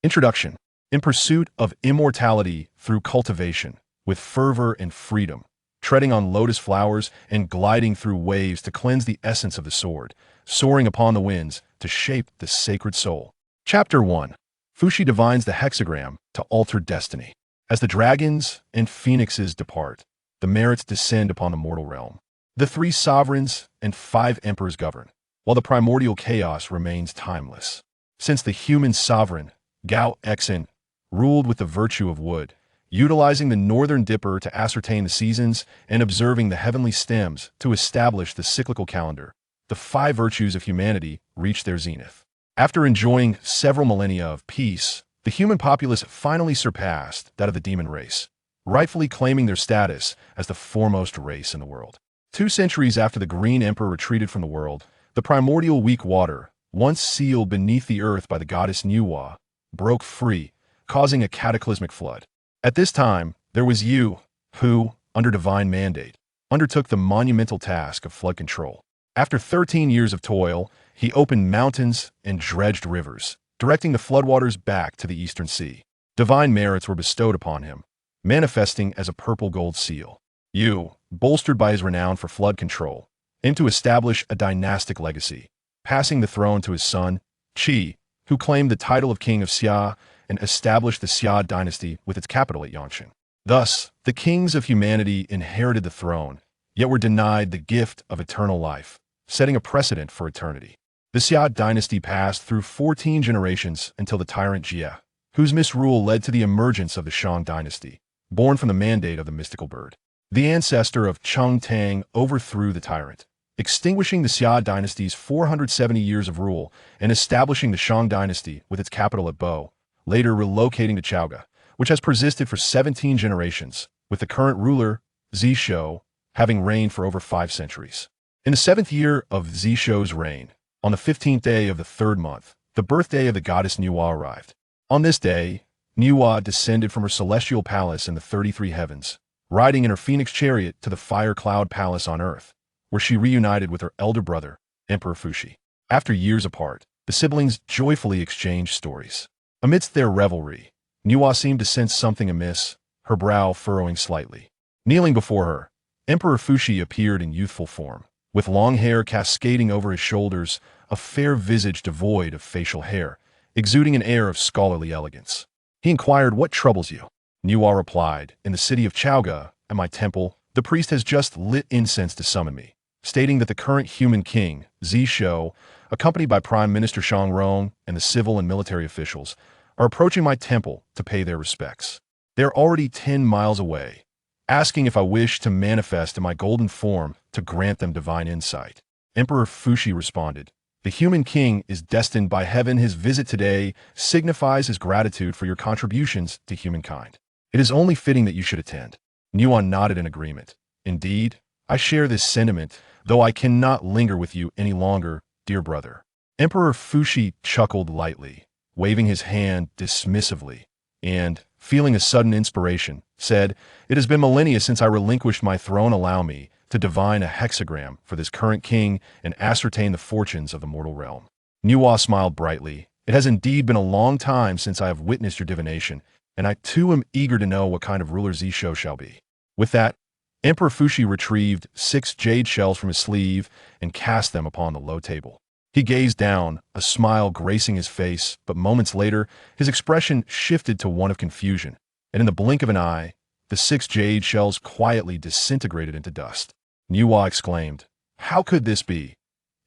Introduction. In pursuit of immortality through cultivation, with fervor and freedom, treading on lotus flowers and gliding through waves to cleanse the essence of the sword, soaring upon the winds to shape the sacred soul. Chapter 1. Fushi divines the hexagram to alter destiny. As the dragons and phoenixes depart, the merits descend upon the mortal realm. The 3 sovereigns and 5 emperors govern, while the primordial chaos remains timeless. Since the human sovereign, Gao Exin, ruled with the virtue of wood, utilizing the northern dipper to ascertain the seasons and observing the heavenly stems to establish the cyclical calendar, the 5 virtues of humanity reached their zenith. After enjoying several millennia of peace, the human populace finally surpassed that of the demon race, rightfully claiming their status as the foremost race in the world. 2 centuries after the Green Emperor retreated from the world, the primordial weak water, once sealed beneath the earth by the goddess Nuwa, broke free, causing a cataclysmic flood. At this time, there was Yu, who, under divine mandate, undertook the monumental task of flood control. After 13 years of toil, he opened mountains and dredged rivers, directing the floodwaters back to the eastern sea. Divine merits were bestowed upon him, manifesting as a purple gold seal. Yu, bolstered by his renown for flood control, aimed to establish a dynastic legacy, passing the throne to his son, Qi, who claimed the title of king of Xia and established the Xia dynasty with its capital at Yangshan. Thus, the kings of humanity inherited the throne, yet were denied the gift of eternal life, setting a precedent for eternity. The Xia dynasty passed through 14 generations until the tyrant Jie, whose misrule led to the emergence of the Shang dynasty, born from the mandate of the mystical bird. The ancestor of Cheng Tang overthrew the tyrant, extinguishing the Xia dynasty's 470 years of rule and establishing the Shang dynasty with its capital at Bo, later relocating to Chaoga, which has persisted for 17 generations, with the current ruler, Zishou, having reigned for over 5 centuries. In the 7th year of Zishou's reign, on the 15th day of the 3rd month, the birthday of the goddess Nuwa arrived. On this day, Nuwa descended from her celestial palace in the 33 heavens, riding in her phoenix chariot to the fire cloud palace on earth, where she reunited with her elder brother, Emperor Fushi. After years apart, the siblings joyfully exchanged stories. Amidst their revelry, Nuwa seemed to sense something amiss, her brow furrowing slightly. Kneeling before her, Emperor Fushi appeared in youthful form, with long hair cascading over his shoulders, a fair visage devoid of facial hair, exuding an air of scholarly elegance. He inquired, "What troubles you?" Nuwa replied, "In the city of Chaoga, at my temple, the priest has just lit incense to summon me, stating that the current human king, Zishou, accompanied by Prime Minister Shangrong and the civil and military officials, are approaching my temple to pay their respects. They are already 10 miles away, asking if I wish to manifest in my golden form to grant them divine insight." Emperor Fushi responded, "The human king is destined by heaven. His visit today signifies his gratitude for your contributions to humankind. It is only fitting that you should attend." Nuan nodded in agreement. "Indeed, I share this sentiment, though I cannot linger with you any longer, dear brother." Emperor Fushi chuckled lightly, waving his hand dismissively, and, feeling a sudden inspiration, said, "It has been millennia since I relinquished my throne. Allow me to divine a hexagram for this current king and ascertain the fortunes of the mortal realm." Nuwa smiled brightly. "It has indeed been a long time since I have witnessed your divination, and I too am eager to know what kind of ruler Zishou shall be." With that, Emperor Fushi retrieved 6 jade shells from his sleeve and cast them upon the low table. He gazed down, a smile gracing his face, but moments later, his expression shifted to one of confusion, and in the blink of an eye, the 6 jade shells quietly disintegrated into dust. Nuwa exclaimed, "How could this be?"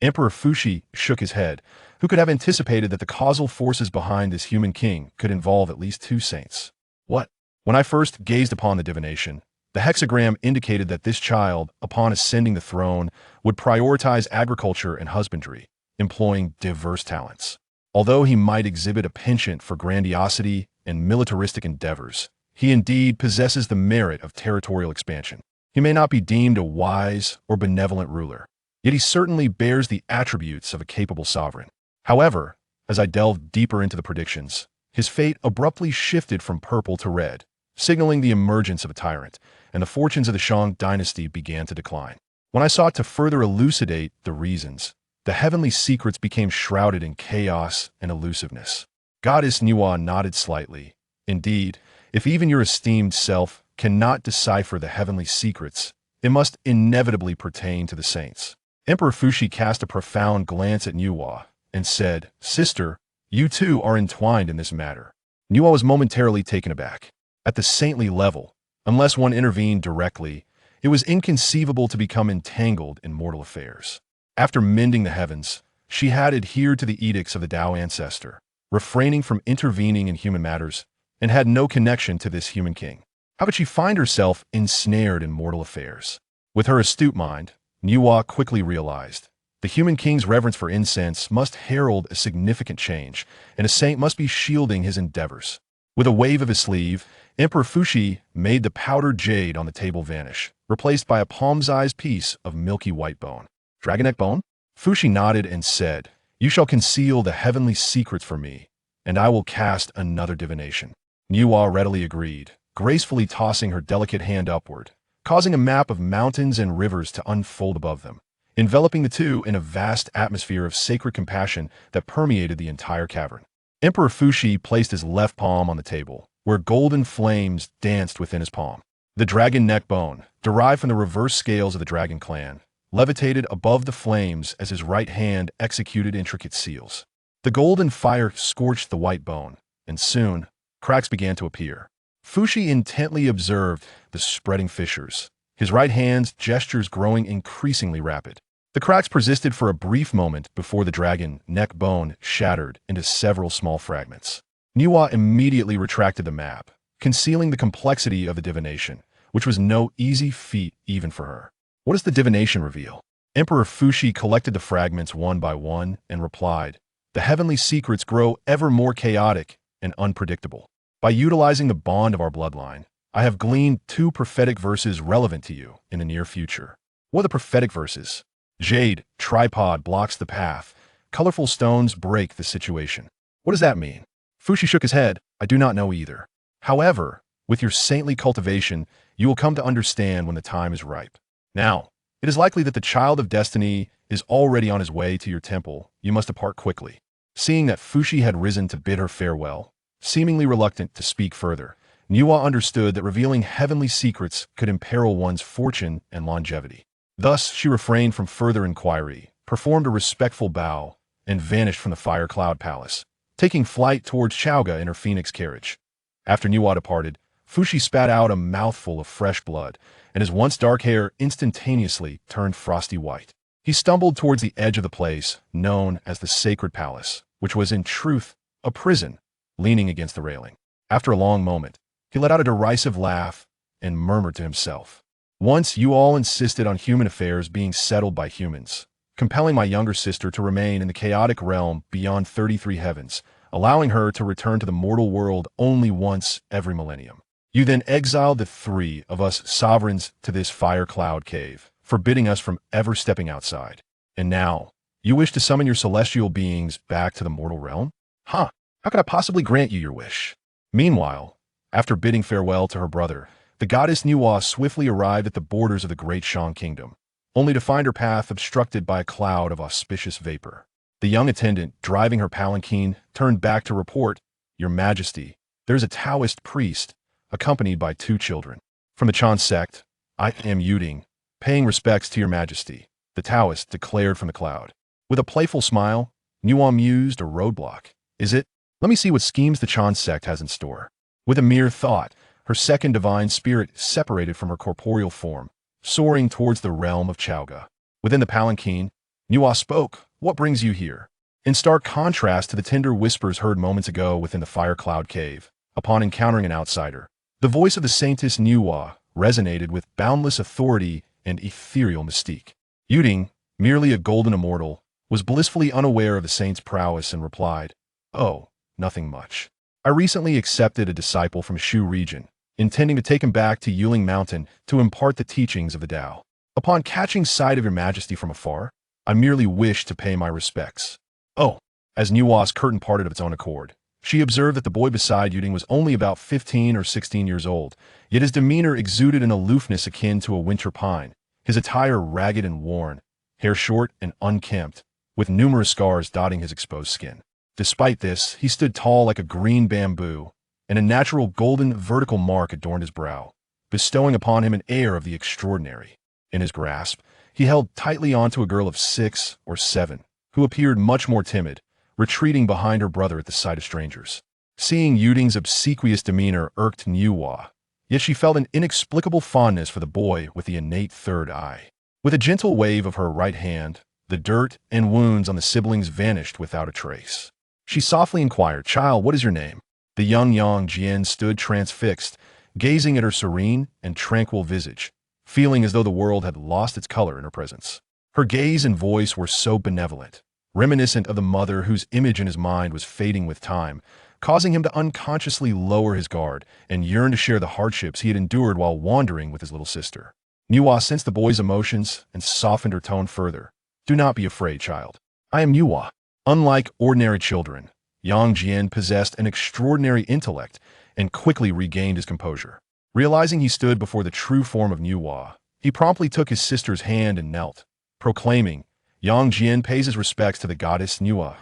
Emperor Fushi shook his head. Who could have anticipated that the causal forces behind this human king could involve at least 2 saints? "What?" When I first gazed upon the divination, the hexagram indicated that this child, upon ascending the throne, would prioritize agriculture and husbandry, employing diverse talents. Although he might exhibit a penchant for grandiosity and militaristic endeavors, he indeed possesses the merit of territorial expansion. He may not be deemed a wise or benevolent ruler, yet he certainly bears the attributes of a capable sovereign. However, as I delved deeper into the predictions, his fate abruptly shifted from purple to red, signaling the emergence of a tyrant, and the fortunes of the Shang dynasty began to decline. When I sought to further elucidate the reasons, the heavenly secrets became shrouded in chaos and elusiveness. Goddess Nuwa nodded slightly. Indeed, if even your esteemed self cannot decipher the heavenly secrets, it must inevitably pertain to the saints. Emperor Fushi cast a profound glance at Nuwa and said, Sister, you too are entwined in this matter. Nuwa was momentarily taken aback. At the saintly level, unless one intervened directly, it was inconceivable to become entangled in mortal affairs. After mending the heavens, she had adhered to the edicts of the Tao ancestor, refraining from intervening in human matters, and had no connection to this human king. How could she find herself ensnared in mortal affairs? With her astute mind, Nuwa quickly realized the human king's reverence for incense must herald a significant change, and a saint must be shielding his endeavors. With a wave of his sleeve, Emperor Fushi made the powdered jade on the table vanish, replaced by a palm-sized piece of milky white bone. Dragon neck bone? Fushi nodded and said, You shall conceal the heavenly secrets for me, and I will cast another divination. Nuwa readily agreed, gracefully tossing her delicate hand upward, causing a map of mountains and rivers to unfold above them, enveloping the two in a vast atmosphere of sacred compassion that permeated the entire cavern. Emperor Fushi placed his left palm on the table, where golden flames danced within his palm. The dragon neck bone, derived from the reverse scales of the dragon clan, levitated above the flames as his right hand executed intricate seals. The golden fire scorched the white bone, and soon, cracks began to appear. Fushi intently observed the spreading fissures, his right hand's gestures growing increasingly rapid. The cracks persisted for a brief moment before the dragon neck bone shattered into several small fragments. Nuwa immediately retracted the map, concealing the complexity of the divination, which was no easy feat even for her. What does the divination reveal? Emperor Fushi collected the fragments one by one and replied, The heavenly secrets grow ever more chaotic and unpredictable. By utilizing the bond of our bloodline, I have gleaned 2 prophetic verses relevant to you in the near future. What are the prophetic verses? Jade, tripod blocks the path. Colorful stones break the situation. What does that mean? Fushi shook his head. I do not know either. However, with your saintly cultivation, you will come to understand when the time is ripe. Now, it is likely that the child of destiny is already on his way to your temple. You must depart quickly. Seeing that Fushi had risen to bid her farewell, seemingly reluctant to speak further, Nuwa understood that revealing heavenly secrets could imperil one's fortune and longevity. Thus, she refrained from further inquiry, performed a respectful bow, and vanished from the Fire Cloud Palace, taking flight towards Chowga in her phoenix carriage. After Nuwa departed, Fushi spat out a mouthful of fresh blood, and his once dark hair instantaneously turned frosty white. He stumbled towards the edge of the place, known as the Sacred Palace, which was in truth a prison, leaning against the railing. After a long moment, he let out a derisive laugh and murmured to himself, Once you all insisted on human affairs being settled by humans, compelling my younger sister to remain in the chaotic realm beyond 33 heavens, allowing her to return to the mortal world only once every millennium. You then exiled the 3 of us sovereigns to this fire cloud cave, forbidding us from ever stepping outside. And now, you wish to summon your celestial beings back to the mortal realm? Huh, how could I possibly grant you your wish? Meanwhile, after bidding farewell to her brother, the goddess Nuwa swiftly arrived at the borders of the great Shan kingdom, only to find her path obstructed by a cloud of auspicious vapor. The young attendant, driving her palanquin, turned back to report, Your Majesty, there's a Taoist priest, accompanied by 2 children. From the Chan sect, I am Yuding, paying respects to your majesty, the Taoist declared from the cloud. With a playful smile, Nuwa mused a roadblock. Is it? Let me see what schemes the Chan sect has in store. With a mere thought, her second divine spirit separated from her corporeal form, soaring towards the realm of Chowga. Within the palanquin, Nuwa spoke, What brings you here? In stark contrast to the tender whispers heard moments ago within the fire cloud cave, upon encountering an outsider, the voice of the saintess Nuwa resonated with boundless authority and ethereal mystique. Yuding, merely a golden immortal, was blissfully unaware of the saint's prowess and replied, Oh, nothing much. I recently accepted a disciple from Shu region, intending to take him back to Yuling Mountain to impart the teachings of the Tao. Upon catching sight of your majesty from afar, I merely wished to pay my respects. Oh, as Nuwa's curtain parted of its own accord, she observed that the boy beside Yuding was only about 15 or 16 years old, yet his demeanor exuded an aloofness akin to a winter pine, his attire ragged and worn, hair short and unkempt, with numerous scars dotting his exposed skin. Despite this, he stood tall like a green bamboo, and a natural golden vertical mark adorned his brow, bestowing upon him an air of the extraordinary. In his grasp, he held tightly onto a girl of 6 or 7, who appeared much more timid, retreating behind her brother at the sight of strangers. Seeing Yuding's obsequious demeanor irked Niuwa, yet she felt an inexplicable fondness for the boy with the innate third eye. With a gentle wave of her right hand, the dirt and wounds on the siblings vanished without a trace. She softly inquired, "Child, what is your name?" The young Yang Jian stood transfixed, gazing at her serene and tranquil visage, feeling as though the world had lost its color in her presence. Her gaze and voice were so benevolent, reminiscent of the mother whose image in his mind was fading with time, causing him to unconsciously lower his guard and yearn to share the hardships he had endured while wandering with his little sister. Niuwa sensed the boy's emotions and softened her tone further. "Do not be afraid, child. I am Niuwa." Unlike ordinary children, Yang Jian possessed an extraordinary intellect and quickly regained his composure. Realizing he stood before the true form of Niuwa, he promptly took his sister's hand and knelt, proclaiming, "Yang Jian pays his respects to the goddess Niuwa."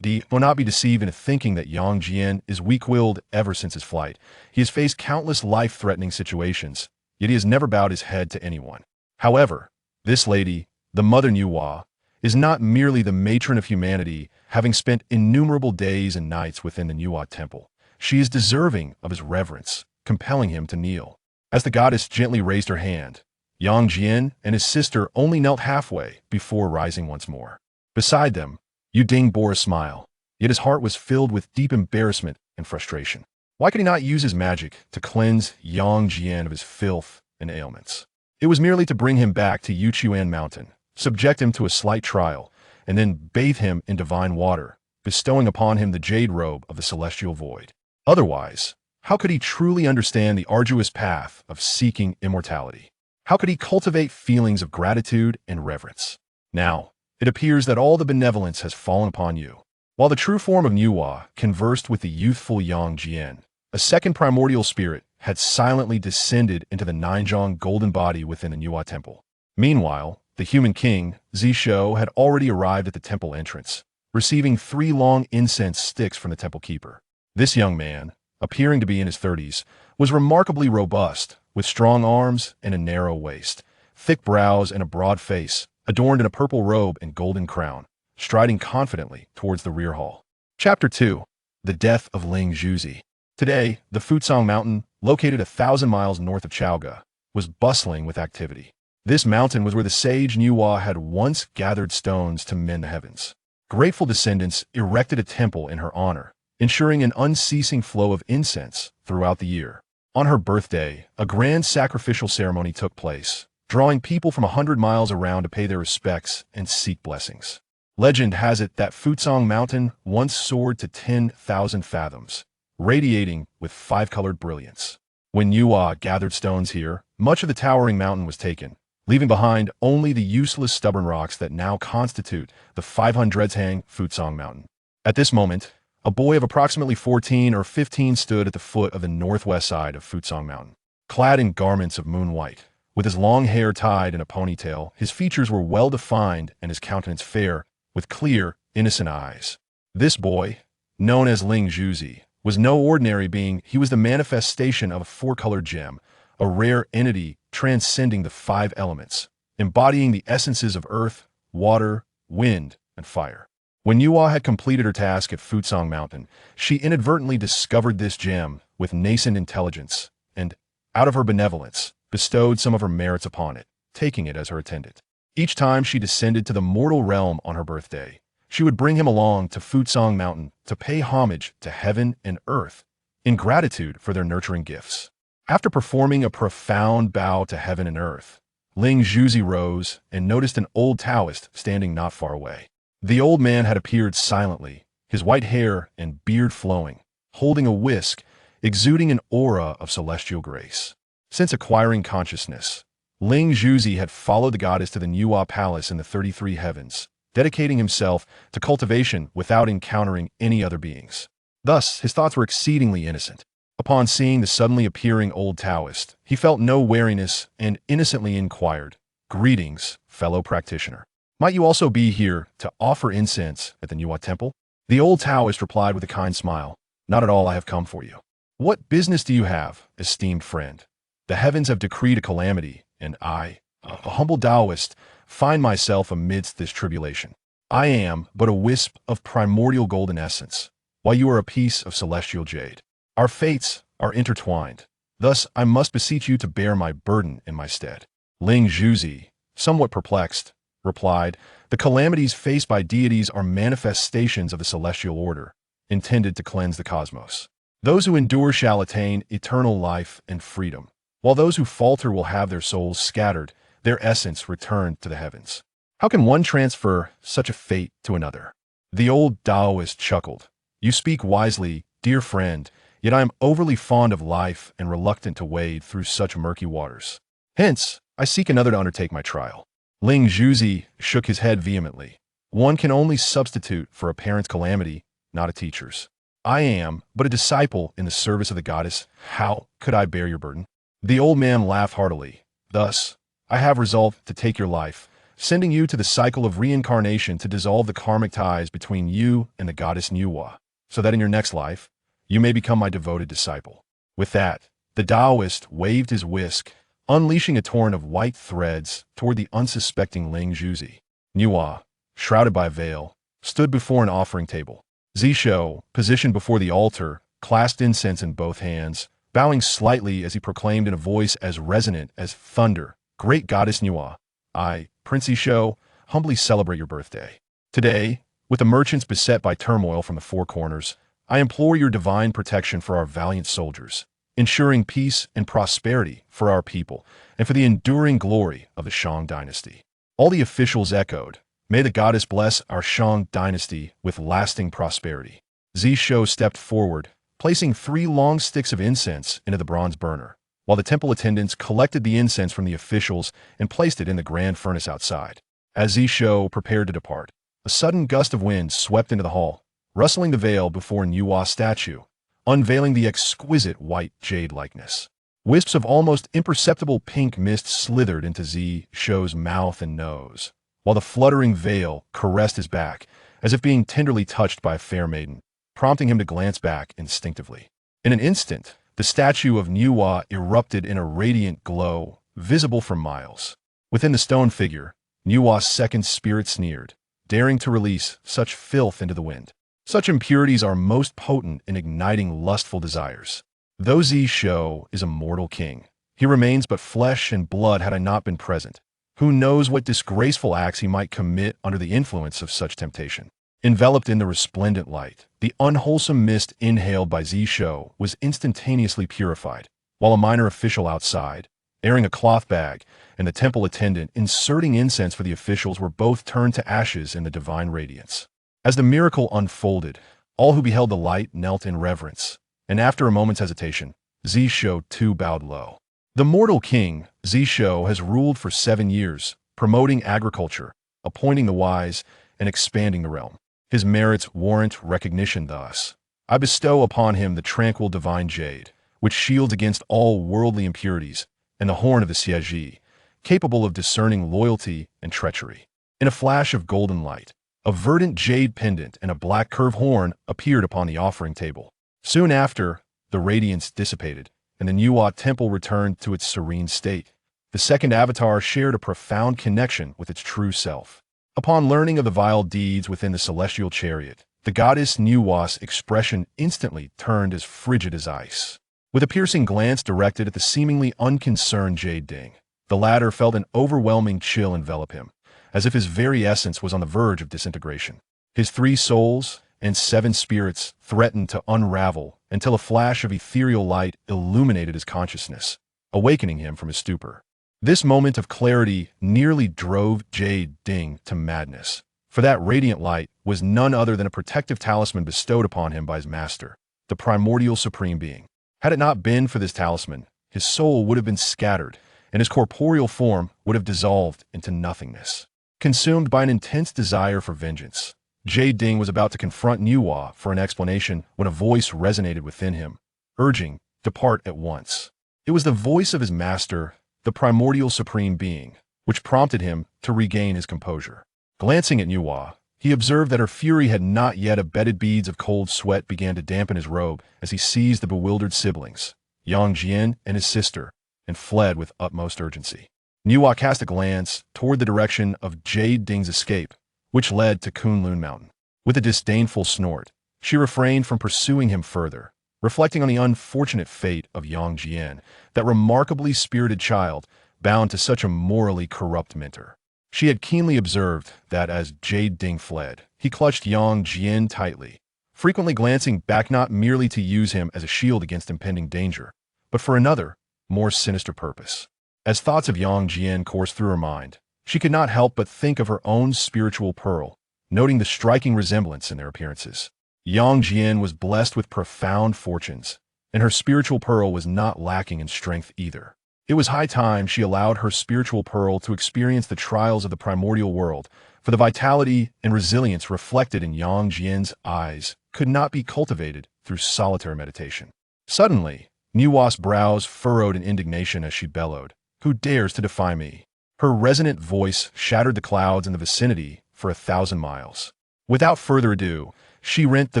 Will not be deceived into thinking that Yang Jian is weak-willed ever since his flight. He has faced countless life-threatening situations, yet he has never bowed his head to anyone. However, this lady, the mother Niuwa, is not merely the matron of humanity, having spent innumerable days and nights within the Niuwa temple. She is deserving of his reverence, compelling him to kneel. As the goddess gently raised her hand, Yang Jian and his sister only knelt halfway before rising once more. Beside them, Yuding bore a smile, yet his heart was filled with deep embarrassment and frustration. Why could he not use his magic to cleanse Yang Jian of his filth and ailments? It was merely to bring him back to Yuchuan Mountain, subject him to a slight trial, and then bathe him in divine water, bestowing upon him the jade robe of the celestial void. Otherwise, how could he truly understand the arduous path of seeking immortality? How could he cultivate feelings of gratitude and reverence? Now, it appears that all the benevolence has fallen upon you. While the true form of Niuwa conversed with the youthful Yang Jian, a second primordial spirit had silently descended into the Ninjong golden body within the Niuwa temple. Meanwhile, the human king, Zisho, had already arrived at the temple entrance, receiving 3 long incense sticks from the temple keeper. This young man, appearing to be in his 30s, was remarkably robust, with strong arms and a narrow waist, thick brows and a broad face, adorned in a purple robe and golden crown, striding confidently towards the rear hall. Chapter 2. The Death of Ling Zhuzi. Today, the Futsang Mountain, located 1,000 miles north of Chaoga, was bustling with activity. This mountain was where the sage Niuwa had once gathered stones to mend the heavens. Grateful descendants erected a temple in her honor, ensuring an unceasing flow of incense throughout the year. On her birthday, a grand sacrificial ceremony took place, drawing people from 100 miles around to pay their respects and seek blessings. Legend has it that Futsang Mountain once soared to 10,000 fathoms, radiating with 5-colored brilliance. When Niuwa gathered stones here, much of the towering mountain was taken, leaving behind only the useless stubborn rocks that now constitute the 500-hang Futsang Mountain. At this moment, a boy of approximately 14 or 15 stood at the foot of the northwest side of Futsang Mountain. Clad in garments of moon white, with his long hair tied in a ponytail, his features were well-defined and his countenance fair, with clear, innocent eyes. This boy, known as Ling Zhuzi, was no ordinary being. He was the manifestation of a 4-colored gem, a rare entity transcending the 5 elements, embodying the essences of earth, water, wind, and fire. When Niuwa had completed her task at Futsang Mountain, she inadvertently discovered this gem with nascent intelligence and, out of her benevolence, bestowed some of her merits upon it, taking it as her attendant. Each time she descended to the mortal realm on her birthday, she would bring him along to Futsang Mountain to pay homage to heaven and earth in gratitude for their nurturing gifts. After performing a profound bow to heaven and earth, Ling Zhuzi rose and noticed an old Taoist standing not far away. The old man had appeared silently, his white hair and beard flowing, holding a whisk, exuding an aura of celestial grace. Since acquiring consciousness, Ling Zhuzi had followed the goddess to the Niuwa Palace in the 33 heavens, dedicating himself to cultivation without encountering any other beings. Thus, his thoughts were exceedingly innocent. Upon seeing the suddenly appearing old Taoist, he felt no wariness and innocently inquired, "Greetings, fellow practitioner. Might you also be here to offer incense at the Niuwa temple?" The old Taoist replied with a kind smile, "Not at all, I have come for you." "What business do you have, esteemed friend? The heavens have decreed a calamity, and I, a humble Taoist, find myself amidst this tribulation. I am but a wisp of primordial golden essence, while you are a piece of celestial jade. Our fates are intertwined. Thus I must beseech you to bear my burden in my stead." Ling Zhuzi, somewhat perplexed, replied, "The calamities faced by deities are manifestations of the celestial order, intended to cleanse the cosmos. Those who endure shall attain eternal life and freedom, while those who falter will have their souls scattered, their essence returned to the heavens. How can one transfer such a fate to another?" The old Taoist chuckled. "You speak wisely, dear friend, yet I am overly fond of life and reluctant to wade through such murky waters. Hence, I seek another to undertake my trial." Ling Zhuzi shook his head vehemently. "One can only substitute for a parent's calamity, not a teacher's. I am but a disciple in the service of the goddess. How could I bear your burden?" The old man laughed heartily. "Thus, I have resolved to take your life, sending you to the cycle of reincarnation to dissolve the karmic ties between you and the goddess Nuwa, so that in your next life, you may become my devoted disciple." With that, the Taoist waved his whisk, unleashing a torrent of white threads toward the unsuspecting Ling Zhuzi. Nuwa, shrouded by a veil, stood before an offering table. Zisho, positioned before the altar, clasped incense in both hands, bowing slightly as he proclaimed in a voice as resonant as thunder, "Great goddess Nuwa, I, Prince Zisho, humbly celebrate your birthday. Today, with the merchants beset by turmoil from the four corners, I implore your divine protection for our valiant soldiers, ensuring peace and prosperity for our people, and for the enduring glory of the Shang dynasty." All the officials echoed, "May the goddess bless our Shang dynasty with lasting prosperity." Zisho stepped forward, placing 3 long sticks of incense into the bronze burner, while the temple attendants collected the incense from the officials and placed it in the grand furnace outside. As Zisho prepared to depart, a sudden gust of wind swept into the hall, rustling the veil before Nuwa's statue, unveiling the exquisite white jade likeness. Wisps of almost imperceptible pink mist slithered into Zisho's mouth and nose, while the fluttering veil caressed his back, as if being tenderly touched by a fair maiden, prompting him to glance back instinctively. In an instant, the statue of Nuwa erupted in a radiant glow, visible for miles. Within the stone figure, Nuwa's second spirit sneered, daring to release such filth into the wind. Such impurities are most potent in igniting lustful desires. Though Zisho is a mortal king, he remains but flesh and blood had I not been present. Who knows what disgraceful acts he might commit under the influence of such temptation. Enveloped in the resplendent light, the unwholesome mist inhaled by Zisho was instantaneously purified, while a minor official outside, airing a cloth bag, and the temple attendant inserting incense for the officials were both turned to ashes in the divine radiance. As the miracle unfolded, all who beheld the light knelt in reverence, and after a moment's hesitation, Zisho too bowed low. The mortal king, Zisho, has ruled for 7 years, promoting agriculture, appointing the wise, and expanding the realm. His merits warrant recognition thus. I bestow upon him the tranquil divine jade, which shields against all worldly impurities, and the horn of the Siege, capable of discerning loyalty and treachery. In a flash of golden light, a verdant jade pendant and a black curved horn appeared upon the offering table. Soon after, the radiance dissipated, and the Nuwa temple returned to its serene state. The second avatar shared a profound connection with its true self. Upon learning of the vile deeds within the celestial chariot, the goddess Nuwa's expression instantly turned as frigid as ice. With a piercing glance directed at the seemingly unconcerned Jade Ding, the latter felt an overwhelming chill envelop him, as if his very essence was on the verge of disintegration. His 3 souls and 7 spirits threatened to unravel until a flash of ethereal light illuminated his consciousness, awakening him from his stupor. This moment of clarity nearly drove Jade Ding to madness, for that radiant light was none other than a protective talisman bestowed upon him by his master, the primordial supreme being. Had it not been for this talisman, his soul would have been scattered, and his corporeal form would have dissolved into nothingness. Consumed by an intense desire for vengeance, Jade Ding was about to confront Nuwa for an explanation when a voice resonated within him, urging, "Depart at once." It was the voice of his master, the primordial supreme being, which prompted him to regain his composure. Glancing at Nuwa, He observed that her fury had not yet abated. Beads of cold sweat began to dampen his robe as he seized the bewildered siblings, Yang Jian and his sister, and fled with utmost urgency. Nuwa cast a glance toward the direction of Jade Ding's escape, which led to Kunlun Mountain. With a disdainful snort, she refrained from pursuing him further, reflecting on the unfortunate fate of Yang Jian, that remarkably spirited child bound to such a morally corrupt mentor. She had keenly observed that as Jade Ding fled, he clutched Yang Jian tightly, frequently glancing back not merely to use him as a shield against impending danger, but for another, more sinister purpose. As thoughts of Yang Jian coursed through her mind, she could not help but think of her own spiritual pearl, noting the striking resemblance in their appearances. Yang Jian was blessed with profound fortunes, and her spiritual pearl was not lacking in strength either. It was high time she allowed her spiritual pearl to experience the trials of the primordial world, for the vitality and resilience reflected in Yang Jian's eyes could not be cultivated through solitary meditation. Suddenly, Nuwa's brows furrowed in indignation as she bellowed, "Who dares to defy me?" Her resonant voice shattered the clouds in the vicinity for 1,000 miles. Without further ado, she rent the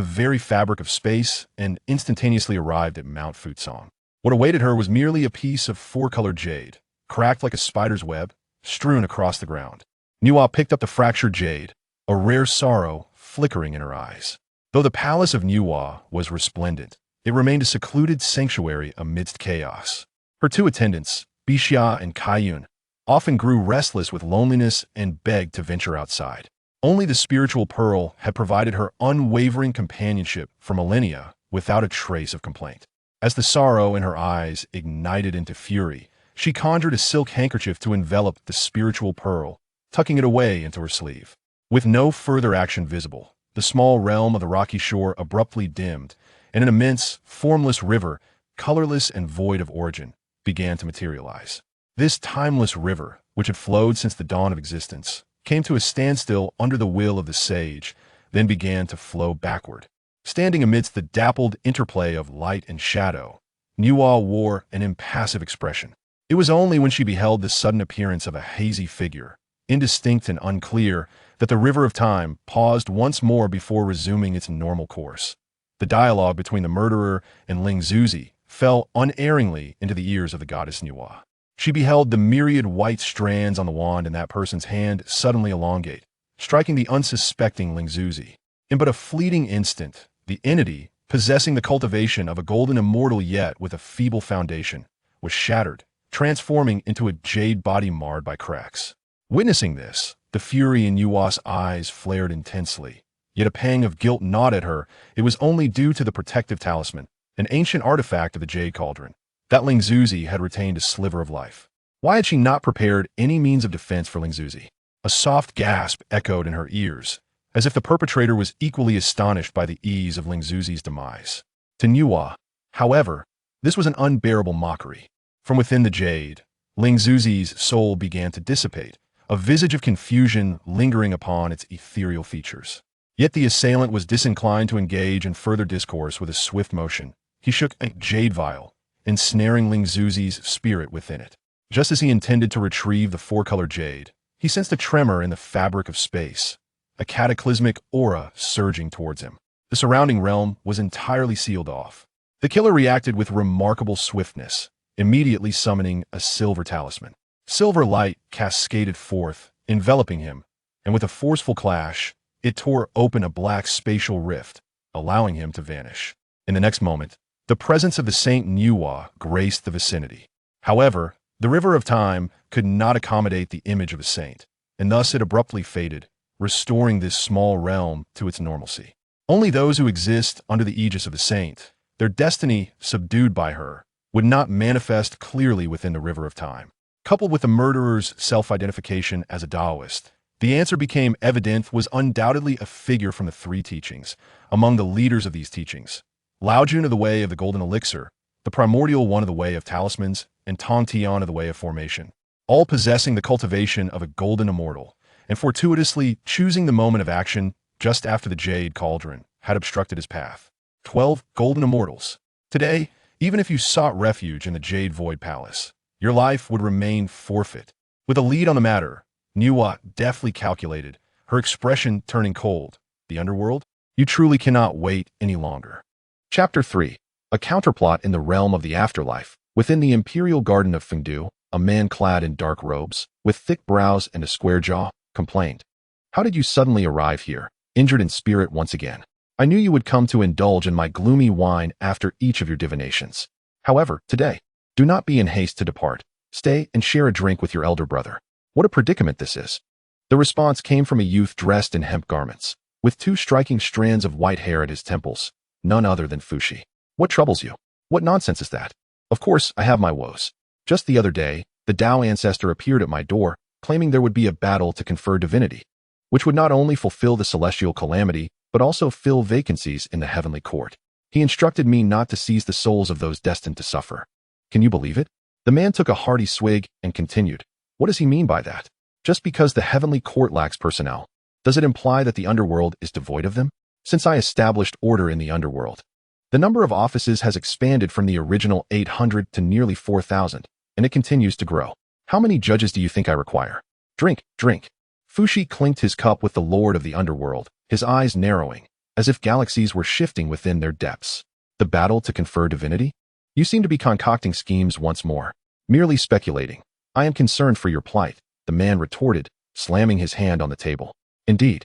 very fabric of space and instantaneously arrived at Mount Futsong. What awaited her was merely a piece of four-colored jade, cracked like a spider's web, strewn across the ground. Nuwa picked up the fractured jade, a rare sorrow flickering in her eyes. Though the palace of Nuwa was resplendent, it remained a secluded sanctuary amidst chaos. Her two attendants, Bixia and Kaiyun, often grew restless with loneliness and begged to venture outside. Only the spiritual pearl had provided her unwavering companionship for millennia without a trace of complaint. As the sorrow in her eyes ignited into fury, she conjured a silk handkerchief to envelop the spiritual pearl, tucking it away into her sleeve. With no further action visible, the small realm of the rocky shore abruptly dimmed, and an immense, formless river, colorless and void of origin, began to materialize. This timeless river, which had flowed since the dawn of existence, came to a standstill under the will of the sage, then began to flow backward. Standing amidst the dappled interplay of light and shadow, Nuwa wore an impassive expression. It was only when she beheld the sudden appearance of a hazy figure, indistinct and unclear, that the river of time paused once more before resuming its normal course. The dialogue between the murderer and Ling Zuzi fell unerringly into the ears of the goddess Nuwa. She beheld the myriad white strands on the wand in that person's hand suddenly elongate, striking the unsuspecting Ling Zuzi. In but a fleeting instant, the entity, possessing the cultivation of a golden immortal yet with a feeble foundation, was shattered, transforming into a jade body marred by cracks. Witnessing this, the fury in Nuwa's eyes flared intensely, yet a pang of guilt gnawed at her. It was only due to the protective talisman, an ancient artifact of the Jade Cauldron, that Ling Zuzi had retained a sliver of life. Why had she not prepared any means of defense for Ling Zuzi? A soft gasp echoed in her ears, as if the perpetrator was equally astonished by the ease of Ling Zuzi's demise. To Nuwa, however, this was an unbearable mockery. From within the jade, Ling Zuzi's soul began to dissipate, a visage of confusion lingering upon its ethereal features. Yet the assailant was disinclined to engage in further discourse. With a swift motion, he shook a jade vial, ensnaring Ling Zuzi's spirit within it. Just as he intended to retrieve the four-colored jade, he sensed a tremor in the fabric of space, a cataclysmic aura surging towards him. The surrounding realm was entirely sealed off. The killer reacted with remarkable swiftness, immediately summoning a silver talisman. Silver light cascaded forth, enveloping him, and with a forceful clash, it tore open a black spatial rift, allowing him to vanish. In the next moment, the presence of the Saint Nuwa graced the vicinity. However, the river of time could not accommodate the image of a saint, and thus it abruptly faded, restoring this small realm to its normalcy. Only those who exist under the aegis of the saint, their destiny subdued by her, would not manifest clearly within the river of time. Coupled with the murderer's self-identification as a Taoist, the answer became evident was undoubtedly a figure from the three teachings. Among the leaders of these teachings, Lao Jun of the Way of the Golden Elixir, the Primordial One of the Way of Talismans, and Tong Tian of the Way of Formation, all possessing the cultivation of a golden immortal, and fortuitously choosing the moment of action just after the Jade Cauldron had obstructed his path. 12 golden immortals. Today, even if you sought refuge in the Jade Void Palace, your life would remain forfeit. With a lead on the matter, Nuwa deftly calculated her expression turning cold. The underworld? You truly cannot wait any longer. Chapter 3. A counterplot in the realm of the afterlife. Within the imperial garden of Fengdu, a man clad in dark robes, with thick brows and a square jaw, complained. How did you suddenly arrive here, injured in spirit once again? I knew you would come to indulge in my gloomy wine after each of your divinations. However, today, do not be in haste to depart. Stay and share a drink with your elder brother. What a predicament this is. The response came from a youth dressed in hemp garments, with 2 striking strands of white hair at his temples, none other than Fushi. What troubles you? What nonsense is that? Of course, I have my woes. Just the other day, the Tao ancestor appeared at my door, claiming there would be a battle to confer divinity, which would not only fulfill the celestial calamity, but also fill vacancies in the heavenly court. He instructed me not to seize the souls of those destined to suffer. Can you believe it? The man took a hearty swig and continued. What does he mean by that? Just because the heavenly court lacks personnel, does it imply that the underworld is devoid of them? Since I established order in the underworld, the number of offices has expanded from the original 800 to nearly 4,000, and it continues to grow. How many judges do you think I require? Drink, drink. Fushi clinked his cup with the lord of the underworld, his eyes narrowing, as if galaxies were shifting within their depths. The battle to confer divinity? You seem to be concocting schemes once more. Merely speculating. I am concerned for your plight, the man retorted, slamming his hand on the table. Indeed.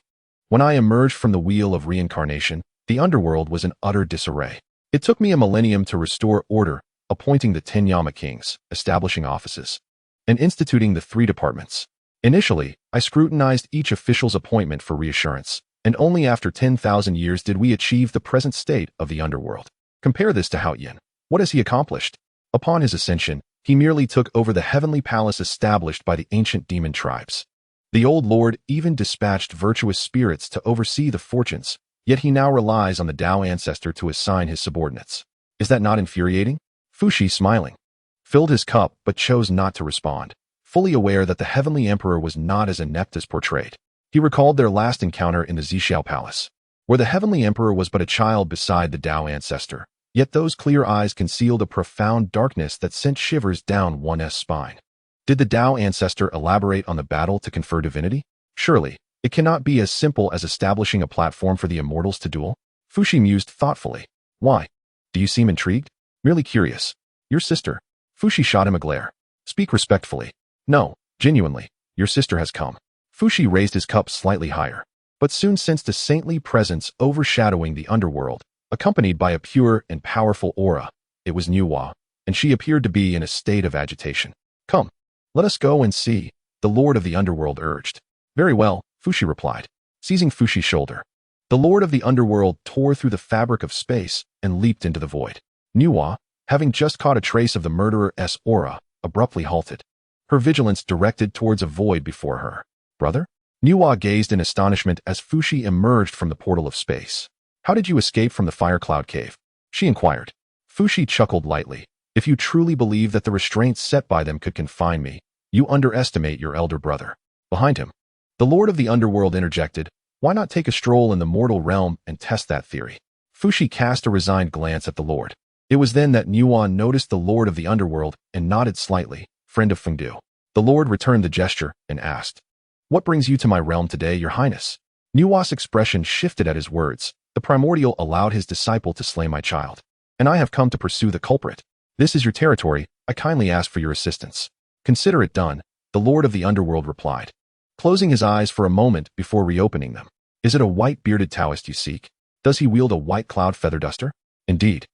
When I emerged from the wheel of reincarnation, the underworld was in utter disarray. It took me a millennium to restore order, appointing the 10 Yama kings, establishing offices, and instituting the 3 departments. Initially, I scrutinized each official's appointment for reassurance, and only after 10,000 years did we achieve the present state of the underworld. Compare this to Hao Yin. What has he accomplished? Upon his ascension, he merely took over the heavenly palace established by the ancient demon tribes. The old lord even dispatched virtuous spirits to oversee the fortunes, yet he now relies on the Tao ancestor to assign his subordinates. Is that not infuriating? Fushi, smiling, filled his cup but chose not to respond, fully aware that the heavenly emperor was not as inept as portrayed. He recalled their last encounter in the Zhixiao palace, where the heavenly emperor was but a child beside the Tao ancestor, yet those clear eyes concealed a profound darkness that sent shivers down one's spine. Did the Tao ancestor elaborate on the battle to confer divinity? Surely, it cannot be as simple as establishing a platform for the immortals to duel? Fushi mused thoughtfully. Why? Do you seem intrigued? Merely curious. Your sister. Fushi shot him a glare. Speak respectfully. No, genuinely, your sister has come. Fushi raised his cup slightly higher, but soon sensed a saintly presence overshadowing the underworld, accompanied by a pure and powerful aura. It was Nuwa, and she appeared to be in a state of agitation. Come, let us go and see, the lord of the underworld urged. Very well, Fushi replied, seizing Fushi's shoulder. The lord of the underworld tore through the fabric of space and leaped into the void. Nuwa, having just caught a trace of the murderer's aura, abruptly halted, her vigilance directed towards a void before her. Brother? Nuwa gazed in astonishment as Fushi emerged from the portal of space. How did you escape from the fire cloud cave? She inquired. Fushi chuckled lightly. If you truly believe that the restraints set by them could confine me, you underestimate your elder brother. Behind him, the lord of the underworld interjected, why not take a stroll in the mortal realm and test that theory? Fushi cast a resigned glance at the lord. It was then that Nuwa noticed the lord of the underworld and nodded slightly, friend of Fengdu. The lord returned the gesture and asked, what brings you to my realm today, your highness? Nuwa's expression shifted at his words. The primordial allowed his disciple to slay my child, and I have come to pursue the culprit. This is your territory. I kindly ask for your assistance. Consider it done, the lord of the underworld replied, closing his eyes for a moment before reopening them. Is it a white-bearded Taoist you seek? Does he wield a white cloud feather duster? Indeed.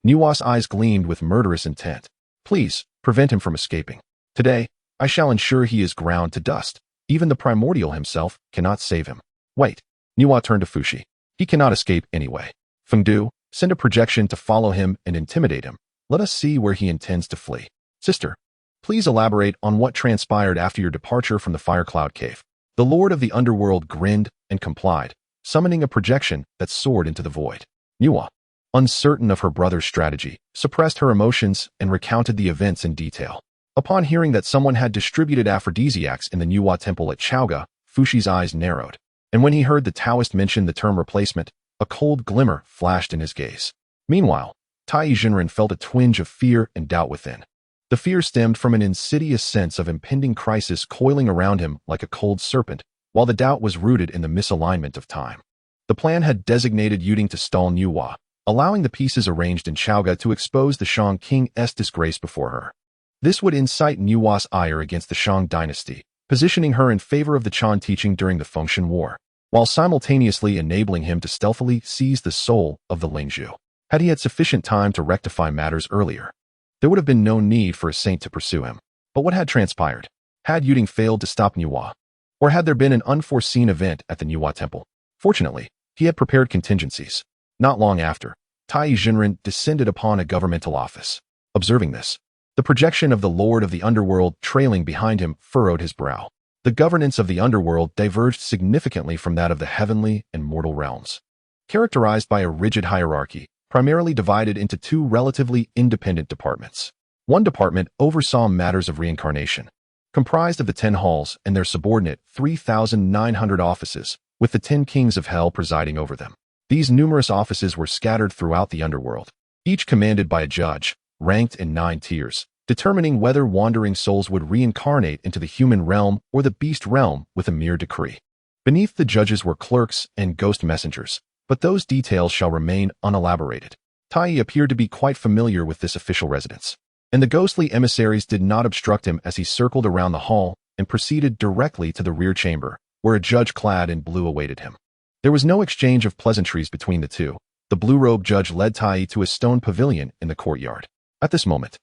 Nuwa's eyes gleamed with murderous intent. Please, prevent him from escaping. Today, I shall ensure he is ground to dust. Even the primordial himself cannot save him. Wait. Nuwa turned to Fushi. He cannot escape anyway. Fengdu, send a projection to follow him and intimidate him. Let us see where he intends to flee. Sister, please elaborate on what transpired after your departure from the fire cloud cave. The lord of the underworld grinned and complied, summoning a projection that soared into the void. Nuwa, uncertain of her brother's strategy, suppressed her emotions and recounted the events in detail. Upon hearing that someone had distributed aphrodisiacs in the Nuwa temple at Chaoga, Fushi's eyes narrowed, and when he heard the Taoist mention the term replacement, a cold glimmer flashed in his gaze. Meanwhile, Tai Jinren felt a twinge of fear and doubt within. The fear stemmed from an insidious sense of impending crisis coiling around him like a cold serpent, while the doubt was rooted in the misalignment of time. The plan had designated Yuding to stall Nuwa, allowing the pieces arranged in Chaoga to expose the Shang King's disgrace before her. This would incite Nuwa's ire against the Shang dynasty, positioning her in favor of the Chan teaching during the Fengshan War, while simultaneously enabling him to stealthily seize the soul of the Lingzhu. Had he had sufficient time to rectify matters earlier, there would have been no need for a saint to pursue him. But what had transpired? Had Yuding failed to stop Nuwa? Or had there been an unforeseen event at the Nuwa temple? Fortunately, he had prepared contingencies. Not long after, Tai Jinren descended upon a governmental office. Observing this, the projection of the Lord of the Underworld trailing behind him furrowed his brow. The governance of the Underworld diverged significantly from that of the heavenly and mortal realms. Characterized by a rigid hierarchy, primarily divided into two relatively independent departments. One department oversaw matters of reincarnation, comprised of the 10 halls and their subordinate 3,900 offices, with the 10 kings of hell presiding over them. These numerous offices were scattered throughout the underworld, each commanded by a judge, ranked in 9 tiers, determining whether wandering souls would reincarnate into the human realm or the beast realm with a mere decree. Beneath the judges were clerks and ghost messengers, but those details shall remain unelaborated. Tai appeared to be quite familiar with this official residence, and the ghostly emissaries did not obstruct him as he circled around the hall and proceeded directly to the rear chamber, where a judge clad in blue awaited him. There was no exchange of pleasantries between the two. The blue-robed judge led Tai to a stone pavilion in the courtyard. At this moment,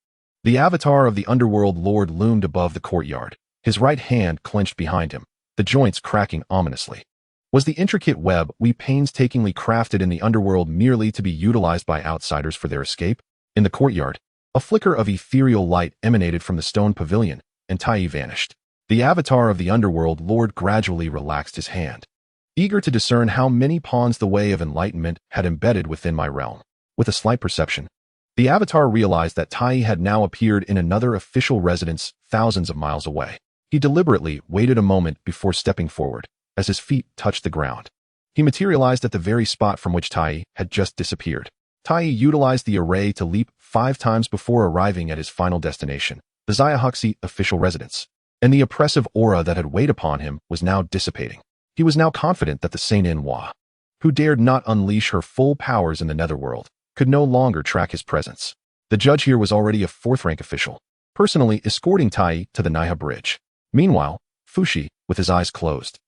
the avatar of the underworld lord loomed above the courtyard, his right hand clenched behind him, the joints cracking ominously. Was the intricate web we painstakingly crafted in the underworld merely to be utilized by outsiders for their escape? In the courtyard, a flicker of ethereal light emanated from the stone pavilion, and Tai vanished. The avatar of the underworld lord gradually relaxed his hand, eager to discern how many pawns the way of enlightenment had embedded within my realm. With a slight perception, the avatar realized that Tai had now appeared in another official residence thousands of miles away. He deliberately waited a moment before stepping forward, as his feet touched the ground. He materialized at the very spot from which Tai had just disappeared. Tai utilized the array to leap 5 times before arriving at his final destination, the Xiaohuxi official residence, and the oppressive aura that had weighed upon him was now dissipating. He was now confident that the Saint Enwa, who dared not unleash her full powers in the netherworld, could no longer track his presence. The judge here was already a 4th-rank official, personally escorting Tai to the Naiha Bridge. Meanwhile, Fushi, with his eyes closed,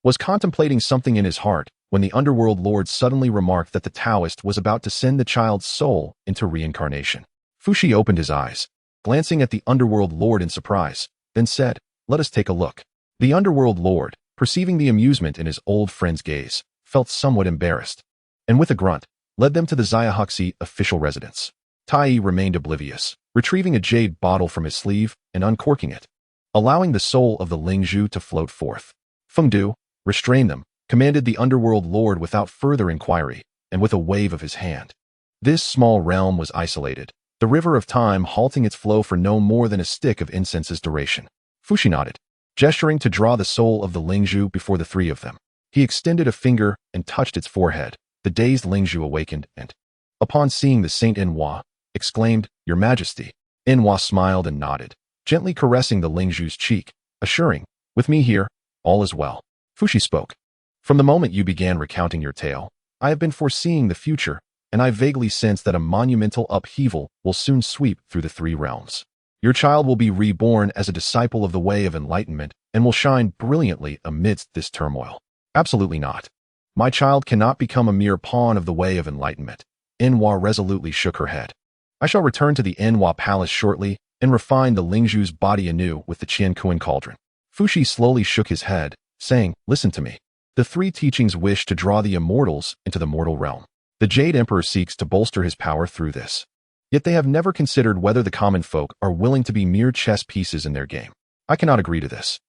was contemplating something in his heart when the underworld lord suddenly remarked that the Taoist was about to send the child's soul into reincarnation. Fushi opened his eyes, glancing at the underworld lord in surprise, then said, "Let us take a look." The underworld lord, perceiving the amusement in his old friend's gaze, felt somewhat embarrassed, and with a grunt, led them to the Xiaohuxi official residence. Tai remained oblivious, retrieving a jade bottle from his sleeve and uncorking it, allowing the soul of the Lingzhu to float forth. Fengdu, restrain them, commanded the underworld lord without further inquiry, and with a wave of his hand. This small realm was isolated, the river of time halting its flow for no more than a stick of incense's duration. Fushi nodded, gesturing to draw the soul of the Lingzhu before the 3 of them. He extended a finger and touched its forehead. The dazed Lingzhu awakened and, upon seeing the Saint Enwa, exclaimed, "Your Majesty." Enwa smiled and nodded, gently caressing the Lingzhu's cheek, assuring, "With me here, all is well." Fushi spoke. "From the moment you began recounting your tale, I have been foreseeing the future, and I vaguely sense that a monumental upheaval will soon sweep through the 3 realms. Your child will be reborn as a disciple of the way of enlightenment and will shine brilliantly amidst this turmoil." "Absolutely not. My child cannot become a mere pawn of the way of enlightenment." Enwa resolutely shook her head. "I shall return to the Enwa palace shortly and refine the Lingzhu's body anew with the Qiankuan cauldron." Fushi slowly shook his head, saying, "Listen to me. The 3 teachings wish to draw the immortals into the mortal realm. The Jade Emperor seeks to bolster his power through this. Yet they have never considered whether the common folk are willing to be mere chess pieces in their game. I cannot agree to this."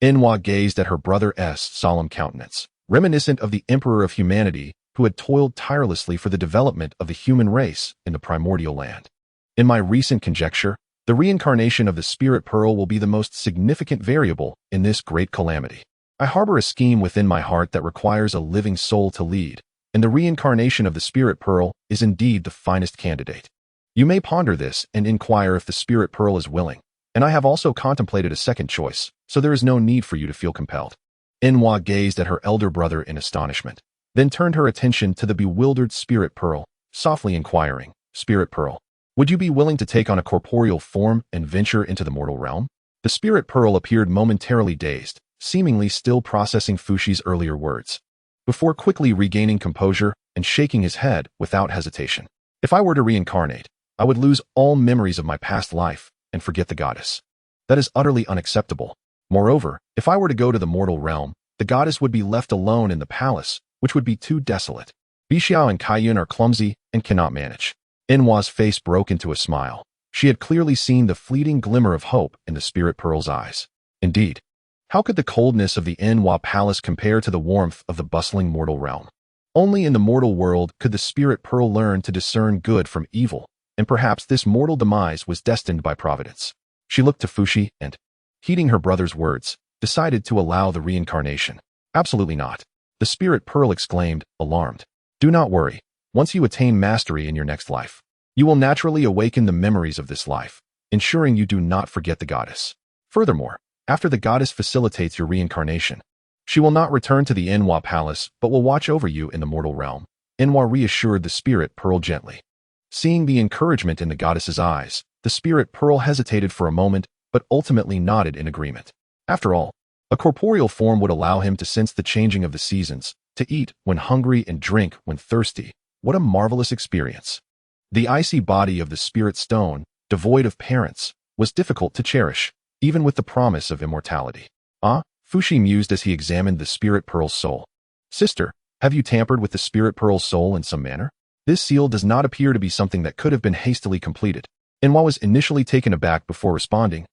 Enwa gazed at her brother's solemn countenance, reminiscent of the Emperor of Humanity who had toiled tirelessly for the development of the human race in the primordial land. "In my recent conjecture, the reincarnation of the Spirit Pearl will be the most significant variable in this great calamity. I harbor a scheme within my heart that requires a living soul to lead, and the reincarnation of the Spirit Pearl is indeed the finest candidate. You may ponder this and inquire if the Spirit Pearl is willing, and I have also contemplated a second choice, so there is no need for you to feel compelled." Enwa gazed at her elder brother in astonishment, then turned her attention to the bewildered Spirit Pearl, softly inquiring, Spirit Pearl, would you be willing to take on a corporeal form and venture into the mortal realm? The Spirit Pearl appeared momentarily dazed, seemingly still processing Fushi's earlier words, before quickly regaining composure and shaking his head without hesitation. If I were to reincarnate, I would lose all memories of my past life and forget the goddess. That is utterly unacceptable. Moreover, if I were to go to the mortal realm, the goddess would be left alone in the palace, which would be too desolate. Bixiao and Kaiyun are clumsy and cannot manage. Enwa's face broke into a smile. She had clearly seen the fleeting glimmer of hope in the Spirit Pearl's eyes. Indeed, how could the coldness of the Enwa palace compare to the warmth of the bustling mortal realm? Only in the mortal world could the Spirit Pearl learn to discern good from evil, and perhaps this mortal demise was destined by providence. She looked to Fushi and, heeding her brother's words, decided to allow the reincarnation. Absolutely not. The Spirit Pearl exclaimed, alarmed. Do not worry. Once you attain mastery in your next life, you will naturally awaken the memories of this life, ensuring you do not forget the goddess. Furthermore, after the goddess facilitates your reincarnation, she will not return to the Enwa palace but will watch over you in the mortal realm. Enwa reassured the Spirit Pearl gently. Seeing the encouragement in the goddess's eyes, the Spirit Pearl hesitated for a moment but ultimately nodded in agreement. After all, a corporeal form would allow him to sense the changing of the seasons, to eat when hungry and drink when thirsty. What a marvelous experience. The icy body of the Spirit Stone, devoid of parents, was difficult to cherish, even with the promise of immortality. Fushi mused as he examined the Spirit Pearl's soul. Sister, have you tampered with the Spirit Pearl's soul in some manner? This seal does not appear to be something that could have been hastily completed. Enwa was initially taken aback before responding.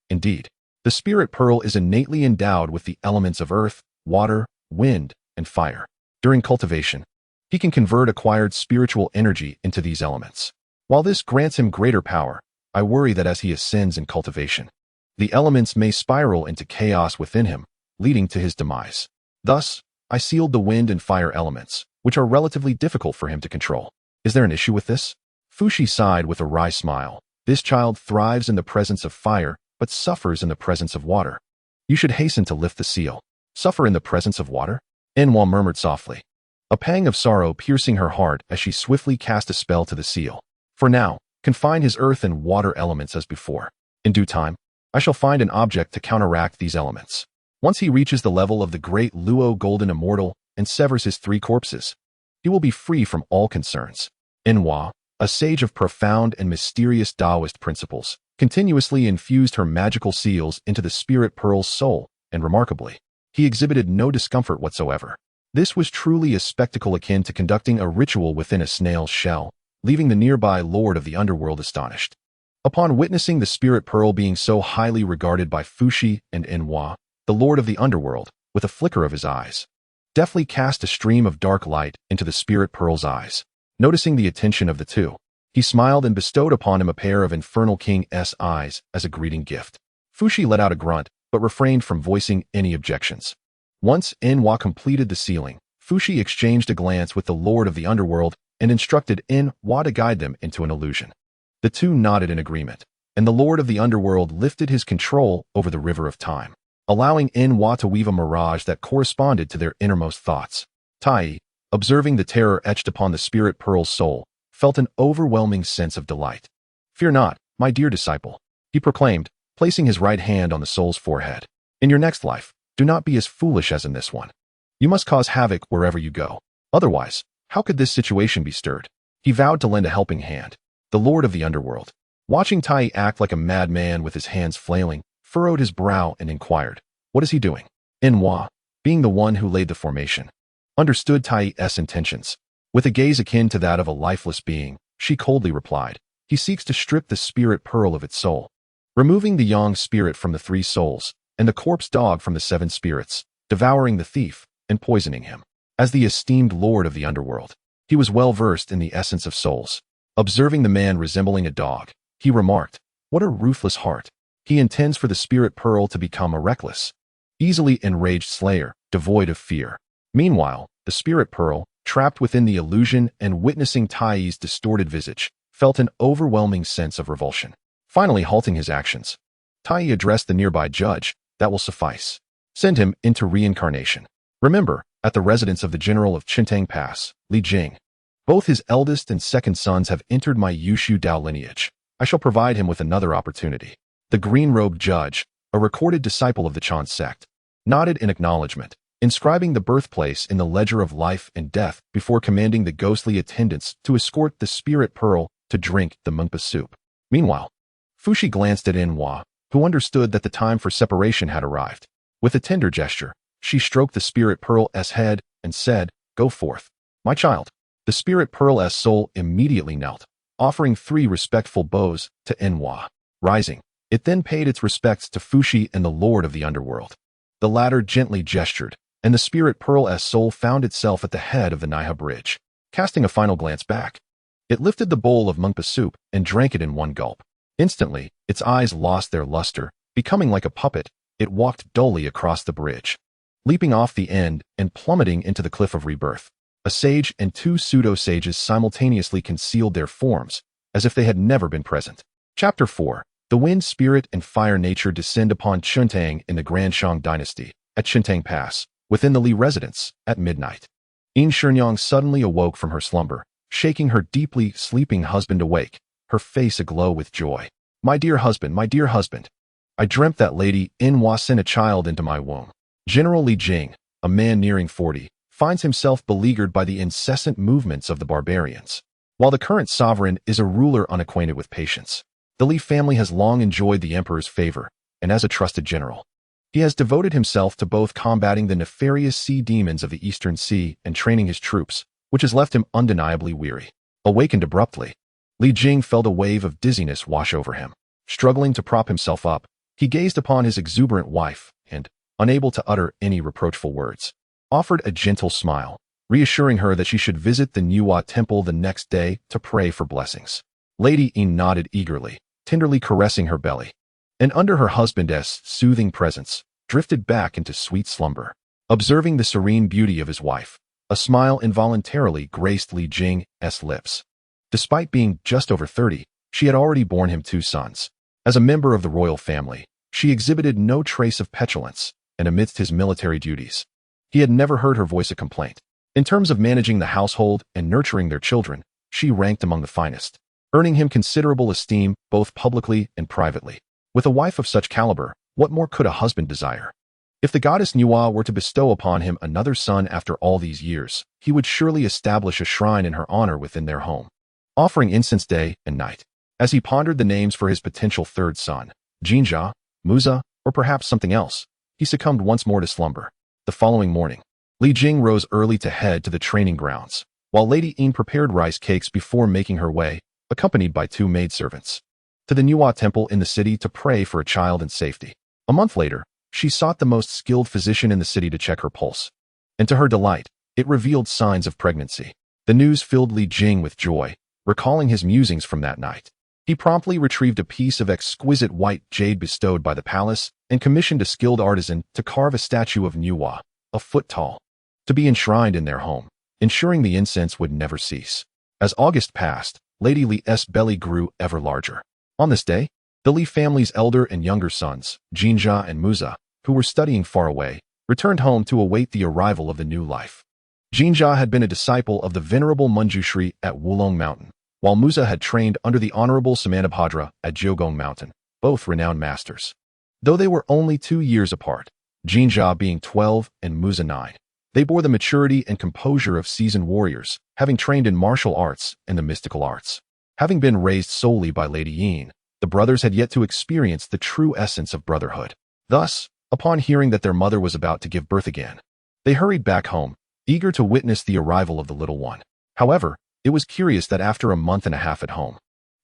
Indeed. The Spirit Pearl is innately endowed with the elements of earth, water, wind, and fire. During cultivation, he can convert acquired spiritual energy into these elements. While this grants him greater power, I worry that as he ascends in cultivation, the elements may spiral into chaos within him, leading to his demise. Thus, I sealed the wind and fire elements, which are relatively difficult for him to control. Is there an issue with this? Fushi sighed with a wry smile. This child thrives in the presence of fire, but suffers in the presence of water. You should hasten to lift the seal. Suffer in the presence of water? Enwa murmured softly, a pang of sorrow piercing her heart as she swiftly cast a spell to the seal. For now, confine his earth and water elements as before. In due time, I shall find an object to counteract these elements. Once he reaches the level of the great Luo Golden Immortal and severs his 3 corpses, he will be free from all concerns. Enwa, a sage of profound and mysterious Taoist principles, continuously infused her magical seals into the Spirit Pearl's soul, and remarkably, he exhibited no discomfort whatsoever. This was truly a spectacle akin to conducting a ritual within a snail's shell, leaving the nearby Lord of the Underworld astonished. Upon witnessing the Spirit Pearl being so highly regarded by Fushi and Enwa, the Lord of the Underworld, with a flicker of his eyes, deftly cast a stream of dark light into the Spirit Pearl's eyes. Noticing the attention of the two, he smiled and bestowed upon him a pair of Infernal King's eyes as a greeting gift. Fushi let out a grunt, but refrained from voicing any objections. Once Enwa completed the sealing, Fushi exchanged a glance with the Lord of the Underworld and instructed Enwa to guide them into an illusion. The two nodded in agreement, and the Lord of the Underworld lifted his control over the river of time, allowing Enwa to weave a mirage that corresponded to their innermost thoughts. Tai, observing the terror etched upon the Spirit Pearl's soul, felt an overwhelming sense of delight. Fear not, my dear disciple, he proclaimed, placing his right hand on the soul's forehead. In your next life, do not be as foolish as in this one. You must cause havoc wherever you go. Otherwise, how could this situation be stirred? He vowed to lend a helping hand. The Lord of the Underworld, watching Tai act like a madman with his hands flailing, furrowed his brow and inquired, what is he doing? Enwa, being the one who laid the formation, understood Tai's intentions. With a gaze akin to that of a lifeless being, she coldly replied, he seeks to strip the Spirit Pearl of its soul, removing the Yang spirit from the 3 souls, and the corpse dog from the 7 spirits, devouring the thief, and poisoning him. As the esteemed Lord of the Underworld, he was well versed in the essence of souls. Observing the man resembling a dog, he remarked, what a ruthless heart. He intends for the Spirit Pearl to become a reckless, easily enraged slayer, devoid of fear. Meanwhile, the Spirit Pearl, trapped within the illusion and witnessing Tai's distorted visage, felt an overwhelming sense of revulsion. Finally halting his actions, Tai addressed the nearby judge, that will suffice. Send him into reincarnation. Remember, at the residence of the general of Chintang Pass, Li Jing. Both his eldest and second sons have entered my Yushu Dao lineage. I shall provide him with another opportunity. The green-robed judge, a recorded disciple of the Chan sect, nodded in acknowledgement, inscribing the birthplace in the ledger of life and death before commanding the ghostly attendants to escort the spirit pearl to drink the Mengpa soup. Meanwhile, Fushi glanced at Enhua, who understood that the time for separation had arrived. With a tender gesture, she stroked the spirit pearl's head and said, "Go forth, my child." The spirit pearl's soul immediately knelt, offering 3 respectful bows to Enhua. Rising, it then paid its respects to Fushi and the Lord of the Underworld. The latter gently gestured, and the spirit pearl's soul found itself at the head of the Niha Bridge. Casting a final glance back, it lifted the bowl of Mengpa soup and drank it in one gulp. Instantly, its eyes lost their luster, becoming like a puppet. It walked dully across the bridge, leaping off the end and plummeting into the cliff of rebirth. A sage and 2 pseudo-sages simultaneously concealed their forms, as if they had never been present. Chapter 4. The wind spirit and fire nature descend upon Chintang in the Grand Shang dynasty, at Chintang Pass, within the Li residence, at midnight. Yin Shenyang suddenly awoke from her slumber, shaking her deeply sleeping husband awake, her face aglow with joy. My dear husband, I dreamt that Lady Enhua sent a child into my womb. General Li Jing, a man nearing 40, finds himself beleaguered by the incessant movements of the barbarians. While the current sovereign is a ruler unacquainted with patience, the Li family has long enjoyed the emperor's favor, and as a trusted general, he has devoted himself to both combating the nefarious sea demons of the Eastern Sea and training his troops, which has left him undeniably weary. Awakened abruptly, Li Jing felt a wave of dizziness wash over him. Struggling to prop himself up, he gazed upon his exuberant wife and, unable to utter any reproachful words, offered a gentle smile, reassuring her that she should visit the Nuwa temple the next day to pray for blessings. Lady Yin nodded eagerly, tenderly caressing her belly, and under her husband's soothing presence, drifted back into sweet slumber. Observing the serene beauty of his wife, a smile involuntarily graced Li Jing's lips. Despite being just over 30, she had already borne him 2 sons. As a member of the royal family, she exhibited no trace of petulance, and amidst his military duties, he had never heard her voice a complaint. In terms of managing the household and nurturing their children, she ranked among the finest, earning him considerable esteem both publicly and privately. With a wife of such caliber, what more could a husband desire? If the goddess Nuwa were to bestow upon him another son after all these years, he would surely establish a shrine in her honor within their home, offering incense day and night. As he pondered the names for his potential 3rd son, Jinjia, Muza, or perhaps something else, he succumbed once more to slumber. The following morning, Li Jing rose early to head to the training grounds, while Lady Yin prepared rice cakes before making her way, accompanied by 2 maidservants, to the Nuwa temple in the city to pray for a child in safety. A month later, she sought the most skilled physician in the city to check her pulse, and to her delight, it revealed signs of pregnancy. The news filled Li Jing with joy, recalling his musings from that night. He promptly retrieved a piece of exquisite white jade bestowed by the palace and commissioned a skilled artisan to carve a statue of Nuwa, a foot tall, to be enshrined in their home, ensuring the incense would never cease. As August passed, Lady Li's belly grew ever larger. On this day, the Li family's elder and younger sons, Jinjia and Muza, who were studying far away, returned home to await the arrival of the new life. Jinjia had been a disciple of the venerable Manjushri at Wulong Mountain, while Muza had trained under the Honorable Samantabhadra at Jiogong Mountain, both renowned masters. Though they were only 2 years apart, Jinjia being 12 and Muza 9, they bore the maturity and composure of seasoned warriors, having trained in martial arts and the mystical arts. Having been raised solely by Lady Yin, the brothers had yet to experience the true essence of brotherhood. Thus, upon hearing that their mother was about to give birth again, they hurried back home, eager to witness the arrival of the little one. However, it was curious that after a month and a half at home,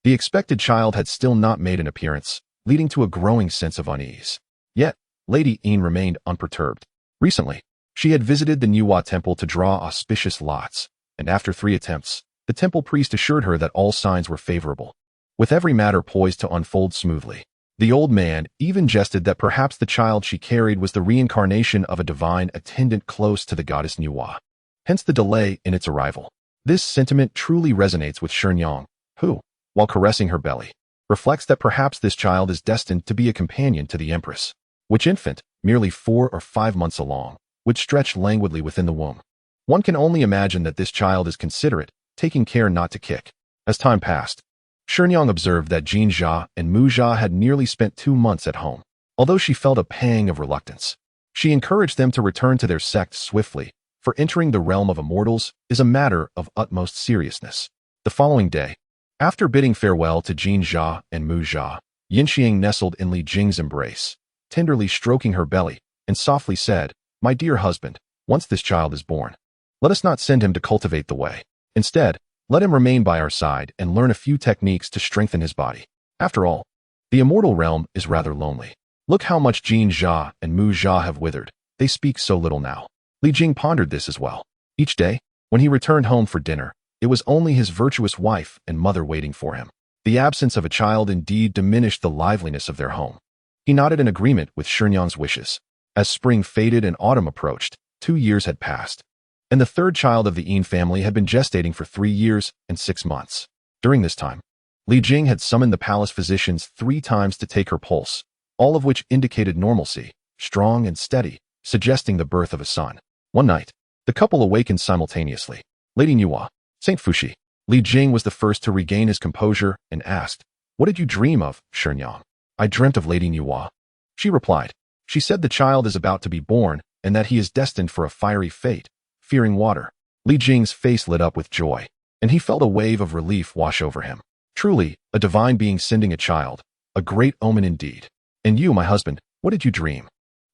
the expected child had still not made an appearance, leading to a growing sense of unease. Yet, Lady Yin remained unperturbed. Recently, she had visited the Nuwa temple to draw auspicious lots, and after 3 attempts, the temple priest assured her that all signs were favorable, with every matter poised to unfold smoothly. The old man even jested that perhaps the child she carried was the reincarnation of a divine attendant close to the goddess Nuwa, hence the delay in its arrival. This sentiment truly resonates with Shenyang, who, while caressing her belly, reflects that perhaps this child is destined to be a companion to the Empress. Which infant, merely 4 or 5 months along, which stretched languidly within the womb. One can only imagine that this child is considerate, taking care not to kick. As time passed, Shenyang observed that Jin Jia and Mu Jia had nearly spent 2 months at home. Although she felt a pang of reluctance, she encouraged them to return to their sect swiftly, for entering the realm of immortals is a matter of utmost seriousness. The following day, after bidding farewell to Jin Jia and Mu Jia, Yinxiang nestled in Li Jing's embrace, tenderly stroking her belly, and softly said, "My dear husband, once this child is born, let us not send him to cultivate the way. Instead, let him remain by our side and learn a few techniques to strengthen his body. After all, the immortal realm is rather lonely. Look how much Jin Jia and Mu Jia have withered. They speak so little now." Li Jing pondered this as well. Each day, when he returned home for dinner, it was only his virtuous wife and mother waiting for him. The absence of a child indeed diminished the liveliness of their home. He nodded in agreement with Shenyang's wishes. As spring faded and autumn approached, 2 years had passed, and the third child of the Yin family had been gestating for 3 years and 6 months. During this time, Li Jing had summoned the palace physicians 3 times to take her pulse, all of which indicated normalcy, strong and steady, suggesting the birth of a son. One night, the couple awakened simultaneously. "Lady Nuwa, Saint Fushi." Li Jing was the first to regain his composure and asked, "What did you dream of, Shenyang?" "I dreamt of Lady Nuwa," she replied. "She said the child is about to be born and that he is destined for a fiery fate, fearing water." Li Jing's face lit up with joy, and he felt a wave of relief wash over him. Truly, a divine being sending a child, a great omen indeed. "And you, my husband, what did you dream?"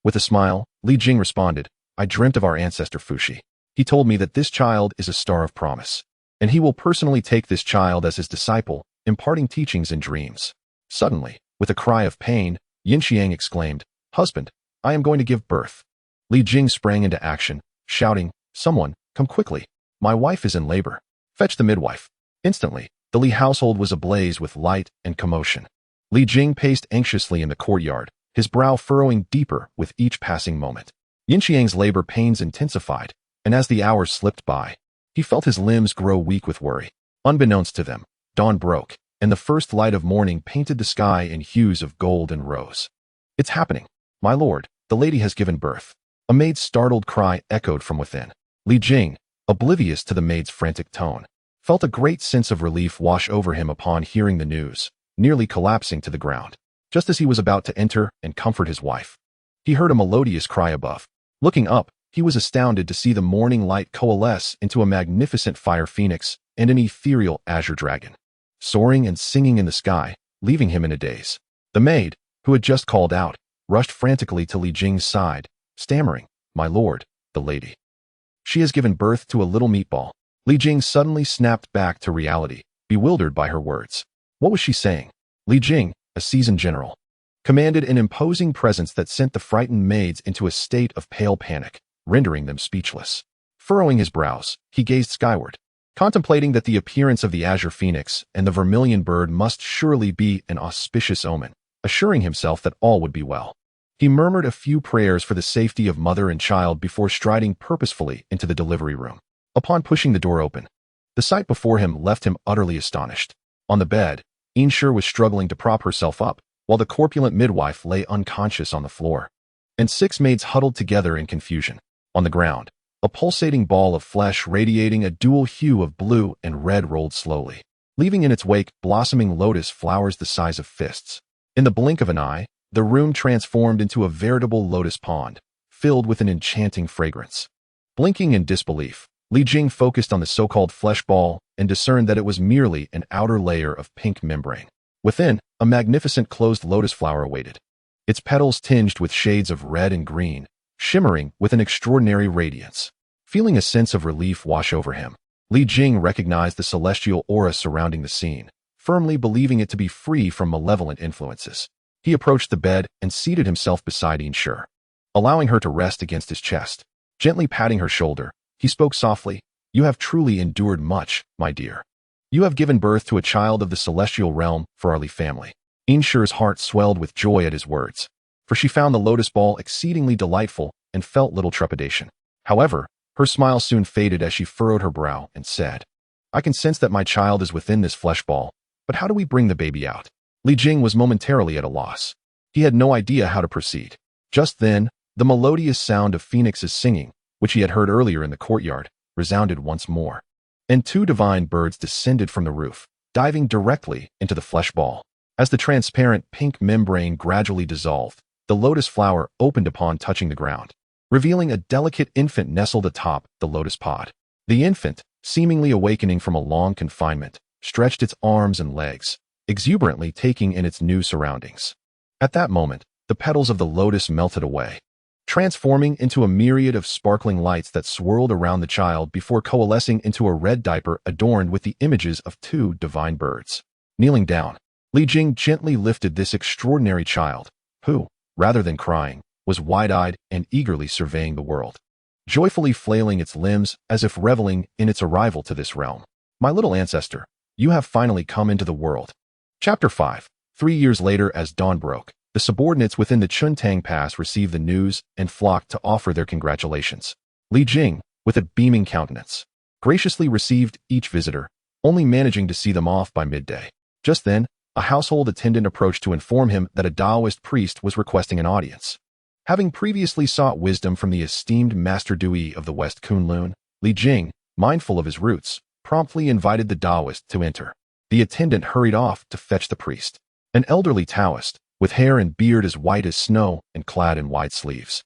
With a smile, Li Jing responded, "I dreamt of our ancestor Fushi. He told me that this child is a star of promise, and he will personally take this child as his disciple, imparting teachings in dreams." Suddenly, with a cry of pain, Yinxiang exclaimed, "Husband, I am going to give birth." Li Jing sprang into action, shouting, "Someone, come quickly. My wife is in labor. Fetch the midwife." Instantly, the Li household was ablaze with light and commotion. Li Jing paced anxiously in the courtyard, his brow furrowing deeper with each passing moment. Yinxiang's labor pains intensified, and as the hours slipped by, he felt his limbs grow weak with worry. Unbeknownst to them, dawn broke, and the first light of morning painted the sky in hues of gold and rose. "It's happening, my lord, the lady has given birth." A maid's startled cry echoed from within. Li Jing, oblivious to the maid's frantic tone, felt a great sense of relief wash over him upon hearing the news, nearly collapsing to the ground. Just as he was about to enter and comfort his wife, he heard a melodious cry above. Looking up, he was astounded to see the morning light coalesce into a magnificent fire phoenix and an ethereal azure dragon, soaring and singing in the sky, leaving him in a daze. The maid, who had just called out, rushed frantically to Li Jing's side, stammering, "My lord, the lady. She has given birth to a little meatball." Li Jing suddenly snapped back to reality, bewildered by her words. What was she saying? Li Jing, a seasoned general, commanded an imposing presence that sent the frightened maids into a state of pale panic, rendering them speechless. Furrowing his brows, he gazed skyward, contemplating that the appearance of the azure phoenix and the vermilion bird must surely be an auspicious omen, assuring himself that all would be well. He murmured a few prayers for the safety of mother and child before striding purposefully into the delivery room. Upon pushing the door open, the sight before him left him utterly astonished. On the bed, Inshur was struggling to prop herself up, while the corpulent midwife lay unconscious on the floor, and 6 maids huddled together in confusion. On the ground, a pulsating ball of flesh radiating a dual hue of blue and red rolled slowly, leaving in its wake blossoming lotus flowers the size of fists. In the blink of an eye, the room transformed into a veritable lotus pond, filled with an enchanting fragrance. Blinking in disbelief, Li Jing focused on the so-called flesh ball and discerned that it was merely an outer layer of pink membrane. Within, a magnificent closed lotus flower awaited, its petals tinged with shades of red and green, shimmering with an extraordinary radiance. Feeling a sense of relief wash over him, Li Jing recognized the celestial aura surrounding the scene, firmly believing it to be free from malevolent influences. He approached the bed and seated himself beside Inshur, allowing her to rest against his chest. Gently patting her shoulder, he spoke softly, "You have truly endured much, my dear. You have given birth to a child of the celestial realm for our Li family." Inshur's heart swelled with joy at his words, for she found the lotus ball exceedingly delightful and felt little trepidation. However, her smile soon faded as she furrowed her brow and said, "I can sense that my child is within this flesh ball, but how do we bring the baby out?" Li Jing was momentarily at a loss. He had no idea how to proceed. Just then, The melodious sound of phoenixes singing, which he had heard earlier in the courtyard, resounded once more. And two divine birds descended from the roof, diving directly into the flesh ball. As the transparent pink membrane gradually dissolved, the lotus flower opened upon touching the ground, revealing a delicate infant nestled atop the lotus pod. The infant, seemingly awakening from a long confinement, stretched its arms and legs, exuberantly taking in its new surroundings. At that moment, the petals of the lotus melted away, transforming into a myriad of sparkling lights that swirled around the child before coalescing into a red diaper adorned with the images of two divine birds. Kneeling down, Li Jing gently lifted this extraordinary child, who, rather than crying, was wide-eyed and eagerly surveying the world, joyfully flailing its limbs as if reveling in its arrival to this realm. My little ancestor, you have finally come into the world. Chapter 5. 3 years later, as dawn broke, the subordinates within the Chuntang Pass received the news and flocked to offer their congratulations. Li Jing, with a beaming countenance, graciously received each visitor, only managing to see them off by midday. Just then, a household attendant approached to inform him that a Taoist priest was requesting an audience. Having previously sought wisdom from the esteemed Master Dui of the West Kunlun, Li Jing, mindful of his roots, promptly invited the Taoist to enter. The attendant hurried off to fetch the priest, an elderly Taoist, with hair and beard as white as snow and clad in wide sleeves,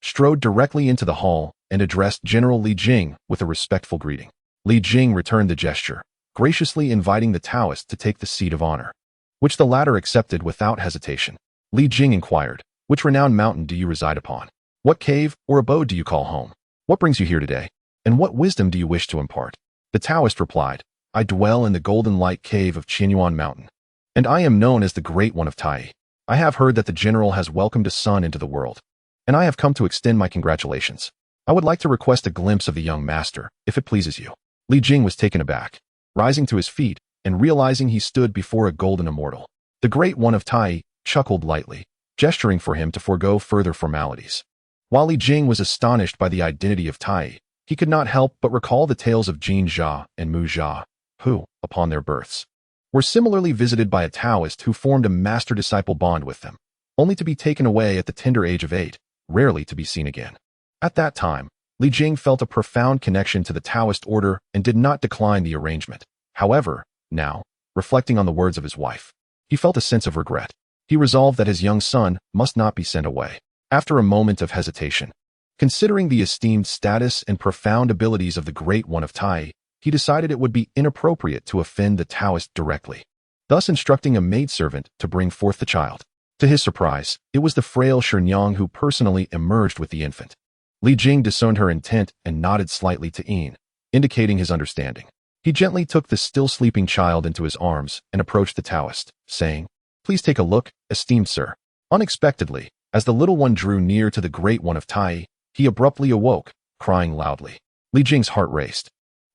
strode directly into the hall and addressed General Li Jing with a respectful greeting. Li Jing returned the gesture, graciously inviting the Taoist to take the seat of honor, which the latter accepted without hesitation. Li Jing inquired, "Which renowned mountain do you reside upon? What cave or abode do you call home? What brings you here today? And what wisdom do you wish to impart?" The Taoist replied, "I dwell in the golden light cave of Qianyuan Mountain, and I am known as the Great One of Tai. I have heard that the general has welcomed a son into the world, and I have come to extend my congratulations. I would like to request a glimpse of the young master, if it pleases you." Li Jing was taken aback, rising to his feet and realizing he stood before a golden immortal. The Great One of Tai chuckled lightly, gesturing for him to forego further formalities. While Li Jing was astonished by the identity of Tai, he could not help but recall the tales of Jin Jia and Mu Jia, who, upon their births, were similarly visited by a Taoist who formed a master-disciple bond with them, only to be taken away at the tender age of 8, rarely to be seen again. At that time, Li Jing felt a profound connection to the Taoist order and did not decline the arrangement. However, now, reflecting on the words of his wife, he felt a sense of regret. He resolved that his young son must not be sent away. After a moment of hesitation, considering the esteemed status and profound abilities of the Great One of Tai, he decided it would be inappropriate to offend the Taoist directly, thus instructing a maidservant to bring forth the child. To his surprise, it was the frail Shenyang who personally emerged with the infant. Li Jing discerned her intent and nodded slightly to Yin, indicating his understanding. He gently took the still sleeping child into his arms and approached the Taoist, saying, "Please take a look, esteemed sir." Unexpectedly, as the little one drew near to the Great One of Tai, he abruptly awoke, crying loudly. Li Jing's heart raced,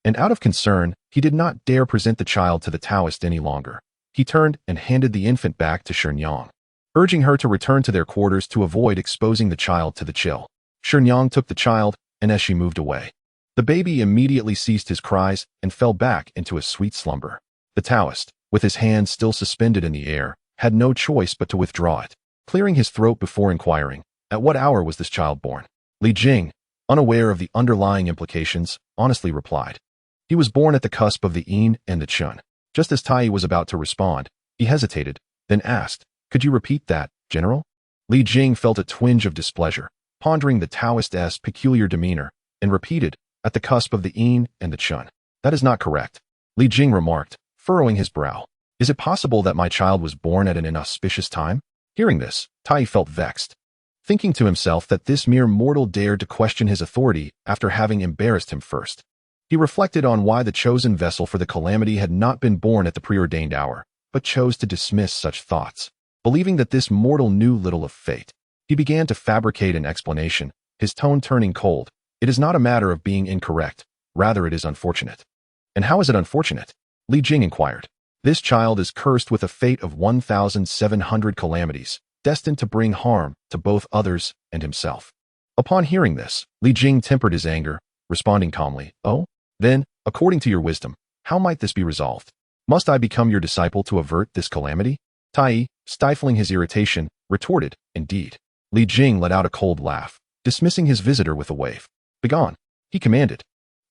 and out of concern, he did not dare present the child to the Taoist any longer. He turned and handed the infant back to Shenyang, urging her to return to their quarters to avoid exposing the child to the chill. Shenyang took the child, and as she moved away, the baby immediately ceased his cries and fell back into a sweet slumber. The Taoist, with his hand still suspended in the air, had no choice but to withdraw it, clearing his throat before inquiring, "At what hour was this child born?" Li Jing, unaware of the underlying implications, honestly replied, "He was born at the cusp of the Yin and the Chun." Just as Tai was about to respond, he hesitated, then asked, "Could you repeat that, General?" Li Jing felt a twinge of displeasure, pondering the Taoist's peculiar demeanor, and repeated, "At the cusp of the Yin and the Chun." "That is not correct," Li Jing remarked, furrowing his brow. "Is it possible that my child was born at an inauspicious time?" Hearing this, Tai felt vexed, thinking to himself that this mere mortal dared to question his authority after having embarrassed him first. He reflected on why the chosen vessel for the calamity had not been born at the preordained hour, but chose to dismiss such thoughts. Believing that this mortal knew little of fate, he began to fabricate an explanation, his tone turning cold. "It is not a matter of being incorrect, rather it is unfortunate." "And how is it unfortunate?" Li Jing inquired. "This child is cursed with a fate of 1,700 calamities, destined to bring harm to both others and himself." Upon hearing this, Li Jing tempered his anger, responding calmly, "Oh? Then, according to your wisdom, how might this be resolved? Must I become your disciple to avert this calamity?" Tai, stifling his irritation, retorted, "Indeed." Li Jing let out a cold laugh, dismissing his visitor with a wave. "Begone," he commanded.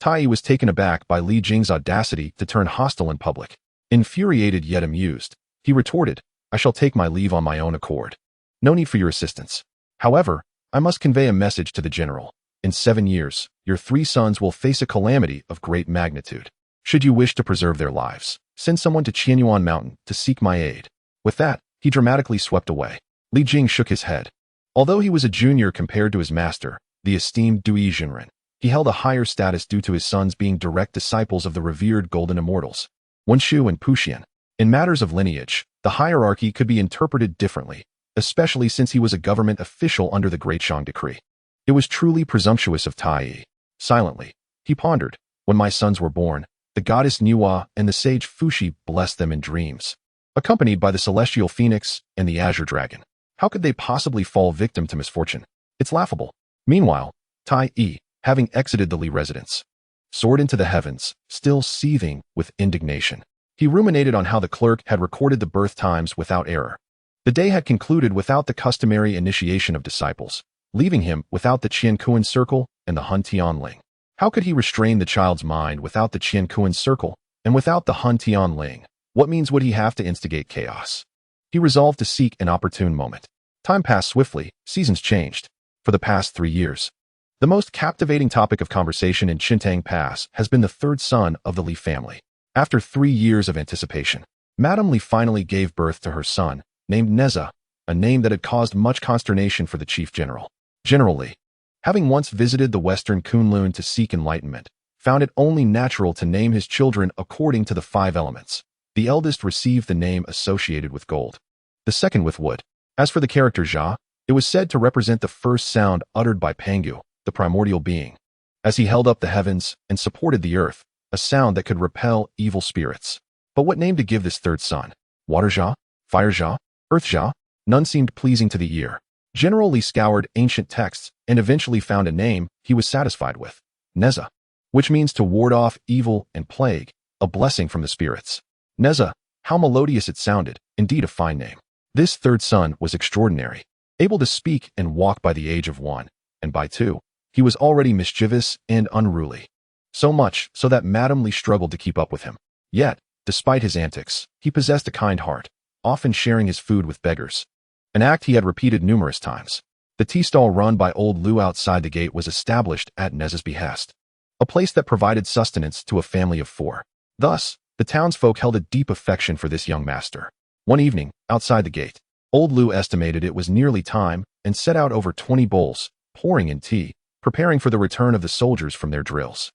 Tai was taken aback by Li Jing's audacity to turn hostile in public. Infuriated yet amused, he retorted, "I shall take my leave on my own accord. No need for your assistance. However, I must convey a message to the general. In 7 years, your 3 sons will face a calamity of great magnitude. Should you wish to preserve their lives, send someone to Qianyuan Mountain to seek my aid." With that, he dramatically swept away. Li Jing shook his head. Although he was a junior compared to his master, the esteemed Dui Jinren, he held a higher status due to his sons being direct disciples of the revered Golden Immortals, Wenshu and Puxian. In matters of lineage, the hierarchy could be interpreted differently, especially since he was a government official under the Great Shang Decree. It was truly presumptuous of Tai. Silently, he pondered, "When my sons were born, the goddess Niwa and the sage Fuxi blessed them in dreams, accompanied by the celestial phoenix and the azure dragon. How could they possibly fall victim to misfortune? It's laughable." Meanwhile, Tai, having exited the Li residence, soared into the heavens, still seething with indignation. He ruminated on how the clerk had recorded the birth times without error. The day had concluded without the customary initiation of disciples, leaving him without the Qiankuan circle and the Hun Tianling. How could he restrain the child's mind without the Qiankuan circle and without the Hun Tianling? What means would he have to instigate chaos? He resolved to seek an opportune moment. Time passed swiftly, seasons changed. For the past 3 years, the most captivating topic of conversation in Chintang Pass has been the 3rd son of the Li family. After 3 years of anticipation, Madame Li finally gave birth to her son, named Neza, a name that had caused much consternation for the chief general. General Li, having once visited the western Kunlun to seek enlightenment, found it only natural to name his children according to the 5 elements. The eldest received the name associated with gold, the second with wood. As for the character Jia, it was said to represent the first sound uttered by Pangu, the primordial being, as he held up the heavens and supported the earth, a sound that could repel evil spirits. But what name to give this 3rd son? Water Jia? Fire Jia? Earth Jia? None seemed pleasing to the ear. General Li scoured ancient texts and eventually found a name he was satisfied with, Neza, which means to ward off evil and plague, a blessing from the spirits. Neza, how melodious it sounded, indeed a fine name. This 3rd son was extraordinary, able to speak and walk by the age of 1, and by 2, he was already mischievous and unruly. So much so that Madame Li struggled to keep up with him. Yet, despite his antics, he possessed a kind heart, often sharing his food with beggars, an act he had repeated numerous times. The tea stall run by old Lu outside the gate was established at Neza's behest, a place that provided sustenance to a family of 4. Thus, the townsfolk held a deep affection for this young master. One evening, outside the gate, old Lu estimated it was nearly time and set out over 20 bowls, pouring in tea, preparing for the return of the soldiers from their drills.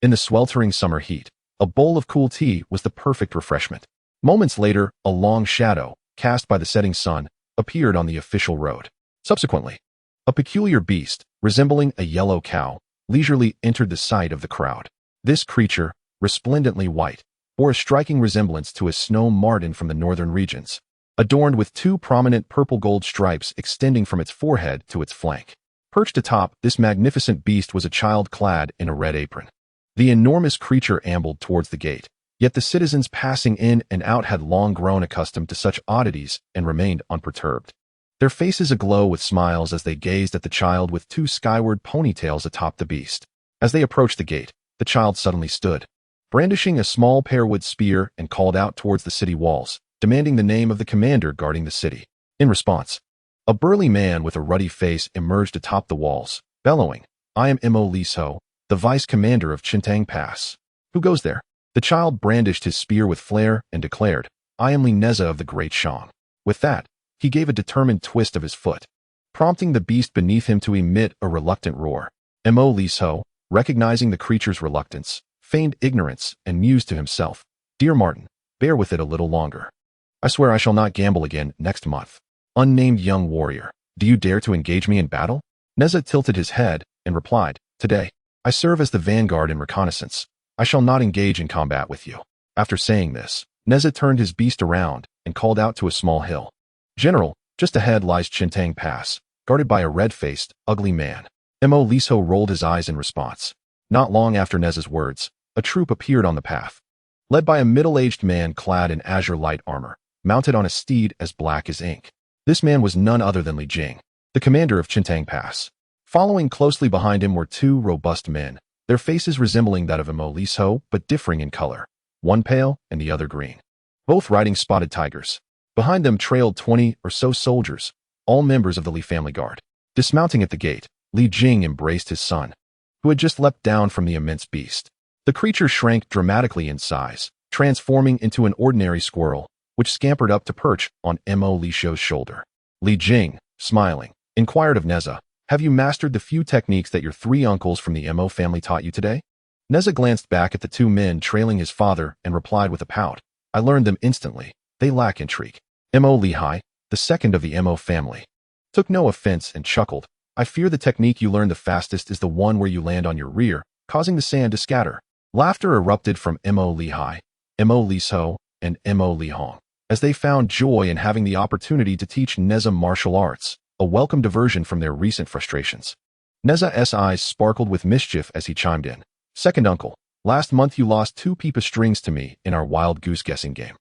In the sweltering summer heat, a bowl of cool tea was the perfect refreshment. Moments later, a long shadow, cast by the setting sun, appeared on the official road. Subsequently, a peculiar beast, resembling a yellow cow, leisurely entered the sight of the crowd. This creature, resplendently white, bore a striking resemblance to a snow marten from the northern regions, adorned with 2 prominent purple-gold stripes extending from its forehead to its flank. Perched atop, this magnificent beast was a child clad in a red apron. The enormous creature ambled towards the gate, yet the citizens passing in and out had long grown accustomed to such oddities and remained unperturbed, their faces aglow with smiles as they gazed at the child with 2 skyward ponytails atop the beast. As they approached the gate, the child suddenly stood, brandishing a small pearwood spear, and called out towards the city walls, demanding the name of the commander guarding the city. In response, a burly man with a ruddy face emerged atop the walls, bellowing, "I am Mo Liso, the vice commander of Chintang Pass. Who goes there?" The child brandished his spear with flair and declared, "I am Li Neza of the Great Shang." With that, he gave a determined twist of his foot, prompting the beast beneath him to emit a reluctant roar. Mo Liso, recognizing the creature's reluctance, feigned ignorance and mused to himself, "Dear Martin, bear with it a little longer. I swear I shall not gamble again next month. Unnamed young warrior, do you dare to engage me in battle?" Neza tilted his head and replied, "Today, I serve as the vanguard in reconnaissance. I shall not engage in combat with you." After saying this, Neza turned his beast around and called out to a small hill, "General, just ahead lies Chintang Pass, guarded by a red-faced, ugly man." Mo Liso rolled his eyes in response. Not long after Neza's words, a troop appeared on the path, led by a middle-aged man clad in azure light armor, mounted on a steed as black as ink. This man was none other than Li Jing, the commander of Chintang Pass. Following closely behind him were two robust men, their faces resembling that of Liso but differing in color, one pale and the other green, both riding spotted tigers. Behind them trailed 20 or so soldiers, all members of the Li family guard. Dismounting at the gate, Li Jing embraced his son, who had just leapt down from the immense beast. The creature shrank dramatically in size, transforming into an ordinary squirrel, which scampered up to perch on Liso's shoulder. Li Jing, smiling, inquired of Neza, "Have you mastered the few techniques that your three uncles from the Mo family taught you today?" Neza glanced back at the two men trailing his father and replied with a pout, "I learned them instantly. They lack intrigue." Mo Lihai, the second of the Mo family, took no offense and chuckled, "I fear the technique you learn the fastest is the one where you land on your rear, causing the sand to scatter." Laughter erupted from Mo Lihai, Mo Liso, and Mo Lihong, as they found joy in having the opportunity to teach Neza martial arts, a welcome diversion from their recent frustrations. Neza's eyes sparkled with mischief as he chimed in, "Second uncle, last month you lost 2 pipa strings to me in our wild goose guessing game.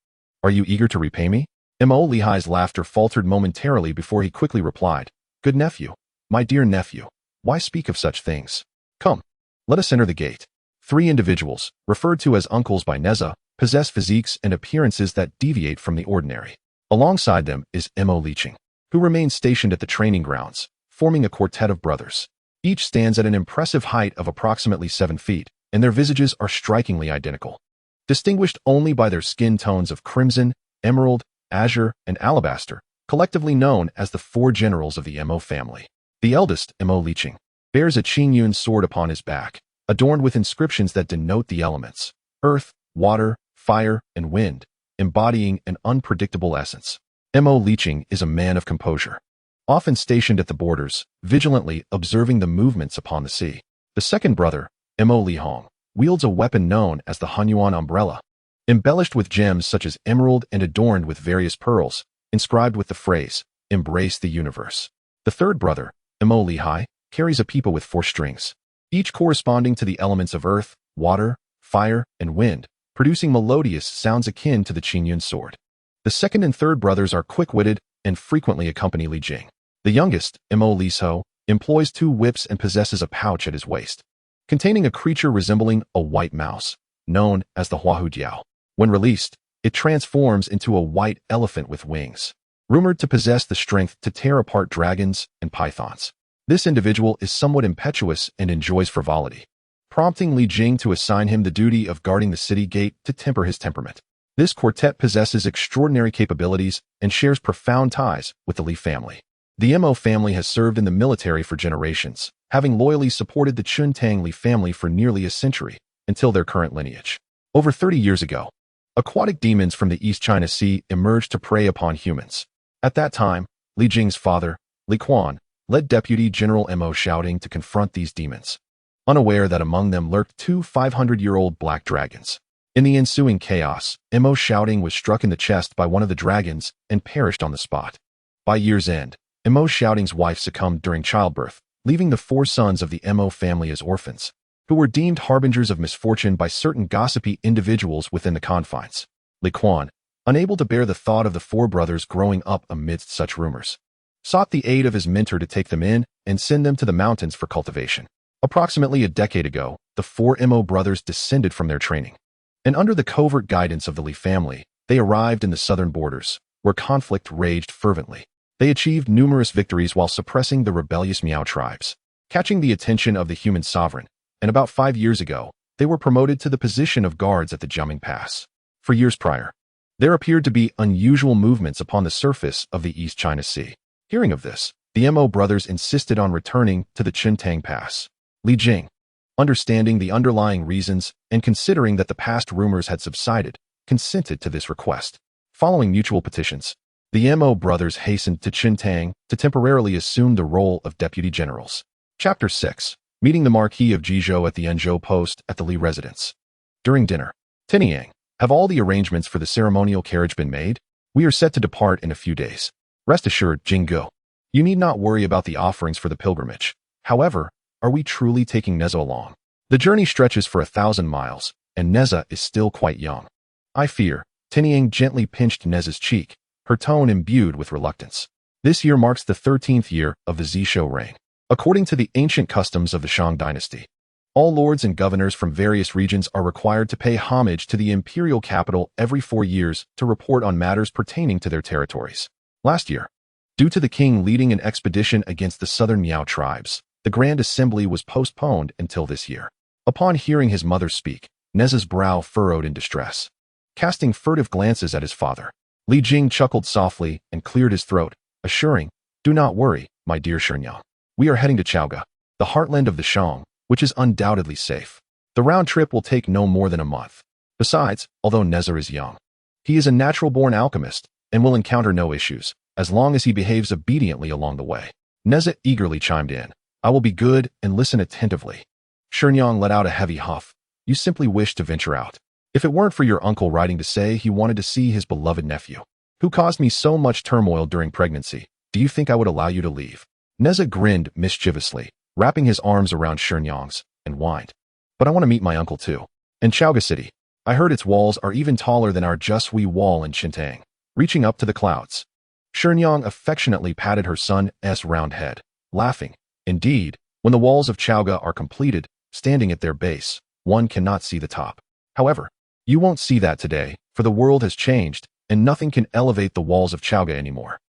Are you eager to repay me?" Mo Lihai's laughter faltered momentarily before he quickly replied, "Good nephew, my dear nephew, why speak of such things? Come, let us enter the gate." 3 individuals, referred to as uncles by Neza, possess physiques and appearances that deviate from the ordinary. Alongside them is Mo Liching, who remains stationed at the training grounds, forming a quartet of brothers. Each stands at an impressive height of approximately 7 feet, and their visages are strikingly identical. Distinguished only by their skin tones of crimson, emerald, azure, and alabaster, collectively known as the 4 generals of the Mo family. The eldest, Mo Liching, bears a Qingyun sword upon his back, adorned with inscriptions that denote the elements: earth, water, fire, and wind, embodying an unpredictable essence. Mo Liching is a man of composure, often stationed at the borders, vigilantly observing the movements upon the sea. The second brother, Mo Lihong, wields a weapon known as the Hunyuan umbrella, embellished with gems such as emerald and adorned with various pearls, inscribed with the phrase, "Embrace the universe." The third brother, Mo Lihai, carries a pipa with 4 strings, each corresponding to the elements of earth, water, fire, and wind, producing melodious sounds akin to the Qingyun sword. The second and third brothers are quick-witted and frequently accompany Li Jing. The youngest, Mo Liso, employs 2 whips and possesses a pouch at his waist, containing a creature resembling a white mouse, known as the Huahu Diao. When released, it transforms into a white elephant with wings, rumored to possess the strength to tear apart dragons and pythons. This individual is somewhat impetuous and enjoys frivolity, prompting Li Jing to assign him the duty of guarding the city gate to temper his temperament. This quartet possesses extraordinary capabilities and shares profound ties with the Li family. The Mo family has served in the military for generations, having loyally supported the Chuntang Li family for nearly a century, until their current lineage. Over 30 years ago, aquatic demons from the East China Sea emerged to prey upon humans. At that time, Li Jing's father, Li Quan, led Deputy General Mo Shouting to confront these demons, unaware that among them lurked 2 500-year-old black dragons. In the ensuing chaos, Mo Shouting was struck in the chest by one of the dragons and perished on the spot. By year's end, Mo Shouting's wife succumbed during childbirth, leaving the 4 sons of the Mo family as orphans, who were deemed harbingers of misfortune by certain gossipy individuals within the confines. Li Quan, unable to bear the thought of the 4 brothers growing up amidst such rumors, sought the aid of his mentor to take them in and send them to the mountains for cultivation. Approximately a decade ago, the 4 Mo brothers descended from their training, and under the covert guidance of the Li family, they arrived in the southern borders, where conflict raged fervently. They achieved numerous victories while suppressing the rebellious Miao tribes, catching the attention of the human sovereign, and about 5 years ago, they were promoted to the position of guards at the Jiaming Pass. For years prior, there appeared to be unusual movements upon the surface of the East China Sea. Hearing of this, the Mo brothers insisted on returning to the Chuntang Pass. Li Jing, understanding the underlying reasons and considering that the past rumors had subsided, consented to this request. Following mutual petitions, the Mo brothers hastened to Chuntang to temporarily assume the role of deputy generals. Chapter 6. Meeting the Marquis of Jizhou at theEnzhou post at the Li residence. During dinner, Tianyang, have all the arrangements for the ceremonial carriage been made? We are set to depart in a few days. Rest assured, Jinggu, you need not worry about the offerings for the pilgrimage. However, are we truly taking Neza along? The journey stretches for 1,000 miles, and Neza is still quite young. I fear. Tianyang gently pinched Neza's cheek, her tone imbued with reluctance. This year marks the 13th year of the Zishou reign. According to the ancient customs of the Shang dynasty, all lords and governors from various regions are required to pay homage to the imperial capital every 4 years to report on matters pertaining to their territories. Last year, due to the king leading an expedition against the southern Miao tribes, the Grand Assembly was postponed until this year. Upon hearing his mother speak, Neza's brow furrowed in distress. Casting furtive glances at his father, Li Jing chuckled softly and cleared his throat, assuring, "Do not worry, my dear Shenyang. We are heading to Chaoga, the heartland of the Shang, which is undoubtedly safe. The round trip will take no more than a month. Besides, although Neza is young, he is a natural-born alchemist and will encounter no issues, as long as he behaves obediently along the way." Neza eagerly chimed in, "I will be good and listen attentively." Shenyang let out a heavy huff. "You simply wish to venture out. If it weren't for your uncle writing to say he wanted to see his beloved nephew, who caused me so much turmoil during pregnancy, do you think I would allow you to leave?" Neza grinned mischievously, wrapping his arms around Shenyang's, and whined, "But I want to meet my uncle too. In Chaoga City, I heard its walls are even taller than our Jusui wall in Chintang, reaching up to the clouds." Shenyang affectionately patted her son's round head, laughing. "Indeed, when the walls of Chaoga are completed, standing at their base, one cannot see the top. However, you won't see that today, for the world has changed, and nothing can elevate the walls of Chaoga anymore.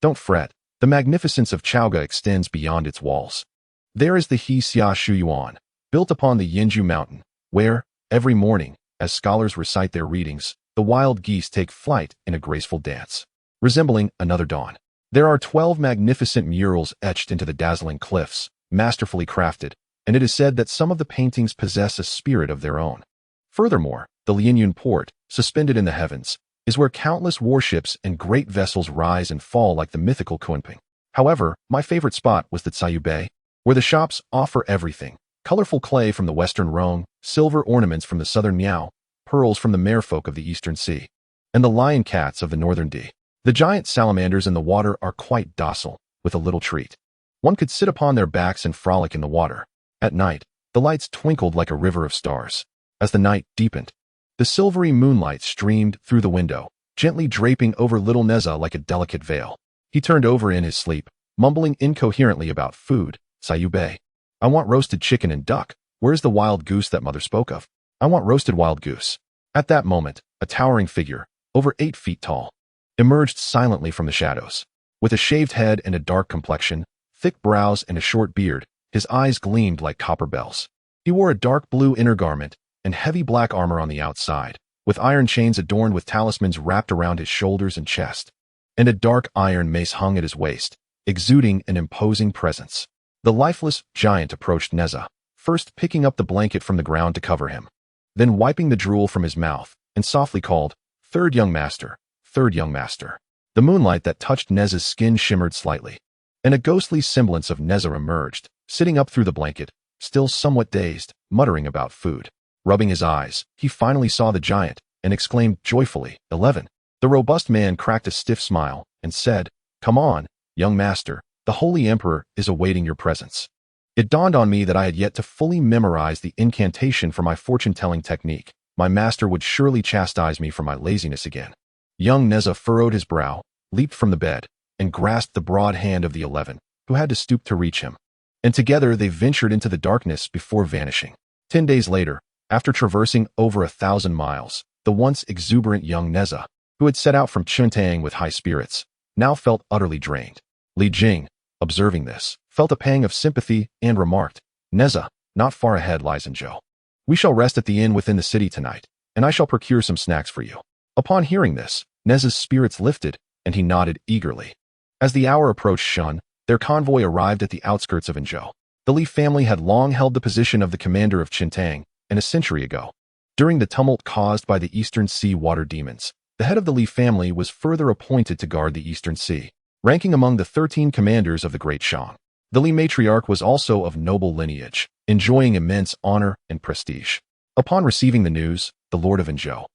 Don't fret. The magnificence of Chaoga extends beyond its walls. There is the He Xia Shuyuan, built upon the Yinju mountain, where, every morning, as scholars recite their readings, the wild geese take flight in a graceful dance, resembling another dawn. There are 12 magnificent murals etched into the dazzling cliffs, masterfully crafted, and it is said that some of the paintings possess a spirit of their own. Furthermore, the Lianyun port, suspended in the heavens, is where countless warships and great vessels rise and fall like the mythical Kunping. However, my favorite spot was the Tsayu Bay, where the shops offer everything: colorful clay from the western Rhone, silver ornaments from the southern Miao, pearls from the merfolk of the eastern sea, and the lion cats of the northern Di. The giant salamanders in the water are quite docile, with a little treat. One could sit upon their backs and frolic in the water. At night, the lights twinkled like a river of stars. As the night deepened, the silvery moonlight streamed through the window, gently draping over little Neza like a delicate veil. He turned over in his sleep, mumbling incoherently about food. "Sayube. I want roasted chicken and duck. Where's the wild goose that mother spoke of? I want roasted wild goose." At that moment, a towering figure, over 8 feet tall, emerged silently from the shadows. With a shaved head and a dark complexion, thick brows and a short beard, his eyes gleamed like copper bells. He wore a dark blue inner garment and heavy black armor on the outside, with iron chains adorned with talismans wrapped around his shoulders and chest, and a dark iron mace hung at his waist, exuding an imposing presence. The lifeless giant approached Neza, first picking up the blanket from the ground to cover him, then wiping the drool from his mouth, and softly called, "Third young master, third young master." The moonlight that touched Neza's skin shimmered slightly, and a ghostly semblance of Neza emerged, sitting up through the blanket, still somewhat dazed, muttering about food. Rubbing his eyes, he finally saw the giant, and exclaimed joyfully, 11. The robust man cracked a stiff smile, and said, "Come on, young master, the Holy Emperor is awaiting your presence." It dawned on me that I had yet to fully memorize the incantation for my fortune-telling technique. My master would surely chastise me for my laziness again. Young Neza furrowed his brow, leaped from the bed, and grasped the broad hand of the 11, who had to stoop to reach him. And together they ventured into the darkness before vanishing. 10 days later, after traversing over 1,000 miles, the once exuberant young Neza, who had set out from Chintang with high spirits, now felt utterly drained. Li Jing, observing this, felt a pang of sympathy and remarked, "Neza, not far ahead lies Zhou. We shall rest at the inn within the city tonight, and I shall procure some snacks for you." Upon hearing this, Neza's spirits lifted, and he nodded eagerly. As the hour approached Shen, their convoy arrived at the outskirts of Zhou. The Li family had long held the position of the commander of Chintang, and a century ago, during the tumult caused by the Eastern Sea water demons, the head of the Li family was further appointed to guard the Eastern Sea, ranking among the 13 commanders of the Great Shang. The Li matriarch was also of noble lineage, enjoying immense honor and prestige. Upon receiving the news, the Lord of Zhou,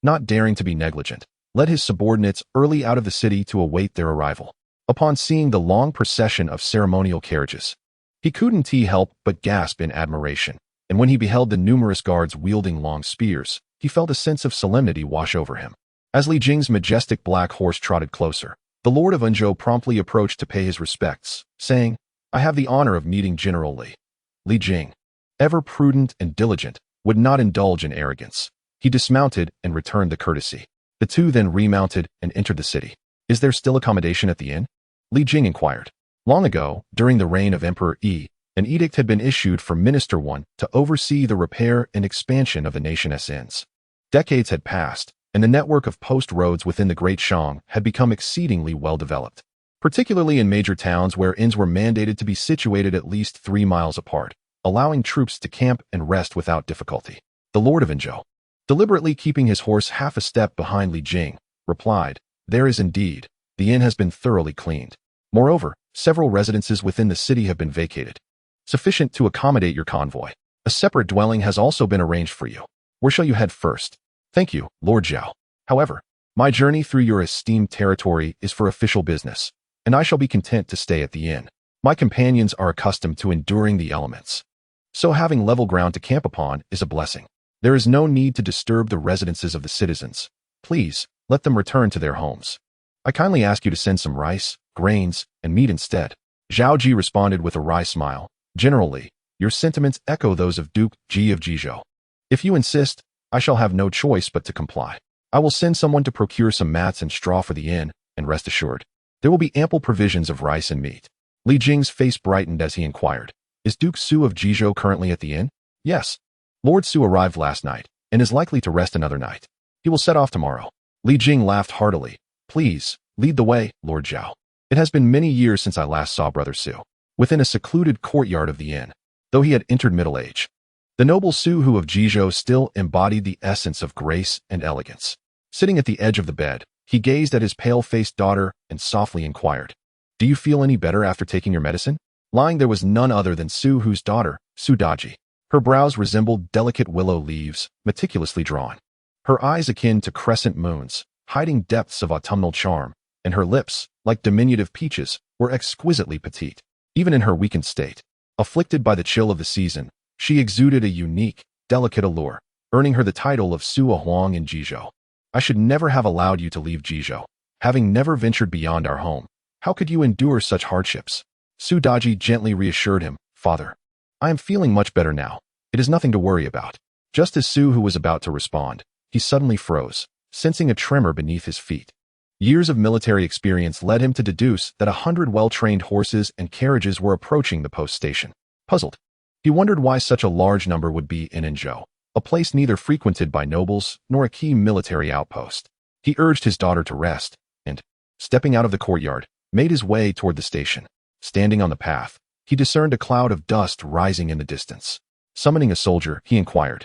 not daring to be negligent, led his subordinates early out of the city to await their arrival. Upon seeing the long procession of ceremonial carriages, he couldn't help but gasp in admiration, and when he beheld the numerous guards wielding long spears, he felt a sense of solemnity wash over him. As Li Jing's majestic black horse trotted closer, the Lord of Zhou promptly approached to pay his respects, saying, I have the honor of meeting General Li. Li Jing, ever prudent and diligent, would not indulge in arrogance. He dismounted and returned the courtesy. The two then remounted and entered the city. Is there still accommodation at the inn? Li Jing inquired. Long ago, during the reign of Emperor Yi, an edict had been issued for Minister One to oversee the repair and expansion of the nation's inns. Decades had passed, and the network of post roads within the Great Shang had become exceedingly well developed, particularly in major towns where inns were mandated to be situated at least 3 miles apart, allowing troops to camp and rest without difficulty. The Lord of Inzhou, deliberately keeping his horse half a step behind Li Jing, replied, "There is indeed. The inn has been thoroughly cleaned. Moreover, several residences within the city have been vacated, sufficient to accommodate your convoy. A separate dwelling has also been arranged for you. Where shall you head first?" "Thank you, Lord Zhao. However, my journey through your esteemed territory is for official business, and I shall be content to stay at the inn. My companions are accustomed to enduring the elements, so having level ground to camp upon is a blessing. There is no need to disturb the residences of the citizens. Please, let them return to their homes. I kindly ask you to send some rice, grains, and meat instead." Zhao Ji responded with a wry smile. "Generally, your sentiments echo those of Duke Ji of Jizhou. If you insist, I shall have no choice but to comply. I will send someone to procure some mats and straw for the inn, and rest assured, there will be ample provisions of rice and meat." Li Jing's face brightened as he inquired, "Is Duke Su of Jizhou currently at the inn?" "Yes. Lord Su arrived last night, and is likely to rest another night. He will set off tomorrow." Li Jing laughed heartily. "Please, lead the way, Lord Zhao. It has been many years since I last saw Brother Su." Within a secluded courtyard of the inn, though he had entered middle age, the noble Su Hu of Jizhou still embodied the essence of grace and elegance. Sitting at the edge of the bed, he gazed at his pale-faced daughter and softly inquired, "Do you feel any better after taking your medicine?" Lying there was none other than Su Hu's daughter, Su Daji. Her brows resembled delicate willow leaves, meticulously drawn. Her eyes akin to crescent moons, hiding depths of autumnal charm, and her lips, like diminutive peaches, were exquisitely petite. Even in her weakened state, afflicted by the chill of the season, she exuded a unique, delicate allure, earning her the title of Su Huang in Jizhou. "I should never have allowed you to leave Jizhou. Having never ventured beyond our home, how could you endure such hardships?" Su Daji gently reassured him, "Father, I am feeling much better now. It is nothing to worry about." Just as Su Hu was about to respond, he suddenly froze, sensing a tremor beneath his feet. Years of military experience led him to deduce that 100 well-trained horses and carriages were approaching the post station. Puzzled, he wondered why such a large number would be in Inzhou, a place neither frequented by nobles nor a key military outpost. He urged his daughter to rest, and, stepping out of the courtyard, made his way toward the station. Standing on the path, he discerned a cloud of dust rising in the distance. Summoning a soldier, he inquired,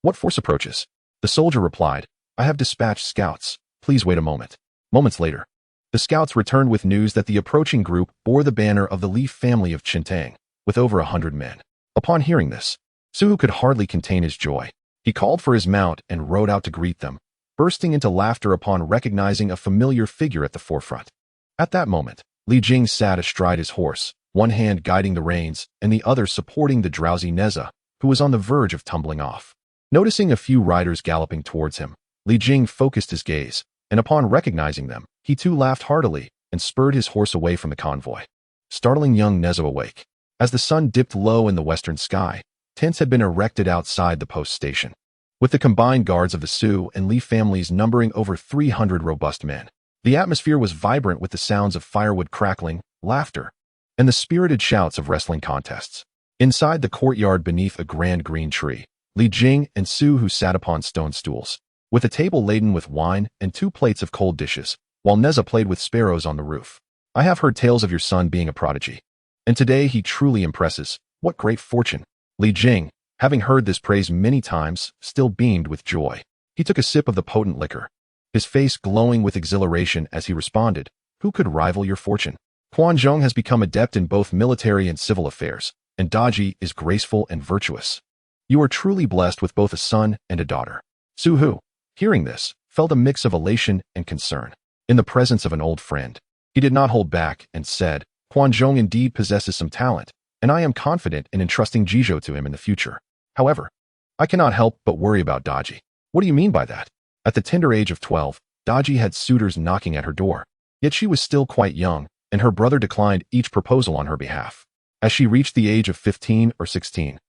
"What force approaches?" The soldier replied, "I have dispatched scouts. Please wait a moment." Moments later, the scouts returned with news that the approaching group bore the banner of the Li family of Qintang, with over 100 men. Upon hearing this, Su Hu could hardly contain his joy. He called for his mount and rode out to greet them, bursting into laughter upon recognizing a familiar figure at the forefront. At that moment, Li Jing sat astride his horse, one hand guiding the reins and the other supporting the drowsy Neza, who was on the verge of tumbling off. Noticing a few riders galloping towards him, Li Jing focused his gaze, and upon recognizing them, he too laughed heartily and spurred his horse away from the convoy, startling young Neza awake. As the sun dipped low in the western sky, tents had been erected outside the post station, with the combined guards of the Su and Li families numbering over 300 robust men. The atmosphere was vibrant with the sounds of firewood crackling, laughter, and the spirited shouts of wrestling contests. Inside the courtyard beneath a grand green tree, Li Jing and Su Hu sat upon stone stools, with a table laden with wine and 2 plates of cold dishes, while Neza played with sparrows on the roof. "I have heard tales of your son being a prodigy, and today he truly impresses. What great fortune." Li Jing, having heard this praise many times, still beamed with joy. He took a sip of the potent liquor, his face glowing with exhilaration as he responded, "Who could rival your fortune? Quan Zhong has become adept in both military and civil affairs, and Daji is graceful and virtuous. You are truly blessed with both a son and a daughter." Su Hu, hearing this, felt a mix of elation and concern. In the presence of an old friend, he did not hold back and said, "Quan Zhong indeed possesses some talent, and I am confident in entrusting Jizhou to him in the future. However, I cannot help but worry about Daji." "What do you mean by that?" At the tender age of 12, Daji had suitors knocking at her door, yet she was still quite young, and her brother declined each proposal on her behalf. as she reached the age of 15 or 16.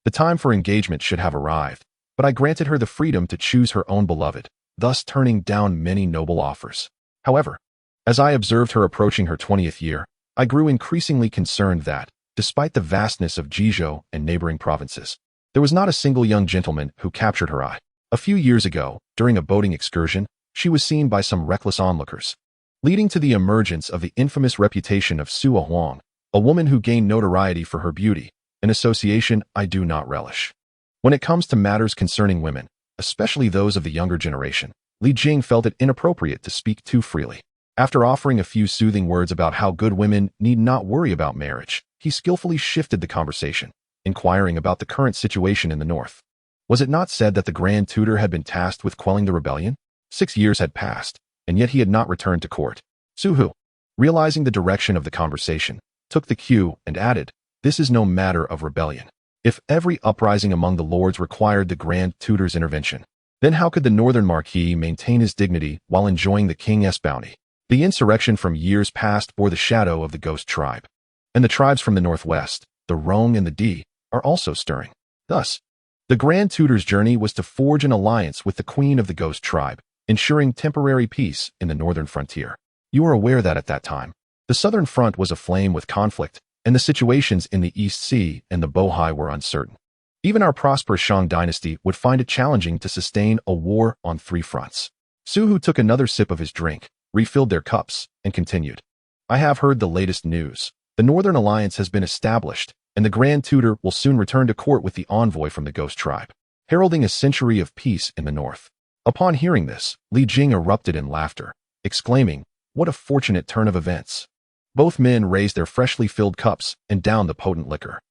The time for engagement should have arrived, but I granted her the freedom to choose her own beloved, thus turning down many noble offers. However, as I observed her approaching her 20th year, I grew increasingly concerned that, despite the vastness of Jizhou and neighboring provinces, there was not a single young gentleman who captured her eye. A few years ago, during a boating excursion, she was seen by some reckless onlookers, leading to the emergence of the infamous reputation of Sua Huang, a woman who gained notoriety for her beauty, an association I do not relish. When it comes to matters concerning women, especially those of the younger generation, Li Jing felt it inappropriate to speak too freely. After offering a few soothing words about how good women need not worry about marriage, he skillfully shifted the conversation, inquiring about the current situation in the north. Was it not said that the Grand Tutor had been tasked with quelling the rebellion? 6 years had passed, and yet he had not returned to court. Su Hu, realizing the direction of the conversation, took the cue and added, "This is no matter of rebellion. If every uprising among the lords required the Grand Tutor's intervention, then how could the Northern Marquis maintain his dignity while enjoying the King's bounty? The insurrection from years past bore the shadow of the Ghost Tribe, and the tribes from the northwest, the Rong and the Di, are also stirring. Thus, the Grand Tutor's journey was to forge an alliance with the Queen of the Ghost Tribe, ensuring temporary peace in the northern frontier. You are aware that at that time, the southern front was aflame with conflict, and the situations in the East Sea and the Bohai were uncertain. Even our prosperous Shang dynasty would find it challenging to sustain a war on 3 fronts. Su Hu took another sip of his drink, refilled their cups, and continued. I have heard the latest news. The Northern Alliance has been established, and the Grand Tutor will soon return to court with the envoy from the Ghost Tribe, heralding a century of peace in the north. Upon hearing this, Li Jing erupted in laughter, exclaiming, "What a fortunate turn of events." Both men raised their freshly filled cups and downed the potent liquor.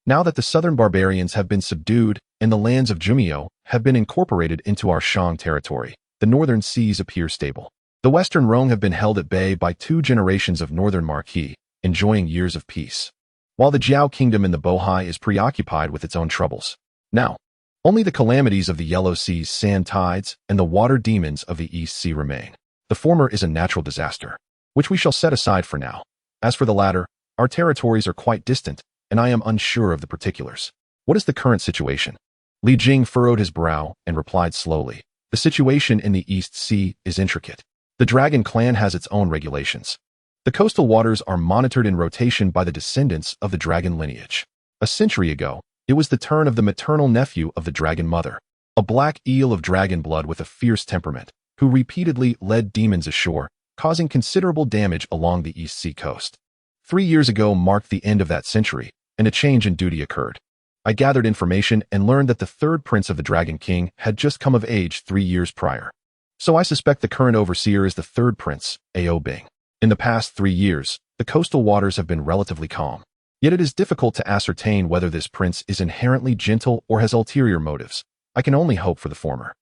Now that the southern barbarians have been subdued and the lands of Jumio have been incorporated into our Shang territory, the northern seas appear stable. The western Rong have been held at bay by 2 generations of northern Marquis, enjoying years of peace, while the Jiao kingdom in the Bohai is preoccupied with its own troubles. Now, only the calamities of the Yellow Sea's sand tides and the water demons of the East Sea remain. The former is a natural disaster, which we shall set aside for now. As for the latter, our territories are quite distant, and I am unsure of the particulars. What is the current situation? Li Jing furrowed his brow and replied slowly. The situation in the East Sea is intricate. The Dragon Clan has its own regulations. The coastal waters are monitored in rotation by the descendants of the dragon lineage. A century ago, it was the turn of the maternal nephew of the Dragon Mother, a black eel of dragon blood with a fierce temperament, who repeatedly led demons ashore, causing considerable damage along the East Sea coast. 3 years ago marked the end of that century, and a change in duty occurred. I gathered information and learned that the 3rd prince of the Dragon King had just come of age 3 years prior. So I suspect the current overseer is the 3rd prince, Ao Bing. In the past 3 years, the coastal waters have been relatively calm. Yet it is difficult to ascertain whether this prince is inherently gentle or has ulterior motives. I can only hope for the former.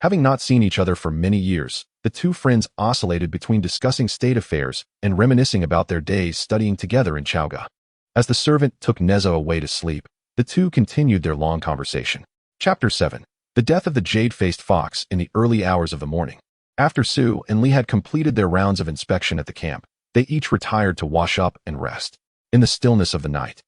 Having not seen each other for many years, the 2 friends oscillated between discussing state affairs and reminiscing about their days studying together in Chaoga. As the servant took Neza away to sleep, the 2 continued their long conversation. Chapter 7. The death of the jade-faced fox in the early hours of the morning. After Su and Li had completed their rounds of inspection at the camp, they each retired to wash up and rest. In the stillness of the night,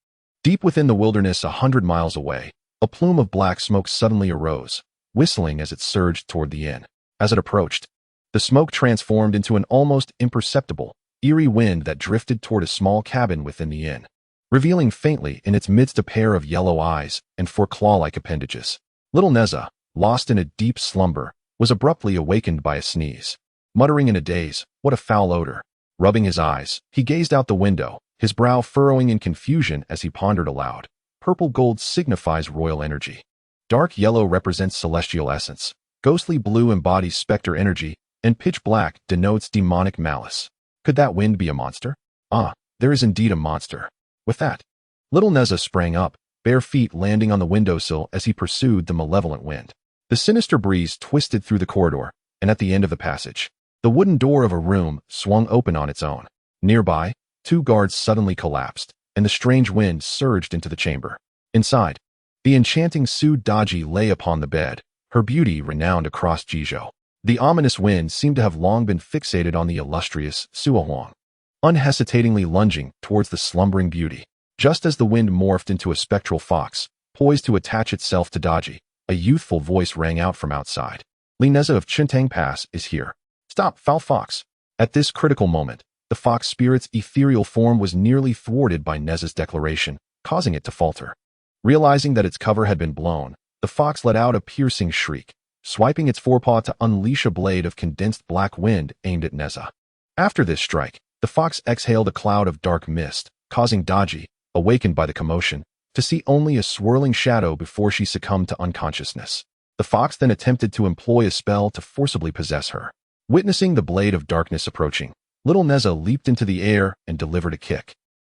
deep within the wilderness 100 miles away, a plume of black smoke suddenly arose, whistling as it surged toward the inn. As it approached, the smoke transformed into an almost imperceptible, eerie wind that drifted toward a small cabin within the inn, revealing faintly in its midst a pair of yellow eyes and 4 claw-like appendages. Little Neza, lost in a deep slumber, was abruptly awakened by a sneeze. Muttering in a daze, "What a foul odor!" Rubbing his eyes, he gazed out the window, his brow furrowing in confusion as he pondered aloud. Purple gold signifies royal energy. Dark yellow represents celestial essence. Ghostly blue embodies specter energy, and pitch black denotes demonic malice. Could that wind be a monster? Ah, there is indeed a monster. With that, little Neza sprang up, bare feet landing on the windowsill as he pursued the malevolent wind. The sinister breeze twisted through the corridor, and at the end of the passage, the wooden door of a room swung open on its own. Nearby, 2 guards suddenly collapsed, and the strange wind surged into the chamber. Inside, the enchanting Su Daji lay upon the bed, her beauty renowned across Jizhou. The ominous wind seemed to have long been fixated on the illustrious Sua Huang, unhesitatingly lunging towards the slumbering beauty. Just as the wind morphed into a spectral fox, poised to attach itself to Daji, a youthful voice rang out from outside. Li Neza of Chintang Pass is here. Stop, foul fox. At this critical moment, the fox spirit's ethereal form was nearly thwarted by Neza's declaration, causing it to falter. Realizing that its cover had been blown, the fox let out a piercing shriek, swiping its forepaw to unleash a blade of condensed black wind aimed at Neza. After this strike, the fox exhaled a cloud of dark mist, causing Daji, awakened by the commotion, to see only a swirling shadow before she succumbed to unconsciousness. The fox then attempted to employ a spell to forcibly possess her. Witnessing the blade of darkness approaching, little Neza leaped into the air and delivered a kick,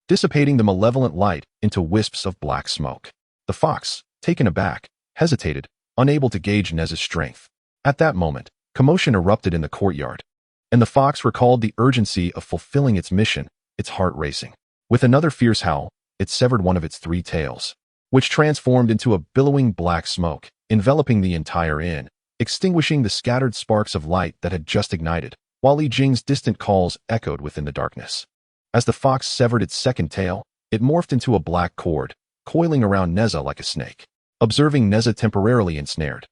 dissipating the malevolent light into wisps of black smoke. The fox, taken aback, hesitated, unable to gauge Neza's strength. At that moment, commotion erupted in the courtyard, and the fox recalled the urgency of fulfilling its mission, its heart racing. With another fierce howl, it severed one of its 3 tails, which transformed into a billowing black smoke, enveloping the entire inn, extinguishing the scattered sparks of light that had just ignited, while Li Jing's distant calls echoed within the darkness. As the fox severed its second tail, it morphed into a black cord, coiling around Neza like a snake. Observing Neza temporarily ensnared,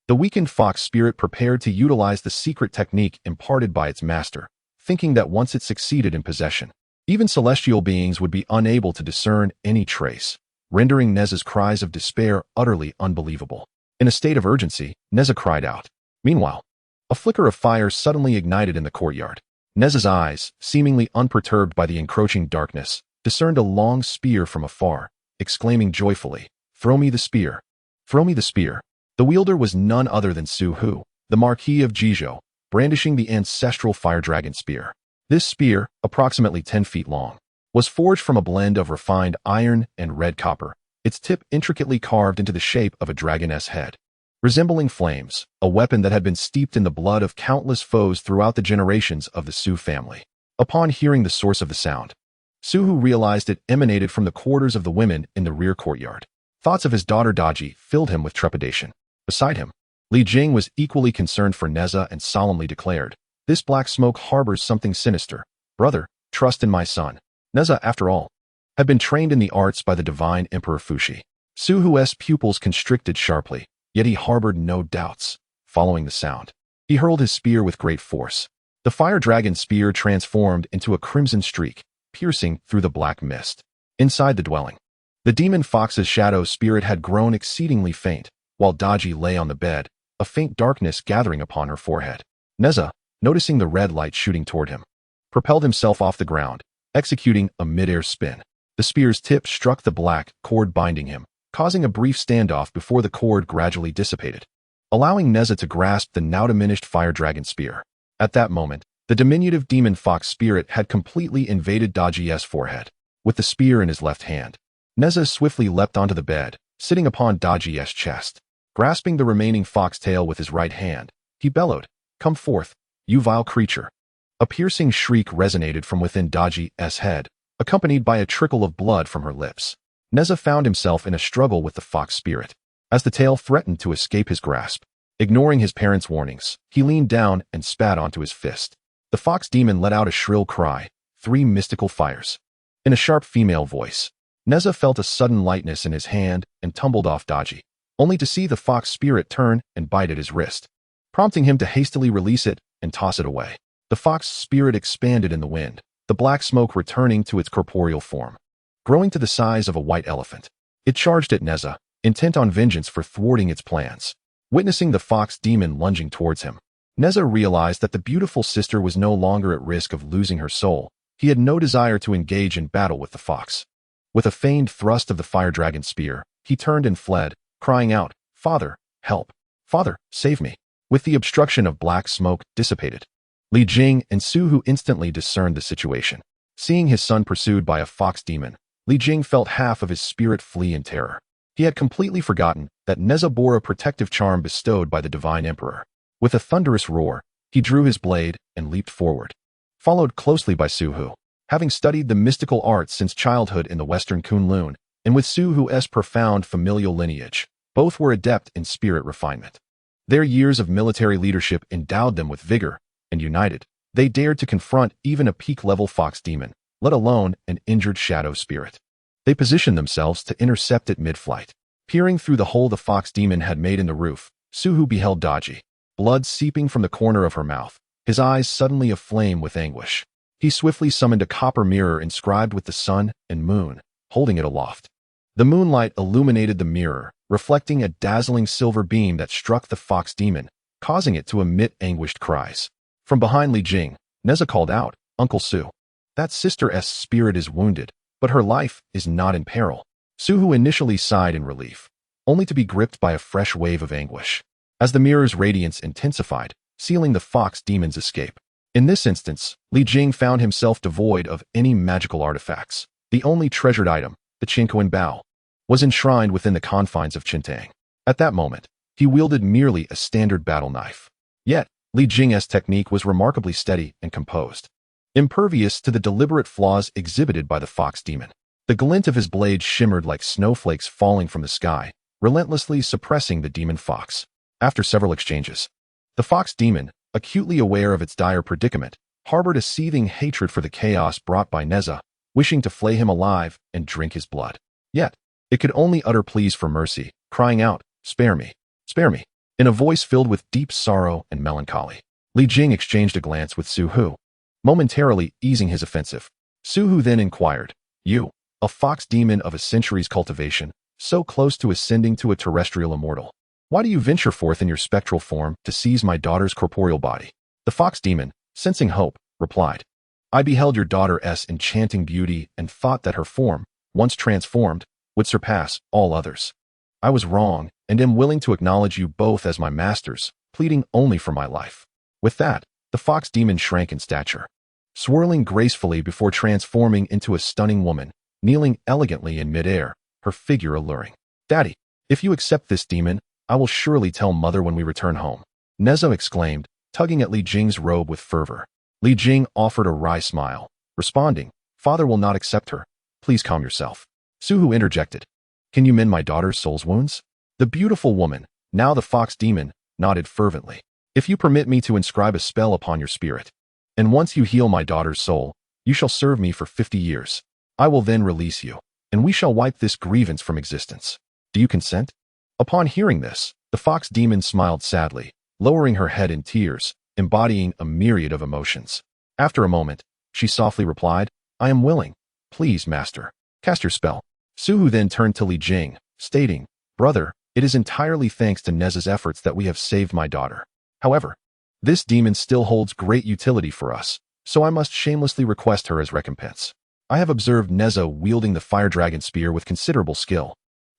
the weakened fox spirit prepared to utilize the secret technique imparted by its master, thinking that once it succeeded in possession, even celestial beings would be unable to discern any trace, rendering Neza's cries of despair utterly unbelievable. In a state of urgency, Neza cried out. Meanwhile, a flicker of fire suddenly ignited in the courtyard. Neza's eyes, seemingly unperturbed by the encroaching darkness, discerned a long spear from afar, exclaiming joyfully, "Throw me the spear! Throw me the spear!" The wielder was none other than Su Hu, the Marquis of Jizhou, brandishing the ancestral fire dragon spear. This spear, approximately 10 feet long, was forged from a blend of refined iron and red copper, its tip intricately carved into the shape of a dragoness head. Resembling flames, a weapon that had been steeped in the blood of countless foes throughout the generations of the Su family. Upon hearing the source of the sound, Su Hu realized it emanated from the quarters of the women in the rear courtyard. Thoughts of his daughter Daji filled him with trepidation. Beside him, Li Jing was equally concerned for Neza and solemnly declared, "This black smoke harbors something sinister. Brother, trust in my son." Neza, after all, had been trained in the arts by the divine Emperor Fuxi. Su Hu's pupils constricted sharply, yet he harbored no doubts. Following the sound, he hurled his spear with great force. The fire dragon spear transformed into a crimson streak, piercing through the black mist. Inside the dwelling, the demon fox's shadow spirit had grown exceedingly faint, while Daji lay on the bed, a faint darkness gathering upon her forehead. Neza, noticing the red light shooting toward him, propelled himself off the ground, executing a mid-air spin. The spear's tip struck the black cord binding him, causing a brief standoff before the cord gradually dissipated, allowing Neza to grasp the now-diminished fire dragon spear. At that moment, the diminutive demon fox spirit had completely invaded Daji's forehead. With the spear in his left hand, Neza swiftly leapt onto the bed, sitting upon Daji's chest. Grasping the remaining fox tail with his right hand, he bellowed, "Come forth, you vile creature." A piercing shriek resonated from within Daji's head, accompanied by a trickle of blood from her lips. Neza found himself in a struggle with the fox spirit. As the tail threatened to escape his grasp, ignoring his parents' warnings, he leaned down and spat onto his fist. The fox demon let out a shrill cry, "3 mystical fires." In a sharp female voice, Neza felt a sudden lightness in his hand and tumbled off Daji, only to see the fox spirit turn and bite at his wrist, prompting him to hastily release it and toss it away. The fox spirit expanded in the wind, the black smoke returning to its corporeal form. Growing to the size of a white elephant, it charged at Neza, intent on vengeance for thwarting its plans. Witnessing the fox demon lunging towards him, Neza realized that the beautiful sister was no longer at risk of losing her soul. He had no desire to engage in battle with the fox. With a feigned thrust of the fire dragon spear, he turned and fled, crying out, "Father, help! Father, save me!" With the obstruction of black smoke dissipated, Li Jing and Su Hu instantly discerned the situation. Seeing his son pursued by a fox demon, Li Jing felt half of his spirit flee in terror. He had completely forgotten that Neza bore a protective charm bestowed by the divine emperor. With a thunderous roar, he drew his blade and leaped forward, followed closely by Su Hu. Having studied the mystical arts since childhood in the Western Kunlun, and with Su Hu's profound familial lineage, both were adept in spirit refinement. Their years of military leadership endowed them with vigor, and united, they dared to confront even a peak-level fox demon, let alone an injured shadow spirit. They positioned themselves to intercept it mid-flight. Peering through the hole the fox demon had made in the roof, Suhu beheld Daji, blood seeping from the corner of her mouth, his eyes suddenly aflame with anguish. He swiftly summoned a copper mirror inscribed with the sun and moon, holding it aloft. The moonlight illuminated the mirror, reflecting a dazzling silver beam that struck the fox demon, causing it to emit anguished cries. From behind Li Jing, Neza called out, "Uncle Su, that sister's spirit is wounded, but her life is not in peril." Suhu initially sighed in relief, only to be gripped by a fresh wave of anguish, as the mirror's radiance intensified, sealing the fox demon's escape. In this instance, Li Jing found himself devoid of any magical artifacts. The only treasured item, the Qinquan Bao, was enshrined within the confines of Qintang. At that moment, he wielded merely a standard battle knife. Yet, Li Jing's technique was remarkably steady and composed, impervious to the deliberate flaws exhibited by the fox demon. The glint of his blade shimmered like snowflakes falling from the sky, relentlessly suppressing the demon fox. After several exchanges, the fox demon, acutely aware of its dire predicament, harbored a seething hatred for the chaos brought by Neza, wishing to flay him alive and drink his blood. Yet, it could only utter pleas for mercy, crying out, "Spare me, spare me," in a voice filled with deep sorrow and melancholy. Li Jing exchanged a glance with Suhu, momentarily easing his offensive. Suhu then inquired, "You, a fox demon of a century's cultivation, so close to ascending to a terrestrial immortal, why do you venture forth in your spectral form to seize my daughter's corporeal body?" The fox demon, sensing hope, replied, "I beheld your daughter's enchanting beauty and thought that her form, once transformed, would surpass all others. I was wrong and am willing to acknowledge you both as my masters, pleading only for my life." With that, the fox demon shrank in stature, swirling gracefully before transforming into a stunning woman, kneeling elegantly in midair, her figure alluring. "Daddy, if you accept this demon, I will surely tell Mother when we return home," Nezo exclaimed, tugging at Li Jing's robe with fervor. Li Jing offered a wry smile, responding, "Father will not accept her. Please calm yourself." Suhu interjected, "Can you mend my daughter's soul's wounds?" The beautiful woman, now the fox demon, nodded fervently. "If you permit me to inscribe a spell upon your spirit, and once you heal my daughter's soul, you shall serve me for 50 years. I will then release you, and we shall wipe this grievance from existence. Do you consent?" Upon hearing this, the fox demon smiled sadly, lowering her head in tears, embodying a myriad of emotions. After a moment, she softly replied, "I am willing. Please, master, cast your spell." Suhu then turned to Li Jing, stating, "Brother, it is entirely thanks to Neza's efforts that we have saved my daughter. However, this demon still holds great utility for us, so I must shamelessly request her as recompense. I have observed Neza wielding the fire dragon spear with considerable skill.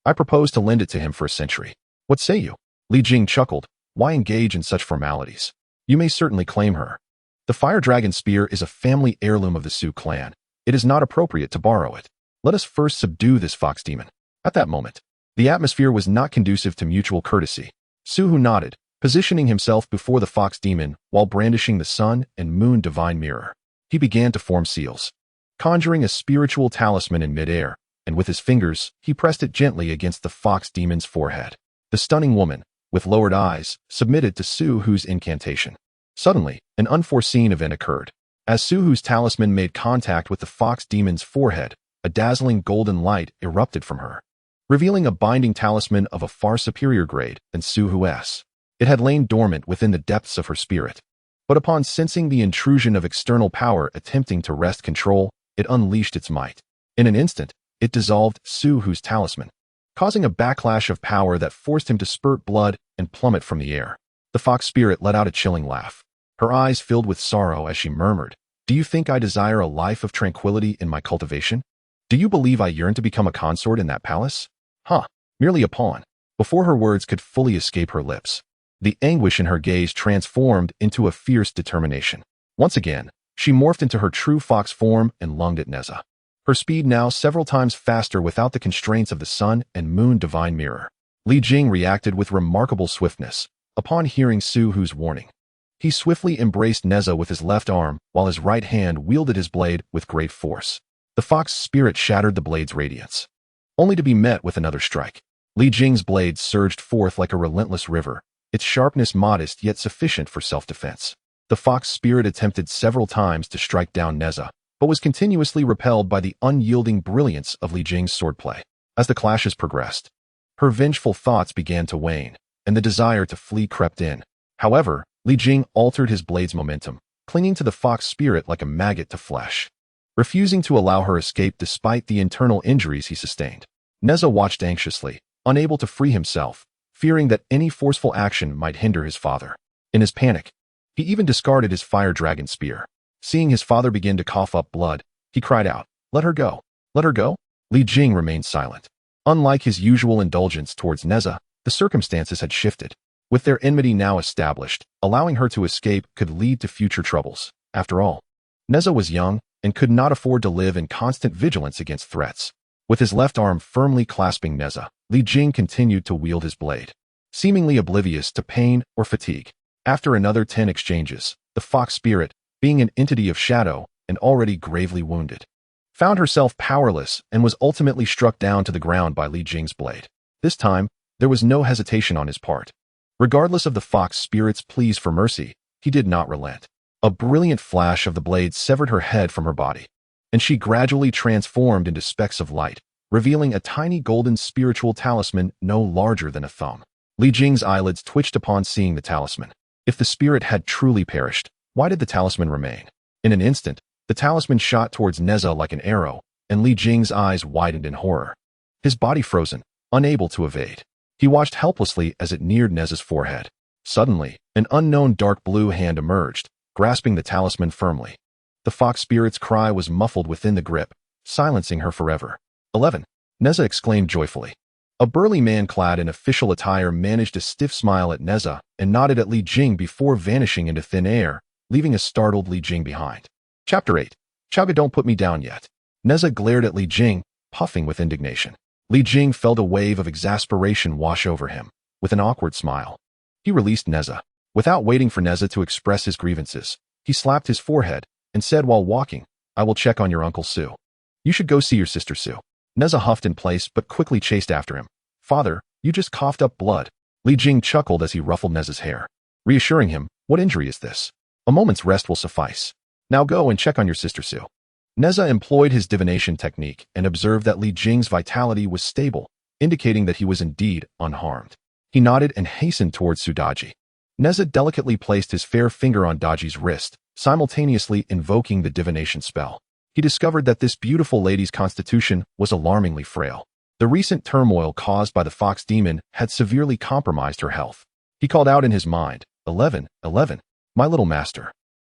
I propose to lend it to him for a century. What say you?" Li Jing chuckled, "Why engage in such formalities? You may certainly claim her. The fire dragon spear is a family heirloom of the Su clan. It is not appropriate to borrow it. Let us first subdue this fox demon." At that moment, the atmosphere was not conducive to mutual courtesy. Suhu nodded, positioning himself before the fox demon while brandishing the sun and moon divine mirror. He began to form seals, conjuring a spiritual talisman in midair, and with his fingers, he pressed it gently against the fox demon's forehead. The stunning woman, with lowered eyes, submitted to Suhu's incantation. Suddenly, an unforeseen event occurred. As Suhu's talisman made contact with the fox demon's forehead, a dazzling golden light erupted from her, revealing a binding talisman of a far superior grade than Suhu's. It had lain dormant within the depths of her spirit, but upon sensing the intrusion of external power attempting to wrest control, it unleashed its might. In an instant, it dissolved Suhu's talisman, causing a backlash of power that forced him to spurt blood and plummet from the air. The fox spirit let out a chilling laugh, her eyes filled with sorrow as she murmured, "Do you think I desire a life of tranquility in my cultivation? Do you believe I yearn to become a consort in that palace? Merely a pawn." Before her words could fully escape her lips, the anguish in her gaze transformed into a fierce determination. Once again, she morphed into her true fox form and lunged at Neza, her speed now several times faster without the constraints of the sun and moon divine mirror. Li Jing reacted with remarkable swiftness upon hearing Suhu's warning. He swiftly embraced Neza with his left arm while his right hand wielded his blade with great force. The fox spirit shattered the blade's radiance, only to be met with another strike. Li Jing's blade surged forth like a relentless river, its sharpness modest yet sufficient for self-defense. The fox spirit attempted several times to strike down Neza, but was continuously repelled by the unyielding brilliance of Li Jing's swordplay. As the clashes progressed, her vengeful thoughts began to wane, and the desire to flee crept in. However, Li Jing altered his blade's momentum, clinging to the fox spirit like a maggot to flesh, refusing to allow her escape despite the internal injuries he sustained. Neza watched anxiously, unable to free himself, fearing that any forceful action might hinder his father. In his panic, he even discarded his fire dragon spear. Seeing his father begin to cough up blood, he cried out, "Let her go! Let her go!" Li Jing remained silent. Unlike his usual indulgence towards Neza, the circumstances had shifted. With their enmity now established, allowing her to escape could lead to future troubles. After all, Neza was young and could not afford to live in constant vigilance against threats. With his left arm firmly clasping Neza, Li Jing continued to wield his blade, seemingly oblivious to pain or fatigue. After another 10 exchanges, the fox spirit, being an entity of shadow and already gravely wounded, found herself powerless and was ultimately struck down to the ground by Li Jing's blade. This time, there was no hesitation on his part. Regardless of the fox spirit's pleas for mercy, he did not relent. A brilliant flash of the blade severed her head from her body, and she gradually transformed into specks of light, revealing a tiny golden spiritual talisman no larger than a thumb. Li Jing's eyelids twitched upon seeing the talisman. If the spirit had truly perished, why did the talisman remain? In an instant, the talisman shot towards Neza like an arrow, and Li Jing's eyes widened in horror. His body frozen, unable to evade. He watched helplessly as it neared Neza's forehead. Suddenly, an unknown dark blue hand emerged, grasping the talisman firmly. The fox spirit's cry was muffled within the grip, silencing her forever. 11. Neza exclaimed joyfully. A burly man clad in official attire managed a stiff smile at Neza and nodded at Li Jing before vanishing into thin air, leaving a startled Li Jing behind. Chapter 8. Chaga, don't put me down yet. Neza glared at Li Jing, puffing with indignation. Li Jing felt a wave of exasperation wash over him. With an awkward smile, he released Neza. Without waiting for Neza to express his grievances, he slapped his forehead and said while walking, "I will check on your Uncle Sue. You should go see your sister Sue." Neza huffed in place but quickly chased after him. "Father, you just coughed up blood." Li Jing chuckled as he ruffled Neza's hair, reassuring him, "What injury is this? A moment's rest will suffice. Now go and check on your sister Sue." Neza employed his divination technique and observed that Li Jing's vitality was stable, indicating that he was indeed unharmed. He nodded and hastened towards Sue Daji. Neza delicately placed his fair finger on Daji's wrist, simultaneously invoking the divination spell. He discovered that this beautiful lady's constitution was alarmingly frail. The recent turmoil caused by the fox demon had severely compromised her health. He called out in his mind, 11, my little master.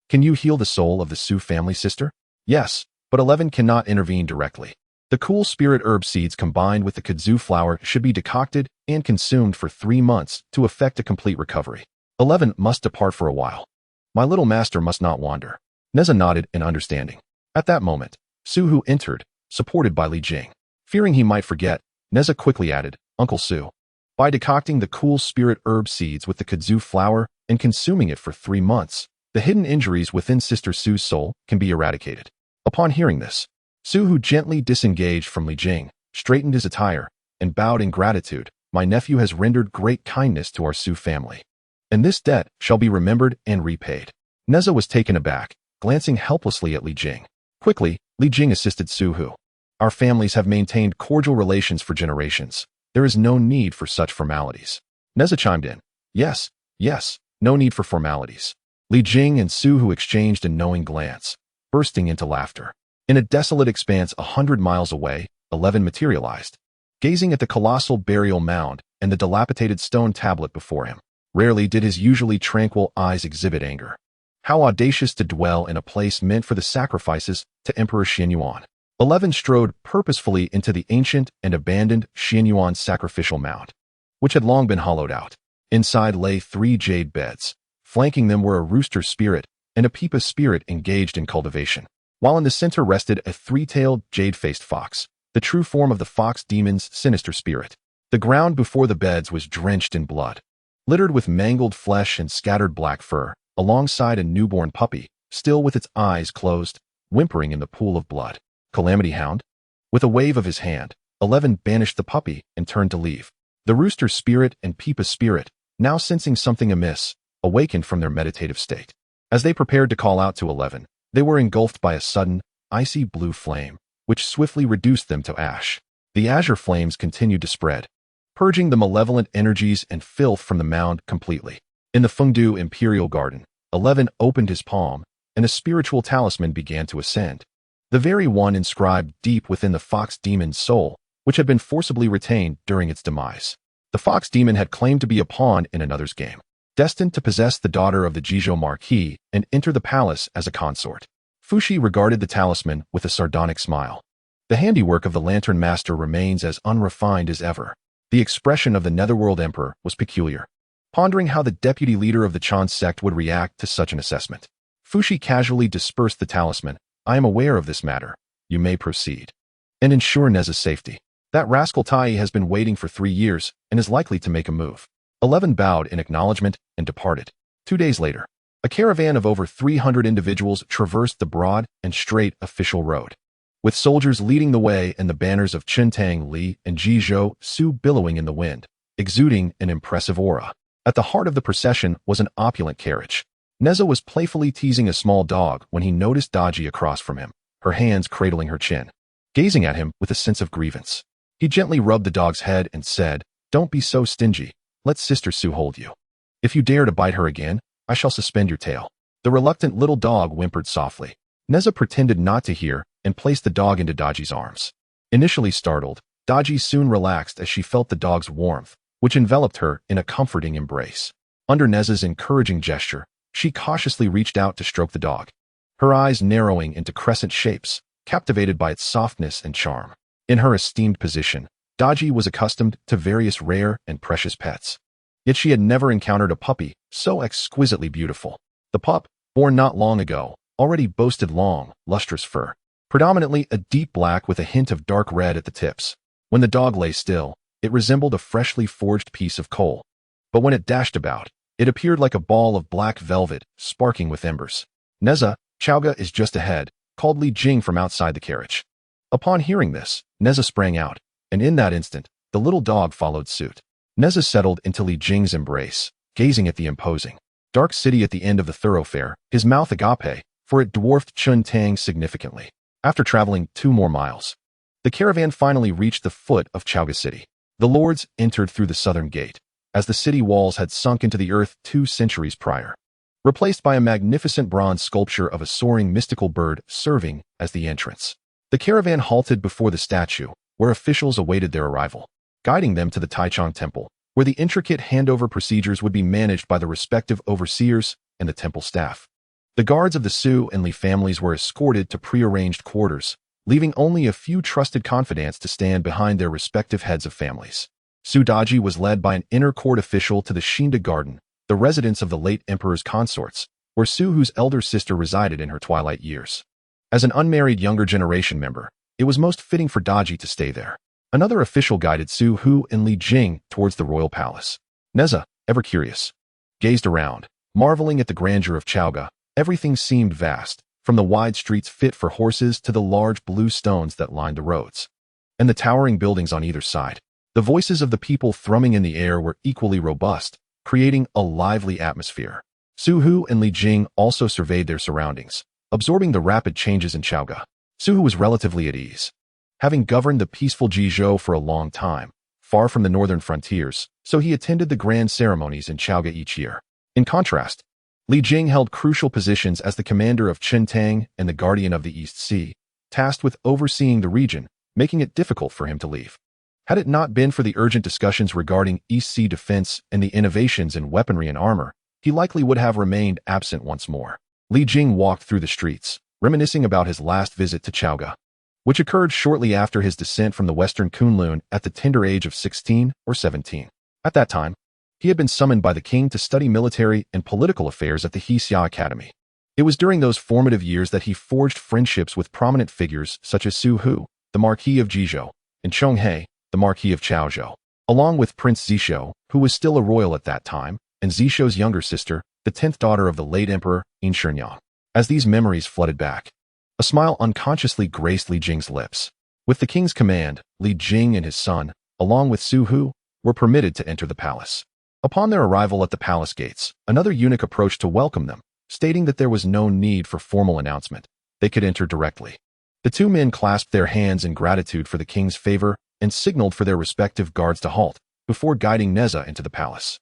Can you heal the soul of the Sue family, sister?" "Yes, but 11 cannot intervene directly. The cool spirit herb seeds combined with the kudzu flower should be decocted and consumed for 3 months to effect a complete recovery. 11 must depart for a while. My little master must not wander." Neza nodded in understanding. At that moment, Suhu entered, supported by Li Jing. Fearing he might forget, Neza quickly added, "Uncle Sue. By decocting the cool spirit herb seeds with the kudzu flower and consuming it for 3 months, the hidden injuries within Sister Sue's soul can be eradicated." Upon hearing this, Suhu gently disengaged from Li Jing, straightened his attire, and bowed in gratitude. "My nephew has rendered great kindness to our Sue family, and this debt shall be remembered and repaid." Neza was taken aback, glancing helplessly at Li Jing. Quickly, Li Jing assisted Suhu. "Our families have maintained cordial relations for generations. There is no need for such formalities." Neza chimed in. Yes, no need for formalities." Li Jing and Suhu exchanged a knowing glance, bursting into laughter. In a desolate expanse 100 miles away, 11 materialized, gazing at the colossal burial mound and the dilapidated stone tablet before him. Rarely did his usually tranquil eyes exhibit anger. How audacious to dwell in a place meant for the sacrifices to Emperor Shen. 11 strode purposefully into the ancient and abandoned Shen sacrificial mound, which had long been hollowed out. Inside lay 3 jade beds. Flanking them were a rooster spirit and a peepa spirit engaged in cultivation, while in the center rested a 3-tailed, jade-faced fox, the true form of the fox demon's sinister spirit. The ground before the beds was drenched in blood, littered with mangled flesh and scattered black fur, alongside a newborn puppy, still with its eyes closed, whimpering in the pool of blood. "Calamity Hound?" With a wave of his hand, 11 banished the puppy and turned to leave. The rooster spirit and peepa spirit, now sensing something amiss, awakened from their meditative state. As they prepared to call out to 11, they were engulfed by a sudden, icy blue flame, which swiftly reduced them to ash. The azure flames continued to spread, purging the malevolent energies and filth from the mound completely. In the Fengdu Imperial Garden, 11 opened his palm, and a spiritual talisman began to ascend. The very one inscribed deep within the fox demon's soul, which had been forcibly retained during its demise. The fox demon had claimed to be a pawn in another's game, destined to possess the daughter of the Jizhou Marquis and enter the palace as a consort. Fushi regarded the talisman with a sardonic smile. The handiwork of the Lantern Master remains as unrefined as ever. The expression of the Netherworld Emperor was peculiar, pondering how the deputy leader of the Chan sect would react to such an assessment. Fushi casually dispersed the talisman. I am aware of this matter. You may proceed. And ensure Neza's safety. That rascal Tai has been waiting for 3 years and is likely to make a move. 11 bowed in acknowledgement and departed. 2 days later, a caravan of over 300 individuals traversed the broad and straight official road, with soldiers leading the way and the banners of Chintang Li and Jizhou Su billowing in the wind, exuding an impressive aura. At the heart of the procession was an opulent carriage. Neza was playfully teasing a small dog when he noticed Daji across from him, her hands cradling her chin, gazing at him with a sense of grievance. He gently rubbed the dog's head and said, "Don't be so stingy. Let Sister Su hold you. If you dare to bite her again, I shall suspend your tail." The reluctant little dog whimpered softly. Neza pretended not to hear and placed the dog into Daji's arms. Initially startled, Daji soon relaxed as she felt the dog's warmth, which enveloped her in a comforting embrace. Under Neza's encouraging gesture, she cautiously reached out to stroke the dog, her eyes narrowing into crescent shapes, captivated by its softness and charm. In her esteemed position, Daji was accustomed to various rare and precious pets. Yet she had never encountered a puppy so exquisitely beautiful. The pup, born not long ago, already boasted long, lustrous fur, predominantly a deep black with a hint of dark red at the tips. When the dog lay still, it resembled a freshly forged piece of coal. But when it dashed about, it appeared like a ball of black velvet, sparking with embers. "Neza, Chowga is just ahead," called Li Jing from outside the carriage. Upon hearing this, Neza sprang out, and in that instant, the little dog followed suit. Neza settled into Li Jing's embrace, gazing at the imposing, dark city at the end of the thoroughfare, his mouth agape, for it dwarfed Chun Tang significantly. After traveling 2 more miles, the caravan finally reached the foot of Chowga City. The lords entered through the southern gate, as the city walls had sunk into the earth 2 centuries prior, replaced by a magnificent bronze sculpture of a soaring mystical bird serving as the entrance. The caravan halted before the statue, where officials awaited their arrival, guiding them to the Taichung Temple, where the intricate handover procedures would be managed by the respective overseers and the temple staff. The guards of the Su and Li families were escorted to prearranged quarters, leaving only a few trusted confidants to stand behind their respective heads of families. Su Daji was led by an inner court official to the Shinda Garden, the residence of the late emperor's consorts, where Su Hu's elder sister resided in her twilight years. As an unmarried younger generation member, it was most fitting for Daji to stay there. Another official guided Su Hu and Li Jing towards the royal palace. Neza, ever curious, gazed around, marveling at the grandeur of Chowga. Everything seemed vast, from the wide streets fit for horses to the large blue stones that lined the roads, and the towering buildings on either side. The voices of the people thrumming in the air were equally robust, creating a lively atmosphere. Su Hu and Li Jing also surveyed their surroundings, absorbing the rapid changes in Chowga. Su Hu was relatively at ease, having governed the peaceful Jizhou for a long time, far from the northern frontiers, so he attended the grand ceremonies in Chowga each year. In contrast, Li Jing held crucial positions as the commander of Chintang and the guardian of the East Sea, tasked with overseeing the region, making it difficult for him to leave. Had it not been for the urgent discussions regarding East Sea defense and the innovations in weaponry and armor, he likely would have remained absent once more. Li Jing walked through the streets, reminiscing about his last visit to Chowga, which occurred shortly after his descent from the western Kunlun at the tender age of 16 or 17. At that time, he had been summoned by the king to study military and political affairs at the Xia Academy. It was during those formative years that he forged friendships with prominent figures such as Su Hu, the Marquis of Jizhou, and Chong He, the Marquis of Chaozhou, along with Prince Zishou, who was still a royal at that time, and Zishou's younger sister, the 10th daughter of the late emperor, In Shenyang. As these memories flooded back, a smile unconsciously graced Li Jing's lips. With the king's command, Li Jing and his son, along with Su Hu, were permitted to enter the palace. Upon their arrival at the palace gates, another eunuch approached to welcome them, stating that there was no need for formal announcement. They could enter directly. The two men clasped their hands in gratitude for the king's favor and signaled for their respective guards to halt, before guiding Neza into the palace.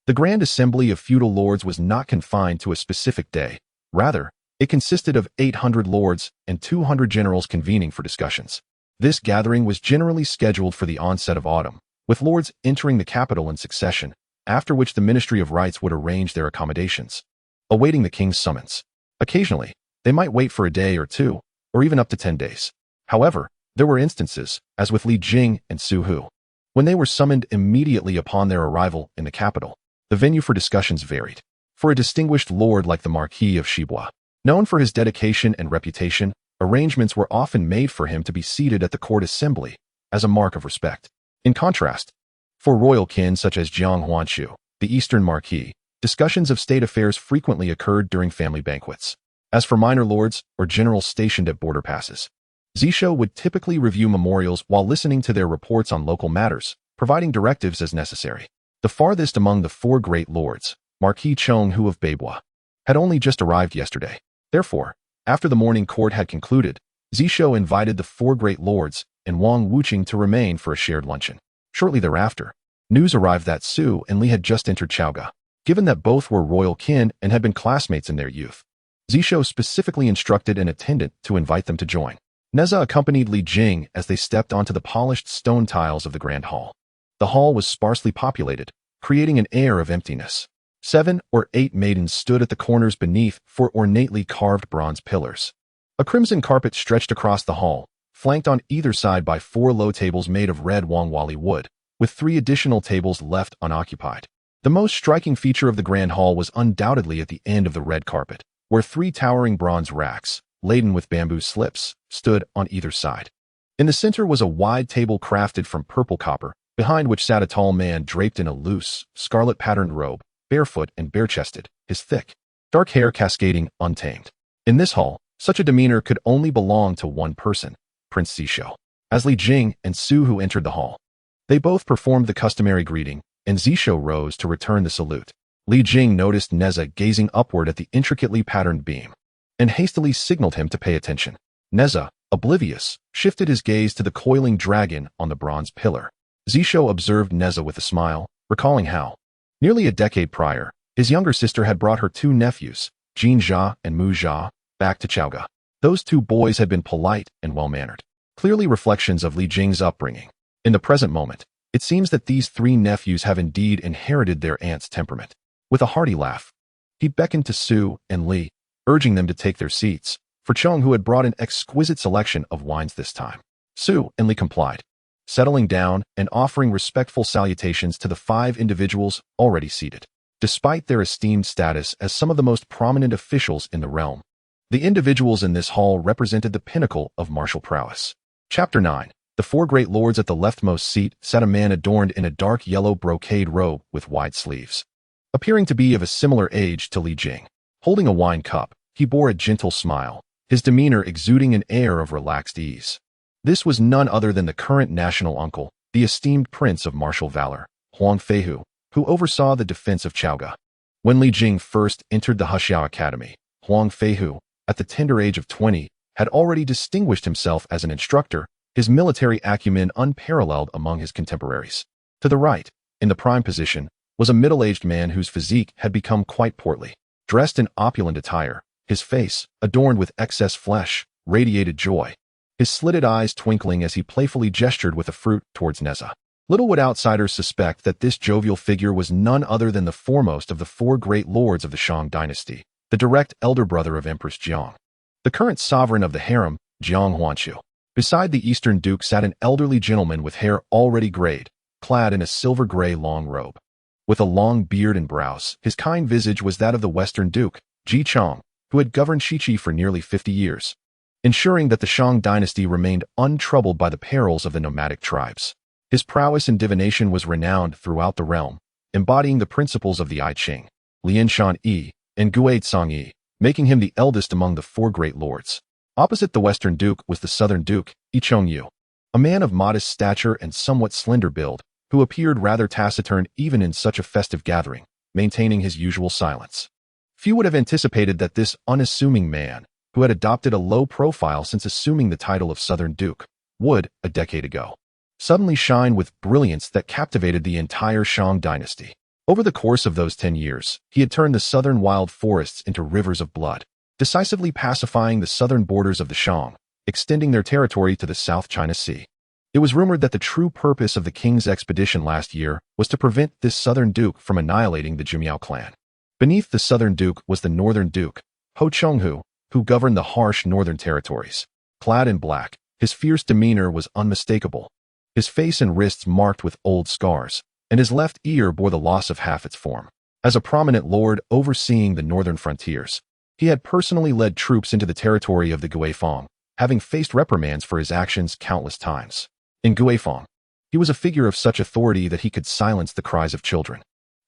The Grand Assembly of feudal lords was not confined to a specific day. Rather, it consisted of 800 lords and 200 generals convening for discussions. This gathering was generally scheduled for the onset of autumn, with lords entering the capital in succession, after which the Ministry of Rights would arrange their accommodations, awaiting the king's summons. Occasionally, they might wait for a day or two, or even up to 10 days. However, there were instances, as with Li Jing and Su Hu, when they were summoned immediately upon their arrival in the capital. The venue for discussions varied. For a distinguished lord like the Marquis of Shibua, known for his dedication and reputation, arrangements were often made for him to be seated at the court assembly, as a mark of respect. In contrast, for royal kin such as Jiang Huanshu, the Eastern Marquis, discussions of state affairs frequently occurred during family banquets. As for minor lords or generals stationed at border passes, Zisho would typically review memorials while listening to their reports on local matters, providing directives as necessary. The farthest among the four great lords, Marquis Chong Hu of Beibua, had only just arrived yesterday. Therefore, after the morning court had concluded, Zisho invited the four great lords and Wang Wuqing to remain for a shared luncheon. Shortly thereafter, news arrived that Su and Li had just entered Chaoga. Given that both were royal kin and had been classmates in their youth, Zisho specifically instructed an attendant to invite them to join. Neza accompanied Li Jing as they stepped onto the polished stone tiles of the grand hall. The hall was sparsely populated, creating an air of emptiness. 7 or 8 maidens stood at the corners beneath 4 ornately carved bronze pillars. A crimson carpet stretched across the hall, flanked on either side by 4 low tables made of red Wangwali wood, with 3 additional tables left unoccupied. The most striking feature of the grand hall was undoubtedly at the end of the red carpet, where 3 towering bronze racks, laden with bamboo slips, stood on either side. In the center was a wide table crafted from purple copper, behind which sat a tall man draped in a loose, scarlet-patterned robe, barefoot and bare-chested, his thick, dark hair cascading untamed. In this hall, such a demeanor could only belong to one person, Prince Zisho. As Li Jing and Su Hu entered the hall, they both performed the customary greeting, and Zisho rose to return the salute. Li Jing noticed Neza gazing upward at the intricately patterned beam, and hastily signaled him to pay attention. Neza, oblivious, shifted his gaze to the coiling dragon on the bronze pillar. Zisho observed Neza with a smile, recalling how, nearly a decade prior, his younger sister had brought her 2 nephews, Jin Jia and Mu Jia, back to Chaoga. Those 2 boys had been polite and well-mannered, clearly reflections of Li Jing's upbringing. In the present moment, it seems that these 3 nephews have indeed inherited their aunt's temperament. With a hearty laugh, he beckoned to Su and Li, urging them to take their seats, for Chong, who had brought an exquisite selection of wines this time. Su and Li complied, settling down and offering respectful salutations to the 5 individuals already seated. Despite their esteemed status as some of the most prominent officials in the realm, the individuals in this hall represented the pinnacle of martial prowess. Chapter 9. The 4 great lords. At the leftmost seat sat a man adorned in a dark yellow brocade robe with wide sleeves, appearing to be of a similar age to Li Jing. Holding a wine cup, he bore a gentle smile, his demeanor exuding an air of relaxed ease. This was none other than the current national uncle, the esteemed prince of martial valor, Huang Feihu, who oversaw the defense of Chaoga. When Li Jing first entered the Hexiao Academy, Huang Feihu, at the tender age of 20, had already distinguished himself as an instructor, his military acumen unparalleled among his contemporaries. To the right, in the prime position, was a middle-aged man whose physique had become quite portly. Dressed in opulent attire, his face, adorned with excess flesh, radiated joy, his slitted eyes twinkling as he playfully gestured with a fruit towards Neza. Little would outsiders suspect that this jovial figure was none other than the foremost of the 4 great lords of the Shang dynasty, the direct elder brother of Empress Jiang, the current sovereign of the harem, Jiang Huanshu. Beside the Eastern Duke sat an elderly gentleman with hair already grayed, clad in a silver-gray long robe. With a long beard and brows, his kind visage was that of the Western Duke, Ji Chong, who had governed Shiqi for nearly 50 years, ensuring that the Shang dynasty remained untroubled by the perils of the nomadic tribes. His prowess in divination was renowned throughout the realm, embodying the principles of the I Ching, Lianshan Yi, and Guade Song Yi, making him the eldest among the 4 great lords. Opposite the Western Duke was the Southern Duke, Yi Chong Yu, a man of modest stature and somewhat slender build, who appeared rather taciturn even in such a festive gathering, maintaining his usual silence. Few would have anticipated that this unassuming man, who had adopted a low profile since assuming the title of Southern Duke, would, a decade ago, suddenly shine with brilliance that captivated the entire Shang dynasty. Over the course of those 10 years, he had turned the southern wild forests into rivers of blood, decisively pacifying the southern borders of the Shang, extending their territory to the South China Sea. It was rumored that the true purpose of the king's expedition last year was to prevent this southern duke from annihilating the Jumiao clan. Beneath the southern duke was the northern duke, Ho Chonghu, who governed the harsh northern territories. Clad in black, his fierce demeanor was unmistakable, his face and wrists marked with old scars, and his left ear bore the loss of half its form. As a prominent lord overseeing the northern frontiers, he had personally led troops into the territory of the Guifang, having faced reprimands for his actions countless times. In Guifang, he was a figure of such authority that he could silence the cries of children.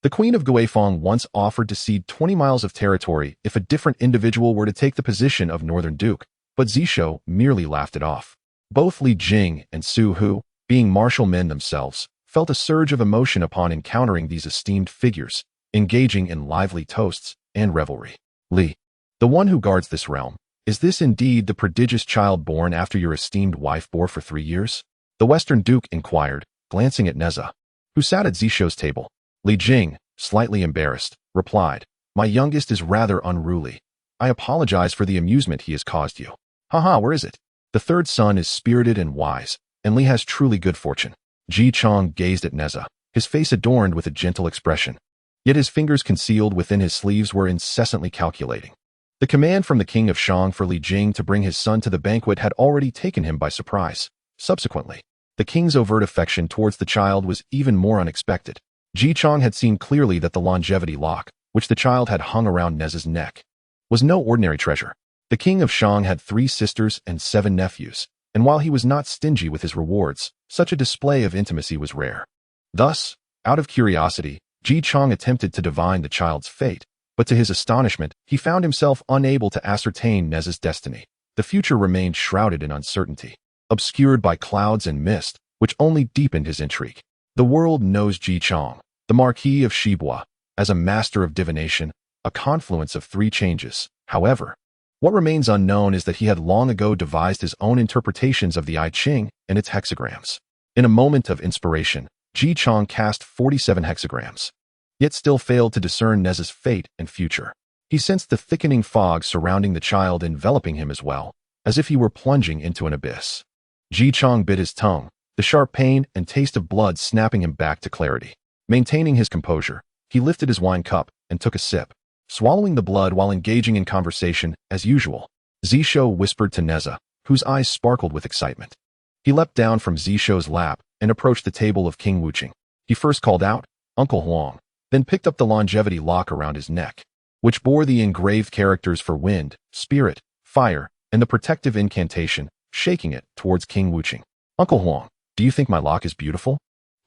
The Queen of Guifang once offered to cede 20 miles of territory if a different individual were to take the position of Northern Duke, but Zishou merely laughed it off. Both Li Jing and Su Hu, being martial men themselves, felt a surge of emotion upon encountering these esteemed figures, engaging in lively toasts and revelry. Li, the one who guards this realm, is this indeed the prodigious child born after your esteemed wife bore for 3 years? The Western Duke inquired, glancing at Neza, who sat at Zishou's table. Li Jing, slightly embarrassed, replied, "My youngest is rather unruly. I apologize for the amusement he has caused you." "Haha, where is it?" "The third son is spirited and wise, and Li has truly good fortune." Ji Chong gazed at Neza, his face adorned with a gentle expression. Yet his fingers concealed within his sleeves were incessantly calculating. The command from the king of Shang for Li Jing to bring his son to the banquet had already taken him by surprise. Subsequently, the king's overt affection towards the child was even more unexpected. Ji Chong had seen clearly that the longevity lock, which the child had hung around Neza's neck, was no ordinary treasure. The king of Shang had 3 sisters and 7 nephews, and while he was not stingy with his rewards, such a display of intimacy was rare. Thus, out of curiosity, Ji Chong attempted to divine the child's fate, but to his astonishment, he found himself unable to ascertain Neza's destiny. The future remained shrouded in uncertainty, obscured by clouds and mist, which only deepened his intrigue. The world knows Ji Chong, the Marquis of Shibua, as a master of divination, a confluence of 3 changes. However, what remains unknown is that he had long ago devised his own interpretations of the I Ching and its hexagrams. In a moment of inspiration, Ji Chong cast 47 hexagrams, yet still failed to discern Neza's fate and future. He sensed the thickening fog surrounding the child enveloping him as well, as if he were plunging into an abyss. Ji Chong bit his tongue, the sharp pain and taste of blood snapping him back to clarity. Maintaining his composure, he lifted his wine cup and took a sip, swallowing the blood while engaging in conversation as usual. Zishou whispered to Neza, whose eyes sparkled with excitement. He leapt down from Zishou's lap and approached the table of King Wuqing. He first called out, "Uncle Huang," then picked up the longevity lock around his neck, which bore the engraved characters for wind, spirit, fire, and the protective incantation, shaking it towards King Wuqing. "Uncle Huang, do you think my lock is beautiful?"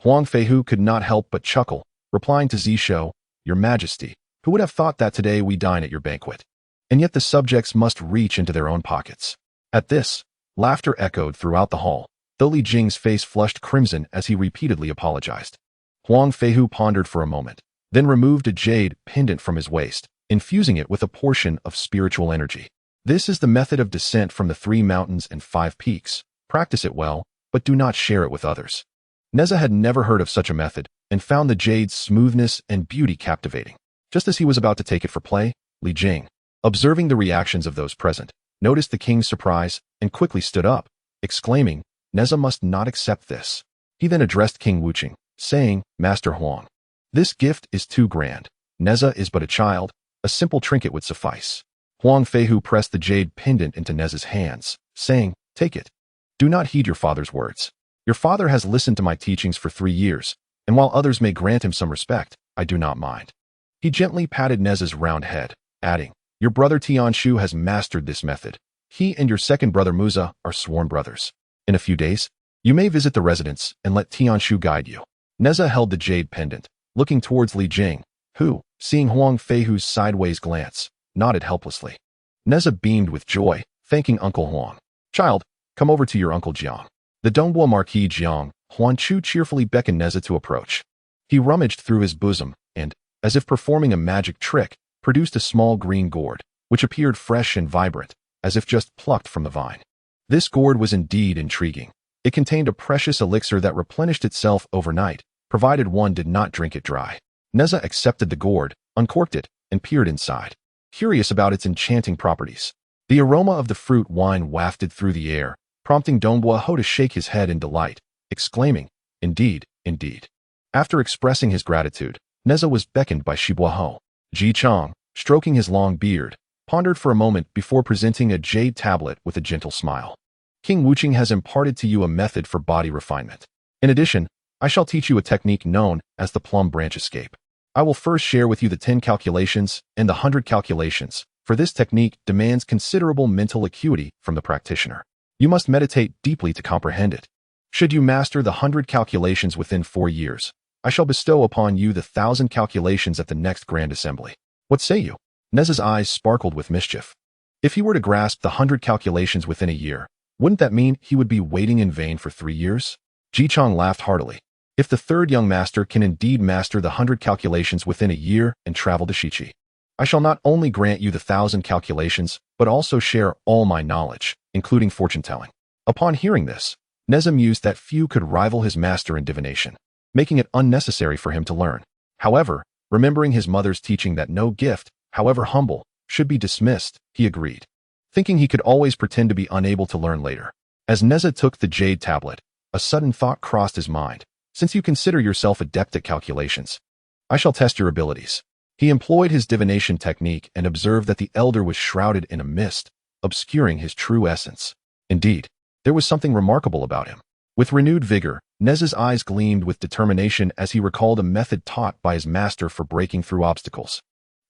Huang Feihu could not help but chuckle, replying to Zishou, "Your Majesty, who would have thought that today we dine at your banquet? And yet the subjects must reach into their own pockets." At this, laughter echoed throughout the hall, though Li Jing's face flushed crimson as he repeatedly apologized. Huang Feihu pondered for a moment, then removed a jade pendant from his waist, infusing it with a portion of spiritual energy. "This is the method of descent from the 3 mountains and 5 peaks. Practice it well, but do not share it with others." Neza had never heard of such a method and found the jade's smoothness and beauty captivating. Just as he was about to take it for play, Li Jing, observing the reactions of those present, noticed the king's surprise and quickly stood up, exclaiming, "Neza must not accept this." He then addressed King Wuqing, saying, "Master Huang, this gift is too grand. Neza is but a child, a simple trinket would suffice." Huang Feihu pressed the jade pendant into Neza's hands, saying, "Take it. Do not heed your father's words. Your father has listened to my teachings for 3 years, and while others may grant him some respect, I do not mind." He gently patted Neza's round head, adding, "Your brother Tianshu has mastered this method. He and your second brother Muza are sworn brothers. In a few days, you may visit the residence and let Tianshu guide you." Neza held the jade pendant, looking towards Li Jing, who, seeing Huang Feihu's sideways glance, nodded helplessly. Neza beamed with joy, thanking Uncle Huang. "Child, come over to your Uncle Jiang." The Dongbo Marquis Jiang, Huan Chu cheerfully beckoned Neza to approach. He rummaged through his bosom and, as if performing a magic trick, produced a small green gourd, which appeared fresh and vibrant, as if just plucked from the vine. This gourd was indeed intriguing. It contained a precious elixir that replenished itself overnight, provided one did not drink it dry. Neza accepted the gourd, uncorked it, and peered inside, curious about its enchanting properties. The aroma of the fruit wine wafted through the air, prompting Domboaho to shake his head in delight, exclaiming, "Indeed, indeed." After expressing his gratitude, Neza was beckoned by Shibuaho. Ji Chang, stroking his long beard, pondered for a moment before presenting a jade tablet with a gentle smile. "King Wuqing has imparted to you a method for body refinement. In addition, I shall teach you a technique known as the plum branch escape. I will first share with you the 10 calculations and the 100 calculations, for this technique demands considerable mental acuity from the practitioner. You must meditate deeply to comprehend it. Should you master the 100 calculations within 4 years, I shall bestow upon you the 1,000 calculations at the next Grand Assembly. What say you?" Neza's eyes sparkled with mischief. If he were to grasp the 100 calculations within a year, wouldn't that mean he would be waiting in vain for 3 years? Ji Chang laughed heartily. If the third young master can indeed master the 100 calculations within a year and travel to Shichi, I shall not only grant you the 1,000 calculations, but also share all my knowledge, including fortune-telling. Upon hearing this, Neza mused that few could rival his master in divination, making it unnecessary for him to learn. However, remembering his mother's teaching that no gift, however humble, should be dismissed, he agreed, thinking he could always pretend to be unable to learn later. As Neza took the jade tablet, a sudden thought crossed his mind. "Since you consider yourself adept at calculations, I shall test your abilities." He employed his divination technique and observed that the elder was shrouded in a mist, obscuring his true essence. Indeed, there was something remarkable about him. With renewed vigor, Neza's eyes gleamed with determination as he recalled a method taught by his master for breaking through obstacles.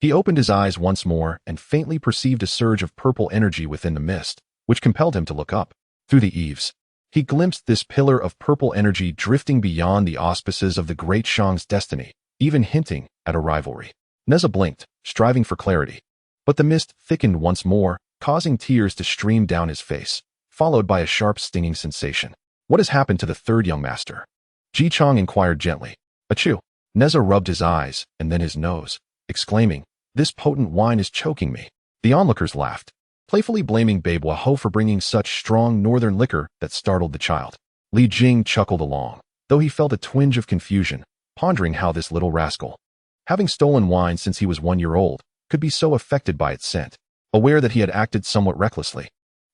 He opened his eyes once more and faintly perceived a surge of purple energy within the mist, which compelled him to look up. Through the eaves, he glimpsed this pillar of purple energy drifting beyond the auspices of the great Shang's destiny, even hinting at a rivalry. Neza blinked, striving for clarity, but the mist thickened once more, causing tears to stream down his face, followed by a sharp stinging sensation. "What has happened to the third young master?" Ji Chang inquired gently. "Achoo!" Neza rubbed his eyes and then his nose, exclaiming, "This potent wine is choking me." The onlookers laughed, playfully blaming Beibuaho for bringing such strong northern liquor that startled the child. Li Jing chuckled along, though he felt a twinge of confusion, pondering how this little rascal, having stolen wine since he was 1 year old, could be so affected by its scent. Aware that he had acted somewhat recklessly,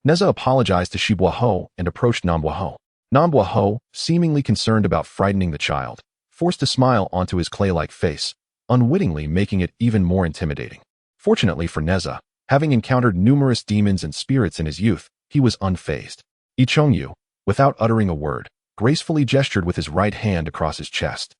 Neza apologized to Shibuaho and approached Nambuaho. Nambuaho, seemingly concerned about frightening the child, forced a smile onto his clay-like face, unwittingly making it even more intimidating. Fortunately for Neza, having encountered numerous demons and spirits in his youth, he was unfazed. Ichongyu, without uttering a word, gracefully gestured with his right hand across his chest,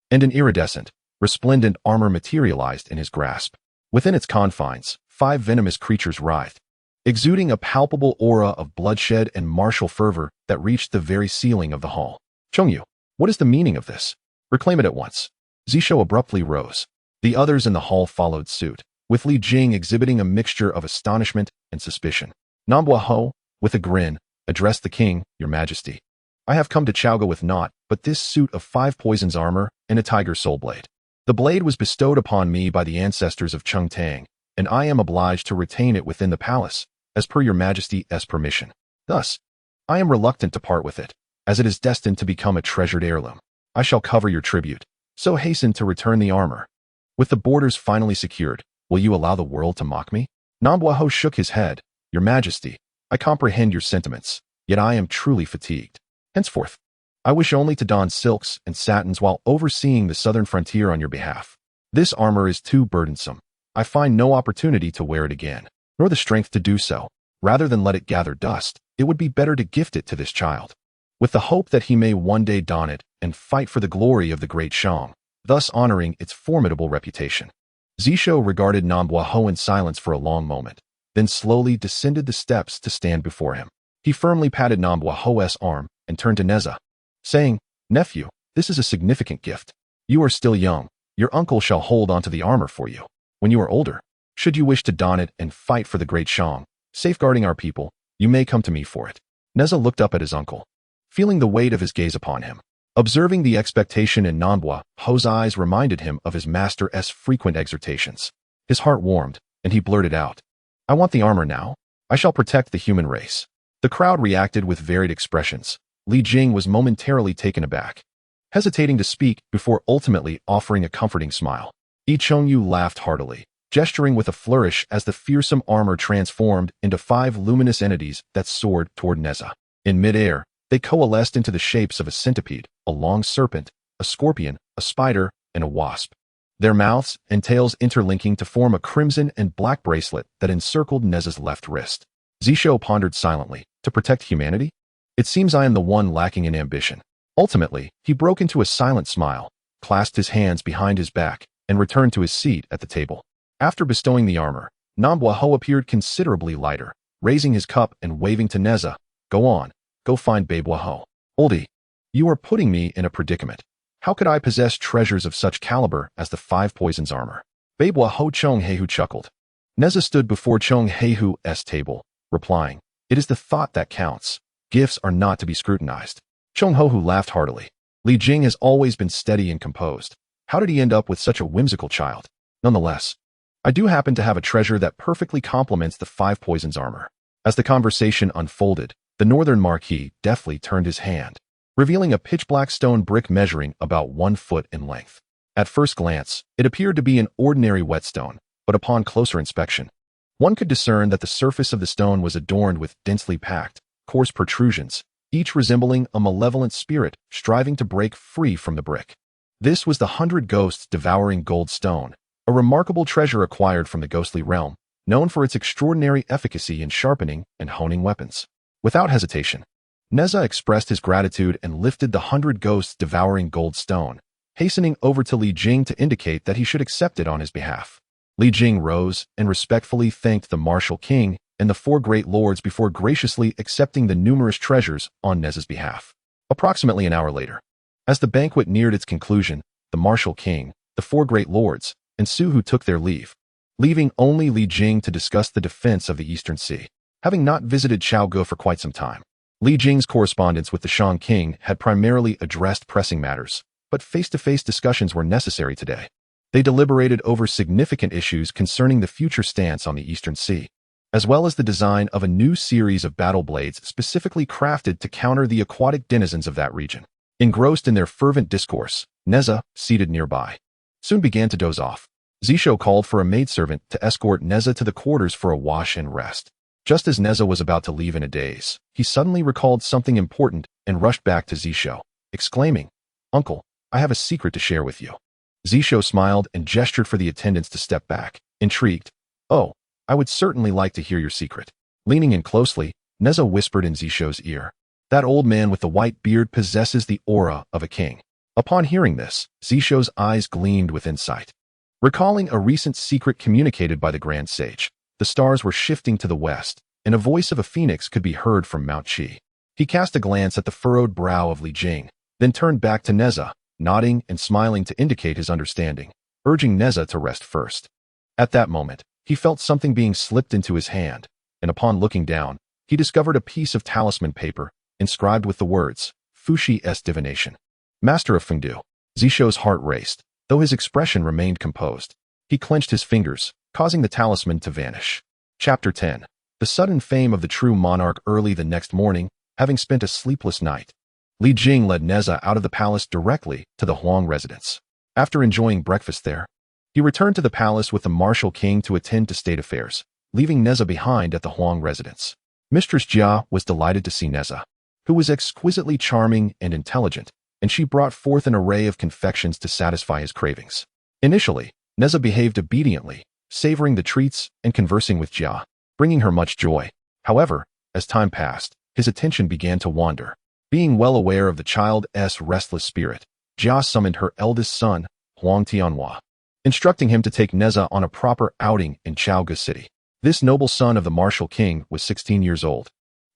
and an iridescent, resplendent armor materialized in his grasp. Within its confines, 5 venomous creatures writhed, exuding a palpable aura of bloodshed and martial fervor that reached the very ceiling of the hall. "Chongyu, what is the meaning of this? Reclaim it at once." Zisho abruptly rose. The others in the hall followed suit, with Li Jing exhibiting a mixture of astonishment and suspicion. Nambuaho, with a grin, addressed the king, "Your Majesty, I have come to Chaoga with naught but this suit of 5 poisons armor and a tiger soul blade. The blade was bestowed upon me by the ancestors of Cheng Tang, and I am obliged to retain it within the palace, as per your Majesty's permission. Thus, I am reluctant to part with it, as it is destined to become a treasured heirloom. I shall cover your tribute, so hasten to return the armor. With the borders finally secured, will you allow the world to mock me?" Nambuaho shook his head. "Your Majesty, I comprehend your sentiments, yet I am truly fatigued. Henceforth, I wish only to don silks and satins while overseeing the southern frontier on your behalf. This armor is too burdensome. I find no opportunity to wear it again, nor the strength to do so. Rather than let it gather dust, it would be better to gift it to this child, with the hope that he may one day don it and fight for the glory of the great Shang, thus honoring its formidable reputation." Zisho regarded Nambuaho in silence for a long moment, then slowly descended the steps to stand before him. He firmly patted Nambuaho's arm and turned to Neza, saying, "Nephew, this is a significant gift. You are still young. Your uncle shall hold onto the armor for you. When you are older, should you wish to don it and fight for the great Shang, safeguarding our people, you may come to me for it." Neza looked up at his uncle, feeling the weight of his gaze upon him. Observing the expectation in Nambuaho's eyes reminded him of his master's frequent exhortations. His heart warmed, and he blurted out, "I want the armor now. I shall protect the human race. The crowd reacted with varied expressions. Li Jing was momentarily taken aback, hesitating to speak before ultimately offering a comforting smile. Yi Chengyu laughed heartily, gesturing with a flourish as the fearsome armor transformed into 5 luminous entities that soared toward Neza. In midair, they coalesced into the shapes of a centipede, a long serpent, a scorpion, a spider, and a wasp. Their mouths and tails interlinking to form a crimson and black bracelet that encircled Neza's left wrist. Zisho pondered silently. To protect humanity? It seems I am the one lacking in ambition. Ultimately, he broke into a silent smile, clasped his hands behind his back, and returned to his seat at the table. After bestowing the armor, Nambuaho appeared considerably lighter, raising his cup and waving to Neza. Go on, go find Babewaho. Oldie, you are putting me in a predicament. How could I possess treasures of such caliber as the 5 poisons armor? Babewaho Chonghehu chuckled. Neza stood before Chonghehu's table, replying, It is the thought that counts. Gifts are not to be scrutinized. Chonghehu laughed heartily. Li Jing has always been steady and composed. How did he end up with such a whimsical child? Nonetheless, I do happen to have a treasure that perfectly complements the 5 poisons armor. As the conversation unfolded, the northern marquis deftly turned his hand, revealing a pitch-black stone brick measuring about 1 foot in length. At first glance, it appeared to be an ordinary whetstone, but upon closer inspection, one could discern that the surface of the stone was adorned with densely packed, coarse protrusions, each resembling a malevolent spirit striving to break free from the brick. This was the 100 Ghosts Devouring Gold Stone, a remarkable treasure acquired from the ghostly realm, known for its extraordinary efficacy in sharpening and honing weapons. Without hesitation, Neza expressed his gratitude and lifted the 100 Ghosts Devouring Gold Stone, hastening over to Li Jing to indicate that he should accept it on his behalf. Li Jing rose and respectfully thanked the martial king and the 4 great lords before graciously accepting the numerous treasures on Neza's behalf. Approximately an hour later, as the banquet neared its conclusion, the martial king, the 4 great lords, and Su Hu took their leave, leaving only Li Jing to discuss the defense of the Eastern Sea. Having not visited Chaoge for quite some time, Li Jing's correspondence with the Shang King had primarily addressed pressing matters, but face-to-face discussions were necessary today. They deliberated over significant issues concerning the future stance on the Eastern Sea, as well as the design of a new series of battle blades specifically crafted to counter the aquatic denizens of that region. Engrossed in their fervent discourse, Neza, seated nearby, soon began to doze off. Zisho called for a maidservant to escort Neza to the quarters for a wash and rest. Just as Neza was about to leave in a daze, he suddenly recalled something important and rushed back to Zisho, exclaiming, Uncle, I have a secret to share with you. Zisho smiled and gestured for the attendants to step back, intrigued. Oh, I would certainly like to hear your secret. Leaning in closely, Neza whispered in Zisho's ear. That old man with the white beard possesses the aura of a king. Upon hearing this, Zisho's eyes gleamed with insight. Recalling a recent secret communicated by the Grand Sage, the stars were shifting to the west, and a voice of a phoenix could be heard from Mount Qi. He cast a glance at the furrowed brow of Li Jing, then turned back to Neza, nodding and smiling to indicate his understanding, urging Neza to rest first. At that moment, he felt something being slipped into his hand, and upon looking down, he discovered a piece of talisman paper, inscribed with the words, Fuxi's Divination. Master of Fengdu. Zisho's heart raced, though his expression remained composed. He clenched his fingers, causing the talisman to vanish. Chapter 10. The sudden fame of the true monarch. Early the next morning, having spent a sleepless night, Li Jing led Neza out of the palace directly to the Huang residence. After enjoying breakfast there, he returned to the palace with the martial king to attend to state affairs, leaving Neza behind at the Huang residence. Mistress Jia was delighted to see Neza, who was exquisitely charming and intelligent, and she brought forth an array of confections to satisfy his cravings. Initially, Neza behaved obediently, savoring the treats and conversing with Jia, bringing her much joy. However, as time passed, his attention began to wander. Being well aware of the child's restless spirit, Jia summoned her eldest son, Huang Tianhua, instructing him to take Neza on a proper outing in Chaoge City. This noble son of the martial king was 16 years old,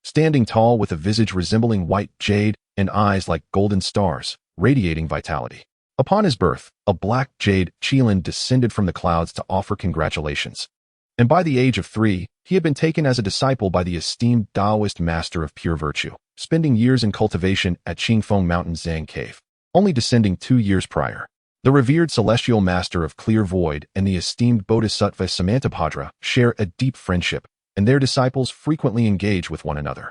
standing tall with a visage resembling white jade and eyes like golden stars, radiating vitality. Upon his birth, a black jade qilin descended from the clouds to offer congratulations. And by the age of 3, he had been taken as a disciple by the esteemed Taoist master of pure virtue, spending years in cultivation at Qingfeng Mountain Zhang Cave, only descending 2 years prior. The revered celestial master of clear void and the esteemed bodhisattva Samantabhadra share a deep friendship, and their disciples frequently engage with one another.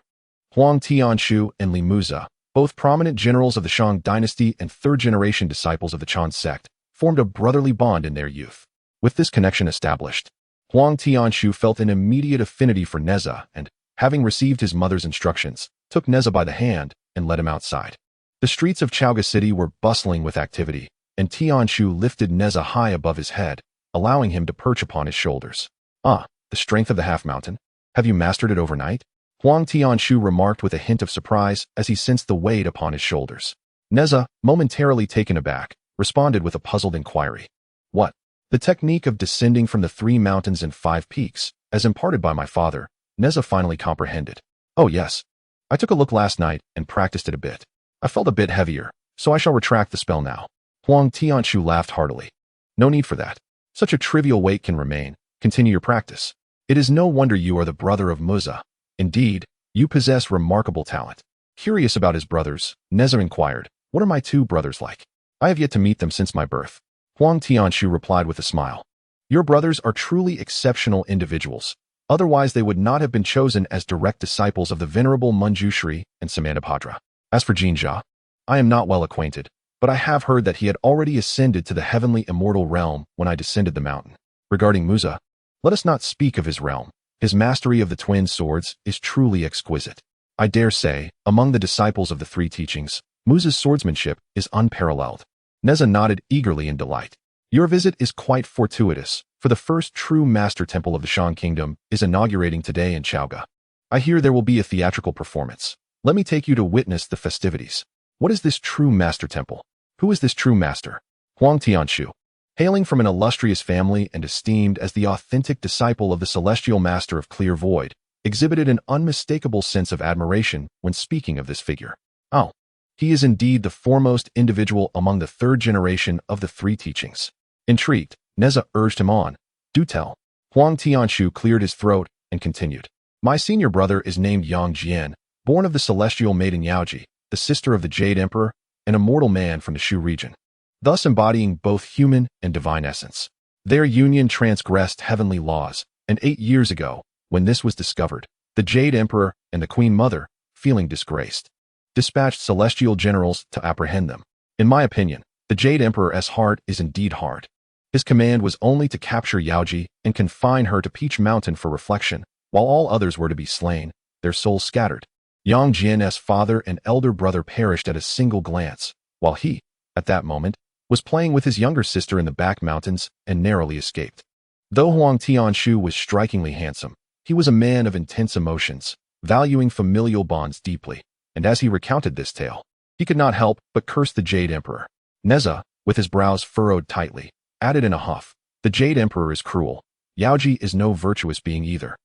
Huang Tianshu and Li Muza, both prominent generals of the Shang dynasty and third-generation disciples of the Chan sect, formed a brotherly bond in their youth. With this connection established, Huang Tianshu felt an immediate affinity for Neza and, having received his mother's instructions, took Neza by the hand and led him outside. The streets of Chaoga City were bustling with activity, and Tianshu lifted Neza high above his head, allowing him to perch upon his shoulders. "Ah, the strength of the half-mountain. Have you mastered it overnight?" Huang Tianshu remarked with a hint of surprise as he sensed the weight upon his shoulders. Neza, momentarily taken aback, responded with a puzzled inquiry. "What?" "The technique of descending from the 3 mountains and 5 peaks, as imparted by my father," Neza finally comprehended. "Oh yes. I took a look last night and practiced it a bit. I felt a bit heavier, so I shall retract the spell now." Huang Tianshu laughed heartily. "No need for that. Such a trivial weight can remain. Continue your practice. It is no wonder you are the brother of Muza. Indeed, you possess remarkable talent." Curious about his brothers, Neza inquired, "What are my 2 brothers like?" "I have yet to meet them since my birth," Huang Tianshu replied with a smile. "Your brothers are truly exceptional individuals. Otherwise they would not have been chosen as direct disciples of the venerable Manjushri and Samantabhadra. As for Jinjia, I am not well acquainted, but I have heard that he had already ascended to the heavenly immortal realm when I descended the mountain. Regarding Muza, let us not speak of his realm. His mastery of the twin swords is truly exquisite. I dare say, among the disciples of the 3 teachings, Muza's swordsmanship is unparalleled." Neza nodded eagerly in delight. "Your visit is quite fortuitous, for the first true master temple of the Shan kingdom is inaugurating today in Chaoga. I hear there will be a theatrical performance. Let me take you to witness the festivities." "What is this true master temple? Who is this true master?" Huang Tianshu, hailing from an illustrious family and esteemed as the authentic disciple of the celestial master of clear void, exhibited an unmistakable sense of admiration when speaking of this figure. "Oh, he is indeed the foremost individual among the 3rd generation of the 3 teachings." Intrigued, Neza urged him on. "Do tell." Huang Tianshu cleared his throat and continued. "My senior brother is named Yang Jian, born of the celestial maiden Yaoji, the sister of the Jade Emperor, an immortal man from the Shu region, thus embodying both human and divine essence. Their union transgressed heavenly laws, and 8 years ago, when this was discovered, the Jade Emperor and the Queen Mother, feeling disgraced, dispatched celestial generals to apprehend them. In my opinion, the Jade Emperor's heart is indeed hard. His command was only to capture Yaoji and confine her to Peach Mountain for reflection, while all others were to be slain, their souls scattered. Yang Jian's father and elder brother perished at a single glance, while he, at that moment, was playing with his younger sister in the back mountains and narrowly escaped. Though Huang Tianshu was strikingly handsome, he was a man of intense emotions, valuing familial bonds deeply, and as he recounted this tale, he could not help but curse the Jade Emperor. Neza, with his brows furrowed tightly, added in a huff, "The Jade Emperor is cruel. Yaoji is no virtuous being either,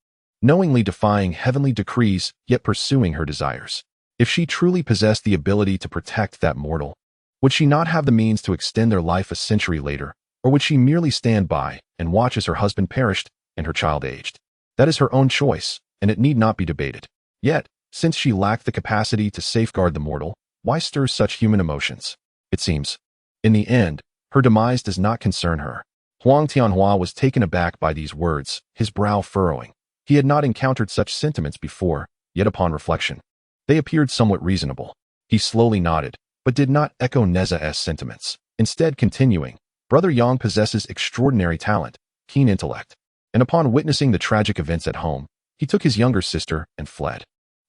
knowingly defying heavenly decrees yet pursuing her desires. If she truly possessed the ability to protect that mortal, would she not have the means to extend their life a century later, or would she merely stand by and watch as her husband perished and her child aged? That is her own choice, and it need not be debated. Yet, since she lacked the capacity to safeguard the mortal, why stir such human emotions? It seems, in the end, her demise does not concern her." Huang Tianhua was taken aback by these words, his brow furrowing. He had not encountered such sentiments before, yet upon reflection, they appeared somewhat reasonable. He slowly nodded, but did not echo Neza's sentiments, instead continuing, "Brother Yang possesses extraordinary talent, keen intellect, and upon witnessing the tragic events at home, he took his younger sister and fled.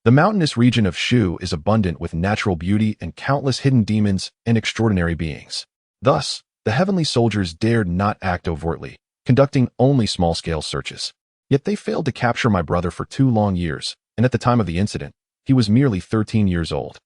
The mountainous region of Shu is abundant with natural beauty and countless hidden demons and extraordinary beings. Thus, the heavenly soldiers dared not act overtly, conducting only small-scale searches. Yet they failed to capture my brother for 2 long years, and at the time of the incident, he was merely 13 years old.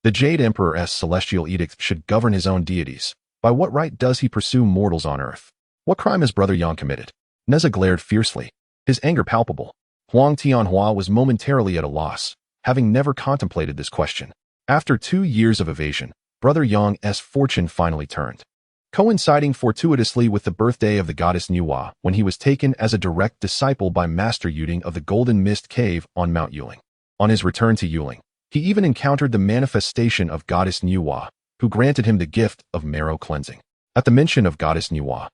The Jade Emperor's celestial edict should govern his own deities. By what right does he pursue mortals on earth? What crime has Brother Yang committed?" Neza glared fiercely, his anger palpable. Huang Tianhua was momentarily at a loss, having never contemplated this question. After 2 years of evasion, Brother Yang's fortune finally turned, coinciding fortuitously with the birthday of the goddess Nuwa when he was taken as a direct disciple by Master Yuding of the Golden Mist Cave on Mount Yuling. On his return to Yuling, he even encountered the manifestation of Goddess Nuwa, who granted him the gift of marrow cleansing. At the mention of Goddess Nuwa,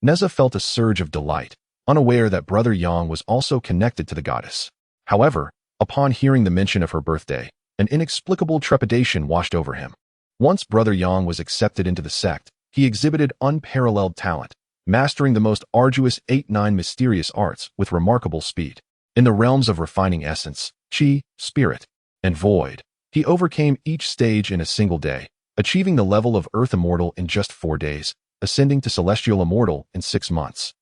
Neza felt a surge of delight, unaware that Brother Yang was also connected to the goddess. However, upon hearing the mention of her birthday, an inexplicable trepidation washed over him. Once Brother Yang was accepted into the sect, he exhibited unparalleled talent, mastering the most arduous 8-9 mysterious arts with remarkable speed. In the realms of refining essence, chi, spirit, and void, he overcame each stage in a single day, achieving the level of Earth Immortal in just 4 days, ascending to Celestial Immortal in 6 months,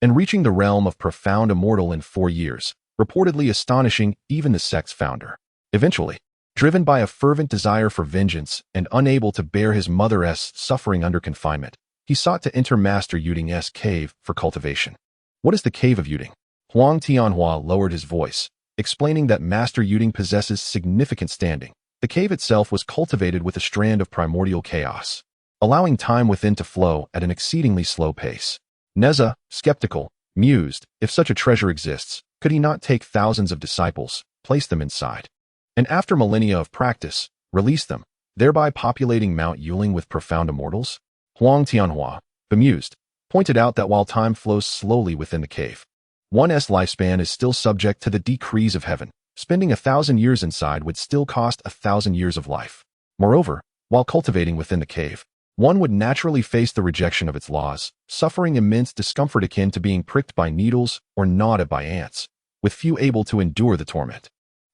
and reaching the realm of Profound Immortal in 4 years, reportedly astonishing even the sect's founder. Eventually, driven by a fervent desire for vengeance and unable to bear his mother's suffering under confinement, he sought to enter Master Yuding's cave for cultivation. What is the Cave of Yuding? Huang Tianhua lowered his voice, explaining that Master Yuding possesses significant standing. The cave itself was cultivated with a strand of primordial chaos, allowing time within to flow at an exceedingly slow pace. Neza, skeptical, mused, if such a treasure exists, could he not take thousands of disciples, place them inside, and after millennia of practice, release them, thereby populating Mount Yuling with profound immortals? Huang Tianhua, bemused, pointed out that while time flows slowly within the cave, one's lifespan is still subject to the decrees of heaven. Spending 1,000 years inside would still cost 1,000 years of life. Moreover, while cultivating within the cave, one would naturally face the rejection of its laws, suffering immense discomfort akin to being pricked by needles or gnawed at by ants, with few able to endure the torment.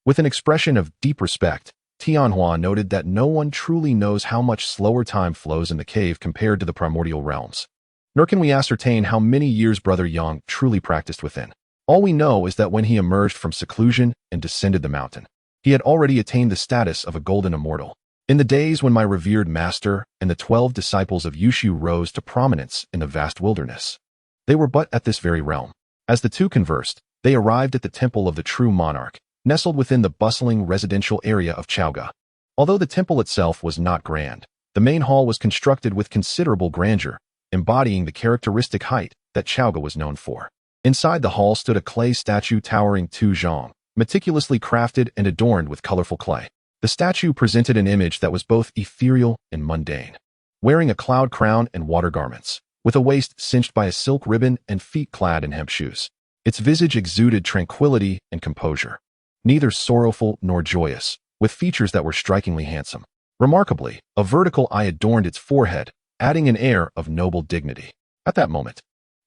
With an expression of deep respect, Tianhua noted that no one truly knows how much slower time flows in the cave compared to the primordial realms. Nor can we ascertain how many years Brother Yang truly practiced within. All we know is that when he emerged from seclusion and descended the mountain, he had already attained the status of a golden immortal. In the days when my revered master and the 12 disciples of Yushu rose to prominence in the vast wilderness, they were but at this very realm. As the two conversed, they arrived at the temple of the true monarch, nestled within the bustling residential area of Chaoga. Although the temple itself was not grand, the main hall was constructed with considerable grandeur, embodying the characteristic height that Chaoga was known for. Inside the hall stood a clay statue towering 2 zhong, meticulously crafted and adorned with colorful clay. The statue presented an image that was both ethereal and mundane, wearing a cloud crown and water garments, with a waist cinched by a silk ribbon and feet clad in hemp shoes. Its visage exuded tranquility and composure, neither sorrowful nor joyous, with features that were strikingly handsome. Remarkably, a vertical eye adorned its forehead, adding an air of noble dignity. At that moment,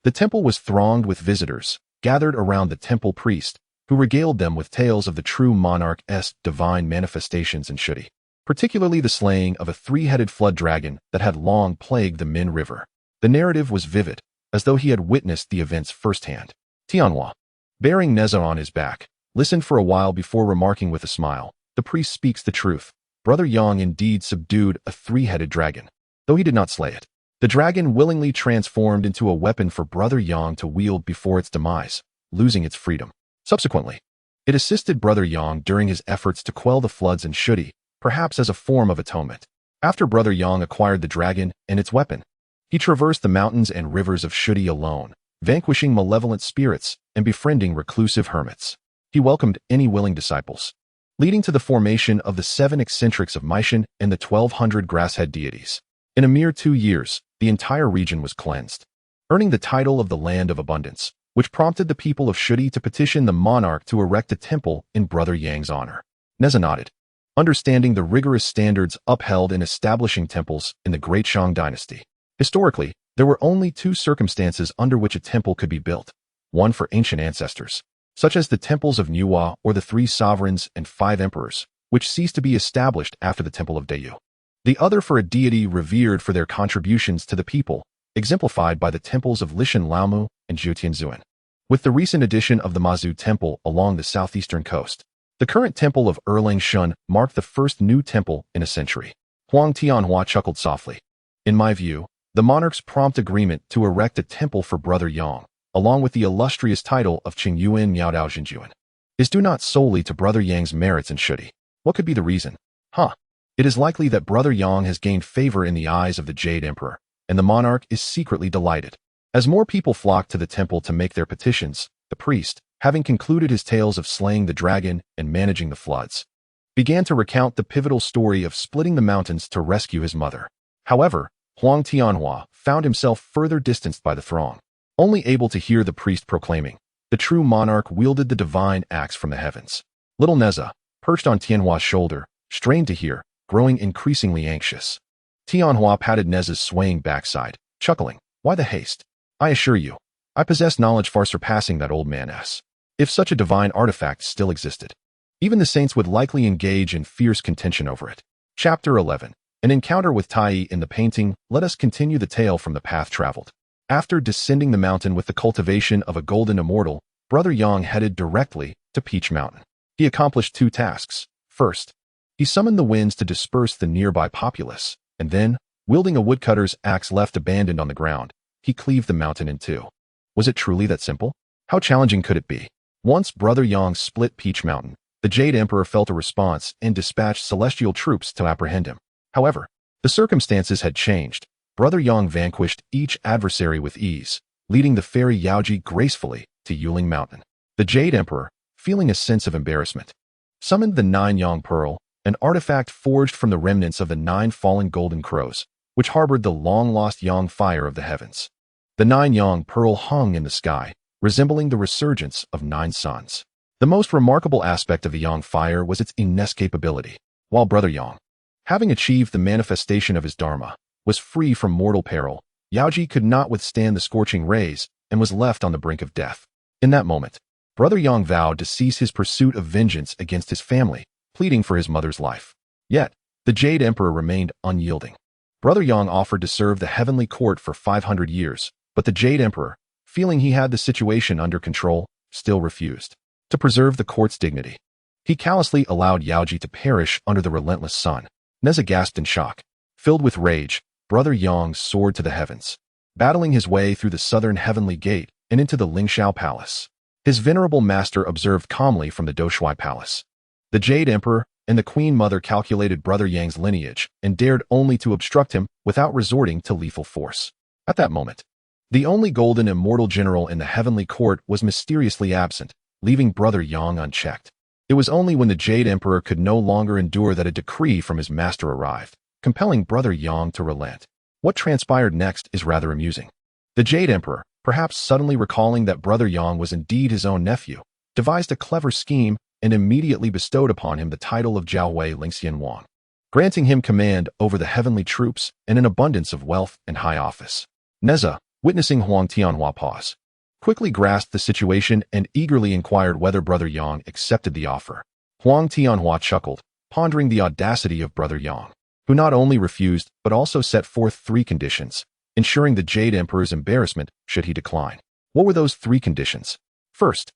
the temple was thronged with visitors, gathered around the temple priest, who regaled them with tales of the true monarch's divine manifestations in Shuti, particularly the slaying of a 3-headed flood dragon that had long plagued the Min River. The narrative was vivid, as though he had witnessed the events firsthand. Tianhua, bearing Neza on his back, listened for a while before remarking with a smile, "The priest speaks the truth. Brother Yang indeed subdued a 3-headed dragon, though he did not slay it. The dragon willingly transformed into a weapon for Brother Yang to wield before its demise, losing its freedom. Subsequently, it assisted Brother Yang during his efforts to quell the floods in Shuti, perhaps as a form of atonement. After Brother Yang acquired the dragon and its weapon, he traversed the mountains and rivers of Shuti alone, vanquishing malevolent spirits and befriending reclusive hermits. He welcomed any willing disciples, leading to the formation of the 7 eccentrics of Maishan and the 1,200 grasshead deities. In a mere 2 years, the entire region was cleansed, earning the title of the Land of Abundance, which prompted the people of Shuti to petition the monarch to erect a temple in Brother Yang's honor. Neza nodded, understanding the rigorous standards upheld in establishing temples in the Great Shang dynasty. Historically, there were only 2 circumstances under which a temple could be built, one for ancient ancestors, such as the temples of Nuwa or the 3 sovereigns and 5 emperors, which ceased to be established after the Temple of Dayu. The other for a deity revered for their contributions to the people, exemplified by the temples of Lishan Laomu and Zhuotianzuan. With the recent addition of the Mazu Temple along the southeastern coast, the current temple of Erlang Shen marked the first new temple in a century. Huang Tianhua chuckled softly. In my view, the monarch's prompt agreement to erect a temple for Brother Yang, along with the illustrious title of Qingyuan Miaodao Jinjuan, is due not solely to Brother Yang's merits in Shuti. What could be the reason? It is likely that Brother Yang has gained favor in the eyes of the Jade Emperor, and the monarch is secretly delighted. As more people flocked to the temple to make their petitions, the priest, having concluded his tales of slaying the dragon and managing the floods, began to recount the pivotal story of splitting the mountains to rescue his mother. However, Huang Tianhua found himself further distanced by the throng. only able to hear the priest proclaiming, "The true monarch wielded the divine axe from the heavens." Little Neza, perched on Tianhua's shoulder, strained to hear, growing increasingly anxious. Tianhua patted Neza's swaying backside, chuckling, "Why the haste? I assure you, I possess knowledge far surpassing that old man's. If such a divine artifact still existed, even the saints would likely engage in fierce contention over it." Chapter 11. An encounter with Tai in the painting. Let us continue the tale from the path traveled. After descending the mountain with the cultivation of a golden immortal, Brother Yang headed directly to Peach Mountain. He accomplished 2 tasks. First, he summoned the winds to disperse the nearby populace, and then, wielding a woodcutter's axe left abandoned on the ground, he cleaved the mountain in 2. Was it truly that simple? How challenging could it be? Once Brother Yang split Peach Mountain, the Jade Emperor felt a response and dispatched celestial troops to apprehend him. However, the circumstances had changed. Brother Yang vanquished each adversary with ease, leading the fairy Yaoji gracefully to Yuling Mountain. The Jade Emperor, feeling a sense of embarrassment, summoned the 9 Yang Pearl, an artifact forged from the remnants of the 9 fallen golden crows, which harbored the long-lost Yang fire of the heavens. The 9 Yang Pearl hung in the sky, resembling the resurgence of 9 suns. The most remarkable aspect of the Yang fire was its inescapability. While Brother Yang, having achieved the manifestation of his dharma, was free from mortal peril, Yaoji could not withstand the scorching rays and was left on the brink of death. In that moment, Brother Yang vowed to cease his pursuit of vengeance against his family, pleading for his mother's life. Yet, the Jade Emperor remained unyielding. Brother Yang offered to serve the heavenly court for 500 years, but the Jade Emperor, feeling he had the situation under control, still refused. To preserve the court's dignity, he callously allowed Yaoji to perish under the relentless sun. Neza gasped in shock. Filled with rage, Brother Yang soared to the heavens, battling his way through the southern heavenly gate and into the Lingxiao Palace. His venerable master observed calmly from the Doshui Palace. The Jade Emperor and the Queen Mother calculated Brother Yang's lineage and dared only to obstruct him without resorting to lethal force. At that moment, the only golden immortal general in the heavenly court was mysteriously absent, leaving Brother Yang unchecked. It was only when the Jade Emperor could no longer endure that a decree from his master arrived, compelling Brother Yang to relent. What transpired next is rather amusing. The Jade Emperor, perhaps suddenly recalling that Brother Yang was indeed his own nephew, devised a clever scheme and immediately bestowed upon him the title of Jiaowei Lingxian Wang, granting him command over the heavenly troops and an abundance of wealth and high office. Neza, witnessing Huang Tianhua pause, quickly grasped the situation and eagerly inquired whether Brother Yang accepted the offer. Huang Tianhua chuckled, pondering the audacity of Brother Yang, who not only refused but also set forth 3 conditions, ensuring the Jade Emperor's embarrassment should he decline. What were those 3 conditions? First,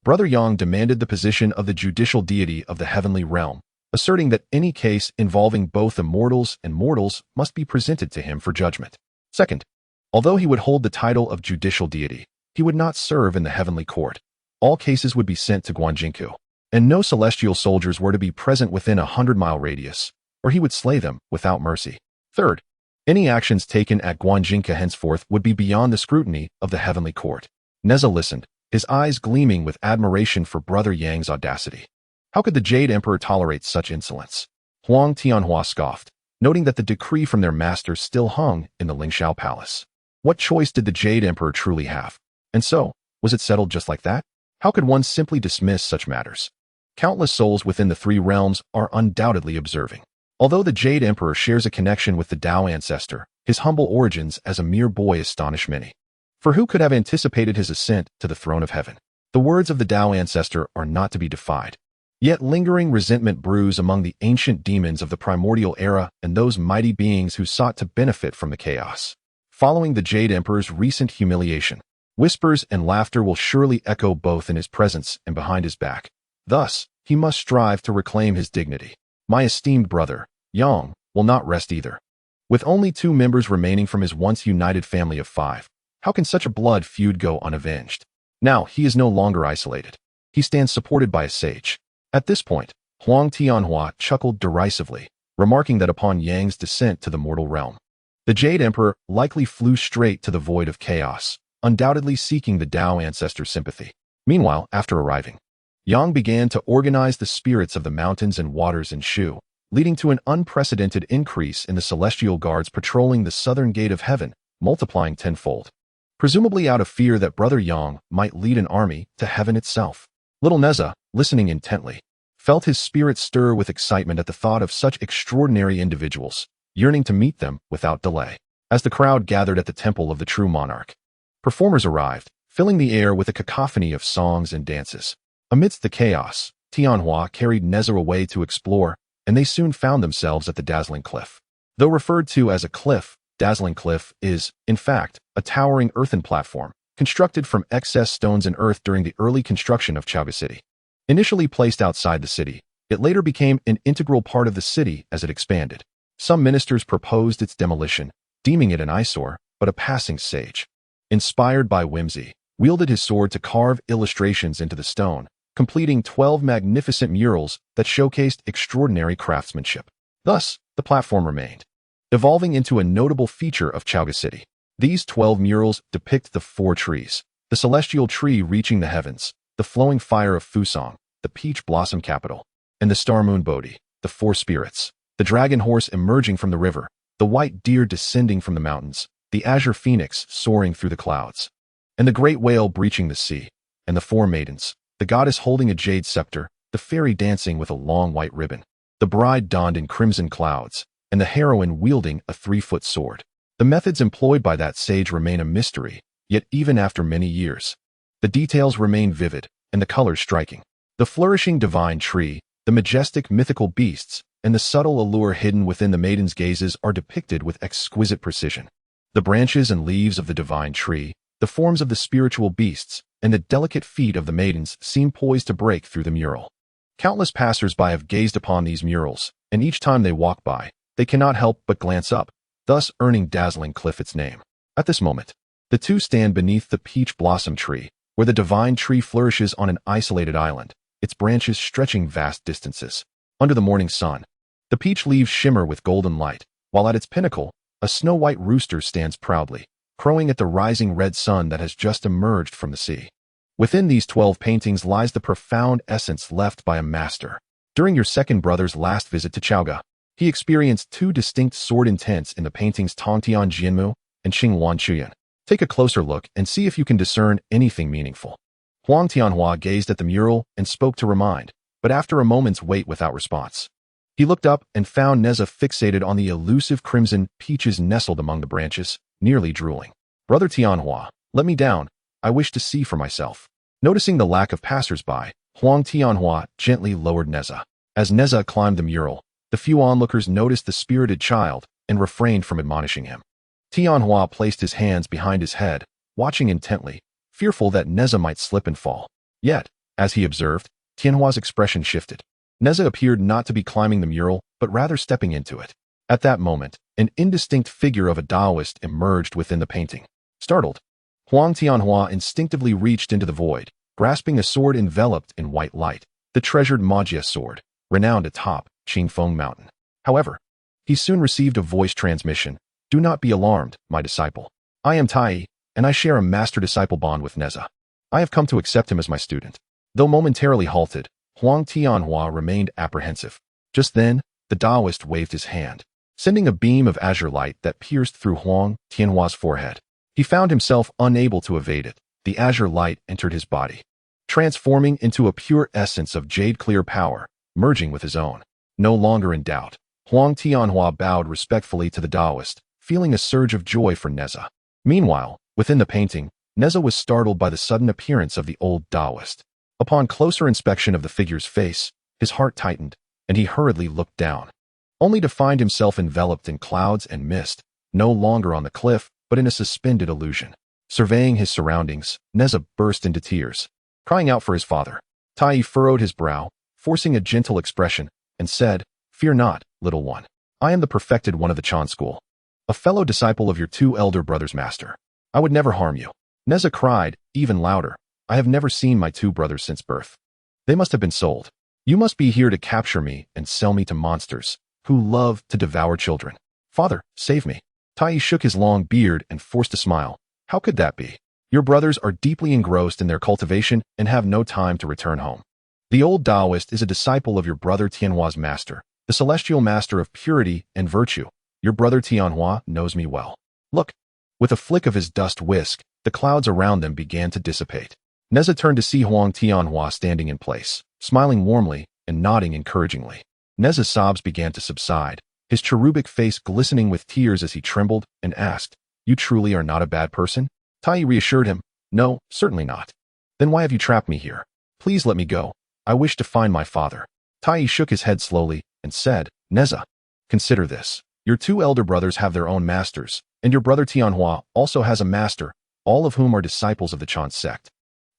Brother Yang demanded the position of the judicial deity of the heavenly realm, asserting that any case involving both immortals and mortals must be presented to him for judgment. Second, although he would hold the title of judicial deity, he would not serve in the heavenly court. All cases would be sent to Guanjinku, and no celestial soldiers were to be present within a 100-mile radius, or he would slay them without mercy. Third, any actions taken at Guanjinka henceforth would be beyond the scrutiny of the heavenly court. Neza listened, his eyes gleaming with admiration for Brother Yang's audacity. How could the Jade Emperor tolerate such insolence? Huang Tianhua scoffed, noting that the decree from their master still hung in the Lingxiao Palace. What choice did the Jade Emperor truly have? And so, was it settled just like that? How could one simply dismiss such matters? Countless souls within the 3 realms are undoubtedly observing. Although the Jade Emperor shares a connection with the Tao ancestor, his humble origins as a mere boy astonish many. For who could have anticipated his ascent to the throne of heaven? The words of the Tao ancestor are not to be defied. Yet lingering resentment brews among the ancient demons of the primordial era and those mighty beings who sought to benefit from the chaos. Following the Jade Emperor's recent humiliation, whispers and laughter will surely echo both in his presence and behind his back. Thus, he must strive to reclaim his dignity. My esteemed brother, Yang, will not rest either. With only 2 members remaining from his once united family of 5, how can such a blood feud go unavenged? Now, he is no longer isolated. He stands supported by a sage. At this point, Huang Tianhua chuckled derisively, remarking that upon Yang's descent to the mortal realm, the Jade Emperor likely flew straight to the void of chaos, undoubtedly seeking the Tao ancestor's sympathy. Meanwhile, after arriving, Yang began to organize the spirits of the mountains and waters in Shu, leading to an unprecedented increase in the celestial guards patrolling the southern gate of heaven, multiplying tenfold. presumably out of fear that Brother Yang might lead an army to heaven itself. Little Neza, listening intently, felt his spirit stir with excitement at the thought of such extraordinary individuals, yearning to meet them without delay. As the crowd gathered at the temple of the true monarch, performers arrived, filling the air with a cacophony of songs and dances. Amidst the chaos, Tianhua carried Neza away to explore, and they soon found themselves at the Dazzling Cliff. Though referred to as a cliff, Dazzling Cliff is, in fact, a towering earthen platform, constructed from excess stones and earth during the early construction of Chaga City. Initially placed outside the city, it later became an integral part of the city as it expanded. Some ministers proposed its demolition, deeming it an eyesore, but a passing sage, inspired by whimsy, wielded his sword to carve illustrations into the stone, completing 12 magnificent murals that showcased extraordinary craftsmanship. Thus, the platform remained, evolving into a notable feature of Chaga City. These 12 murals depict the 4 trees: the celestial tree reaching the heavens, the flowing fire of Fusang, the peach blossom capital, and the star moon Bodhi, the 4 spirits, the dragon horse emerging from the river, the white deer descending from the mountains, the azure phoenix soaring through the clouds, and the great whale breaching the sea, and the 4 maidens, the goddess holding a jade scepter, the fairy dancing with a long white ribbon, the bride donned in crimson clouds, and the heroine wielding a 3-foot sword. The methods employed by that sage remain a mystery, yet even after many years, the details remain vivid, and the colors striking. The flourishing divine tree, the majestic mythical beasts, and the subtle allure hidden within the maiden's gazes are depicted with exquisite precision. The branches and leaves of the divine tree, the forms of the spiritual beasts, and the delicate feet of the maidens seem poised to break through the mural. Countless passers-by have gazed upon these murals, and each time they walk by, they cannot help but glance up, thus earning Dazzling Cliff its name. At this moment, the two stand beneath the peach blossom tree, where the divine tree flourishes on an isolated island, its branches stretching vast distances. Under the morning sun, the peach leaves shimmer with golden light, while at its pinnacle, a snow-white rooster stands proudly, crowing at the rising red sun that has just emerged from the sea. Within these 12 paintings lies the profound essence left by a master. During your second brother's last visit to Chaoga, he experienced 2 distinct sword intents in the paintings Tongtian Jianmu and Xingwan Chuyan. Take a closer look and see if you can discern anything meaningful. Huang Tianhua gazed at the mural and spoke to remind, but after a moment's wait without response, he looked up and found Neza fixated on the elusive crimson peaches nestled among the branches, nearly drooling. Brother Tianhua, let me down. I wish to see for myself. Noticing the lack of passers-by, Huang Tianhua gently lowered Neza. As Neza climbed the mural, the few onlookers noticed the spirited child and refrained from admonishing him. Tianhua placed his hands behind his head, watching intently, fearful that Neza might slip and fall. Yet, as he observed, Tianhua's expression shifted. Neza appeared not to be climbing the mural, but rather stepping into it. At that moment, an indistinct figure of a Taoist emerged within the painting. Startled, Huang Tianhua instinctively reached into the void, grasping a sword enveloped in white light, the treasured Magia sword, renowned atop Qingfeng Mountain. However, he soon received a voice transmission. Do not be alarmed, my disciple. I am Tai, and I share a master-disciple bond with Neza. I have come to accept him as my student. Though momentarily halted, Huang Tianhua remained apprehensive. Just then, the Taoist waved his hand, sending a beam of azure light that pierced through Huang Tianhua's forehead. He found himself unable to evade it. The azure light entered his body, transforming into a pure essence of jade-clear power, merging with his own. No longer in doubt, Huang Tianhua bowed respectfully to the Taoist, feeling a surge of joy for Neza. Meanwhile, within the painting, Neza was startled by the sudden appearance of the old Taoist. Upon closer inspection of the figure's face, his heart tightened, and he hurriedly looked down, only to find himself enveloped in clouds and mist, no longer on the cliff, but in a suspended illusion. Surveying his surroundings, Neza burst into tears, crying out for his father. Tai furrowed his brow, forcing a gentle expression, and said, "Fear not, little one. I am the perfected one of the Chan school, a fellow disciple of your 2 elder brothers' master. I would never harm you." Neza cried, even louder, "I have never seen my 2 brothers since birth. They must have been sold. You must be here to capture me and sell me to monsters who love to devour children. Father, save me." Tai shook his long beard and forced a smile. "How could that be? Your brothers are deeply engrossed in their cultivation and have no time to return home. The old Taoist is a disciple of your brother Tianhua's master, the celestial master of purity and virtue. Your brother Tianhua knows me well. Look." With a flick of his dust whisk, The clouds around them began to dissipate. Neza turned to see Huang Tianhua standing in place, smiling warmly and nodding encouragingly. Neza's sobs began to subside, his cherubic face glistening with tears as he trembled and asked, "You truly are not a bad person?" Tai reassured him, "No, certainly not." "Then why have you trapped me here? Please let me go. I wish to find my father." Tai shook his head slowly and said, "Neza, consider this. Your two elder brothers have their own masters, and your brother Tianhua also has a master, all of whom are disciples of the Chan sect,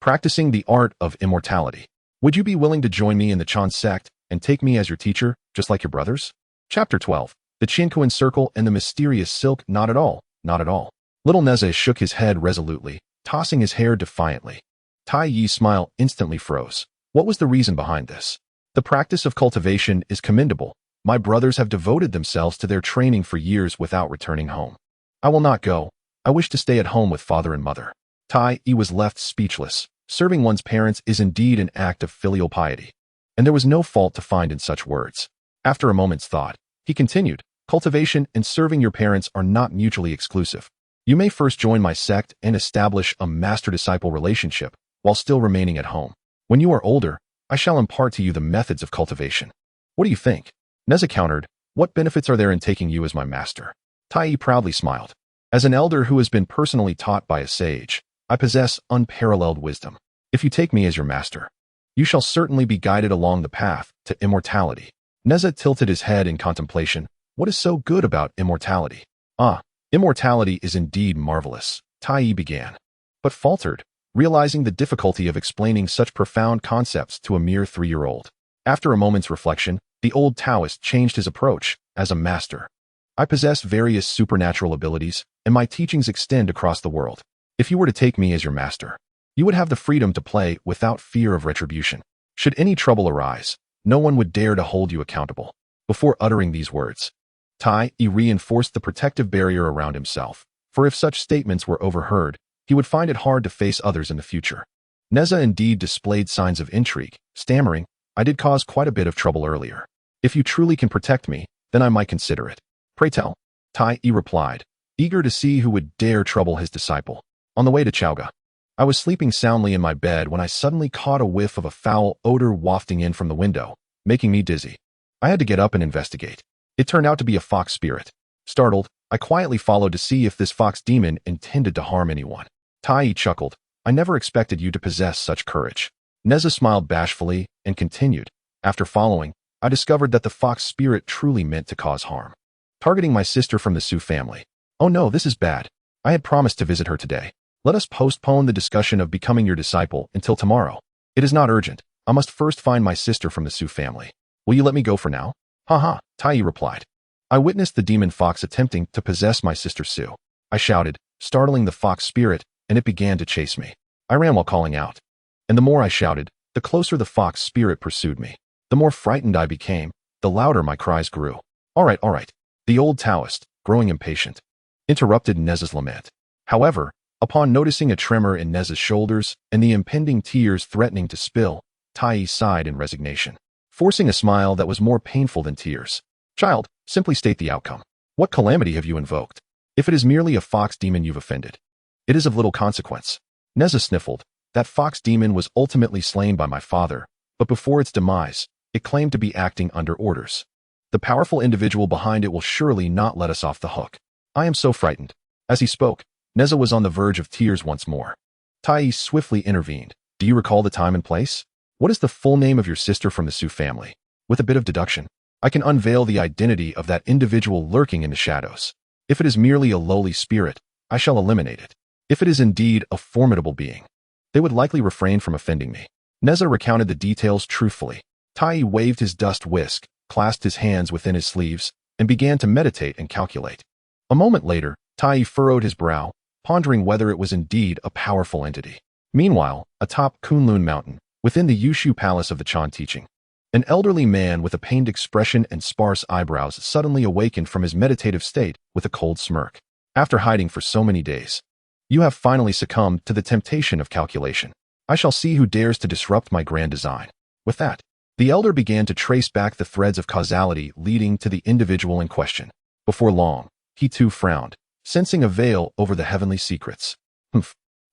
practicing the art of immortality. Would you be willing to join me in the Chan sect and take me as your teacher, just like your brothers?" Chapter 12. The Qinkuan Circle and the Mysterious Silk. Not at all, not at all. Little Neza shook his head resolutely, tossing his hair defiantly. Tai Yi's smile instantly froze. What was the reason behind this? "The practice of cultivation is commendable. My brothers have devoted themselves to their training for years without returning home. I will not go. I wish to stay at home with father and mother." Tai Yi was left speechless. Serving one's parents is indeed an act of filial piety, and there was no fault to find in such words. After a moment's thought, he continued, "Cultivation and serving your parents are not mutually exclusive. You may first join my sect and establish a master-disciple relationship while still remaining at home. When you are older, I shall impart to you the methods of cultivation. What do you think?" Neza countered, "What benefits are there in taking you as my master?" Tai Yi proudly smiled. "As an elder who has been personally taught by a sage, I possess unparalleled wisdom. If you take me as your master, you shall certainly be guided along the path to immortality." Neza tilted his head in contemplation. What is so good about immortality? Immortality is indeed marvelous, Tai Yi began, but faltered, realizing the difficulty of explaining such profound concepts to a mere 3-year-old. After a moment's reflection, the old Taoist changed his approach. "As a master, I possess various supernatural abilities, and my teachings extend across the world. If you were to take me as your master, you would have the freedom to play without fear of retribution. Should any trouble arise, no one would dare to hold you accountable." Before uttering these words, Tai Yi reinforced the protective barrier around himself, for if such statements were overheard, he would find it hard to face others in the future. Neza indeed displayed signs of intrigue, stammering, "I did cause quite a bit of trouble earlier. If you truly can protect me, then I might consider it." "Pray tell," Tai Yi replied, eager to see who would dare trouble his disciple. "On the way to Chaoga, I was sleeping soundly in my bed when I suddenly caught a whiff of a foul odor wafting in from the window, making me dizzy. I had to get up and investigate. It turned out to be a fox spirit. Startled, I quietly followed to see if this fox demon intended to harm anyone." Tai Yi chuckled, "I never expected you to possess such courage." Neza smiled bashfully and continued, "After following, I discovered that the fox spirit truly meant to cause harm, targeting my sister from the Su family. Oh no, this is bad. I had promised to visit her today. Let us postpone the discussion of becoming your disciple until tomorrow. It is not urgent. I must first find my sister from the Su family. Will you let me go for now?" "Ha," Tai Yi replied. "I witnessed the demon fox attempting to possess my sister Su. I shouted, startling the fox spirit, and it began to chase me. I ran while calling out. And the more I shouted, the closer the fox spirit pursued me. The more frightened I became, the louder my cries grew." All right. The old Taoist, growing impatient, interrupted Neza's lament. However, upon noticing a tremor in Neza's shoulders and the impending tears threatening to spill, Tai Yi sighed in resignation, forcing a smile that was more painful than tears. "Child, simply state the outcome. What calamity have you invoked? If it is merely a fox demon you've offended, it is of little consequence." Neza sniffled. "That fox demon was ultimately slain by my father, but before its demise, it claimed to be acting under orders. The powerful individual behind it will surely not let us off the hook. I am so frightened." As he spoke, Neza was on the verge of tears once more. Tai Yi swiftly intervened. "Do you recall the time and place? What is the full name of your sister from the Su family? With a bit of deduction, I can unveil the identity of that individual lurking in the shadows. If it is merely a lowly spirit, I shall eliminate it. If it is indeed a formidable being, they would likely refrain from offending me." Neza recounted the details truthfully. Tai Yi waved his dust whisk, clasped his hands within his sleeves, and began to meditate and calculate. A moment later, Tai Yi furrowed his brow, pondering whether it was indeed a powerful entity. Meanwhile, atop Kunlun Mountain, within the Yushu Palace of the Chan teaching, an elderly man with a pained expression and sparse eyebrows suddenly awakened from his meditative state with a cold smirk. "After hiding for so many days, you have finally succumbed to the temptation of calculation. I shall see who dares to disrupt my grand design." With that, the elder began to trace back the threads of causality leading to the individual in question. Before long, he too frowned, sensing a veil over the heavenly secrets.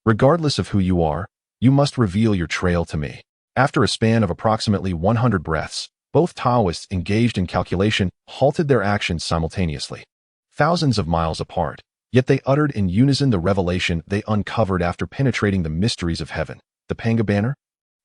Regardless of who you are, you must reveal your trail to me. After a span of approximately 100 breaths, both Taoists engaged in calculation halted their actions simultaneously. Thousands of miles apart, yet they uttered in unison the revelation they uncovered after penetrating the mysteries of heaven. The Panga banner?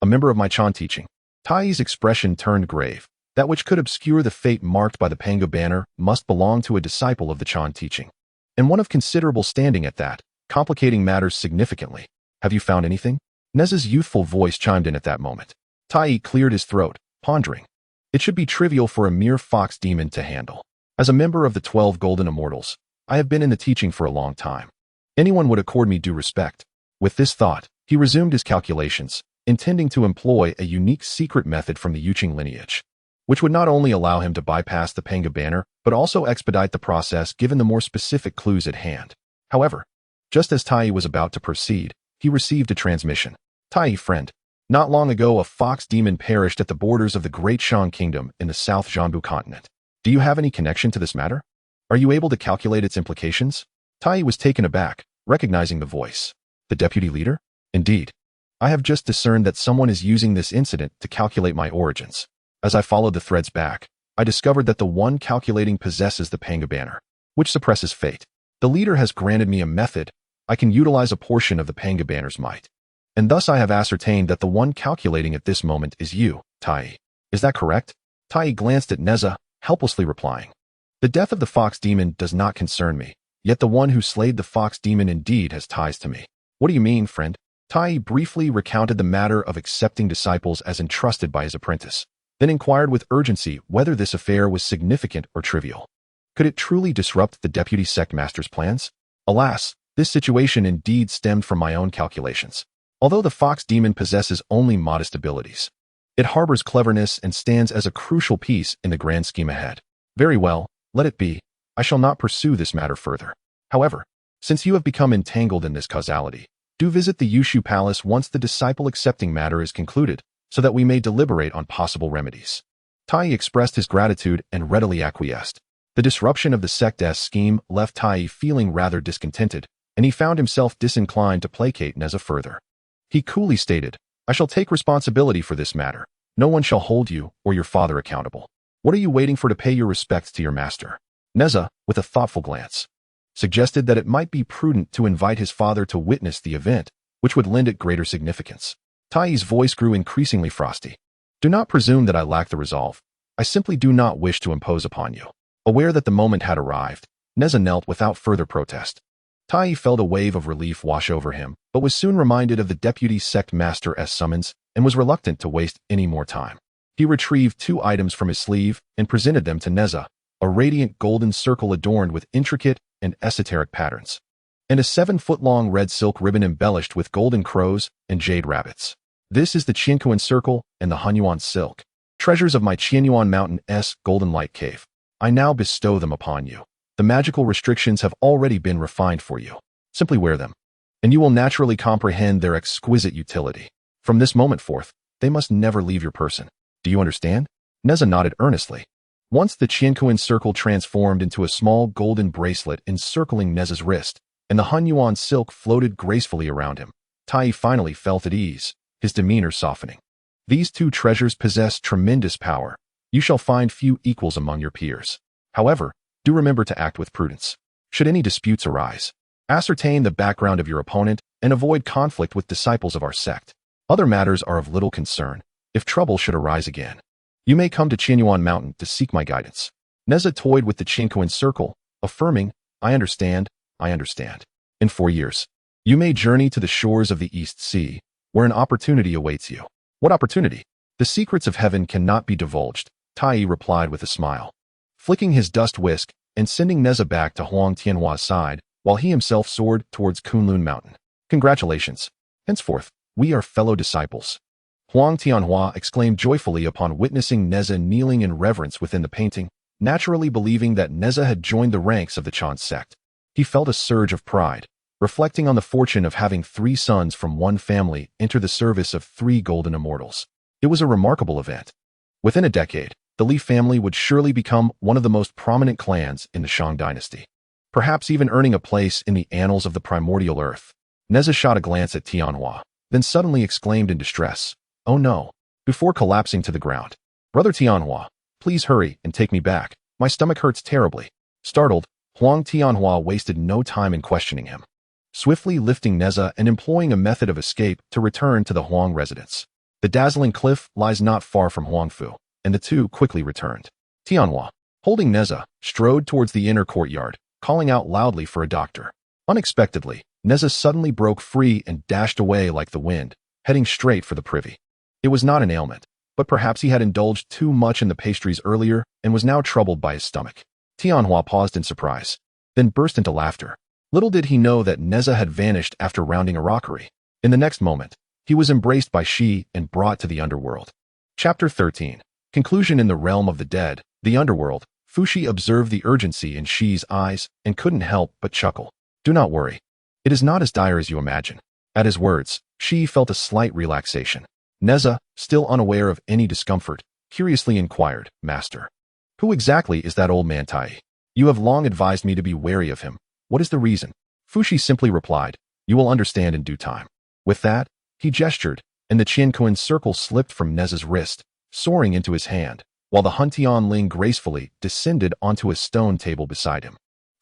A member of my Chan teaching. Tai's expression turned grave. That which could obscure the fate marked by the Panga banner must belong to a disciple of the Chan teaching. And one of considerable standing at that, complicating matters significantly. Have you found anything? Neza's youthful voice chimed in at that moment. Tai cleared his throat, pondering. It should be trivial for a mere fox demon to handle. As a member of the 12 Golden Immortals, I have been in the teaching for a long time. Anyone would accord me due respect. With this thought, he resumed his calculations, intending to employ a unique secret method from the Yuqing lineage, which would not only allow him to bypass the Panga banner, but also expedite the process given the more specific clues at hand. However, just as Tai was about to proceed, he received a transmission. Tai, friend. Not long ago, a fox demon perished at the borders of the Great Shan Kingdom in the South Jianbu continent. Do you have any connection to this matter? Are you able to calculate its implications? Tai was taken aback, recognizing the voice. The deputy leader? Indeed. I have just discerned that someone is using this incident to calculate my origins. As I followed the threads back, I discovered that the one calculating possesses the Panga banner, which suppresses fate. The leader has granted me a method. I can utilize a portion of the Panga banner's might. And thus I have ascertained that the one calculating at this moment is you, Tai. Is that correct? Tai glanced at Neza, helplessly replying. The death of the fox demon does not concern me, yet the one who slayed the fox demon indeed has ties to me. What do you mean, friend? Tai briefly recounted the matter of accepting disciples as entrusted by his apprentice, then inquired with urgency whether this affair was significant or trivial. Could it truly disrupt the deputy sect master's plans? Alas, this situation indeed stemmed from my own calculations. Although the fox demon possesses only modest abilities, it harbors cleverness and stands as a crucial piece in the grand scheme ahead. Very well, let it be. I shall not pursue this matter further. However, since you have become entangled in this causality, do visit the Yushu Palace once the disciple-accepting matter is concluded, so that we may deliberate on possible remedies. Tai expressed his gratitude and readily acquiesced. The disruption of the sect's scheme left Tai feeling rather discontented, and he found himself disinclined to placate Neza further. He coolly stated, I shall take responsibility for this matter. No one shall hold you or your father accountable. What are you waiting for to pay your respects to your master? Neza, with a thoughtful glance, suggested that it might be prudent to invite his father to witness the event, which would lend it greater significance. Tai's voice grew increasingly frosty. Do not presume that I lack the resolve. I simply do not wish to impose upon you. Aware that the moment had arrived, Neza knelt without further protest. Tai felt a wave of relief wash over him, but was soon reminded of the deputy sect master's summons and was reluctant to waste any more time. He retrieved 2 items from his sleeve and presented them to Neza, a radiant golden circle adorned with intricate and esoteric patterns, and a 7-foot-long red silk ribbon embellished with golden crows and jade rabbits. This is the Qianquan circle and the Hunyuan silk, treasures of my Qianyuan Mountain-esque golden light cave. I now bestow them upon you. The magical restrictions have already been refined for you. Simply wear them, and you will naturally comprehend their exquisite utility. From this moment forth, they must never leave your person. Do you understand? Neza nodded earnestly. Once the Qianquan circle transformed into a small golden bracelet encircling Neza's wrist, and the Hunyuan silk floated gracefully around him, Tai finally felt at ease, his demeanor softening. These 2 treasures possess tremendous power. You shall find few equals among your peers. However, do remember to act with prudence. Should any disputes arise, ascertain the background of your opponent and avoid conflict with disciples of our sect. Other matters are of little concern. If trouble should arise again, you may come to Qianyuan Mountain to seek my guidance. Neza toyed with the Qianquan circle, affirming, I understand. In 4 years, you may journey to the shores of the East Sea, where an opportunity awaits you. What opportunity? The secrets of heaven cannot be divulged, Tai replied with a smile, flicking his dust whisk and sending Neza back to Huang Tianhua's side, while he himself soared towards Kunlun Mountain. Congratulations. Henceforth, we are fellow disciples. Huang Tianhua exclaimed joyfully upon witnessing Neza kneeling in reverence within the painting, naturally believing that Neza had joined the ranks of the Chan sect. He felt a surge of pride, reflecting on the fortune of having 3 sons from one family enter the service of 3 golden immortals. It was a remarkable event. Within a decade, the Li family would surely become one of the most prominent clans in the Shang dynasty, perhaps even earning a place in the annals of the primordial earth. Neza shot a glance at Tianhua, then suddenly exclaimed in distress, "Oh no," before collapsing to the ground. "Brother Tianhua, please hurry and take me back. My stomach hurts terribly." Startled, Huang Tianhua wasted no time in questioning him, swiftly lifting Neza and employing a method of escape to return to the Huang residence. The dazzling cliff lies not far from Huangfu, and the two quickly returned. Tianhua, holding Neza, strode towards the inner courtyard, calling out loudly for a doctor. Unexpectedly, Neza suddenly broke free and dashed away like the wind, heading straight for the privy. It was not an ailment, but perhaps he had indulged too much in the pastries earlier and was now troubled by his stomach. Tianhua paused in surprise, then burst into laughter. Little did he know that Neza had vanished after rounding a rockery. In the next moment, he was embraced by Shi and brought to the underworld. Chapter 13. Conclusion. In the realm of the dead, the underworld, Fushi observed the urgency in Shi's eyes and couldn't help but chuckle. "Do not worry. It is not as dire as you imagine." At his words, Shi felt a slight relaxation. Neza, still unaware of any discomfort, curiously inquired, "Master, who exactly is that old man Tai? You have long advised me to be wary of him. What is the reason?" Fushi simply replied, "You will understand in due time." With that, he gestured, and the Qianquan circle slipped from Neza's wrist, soaring into his hand, while the Huntian Ling gracefully descended onto a stone table beside him.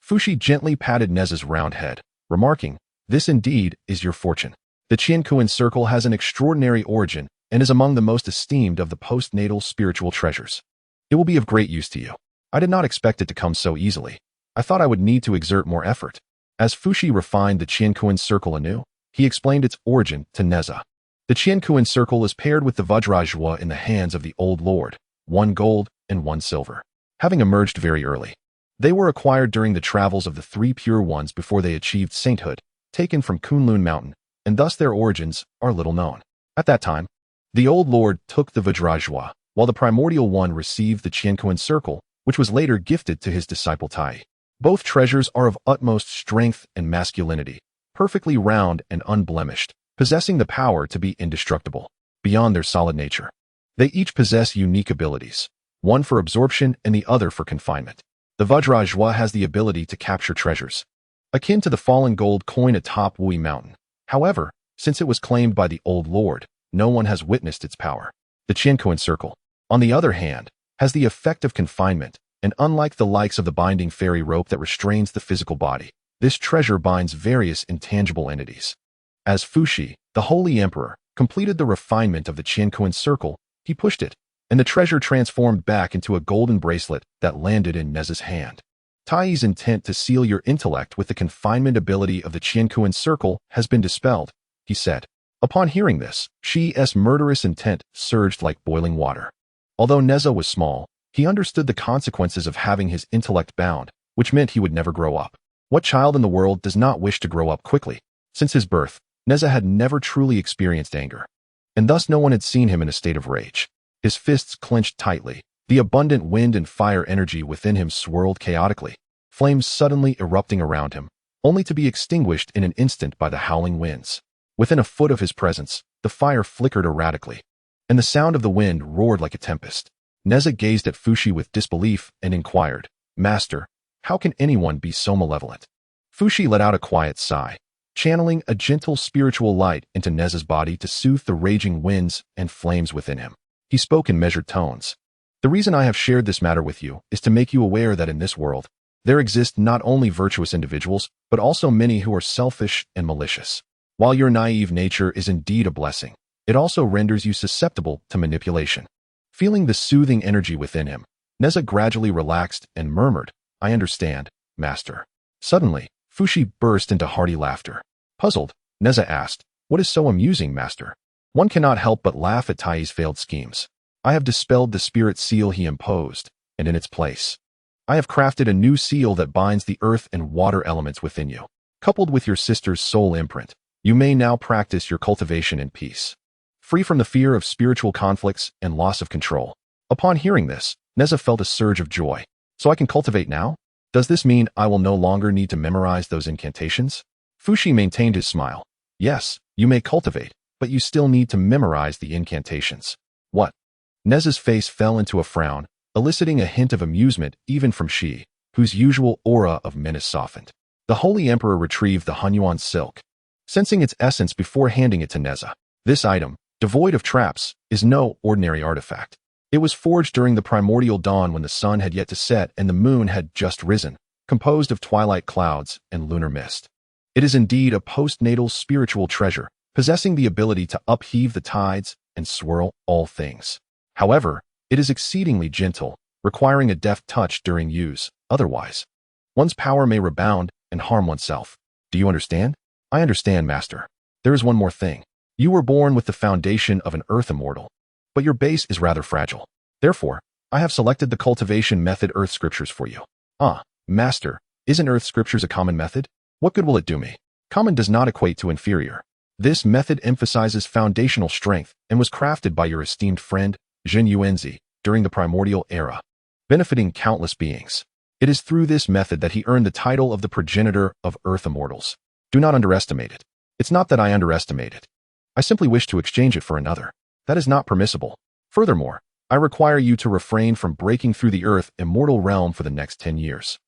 Fushi gently patted Neza's round head, remarking, "This indeed is your fortune. The Qianquan circle has an extraordinary origin and is among the most esteemed of the postnatal spiritual treasures. It will be of great use to you. I did not expect it to come so easily. I thought I would need to exert more effort." As Fushi refined the Qianquan circle anew, he explained its origin to Neza. The Qianquan circle is paired with the Vajrajwa in the hands of the Old Lord, 1 gold and 1 silver. Having emerged very early, they were acquired during the travels of the 3 pure ones before they achieved sainthood, taken from Kunlun Mountain, and thus their origins are little known. At that time, the Old Lord took the Vajrajwa, while the primordial one received the Qianquan circle, which was later gifted to his disciple Tai. Both treasures are of utmost strength and masculinity, perfectly round and unblemished, possessing the power to be indestructible, beyond their solid nature. They each possess unique abilities, one for absorption and the other for confinement. The Vajrajwa has the ability to capture treasures, akin to the fallen gold coin atop Wui Mountain. However, since it was claimed by the Old Lord, no one has witnessed its power. The Qianquan circle, on the other hand, has the effect of confinement, and unlike the likes of the binding fairy rope that restrains the physical body, this treasure binds various intangible entities. As Fushi, the Holy Emperor, completed the refinement of the Qianquan circle, he pushed it, and the treasure transformed back into a golden bracelet that landed in Neza's hand. Tai's intent to seal your intellect with the confinement ability of the Qianquan circle has been dispelled, he said. Upon hearing this, Shi's murderous intent surged like boiling water. Although Neza was small, he understood the consequences of having his intellect bound, which meant he would never grow up. What child in the world does not wish to grow up quickly? Since his birth, Neza had never truly experienced anger, and thus no one had seen him in a state of rage. His fists clenched tightly, the abundant wind and fire energy within him swirled chaotically, flames suddenly erupting around him, only to be extinguished in an instant by the howling winds. Within a foot of his presence, the fire flickered erratically, and the sound of the wind roared like a tempest. Neza gazed at Fushi with disbelief and inquired, "Master, how can anyone be so malevolent?" Fushi let out a quiet sigh, channeling a gentle spiritual light into Neza's body to soothe the raging winds and flames within him. He spoke in measured tones. "The reason I have shared this matter with you is to make you aware that in this world, there exist not only virtuous individuals, but also many who are selfish and malicious. While your naive nature is indeed a blessing, it also renders you susceptible to manipulation." Feeling the soothing energy within him, Neza gradually relaxed and murmured, "I understand, Master." Suddenly, Fushi burst into hearty laughter. Puzzled, Neza asked, "What is so amusing, Master?" One cannot help but laugh at Tai's failed schemes. I have dispelled the spirit seal he imposed, and in its place, I have crafted a new seal that binds the earth and water elements within you. Coupled with your sister's soul imprint, you may now practice your cultivation in peace, free from the fear of spiritual conflicts and loss of control. Upon hearing this, Neza felt a surge of joy. "So I can cultivate now? Does this mean I will no longer need to memorize those incantations?" Fushi maintained his smile. "Yes, you may cultivate, but you still need to memorize the incantations." "What?" Neza's face fell into a frown, eliciting a hint of amusement even from Shi, whose usual aura of menace softened. The Holy Emperor retrieved the Hunyuan silk, sensing its essence before handing it to Neza. This item, devoid of traps, is no ordinary artifact. It was forged during the primordial dawn when the sun had yet to set and the moon had just risen, composed of twilight clouds and lunar mist. It is indeed a postnatal spiritual treasure, possessing the ability to upheave the tides and swirl all things. However, it is exceedingly gentle, requiring a deft touch during use. Otherwise, one's power may rebound and harm oneself. Do you understand? I understand, Master. There is one more thing. You were born with the foundation of an earth immortal, but your base is rather fragile. Therefore, I have selected the cultivation method Earth Scriptures for you. Ah, Master, isn't Earth Scriptures a common method? What good will it do me? Common does not equate to inferior. This method emphasizes foundational strength and was crafted by your esteemed friend, Shen during the primordial era, benefiting countless beings. It is through this method that he earned the title of the progenitor of Earth Immortals. Do not underestimate it. It's not that I underestimate it. I simply wish to exchange it for another. That is not permissible. Furthermore, I require you to refrain from breaking through the Earth immortal realm for the next 10 years.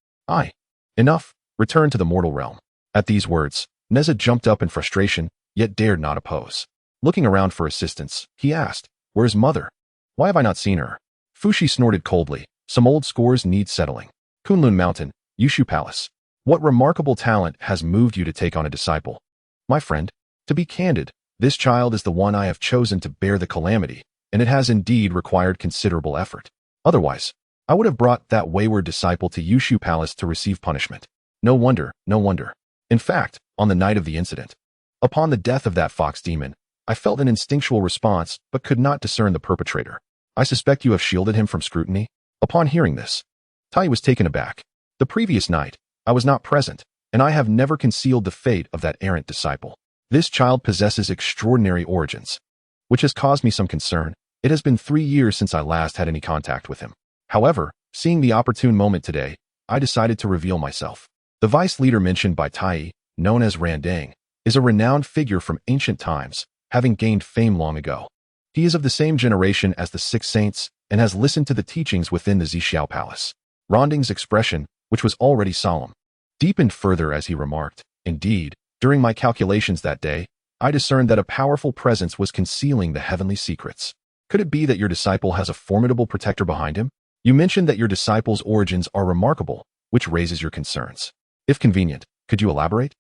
Enough. Return to the mortal realm. At these words, Neza jumped up in frustration, yet dared not oppose. Looking around for assistance, he asked, "Where's Mother? Why have I not seen her?" Fushi snorted coldly. "Some old scores need settling. Kunlun Mountain, Yushu Palace. What remarkable talent has moved you to take on a disciple? My friend, to be candid, this child is the one I have chosen to bear the calamity, and it has indeed required considerable effort. Otherwise, I would have brought that wayward disciple to Yushu Palace to receive punishment. No wonder, no wonder. In fact, on the night of the incident, upon the death of that fox demon, I felt an instinctual response but could not discern the perpetrator. I suspect you have shielded him from scrutiny." Upon hearing this, Tai was taken aback. The previous night, I was not present, and I have never concealed the fate of that errant disciple. This child possesses extraordinary origins, which has caused me some concern. It has been 3 years since I last had any contact with him. However, seeing the opportune moment today, I decided to reveal myself. The vice leader mentioned by Tai, known as Randang, is a renowned figure from ancient times, having gained fame long ago. He is of the same generation as the Six Saints and has listened to the teachings within the Zhixiao Palace. Randang's expression, which was already solemn, deepened further as he remarked, "Indeed, during my calculations that day, I discerned that a powerful presence was concealing the heavenly secrets. Could it be that your disciple has a formidable protector behind him? You mentioned that your disciple's origins are remarkable, which raises your concerns. If convenient, could you elaborate?"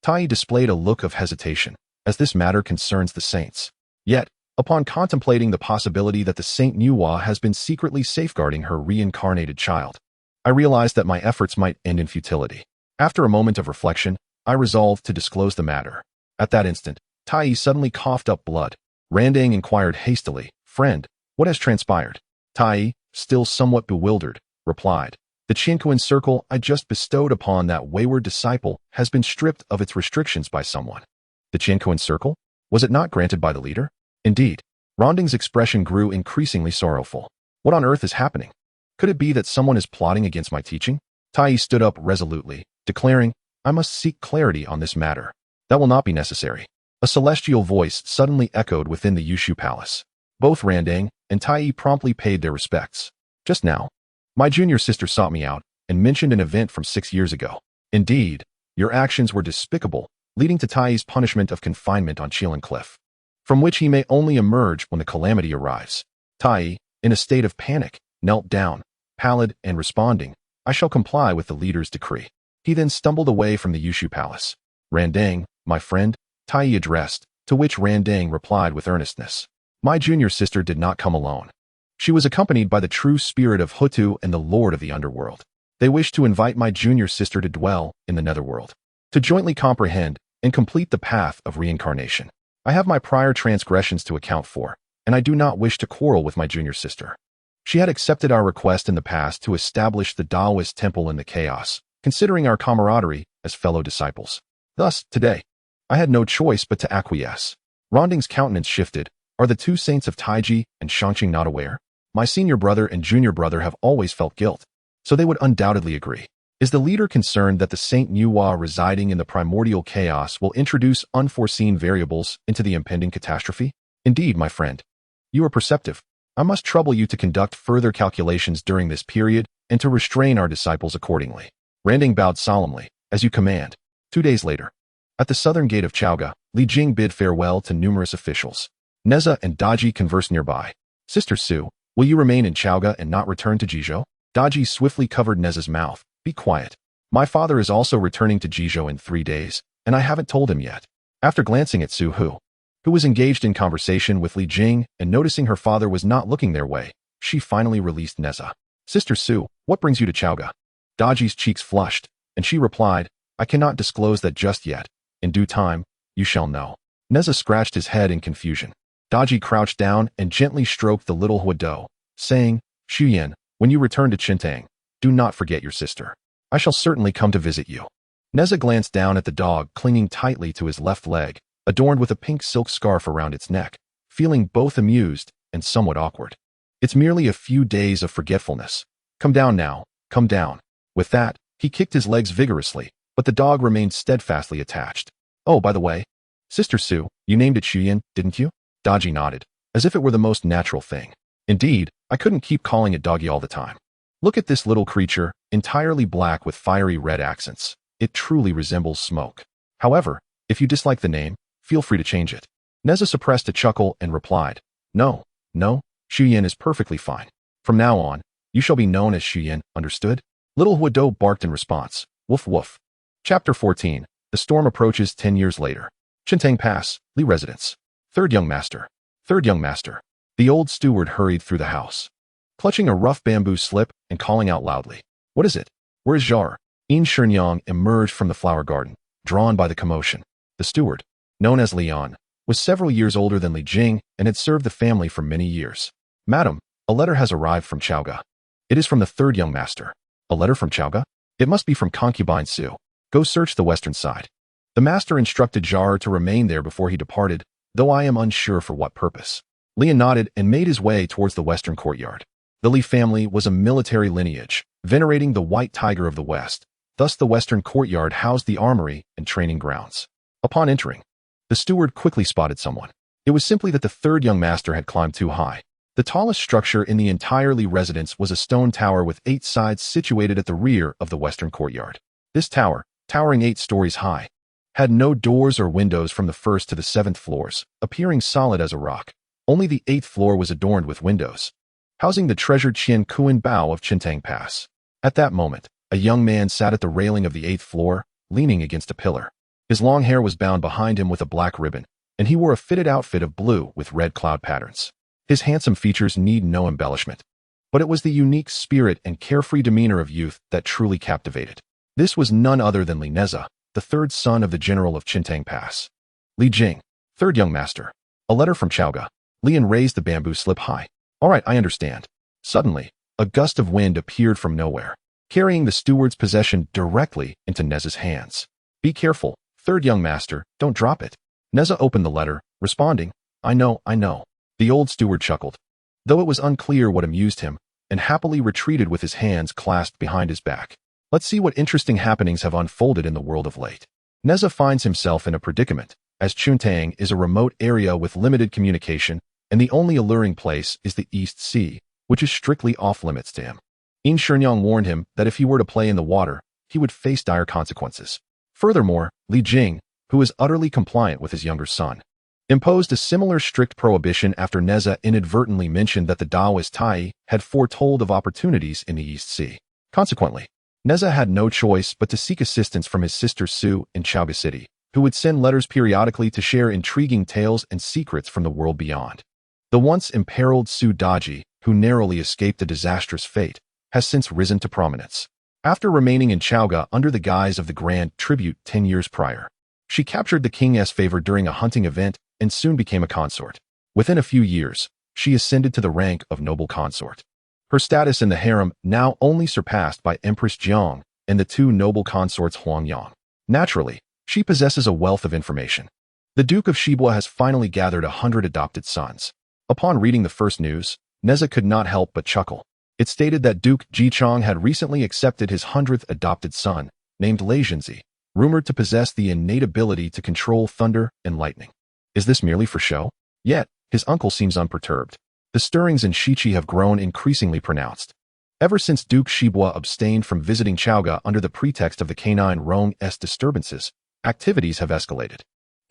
Tai displayed a look of hesitation, as this matter concerns the saints. Yet, upon contemplating the possibility that the Saint Nuwa has been secretly safeguarding her reincarnated child, I realized that my efforts might end in futility. After a moment of reflection, I resolved to disclose the matter. At that instant, Tai suddenly coughed up blood. Randang inquired hastily, "Friend, what has transpired?" Tai, still somewhat bewildered, replied, "The Qianquan circle I just bestowed upon that wayward disciple has been stripped of its restrictions by someone." The Qianquan circle? Was it not granted by the leader? Indeed. Randang's expression grew increasingly sorrowful. What on earth is happening? Could it be that someone is plotting against my teaching? Tai stood up resolutely, declaring, "I must seek clarity on this matter." "That will not be necessary." A celestial voice suddenly echoed within the Yushu Palace. Both Randang and Tai promptly paid their respects. "Just now, my junior sister sought me out and mentioned an event from 6 years ago. Indeed, your actions were despicable, leading to Tai's punishment of confinement on Chilan Cliff, from which he may only emerge when the calamity arrives." Tai, in a state of panic, knelt down, pallid and responding, "I shall comply with the leader's decree." He then stumbled away from the Yushu Palace. "Randang, my friend," Tai addressed, to which Randang replied with earnestness, "My junior sister did not come alone. She was accompanied by the true spirit of Hutu and the Lord of the Underworld. They wish to invite my junior sister to dwell in the Netherworld, to jointly comprehend and complete the path of reincarnation. I have my prior transgressions to account for, and I do not wish to quarrel with my junior sister. She had accepted our request in the past to establish the Taoist temple in the chaos, considering our camaraderie as fellow disciples. Thus, today, I had no choice but to acquiesce." Randang's countenance shifted. "Are the two saints of Taiji and Shangqing not aware? My senior brother and junior brother have always felt guilt, so they would undoubtedly agree. Is the leader concerned that the Saint Nuwa residing in the primordial chaos will introduce unforeseen variables into the impending catastrophe? Indeed, my friend, you are perceptive. I must trouble you to conduct further calculations during this period and to restrain our disciples accordingly." Randang bowed solemnly, "As you command." 2 days later, At the southern gate of Chaoga, Li Jing bid farewell to numerous officials. Neza and Daji conversed nearby. Sister Su, will you remain in Chaoga and not return to Jizhou? Daji swiftly covered Neza's mouth. Be quiet. My father is also returning to Jizhou in 3 days, and I haven't told him yet. After glancing at Su who was engaged in conversation with Li Jing and noticing her father was not looking their way, she finally released Neza. Sister Su, what brings you to Chaoga? Daji's cheeks flushed, and she replied, I cannot disclose that just yet. In due time, you shall know. Neza scratched his head in confusion. Daji crouched down and gently stroked the little Huado, saying, Xuyan, when you return to Qintang, do not forget your sister. I shall certainly come to visit you. Neza glanced down at the dog clinging tightly to his left leg, adorned with a pink silk scarf around its neck, feeling both amused and somewhat awkward. It's merely a few days of forgetfulness. Come down now, come down. With that, he kicked his legs vigorously, but the dog remained steadfastly attached. Oh, by the way, Sister Su, you named it Xuyan, didn't you? Daji nodded, as if it were the most natural thing. Indeed, I couldn't keep calling it Doggy all the time. Look at this little creature, entirely black with fiery red accents. It truly resembles smoke. However, if you dislike the name, feel free to change it. Neza suppressed a chuckle and replied, No, Xuyan is perfectly fine. From now on, you shall be known as Xuyan, understood? Little Huado barked in response. Woof woof. Chapter 14. The storm approaches 10 years later. Qintang Pass, Li residence. Third young master. The old steward hurried through the house, clutching a rough bamboo slip and calling out loudly. What is it? Where is Jar? In Shenyang emerged from the flower garden, drawn by the commotion. The steward, known as Lian, was several years older than Li Jing and had served the family for many years. Madam, a letter has arrived from Chaoga. It is from the third young master. A letter from Chaoga? It must be from concubine Su. Go search the western side. The master instructed Jar to remain there before he departed, though I am unsure for what purpose. Lian nodded and made his way towards the western courtyard. The Li family was a military lineage, venerating the white tiger of the west. Thus the western courtyard housed the armory and training grounds. Upon entering, the steward quickly spotted someone. It was simply that the third young master had climbed too high. The tallest structure in the entire Li residence was a stone tower with 8 sides situated at the rear of the western courtyard. This tower, towering 8 stories high, had no doors or windows from the 1st to the 7th floors, appearing solid as a rock. Only the 8th floor was adorned with windows, housing the treasured Qian Kuan Bao of Qintang Pass. At that moment, a young man sat at the railing of the 8th floor, leaning against a pillar. His long hair was bound behind him with a black ribbon, and he wore a fitted outfit of blue with red cloud patterns. His handsome features need no embellishment, but it was the unique spirit and carefree demeanor of youth that truly captivated. This was none other than Li Neza, the third son of the general of Qintang Pass. Li Jing, third young master. A letter from Chaoga. Lian raised the bamboo slip high. All right, I understand. Suddenly, a gust of wind appeared from nowhere, carrying the steward's possession directly into Neza's hands. Be careful, third young master, don't drop it. Neza opened the letter, responding, I know. The old steward chuckled, though it was unclear what amused him, and happily retreated with his hands clasped behind his back. Let's see what interesting happenings have unfolded in the world of late. Neza finds himself in a predicament, as Qintang is a remote area with limited communication, and the only alluring place is the East Sea, which is strictly off-limits to him. In Shenyang warned him that if he were to play in the water, he would face dire consequences. Furthermore, Li Jing, who is utterly compliant with his younger son, imposed a similar strict prohibition after Neza inadvertently mentioned that the Taoist Tai had foretold of opportunities in the East Sea. Consequently, Neza had no choice but to seek assistance from his sister Su in Chaoga City, who would send letters periodically to share intriguing tales and secrets from the world beyond. The once imperiled Su Daji, who narrowly escaped a disastrous fate, has since risen to prominence. After remaining in Chaoga under the guise of the Grand Tribute 10 years prior, she captured the king's favor during a hunting event and soon became a consort. Within a few years, she ascended to the rank of noble consort. Her status in the harem now only surpassed by Empress Jiang and the 2 noble consorts Huangyang. Naturally, she possesses a wealth of information. The Duke of Shibua has finally gathered 100 adopted sons. Upon reading the first news, Neza could not help but chuckle. It stated that Duke Jichong had recently accepted his 100th adopted son, named Lei Zhenzi, rumored to possess the innate ability to control thunder and lightning. Is this merely for show? Yet, his uncle seems unperturbed. The stirrings in Shichi have grown increasingly pronounced. Ever since Duke Shibua abstained from visiting Chaoga under the pretext of the canine Rong's disturbances, activities have escalated.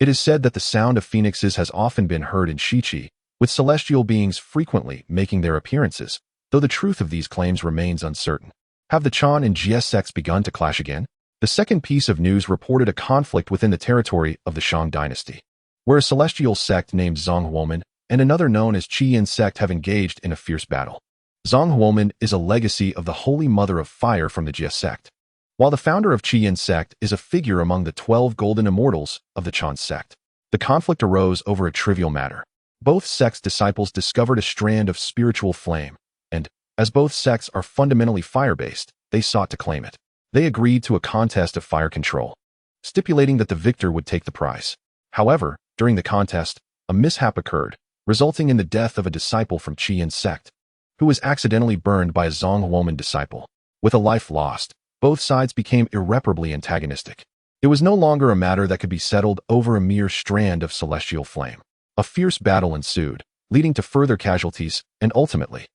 It is said that the sound of phoenixes has often been heard in Shichi, with celestial beings frequently making their appearances, though the truth of these claims remains uncertain. Have the Chan and GS sects begun to clash again? The second piece of news reported a conflict within the territory of the Shang dynasty, where a celestial sect named Zhonghuomen and another known as Qi-Yin sect have engaged in a fierce battle. Zhonghuomen is a legacy of the Holy Mother of Fire from the Jia sect, while the founder of Qi-Yin sect is a figure among the 12 golden immortals of the Chan sect. The conflict arose over a trivial matter. Both sects' disciples discovered a strand of spiritual flame, and, as both sects are fundamentally fire-based, they sought to claim it. They agreed to a contest of fire control, stipulating that the victor would take the prize. However, during the contest, a mishap occurred, resulting in the death of a disciple from Qi-Yin sect, who was accidentally burned by a Zhonghuomen disciple. With a life lost, both sides became irreparably antagonistic. It was no longer a matter that could be settled over a mere strand of celestial flame. A fierce battle ensued, leading to further casualties, and ultimately,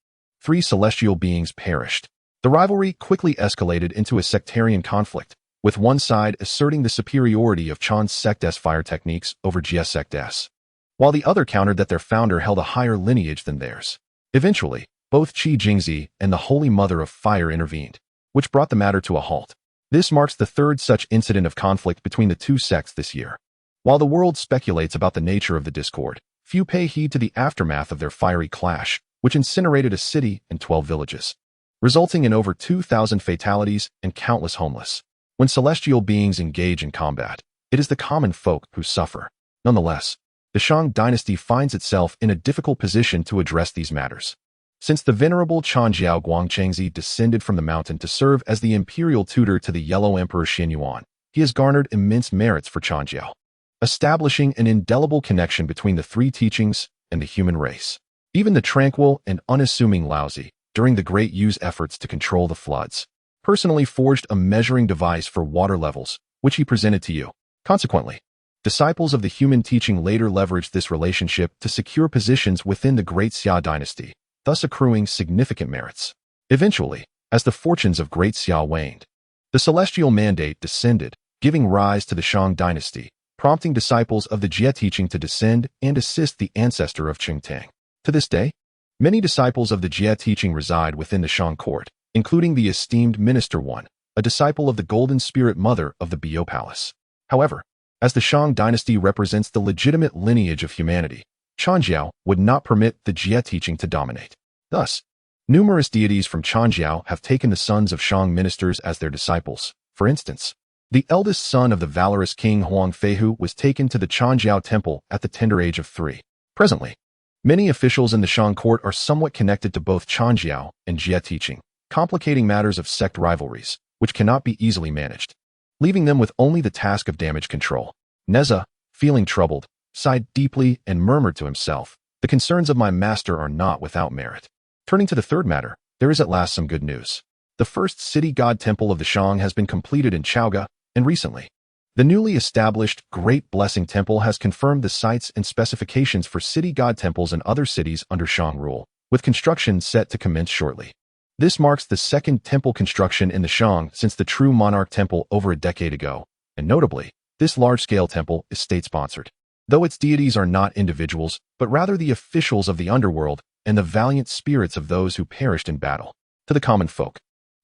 3 celestial beings perished. The rivalry quickly escalated into a sectarian conflict, with one side asserting the superiority of Chan's sect's fire techniques over Jia sect's, while the other countered that their founder held a higher lineage than theirs. Eventually, both Qi Jingzi and the Holy Mother of Fire intervened, which brought the matter to a halt. This marks the third such incident of conflict between the two sects this year. While the world speculates about the nature of the discord, few pay heed to the aftermath of their fiery clash, which incinerated a city and 12 villages, resulting in over 2,000 fatalities and countless homeless. When celestial beings engage in combat, it is the common folk who suffer. Nonetheless, the Shang dynasty finds itself in a difficult position to address these matters. Since the venerable Chanjiao Guangchengzi descended from the mountain to serve as the imperial tutor to the Yellow Emperor Xin Yuan, he has garnered immense merits for Chanjiao, establishing an indelible connection between the 3 teachings and the human race. Even the tranquil and unassuming Laozi, during the Great Yu's efforts to control the floods, personally forged a measuring device for water levels, which he presented to Yu. Consequently, disciples of the human teaching later leveraged this relationship to secure positions within the Great Xia dynasty, thus accruing significant merits. Eventually, as the fortunes of Great Xia waned, the celestial mandate descended, giving rise to the Shang dynasty, prompting disciples of the Jia teaching to descend and assist the ancestor of Qingtang. To this day, many disciples of the Jia teaching reside within the Shang court, including the esteemed Minister One, a disciple of the Golden Spirit Mother of the Biao Palace. However, as the Shang dynasty represents the legitimate lineage of humanity, Chanjiao would not permit the Jia teaching to dominate. Thus, numerous deities from Chanjiao have taken the sons of Shang ministers as their disciples. For instance, the eldest son of the valorous King Huang Feihu was taken to the Chanjiao temple at the tender age of 3. Presently, many officials in the Shang court are somewhat connected to both Chanjiao and Jia teaching, complicating matters of sect rivalries, which cannot be easily managed, leaving them with only the task of damage control. Neza, feeling troubled, sighed deeply and murmured to himself, "The concerns of my master are not without merit." Turning to the third matter, there is at last some good news. The first city god temple of the Shang has been completed in Chaoga, and recently, the newly established Great Blessing Temple has confirmed the sites and specifications for city god temples in other cities under Shang rule, with construction set to commence shortly. This marks the second temple construction in the Shang since the True Monarch Temple over a decade ago, and notably, this large-scale temple is state-sponsored, though its deities are not individuals, but rather the officials of the underworld and the valiant spirits of those who perished in battle. To the common folk,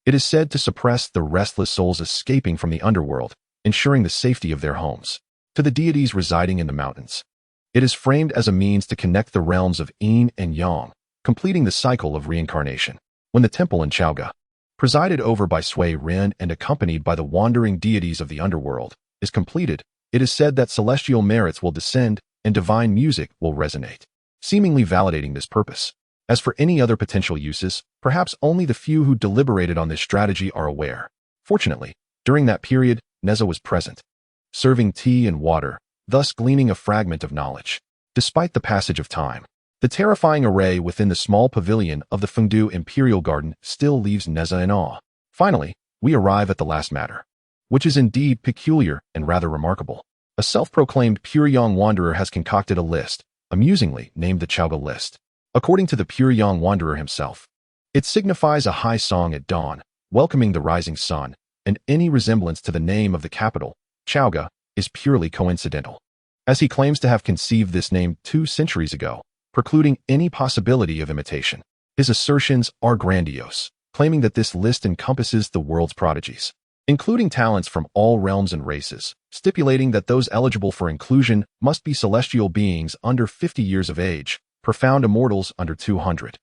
it is said to suppress the restless souls escaping from the underworld, ensuring the safety of their homes. To the deities residing in the mountains, it is framed as a means to connect the realms of Yin and Yang, completing the cycle of reincarnation. When the temple in Chaoga, presided over by Sui Ren and accompanied by the wandering deities of the underworld, is completed, it is said that celestial merits will descend and divine music will resonate, seemingly validating this purpose. As for any other potential uses, perhaps only the few who deliberated on this strategy are aware. Fortunately, during that period, Neza was present, serving tea and water, thus gleaning a fragment of knowledge. Despite the passage of time, the terrifying array within the small pavilion of the Fengdu Imperial Garden still leaves Neza in awe. Finally, we arrive at the last matter, which is indeed peculiar and rather remarkable. A self-proclaimed Pure Yang Wanderer has concocted a list, amusingly named the Chaoga list. According to the Pure Yang Wanderer himself, it signifies a high song at dawn, welcoming the rising sun, and any resemblance to the name of the capital, Chaoga, is purely coincidental, as he claims to have conceived this name 2 centuries ago, precluding any possibility of imitation. His assertions are grandiose, claiming that this list encompasses the world's prodigies, including talents from all realms and races, stipulating that those eligible for inclusion must be celestial beings under 50 years of age, profound immortals under 200,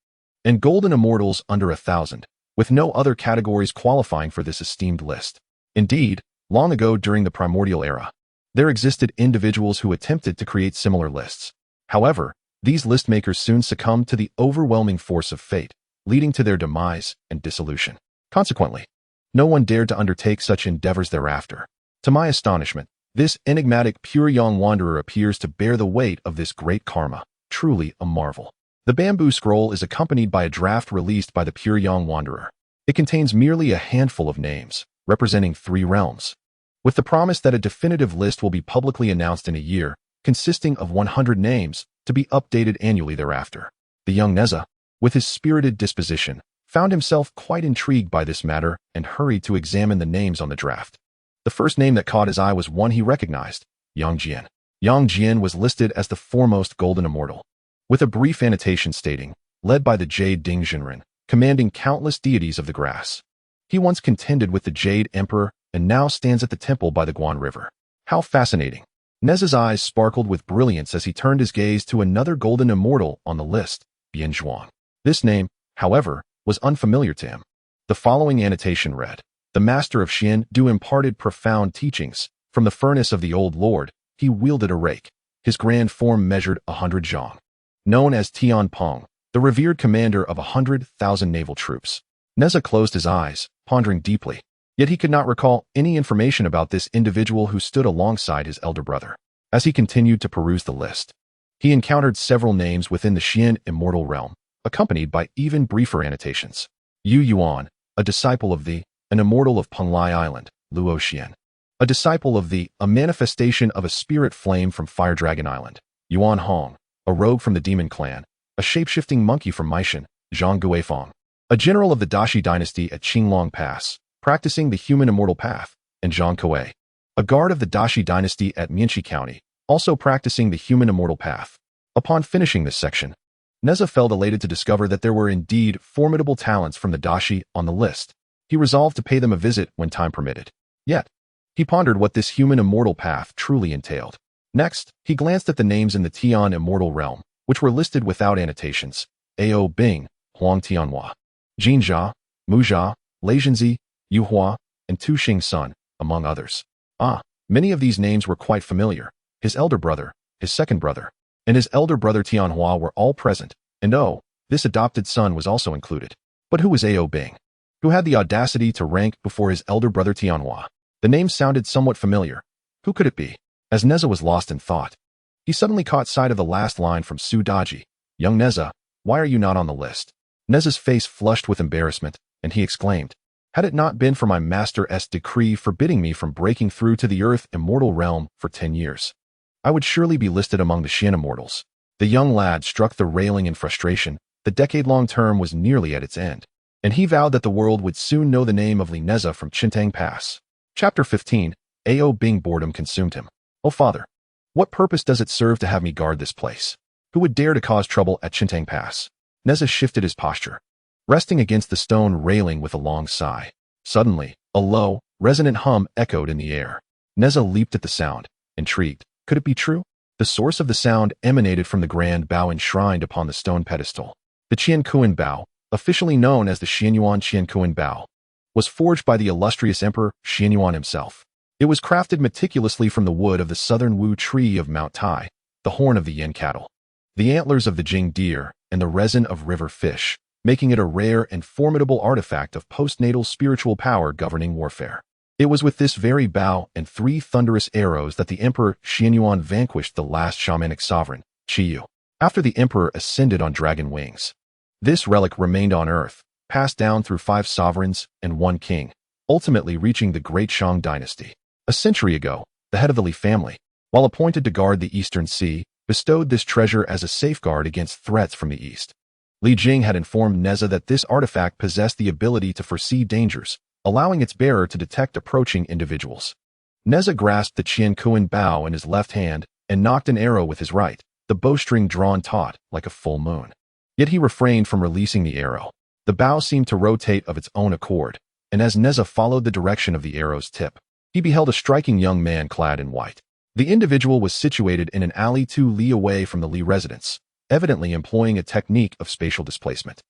and golden immortals under 1,000, with no other categories qualifying for this esteemed list. Indeed, long ago during the primordial era, there existed individuals who attempted to create similar lists. However, these list makers soon succumbed to the overwhelming force of fate, leading to their demise and dissolution. Consequently, no one dared to undertake such endeavors thereafter. To my astonishment, this enigmatic pure young wanderer appears to bear the weight of this great karma, truly a marvel. The bamboo scroll is accompanied by a draft released by the pure young wanderer. It contains merely a handful of names, representing 3 realms, with the promise that a definitive list will be publicly announced in a year, consisting of 100 names, to be updated annually thereafter. The young Neza, with his spirited disposition, found himself quite intrigued by this matter and hurried to examine the names on the draft. The first name that caught his eye was one he recognized, Yang Jian. Yang Jian was listed as the foremost golden immortal, with a brief annotation stating, led by the Jade Ding Jinren, commanding countless deities of the grass. He once contended with the Jade Emperor and now stands at the temple by the Guan River. How fascinating. Neza's eyes sparkled with brilliance as he turned his gaze to another golden immortal on the list, Bian Zhuang. This name, however, was unfamiliar to him. The following annotation read, "The master of Shen Du imparted profound teachings. From the furnace of the old lord, he wielded a rake. His grand form measured 100 zhang. Known as Tian Peng, the revered commander of 100,000 naval troops." Neza closed his eyes, pondering deeply. Yet he could not recall any information about this individual who stood alongside his elder brother. As he continued to peruse the list, he encountered several names within the Shen immortal realm, accompanied by even briefer annotations. Yu Yuan, a disciple of the, an immortal of Penglai Island, Luo Xian. A disciple of the, a manifestation of a spirit flame from Fire Dragon Island, Yuan Hong. A rogue from the Demon Clan, a shapeshifting monkey from Maishan, Zhang Guifeng. A general of the Dashi dynasty at Qinglong Pass, practicing the human immortal path, and Zhang Kuei. A guard of the Dashi dynasty at Mianxi County, also practicing the human immortal path. Upon finishing this section, Neza felt elated to discover that there were indeed formidable talents from the Dashi on the list. He resolved to pay them a visit when time permitted. Yet, he pondered what this human immortal path truly entailed. Next, he glanced at the names in the Tian immortal realm, which were listed without annotations: Ao Bing, Huang Tianhua, Jin Jia, Mu Jia, Lei Zhenzi, Yu Hua, and Tu Xing Sun, among others. Many of these names were quite familiar. His elder brother, his second brother, and his elder brother Tianhua were all present, and this adopted son was also included. But who was Ao Bing? Who had the audacity to rank before his elder brother Tianhua? The name sounded somewhat familiar. Who could it be? As Neza was lost in thought, he suddenly caught sight of the last line from Su Daji. "Young Neza, why are you not on the list?" Neza's face flushed with embarrassment, and he exclaimed, "Had it not been for my master's decree forbidding me from breaking through to the earth immortal realm for 10 years, I would surely be listed among the Shen immortals." The young lad struck the railing in frustration. The decade-long term was nearly at its end, and he vowed that the world would soon know the name of Li Neza from Qintang Pass. Chapter 15. Ao Bing. Boredom consumed him. "Oh father, what purpose does it serve to have me guard this place? Who would dare to cause trouble at Qintang Pass?" Neza shifted his posture, resting against the stone railing with a long sigh. Suddenly, a low, resonant hum echoed in the air. Neza leaped at the sound, intrigued. Could it be true? The source of the sound emanated from the grand bow enshrined upon the stone pedestal. The Qiankuan Bao, officially known as the Xianyuan Qiankuan Bao, was forged by the illustrious Emperor Xianyuan himself. It was crafted meticulously from the wood of the southern Wu tree of Mount Tai, the horn of the yin cattle, the antlers of the Jing deer, and the resin of river fish, making it a rare and formidable artifact of postnatal spiritual power governing warfare. It was with this very bow and 3 thunderous arrows that the Emperor Xianyuan vanquished the last shamanic sovereign, Qiyu, after the Emperor ascended on dragon wings. This relic remained on earth, passed down through 5 sovereigns and 1 king, ultimately reaching the Great Shang dynasty. A century ago, the head of the Li family, while appointed to guard the Eastern Sea, bestowed this treasure as a safeguard against threats from the east. Li Jing had informed Neza that this artifact possessed the ability to foresee dangers, allowing its bearer to detect approaching individuals. Neza grasped the Qian Kuan bow in his left hand and knocked an arrow with his right, the bowstring drawn taut like a full moon. Yet he refrained from releasing the arrow. The bow seemed to rotate of its own accord, and as Neza followed the direction of the arrow's tip, he beheld a striking young man clad in white. The individual was situated in an alley 2 li away from the Li residence, evidently employing a technique of spatial displacement.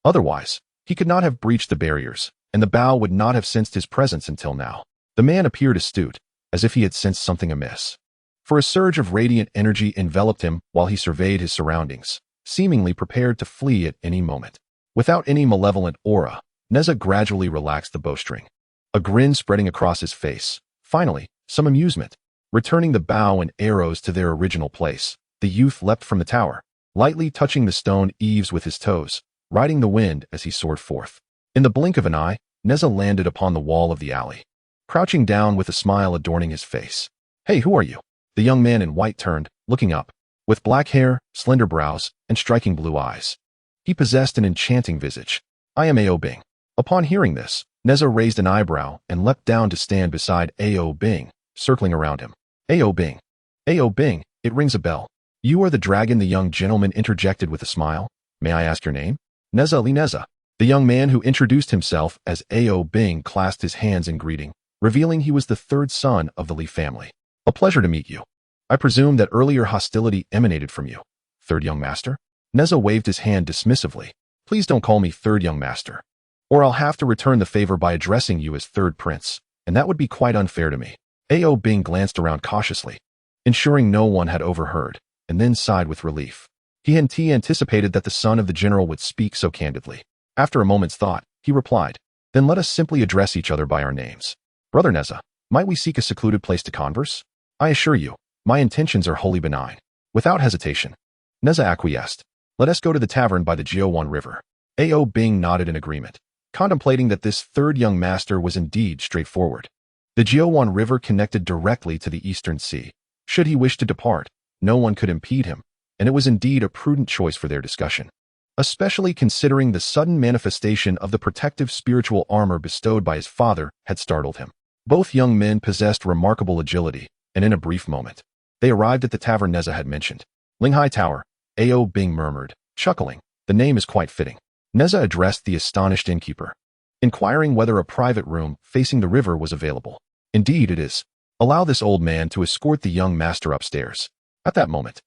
Otherwise, he could not have breached the barriers, and the bow would not have sensed his presence until now. The man appeared astute, as if he had sensed something amiss. For a surge of radiant energy enveloped him while he surveyed his surroundings, seemingly prepared to flee at any moment. Without any malevolent aura, Neza gradually relaxed the bowstring, a grin spreading across his face. Finally, some amusement. Returning the bow and arrows to their original place, the youth leapt from the tower, lightly touching the stone eaves with his toes, riding the wind as he soared forth. In the blink of an eye, Neza landed upon the wall of the alley, crouching down with a smile adorning his face. "Hey, who are you?" The young man in white turned, looking up. With black hair, slender brows, and striking blue eyes, he possessed an enchanting visage. "I am Ao Bing." Upon hearing this, Neza raised an eyebrow and leapt down to stand beside Ao Bing, circling around him. "Ao Bing. Ao Bing, it rings a bell." "You are the dragon," the young gentleman interjected with a smile. "May I ask your name?" "Neza Li Neza." The young man who introduced himself as Ao Bing clasped his hands in greeting, revealing he was the third son of the Li family. "A pleasure to meet you. I presume that earlier hostility emanated from you." "Third young master?" Neza waved his hand dismissively. "Please don't call me third young master, or I'll have to return the favor by addressing you as third prince, and that would be quite unfair to me." Ao Bing glanced around cautiously, ensuring no one had overheard, and then sighed with relief. He had anticipated that the son of the general would speak so candidly. After a moment's thought, he replied, "Then let us simply address each other by our names. Brother Neza, might we seek a secluded place to converse? I assure you, my intentions are wholly benign." Without hesitation, Neza acquiesced. "Let us go to the tavern by the Jiuwan River." Ao Bing nodded in agreement, contemplating that this third young master was indeed straightforward. The Jiuwan River connected directly to the Eastern Sea. Should he wish to depart, no one could impede him, and it was indeed a prudent choice for their discussion, especially considering the sudden manifestation of the protective spiritual armor bestowed by his father had startled him. Both young men possessed remarkable agility, and in a brief moment, they arrived at the tavern Neza had mentioned. "Linghai Tower," Ao Bing murmured, chuckling. "The name is quite fitting." Neza addressed the astonished innkeeper, inquiring whether a private room facing the river was available. "Indeed it is. Allow this old man to escort the young master upstairs." At that moment,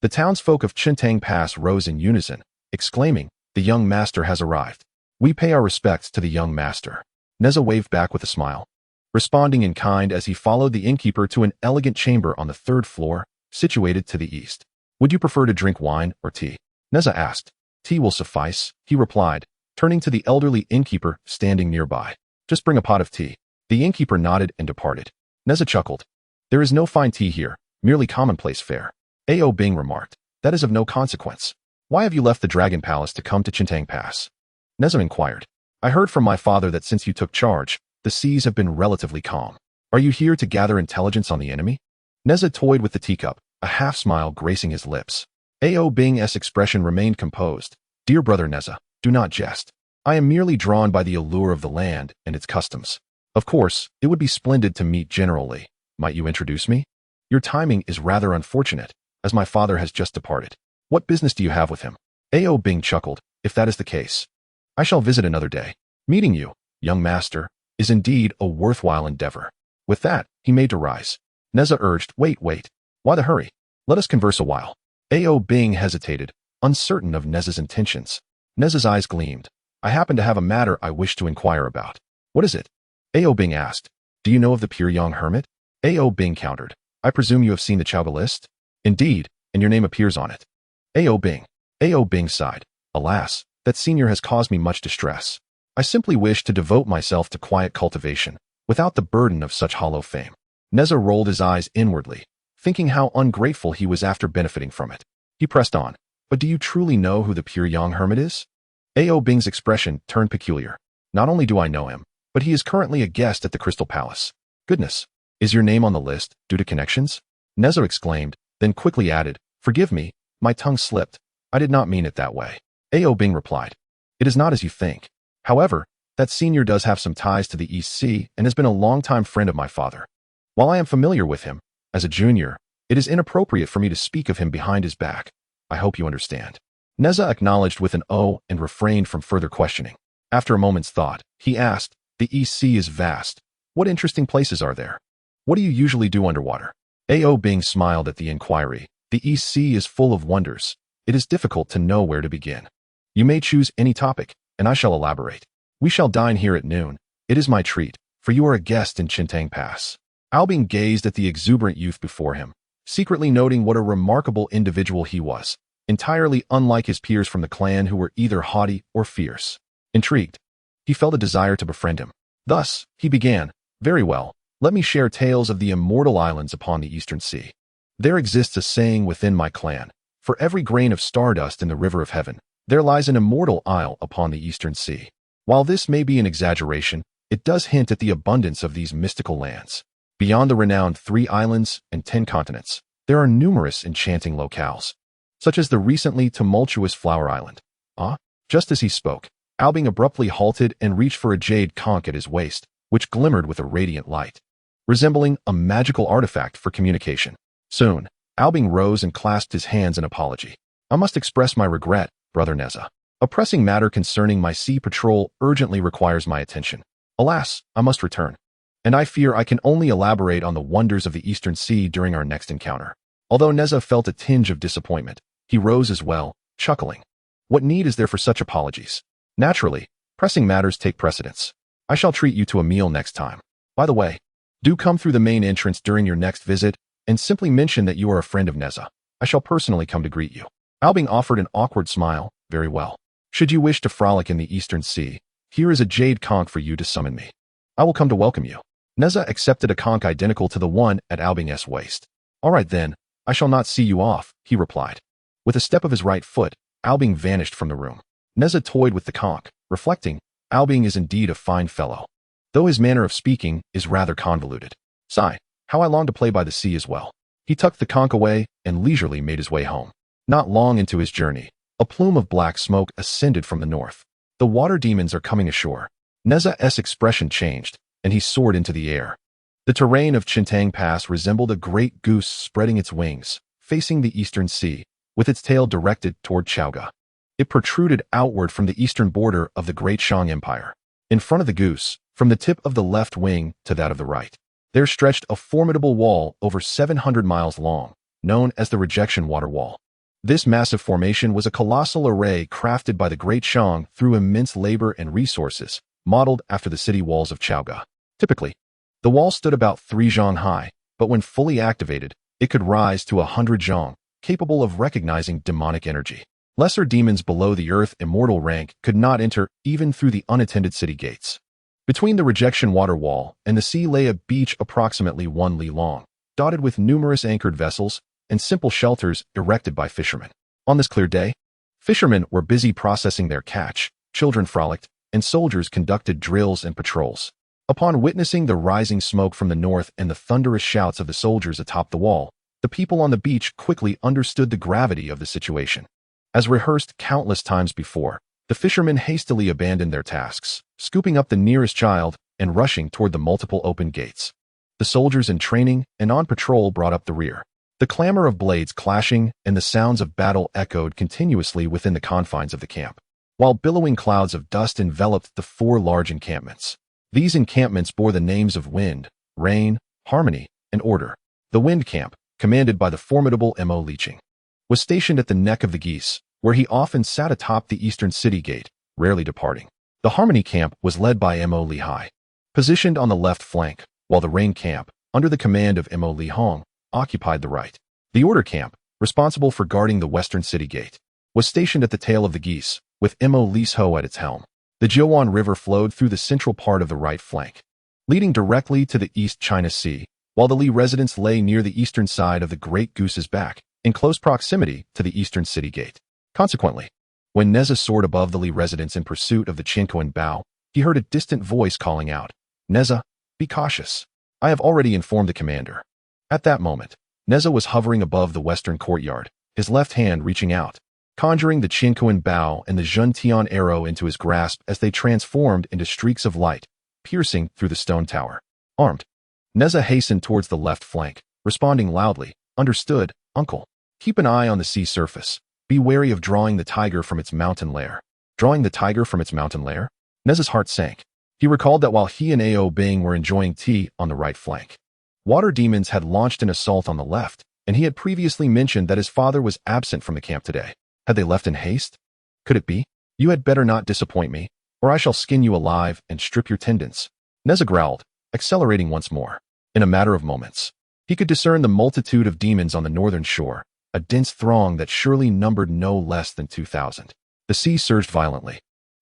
the townsfolk of Chintang Pass rose in unison, exclaiming, "The young master has arrived. We pay our respects to the young master." Neza waved back with a smile, responding in kind as he followed the innkeeper to an elegant chamber on the 3rd floor, situated to the east. "Would you prefer to drink wine or tea?" Neza asked. "Tea will suffice," he replied, turning to the elderly innkeeper standing nearby. "Just bring a pot of tea." The innkeeper nodded and departed. Neza chuckled. "There is no fine tea here, merely commonplace fare." Ao Bing remarked, "That is of no consequence. Why have you left the Dragon Palace to come to Chintang Pass?" Neza inquired. "I heard from my father that since you took charge, the seas have been relatively calm. Are you here to gather intelligence on the enemy?" Neza toyed with the teacup, a half-smile gracing his lips. Ao Bing's expression remained composed. "Dear brother Neza, do not jest. I am merely drawn by the allure of the land and its customs. Of course, it would be splendid to meet General Li. Might you introduce me? Your timing is rather unfortunate, as my father has just departed. What business do you have with him?" Ao Bing chuckled. "If that is the case, I shall visit another day. Meeting you, young master, is indeed a worthwhile endeavor." With that, he made to rise. Neza urged, Wait. Why the hurry? Let us converse a while." Ao Bing hesitated, uncertain of Neza's intentions. Neza's eyes gleamed. "I happen to have a matter I wish to inquire about." "What is it?" Ao Bing asked. "Do you know of the pure young hermit?" Ao Bing countered. "I presume you have seen the Chowga list?" "Indeed, and your name appears on it." Ao Bing sighed. "Alas, that senior has caused me much distress. I simply wish to devote myself to quiet cultivation, without the burden of such hollow fame." Neza rolled his eyes inwardly, thinking how ungrateful he was after benefiting from it. He pressed on. "But do you truly know who the pure young hermit is?" Ao Bing's expression turned peculiar. "Not only do I know him, but he is currently a guest at the Crystal Palace." "Goodness, is your name on the list, due to connections?" Neza exclaimed, then quickly added, "Forgive me, my tongue slipped. I did not mean it that way." Ao Bing replied, "It is not as you think. However, that senior does have some ties to the East Sea and has been a longtime friend of my father." While I am familiar with him, as a junior, it is inappropriate for me to speak of him behind his back. I hope you understand. Neza acknowledged with an "oh" and refrained from further questioning. After a moment's thought, he asked, "The East Sea is vast. What interesting places are there? What do you usually do underwater?" A.O. Bing smiled at the inquiry. "The East Sea is full of wonders. It is difficult to know where to begin. You may choose any topic, and I shall elaborate. We shall dine here at noon. It is my treat, for you are a guest in Chintang Pass." Albing gazed at the exuberant youth before him, secretly noting what a remarkable individual he was, entirely unlike his peers from the clan who were either haughty or fierce. Intrigued, he felt a desire to befriend him. Thus, he began, "Very well, let me share tales of the immortal islands upon the Eastern Sea. There exists a saying within my clan, for every grain of stardust in the river of heaven, there lies an immortal isle upon the Eastern Sea. While this may be an exaggeration, it does hint at the abundance of these mystical lands. Beyond the renowned 3 islands and 10 continents, there are numerous enchanting locales, such as the recently tumultuous Flower Island." Just as he spoke, Albing abruptly halted and reached for a jade conch at his waist, which glimmered with a radiant light, resembling a magical artifact for communication. Soon, Albing rose and clasped his hands in apology. "I must express my regret, Brother Neza. A pressing matter concerning my sea patrol urgently requires my attention. Alas, I must return, and I fear I can only elaborate on the wonders of the Eastern Sea during our next encounter." Although Neza felt a tinge of disappointment, he rose as well, chuckling. "What need is there for such apologies? Naturally, pressing matters take precedence. I shall treat you to a meal next time. By the way, do come through the main entrance during your next visit and simply mention that you are a friend of Neza. I shall personally come to greet you." Albing offered an awkward smile. "Very well. Should you wish to frolic in the Eastern Sea, here is a jade conch for you to summon me. I will come to welcome you." Neza accepted a conch identical to the one at Albing's waist. "All right then, I shall not see you off," he replied. With a step of his right foot, Albing vanished from the room. Neza toyed with the conch, reflecting, "Albing is indeed a fine fellow, though his manner of speaking is rather convoluted. Sigh, how I long to play by the sea as well." He tucked the conch away and leisurely made his way home. Not long into his journey, a plume of black smoke ascended from the north. "The water demons are coming ashore." Neza's expression changed, and he soared into the air. The terrain of Chintang Pass resembled a great goose spreading its wings, facing the Eastern Sea, with its tail directed toward Chaoga. It protruded outward from the eastern border of the Great Shang Empire. In front of the goose, from the tip of the left wing to that of the right, there stretched a formidable wall over 700 miles long, known as the Rejection Water Wall. This massive formation was a colossal array crafted by the Great Shang through immense labor and resources, modeled after the city walls of Chaoga. Typically, the wall stood about 3 zhang high, but when fully activated, it could rise to 100 zhang, capable of recognizing demonic energy. Lesser demons below the Earth Immortal rank could not enter even through the unattended city gates. Between the Rejection Water Wall and the sea lay a beach approximately 1 li long, dotted with numerous anchored vessels and simple shelters erected by fishermen. On this clear day, fishermen were busy processing their catch, children frolicked, and soldiers conducted drills and patrols. Upon witnessing the rising smoke from the north and the thunderous shouts of the soldiers atop the wall, the people on the beach quickly understood the gravity of the situation. As rehearsed countless times before, the fishermen hastily abandoned their tasks, scooping up the nearest child and rushing toward the multiple open gates. The soldiers in training and on patrol brought up the rear. The clamor of blades clashing and the sounds of battle echoed continuously within the confines of the camp, while billowing clouds of dust enveloped the 4 large encampments. These encampments bore the names of Wind, Rain, Harmony, and Order. The Wind Camp, commanded by the formidable Mo Liching, was stationed at the neck of the geese, where he often sat atop the eastern city gate, rarely departing. The Harmony Camp was led by Mo Lihai, positioned on the left flank, while the Rain Camp, under the command of Mo Lihong, occupied the right. The Order Camp, responsible for guarding the western city gate, was stationed at the tail of the geese, with Mo Lisho at its helm. The Jiuan River flowed through the central part of the right flank, leading directly to the East China Sea, while the Li residence lay near the eastern side of the Great Goose's back, in close proximity to the eastern city gate. Consequently, when Neza soared above the Li residence in pursuit of the Chinkoan Bao, he heard a distant voice calling out, "Neza, be cautious. I have already informed the commander." At that moment, Neza was hovering above the western courtyard, his left hand reaching out, conjuring the Chinkoan Bao and the Zhuntian arrow into his grasp as they transformed into streaks of light, piercing through the stone tower. Armed, Neza hastened towards the left flank, responding loudly, "Understood, uncle. Keep an eye on the sea surface. Be wary of drawing the tiger from its mountain lair." Drawing the tiger from its mountain lair? Neza's heart sank. He recalled that while he and Ao Bing were enjoying tea on the right flank, water demons had launched an assault on the left, and he had previously mentioned that his father was absent from the camp today. Had they left in haste? Could it be? "You had better not disappoint me, or I shall skin you alive and strip your tendons." Neza growled, accelerating once more. In a matter of moments, he could discern the multitude of demons on the northern shore, a dense throng that surely numbered no less than 2,000. The sea surged violently,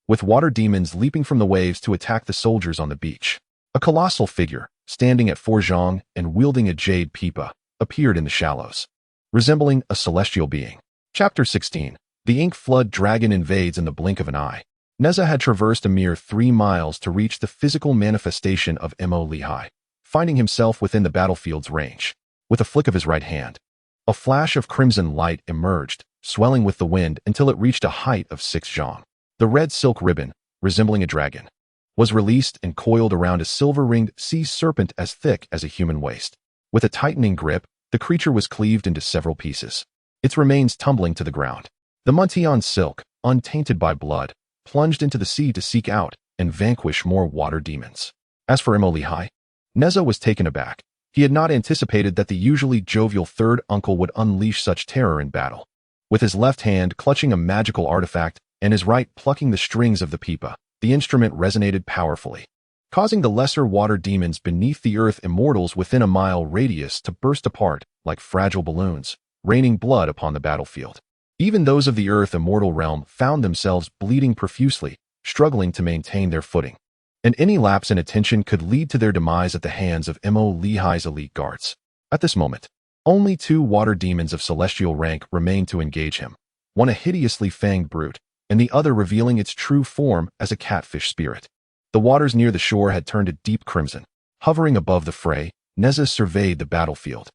with water demons leaping from the waves to attack the soldiers on the beach. A colossal figure, standing at 4 zhang and wielding a jade pipa, appeared in the shallows, resembling a celestial being. Chapter 16. The ink flood dragon invades in the blink of an eye. Neza had traversed a mere 3 miles to reach the physical manifestation of Mo Lehigh, finding himself within the battlefield's range. With a flick of his right hand, a flash of crimson light emerged, swelling with the wind until it reached a height of 6 zhang. The red silk ribbon, resembling a dragon, was released and coiled around a silver-ringed sea serpent as thick as a human waist. With a tightening grip, the creature was cleaved into several pieces, its remains tumbling to the ground. The Muntian silk, untainted by blood, plunged into the sea to seek out and vanquish more water demons. As for Mo Lehigh, Neza was taken aback. He had not anticipated that the usually jovial third uncle would unleash such terror in battle. With his left hand clutching a magical artifact and his right plucking the strings of the pipa, the instrument resonated powerfully, causing the lesser water demons beneath the earth immortals within a mile radius to burst apart like fragile balloons, raining blood upon the battlefield. Even those of the earth immortal realm found themselves bleeding profusely, struggling to maintain their footing. And any lapse in attention could lead to their demise at the hands of Mo Lehigh's elite guards. At this moment, only 2 water demons of celestial rank remained to engage him, one a hideously fanged brute, and the other revealing its true form as a catfish spirit. The waters near the shore had turned a deep crimson. Hovering above the fray, Neza surveyed the battlefield.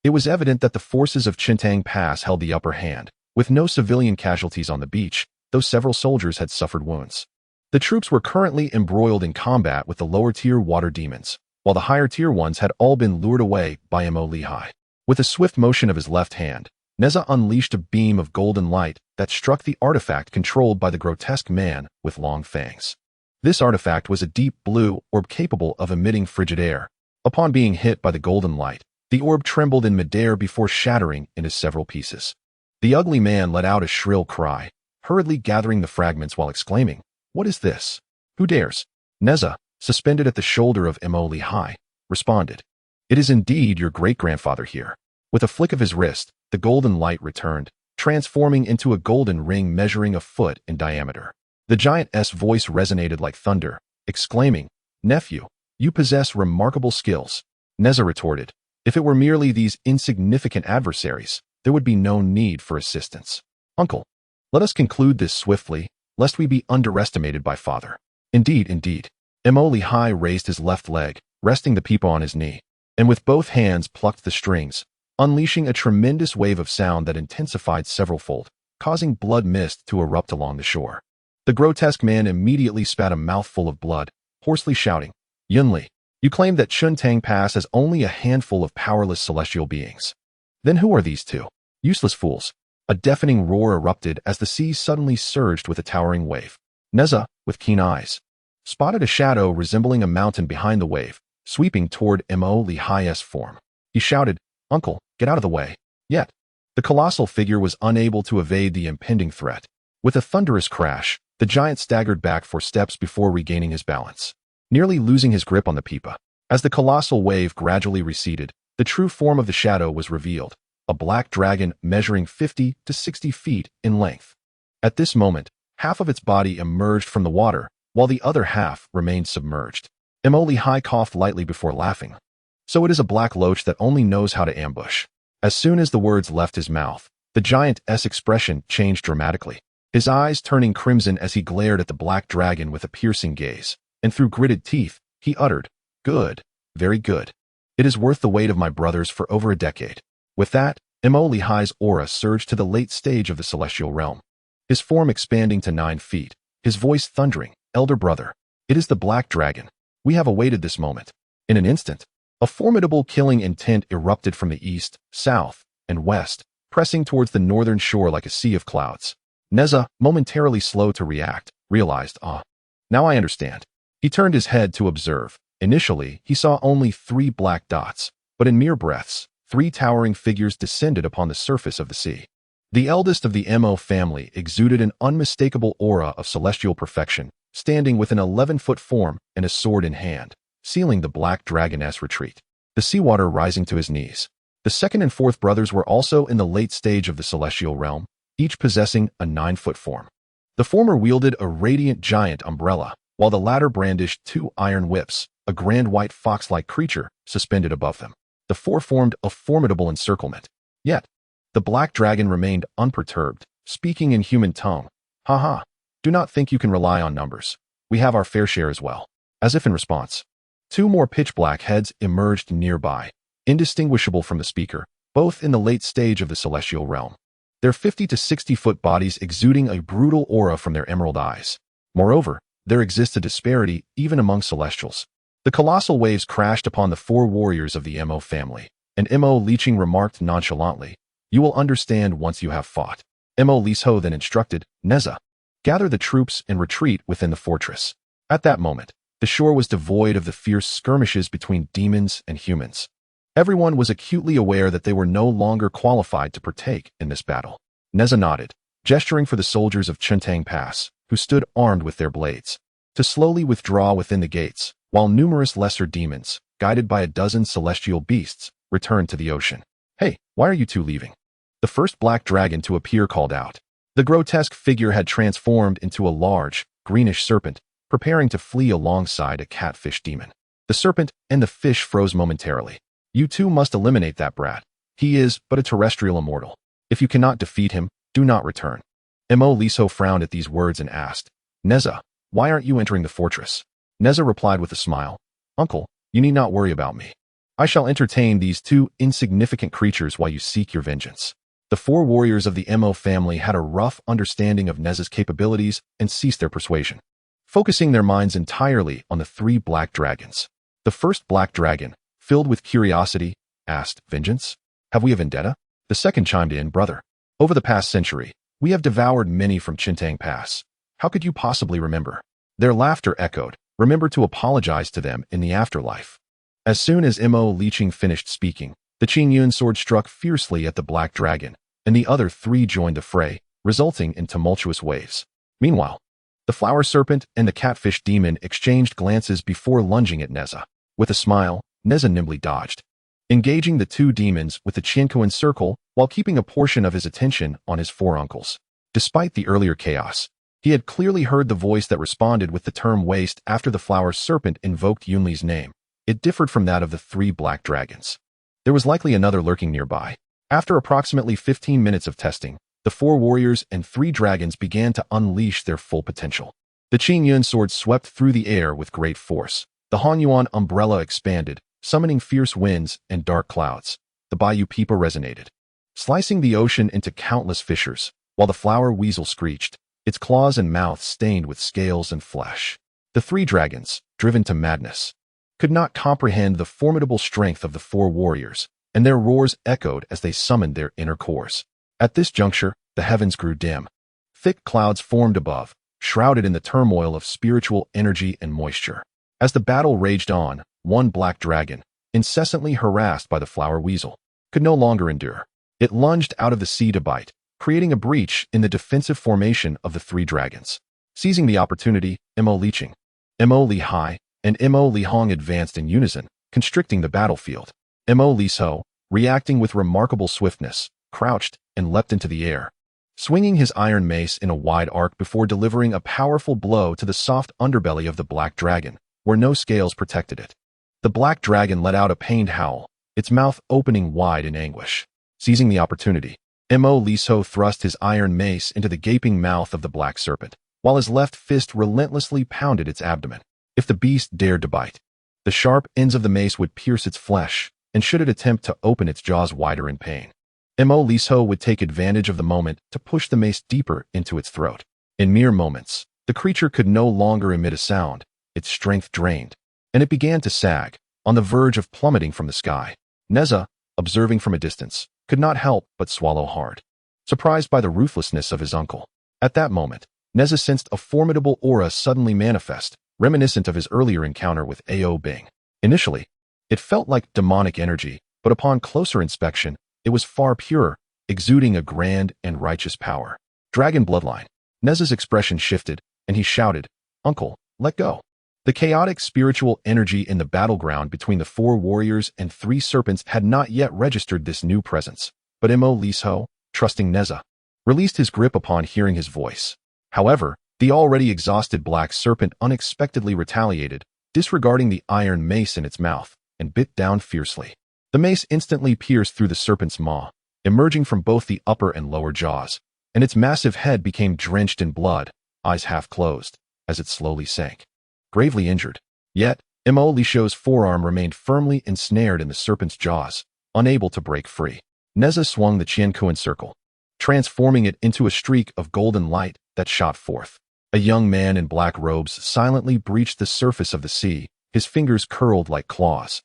It was evident that the forces of Chintang Pass held the upper hand, with no civilian casualties on the beach, though several soldiers had suffered wounds. The troops were currently embroiled in combat with the lower-tier water demons, while the higher-tier ones had all been lured away by Mo Lehigh. With a swift motion of his left hand, Neza unleashed a beam of golden light that struck the artifact controlled by the grotesque man with long fangs. This artifact was a deep blue orb capable of emitting frigid air. Upon being hit by the golden light, the orb trembled in midair before shattering into several pieces. The ugly man let out a shrill cry, hurriedly gathering the fragments while exclaiming, "What is this? Who dares?" Neza, suspended at the shoulder of Mo Lehigh, responded, "It is indeed your great-grandfather here." With a flick of his wrist, the golden light returned, transforming into a golden ring measuring a foot in diameter. The giant's voice resonated like thunder, exclaiming, "Nephew, you possess remarkable skills." Neza retorted, "If it were merely these insignificant adversaries, there would be no need for assistance. Uncle, let us conclude this swiftly, lest we be underestimated by father." "Indeed, indeed." Mo Lehigh raised his left leg, resting the pipa on his knee, and with both hands plucked the strings, unleashing a tremendous wave of sound that intensified several-fold, causing blood mist to erupt along the shore. The grotesque man immediately spat a mouthful of blood, hoarsely shouting, "Yunli, you claim that Chintang Pass has only a handful of powerless celestial beings. Then who are these 2? Useless fools." A deafening roar erupted as the sea suddenly surged with a towering wave. Neza, with keen eyes, spotted a shadow resembling a mountain behind the wave, sweeping toward Mo Lehigh's form. He shouted, "Uncle, get out of the way." Yet, the colossal figure was unable to evade the impending threat. With a thunderous crash, the giant staggered back 4 steps before regaining his balance, nearly losing his grip on the pipa. As the colossal wave gradually receded, the true form of the shadow was revealed, a black dragon measuring 50 to 60 feet in length. At this moment, half of its body emerged from the water, while the other half remained submerged. Mo Lehigh coughed lightly before laughing. "So it is a black loach that only knows how to ambush." As soon as the words left his mouth, the giant's expression changed dramatically, his eyes turning crimson as he glared at the black dragon with a piercing gaze, and through gritted teeth, he uttered, "Good, very good. It is worth the weight of my brothers for over a decade." With that, Mo Lehigh's aura surged to the late stage of the celestial realm, his form expanding to 9 feet, his voice thundering, "Elder brother, it is the black dragon. We have awaited this moment." In an instant, A formidable killing intent erupted from the east, south, and west, pressing towards the northern shore like a sea of clouds. Neza, momentarily slow to react, realized, now I understand. He turned his head to observe. Initially, he saw only 3 black dots, but in mere breaths, 3 towering figures descended upon the surface of the sea. The eldest of the Mo family exuded an unmistakable aura of celestial perfection, standing with an 11-foot form and a sword in hand, sealing the black dragoness retreat, the seawater rising to his knees. The second and fourth brothers were also in the late stage of the celestial realm, each possessing a 9-foot form. The former wielded a radiant giant umbrella, while the latter brandished 2 iron whips, a grand white fox-like creature suspended above them. The 4 formed a formidable encirclement. Yet, the black dragon remained unperturbed, speaking in human tongue. "Ha, do not think you can rely on numbers. We have our fair share as well." As if in response, 2 more pitch-black heads emerged nearby, indistinguishable from the speaker, both in the late stage of the celestial realm, their 50 to 60-foot bodies exuding a brutal aura from their emerald eyes. Moreover, there exists a disparity even among celestials. The colossal waves crashed upon the 4 warriors of the Mo family, and Mo Leeching remarked nonchalantly, "You will understand once you have fought." Mo Leesho then instructed, "Neza, gather the troops and retreat within the fortress." At that moment, the shore was devoid of the fierce skirmishes between demons and humans. Everyone was acutely aware that they were no longer qualified to partake in this battle. Neza nodded, gesturing for the soldiers of Chuntang Pass, who stood armed with their blades, to slowly withdraw within the gates, while numerous lesser demons, guided by a dozen celestial beasts, returned to the ocean. "Hey, why are you 2 leaving?" The first black dragon to appear called out. The grotesque figure had transformed into a large, greenish serpent, preparing to flee alongside a catfish demon. The serpent and the fish froze momentarily. "You 2 must eliminate that brat. He is but a terrestrial immortal. If you cannot defeat him, do not return." Mo Liso frowned at these words and asked, "Neza, why aren't you entering the fortress?" Neza replied with a smile, "Uncle, you need not worry about me. I shall entertain these 2 insignificant creatures while you seek your vengeance." The 4 warriors of the Mo family had a rough understanding of Neza's capabilities and ceased their persuasion, focusing their minds entirely on the 3 black dragons. The first black dragon, filled with curiosity, asked, "Vengeance? Have we a vendetta?" The second chimed in, "Brother, over the past century, we have devoured many from Chintang Pass. How could you possibly remember?" Their laughter echoed, "Remember to apologize to them in the afterlife." As soon as Mo Leeching finished speaking, the Qingyun sword struck fiercely at the black dragon, and the other 3 joined the fray, resulting in tumultuous waves. Meanwhile, the flower serpent and the catfish demon exchanged glances before lunging at Neza. With a smile, Neza nimbly dodged, engaging the 2 demons with the Qiankuan circle while keeping a portion of his attention on his 4 uncles. Despite the earlier chaos, he had clearly heard the voice that responded with the term waste after the flower serpent invoked Yunli's name. It differed from that of the 3 black dragons. There was likely another lurking nearby. After approximately 15 minutes of testing, the 4 warriors and 3 dragons began to unleash their full potential. The Qingyun sword swept through the air with great force. The Hanyuan umbrella expanded, summoning fierce winds and dark clouds. The Bayou Pipa resonated, slicing the ocean into countless fissures, while the flower weasel screeched, its claws and mouth stained with scales and flesh. The 3 dragons, driven to madness, could not comprehend the formidable strength of the 4 warriors, and their roars echoed as they summoned their inner cores. At this juncture, the heavens grew dim. Thick clouds formed above, shrouded in the turmoil of spiritual energy and moisture. As the battle raged on, one black dragon, incessantly harassed by the flower weasel, could no longer endure. It lunged out of the sea to bite, creating a breach in the defensive formation of the 3 dragons. Seizing the opportunity, Mo Leeching, Mo Lehai, and Mo Lehong advanced in unison, constricting the battlefield. Mo Liso, reacting with remarkable swiftness, crouched and leapt into the air, swinging his iron mace in a wide arc before delivering a powerful blow to the soft underbelly of the black dragon, where no scales protected it. The black dragon let out a pained howl, its mouth opening wide in anguish. Seizing the opportunity, Mo Liso thrust his iron mace into the gaping mouth of the black serpent, while his left fist relentlessly pounded its abdomen. If the beast dared to bite, the sharp ends of the mace would pierce its flesh, and should it attempt to open its jaws wider in pain, Mo Liso would take advantage of the moment to push the mace deeper into its throat. In mere moments, the creature could no longer emit a sound, its strength drained, and it began to sag, on the verge of plummeting from the sky. Neza, observing from a distance, could not help but swallow hard, surprised by the ruthlessness of his uncle. At that moment, Neza sensed a formidable aura suddenly manifest, reminiscent of his earlier encounter with Ao Bing. Initially, it felt like demonic energy, but upon closer inspection, it was far purer, exuding a grand and righteous power. Dragon bloodline. Neza's expression shifted, and he shouted, "Uncle, let go." The chaotic spiritual energy in the battleground between the 4 warriors and 3 serpents had not yet registered this new presence, but Mo Liso, trusting Neza, released his grip upon hearing his voice. However, the already exhausted black serpent unexpectedly retaliated, disregarding the iron mace in its mouth, and bit down fiercely. The mace instantly pierced through the serpent's maw, emerging from both the upper and lower jaws, and its massive head became drenched in blood, eyes half closed, as it slowly sank. Gravely injured. Yet, Mo Lisho's forearm remained firmly ensnared in the serpent's jaws, unable to break free. Neza swung the Qiankuan circle, transforming it into a streak of golden light that shot forth. A young man in black robes silently breached the surface of the sea, his fingers curled like claws,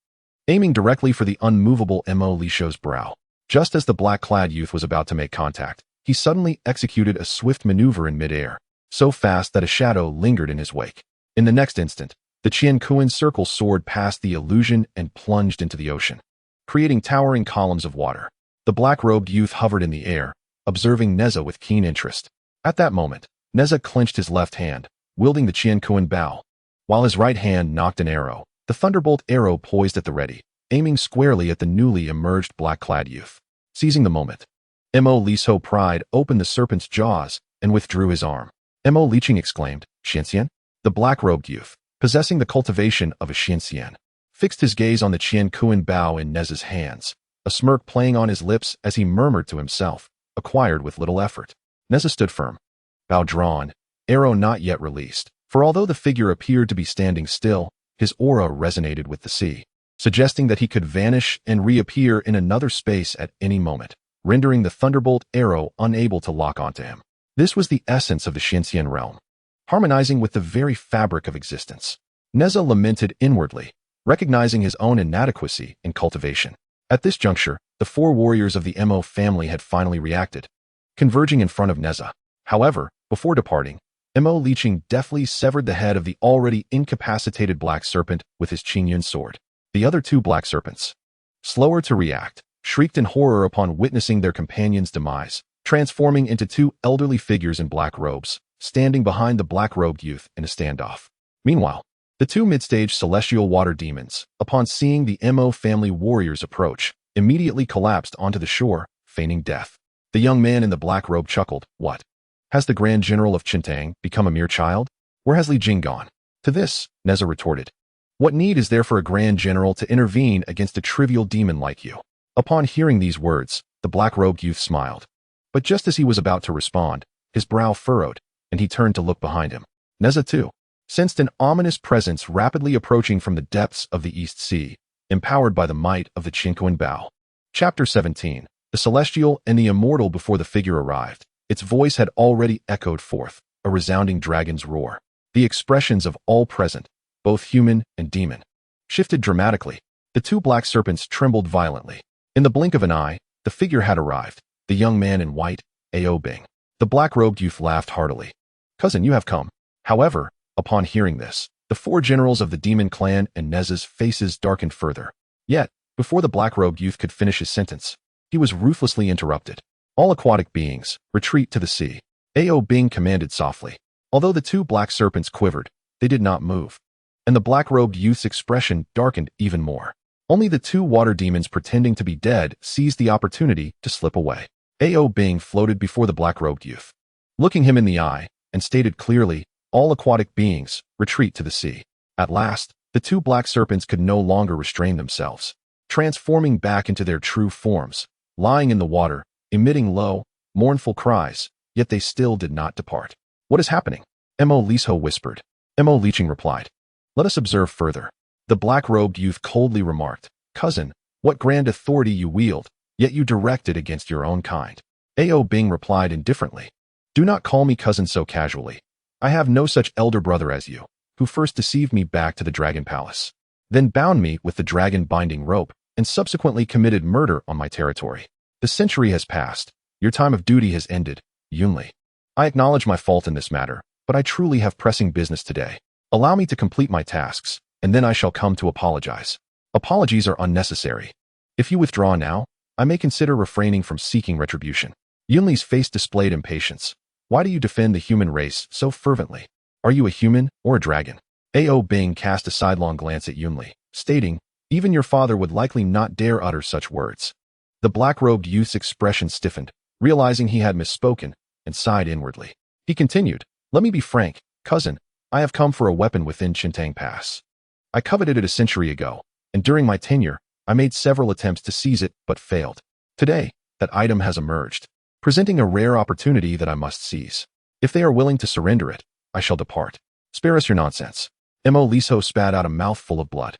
aiming directly for the unmovable Mo Lisho's brow. Just as the black-clad youth was about to make contact, he suddenly executed a swift maneuver in midair, so fast that a shadow lingered in his wake. In the next instant, the Qiankuan circle soared past the illusion and plunged into the ocean, creating towering columns of water. The black-robed youth hovered in the air, observing Neza with keen interest. At that moment, Neza clenched his left hand, wielding the Qiankuan bow, while his right hand knocked an arrow, the thunderbolt arrow poised at the ready, aiming squarely at the newly emerged black-clad youth. Seizing the moment, Mo Liso Pride opened the serpent's jaws and withdrew his arm. Mo Liching exclaimed, "Xianxian?" The black-robed youth, possessing the cultivation of a Xianxian, fixed his gaze on the Qiankuan bow in Neza's hands, a smirk playing on his lips as he murmured to himself, acquired with little effort. Neza stood firm, bow drawn, arrow not yet released, for although the figure appeared to be standing still, his aura resonated with the sea, suggesting that he could vanish and reappear in another space at any moment, rendering the thunderbolt arrow unable to lock onto him. This was the essence of the Xianxian realm, harmonizing with the very fabric of existence. Neza lamented inwardly, recognizing his own inadequacy in cultivation. At this juncture, the 4 warriors of the Mo family had finally reacted, converging in front of Neza. However, before departing, Mo Liching deftly severed the head of the already incapacitated black serpent with his Qingyun sword. The other 2 black serpents, slower to react, shrieked in horror upon witnessing their companion's demise, transforming into 2 elderly figures in black robes, standing behind the black-robed youth in a standoff. Meanwhile, the 2 mid-stage celestial water demons, upon seeing the Mo family warriors approach, immediately collapsed onto the shore, feigning death. The young man in the black robe chuckled, "What? Has the Grand General of Qintang become a mere child? Where has Li Jing gone?" To this, Neza retorted, "What need is there for a Grand General to intervene against a trivial demon like you?" Upon hearing these words, the black-robed youth smiled. But just as he was about to respond, his brow furrowed, and he turned to look behind him. Neza, too, sensed an ominous presence rapidly approaching from the depths of the East Sea, empowered by the might of the Qiankuan bow. Chapter 17. The Celestial and the Immortal. Before the figure arrived, its voice had already echoed forth, a resounding dragon's roar. The expressions of all present, both human and demon, shifted dramatically. The 2 black serpents trembled violently. In the blink of an eye, the figure had arrived, the young man in white, Ao Bing. The black-robed youth laughed heartily. "Cousin, you have come." However, upon hearing this, the 4 generals of the demon clan and Neza's faces darkened further. Yet, before the black-robed youth could finish his sentence, he was ruthlessly interrupted. "All aquatic beings, retreat to the sea," Ao Bing commanded softly. Although the 2 black serpents quivered, they did not move, and the black-robed youth's expression darkened even more. Only the 2 water demons pretending to be dead seized the opportunity to slip away. Ao Bing floated before the black-robed youth, looking him in the eye, and stated clearly, "All aquatic beings, retreat to the sea." At last, the 2 black serpents could no longer restrain themselves, transforming back into their true forms, lying in the water, emitting low, mournful cries, yet they still did not depart. "What is happening?" Mo Liso whispered. Mo Liching replied, "Let us observe further." The black-robed youth coldly remarked, "Cousin, what grand authority you wield, yet you direct it against your own kind." Ao Bing replied indifferently, "Do not call me cousin so casually. I have no such elder brother as you, who first deceived me back to the Dragon Palace." then bound me with the dragon binding rope, and subsequently committed murder on my territory. The century has passed. Your time of duty has ended, Yunli. I acknowledge my fault in this matter, but I truly have pressing business today. Allow me to complete my tasks, and then I shall come to apologize. Apologies are unnecessary. If you withdraw now, I may consider refraining from seeking retribution. Yunli's face displayed impatience. Why do you defend the human race so fervently? Are you a human or a dragon? Ao Bing cast a sidelong glance at Yunli, stating, even your father would likely not dare utter such words. The black-robed youth's expression stiffened, realizing he had misspoken, and sighed inwardly. He continued, let me be frank, cousin, I have come for a weapon within Chintang Pass. I coveted it a century ago, and during my tenure, I made several attempts to seize it but failed. Today, that item has emerged, presenting a rare opportunity that I must seize. If they are willing to surrender it, I shall depart. Spare us your nonsense. Mo Liso spat out a mouthful of blood.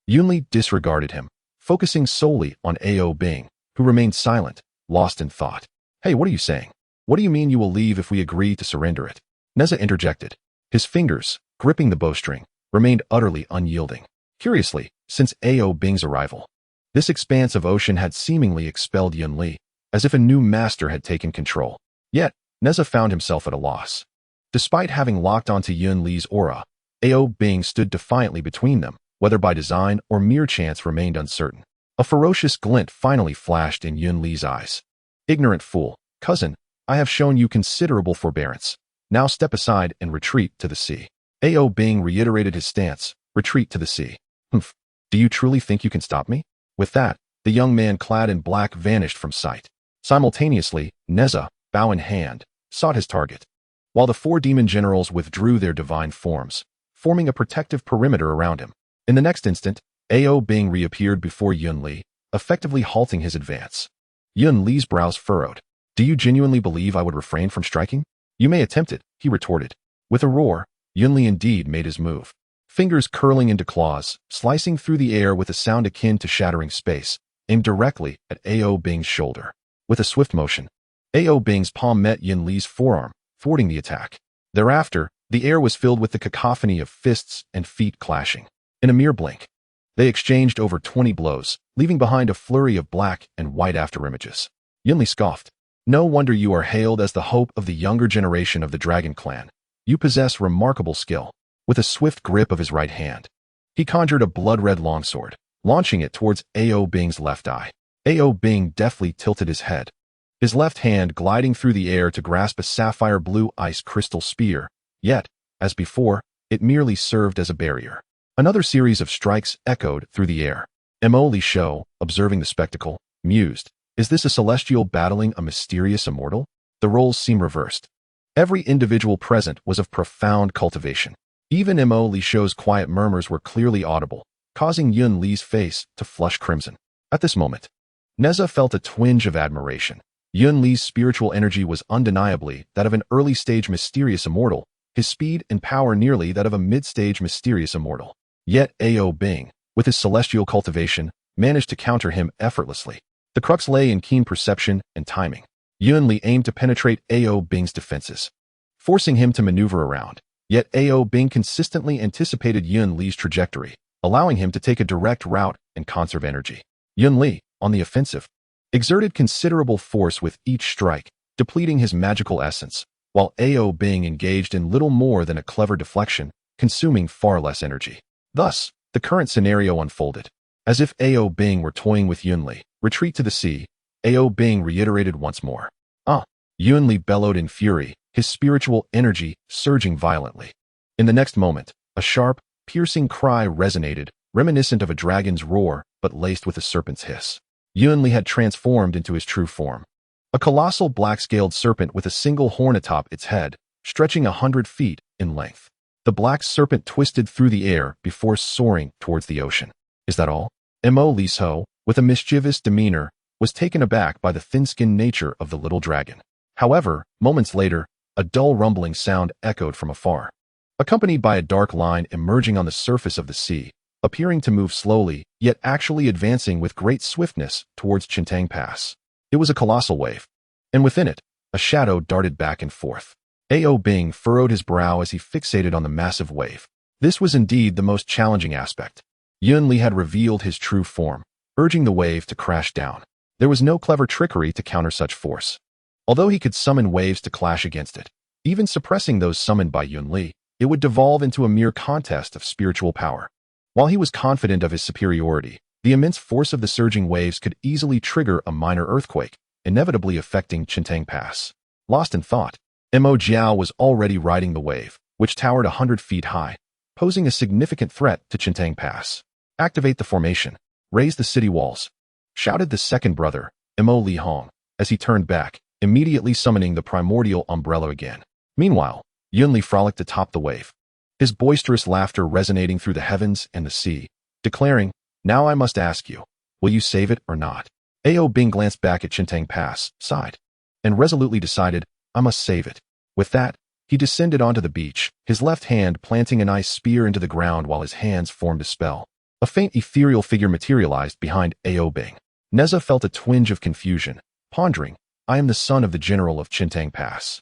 Yunli disregarded him, focusing solely on Ao Bing, who remained silent, lost in thought. Hey, what are you saying? What do you mean you will leave if we agree to surrender it? Neza interjected. His fingers, gripping the bowstring, remained utterly unyielding. Curiously, since Ao Bing's arrival, this expanse of ocean had seemingly expelled Yunli, as if a new master had taken control. Yet, Neza found himself at a loss. Despite having locked onto Yunli's aura, Ao Bing stood defiantly between them, whether by design or mere chance remained uncertain. A ferocious glint finally flashed in Yunli's eyes. Ignorant fool, cousin, I have shown you considerable forbearance. Now step aside and retreat to the sea. Ao Bing reiterated his stance, retreat to the sea. Humph, do you truly think you can stop me? With that, the young man clad in black vanished from sight. Simultaneously, Neza, bow in hand, sought his target, while the four demon generals withdrew their divine forms, forming a protective perimeter around him. In the next instant, Ao Bing reappeared before Yunli, effectively halting his advance. Yunli's brows furrowed. Do you genuinely believe I would refrain from striking? You may attempt it, he retorted. With a roar, Yunli indeed made his move. Fingers curling into claws, slicing through the air with a sound akin to shattering space, aimed directly at Ao Bing's shoulder. With a swift motion, Ao Bing's palm met Yunli's forearm, thwarting the attack. Thereafter, the air was filled with the cacophony of fists and feet clashing. In a mere blink, they exchanged over 20 blows, leaving behind a flurry of black and white afterimages. Yunli scoffed. No wonder you are hailed as the hope of the younger generation of the Dragon Clan. You possess remarkable skill. With a swift grip of his right hand, he conjured a blood-red longsword, launching it towards Ao Bing's left eye. Ao Bing deftly tilted his head, his left hand gliding through the air to grasp a sapphire blue ice crystal spear, yet, as before, it merely served as a barrier. Another series of strikes echoed through the air. Mo Liso, observing the spectacle, mused, is this a celestial battling a mysterious immortal? The roles seem reversed. Every individual present was of profound cultivation. Even Mo Liso's quiet murmurs were clearly audible, causing Yunli's face to flush crimson. At this moment, Neza felt a twinge of admiration. Yunli's spiritual energy was undeniably that of an early-stage mysterious immortal, his speed and power nearly that of a mid-stage mysterious immortal. Yet Ao Bing, with his celestial cultivation, managed to counter him effortlessly. The crux lay in keen perception and timing. Yunli aimed to penetrate Ao Bing's defenses, forcing him to maneuver around. Yet Ao Bing consistently anticipated Yunli's trajectory, allowing him to take a direct route and conserve energy. Yunli, on the offensive, exerted considerable force with each strike, depleting his magical essence, while Ao Bing engaged in little more than a clever deflection, consuming far less energy. Thus, the current scenario unfolded. As if Ao Bing were toying with Yunli, retreat to the sea, Ao Bing reiterated once more. Yunli bellowed in fury, his spiritual energy surging violently. In the next moment, a sharp, piercing cry resonated, reminiscent of a dragon's roar, but laced with a serpent's hiss. Yunli had transformed into his true form. A colossal black-scaled serpent with a single horn atop its head, stretching 100 feet in length. The black serpent twisted through the air before soaring towards the ocean. Is that all? Mo Liso, with a mischievous demeanor, was taken aback by the thin-skinned nature of the little dragon. However, moments later, a dull rumbling sound echoed from afar, accompanied by a dark line emerging on the surface of the sea, appearing to move slowly, yet actually advancing with great swiftness towards Chintang Pass. It was a colossal wave, and within it, a shadow darted back and forth. Ao Bing furrowed his brow as he fixated on the massive wave. This was indeed the most challenging aspect. Yunli had revealed his true form, urging the wave to crash down. There was no clever trickery to counter such force. Although he could summon waves to clash against it, even suppressing those summoned by Yunli, it would devolve into a mere contest of spiritual power. While he was confident of his superiority, the immense force of the surging waves could easily trigger a minor earthquake, inevitably affecting Chintang Pass. Lost in thought, Mo Jiao was already riding the wave, which towered 100 feet high, posing a significant threat to Chintang Pass. "Activate the formation. Raise the city walls," shouted the second brother, Mo Li Hong, as he turned back, immediately summoning the primordial umbrella again. Meanwhile, Yunli frolicked atop the wave, his boisterous laughter resonating through the heavens and the sea, declaring, "Now I must ask you, will you save it or not?" Ao Bing glanced back at Chintang Pass, sighed, and resolutely decided, "I must save it." With that, he descended onto the beach, his left hand planting an ice spear into the ground while his hands formed a spell. A faint ethereal figure materialized behind Ao Bing. Neza felt a twinge of confusion, pondering, "I am the son of the general of Chintang Pass.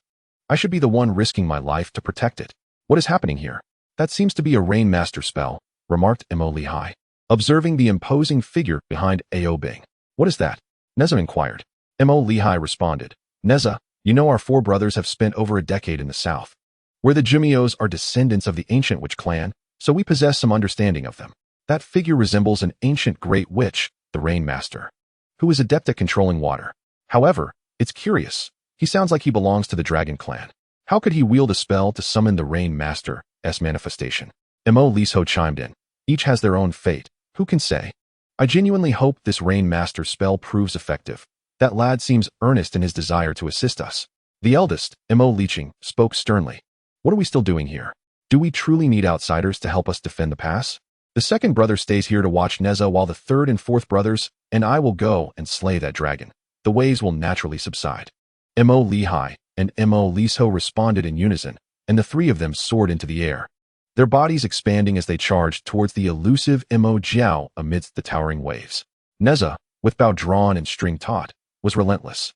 I should be the one risking my life to protect it. What is happening here?" "That seems to be a Rainmaster spell," remarked Mo Lihai, observing the imposing figure behind Ao Bing. "What is that?" Neza inquired. Mo Lihai responded, "Neza, you know our four brothers have spent over a decade in the south, where the Jumios are descendants of the ancient witch clan, so we possess some understanding of them. That figure resembles an ancient great witch, the Rainmaster, who is adept at controlling water. However, it's curious. He sounds like he belongs to the Dragon clan. How could he wield a spell to summon the Rainmaster's manifestation?" Mo Liso chimed in. "Each has their own fate. Who can say? I genuinely hope this Rainmaster spell proves effective. That lad seems earnest in his desire to assist us." The eldest, Mo Liching, spoke sternly. "What are we still doing here? Do we truly need outsiders to help us defend the pass? The second brother stays here to watch Neza while the third and fourth brothers and I will go and slay that dragon. The waves will naturally subside." Mo Lihai and Mo Liso responded in unison, and the three of them soared into the air, their bodies expanding as they charged towards the elusive Mo Jiao amidst the towering waves. Neza, with bow drawn and string taut, was relentless.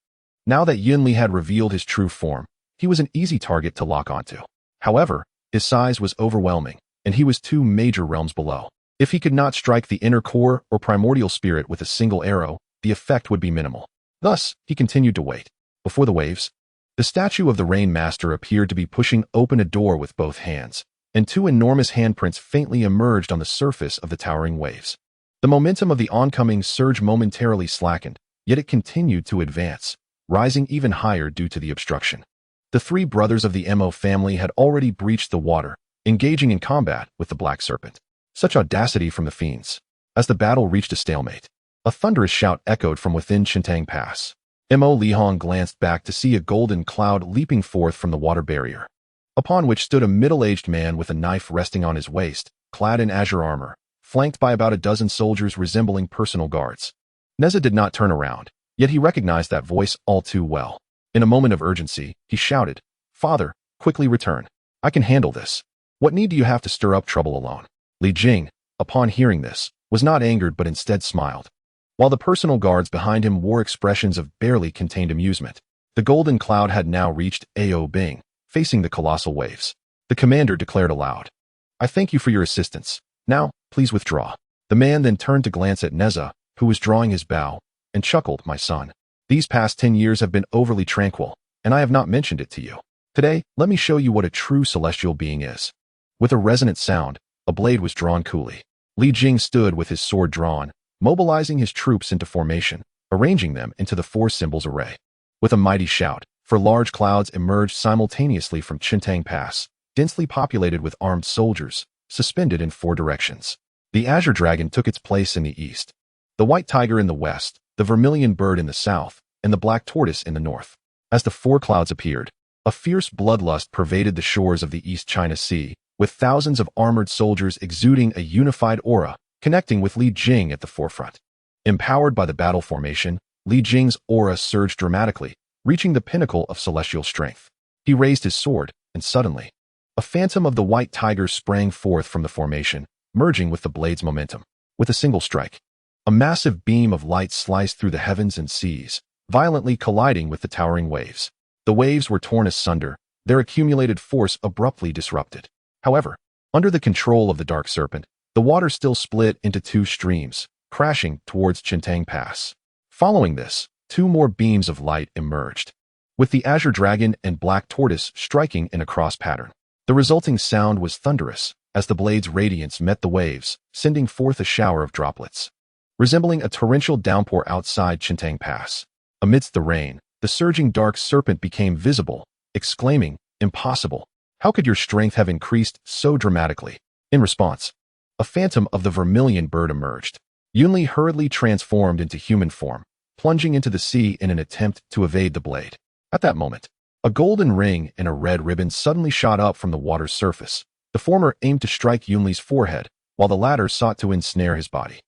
Now that Yunli had revealed his true form, he was an easy target to lock onto. However, his size was overwhelming, and he was 2 major realms below. If he could not strike the inner core or primordial spirit with a single arrow, the effect would be minimal. Thus, he continued to wait. Before the waves, the statue of the Rainmaster appeared to be pushing open a door with both hands, and 2 enormous handprints faintly emerged on the surface of the towering waves. The momentum of the oncoming surge momentarily slackened, yet it continued to advance, rising even higher due to the obstruction. The 3 brothers of the Mo family had already breached the water, engaging in combat with the Black Serpent. Such audacity from the fiends. As the battle reached a stalemate, a thunderous shout echoed from within Chintang Pass. Mo Lihong glanced back to see a golden cloud leaping forth from the water barrier, upon which stood a middle-aged man with a knife resting on his waist, clad in azure armor, flanked by about a dozen soldiers resembling personal guards. Neza did not turn around, yet he recognized that voice all too well. In a moment of urgency, he shouted, "Father, quickly return. I can handle this. What need do you have to stir up trouble alone?" Li Jing, upon hearing this, was not angered but instead smiled, while the personal guards behind him wore expressions of barely contained amusement. The golden cloud had now reached Ao Bing, facing the colossal waves. The commander declared aloud, "I thank you for your assistance. Now, please withdraw." The man then turned to glance at Neza, who was drawing his bow, and chuckled, "My son, these past 10 years have been overly tranquil, and I have not mentioned it to you. Today, let me show you what a true celestial being is." With a resonant sound, a blade was drawn coolly. Li Jing stood with his sword drawn, mobilizing his troops into formation, arranging them into the 4 symbols array. With a mighty shout, 4 large clouds emerged simultaneously from Chintang Pass, densely populated with armed soldiers, suspended in 4 directions. The azure dragon took its place in the east, the white tiger in the west, the vermilion bird in the south, and the black tortoise in the north. As the 4 clouds appeared, a fierce bloodlust pervaded the shores of the East China Sea, with thousands of armored soldiers exuding a unified aura, connecting with Li Jing at the forefront. Empowered by the battle formation, Li Jing's aura surged dramatically, reaching the pinnacle of celestial strength. He raised his sword, and suddenly, a phantom of the white tiger sprang forth from the formation, merging with the blade's momentum. With a single strike, a massive beam of light sliced through the heavens and seas, violently colliding with the towering waves. The waves were torn asunder, their accumulated force abruptly disrupted. However, under the control of the Dark Serpent, The water still split into two streams, crashing towards Chintang Pass. Following this, two more beams of light emerged, with the azure dragon and black tortoise striking in a cross pattern. The resulting sound was thunderous, as the blade's radiance met the waves, sending forth a shower of droplets, resembling a torrential downpour outside Chintang Pass. Amidst the rain, the surging dark serpent became visible, exclaiming, "Impossible! How could your strength have increased so dramatically?" In response, a phantom of the vermilion bird emerged. Yunli hurriedly transformed into human form, plunging into the sea in an attempt to evade the blade. At that moment, a golden ring and a red ribbon suddenly shot up from the water's surface. The former aimed to strike Yunli's forehead, while the latter sought to ensnare his body.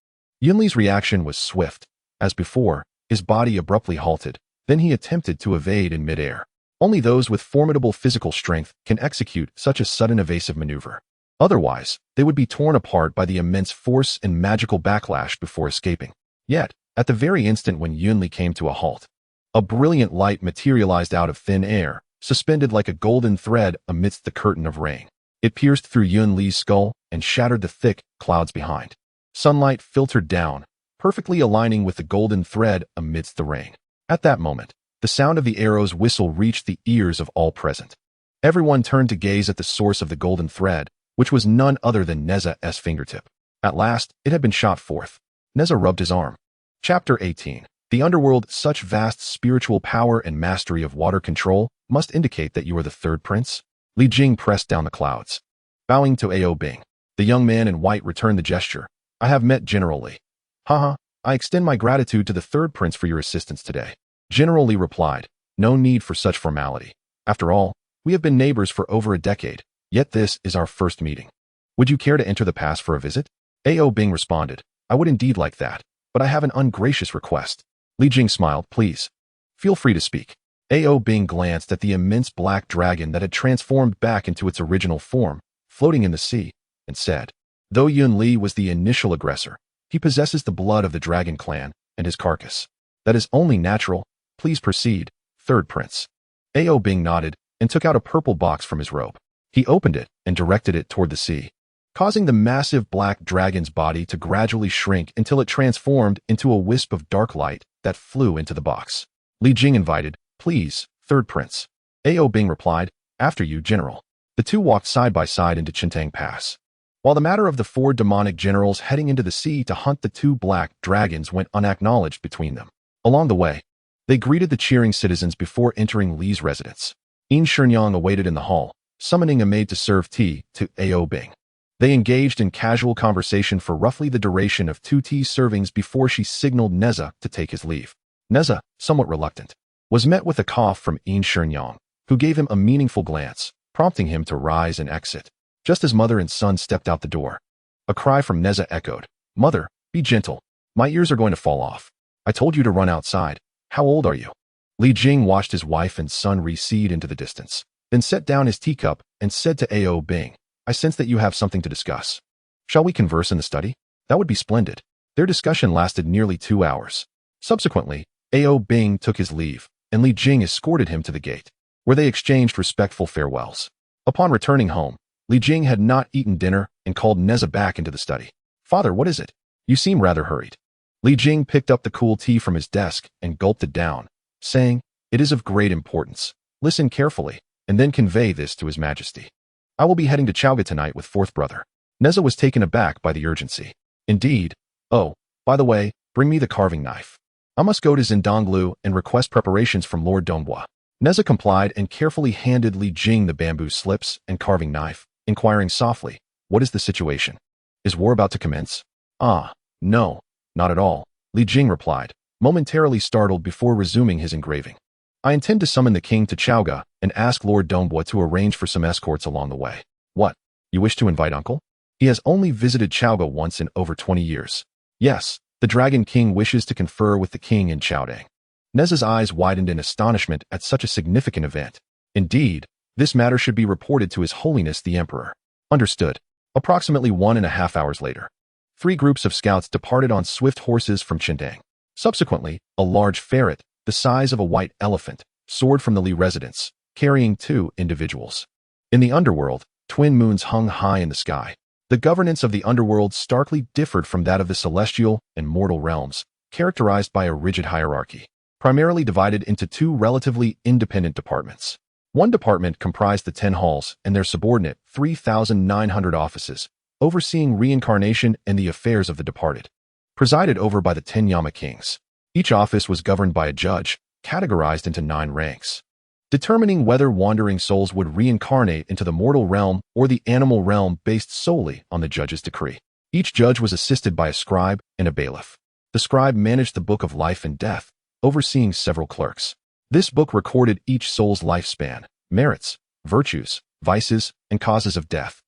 Yunli's reaction was swift. As before, his body abruptly halted, then he attempted to evade in midair. Only those with formidable physical strength can execute such a sudden evasive maneuver. Otherwise, they would be torn apart by the immense force and magical backlash before escaping. Yet, at the very instant when Yunli came to a halt, a brilliant light materialized out of thin air, suspended like a golden thread amidst the curtain of rain. It pierced through Yunli's skull and shattered the thick clouds behind. Sunlight filtered down, perfectly aligning with the golden thread amidst the rain. At that moment, the sound of the arrow's whistle reached the ears of all present. Everyone turned to gaze at the source of the golden thread, which was none other than Neza's fingertip. At last, it had been shot forth. Neza rubbed his arm. Chapter 18. The underworld. Such vast spiritual power and mastery of water control must indicate that you are the third prince. Li Jing pressed down the clouds. Bowing to Ao Bing, the young man in white returned the gesture. I have met General Li. Haha, I extend my gratitude to the third prince for your assistance today. General Li replied, no need for such formality. After all, we have been neighbors for over a decade, yet this is our first meeting. Would you care to enter the pass for a visit? Ao Bing responded, I would indeed like that, but I have an ungracious request. Li Jing smiled, please. Feel free to speak. Ao Bing glanced at the immense black dragon that had transformed back into its original form, floating in the sea, and said, though Yun Li was the initial aggressor, he possesses the blood of the dragon clan and his carcass. That is only natural. Please proceed, third prince. Ao Bing nodded and took out a purple box from his robe. He opened it and directed it toward the sea, causing the massive black dragon's body to gradually shrink until it transformed into a wisp of dark light that flew into the box. Li Jing invited, please, third prince. Ao Bing replied, after you, general. The two walked side by side into Chintang Pass. While the matter of the four demonic generals heading into the sea to hunt the two black dragons went unacknowledged between them. Along the way, they greeted the cheering citizens before entering Li's residence. In Shenyang awaited in the hall, summoning a maid to serve tea to Ao Bing. They engaged in casual conversation for roughly the duration of 2 tea servings before she signaled Neza to take his leave. Neza, somewhat reluctant, was met with a cough from In Shenyang, who gave him a meaningful glance, prompting him to rise and exit. Just as mother and son stepped out the door, a cry from Neza echoed, Mother, be gentle. My ears are going to fall off. I told you to run outside. How old are you? Li Jing watched his wife and son recede into the distance, then set down his teacup and said to Ao Bing, I sense that you have something to discuss. Shall we converse in the study? That would be splendid. Their discussion lasted nearly 2 hours. Subsequently, Ao Bing took his leave, and Li Jing escorted him to the gate, where they exchanged respectful farewells. Upon returning home, Li Jing had not eaten dinner and called Neza back into the study. Father, what is it? You seem rather hurried. Li Jing picked up the cool tea from his desk and gulped it down, saying, it is of great importance. Listen carefully, and then convey this to His Majesty. I will be heading to Chaoga tonight with fourth brother. Neza was taken aback by the urgency. Indeed. Oh, by the way, bring me the carving knife. I must go to Zindonglu and request preparations from Lord Dongbois. Neza complied and carefully handed Li Jing the bamboo slips and carving knife, inquiring softly, what is the situation? Is war about to commence? Ah, no, not at all, Li Jing replied, momentarily startled before resuming his engraving. I intend to summon the king to Chaoga and ask Lord Dongbois to arrange for some escorts along the way. What? You wish to invite uncle? He has only visited Chaoga once in over 20 years. Yes, the Dragon King wishes to confer with the king in Chaodang. Neza's eyes widened in astonishment at such a significant event. Indeed, this matter should be reported to His Holiness the Emperor. Understood. Approximately 1.5 hours later, 3 groups of scouts departed on swift horses from Chintang. Subsequently, a large ferret, the size of a white elephant, soared from the Li residence, carrying 2 individuals. In the underworld, twin moons hung high in the sky, The governance of the underworld starkly differed from that of the celestial and mortal realms, characterized by a rigid hierarchy, primarily divided into two relatively independent departments. One department comprised the 10 halls and their subordinate 3,900 offices, overseeing reincarnation and the affairs of the departed, presided over by the 10 Yama kings. Each office was governed by a judge, categorized into 9 ranks, determining whether wandering souls would reincarnate into the mortal realm or the animal realm based solely on the judge's decree. Each judge was assisted by a scribe and a bailiff. The scribe managed the book of life and death, overseeing several clerks. This book recorded each soul's lifespan, merits, virtues, vices, and causes of death,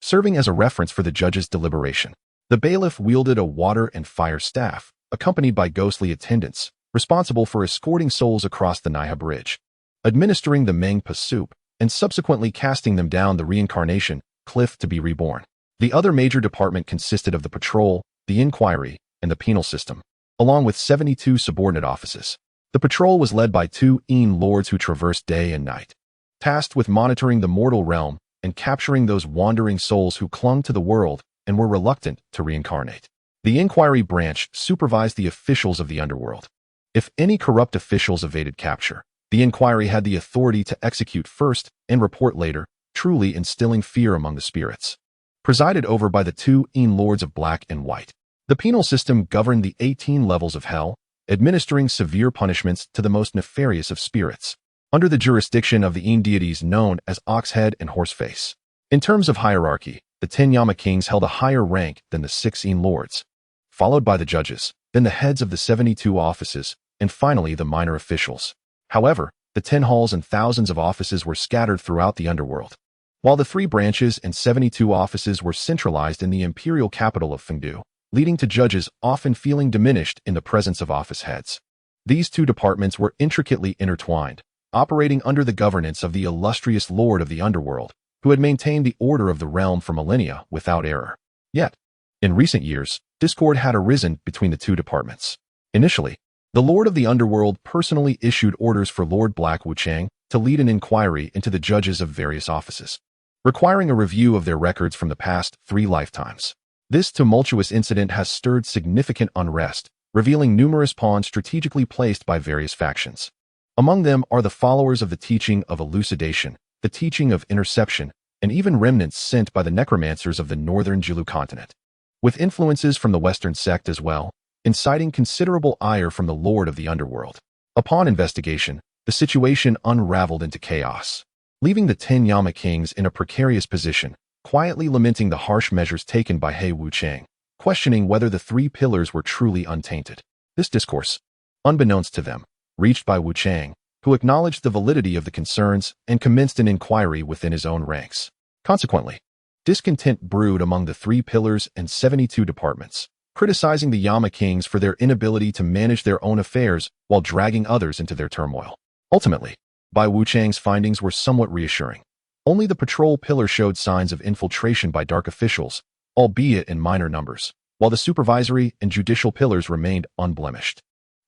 serving as a reference for the judge's deliberation. The bailiff wielded a water and fire staff, accompanied by ghostly attendants, responsible for escorting souls across the Naiha Bridge, administering the Mengpa soup, and subsequently casting them down the reincarnation cliff to be reborn. The other major department consisted of the patrol, the inquiry, and the penal system, along with 72 subordinate offices. The patrol was led by 2 lords who traversed day and night, tasked with monitoring the mortal realm and capturing those wandering souls who clung to the world and were reluctant to reincarnate. The inquiry branch supervised the officials of the underworld. If any corrupt officials evaded capture, the inquiry had the authority to execute first and report later, truly instilling fear among the spirits. Presided over by the 2 lords of black and white, the penal system governed the 18 levels of hell, administering severe punishments to the most nefarious of spirits, under the jurisdiction of the deities known as Oxhead and Horseface. In terms of hierarchy, the 10 Yama kings held a higher rank than the 6 lords, followed by the judges, then the heads of the 72 offices, and finally the minor officials. However, the 10 halls and thousands of offices were scattered throughout the underworld, while the 3 branches and 72 offices were centralized in the imperial capital of Fengdu, leading to judges often feeling diminished in the presence of office heads. These 2 departments were intricately intertwined, operating under the governance of the illustrious lord of the underworld, who had maintained the order of the realm for millennia without error. Yet, in recent years, discord had arisen between the 2 departments. Initially, the lord of the underworld personally issued orders for Lord Black Wuchang to lead an inquiry into the judges of various offices, requiring a review of their records from the past 3 lifetimes. This tumultuous incident has stirred significant unrest, revealing numerous pawns strategically placed by various factions. Among them are the followers of the teaching of elucidation, the teaching of interception, and even remnants sent by the necromancers of the northern Jilu continent, with influences from the western sect as well, inciting considerable ire from the lord of the underworld. Upon investigation, the situation unraveled into chaos, leaving the 10 Yama kings in a precarious position, quietly lamenting the harsh measures taken by He Wuchang, questioning whether the 3 pillars were truly untainted. This discourse, unbeknownst to them, reached by Wuchang, who acknowledged the validity of the concerns and commenced an inquiry within his own ranks. Consequently, discontent brewed among the 3 pillars and 72 departments, criticizing the Yama kings for their inability to manage their own affairs while dragging others into their turmoil. Ultimately, Bai Wuchang's findings were somewhat reassuring. Only the patrol pillar showed signs of infiltration by dark officials, albeit in minor numbers, while the supervisory and judicial pillars remained unblemished.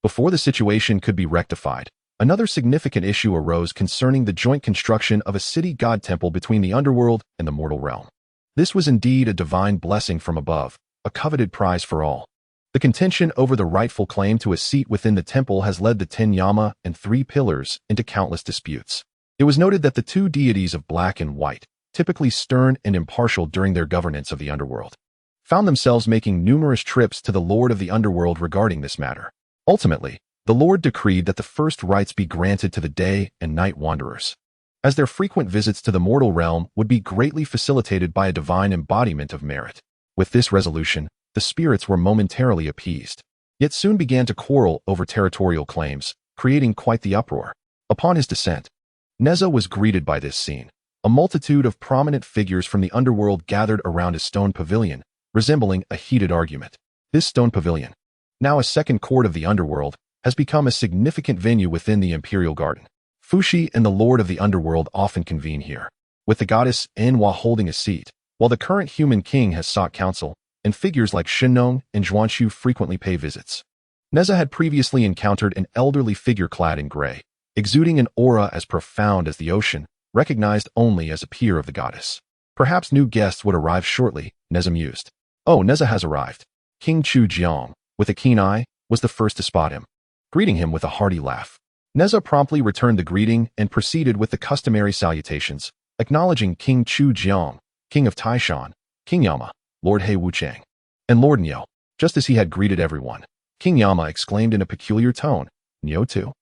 Before the situation could be rectified, another significant issue arose concerning the joint construction of a city god temple between the underworld and the mortal realm. This was indeed a divine blessing from above, a coveted prize for all. The contention over the rightful claim to a seat within the temple has led the 10 Yama and 3 pillars into countless disputes. It was noted that the 2 deities of black and white, typically stern and impartial during their governance of the underworld, found themselves making numerous trips to the lord of the underworld regarding this matter. Ultimately, the lord decreed that the first rites be granted to the day and night wanderers, as their frequent visits to the mortal realm would be greatly facilitated by a divine embodiment of merit. With this resolution, the spirits were momentarily appeased, yet soon began to quarrel over territorial claims, creating quite the uproar. Upon his descent, Neza was greeted by this scene. A multitude of prominent figures from the underworld gathered around a stone pavilion, resembling a heated argument. This stone pavilion, now a second court of the underworld, has become a significant venue within the imperial garden. Fushi and the lord of the underworld often convene here, with the goddess Enwa holding a seat, while the current human king has sought counsel, and figures like Shenong and Zhuanshu frequently pay visits. Neza had previously encountered an elderly figure clad in gray, exuding an aura as profound as the ocean, recognized only as a peer of the goddess. Perhaps new guests would arrive shortly, Neza mused. Oh, Neza has arrived. King Chu Jiang, with a keen eye, was the first to spot him, greeting him with a hearty laugh. Neza promptly returned the greeting and proceeded with the customary salutations, acknowledging King Chu Jiang, King of Taishan, King Yama, Lord He Wuchang, and Lord Niu. Just as he had greeted everyone, King Yama exclaimed in a peculiar tone, Niu too?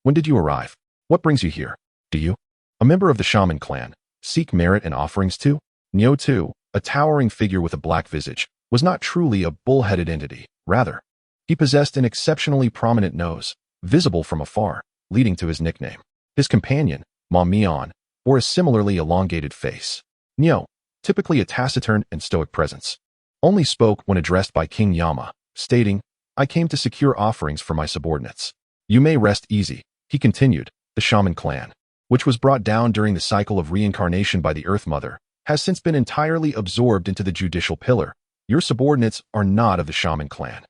When did you arrive? What brings you here? Do you, a member of the shaman clan, seek merit and offerings too? Niu too, a towering figure with a black visage, was not truly a bull-headed entity. Rather, he possessed an exceptionally prominent nose, visible from afar, leading to his nickname. His companion, Ma Mian, bore a similarly elongated face. Niu, typically a taciturn and stoic presence, only spoke when addressed by King Yama, stating, I came to secure offerings for my subordinates. You may rest easy, he continued. The shaman clan, which was brought down during the cycle of reincarnation by the Earth Mother, has since been entirely absorbed into the judicial pillar. Your subordinates are not of the shaman clan.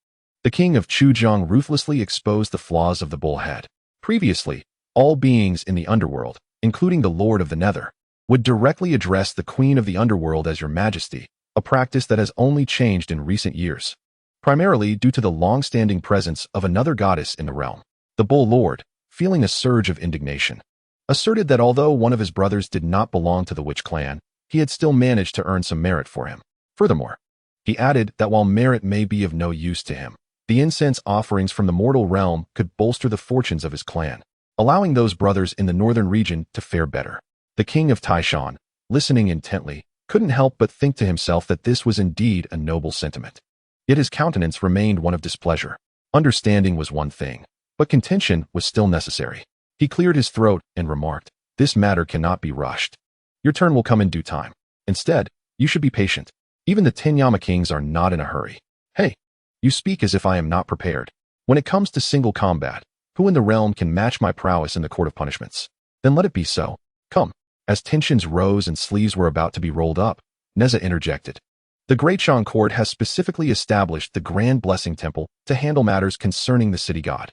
The king of Chujiang ruthlessly exposed the flaws of the bullhead. Previously, all beings in the underworld, including the Lord of the Nether, would directly address the Queen of the Underworld as Your Majesty, a practice that has only changed in recent years, primarily due to the long-standing presence of another goddess in the realm. The Bull Lord, feeling a surge of indignation, asserted that although one of his brothers did not belong to the Witch clan, he had still managed to earn some merit for him. Furthermore, he added that while merit may be of no use to him, the incense offerings from the mortal realm could bolster the fortunes of his clan, allowing those brothers in the northern region to fare better. The king of Taishan, listening intently, couldn't help but think to himself that this was indeed a noble sentiment. Yet his countenance remained one of displeasure. Understanding was one thing, but contention was still necessary. He cleared his throat and remarked, This matter cannot be rushed. Your turn will come in due time. Instead, you should be patient. Even the 10 Yama kings are not in a hurry. Hey, you speak as if I am not prepared. When it comes to single combat, who in the realm can match my prowess in the court of punishments? Then let it be so. Come. As tensions rose and sleeves were about to be rolled up, Neza interjected. The Great Shan Court has specifically established the Grand Blessing Temple to handle matters concerning the city god.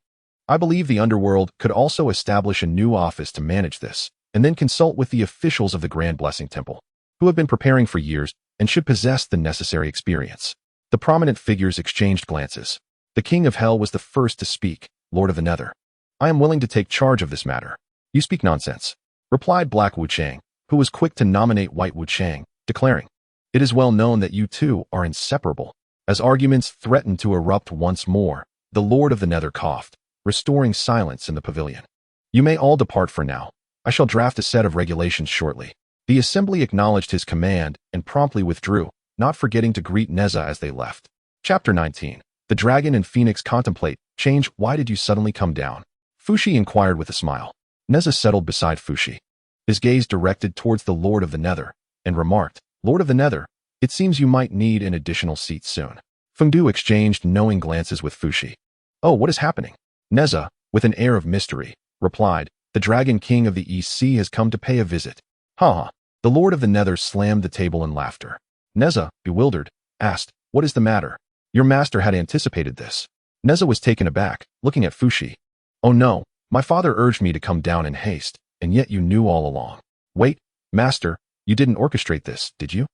I believe the underworld could also establish a new office to manage this, and then consult with the officials of the Grand Blessing Temple, who have been preparing for years and should possess the necessary experience. The prominent figures exchanged glances. The King of Hell was the first to speak, Lord of the Nether. I am willing to take charge of this matter. You speak nonsense, replied Black Wuchang, who was quick to nominate White Wuchang, declaring, It is well known that you two are inseparable. As arguments threatened to erupt once more, the Lord of the Nether coughed, restoring silence in the pavilion. You may all depart for now. I shall draft a set of regulations shortly. The assembly acknowledged his command and promptly withdrew, not forgetting to greet Neza as they left. Chapter 19. The Dragon and Phoenix contemplate change. Why did you suddenly come down? Fushi inquired with a smile. Neza settled beside Fushi, his gaze directed towards the Lord of the Nether, and remarked, Lord of the Nether, it seems you might need an additional seat soon. Fengdu exchanged knowing glances with Fushi. Oh, what is happening? Neza, with an air of mystery, replied, The Dragon King of the East Sea has come to pay a visit. Ha! The Lord of the Nether slammed the table in laughter. Neza, bewildered, asked, What is the matter? Your master had anticipated this. Neza was taken aback, looking at Fushi. Oh no, my father urged me to come down in haste, and yet you knew all along. Wait, master, you didn't orchestrate this, did you?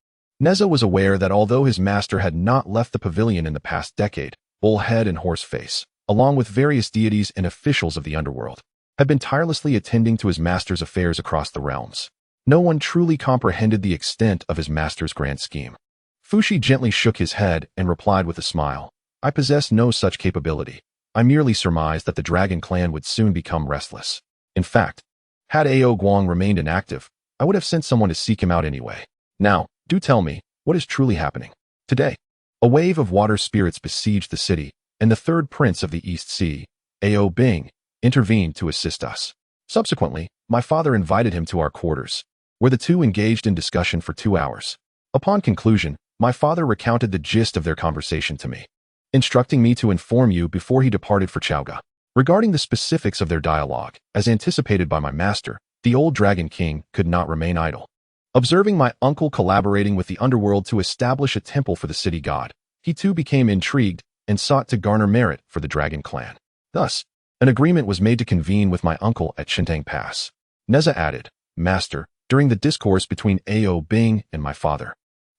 Neza was aware that although his master had not left the pavilion in the past decade, Bullhead and Horseface, along with various deities and officials of the underworld, had been tirelessly attending to his master's affairs across the realms. No one truly comprehended the extent of his master's grand scheme. Fushi gently shook his head and replied with a smile, I possess no such capability. I merely surmised that the Dragon Clan would soon become restless. In fact, had Ao Guang remained inactive, I would have sent someone to seek him out anyway. Now, do tell me, what is truly happening? Today, a wave of water spirits besieged the city, and the third prince of the East Sea, Ao Bing, intervened to assist us. Subsequently, my father invited him to our quarters, where the two engaged in discussion for 2 hours. Upon conclusion, my father recounted the gist of their conversation to me, instructing me to inform you before he departed for Chaoga. Regarding the specifics of their dialogue, as anticipated by my master, the old Dragon King could not remain idle. Observing my uncle collaborating with the underworld to establish a temple for the city god, he too became intrigued and sought to garner merit for the Dragon Clan. Thus, an agreement was made to convene with my uncle at Shintang Pass. Neza added, Master, during the discourse between Ao Bing and my father,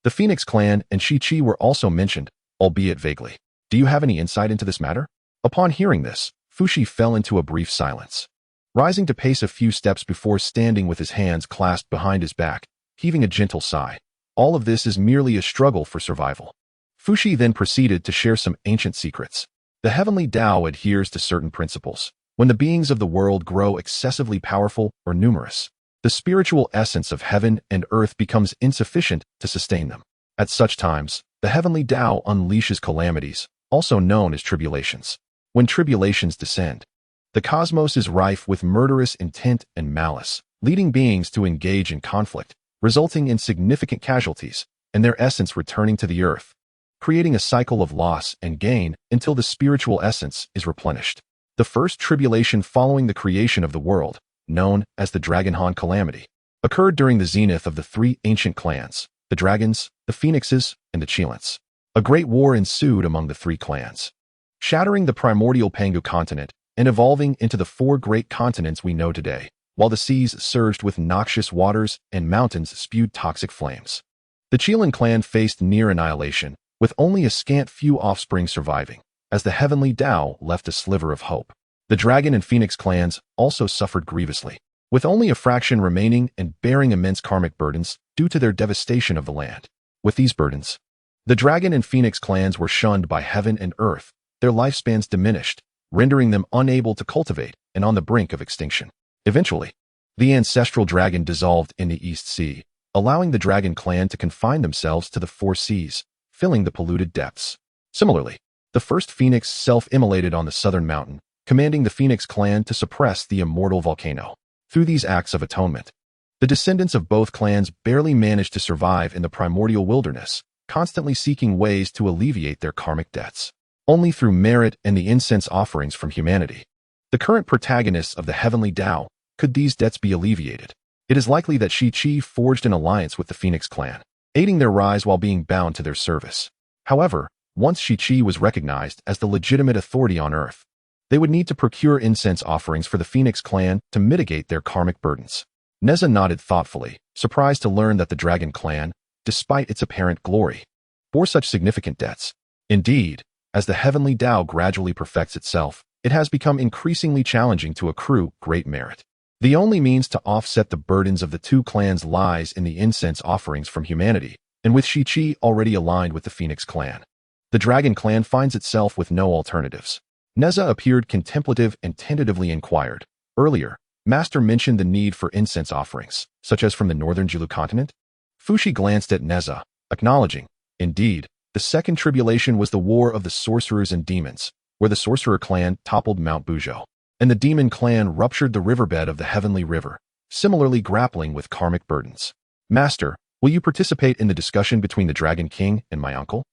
The Phoenix clan and Shi-Chi were also mentioned, albeit vaguely. Do you have any insight into this matter? Upon hearing this, Fushi fell into a brief silence, rising to pace a few steps before standing with his hands clasped behind his back, heaving a gentle sigh. All of this is merely a struggle for survival. Fushi then proceeded to share some ancient secrets. The heavenly Tao adheres to certain principles. When the beings of the world grow excessively powerful or numerous, the spiritual essence of heaven and earth becomes insufficient to sustain them. At such times, the heavenly Tao unleashes calamities, also known as tribulations. When tribulations descend, the cosmos is rife with murderous intent and malice, leading beings to engage in conflict, resulting in significant casualties, and their essence returning to the earth, creating a cycle of loss and gain until the spiritual essence is replenished. The first tribulation following the creation of the world, known as the Dragonhan Calamity, occurred during the zenith of the three ancient clans, the Dragons, the Phoenixes, and the Chilants. A great war ensued among the three clans, shattering the primordial Pangu continent and evolving into the four great continents we know today, while the seas surged with noxious waters and mountains spewed toxic flames. The Chilan clan faced near annihilation, with only a scant few offspring surviving, as the heavenly Tao left a sliver of hope. The Dragon and Phoenix clans also suffered grievously, with only a fraction remaining and bearing immense karmic burdens due to their devastation of the land. With these burdens, the Dragon and Phoenix clans were shunned by heaven and earth, their lifespans diminished, rendering them unable to cultivate and on the brink of extinction. Eventually, the ancestral dragon dissolved in the East Sea, allowing the Dragon clan to confine themselves to the four seas, filling the polluted depths. Similarly, the first Phoenix self-immolated on the southern mountain, commanding the Phoenix clan to suppress the immortal volcano. Through these acts of atonement, the descendants of both clans barely managed to survive in the primordial wilderness, constantly seeking ways to alleviate their karmic debts. Only through merit and the incense offerings from humanity, the current protagonists of the heavenly Tao, could these debts be alleviated. It is likely that Shi-Chi forged an alliance with the Phoenix clan, aiding their rise while being bound to their service. However, once Shi-Chi was recognized as the legitimate authority on Earth, they would need to procure incense offerings for the Phoenix clan to mitigate their karmic burdens. Neza nodded thoughtfully, surprised to learn that the Dragon clan, despite its apparent glory, bore such significant debts. Indeed, as the heavenly Tao gradually perfects itself, it has become increasingly challenging to accrue great merit. The only means to offset the burdens of the two clans lies in the incense offerings from humanity, and with Shi-Chi already aligned with the Phoenix clan, the Dragon clan finds itself with no alternatives. Neza appeared contemplative and tentatively inquired. Earlier, Master mentioned the need for incense offerings, such as from the northern Jilu continent. Fushi glanced at Neza, acknowledging, indeed, the second tribulation was the war of the sorcerers and demons, where the sorcerer clan toppled Mount Bujo, and the demon clan ruptured the riverbed of the heavenly river, similarly grappling with karmic burdens. Master, will you participate in the discussion between the Dragon King and my uncle?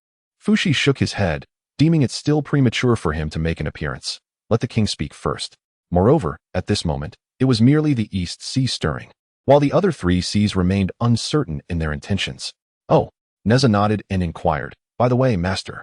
Fushi shook his head, deeming it still premature for him to make an appearance. Let the king speak first. Moreover, at this moment, it was merely the East Sea stirring, while the other three seas remained uncertain in their intentions. Oh, Neza nodded and inquired, by the way, Master,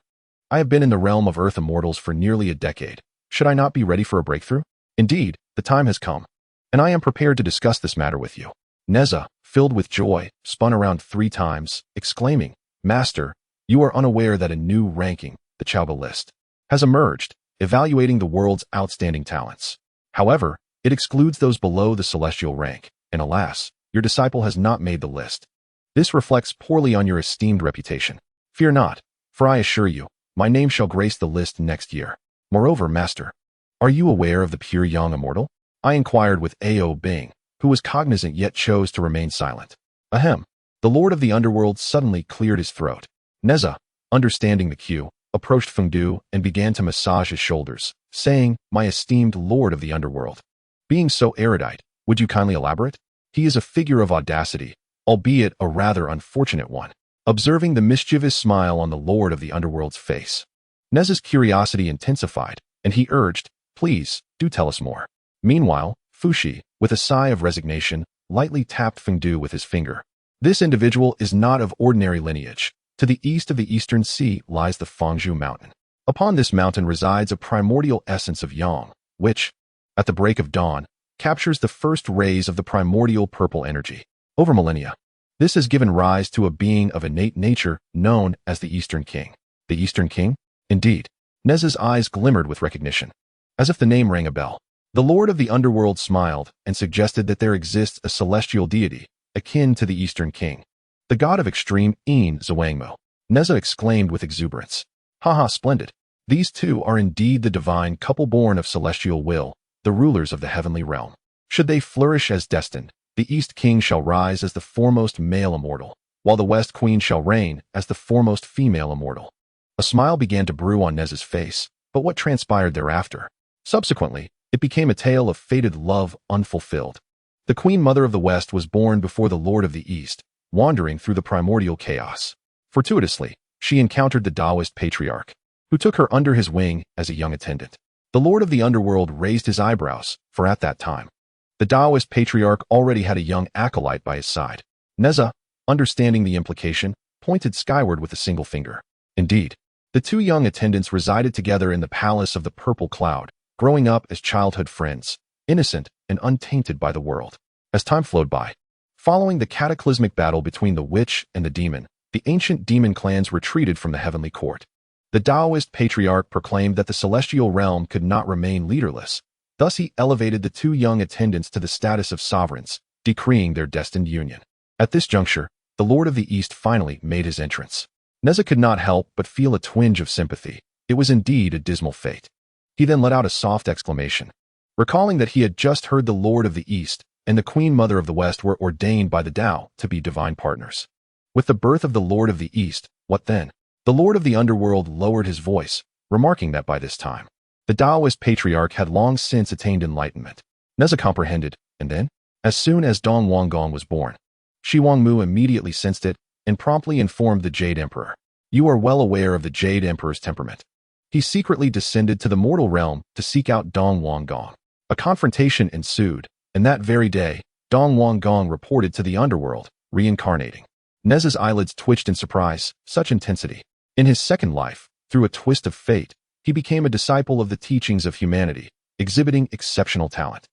I have been in the realm of Earth Immortals for nearly a decade. Should I not be ready for a breakthrough? Indeed, the time has come, and I am prepared to discuss this matter with you. Neza, filled with joy, spun around 3 times, exclaiming, Master, you are unaware that a new ranking, the Chauga list, has emerged, evaluating the world's outstanding talents. However, it excludes those below the celestial rank, and alas, your disciple has not made the list. This reflects poorly on your esteemed reputation. Fear not, for I assure you, my name shall grace the list next year. Moreover, Master, are you aware of the pure young immortal? I inquired with Ao Bing, who was cognizant yet chose to remain silent. Ahem. The Lord of the Underworld suddenly cleared his throat. Neza, understanding the cue, approached Fengdu and began to massage his shoulders, saying, My esteemed Lord of the Underworld. Being so erudite, would you kindly elaborate? He is a figure of audacity, albeit a rather unfortunate one. Observing the mischievous smile on the Lord of the Underworld's face, Neza's curiosity intensified, and he urged, Please, do tell us more. Meanwhile, Fushi, with a sigh of resignation, lightly tapped Fengdu with his finger. This individual is not of ordinary lineage. To the east of the Eastern Sea lies the Fangzhou Mountain. Upon this mountain resides a primordial essence of Yang, which, at the break of dawn, captures the first rays of the primordial purple energy. Over millennia, This has given rise to a being of innate nature known as the Eastern King. The Eastern King? Indeed. Nez's eyes glimmered with recognition, as if the name rang a bell. The Lord of the Underworld smiled and suggested that there exists a celestial deity, akin to the Eastern King, the god of extreme Zwangmo. Neza exclaimed with exuberance. Haha, splendid. These two are indeed the divine couple born of celestial will, the rulers of the heavenly realm. Should they flourish as destined, the East King shall rise as the foremost male immortal, while the West Queen shall reign as the foremost female immortal. A smile began to brew on Nez's face, but what transpired thereafter? Subsequently, it became a tale of fated love unfulfilled. The Queen Mother of the West was born before the Lord of the East, wandering through the primordial chaos. Fortuitously, she encountered the Taoist patriarch, who took her under his wing as a young attendant. The Lord of the Underworld raised his eyebrows, for at that time, the Taoist patriarch already had a young acolyte by his side. Neza, understanding the implication, pointed skyward with a single finger. Indeed, the two young attendants resided together in the palace of the Purple Cloud, growing up as childhood friends, innocent and untainted by the world. As time flowed by, following the cataclysmic battle between the witch and the demon, the ancient demon clans retreated from the heavenly court. The Taoist patriarch proclaimed that the celestial realm could not remain leaderless. Thus he elevated the two young attendants to the status of sovereigns, decreeing their destined union. At this juncture, the Lord of the East finally made his entrance. Neza could not help but feel a twinge of sympathy. It was indeed a dismal fate. He then let out a soft exclamation, recalling that he had just heard the Lord of the East and the Queen Mother of the West were ordained by the Tao to be divine partners. With the birth of the Lord of the East, what then? The Lord of the Underworld lowered his voice, remarking that by this time, the Taoist patriarch had long since attained enlightenment. Neza comprehended, and then, as soon as Dong Wanggong was born, Shi Wangmu immediately sensed it and promptly informed the Jade Emperor. You are well aware of the Jade Emperor's temperament. He secretly descended to the mortal realm to seek out Dong Wanggong. A confrontation ensued, and that very day, Dong Wanggong reported to the underworld, reincarnating. Neza's eyelids twitched in surprise, such intensity. In his second life, through a twist of fate, he became a disciple of the teachings of humanity, exhibiting exceptional talent.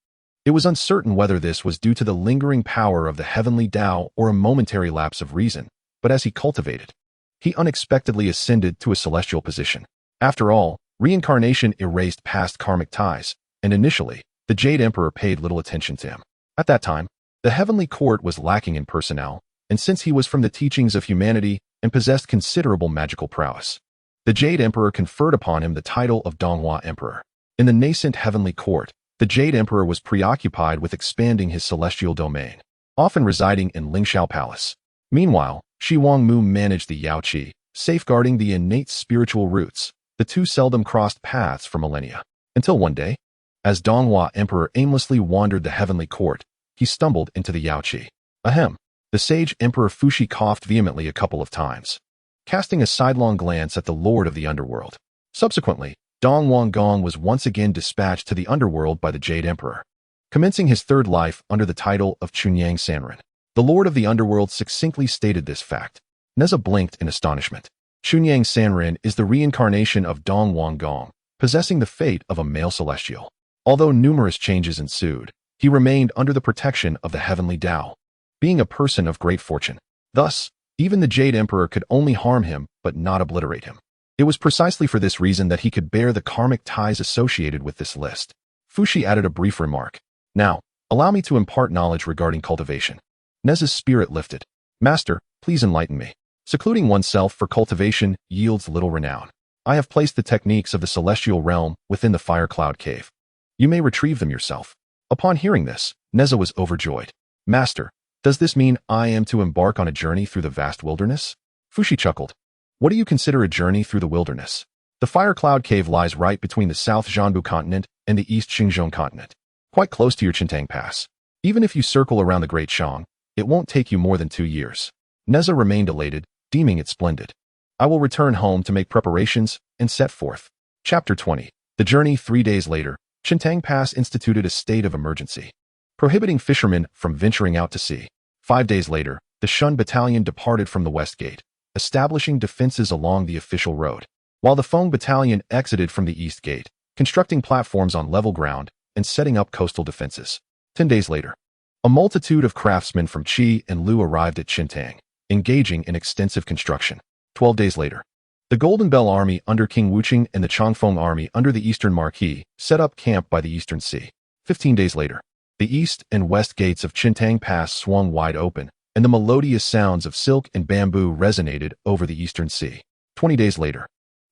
It was uncertain whether this was due to the lingering power of the heavenly Tao or a momentary lapse of reason, but as he cultivated, he unexpectedly ascended to a celestial position. After all, reincarnation erased past karmic ties, and initially, the Jade Emperor paid little attention to him. At that time, the heavenly court was lacking in personnel, and since he was from the teachings of humanity and possessed considerable magical prowess, the Jade Emperor conferred upon him the title of Donghua Emperor. In the nascent heavenly court, the Jade Emperor was preoccupied with expanding his celestial domain, often residing in Lingxiao Palace. Meanwhile, Shi Wangmu managed the Yaoqi, safeguarding the innate spiritual roots. The two seldom crossed paths for millennia. Until one day, as Donghua Emperor aimlessly wandered the heavenly court, he stumbled into the Yaoqi. Ahem. The sage Emperor Fushi coughed vehemently a couple of times, casting a sidelong glance at the Lord of the Underworld. Subsequently, Dong Wanggong was once again dispatched to the underworld by the Jade Emperor, commencing his third life under the title of Chunyang Sanren. The Lord of the Underworld succinctly stated this fact. Neza blinked in astonishment. Chunyang Sanren is the reincarnation of Dong Wanggong, possessing the fate of a male celestial. Although numerous changes ensued, he remained under the protection of the heavenly Tao, being a person of great fortune. Thus, even the Jade Emperor could only harm him but not obliterate him. It was precisely for this reason that he could bear the karmic ties associated with this list. Fushi added a brief remark. Now, allow me to impart knowledge regarding cultivation. Neza's spirit lifted. Master, please enlighten me. Secluding oneself for cultivation yields little renown. I have placed the techniques of the celestial realm within the fire cloud cave. You may retrieve them yourself. Upon hearing this, Neza was overjoyed. Master, does this mean I am to embark on a journey through the vast wilderness? Fushi chuckled. What do you consider a journey through the wilderness? The Fire Cloud Cave lies right between the South Zhanbu continent and the East Xinjiang continent, quite close to your Qintang Pass. Even if you circle around the Great Shang, it won't take you more than 2 years. Neza remained elated, deeming it splendid. I will return home to make preparations and set forth. Chapter 20. The journey 3 days later, Qintang Pass instituted a state of emergency, prohibiting fishermen from venturing out to sea. 5 days later, the Shen Battalion departed from the West Gate, establishing defenses along the official road, while the Feng Battalion exited from the East Gate, constructing platforms on level ground and setting up coastal defenses. 10 days later, A multitude of craftsmen from Qi and Lu arrived at Qintang, engaging in extensive construction. 12 days later, the Golden Bell Army under King Wuqing and the Changfeng Army under the Eastern Marquis set up camp by the Eastern Sea. 15 days later, the east and west gates of Qintang Pass swung wide open, and the melodious sounds of silk and bamboo resonated over the Eastern Sea. 20 days later,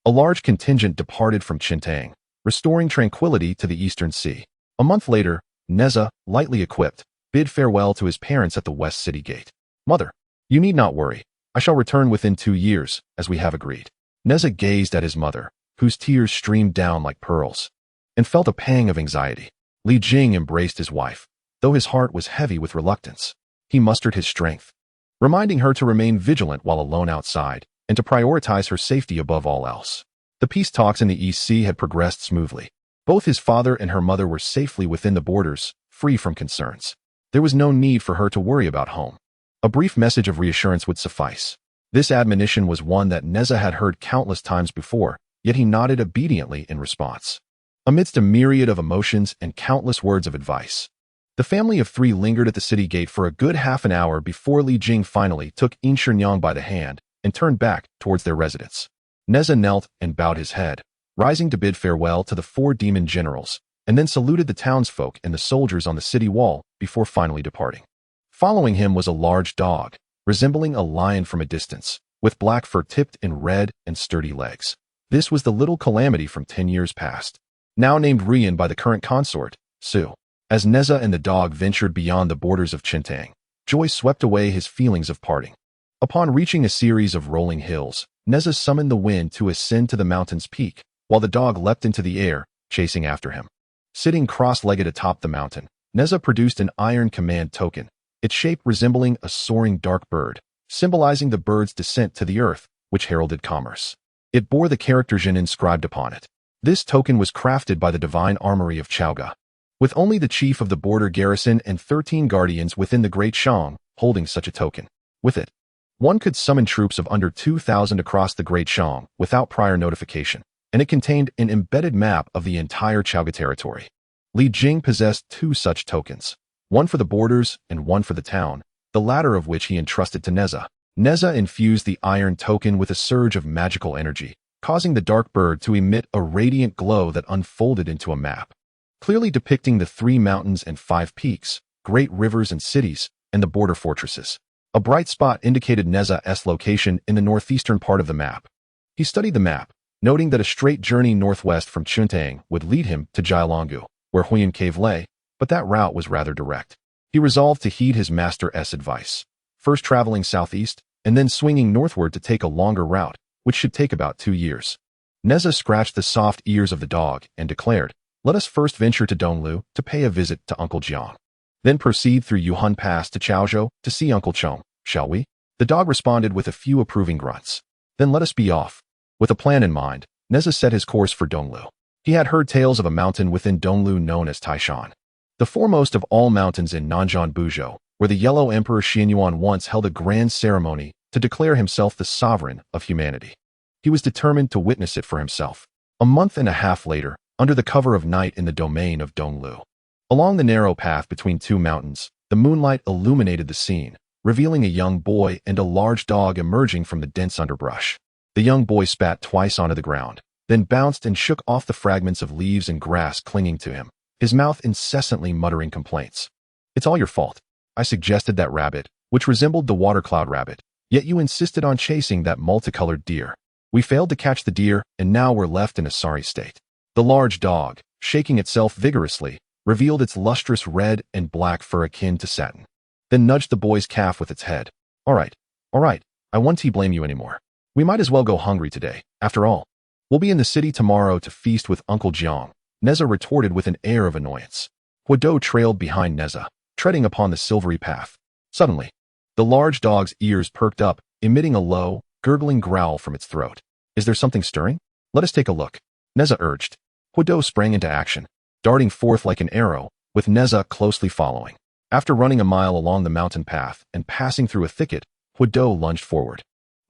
a large contingent departed from Qintang, restoring tranquility to the Eastern Sea. A month later, Neza, lightly equipped, bid farewell to his parents at the West City Gate. "Mother, you need not worry. I shall return within 2 years, as we have agreed." Neza gazed at his mother, whose tears streamed down like pearls, and felt a pang of anxiety. Li Jing embraced his wife, though his heart was heavy with reluctance. He mustered his strength, reminding her to remain vigilant while alone outside, and to prioritize her safety above all else. The peace talks in the East Sea had progressed smoothly. Both his father and her mother were safely within the borders, free from concerns. There was no need for her to worry about home. A brief message of reassurance would suffice. This admonition was one that Neza had heard countless times before, yet he nodded obediently in response. Amidst a myriad of emotions and countless words of advice, the family of 3 lingered at the city gate for a good half an hour before Li Jing finally took Yin Shinyang by the hand and turned back towards their residence. Neza knelt and bowed his head, rising to bid farewell to the 4 demon generals, and then saluted the townsfolk and the soldiers on the city wall before finally departing. Following him was a large dog, resembling a lion from a distance, with black fur tipped in red and sturdy legs. This was the little calamity from 10 years past, now named Rian by the current consort, Su. As Neza and the dog ventured beyond the borders of Qintang, joy swept away his feelings of parting. Upon reaching a series of rolling hills, Neza summoned the wind to ascend to the mountain's peak, while the dog leapt into the air, chasing after him. Sitting cross-legged atop the mountain, Neza produced an iron command token, its shape resembling a soaring dark bird, symbolizing the bird's descent to the earth, which heralded commerce. It bore the character Shen inscribed upon it. This token was crafted by the divine armory of Chaoga, with only the chief of the border garrison and 13 guardians within the Great Shang holding such a token. With it, one could summon troops of under 2,000 across the Great Shang without prior notification, and it contained an embedded map of the entire Chaoga territory. Li Jing possessed 2 such tokens, one for the borders and one for the town, the latter of which he entrusted to Neza. Neza infused the iron token with a surge of magical energy, causing the dark bird to emit a radiant glow that unfolded into a map, clearly depicting the 3 mountains and 5 peaks, great rivers and cities, and the border fortresses. A bright spot indicated Neza's location in the northeastern part of the map. He studied the map, noting that a straight journey northwest from Qintang would lead him to Jialonggu, where Huyan Cave lay, but that route was rather direct. He resolved to heed his master's advice, first traveling southeast, and then swinging northward to take a longer route, which should take about 2 years. Neza scratched the soft ears of the dog and declared, "Let us first venture to Donglu to pay a visit to Uncle Jiang. Then proceed through Yuhan Pass to Chaozhou to see Uncle Chong, shall we?" The dog responded with a few approving grunts. "Then let us be off." With a plan in mind, Neza set his course for Donglu. He had heard tales of a mountain within Donglu known as Taishan, the foremost of all mountains in Nanjian Buzhou, where the Yellow Emperor Xianyuan once held a grand ceremony to declare himself the sovereign of humanity. He was determined to witness it for himself. A month and a half later, under the cover of night in the domain of Donglu, along the narrow path between 2 mountains, the moonlight illuminated the scene, revealing a young boy and a large dog emerging from the dense underbrush. The young boy spat twice onto the ground, then bounced and shook off the fragments of leaves and grass clinging to him, his mouth incessantly muttering complaints. "It's all your fault. I suggested that rabbit, which resembled the water cloud rabbit, yet you insisted on chasing that multicolored deer. We failed to catch the deer, and now we're left in a sorry state." The large dog, shaking itself vigorously, revealed its lustrous red and black fur akin to satin, then nudged the boy's calf with its head. All right, I won't blame you anymore. We might as well go hungry today, after all. We'll be in the city tomorrow to feast with Uncle Jiang," Neza retorted with an air of annoyance. Huado trailed behind Neza, treading upon the silvery path. Suddenly, the large dog's ears perked up, emitting a low, gurgling growl from its throat. "Is there something stirring? Let us take a look," Neza urged. Huado sprang into action, darting forth like an arrow, with Neza closely following. After running a mile along the mountain path and passing through a thicket, Huado lunged forward.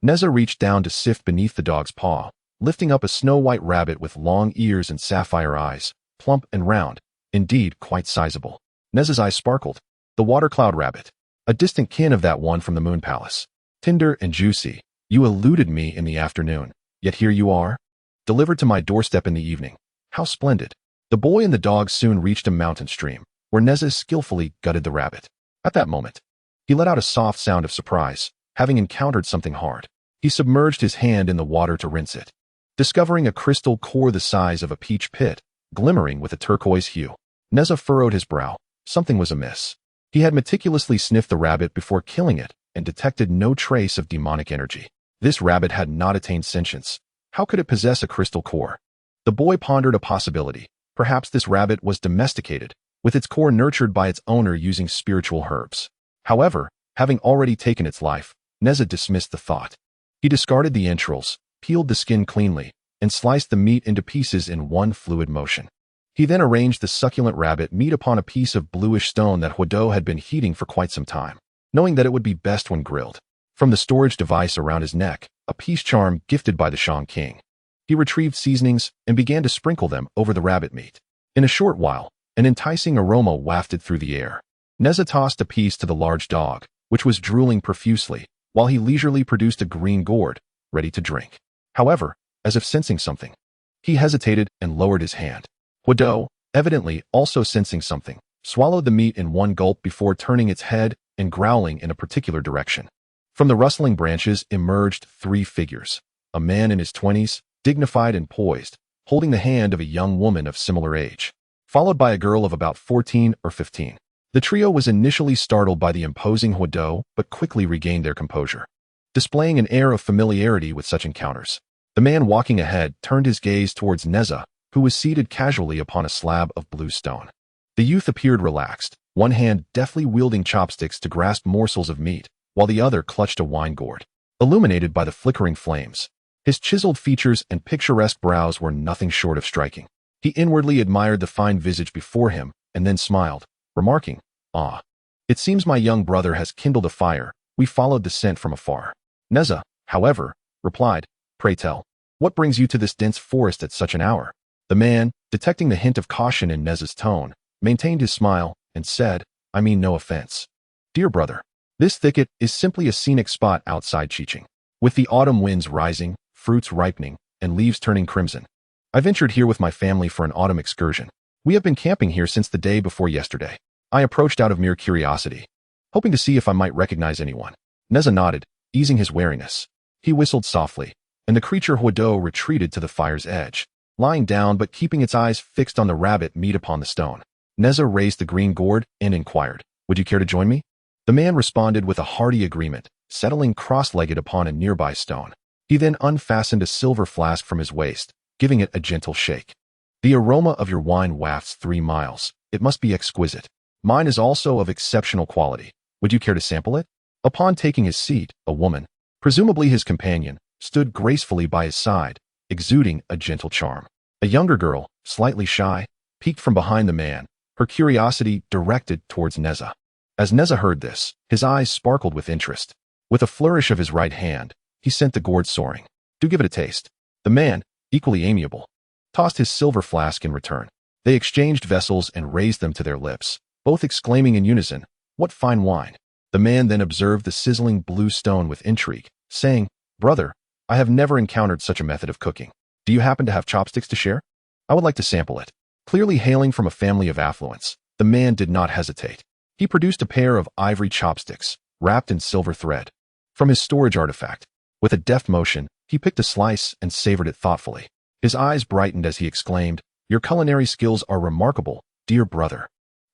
Neza reached down to sift beneath the dog's paw, lifting up a snow-white rabbit with long ears and sapphire eyes, plump and round, indeed quite sizable. Neza's eyes sparkled. The water cloud rabbit. A distant kin of that one from the moon palace. Tender and juicy. You eluded me in the afternoon, yet here you are? Delivered to my doorstep in the evening. How splendid. The boy and the dog soon reached a mountain stream, where Neza skillfully gutted the rabbit. At that moment, he let out a soft sound of surprise, having encountered something hard. He submerged his hand in the water to rinse it, discovering a crystal core the size of a peach pit, glimmering with a turquoise hue. Neza furrowed his brow. Something was amiss. He had meticulously sniffed the rabbit before killing it and detected no trace of demonic energy. This rabbit had not attained sentience. How could it possess a crystal core? The boy pondered a possibility. Perhaps this rabbit was domesticated, with its core nurtured by its owner using spiritual herbs. However, having already taken its life, Neza dismissed the thought. He discarded the entrails, peeled the skin cleanly, and sliced the meat into pieces in one fluid motion. He then arranged the succulent rabbit meat upon a piece of bluish stone that Huado had been heating for quite some time, knowing that it would be best when grilled. From the storage device around his neck, a peace charm gifted by the Shen king, he retrieved seasonings and began to sprinkle them over the rabbit meat. In a short while, an enticing aroma wafted through the air. Neza tossed a piece to the large dog, which was drooling profusely, while he leisurely produced a green gourd, ready to drink. However, as if sensing something, he hesitated and lowered his hand. Huado, evidently also sensing something, swallowed the meat in one gulp before turning its head and growling in a particular direction. From the rustling branches emerged three figures. A man in his 20s, dignified and poised, holding the hand of a young woman of similar age, followed by a girl of about 14 or 15. The trio was initially startled by the imposing Huado, but quickly regained their composure, displaying an air of familiarity with such encounters. The man walking ahead turned his gaze towards Neza, who was seated casually upon a slab of blue stone. The youth appeared relaxed, one hand deftly wielding chopsticks to grasp morsels of meat, while the other clutched a wine gourd. Illuminated by the flickering flames, his chiseled features and picturesque brows were nothing short of striking. He inwardly admired the fine visage before him and then smiled, remarking, "Ah, it seems my young brother has kindled a fire. We followed the scent from afar." Neza, however, replied, "Pray tell, what brings you to this dense forest at such an hour?" The man, detecting the hint of caution in Neza's tone, maintained his smile and said, "I mean no offense. Dear brother, this thicket is simply a scenic spot outside Chiching. With the autumn winds rising, fruits ripening, and leaves turning crimson, I ventured here with my family for an autumn excursion. We have been camping here since the day before yesterday. I approached out of mere curiosity, hoping to see if I might recognize anyone." Neza nodded, easing his wariness. He whistled softly, and the creature Huado retreated to the fire's edge, lying down but keeping its eyes fixed on the rabbit meat upon the stone. Neza raised the green gourd and inquired, "Would you care to join me?" The man responded with a hearty agreement, settling cross-legged upon a nearby stone. He then unfastened a silver flask from his waist, giving it a gentle shake. "The aroma of your wine wafts 3 miles. It must be exquisite. Mine is also of exceptional quality. Would you care to sample it?" Upon taking his seat, a woman, presumably his companion, stood gracefully by his side, exuding a gentle charm. A younger girl, slightly shy, peeked from behind the man, her curiosity directed towards Neza. As Neza heard this, his eyes sparkled with interest. With a flourish of his right hand, he sent the gourd soaring. "Do give it a taste." The man, equally amiable, tossed his silver flask in return. They exchanged vessels and raised them to their lips, both exclaiming in unison, "What fine wine!" The man then observed the sizzling blue stone with intrigue, saying, "Brother, I have never encountered such a method of cooking. Do you happen to have chopsticks to share? I would like to sample it." Clearly hailing from a family of affluence, the man did not hesitate. He produced a pair of ivory chopsticks, wrapped in silver thread, from his storage artifact. With a deft motion, he picked a slice and savored it thoughtfully. His eyes brightened as he exclaimed, "Your culinary skills are remarkable, dear brother."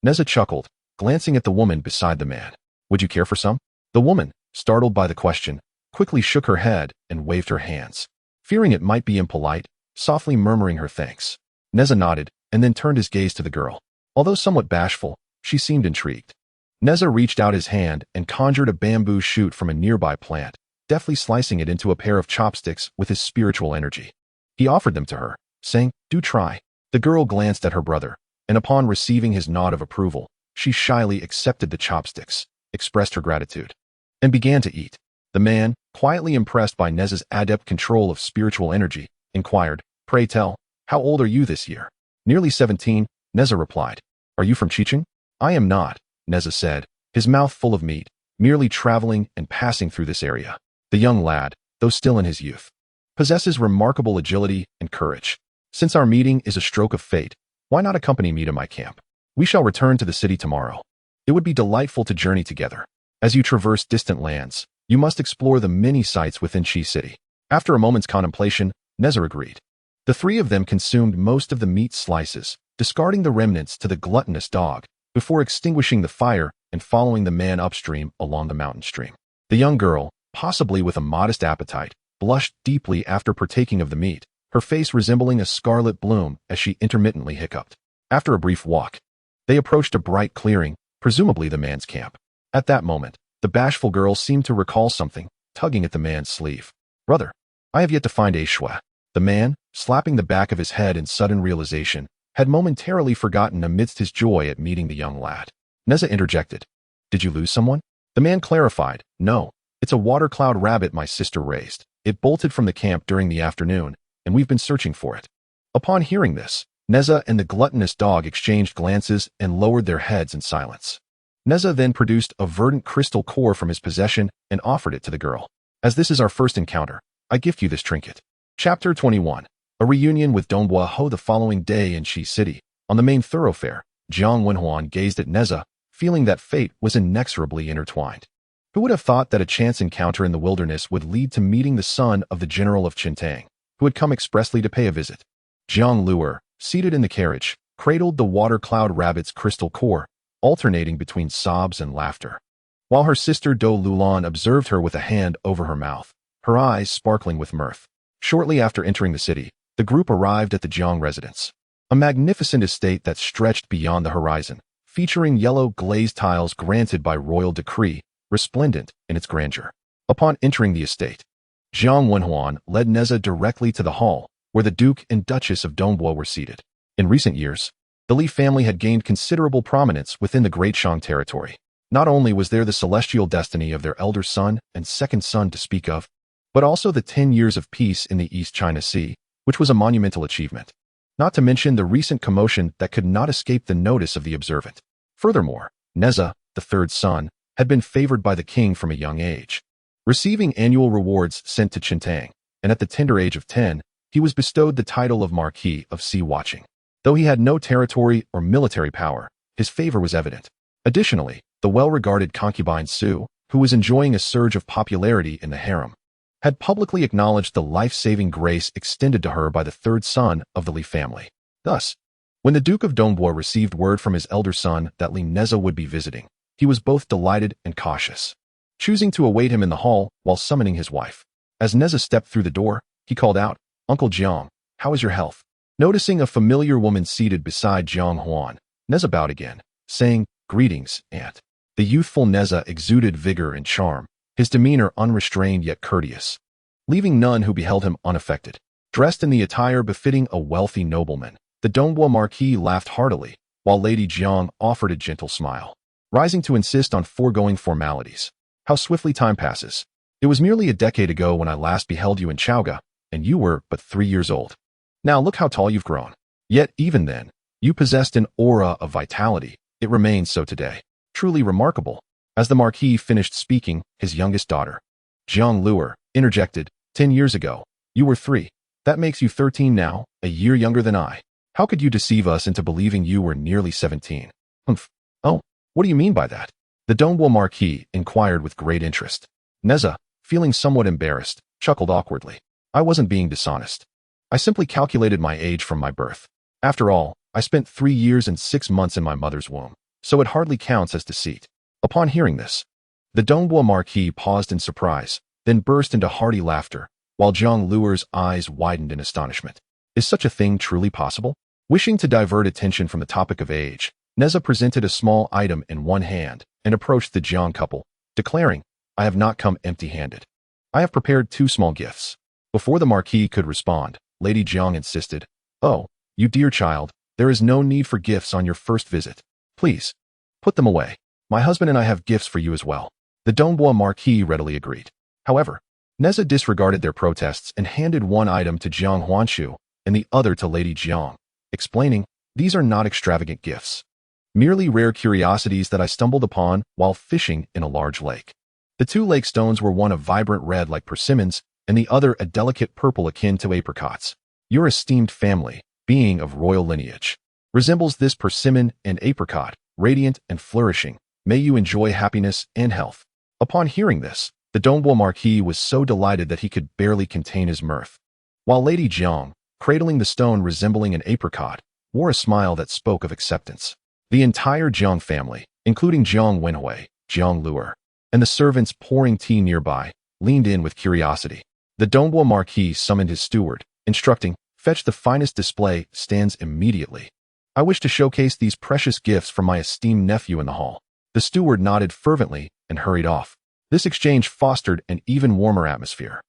Neza chuckled, glancing at the woman beside the man. "Would you care for some?" The woman, startled by the question, quickly shook her head and waved her hands, fearing it might be impolite, softly murmuring her thanks. Neza nodded and then turned his gaze to the girl. Although somewhat bashful, she seemed intrigued. Neza reached out his hand and conjured a bamboo shoot from a nearby plant, deftly slicing it into a pair of chopsticks with his spiritual energy. He offered them to her, saying, "Do try." The girl glanced at her brother, and upon receiving his nod of approval, she shyly accepted the chopsticks, expressed her gratitude, and began to eat. The man, quietly impressed by Neza's adept control of spiritual energy, inquired, "Pray tell, how old are you this year?" "Nearly 17, Neza replied. "Are you from Chiching?" "I am not," Neza said, his mouth full of meat, merely traveling and passing through this area. The young lad, though still in his youth, possesses remarkable agility and courage. Since our meeting is a stroke of fate, why not accompany me to my camp? We shall return to the city tomorrow. It would be delightful to journey together. As you traverse distant lands, you must explore the many sights within Qi City. After a moment's contemplation, Neza agreed. The three of them consumed most of the meat slices, discarding the remnants to the gluttonous dog, before extinguishing the fire and following the man upstream along the mountain stream. The young girl, possibly with a modest appetite, blushed deeply after partaking of the meat, her face resembling a scarlet bloom as she intermittently hiccuped. After a brief walk, they approached a bright clearing, presumably the man's camp. At that moment, the bashful girl seemed to recall something, tugging at the man's sleeve. Brother, I have yet to find a shua. The man, slapping the back of his head in sudden realization, had momentarily forgotten amidst his joy at meeting the young lad. Neza interjected. Did you lose someone? The man clarified. No, it's a water cloud rabbit my sister raised. It bolted from the camp during the afternoon, and we've been searching for it. Upon hearing this, Neza and the gluttonous dog exchanged glances and lowered their heads in silence. Neza then produced a verdant crystal core from his possession and offered it to the girl. As this is our first encounter, I gift you this trinket. Chapter 21. A reunion with Donghua Ho. The following day in Qi City, on the main thoroughfare, Jiang Wenhuan gazed at Neza, feeling that fate was inexorably intertwined. Who would have thought that a chance encounter in the wilderness would lead to meeting the son of the general of Qintang, who had come expressly to pay a visit? Jiang Luer, seated in the carriage, cradled the water cloud rabbit's crystal core, alternating between sobs and laughter, while her sister Do Lulan observed her with a hand over her mouth, her eyes sparkling with mirth. Shortly after entering the city, the group arrived at the Jiang residence, a magnificent estate that stretched beyond the horizon, featuring yellow glazed tiles granted by royal decree, resplendent in its grandeur. Upon entering the estate, Jiang Wenhuan led Neza directly to the hall, where the Duke and Duchess of Donghua were seated. In recent years, the Li family had gained considerable prominence within the Great Shang territory. Not only was there the celestial destiny of their elder son and second son to speak of, but also the 10 years of peace in the East China Sea, which was a monumental achievement. Not to mention the recent commotion that could not escape the notice of the observant. Furthermore, Neza, the third son, had been favored by the king from a young age, receiving annual rewards sent to Qintang, and at the tender age of 10, he was bestowed the title of Marquis of Sea Watching. Though he had no territory or military power, his favor was evident. Additionally, the well-regarded concubine Su, who was enjoying a surge of popularity in the harem, had publicly acknowledged the life-saving grace extended to her by the third son of the Li family. Thus, when the Duke of Donghua received word from his elder son that Li Neza would be visiting, he was both delighted and cautious, choosing to await him in the hall while summoning his wife. As Neza stepped through the door, he called out, "Uncle Jiang, how is your health?" Noticing a familiar woman seated beside Jiang Huan, Neza bowed again, saying, "Greetings, aunt." The youthful Neza exuded vigor and charm, his demeanor unrestrained yet courteous, leaving none who beheld him unaffected. Dressed in the attire befitting a wealthy nobleman, the Donghua Marquis laughed heartily, while Lady Jiang offered a gentle smile, rising to insist on foregoing formalities. How swiftly time passes. It was merely a decade ago when I last beheld you in Chaoga, and you were but 3 years old. Now look how tall you've grown. Yet even then, you possessed an aura of vitality. It remains so today. Truly remarkable. As the Marquis finished speaking, his youngest daughter, Jiang Luer, interjected, 10 years ago, you were 3. That makes you 13 now, a year younger than I. How could you deceive us into believing you were nearly 17? Humph. Oh, what do you mean by that? The Donghua Marquis inquired with great interest. Neza, feeling somewhat embarrassed, chuckled awkwardly. I wasn't being dishonest. I simply calculated my age from my birth. After all, I spent 3 years and 6 months in my mother's womb, so it hardly counts as deceit. Upon hearing this, the Donghua Marquis paused in surprise, then burst into hearty laughter, while Jiang Luer's eyes widened in astonishment. Is such a thing truly possible? Wishing to divert attention from the topic of age, Neza presented a small item in one hand and approached the Jiang couple, declaring, I have not come empty-handed. I have prepared 2 small gifts. Before the Marquis could respond, Lady Jiang insisted, Oh, you dear child, there is no need for gifts on your first visit. Please, put them away. My husband and I have gifts for you as well. The Donghua Marquis readily agreed. However, Neza disregarded their protests and handed one item to Jiang Huanshu and the other to Lady Jiang, explaining, These are not extravagant gifts. merely rare curiosities that I stumbled upon while fishing in a large lake. The two lake stones were one a vibrant red like persimmons, and the other a delicate purple akin to apricots. Your esteemed family, being of royal lineage, resembles this persimmon and apricot, radiant and flourishing. May you enjoy happiness and health. Upon hearing this, the Dongbo Marquis was so delighted that he could barely contain his mirth, while Lady Jiang, cradling the stone resembling an apricot, wore a smile that spoke of acceptance. The entire Jiang family, including Jiang Wenhui, Jiang Luer, and the servants pouring tea nearby, leaned in with curiosity. The Dongbo Marquis summoned his steward, instructing, "Fetch the finest display stands immediately. I wish to showcase these precious gifts from my esteemed nephew in the hall." The steward nodded fervently and hurried off. This exchange fostered an even warmer atmosphere.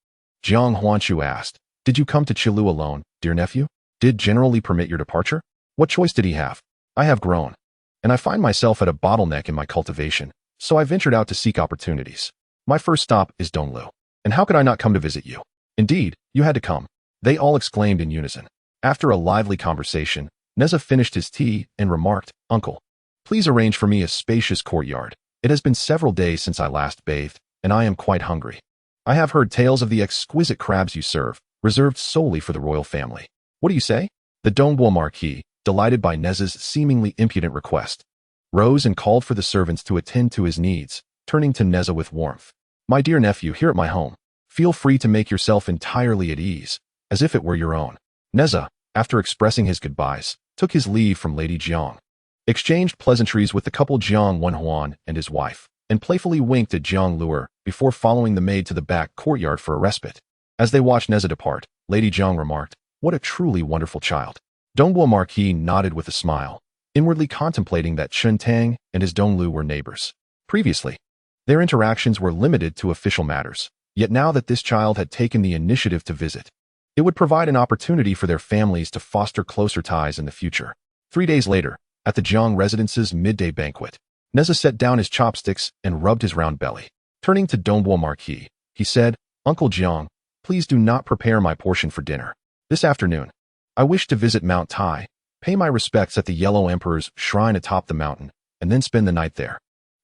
Jiang Huanchu asked, "Did you come to Qilu alone, dear nephew? Did General Li permit your departure? What choice did he have? I have grown, and I find myself at a bottleneck in my cultivation, so I ventured out to seek opportunities. My first stop is Donglu, and how could I not come to visit you? Indeed, you had to come," they all exclaimed in unison. After a lively conversation, Neza finished his tea and remarked, "Uncle, please arrange for me a spacious courtyard. It has been several days since I last bathed, and I am quite hungry. I have heard tales of the exquisite crabs you serve, reserved solely for the royal family. What do you say?" The Dongbo Marquis, delighted by Neza's seemingly impudent request, rose and called for the servants to attend to his needs, turning to Neza with warmth. "My dear nephew, here at my home, feel free to make yourself entirely at ease, as if it were your own." Neza, after expressing his goodbyes, took his leave from Lady Jiang, exchanged pleasantries with the couple Jiang Wenhuan and his wife, and playfully winked at Jiang Luer before following the maid to the back courtyard for a respite. As they watched Neza depart, Lady Jiang remarked, "What a truly wonderful child." Dongbo Marquis nodded with a smile, inwardly contemplating that Chen Tang and his Donglu were neighbors. Previously, their interactions were limited to official matters, yet now that this child had taken the initiative to visit, it would provide an opportunity for their families to foster closer ties in the future. 3 days later, at the Jiang residence's midday banquet, Neza set down his chopsticks and rubbed his round belly. Turning to Dongbo Marquis, he said, "Uncle Jiang, please do not prepare my portion for dinner. This afternoon, I wish to visit Mount Tai, pay my respects at the Yellow Emperor's shrine atop the mountain, and then spend the night there,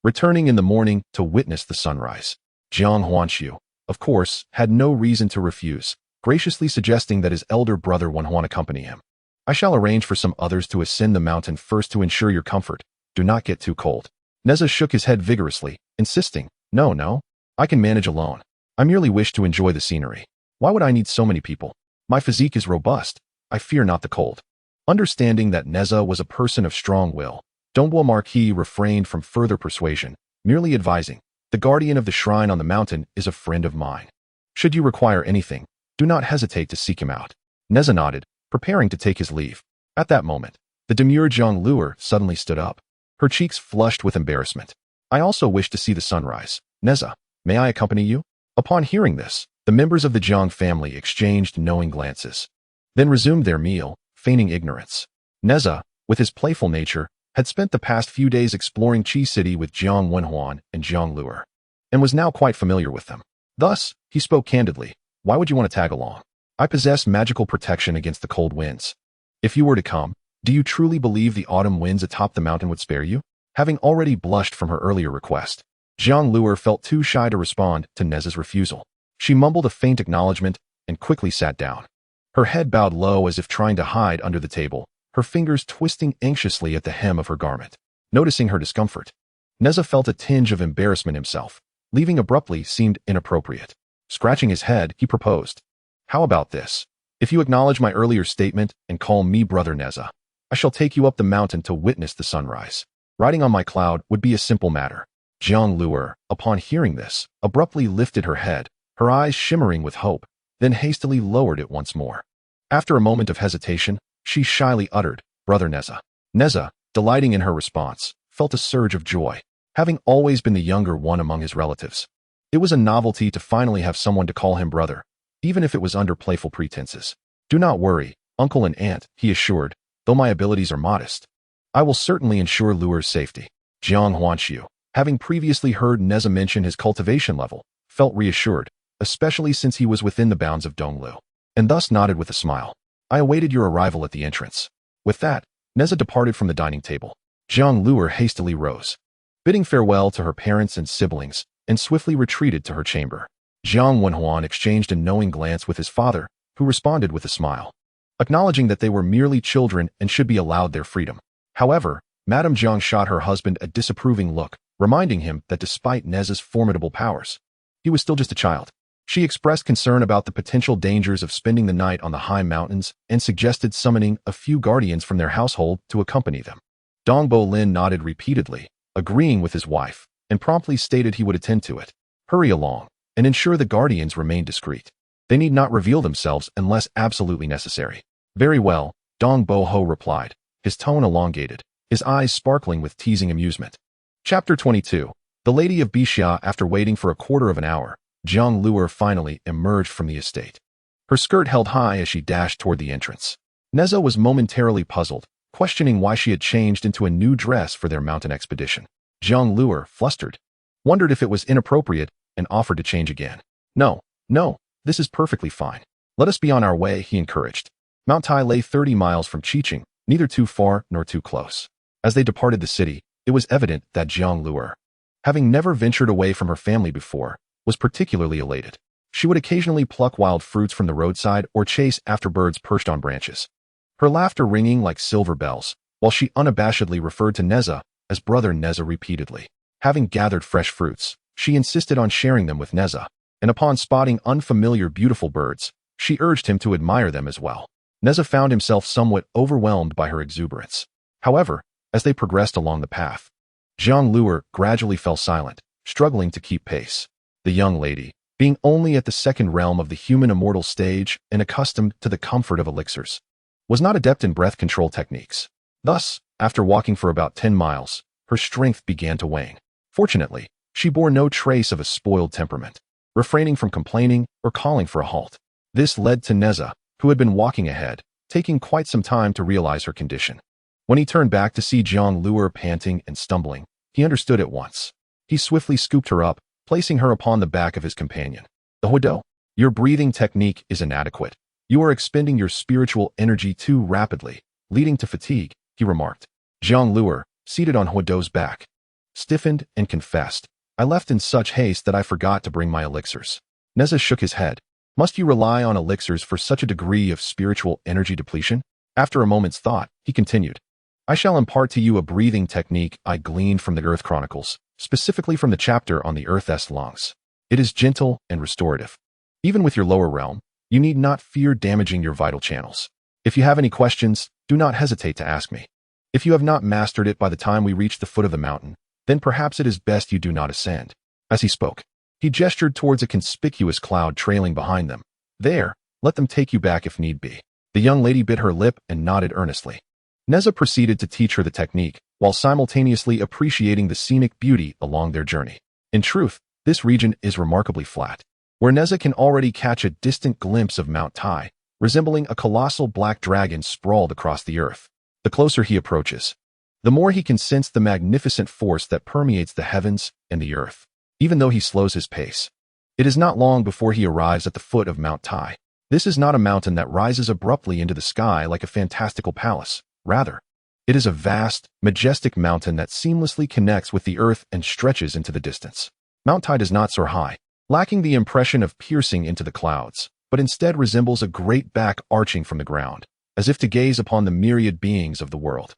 returning in the morning to witness the sunrise." Jiang Huanxiu, of course, had no reason to refuse, graciously suggesting that his elder brother Wenhuan accompany him. "I shall arrange for some others to ascend the mountain first to ensure your comfort. Do not get too cold." Neza shook his head vigorously, insisting, No, I can manage alone. I merely wish to enjoy the scenery. Why would I need so many people? My physique is robust. I fear not the cold." Understanding that Neza was a person of strong will, Dongbo Marquis refrained from further persuasion, merely advising, "The guardian of the shrine on the mountain is a friend of mine. Should you require anything, do not hesitate to seek him out." Neza nodded, preparing to take his leave. At that moment, the demure Jiang Luer suddenly stood up, her cheeks flushed with embarrassment. "I also wish to see the sunrise. Neza, may I accompany you?" Upon hearing this, the members of the Jiang family exchanged knowing glances, then resumed their meal, feigning ignorance. Neza, with his playful nature, had spent the past few days exploring Qi City with Jiang Wenhuan and Jiang Luer, and was now quite familiar with them. Thus, he spoke candidly, "Why would you want to tag along? I possess magical protection against the cold winds. If you were to come, do you truly believe the autumn winds atop the mountain would spare you?" Having already blushed from her earlier request, Jiang Luer felt too shy to respond to Neza's refusal. She mumbled a faint acknowledgement and quickly sat down, her head bowed low as if trying to hide under the table, her fingers twisting anxiously at the hem of her garment. Noticing her discomfort, Neza felt a tinge of embarrassment himself. Leaving abruptly seemed inappropriate. Scratching his head, he proposed, "How about this? If you acknowledge my earlier statement and call me Brother Neza, I shall take you up the mountain to witness the sunrise. Riding on my cloud would be a simple matter." Jiang Luer, upon hearing this, abruptly lifted her head, her eyes shimmering with hope, then hastily lowered it once more. After a moment of hesitation, she shyly uttered, "Brother Neza." Neza, delighting in her response, felt a surge of joy. Having always been the younger one among his relatives, it was a novelty to finally have someone to call him brother, even if it was under playful pretenses. "Do not worry, uncle and aunt," he assured, "though my abilities are modest, I will certainly ensure Luer's safety." Jiang Huanxiu, having previously heard Neza mention his cultivation level, felt reassured, especially since he was within the bounds of Donglu, and thus nodded with a smile. "I awaited your arrival at the entrance." With that, Neza departed from the dining table. Jiang Luer hastily rose, bidding farewell to her parents and siblings, and swiftly retreated to her chamber. Jiang Wenhuan exchanged a knowing glance with his father, who responded with a smile, acknowledging that they were merely children and should be allowed their freedom. However, Madame Jiang shot her husband a disapproving look, reminding him that despite Neza's formidable powers, he was still just a child. She expressed concern about the potential dangers of spending the night on the high mountains and suggested summoning a few guardians from their household to accompany them. Dongbo Lin nodded repeatedly, agreeing with his wife, and promptly stated he would attend to it. Hurry along, and ensure the guardians remain discreet. They need not reveal themselves unless absolutely necessary. Very well, Dong Bo Ho replied, his tone elongated, his eyes sparkling with teasing amusement. Chapter 22. The Lady of Bixia. After waiting for a quarter of an hour, Jiang Luer finally emerged from the estate. Her skirt held high as she dashed toward the entrance. Neza was momentarily puzzled, questioning why she had changed into a new dress for their mountain expedition. Jiang Luer, flustered, wondered if it was inappropriate and offered to change again. No, this is perfectly fine. Let us be on our way, he encouraged. Mount Tai lay 30 miles from Qiqing, neither too far nor too close. As they departed the city, it was evident that Jiang Luer, having never ventured away from her family before, was particularly elated. She would occasionally pluck wild fruits from the roadside or chase after birds perched on branches, her laughter ringing like silver bells, while she unabashedly referred to Neza as Brother Neza repeatedly. Having gathered fresh fruits, she insisted on sharing them with Neza, and upon spotting unfamiliar beautiful birds, she urged him to admire them as well. Neza found himself somewhat overwhelmed by her exuberance. However, as they progressed along the path, Jiang Luer gradually fell silent, struggling to keep pace. The young lady, being only at the second realm of the human immortal stage and accustomed to the comfort of elixirs, was not adept in breath control techniques. Thus, after walking for about 10 miles, her strength began to wane. Fortunately, she bore no trace of a spoiled temperament, refraining from complaining or calling for a halt. This led to Neza, who had been walking ahead, taking quite some time to realize her condition. When he turned back to see Jiang Luer panting and stumbling, he understood at once. He swiftly scooped her up, placing her upon the back of his companion. The Huido, your breathing technique is inadequate. You are expending your spiritual energy too rapidly, leading to fatigue, he remarked. Jiang Luer, seated on Huido's back, stiffened and confessed, I left in such haste that I forgot to bring my elixirs. Neza shook his head. Must you rely on elixirs for such a degree of spiritual energy depletion? After a moment's thought, he continued, I shall impart to you a breathing technique I gleaned from the Earth Chronicles, specifically from the chapter on the Earth's lungs. It is gentle and restorative. Even with your lower realm, you need not fear damaging your vital channels. If you have any questions, do not hesitate to ask me. If you have not mastered it by the time we reach the foot of the mountain, then perhaps it is best you do not ascend. As he spoke, he gestured towards a conspicuous cloud trailing behind them. There, let them take you back if need be. The young lady bit her lip and nodded earnestly. Neza proceeded to teach her the technique, while simultaneously appreciating the scenic beauty along their journey. In truth, this region is remarkably flat, where Neza can already catch a distant glimpse of Mount Tai, resembling a colossal black dragon sprawled across the earth. The closer he approaches, the more he can sense the magnificent force that permeates the heavens and the earth. Even though he slows his pace, it is not long before he arrives at the foot of Mount Tai. This is not a mountain that rises abruptly into the sky like a fantastical palace. Rather, it is a vast, majestic mountain that seamlessly connects with the earth and stretches into the distance. Mount Tai does not soar high, lacking the impression of piercing into the clouds, but instead resembles a great back arching from the ground, as if to gaze upon the myriad beings of the world.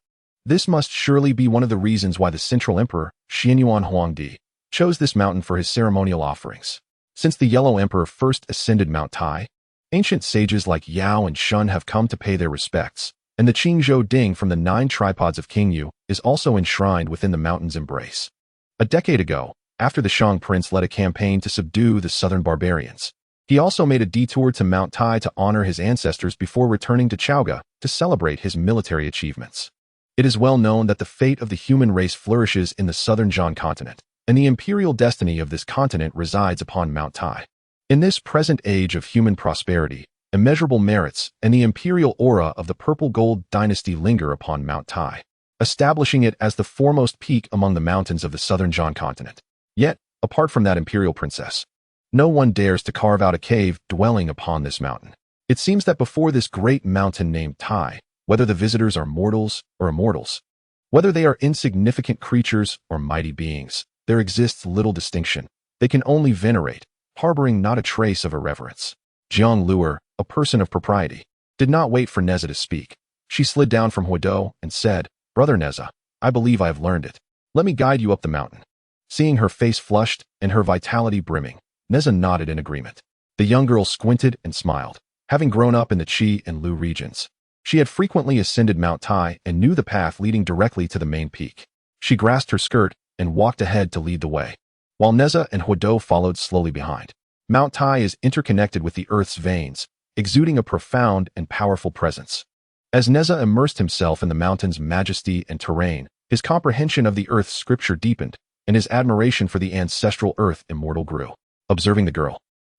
This must surely be one of the reasons why the Central Emperor, Xianyuan Huangdi, chose this mountain for his ceremonial offerings. Since the Yellow Emperor first ascended Mount Tai, ancient sages like Yao and Shen have come to pay their respects, and the Qingzhou Ding from the 9 tripods of King Yu is also enshrined within the mountain's embrace. A decade ago, after the Shang prince led a campaign to subdue the southern barbarians, he also made a detour to Mount Tai to honor his ancestors before returning to Chaoga to celebrate his military achievements. It is well known that the fate of the human race flourishes in the southern Zhan continent, and the imperial destiny of this continent resides upon Mount Tai. In this present age of human prosperity, immeasurable merits and the imperial aura of the Purple Gold dynasty linger upon Mount Tai, establishing it as the foremost peak among the mountains of the southern Zhan continent. Yet, apart from that imperial princess, no one dares to carve out a cave dwelling upon this mountain. It seems that before this great mountain named Tai, whether the visitors are mortals or immortals, Whether they are insignificant creatures or mighty beings, there exists little distinction. They can only venerate, harboring not a trace of irreverence. Jiang Luer, a person of propriety, did not wait for Neza to speak. She slid down from Huido and said, "Brother Neza, I believe I have learned it. Let me guide you up the mountain." Seeing her face flushed and her vitality brimming, Neza nodded in agreement. The young girl squinted and smiled. Having grown up in the Qi and Lu regions, she had frequently ascended Mount Tai and knew the path leading directly to the main peak. She grasped her skirt and walked ahead to lead the way, while Neza and Huido followed slowly behind. Mount Tai is interconnected with the Earth's veins, exuding a profound and powerful presence. As Neza immersed himself in the mountain's majesty and terrain, his comprehension of the Earth's scripture deepened, and his admiration for the ancestral Earth immortal grew. Observing the girl,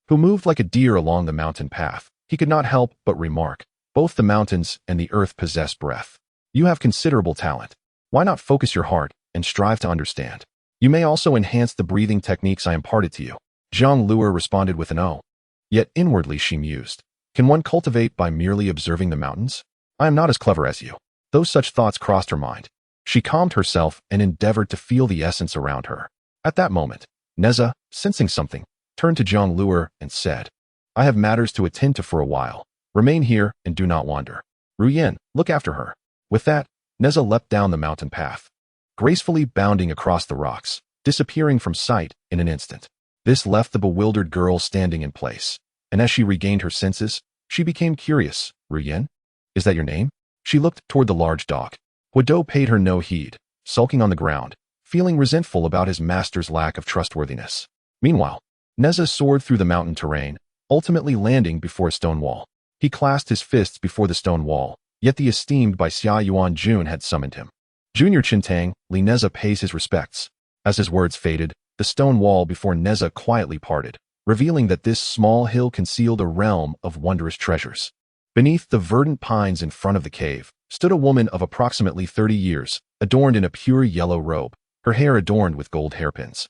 who moved like a deer along the mountain path, he could not help but remark, both the mountains and the Earth possess breath. You have considerable talent. Why not focus your heart and strive to understand? You may also enhance the breathing techniques I imparted to you. Jiang Luer responded with an "oh." Yet inwardly she mused, can one cultivate by merely observing the mountains? I am not as clever as you. Though such thoughts crossed her mind, she calmed herself and endeavored to feel the essence around her. At that moment, Neza, sensing something, turned to Jiang Luer and said, "I have matters to attend to for a while. Remain here and do not wander. Ruyen, look after her." With that, Neza leapt down the mountain path, gracefully bounding across the rocks, disappearing from sight in an instant. This left the bewildered girl standing in place, and as she regained her senses, she became curious. "Ruyen? Is that your name?" She looked toward the large dog. Huido paid her no heed, sulking on the ground, feeling resentful about his master's lack of trustworthiness. Meanwhile, Neza soared through the mountain terrain, ultimately landing before a stone wall. He clasped his fists before the stone wall, yet the esteemed by Xia Yuan Jun had summoned him. "Junior Qintang, Li Neza pays his respects." As his words faded, the stone wall before Neza quietly parted, revealing that this small hill concealed a realm of wondrous treasures. Beneath the verdant pines in front of the cave stood a woman of approximately 30 years, adorned in a pure yellow robe, her hair adorned with gold hairpins.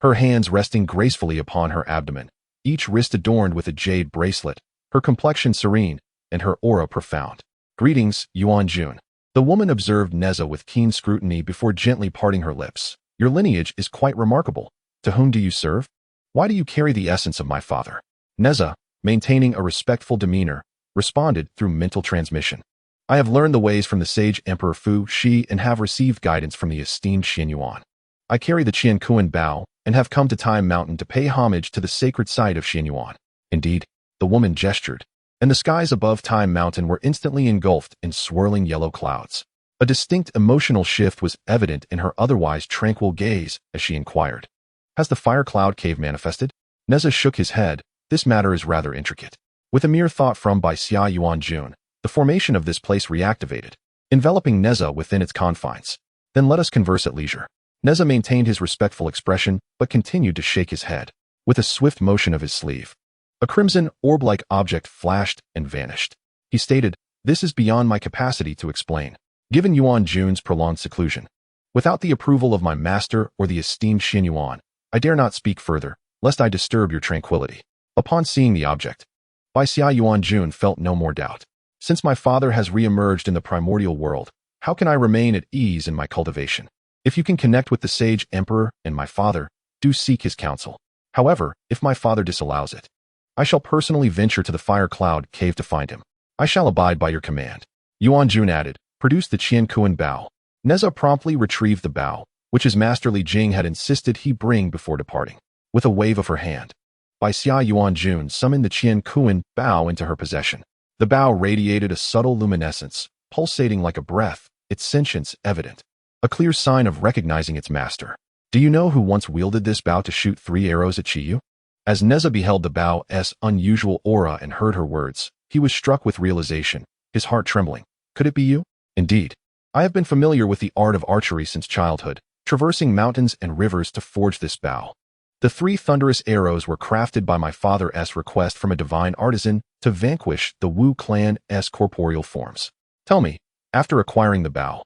Her hands resting gracefully upon her abdomen, each wrist adorned with a jade bracelet, her complexion serene, and her aura profound. "Greetings, Yuan Jun." The woman observed Neza with keen scrutiny before gently parting her lips. "Your lineage is quite remarkable. To whom do you serve? Why do you carry the essence of my father?" Neza, maintaining a respectful demeanor, responded through mental transmission. "I have learned the ways from the sage Emperor Fu Shi and have received guidance from the esteemed Shen Yuan. I carry the Qian Kuan Bao and have come to Time Mountain to pay homage to the sacred site of Shen Yuan." Indeed, the woman gestured, and the skies above Time Mountain were instantly engulfed in swirling yellow clouds. A distinct emotional shift was evident in her otherwise tranquil gaze as she inquired, "Has the fire cloud cave manifested?" Neza shook his head. "This matter is rather intricate. With a mere thought from by Xia Yuan Jun, the formation of this place reactivated, enveloping Neza within its confines. Then let us converse at leisure." Neza maintained his respectful expression, but continued to shake his head. With a swift motion of his sleeve, a crimson, orb-like object flashed and vanished. He stated, "This is beyond my capacity to explain. Given Yuan Jun's prolonged seclusion, without the approval of my master or the esteemed Shen Yuan, I dare not speak further, lest I disturb your tranquility." Upon seeing the object, Bai Xia Yuan Jun felt no more doubt. "Since my father has re-emerged in the primordial world, how can I remain at ease in my cultivation? If you can connect with the sage emperor and my father, do seek his counsel. However, if my father disallows it, I shall personally venture to the fire cloud cave to find him. I shall abide by your command." Yuan Jun added, "Produce the Qian Kuan Bao." Neza promptly retrieved the bao, which his master Li Jing had insisted he bring before departing. With a wave of her hand, Bai Xia Yuan Jun summoned the Qian Kuan Bao into her possession. The bao radiated a subtle luminescence, pulsating like a breath, its sentience evident, a clear sign of recognizing its master. "Do you know who once wielded this bao to shoot 3 arrows at Chiyu?" As Neza beheld the bao's unusual aura and heard her words, he was struck with realization, his heart trembling. "Could it be you?" "Indeed. I have been familiar with the art of archery since childhood, traversing mountains and rivers to forge this bao. The 3 thunderous arrows were crafted by my father's request from a divine artisan to vanquish the Wu clan's corporeal forms. Tell me, after acquiring the bao,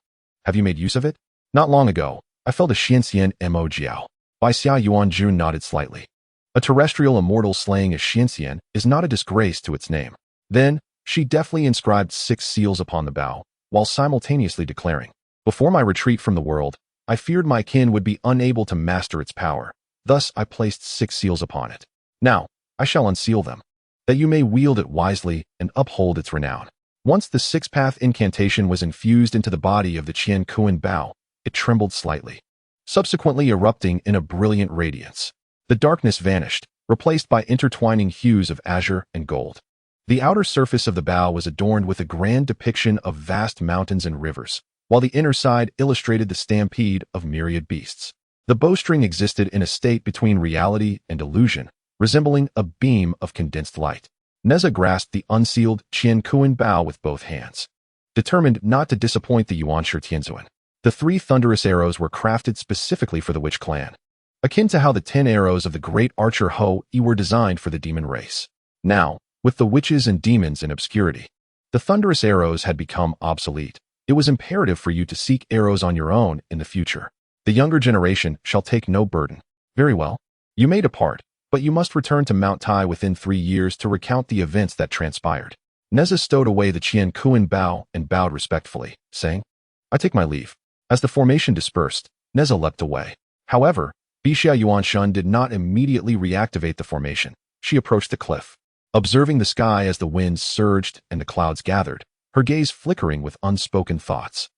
have you made use of it?" "Not long ago, I felt a Xianxian mo jiao." Bai Xia Yuan Jun nodded slightly. "A terrestrial immortal slaying a Xianxian is not a disgrace to its name." Then, she deftly inscribed 6 seals upon the bao, while simultaneously declaring, Before my retreat from the world, I feared my kin would be unable to master its power. Thus, I placed 6 seals upon it. Now, I shall unseal them, that you may wield it wisely and uphold its renown. Once the 6-path incantation was infused into the body of the Qian Kuan Bao, it trembled slightly, subsequently erupting in a brilliant radiance. The darkness vanished, replaced by intertwining hues of azure and gold. The outer surface of the bow was adorned with a grand depiction of vast mountains and rivers, while the inner side illustrated the stampede of myriad beasts. The bowstring existed in a state between reality and illusion, resembling a beam of condensed light. Neza grasped the unsealed Qian Kuan Bao with both hands, determined not to disappoint the Yuanshi Tianzuan. The 3 thunderous arrows were crafted specifically for the witch clan, akin to how the 10 arrows of the great archer Ho-E were designed for the demon race. Now, with the witches and demons in obscurity, the thunderous arrows had become obsolete. It was imperative for you to seek arrows on your own in the future. The younger generation shall take no burden. Very well. You may depart, but you must return to Mount Tai within 3 years to recount the events that transpired. Neza stowed away the Qian Kuan Bao and bowed respectfully, saying, I take my leave. As the formation dispersed, Neza leapt away. However, Bixia Yuanshan did not immediately reactivate the formation. She approached the cliff, observing the sky as the winds surged and the clouds gathered, her gaze flickering with unspoken thoughts.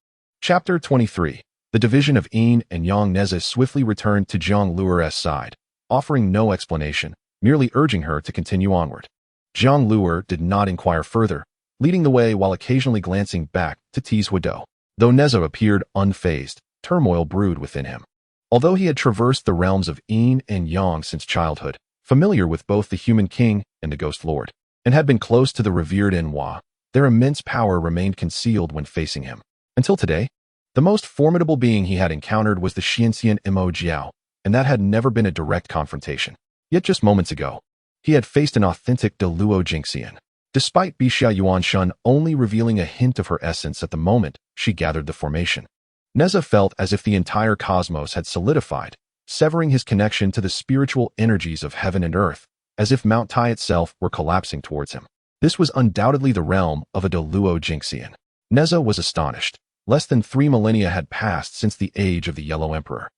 Chapter 23. The division of Yin and Yang. Neza swiftly returned to Zhang Luer's side, offering no explanation, merely urging her to continue onward. Zhang Luer did not inquire further, leading the way while occasionally glancing back to tease Huidou. Though Neza appeared unfazed, turmoil brewed within him. Although he had traversed the realms of Yin and Yang since childhood, familiar with both the human king and the ghost lord, and had been close to the revered Enhua, their immense power remained concealed when facing him. Until today, the most formidable being he had encountered was the Xianxian Mo Jiao, and that had never been a direct confrontation. Yet just moments ago, he had faced an authentic De Luo Jingxian. Despite Bixia Yuanshan only revealing a hint of her essence at the moment she gathered the formation, Neza felt as if the entire cosmos had solidified, severing his connection to the spiritual energies of heaven and earth, as if Mount Tai itself were collapsing towards him. This was undoubtedly the realm of a De Luo Jingxian. Neza was astonished. Less than 3 millennia had passed since the age of the Yellow Emperor.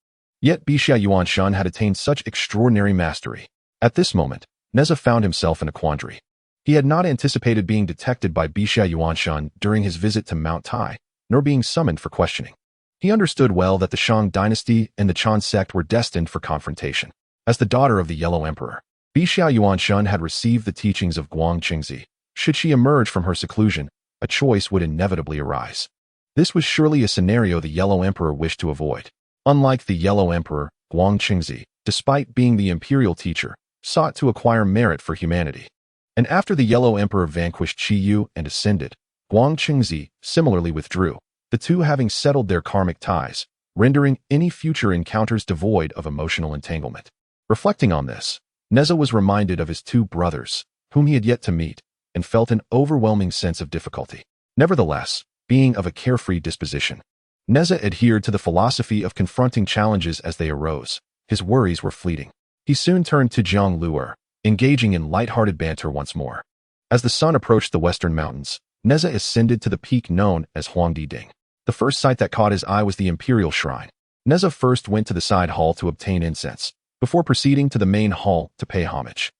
Yet Bixia Yuanshan had attained such extraordinary mastery. At this moment, Neza found himself in a quandary. He had not anticipated being detected by Bixia Yuanshan during his visit to Mount Tai, nor being summoned for questioning. He understood well that the Shang dynasty and the Chan sect were destined for confrontation. As the daughter of the Yellow Emperor, Bixia Yuanshan had received the teachings of Guang Qingzi. Should she emerge from her seclusion, a choice would inevitably arise. This was surely a scenario the Yellow Emperor wished to avoid. Unlike the Yellow Emperor, Guang Qingzi, despite being the imperial teacher, sought to acquire merit for humanity. And after the Yellow Emperor vanquished Qi Yu and ascended, Guang Qingzi similarly withdrew, the two having settled their karmic ties, rendering any future encounters devoid of emotional entanglement. Reflecting on this, Neza was reminded of his 2 brothers, whom he had yet to meet, and felt an overwhelming sense of difficulty. Nevertheless, being of a carefree disposition, Neza adhered to the philosophy of confronting challenges as they arose. His worries were fleeting. He soon turned to Zhang Luer, engaging in light-hearted banter once more. As the sun approached the western mountains, Neza ascended to the peak known as Huangdi-Ding. The first sight that caught his eye was the imperial shrine. Neza first went to the side hall to obtain incense, before proceeding to the main hall to pay homage.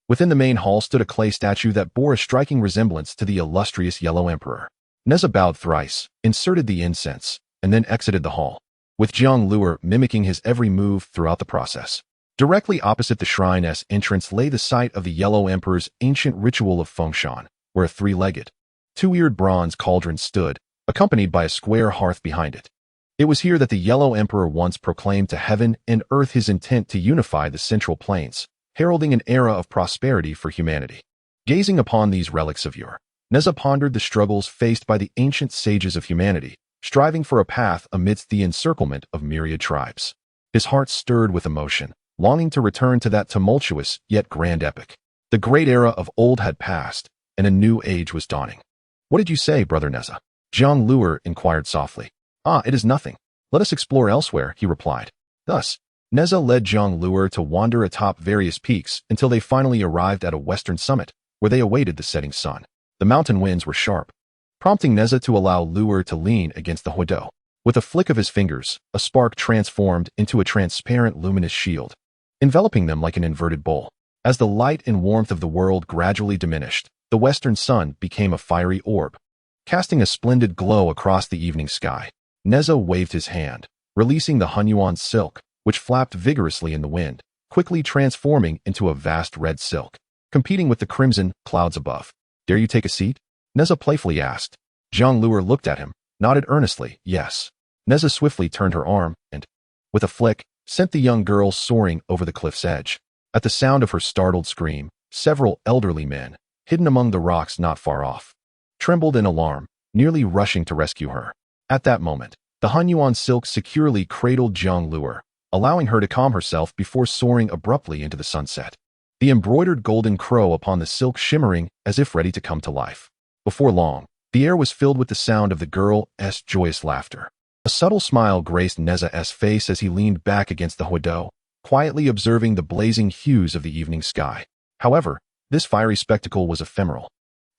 Within the main hall stood a clay statue that bore a striking resemblance to the illustrious Yellow Emperor. Neza bowed thrice, inserted the incense, and then exited the hall, with Zhang Luer mimicking his every move throughout the process. Directly opposite the shrine's entrance lay the site of the Yellow Emperor's ancient ritual of Fengshan, where a 3-legged, 2-eared bronze cauldron stood, accompanied by a square hearth behind it. It was here that the Yellow Emperor once proclaimed to heaven and earth his intent to unify the Central Plains, heralding an era of prosperity for humanity. Gazing upon these relics of yore, Neza pondered the struggles faced by the ancient sages of humanity, striving for a path amidst the encirclement of myriad tribes. His heart stirred with emotion, longing to return to that tumultuous yet grand epic. The great era of old had passed, and a new age was dawning. What did you say, Brother Neza? Zhang Luer inquired softly. It is nothing. Let us explore elsewhere, he replied. Thus, Neza led Zhang Luer to wander atop various peaks until they finally arrived at a western summit, where they awaited the setting sun. The mountain winds were sharp, prompting Neza to allow Luer to lean against the Huidou. With a flick of his fingers, a spark transformed into a transparent luminous shield, enveloping them like an inverted bowl. As the light and warmth of the world gradually diminished, the western sun became a fiery orb, casting a splendid glow across the evening sky. Neza waved his hand, releasing the Hunyuan silk, which flapped vigorously in the wind, quickly transforming into a vast red silk, competing with the crimson clouds above. "Dare you take a seat?" Neza playfully asked. Zhang Luer looked at him, nodded earnestly, yes. Neza swiftly turned her arm and, with a flick, sent the young girl soaring over the cliff's edge. At the sound of her startled scream, several elderly men, hidden among the rocks not far off, trembled in alarm, nearly rushing to rescue her. At that moment, the Hunyuan silk securely cradled Zhang Luer, allowing her to calm herself before soaring abruptly into the sunset. The embroidered golden crow upon the silk shimmering as if ready to come to life. Before long, the air was filled with the sound of the girl's joyous laughter. A subtle smile graced Neza's face as he leaned back against the huado, quietly observing the blazing hues of the evening sky. However, this fiery spectacle was ephemeral,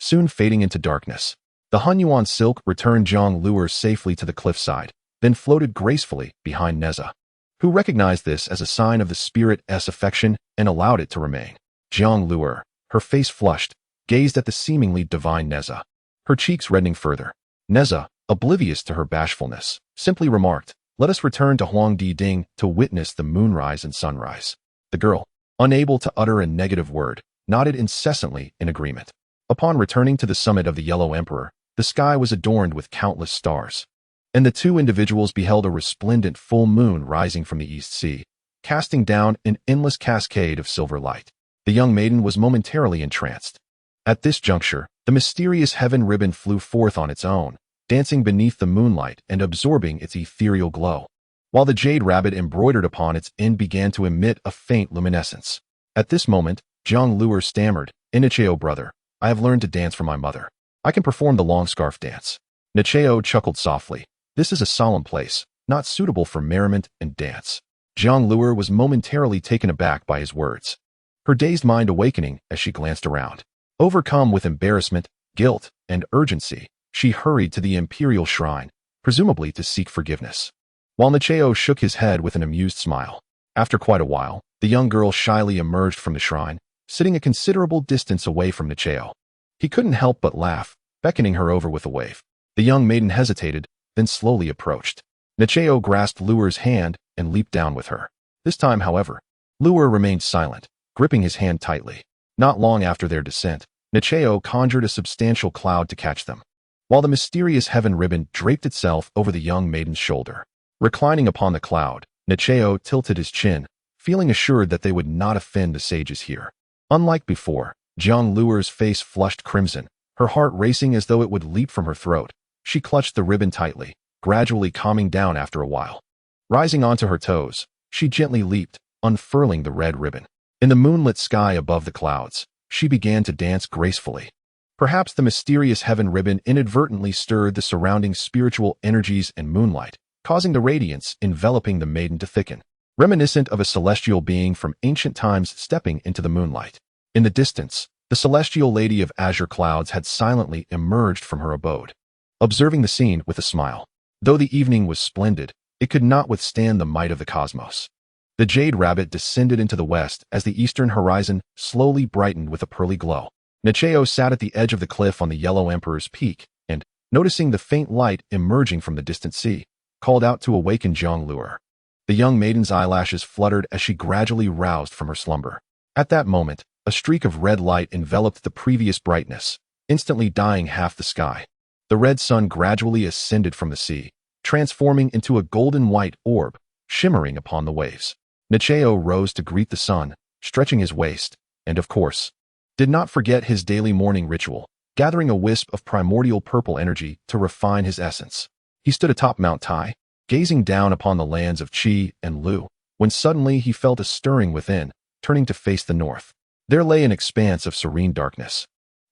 soon fading into darkness. The Hunyuan silk returned Zhang Luer safely to the cliffside, then floated gracefully behind Neza, who recognized this as a sign of the spirit's affection and allowed it to remain. Zhang Luer, her face flushed, gazed at the seemingly divine Neza, her cheeks reddening further. Neza, oblivious to her bashfulness, simply remarked, "Let us return to Huangdi Ding to witness the moonrise and sunrise." The girl, unable to utter a negative word, nodded incessantly in agreement. Upon returning to the summit of the Yellow Emperor, the sky was adorned with countless stars, and the two individuals beheld a resplendent full moon rising from the East Sea, casting down an endless cascade of silver light. The young maiden was momentarily entranced. At this juncture, the mysterious heaven ribbon flew forth on its own, dancing beneath the moonlight and absorbing its ethereal glow, while the jade rabbit embroidered upon its end began to emit a faint luminescence. At this moment, Zhang Luer stammered, "Nicheo brother, I have learned to dance from my mother. I can perform the long scarf dance." Nicheo chuckled softly. "This is a solemn place, not suitable for merriment and dance." Zhang Luer was momentarily taken aback by his words, her dazed mind awakening as she glanced around. Overcome with embarrassment, guilt, and urgency, she hurried to the imperial shrine, presumably to seek forgiveness, while Nicheo shook his head with an amused smile. After quite a while, the young girl shyly emerged from the shrine, sitting a considerable distance away from Nicheo. He couldn't help but laugh, beckoning her over with a wave. The young maiden hesitated, then slowly approached. Nicheo grasped Luer's hand and leaped down with her. This time, however, Luer remained silent, gripping his hand tightly. Not long after their descent, Nicheo conjured a substantial cloud to catch them, while the mysterious heaven ribbon draped itself over the young maiden's shoulder. Reclining upon the cloud, Nicheo tilted his chin, feeling assured that they would not offend the sages here. Unlike before, Zhang Luer's face flushed crimson, her heart racing as though it would leap from her throat. She clutched the ribbon tightly, gradually calming down after a while. Rising onto her toes, she gently leaped, unfurling the red ribbon. In the moonlit sky above the clouds, she began to dance gracefully. Perhaps the mysterious heaven ribbon inadvertently stirred the surrounding spiritual energies and moonlight, causing the radiance enveloping the maiden to thicken, reminiscent of a celestial being from ancient times stepping into the moonlight. In the distance, the celestial lady of azure clouds had silently emerged from her abode, observing the scene with a smile. Though the evening was splendid, it could not withstand the might of the cosmos. The jade rabbit descended into the west as the eastern horizon slowly brightened with a pearly glow. Nicheo sat at the edge of the cliff on the Yellow Emperor's peak and, noticing the faint light emerging from the distant sea, called out to awaken Zhang Luer. The young maiden's eyelashes fluttered as she gradually roused from her slumber. At that moment, a streak of red light enveloped the previous brightness, instantly dyeing half the sky. The red sun gradually ascended from the sea, transforming into a golden-white orb, shimmering upon the waves. Nicheo rose to greet the sun, stretching his waist, and of course, did not forget his daily morning ritual, gathering a wisp of primordial purple energy to refine his essence. He stood atop Mount Tai, gazing down upon the lands of Qi and Lu, when suddenly he felt a stirring within, turning to face the north. There lay an expanse of serene darkness,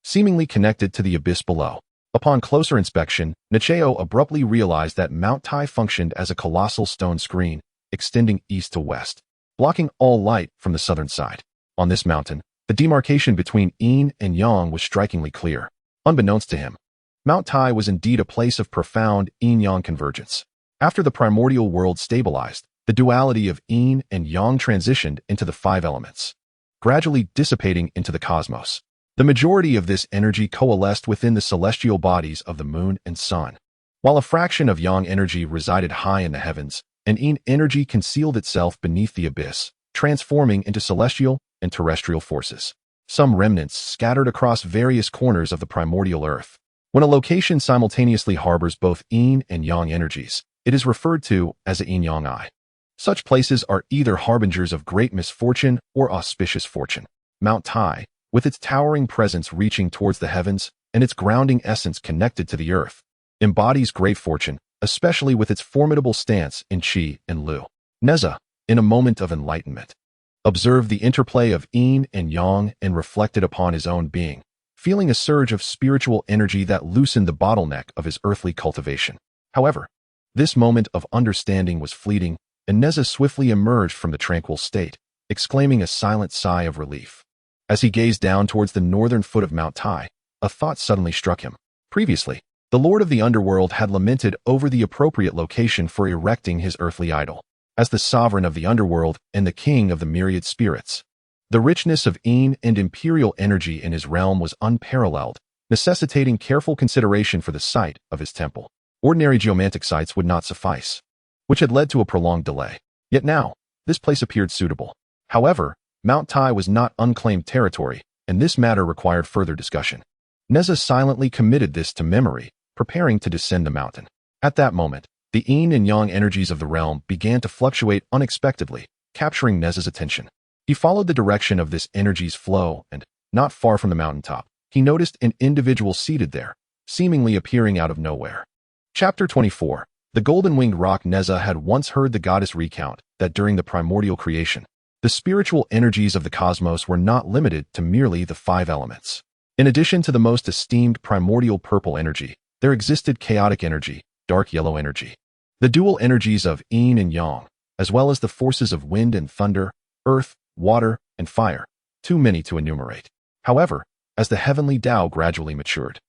seemingly connected to the abyss below. Upon closer inspection, Nicheo abruptly realized that Mount Tai functioned as a colossal stone screen, extending east to west, blocking all light from the southern side. On this mountain, the demarcation between yin and yang was strikingly clear. Unbeknownst to him, Mount Tai was indeed a place of profound yin-yang convergence. After the primordial world stabilized, the duality of yin and yang transitioned into the five elements, gradually dissipating into the cosmos. The majority of this energy coalesced within the celestial bodies of the moon and sun, while a fraction of yang energy resided high in the heavens, and yin energy concealed itself beneath the abyss, transforming into celestial and terrestrial forces. Some remnants scattered across various corners of the primordial earth. When a location simultaneously harbors both yin and yang energies, it is referred to as a yin-yang eye. Such places are either harbingers of great misfortune or auspicious fortune. Mount Tai, with its towering presence reaching towards the heavens and its grounding essence connected to the earth, embodies great fortune, especially with its formidable stance in Qi and Lu. Neza, in a moment of enlightenment, observed the interplay of yin and yang and reflected upon his own being, feeling a surge of spiritual energy that loosened the bottleneck of his earthly cultivation. However, this moment of understanding was fleeting, and Neza swiftly emerged from the tranquil state, exclaiming a silent sigh of relief. As he gazed down towards the northern foot of Mount Tai, a thought suddenly struck him. Previously, the Lord of the Underworld had lamented over the appropriate location for erecting his earthly idol. As the sovereign of the underworld and the king of the myriad spirits, the richness of yin and imperial energy in his realm was unparalleled, necessitating careful consideration for the site of his temple. Ordinary geomantic sites would not suffice, which had led to a prolonged delay. Yet now, this place appeared suitable. However, Mount Tai was not unclaimed territory, and this matter required further discussion. Neza silently committed this to memory, preparing to descend the mountain. At that moment, the yin and yang energies of the realm began to fluctuate unexpectedly, capturing Neza's attention. He followed the direction of this energy's flow, and, not far from the mountaintop, he noticed an individual seated there, seemingly appearing out of nowhere. Chapter 24. The golden-winged rock. Neza had once heard the goddess recount that during the primordial creation, the spiritual energies of the cosmos were not limited to merely the five elements. In addition to the most esteemed primordial purple energy, there existed chaotic energy, dark yellow energy, the dual energies of yin and yang, as well as the forces of wind and thunder, earth, water, and fire, too many to enumerate. However, as the heavenly Tao gradually matured,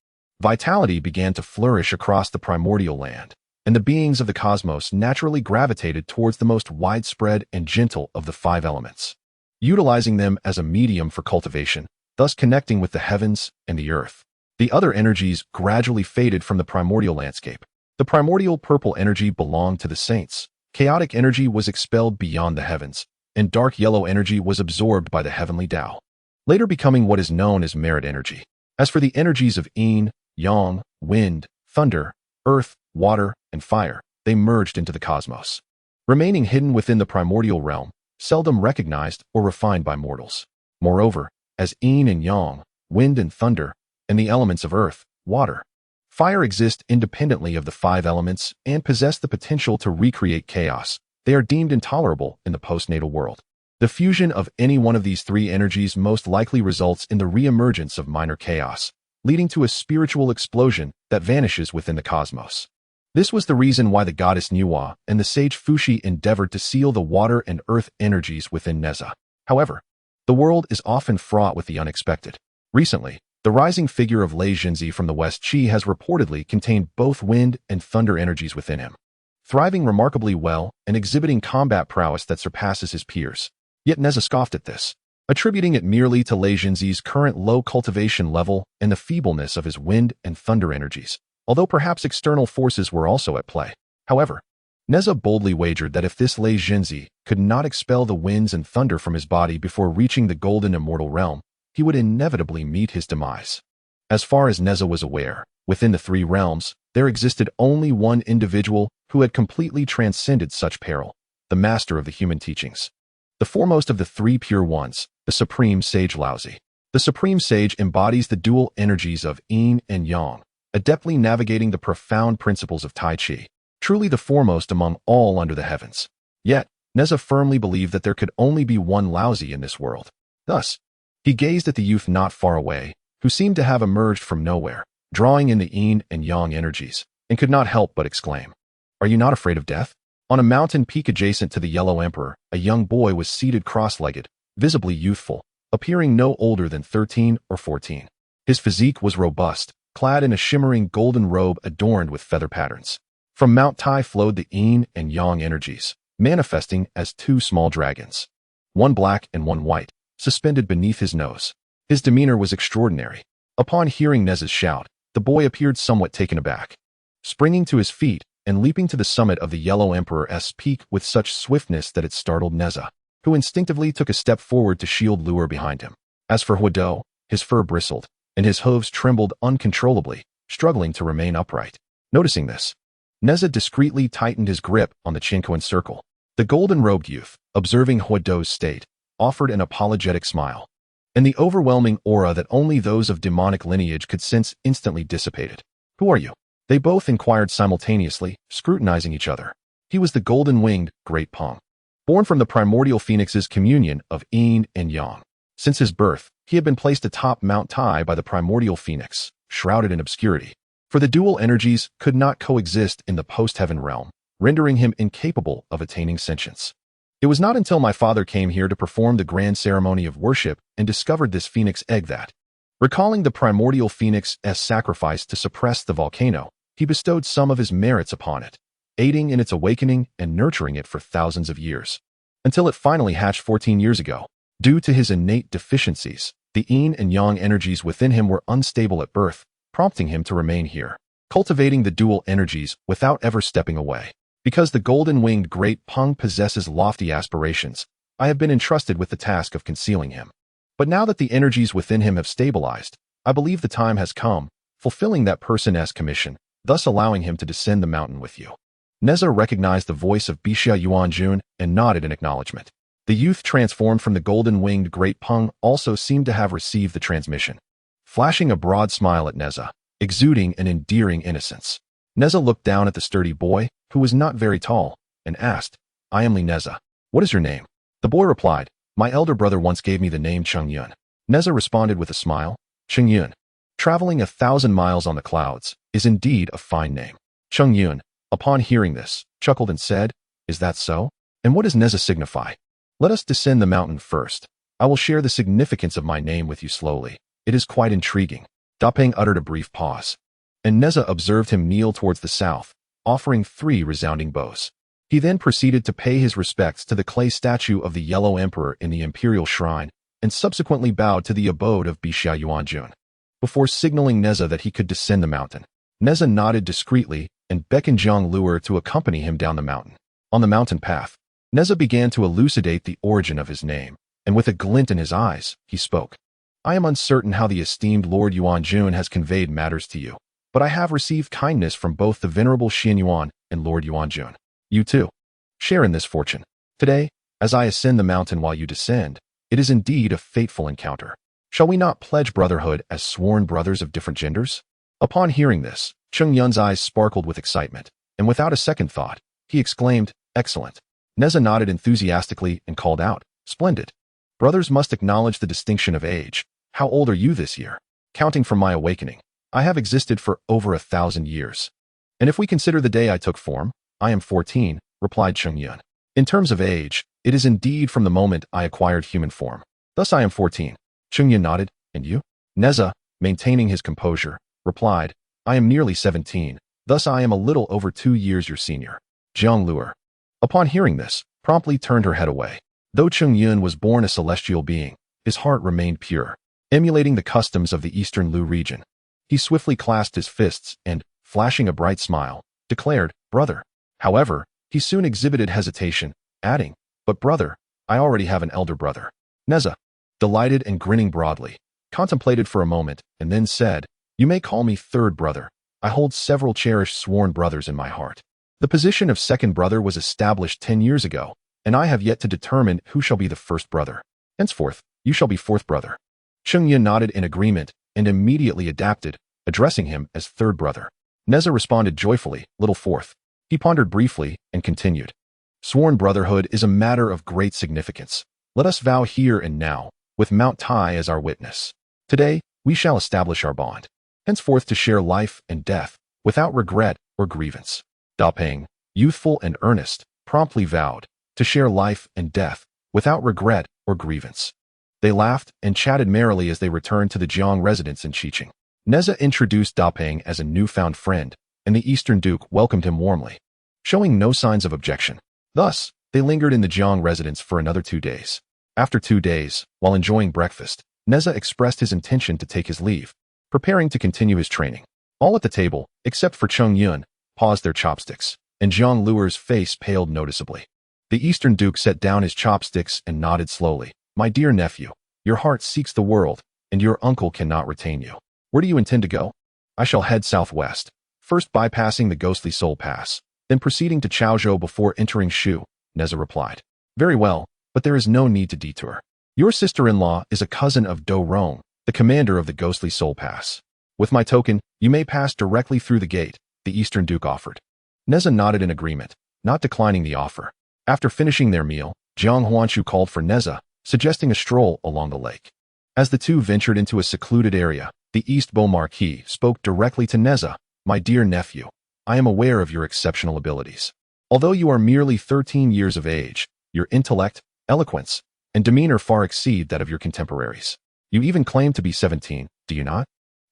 vitality began to flourish across the primordial land, and the beings of the cosmos naturally gravitated towards the most widespread and gentle of the five elements, utilizing them as a medium for cultivation, thus connecting with the heavens and the earth. The other energies gradually faded from the primordial landscape. The primordial purple energy belonged to the saints, chaotic energy was expelled beyond the heavens, and dark yellow energy was absorbed by the heavenly Tao, later becoming what is known as merit energy. As for the energies of yin, yang, wind, thunder, earth, water, and fire, they merged into the cosmos, remaining hidden within the primordial realm, seldom recognized or refined by mortals. Moreover, as yin and yang, wind and thunder, and the elements of earth, water, fire exist independently of the five elements and possess the potential to recreate chaos, they are deemed intolerable in the postnatal world. The fusion of any one of these three energies most likely results in the re-emergence of minor chaos, leading to a spiritual explosion that vanishes within the cosmos. This was the reason why the goddess Nuwa and the sage Fushi endeavored to seal the water and earth energies within Neza. However, the world is often fraught with the unexpected. Recently, the rising figure of Lei Jinzi from the West Qi has reportedly contained both wind and thunder energies within him, thriving remarkably well and exhibiting combat prowess that surpasses his peers. Yet Neza scoffed at this, attributing it merely to Lei Jinzi's current low cultivation level and the feebleness of his wind and thunder energies, although perhaps external forces were also at play. However, Neza boldly wagered that if this Lei Jinzi could not expel the winds and thunder from his body before reaching the golden immortal realm, he would inevitably meet his demise. As far as Neza was aware, within the three realms, there existed only one individual who had completely transcended such peril, the master of the human teachings, the foremost of the three pure ones, the supreme sage Laozi. The supreme sage embodies the dual energies of yin and yang, adeptly navigating the profound principles of Tai Chi, truly the foremost among all under the heavens. Yet, Neza firmly believed that there could only be one Laozi in this world. Thus, he gazed at the youth not far away, who seemed to have emerged from nowhere, drawing in the yin and yang energies, and could not help but exclaim, "Are you not afraid of death?" On a mountain peak adjacent to the Yellow Emperor, a young boy was seated cross-legged, visibly youthful, appearing no older than 13 or 14. His physique was robust, clad in a shimmering golden robe adorned with feather patterns. From Mount Tai flowed the yin and yang energies, manifesting as two small dragons, one black and one white, suspended beneath his nose. His demeanor was extraordinary. Upon hearing Neza's shout, the boy appeared somewhat taken aback. Springing to his feet and leaping to the summit of the Yellow Emperor's peak with such swiftness that it startled Neza, who instinctively took a step forward to shield Lure behind him. As for Huado, his fur bristled, and his hooves trembled uncontrollably, struggling to remain upright. Noticing this, Neza discreetly tightened his grip on the Chinkoan circle. The golden-robed youth, observing Huado's state, offered an apologetic smile, and the overwhelming aura that only those of demonic lineage could sense instantly dissipated. "Who are you?" They both inquired simultaneously, scrutinizing each other. He was the golden-winged Great Pong, born from the primordial phoenix's communion of yin and yang. Since his birth, he had been placed atop Mount Tai by the primordial phoenix, shrouded in obscurity. For the dual energies could not coexist in the post-heaven realm, rendering him incapable of attaining sentience. It was not until my father came here to perform the grand ceremony of worship and discovered this phoenix egg that, recalling the primordial phoenix's sacrifice to suppress the volcano, he bestowed some of his merits upon it, aiding in its awakening and nurturing it for thousands of years, until it finally hatched 14 years ago. Due to his innate deficiencies, the yin and yang energies within him were unstable at birth, prompting him to remain here, cultivating the dual energies without ever stepping away. Because the golden-winged Great Pung possesses lofty aspirations, I have been entrusted with the task of concealing him. But now that the energies within him have stabilized, I believe the time has come, fulfilling that person's commission, thus allowing him to descend the mountain with you. Neza recognized the voice of Bixia Yuanjun and nodded in acknowledgement. The youth transformed from the golden-winged Great Pung also seemed to have received the transmission, flashing a broad smile at Neza, exuding an endearing innocence. Neza looked down at the sturdy boy, who was not very tall, and asked, "I am Li Neza. What is your name?" The boy replied, "My elder brother once gave me the name Cheng Yun." Neza responded with a smile, "Cheng Yun, traveling 1,000 miles on the clouds, is indeed a fine name." Cheng Yun, upon hearing this, chuckled and said, "Is that so? And what does Neza signify? Let us descend the mountain first. I will share the significance of my name with you slowly. It is quite intriguing." Dapeng uttered a brief pause, and Neza observed him kneel towards the south, offering 3 resounding bows. He then proceeded to pay his respects to the clay statue of the Yellow Emperor in the Imperial Shrine, and subsequently bowed to the abode of Bixia Yuanjun. Before signaling Neza that he could descend the mountain, Neza nodded discreetly and beckoned Zhang Luer to accompany him down the mountain. On the mountain path, Neza began to elucidate the origin of his name, and with a glint in his eyes, he spoke. "I am uncertain how the esteemed Lord Yuanjun has conveyed matters to you, but I have received kindness from both the venerable Xian Yuan and Lord Yuanjun. You too share in this fortune. Today, as I ascend the mountain while you descend, it is indeed a fateful encounter. Shall we not pledge brotherhood as sworn brothers of different genders?" Upon hearing this, Cheng Yun's eyes sparkled with excitement, and without a second thought, he exclaimed, "Excellent." Neza nodded enthusiastically and called out, "Splendid. Brothers must acknowledge the distinction of age. How old are you this year?" "Counting from my awakening, I have existed for over 1,000 years. And if we consider the day I took form, I am 14, replied Cheng Yun. "In terms of age, it is indeed from the moment I acquired human form. Thus I am 14. Cheng Yun nodded. "And you?" Neza, maintaining his composure, replied, "I am nearly 17. Thus I am a little over 2 years your senior." Zhang Luer, upon hearing this, promptly turned her head away. Though Cheng Yun was born a celestial being, his heart remained pure, emulating the customs of the Eastern Lu region. He swiftly clasped his fists and, flashing a bright smile, declared, "Brother." However, he soon exhibited hesitation, adding, "But brother, I already have an elder brother." Neza, delighted and grinning broadly, contemplated for a moment and then said, "You may call me third brother. I hold several cherished sworn brothers in my heart. The position of second brother was established 10 years ago, and I have yet to determine who shall be the first brother. Henceforth, you shall be fourth brother." Cheng Yun nodded in agreement and immediately adapted, addressing him as third brother. Neza responded joyfully, "Little fourth." He pondered briefly and continued, "Sworn brotherhood is a matter of great significance. Let us vow here and now, with Mount Tai as our witness. Today, we shall establish our bond, henceforth to share life and death, without regret or grievance." Dapeng, youthful and earnest, promptly vowed to share life and death, without regret or grievance. They laughed and chatted merrily as they returned to the Jiang residence in Qiqing. Neza introduced Dapeng as a newfound friend, and the Eastern Duke welcomed him warmly, showing no signs of objection. Thus, they lingered in the Jiang residence for another 2 days. After 2 days, while enjoying breakfast, Neza expressed his intention to take his leave, preparing to continue his training. All at the table, except for Cheng Yun, paused their chopsticks, and Jiang Luer's face paled noticeably. The Eastern Duke set down his chopsticks and nodded slowly. My dear nephew, your heart seeks the world, and your uncle cannot retain you. Where do you intend to go? I shall head southwest, first bypassing the Ghostly Soul Pass, then proceeding to Chaozhou before entering Shu, Neza replied. Very well, but there is no need to detour. Your sister-in-law is a cousin of Do Rong, the commander of the Ghostly Soul Pass. With my token, you may pass directly through the gate, the Eastern Duke offered. Neza nodded in agreement, not declining the offer. After finishing their meal, Jiang Huanshu called for Neza, suggesting a stroll along the lake. As the two ventured into a secluded area, the East Bo Marquis spoke directly to Neza. My dear nephew, I am aware of your exceptional abilities. Although you are merely 13 years of age, your intellect, eloquence, and demeanor far exceed that of your contemporaries. You even claim to be 17, do you not?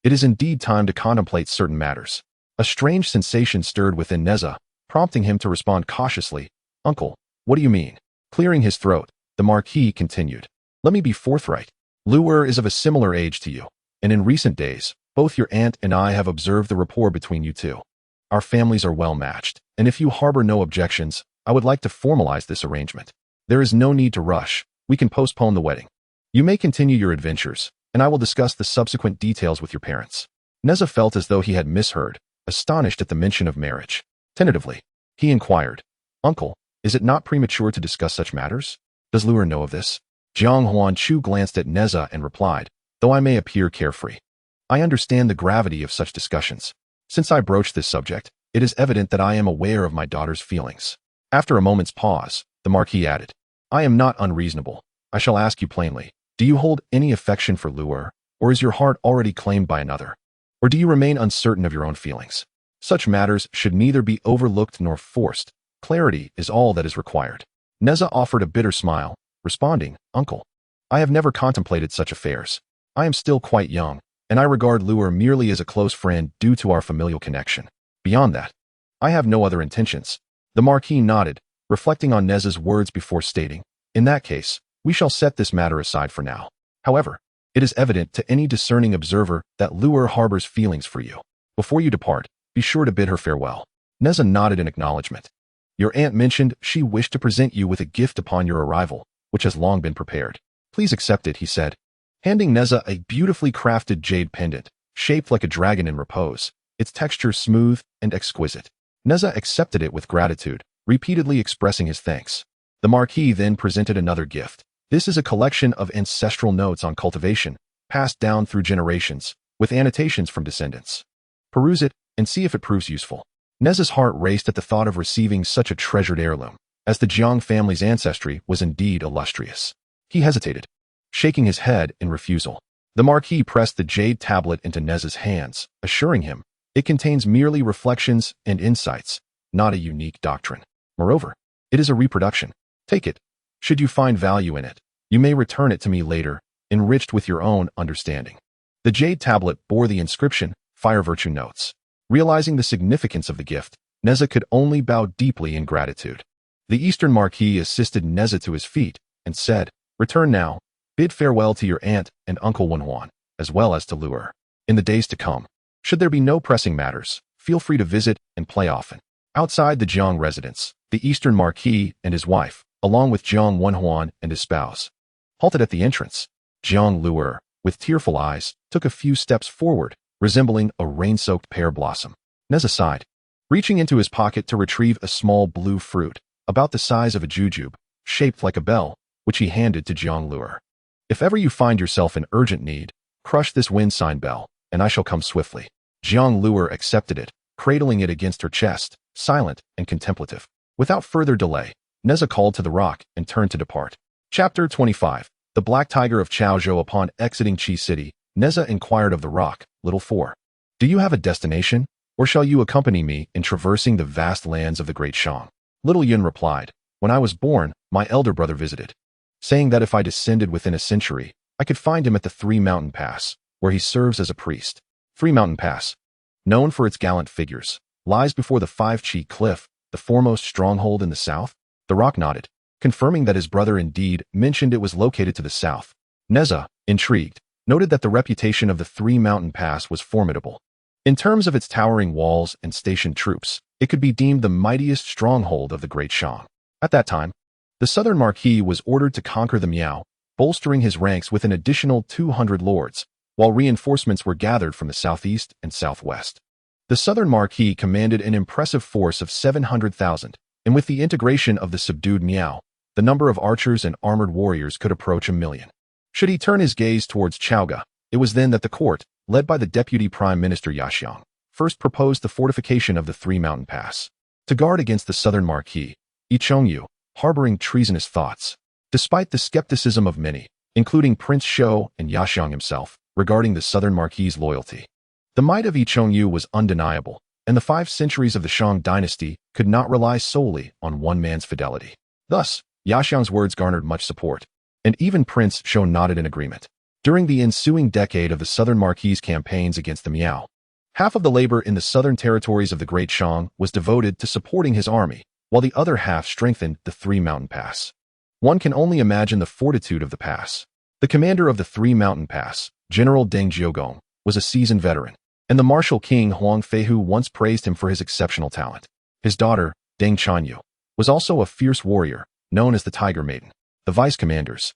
It is indeed time to contemplate certain matters. A strange sensation stirred within Neza, prompting him to respond cautiously. Uncle, what do you mean? Clearing his throat, the Marquis continued. Let me be forthright. Luer is of a similar age to you, and in recent days, both your aunt and I have observed the rapport between you two. Our families are well matched, and if you harbor no objections, I would like to formalize this arrangement. There is no need to rush. We can postpone the wedding. You may continue your adventures, and I will discuss the subsequent details with your parents. Neza felt as though he had misheard, astonished at the mention of marriage. Tentatively, he inquired, Uncle, is it not premature to discuss such matters? Does Luer know of this? Jiang Huanshu glanced at Neza and replied, though I may appear carefree, I understand the gravity of such discussions. Since I broached this subject, it is evident that I am aware of my daughter's feelings. After a moment's pause, the Marquis added, I am not unreasonable. I shall ask you plainly, do you hold any affection for Luer, or is your heart already claimed by another? Or do you remain uncertain of your own feelings? Such matters should neither be overlooked nor forced. Clarity is all that is required. Neza offered a bitter smile, responding, Uncle, I have never contemplated such affairs. I am still quite young, and I regard Luer merely as a close friend due to our familial connection. Beyond that, I have no other intentions. The Marquis nodded, reflecting on Neza's words before stating, in that case, we shall set this matter aside for now. However, it is evident to any discerning observer that Luer harbors feelings for you. Before you depart, be sure to bid her farewell. Neza nodded in acknowledgement. Your aunt mentioned she wished to present you with a gift upon your arrival, which has long been prepared. Please accept it, he said, handing Neza a beautifully crafted jade pendant, shaped like a dragon in repose, its texture smooth and exquisite. Neza accepted it with gratitude, repeatedly expressing his thanks. The Marquis then presented another gift. This is a collection of ancestral notes on cultivation, passed down through generations, with annotations from descendants. Peruse it and see if it proves useful. Neza's heart raced at the thought of receiving such a treasured heirloom, as the Jiang family's ancestry was indeed illustrious. He hesitated, shaking his head in refusal. The Marquis pressed the jade tablet into Neza's hands, assuring him, it contains merely reflections and insights, not a unique doctrine. Moreover, it is a reproduction. Take it. Should you find value in it, you may return it to me later, enriched with your own understanding. The jade tablet bore the inscription, Fire Virtue Notes. Realizing the significance of the gift, Neza could only bow deeply in gratitude. The Eastern Marquis assisted Neza to his feet and said, return now, bid farewell to your aunt and Uncle Wenhuan, as well as to Luer. In the days to come, should there be no pressing matters, feel free to visit and play often. Outside the Jiang residence, the Eastern Marquis and his wife, along with Jiang Wenhuan and his spouse, halted at the entrance. Jiang Luer, with tearful eyes, took a few steps forward, resembling a rain-soaked pear blossom. Neza sighed, reaching into his pocket to retrieve a small blue fruit, about the size of a jujube, shaped like a bell, which he handed to Jiang Luer. If ever you find yourself in urgent need, crush this wind sign bell, and I shall come swiftly. Jiang Luer accepted it, cradling it against her chest, silent and contemplative. Without further delay, Neza called to the rock and turned to depart. Chapter 25. The Black Tiger of Chaozhou. Upon exiting Qi City, Neza inquired of the rock, Little 4. Do you have a destination, or shall you accompany me in traversing the vast lands of the Great Shang? Little Yun replied, when I was born, my elder brother visited, saying that if I descended within a century, I could find him at the Three Mountain Pass, where he serves as a priest. Three Mountain Pass, known for its gallant figures, lies before the Five-Chi Cliff, the foremost stronghold in the south? The rock nodded, confirming that his brother indeed mentioned it was located to the south. Neza, intrigued, noted that the reputation of the Three-Mountain Pass was formidable. In terms of its towering walls and stationed troops, it could be deemed the mightiest stronghold of the Great Shang. At that time, the Southern Marquis was ordered to conquer the Miao, bolstering his ranks with an additional 200 lords, while reinforcements were gathered from the southeast and southwest. The Southern Marquis commanded an impressive force of 700,000, and with the integration of the subdued Miao, the number of archers and armored warriors could approach 1,000,000. Should he turn his gaze towards Chaoga, it was then that the court, led by the Deputy Prime Minister Yaxiang, first proposed the fortification of the Three-Mountain Pass. To guard against the Southern Marquis, Yichongyu, harboring treasonous thoughts. Despite the skepticism of many, including Prince Shou and Yaxiang himself, regarding the Southern Marquis' loyalty, the might of Yichongyu was undeniable, and the 5 centuries of the Shang dynasty could not rely solely on one man's fidelity. Thus, Yaxiang's words garnered much support, and even Prince Shou nodded in agreement. During the ensuing decade of the Southern Marquis' campaigns against the Miao, half of the labor in the southern territories of the Great Shang was devoted to supporting his army, while the other half strengthened the Three-Mountain Pass. One can only imagine the fortitude of the pass. The commander of the Three-Mountain Pass, General Deng Jiogong, was a seasoned veteran, and the martial king Huang Feihu once praised him for his exceptional talent. His daughter, Deng Chanyu, was also a fierce warrior, known as the Tiger Maiden. The vice commanders,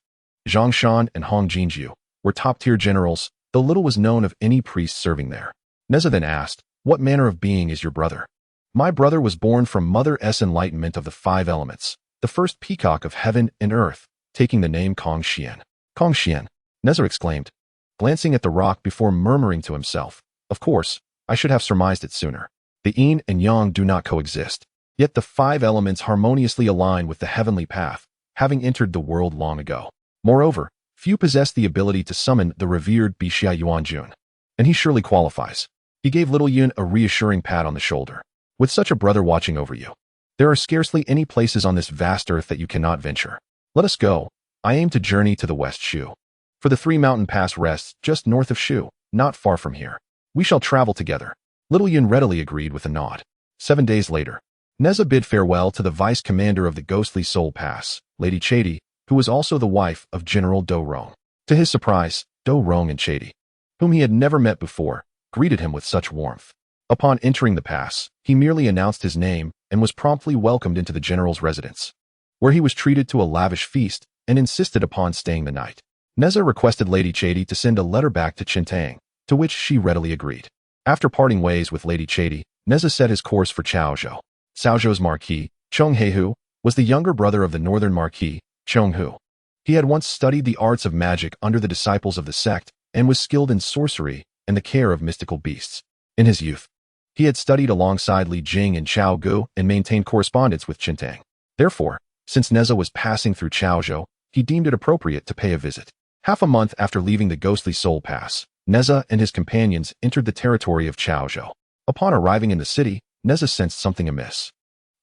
Zhang Shan and Hong Jinju, were top-tier generals, though little was known of any priest serving there. Neza then asked, "What manner of being is your brother?" "My brother was born from Mother-S enlightenment of the 5 elements, the first peacock of heaven and earth, taking the name Kong Xian." Kong Xian, Neza exclaimed, glancing at the rock before murmuring to himself, "Of course, I should have surmised it sooner. The yin and yang do not coexist, yet the 5 elements harmoniously align with the heavenly path, having entered the world long ago. Moreover, few possess the ability to summon the revered Bixia Yuanjun, and he surely qualifies." He gave little Yun a reassuring pat on the shoulder. "With such a brother watching over you, there are scarcely any places on this vast earth that you cannot venture. Let us go. I aim to journey to the West Shu. For the Three-Mountain Pass rests just north of Shu, not far from here. We shall travel together." Little Yun readily agreed with a nod. 7 days later, Neza bid farewell to the vice commander of the Ghostly Soul Pass, Lady Chady, who was also the wife of General Do Rong. To his surprise, Do Rong and Chady, whom he had never met before, greeted him with such warmth. Upon entering the pass, he merely announced his name and was promptly welcomed into the general's residence, where he was treated to a lavish feast and insisted upon staying the night. Neza requested Lady Chady to send a letter back to Qintang, to which she readily agreed. After parting ways with Lady Chady, Neza set his course for Chaozhou. Caozhou's Marquis, Chong Heihu, was the younger brother of the northern Marquis, Chong Hu. He had once studied the arts of magic under the disciples of the sect and was skilled in sorcery and the care of mystical beasts. In his youth, he had studied alongside Li Jing and Chao Gu and maintained correspondence with Qintang. Therefore, since Neza was passing through Chaozhou, he deemed it appropriate to pay a visit. Half a month after leaving the Ghostly Soul Pass, Neza and his companions entered the territory of Chaozhou. Upon arriving in the city, Neza sensed something amiss.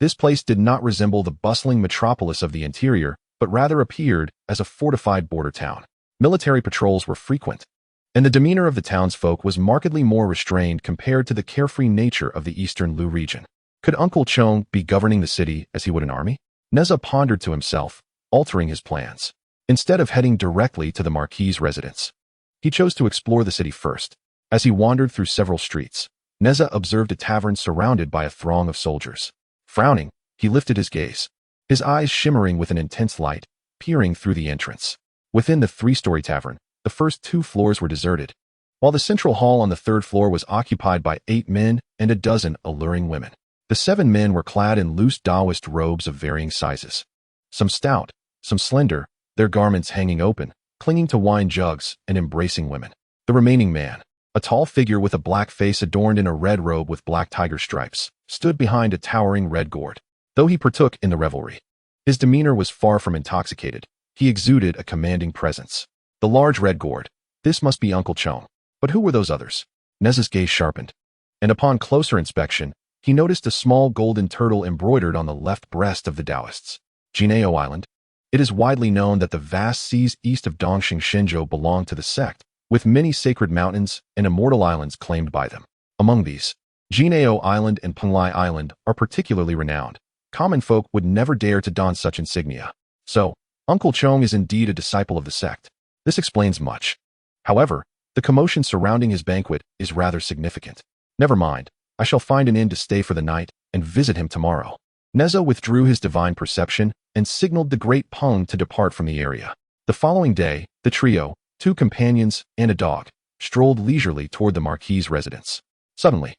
This place did not resemble the bustling metropolis of the interior, but rather appeared as a fortified border town. Military patrols were frequent, and the demeanor of the townsfolk was markedly more restrained compared to the carefree nature of the eastern Lu region. Could Uncle Chong be governing the city as he would an army? Neza pondered to himself, altering his plans. Instead of heading directly to the Marquis' residence, he chose to explore the city first. As he wandered through several streets, Neza observed a tavern surrounded by a throng of soldiers. Frowning, he lifted his gaze, his eyes shimmering with an intense light, peering through the entrance. Within the 3-story tavern, the first 2 floors were deserted, while the central hall on the 3rd floor was occupied by 8 men and a dozen alluring women. The 7 men were clad in loose Taoist robes of varying sizes. Some stout, some slender, their garments hanging open, clinging to wine jugs and embracing women. The remaining man, a tall figure with a black face adorned in a red robe with black tiger stripes, stood behind a towering red gourd. Though he partook in the revelry, his demeanor was far from intoxicated. He exuded a commanding presence. The large red gourd. This must be Uncle Chong. But who were those others? Neza's gaze sharpened, and upon closer inspection, he noticed a small golden turtle embroidered on the left breast of the Taoists. Jinao Island. It is widely known that the vast seas east of Dongxing Shenzhou belong to the sect, with many sacred mountains and immortal islands claimed by them. Among these, Jinao Island and Penglai Island are particularly renowned. Common folk would never dare to don such insignia. So, Uncle Chong is indeed a disciple of the sect. This explains much. However, the commotion surrounding his banquet is rather significant. Never mind, I shall find an inn to stay for the night and visit him tomorrow. Neza withdrew his divine perception and signaled the great Peng to depart from the area. The following day, the trio, 2 companions and a dog, strolled leisurely toward the Marquis's residence. Suddenly,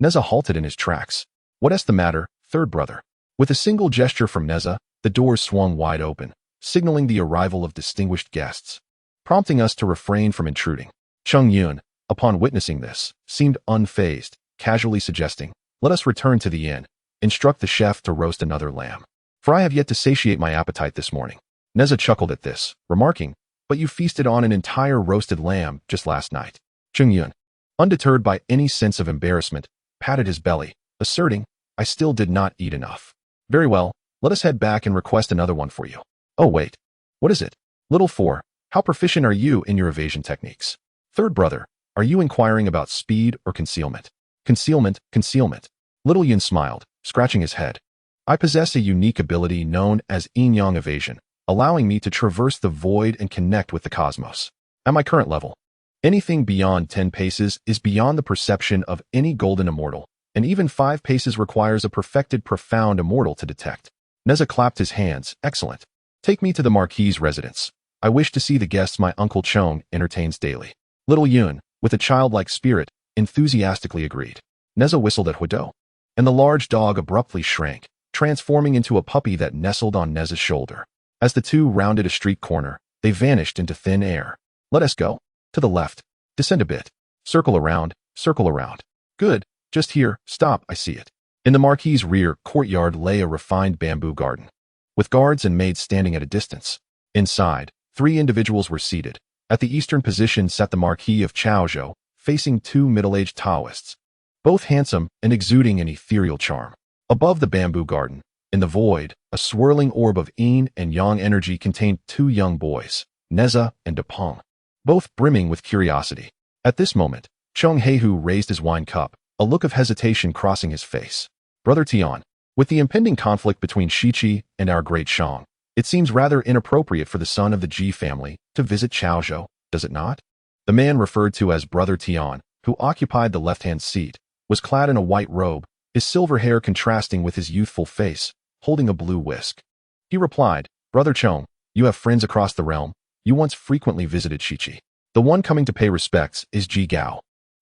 Neza halted in his tracks. "What's the matter, third brother?" With a single gesture from Neza, the doors swung wide open, signaling the arrival of distinguished guests, prompting us to refrain from intruding. Chung Yun, upon witnessing this, seemed unfazed, casually suggesting, "Let us return to the inn. Instruct the chef to roast another lamb. For I have yet to satiate my appetite this morning." Neza chuckled at this, remarking, "But you feasted on an entire roasted lamb just last night." Chung Yun, undeterred by any sense of embarrassment, patted his belly, asserting, "I still did not eat enough." "Very well, let us head back and request another one for you." "Oh wait, what is it?" "Little 4, how proficient are you in your evasion techniques?" "Third brother, are you inquiring about speed or concealment?" "Concealment, concealment." Little Yun smiled, scratching his head. "I possess a unique ability known as yin-yang evasion, allowing me to traverse the void and connect with the cosmos. At my current level, anything beyond 10 paces is beyond the perception of any golden immortal, and even 5 paces requires a perfected profound immortal to detect." Neza clapped his hands. "Excellent. Take me to the Marquis's residence. I wish to see the guests my Uncle Chong entertains daily." Little Yun, with a childlike spirit, enthusiastically agreed. Neza whistled at Hudo, and the large dog abruptly shrank, transforming into a puppy that nestled on Neza's shoulder. As the two rounded a street corner, they vanished into thin air. "Let us go. To the left. Descend a bit. Circle around, circle around. Good. Just here. Stop, I see it." In the Marquis's rear courtyard lay a refined bamboo garden, with guards and maids standing at a distance. Inside, 3 individuals were seated. At the eastern position sat the Marquis of Chaozhou, facing 2 middle-aged Taoists, both handsome and exuding an ethereal charm. Above the bamboo garden, in the void, a swirling orb of yin and yang energy contained 2 young boys, Neza and Depeng, both brimming with curiosity. At this moment, Chong Heihu raised his wine cup, a look of hesitation crossing his face. "Brother Tian, with the impending conflict between Shichi and our great Shang, it seems rather inappropriate for the son of the Ji family to visit Chaozhou, does it not?" The man referred to as Brother Tian, who occupied the left-hand seat, was clad in a white robe, his silver hair contrasting with his youthful face, holding a blue whisk. He replied, "Brother Chong, you have friends across the realm. You once frequently visited Shichi. The one coming to pay respects is Ji Gao,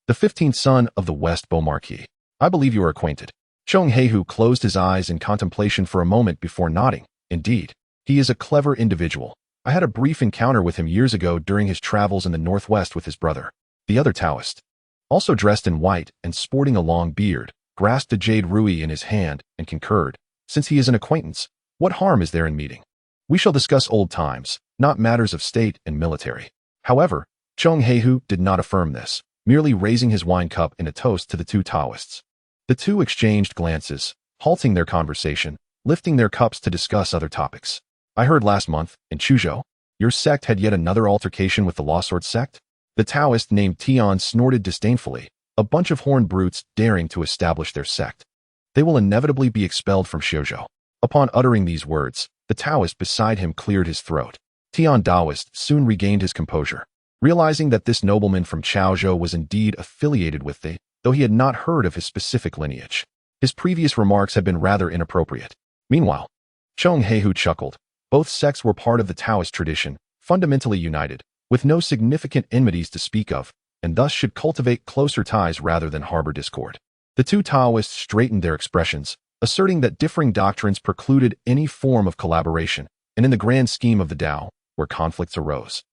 the 15th son of the West Bo Marquis. I believe you are acquainted." Chong Heihu closed his eyes in contemplation for a moment before nodding. "Indeed, he is a clever individual. I had a brief encounter with him years ago during his travels in the northwest with his brother." The other Taoist, also dressed in white and sporting a long beard, grasped a jade rui in his hand and concurred, "Since he is an acquaintance, what harm is there in meeting? We shall discuss old times, not matters of state and military." However, Chong Heihu did not affirm this, merely raising his wine cup in a toast to the 2 Taoists. The 2 exchanged glances, halting their conversation, lifting their cups to discuss other topics. "I heard last month, in Chuzhou, your sect had yet another altercation with the Lost Sword sect?" The Taoist named Tian snorted disdainfully, "A bunch of horned brutes daring to establish their sect. They will inevitably be expelled from Shuzhou." Upon uttering these words, the Taoist beside him cleared his throat. Tian Daoist soon regained his composure, realizing that this nobleman from Chaozhou was indeed affiliated with the, though he had not heard of his specific lineage. His previous remarks had been rather inappropriate. Meanwhile, Chong Heihu chuckled. Both sects were part of the Taoist tradition, fundamentally united, with no significant enmities to speak of, and thus should cultivate closer ties rather than harbor discord. The 2 Taoists straightened their expressions, asserting that differing doctrines precluded any form of collaboration, and in the grand scheme of the Tao, where conflicts arose,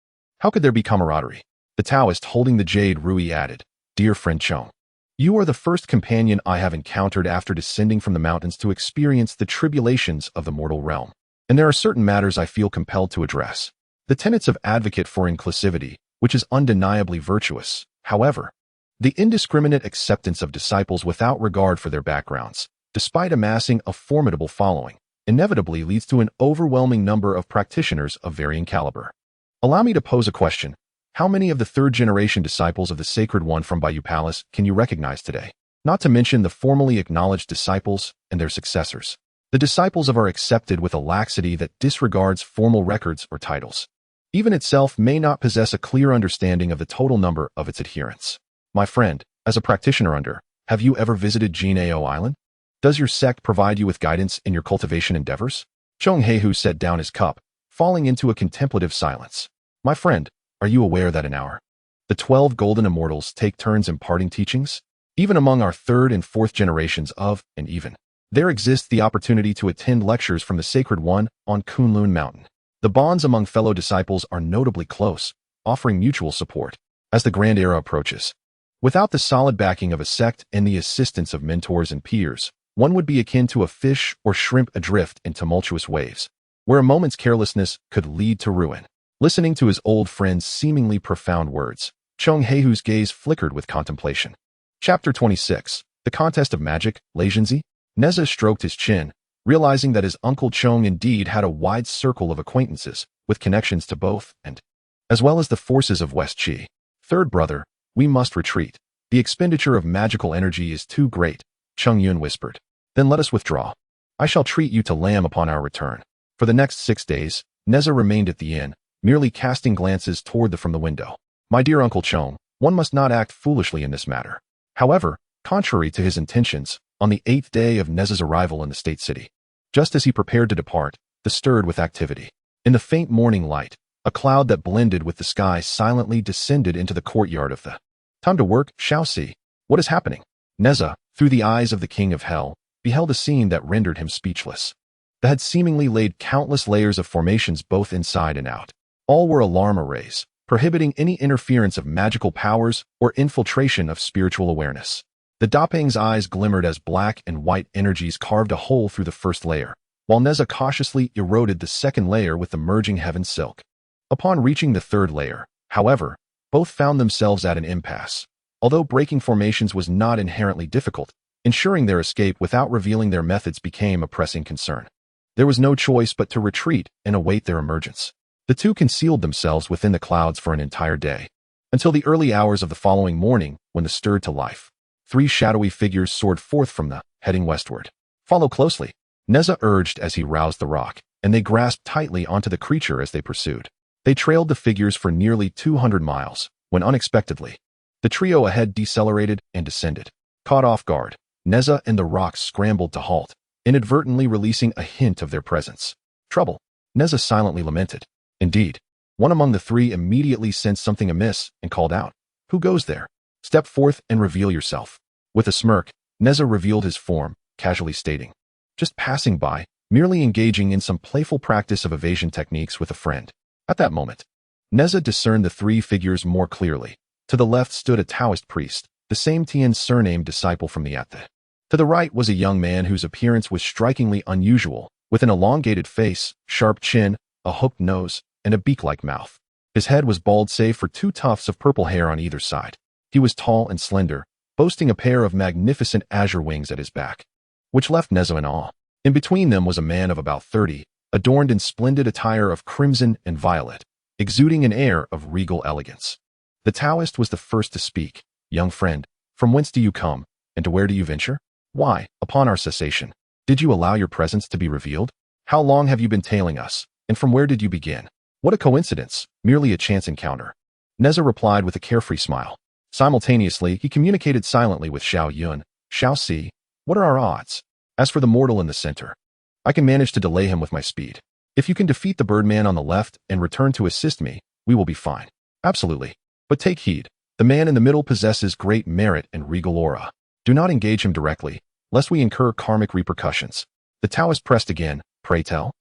how could there be camaraderie? The Taoist holding the jade rui added, "Dear friend Chong, you are the first companion I have encountered after descending from the mountains to experience the tribulations of the mortal realm, and there are certain matters I feel compelled to address. The tenets of advocate for inclusivity, which is undeniably virtuous, however, the indiscriminate acceptance of disciples without regard for their backgrounds, despite amassing a formidable following, inevitably leads to an overwhelming number of practitioners of varying caliber. Allow me to pose a question. How many of the 3rd-generation disciples of the Sacred One from Bayou Palace can you recognize today?" not to mention the formally acknowledged disciples and their successors. The disciples of are accepted with a laxity that disregards formal records or titles. Even itself may not possess a clear understanding of the total number of its adherents. My friend, as a practitioner under, have you ever visited Jinao Island? Does your sect provide you with guidance in your cultivation endeavors? Chong Heihu set down his cup, falling into a contemplative silence. My friend, are you aware that in the 12 golden immortals take turns imparting teachings? Even among our third and fourth generations of, and even, there exists the opportunity to attend lectures from the Sacred One on Kunlun Mountain. The bonds among fellow disciples are notably close, offering mutual support as the Grand Era approaches. Without the solid backing of a sect and the assistance of mentors and peers, one would be akin to a fish or shrimp adrift in tumultuous waves, where a moment's carelessness could lead to ruin. Listening to his old friend's seemingly profound words, Chong Heihu's gaze flickered with contemplation. Chapter 26. The Contest of Magic, Legenzi? Neza stroked his chin, realizing that his Uncle Chong indeed had a wide circle of acquaintances, with connections to both, and, as well as the forces of West Qi. Third brother, we must retreat. The expenditure of magical energy is too great, Chung Yun whispered. Then let us withdraw. I shall treat you to lamb upon our return. For the next 6 days, Neza remained at the inn, merely casting glances toward from the window. My dear Uncle Chong, one must not act foolishly in this matter. However, contrary to his intentions, on the 8th day of Neza's arrival in the state city, just as he prepared to depart, stirred with activity. In the faint morning light, a cloud that blended with the sky silently descended into the courtyard of the Time to work, shall see. What is happening? Neza, through the eyes of the king of hell, beheld a scene that rendered him speechless. That had seemingly laid countless layers of formations both inside and out. All were alarm arrays, prohibiting any interference of magical powers or infiltration of spiritual awareness. The Dapang's eyes glimmered as black and white energies carved a hole through the first layer, while Neza cautiously eroded the second layer with the merging heaven silk. Upon reaching the third layer, however, both found themselves at an impasse. Although breaking formations was not inherently difficult, ensuring their escape without revealing their methods became a pressing concern. There was no choice but to retreat and await their emergence. The two concealed themselves within the clouds for an entire day, until the early hours of the following morning when stirred to life. 3 shadowy figures soared forth from heading westward. Follow closely, Neza urged as he roused the rock, and they grasped tightly onto the creature as they pursued. They trailed the figures for nearly 200 miles, when unexpectedly, the trio ahead decelerated and descended. Caught off guard, Neza and the rock scrambled to halt, inadvertently releasing a hint of their presence. Trouble, Neza silently lamented. Indeed, one among the 3 immediately sensed something amiss and called out, "Who goes there? Step forth and reveal yourself." With a smirk, Neza revealed his form, casually stating, "Just passing by, merely engaging in some playful practice of evasion techniques with a friend." At that moment, Neza discerned the 3 figures more clearly. To the left stood a Taoist priest, the same Tian surnamed disciple from the Athe. To the right was a young man whose appearance was strikingly unusual, with an elongated face, sharp chin, a hooked nose, and a beak-like mouth. His head was bald save for 2 tufts of purple hair on either side. He was tall and slender, boasting a pair of magnificent azure wings at his back, which left Neza in awe. In between them was a man of about 30, adorned in splendid attire of crimson and violet, exuding an air of regal elegance. The Taoist was the first to speak. "Young friend, from whence do you come, and to where do you venture? Why, upon our cessation, did you allow your presence to be revealed? How long have you been tailing us, and from where did you begin? What a coincidence, merely a chance encounter." Neza replied with a carefree smile. Simultaneously, he communicated silently with Xiao Yun. "Shall see. What are our odds? As for the mortal in the center, I can manage to delay him with my speed. If you can defeat the birdman on the left and return to assist me, we will be fine." "Absolutely. But take heed. The man in the middle possesses great merit and regal aura. Do not engage him directly, lest we incur karmic repercussions." The Taoist pressed again. "Pray tell.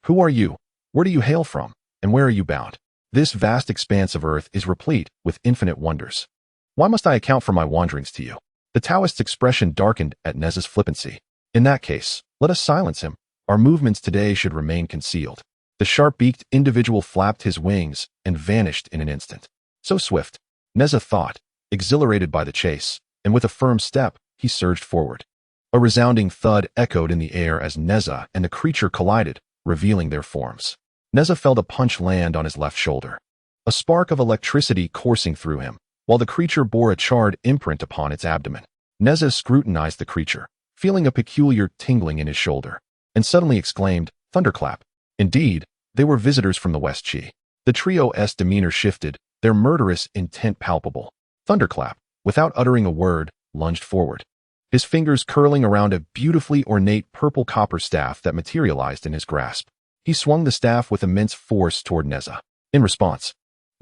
Who are you? Where do you hail from? And where are you bound? This vast expanse of earth is replete with infinite wonders. Why must I account for my wanderings to you?" The Taoist's expression darkened at Neza's flippancy. "In that case, let us silence him. Our movements today should remain concealed." The sharp-beaked individual flapped his wings and vanished in an instant. So swift, Neza thought, exhilarated by the chase, and with a firm step, he surged forward. A resounding thud echoed in the air as Neza and the creature collided, revealing their forms. Neza felt a punch land on his left shoulder, a spark of electricity coursing through him, while the creature bore a charred imprint upon its abdomen. Neza scrutinized the creature, feeling a peculiar tingling in his shoulder, and suddenly exclaimed, "Thunderclap." Indeed, they were visitors from the West Chi. The trio's demeanor shifted, their murderous intent palpable. Thunderclap, without uttering a word, lunged forward, his fingers curling around a beautifully ornate purple copper staff that materialized in his grasp. He swung the staff with immense force toward Neza. In response,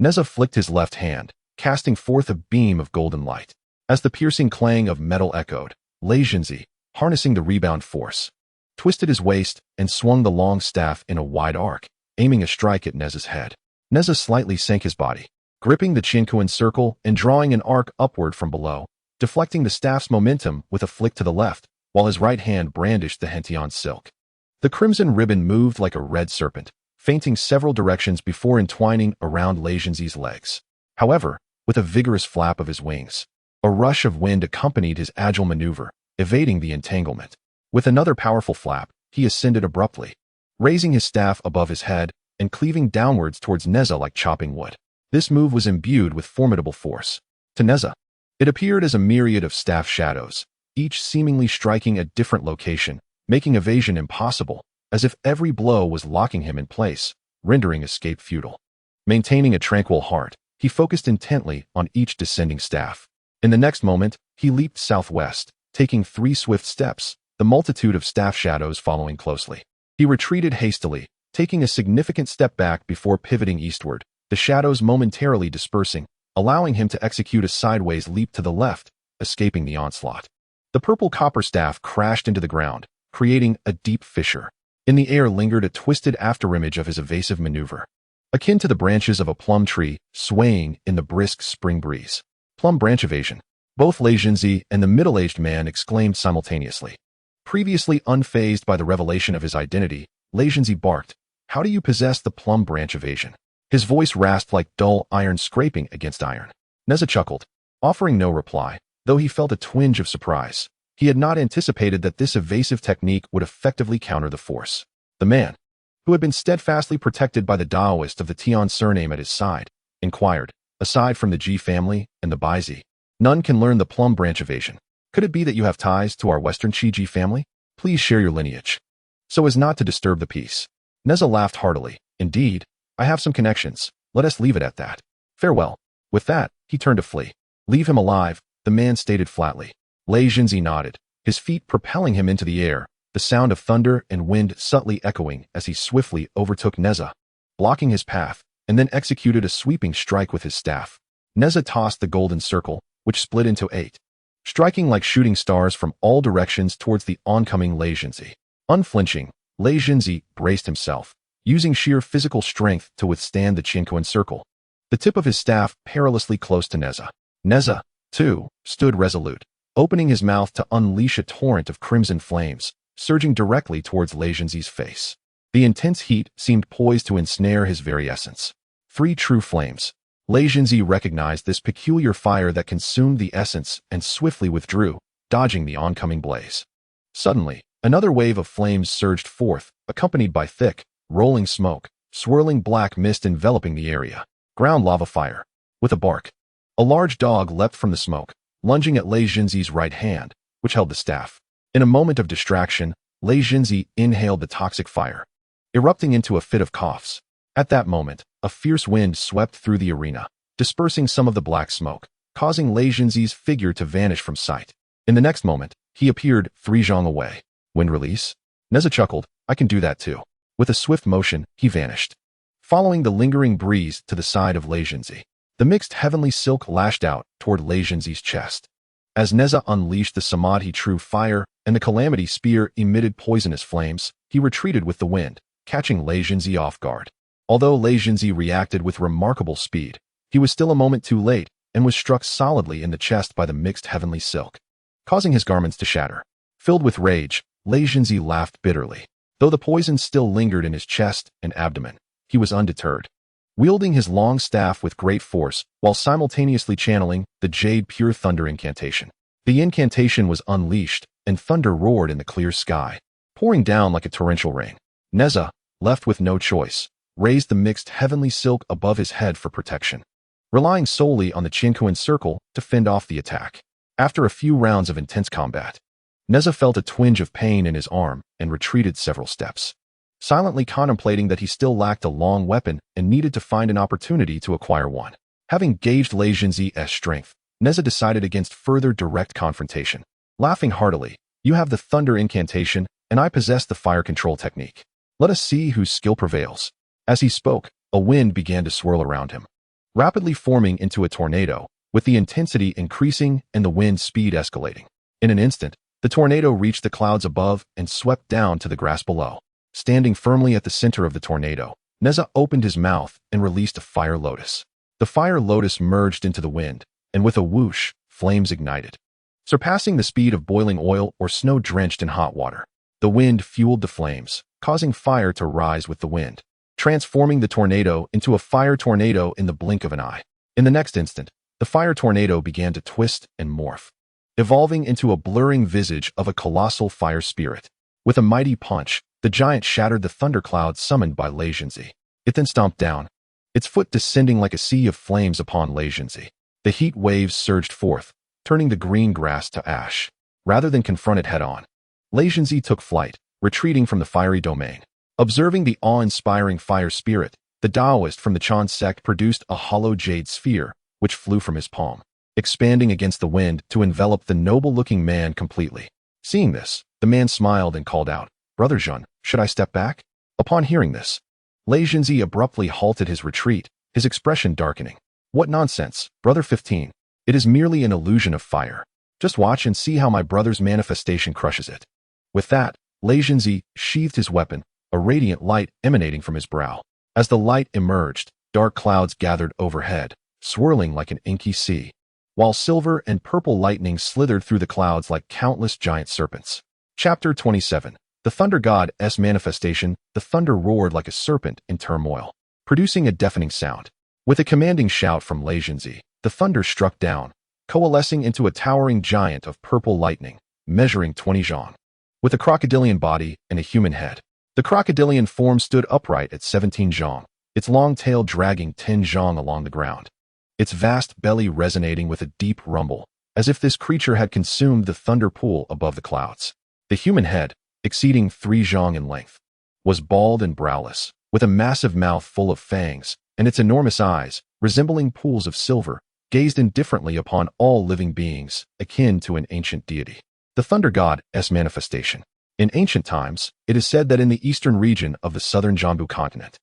Neza flicked his left hand, casting forth a beam of golden light. As the piercing clang of metal echoed, Lei Jinzi, harnessing the rebound force, twisted his waist and swung the long staff in a wide arc, aiming a strike at Neza's head. Neza slightly sank his body, gripping the Chinquan circle and drawing an arc upward from below, deflecting the staff's momentum with a flick to the left, while his right hand brandished the Hention silk. The crimson ribbon moved like a red serpent, feinting several directions before entwining around Lei Jinzi's legs. However, with a vigorous flap of his wings, a rush of wind accompanied his agile maneuver, evading the entanglement. With another powerful flap, he ascended abruptly, raising his staff above his head and cleaving downwards towards Neza like chopping wood. This move was imbued with formidable force. To Neza, it appeared as a myriad of staff shadows, each seemingly striking a different location, making evasion impossible, as if every blow was locking him in place, rendering escape futile. Maintaining a tranquil heart, he focused intently on each descending staff. In the next moment, he leaped southwest, taking 3 swift steps, the multitude of staff shadows following closely. He retreated hastily, taking a significant step back before pivoting eastward, the shadows momentarily dispersing, allowing him to execute a sideways leap to the left, escaping the onslaught. The purple copper staff crashed into the ground, creating a deep fissure. In the air lingered a twisted afterimage of his evasive maneuver, akin to the branches of a plum tree swaying in the brisk spring breeze. Plum branch evasion. Both Lei Jinzi and the middle-aged man exclaimed simultaneously. Previously unfazed by the revelation of his identity, Lei Jinzi barked, "How do you possess the plum branch evasion?" His voice rasped like dull iron scraping against iron. Neza chuckled, offering no reply, though he felt a twinge of surprise. He had not anticipated that this evasive technique would effectively counter the force. The man, who had been steadfastly protected by the Taoist of the Tian surname at his side, inquired, "Aside from the Ji family and the Baizi, none can learn the plum branch evasion. Could it be that you have ties to our Western Chi Ji family? Please share your lineage, so as not to disturb the peace." Neza laughed heartily. "Indeed, I have some connections. Let us leave it at that. Farewell." With that, he turned to flee. "Leave him alive," the man stated flatly. Lei Jinzi nodded, his feet propelling him into the air, the sound of thunder and wind subtly echoing as he swiftly overtook Neza, blocking his path, and then executed a sweeping strike with his staff. Neza tossed the golden circle, which split into 8, striking like shooting stars from all directions towards the oncoming Lei Jinzi. Unflinching, Lei Jinzi braced himself, using sheer physical strength to withstand the Chinquan circle, the tip of his staff perilously close to Neza. Neza, too, stood resolute, opening his mouth to unleash a torrent of crimson flames, surging directly towards Lei Jinzi's face. The intense heat seemed poised to ensnare his very essence. 3 true flames. Lei Jinzi recognized this peculiar fire that consumed the essence and swiftly withdrew, dodging the oncoming blaze. Suddenly, another wave of flames surged forth, accompanied by thick, rolling smoke, swirling black mist enveloping the area. Ground lava fire. With a bark, a large dog leapt from the smoke, lunging at Lei Jinzi's right hand, which held the staff. In a moment of distraction, Lei Jinzi inhaled the toxic fire, erupting into a fit of coughs. At that moment, a fierce wind swept through the arena, dispersing some of the black smoke, causing Lei Jinzi's figure to vanish from sight. In the next moment, he appeared 3 zhang away. Wind release? Neza chuckled, "I can do that too." With a swift motion, he vanished, following the lingering breeze to the side of Lei Jinzi. The mixed heavenly silk lashed out toward Lei Jinzi's chest. As Neza unleashed the Samadhi true fire and the calamity spear emitted poisonous flames, he retreated with the wind, catching Lei Jinzi off guard. Although Lei Jinzi reacted with remarkable speed, he was still a moment too late and was struck solidly in the chest by the mixed heavenly silk, causing his garments to shatter. Filled with rage, Lei Jinzi laughed bitterly. Though the poison still lingered in his chest and abdomen, he was undeterred. Wielding his long staff with great force while simultaneously channeling the Jade Pure Thunder incantation. The incantation was unleashed, and thunder roared in the clear sky, pouring down like a torrential rain. Neza, left with no choice, raised the mixed heavenly silk above his head for protection, relying solely on the Chinquan circle to fend off the attack. After a few rounds of intense combat, Neza felt a twinge of pain in his arm and retreated several steps, silently contemplating that he still lacked a long weapon and needed to find an opportunity to acquire one. Having gauged Lei Jinzi's strength, Neza decided against further direct confrontation. Laughing heartily, "You have the thunder incantation, and I possess the fire control technique. Let us see whose skill prevails." As he spoke, a wind began to swirl around him, rapidly forming into a tornado, with the intensity increasing and the wind speed escalating. In an instant, the tornado reached the clouds above and swept down to the grass below. Standing firmly at the center of the tornado, Neza opened his mouth and released a fire lotus. The fire lotus merged into the wind, and with a whoosh, flames ignited, surpassing the speed of boiling oil or snow drenched in hot water. The wind fueled the flames, causing fire to rise with the wind, transforming the tornado into a fire tornado in the blink of an eye. In the next instant, the fire tornado began to twist and morph, evolving into a blurring visage of a colossal fire spirit. With a mighty punch, the giant shattered the thundercloud summoned by Lei Jinzi. It then stomped down, its foot descending like a sea of flames upon Lei Jinzi. The heat waves surged forth, turning the green grass to ash. Rather than confront it head-on, Lei Jinzi took flight, retreating from the fiery domain. Observing the awe-inspiring fire spirit, the Taoist from the Chan sect produced a hollow jade sphere, which flew from his palm, expanding against the wind to envelop the noble-looking man completely. Seeing this, the man smiled and called out, "Brother Shen, should I step back?" Upon hearing this, Lei Jinzi abruptly halted his retreat, his expression darkening. "What nonsense, Brother 15. It is merely an illusion of fire. Just watch and see how my brother's manifestation crushes it." With that, Lei Jinzi sheathed his weapon, a radiant light emanating from his brow. As the light emerged, dark clouds gathered overhead, swirling like an inky sea, while silver and purple lightning slithered through the clouds like countless giant serpents. Chapter 27. The Thunder God's Manifestation. The thunder roared like a serpent in turmoil, producing a deafening sound. With a commanding shout from Lei Jinzi, the thunder struck down, coalescing into a towering giant of purple lightning, measuring 20 zhang, with a crocodilian body and a human head. The crocodilian form stood upright at 17 zhang, its long tail dragging 10 zhang along the ground, its vast belly resonating with a deep rumble, as if this creature had consumed the thunder pool above the clouds. The human head, exceeding 3 zhang in length, was bald and browless, with a massive mouth full of fangs, and its enormous eyes, resembling pools of silver, gazed indifferently upon all living beings, akin to an ancient deity. The Thunder God's Manifestation. In ancient times, it is said that in the eastern region of the southern Jambu continent,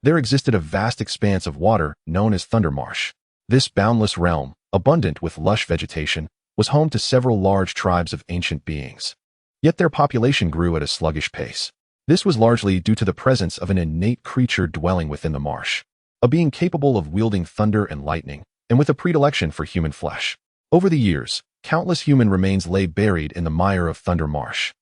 there existed a vast expanse of water known as Thunder Marsh. This boundless realm, abundant with lush vegetation, was home to several large tribes of ancient beings. Yet their population grew at a sluggish pace. This was largely due to the presence of an innate creature dwelling within the marsh, a being capable of wielding thunder and lightning, and with a predilection for human flesh. Over the years, countless human remains lay buried in the mire of Thunder Marsh.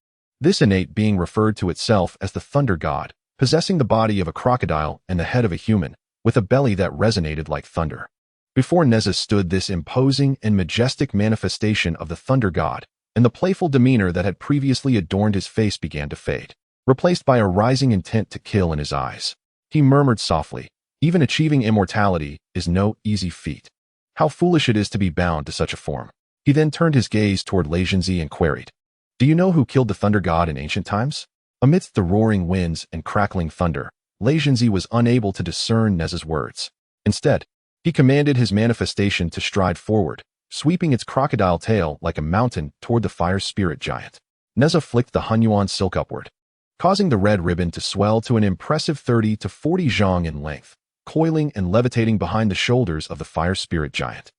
This innate being referred to itself as the Thunder God, possessing the body of a crocodile and the head of a human, with a belly that resonated like thunder. Before Neza stood this imposing and majestic manifestation of the Thunder God, and the playful demeanor that had previously adorned his face began to fade, replaced by a rising intent to kill in his eyes. He murmured softly, "Even achieving immortality is no easy feat. How foolish it is to be bound to such a form." He then turned his gaze toward Lei Jinzi and queried, "Do you know who killed the Thunder God in ancient times?" Amidst the roaring winds and crackling thunder, Lei Jinzi was unable to discern Neza's words. Instead, he commanded his manifestation to stride forward, sweeping its crocodile tail like a mountain toward the fire spirit giant. Neza flicked the Hunyuan silk upward, causing the red ribbon to swell to an impressive 30 to 40 zhang in length, coiling and levitating behind the shoulders of the fire spirit giant.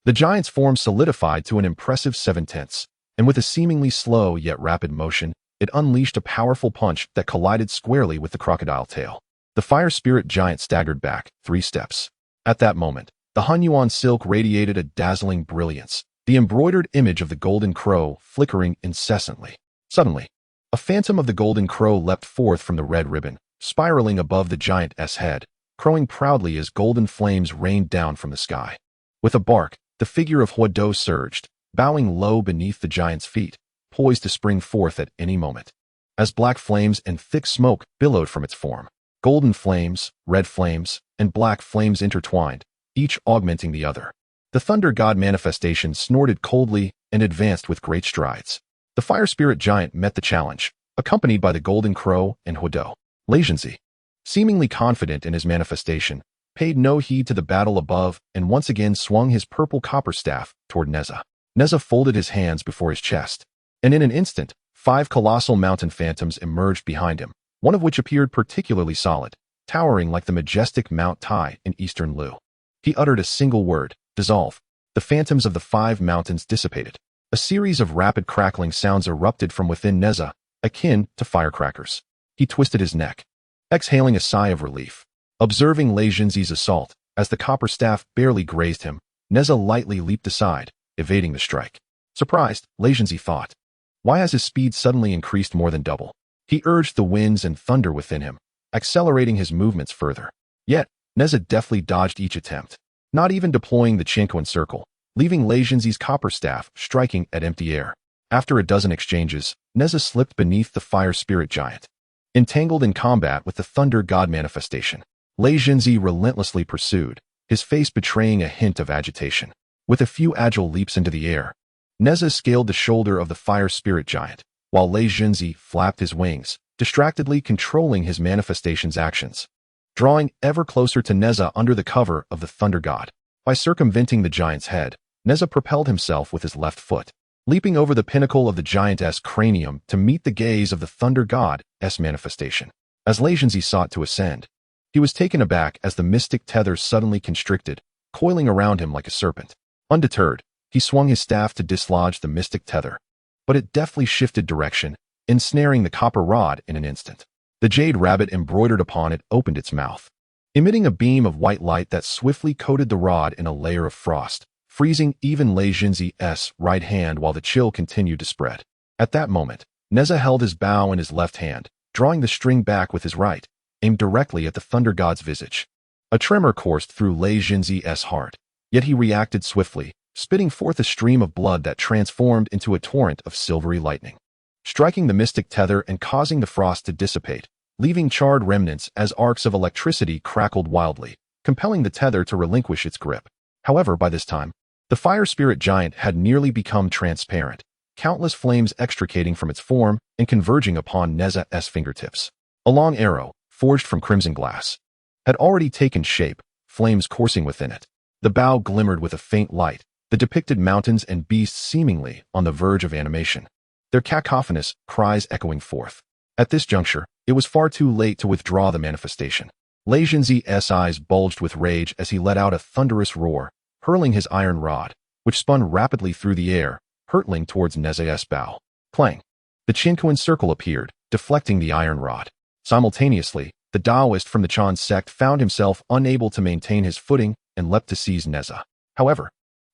The giant's form solidified to an impressive 7/10, and with a seemingly slow yet rapid motion, it unleashed a powerful punch that collided squarely with the crocodile tail. The fire spirit giant staggered back 3 steps. At that moment, the Hunyuan silk radiated a dazzling brilliance, the embroidered image of the golden crow flickering incessantly. Suddenly, a phantom of the golden crow leapt forth from the red ribbon, spiraling above the giant's head, crowing proudly as golden flames rained down from the sky. With a bark, the figure of Huodo surged, bowing low beneath the giant's feet, poised to spring forth at any moment. As black flames and thick smoke billowed from its form, golden flames, red flames, and black flames intertwined, each augmenting the other. The Thunder God manifestation snorted coldly and advanced with great strides. The fire spirit giant met the challenge, accompanied by the golden crow and Hudo. Lagency, seemingly confident in his manifestation, paid no heed to the battle above and once again swung his purple copper staff toward Neza. Neza folded his hands before his chest, and in an instant, 5 colossal mountain phantoms emerged behind him, one of which appeared particularly solid, towering like the majestic Mount Tai in eastern Lu. He uttered a single word, dissolve. The phantoms of the 5 mountains dissipated. A series of rapid crackling sounds erupted from within Neza, akin to firecrackers. He twisted his neck, exhaling a sigh of relief. Observing Lei Jinzi's assault, as the copper staff barely grazed him, Neza lightly leaped aside, evading the strike. Surprised, Lei Jinzi thought, why has his speed suddenly increased more than double? He urged the winds and thunder within him, accelerating his movements further. Yet, Neza deftly dodged each attempt, not even deploying the Chinquan circle, leaving Lei Jinzi's copper staff striking at empty air. After a dozen exchanges, Neza slipped beneath the fire spirit giant. Entangled in combat with the thunder god manifestation, Lei Jinzi relentlessly pursued, his face betraying a hint of agitation. With a few agile leaps into the air, Neza scaled the shoulder of the fire spirit giant, while Lei Jinzi flapped his wings, distractedly controlling his manifestation's actions. Drawing ever closer to Neza under the cover of the thunder god, by circumventing the giant's head, Neza propelled himself with his left foot, leaping over the pinnacle of the giantess' cranium to meet the gaze of the thunder god's manifestation. As Lei Jinzi sought to ascend, he was taken aback as the mystic tether suddenly constricted, coiling around him like a serpent. Undeterred, he swung his staff to dislodge the mystic tether, but it deftly shifted direction, ensnaring the copper rod in an instant. The jade rabbit embroidered upon it opened its mouth, emitting a beam of white light that swiftly coated the rod in a layer of frost, freezing even Lei Jinzi's right hand while the chill continued to spread. At that moment, Neza held his bow in his left hand, drawing the string back with his right, aimed directly at the thunder god's visage. A tremor coursed through Lei Jinzi's heart, yet he reacted swiftly, spitting forth a stream of blood that transformed into a torrent of silvery lightning, striking the mystic tether and causing the frost to dissipate, leaving charred remnants as arcs of electricity crackled wildly, compelling the tether to relinquish its grip. However, by this time, the fire spirit giant had nearly become transparent, countless flames extricating from its form and converging upon Neza's fingertips. A long arrow, forged from crimson glass, had already taken shape, flames coursing within it. The bow glimmered with a faint light, the depicted mountains and beasts seemingly on the verge of animation, their cacophonous cries echoing forth. At this juncture, it was far too late to withdraw the manifestation. Lei Jinzi's eyes bulged with rage as he let out a thunderous roar, hurling his iron rod, which spun rapidly through the air, hurtling towards Neza's bow. Clang! The Chinquan circle appeared, deflecting the iron rod. Simultaneously, the Taoist from the Chan sect found himself unable to maintain his footing and leapt to seize Neza. However,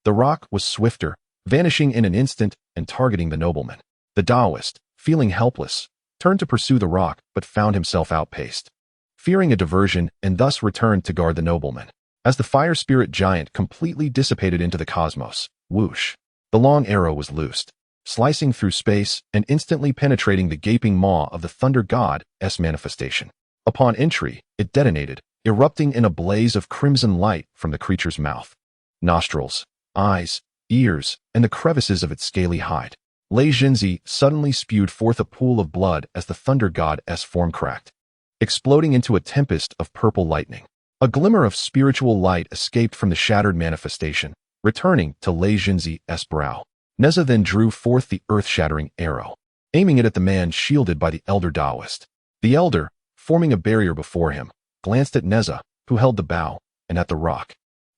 the rock was swifter, vanishing in an instant and targeting the nobleman. The Taoist, feeling helpless, turned to pursue the rock but found himself outpaced, fearing a diversion and thus returned to guard the nobleman. As the fire spirit giant completely dissipated into the cosmos, whoosh, the long arrow was loosed, slicing through space and instantly penetrating the gaping maw of the thunder god's manifestation. Upon entry, it detonated, erupting in a blaze of crimson light from the creature's mouth, nostrils, eyes, ears, and the crevices of its scaly hide. Lei Jinzi suddenly spewed forth a pool of blood as the thunder god's form cracked, exploding into a tempest of purple lightning. A glimmer of spiritual light escaped from the shattered manifestation, returning to Lei Jinzi's brow. Neza then drew forth the earth-shattering arrow, aiming it at the man shielded by the elder Taoist. The elder, forming a barrier before him, glanced at Neza, who held the bow, and at the rock,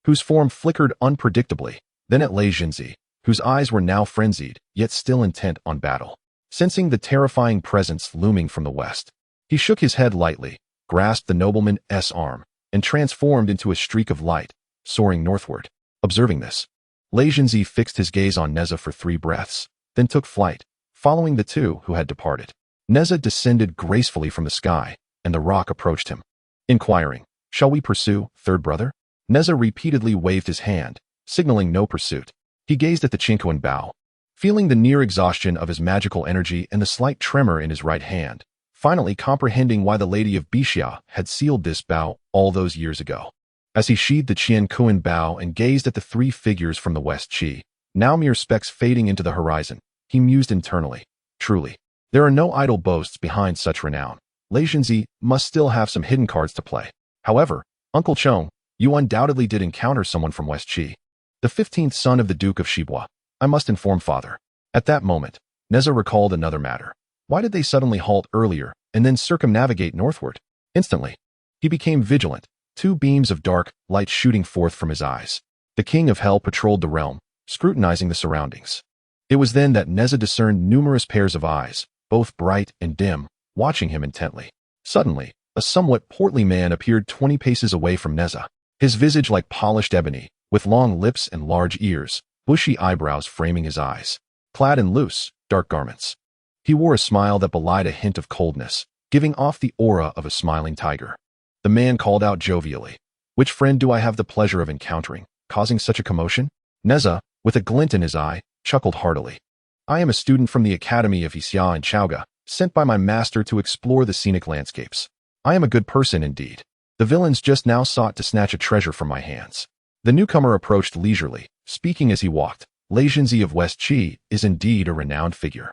whose form flickered unpredictably, then at Lei Jinzi, whose eyes were now frenzied, yet still intent on battle. Sensing the terrifying presence looming from the west, he shook his head lightly, grasped the nobleman's arm, and transformed into a streak of light, soaring northward. Observing this, Lei Jinzi fixed his gaze on Neza for 3 breaths, then took flight, following the 2 who had departed. Neza descended gracefully from the sky, and the rock approached him, inquiring, "Shall we pursue, third brother?" Neza repeatedly waved his hand, signaling no pursuit. He gazed at the Chinquan bow, feeling the near exhaustion of his magical energy and the slight tremor in his right hand, finally comprehending why the Lady of Bixia had sealed this bow all those years ago. As he sheathed the Chinquan bow and gazed at the 3 figures from the West Qi, now mere specks fading into the horizon. He mused internally. Truly, there are no idle boasts behind such renown. Leishanzi must still have some hidden cards to play. However, Uncle Chong, you undoubtedly did encounter someone from West Qi. The 15th son of the Duke of Shibua. I must inform father. At that moment, Neza recalled another matter. Why did they suddenly halt earlier and then circumnavigate northward? Instantly, he became vigilant, 2 beams of dark light shooting forth from his eyes. The king of hell patrolled the realm, scrutinizing the surroundings. It was then that Neza discerned numerous pairs of eyes, both bright and dim, watching him intently. Suddenly, a somewhat portly man appeared 20 paces away from Neza, his visage like polished ebony, with long lips and large ears, bushy eyebrows framing his eyes. Clad in loose, dark garments, he wore a smile that belied a hint of coldness, giving off the aura of a smiling tiger. The man called out jovially, "Which friend do I have the pleasure of encountering, causing such a commotion?" Neza, with a glint in his eye, chuckled heartily. "I am a student from the Academy of Xia in Chaoga, sent by my master to explore the scenic landscapes. I am a good person indeed. The villains just now sought to snatch a treasure from my hands." The newcomer approached leisurely, speaking as he walked. Leishanzi of West Qi is indeed a renowned figure.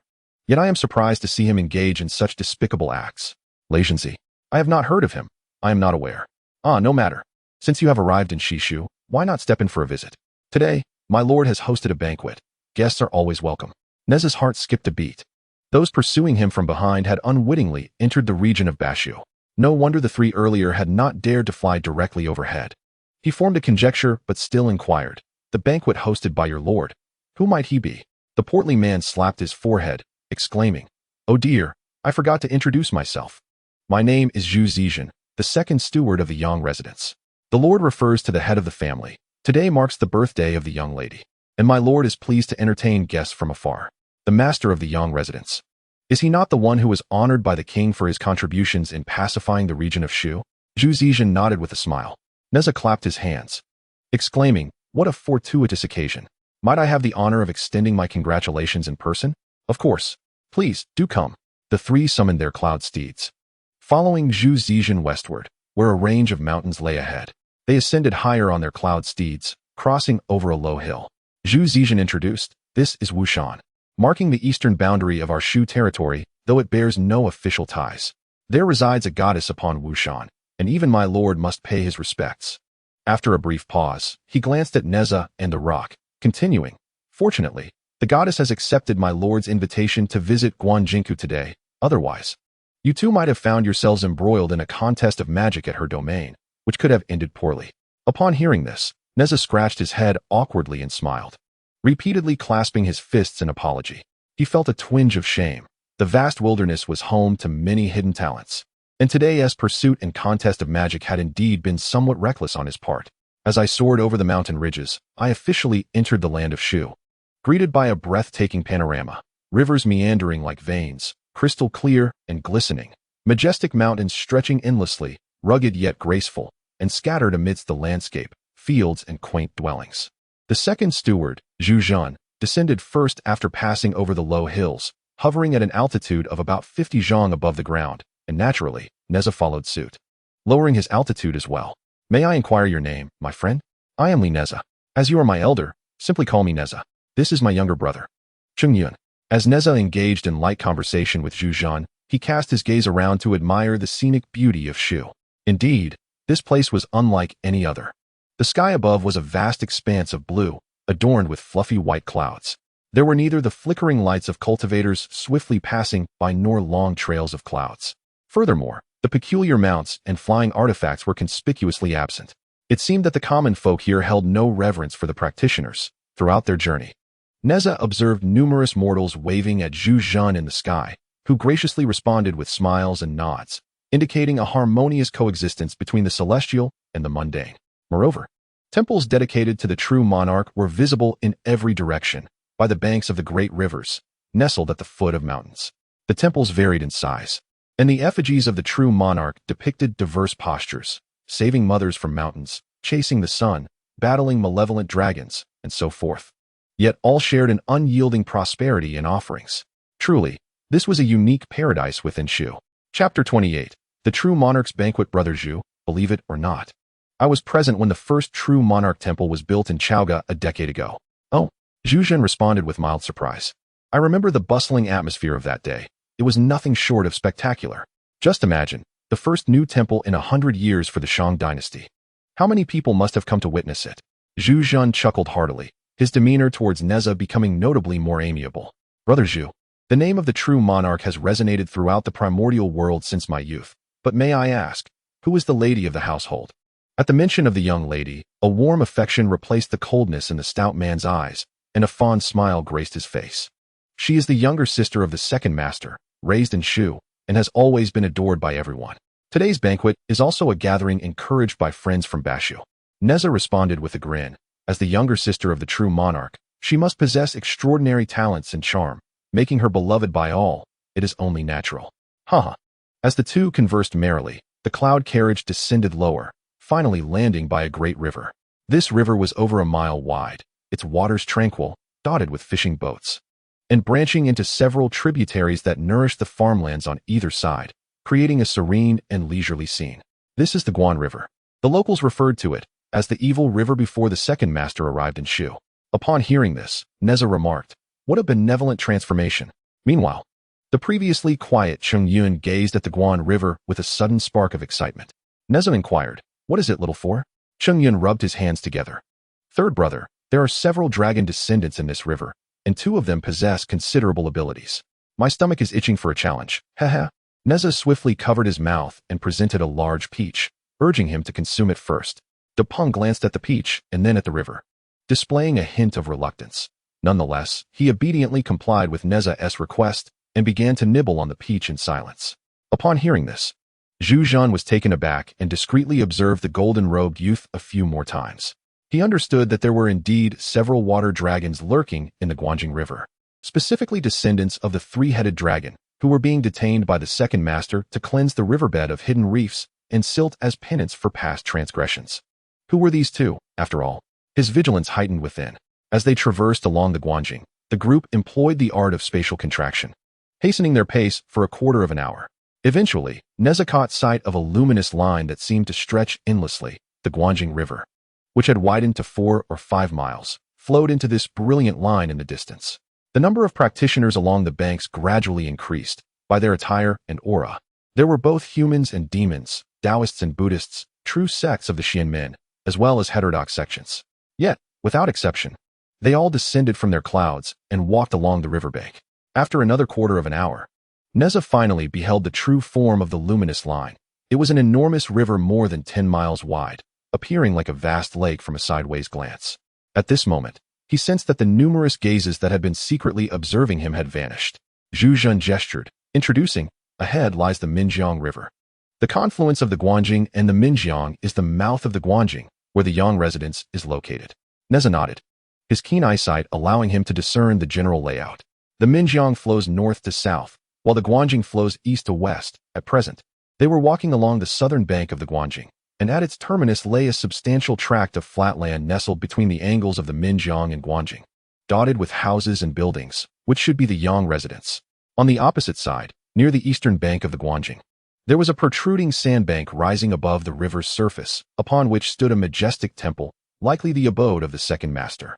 Yet I am surprised to see him engage in such despicable acts. Leishanzi, I have not heard of him. I am not aware. Ah, no matter. Since you have arrived in Shishu, why not step in for a visit? Today, my lord has hosted a banquet. Guests are always welcome. Neza's heart skipped a beat. Those pursuing him from behind had unwittingly entered the region of Bashu. No wonder the 3 earlier had not dared to fly directly overhead. He formed a conjecture, but still inquired. The banquet hosted by your lord. Who might he be? The portly man slapped his forehead, exclaiming, "Oh dear, I forgot to introduce myself. My name is Zhu Zizhen, the 2nd steward of the Yang residence. The lord refers to the head of the family. Today marks the birthday of the young lady, and my lord is pleased to entertain guests from afar. The master of the Yang residence. Is he not the one who was honored by the king for his contributions in pacifying the region of Shu?" Zhu Zizhen nodded with a smile. Neza clapped his hands, exclaiming, "What a fortuitous occasion. Might I have the honor of extending my congratulations in person?" "Of course. Please, do come." The 3 summoned their cloud steeds, following Zhu Zizhen westward, where a range of mountains lay ahead. They ascended higher on their cloud steeds, crossing over a low hill. Zhu Zizhen introduced, "This is Wushan, marking the eastern boundary of our Shu territory, though it bears no official ties. There resides a goddess upon Wushan, and even my lord must pay his respects." After a brief pause, he glanced at Neza and the rock, continuing, "Fortunately, the goddess has accepted my lord's invitation to visit Guanjinku today. Otherwise, you 2 might have found yourselves embroiled in a contest of magic at her domain, which could have ended poorly." Upon hearing this, Neza scratched his head awkwardly and smiled, repeatedly clasping his fists in apology. He felt a twinge of shame. The vast wilderness was home to many hidden talents, and today's pursuit and contest of magic had indeed been somewhat reckless on his part. As I soared over the mountain ridges, I officially entered the land of Shu, greeted by a breathtaking panorama, rivers meandering like veins, crystal clear and glistening, majestic mountains stretching endlessly, rugged yet graceful, and scattered amidst the landscape, fields and quaint dwellings. The 2nd steward, Zhu Zhan, descended first after passing over the low hills, hovering at an altitude of about 50 zhang above the ground, and naturally, Neza followed suit, lowering his altitude as well. "May I inquire your name, my friend?" "I am Li Neza. As you are my elder, simply call me Neza. This is my younger brother, Chung Yun." As Neza engaged in light conversation with Zhu Zhan, he cast his gaze around to admire the scenic beauty of Shu. Indeed, this place was unlike any other. The sky above was a vast expanse of blue, adorned with fluffy white clouds. There were neither the flickering lights of cultivators swiftly passing by nor long trails of clouds. Furthermore, the peculiar mounts and flying artifacts were conspicuously absent. It seemed that the common folk here held no reverence for the practitioners. Throughout their journey, Neza observed numerous mortals waving at Zhu Zhan in the sky, who graciously responded with smiles and nods, indicating a harmonious coexistence between the celestial and the mundane. Moreover, temples dedicated to the true monarch were visible in every direction, by the banks of the great rivers, nestled at the foot of mountains. The temples varied in size, and the effigies of the true monarch depicted diverse postures, saving mothers from mountains, chasing the sun, battling malevolent dragons, and so forth. Yet all shared an unyielding prosperity in offerings. Truly, this was a unique paradise within Shu. Chapter 28. The True Monarch's Banquet. Brother Zhu, believe it or not, I was present when the first true monarch temple was built in Chaoga a decade ago. Oh, Zhu Zhen responded with mild surprise. I remember the bustling atmosphere of that day. It was nothing short of spectacular. Just imagine, the first new temple in 100 years for the Shang dynasty. How many people must have come to witness it? Zhu Zhen chuckled heartily, his demeanor towards Neza becoming notably more amiable. Brother Zhu, the name of the true monarch has resonated throughout the primordial world since my youth. But may I ask, who is the lady of the household? At the mention of the young lady, a warm affection replaced the coldness in the stout man's eyes, and a fond smile graced his face. She is the younger sister of the second master, raised in Shu, and has always been adored by everyone. Today's banquet is also a gathering encouraged by friends from Bashu. Neza responded with a grin. As the younger sister of the true monarch, she must possess extraordinary talents and charm, making her beloved by all. It is only natural. Haha. As the two conversed merrily, the cloud carriage descended lower, finally landing by a great river. This river was over a mile wide, its waters tranquil, dotted with fishing boats, and branching into several tributaries that nourished the farmlands on either side, creating a serene and leisurely scene. This is the Guan River. The locals referred to it as the evil river before the second master arrived in Shu. Upon hearing this, Neza remarked, "What a benevolent transformation." Meanwhile, the previously quiet Cheng Yun gazed at the Guan River with a sudden spark of excitement. Neza inquired, "What is it, little four?" Cheng Yun rubbed his hands together. "Third brother, there are several dragon descendants in this river, and two of them possess considerable abilities. My stomach is itching for a challenge. Haha." Neza swiftly covered his mouth and presented a large peach, urging him to consume it first. Depeng glanced at the peach and then at the river, displaying a hint of reluctance. Nonetheless, he obediently complied with Neza's request and began to nibble on the peach in silence. Upon hearing this, Zhu Zhen was taken aback and discreetly observed the golden-robed youth a few more times. He understood that there were indeed several water dragons lurking in the Guanjing River, specifically descendants of the three-headed dragon, who were being detained by the second master to cleanse the riverbed of hidden reefs and silt as penance for past transgressions. Who were these two, after all? His vigilance heightened within. As they traversed along the Guanjing, the group employed the art of spatial contraction, hastening their pace for a quarter of an hour. Eventually, Neza caught sight of a luminous line that seemed to stretch endlessly. The Guanjing River, which had widened to 4 or 5 miles, flowed into this brilliant line in the distance. The number of practitioners along the banks gradually increased by their attire and aura. There were both humans and demons, Taoists and Buddhists, true sects of the Xianmen, as well as heterodox sections. Yet, without exception, they all descended from their clouds and walked along the riverbank. After another quarter of an hour, Neza finally beheld the true form of the luminous line. It was an enormous river more than 10 miles wide, appearing like a vast lake from a sideways glance. At this moment, he sensed that the numerous gazes that had been secretly observing him had vanished. Zhu Zhen gestured, introducing, "Ahead lies the Minjiang River. The confluence of the Guanjing and the Minjiang is the mouth of the Guanjing, where the Yang residence is located." Neza nodded, his keen eyesight allowing him to discern the general layout. The Minjiang flows north to south, while the Guanjing flows east to west. At present, they were walking along the southern bank of the Guanjing, and at its terminus lay a substantial tract of flat land nestled between the angles of the Minjiang and Guanjing, dotted with houses and buildings, which should be the Yang residence. On the opposite side, near the eastern bank of the Guanjing, there was a protruding sandbank rising above the river's surface, upon which stood a majestic temple, likely the abode of the second master.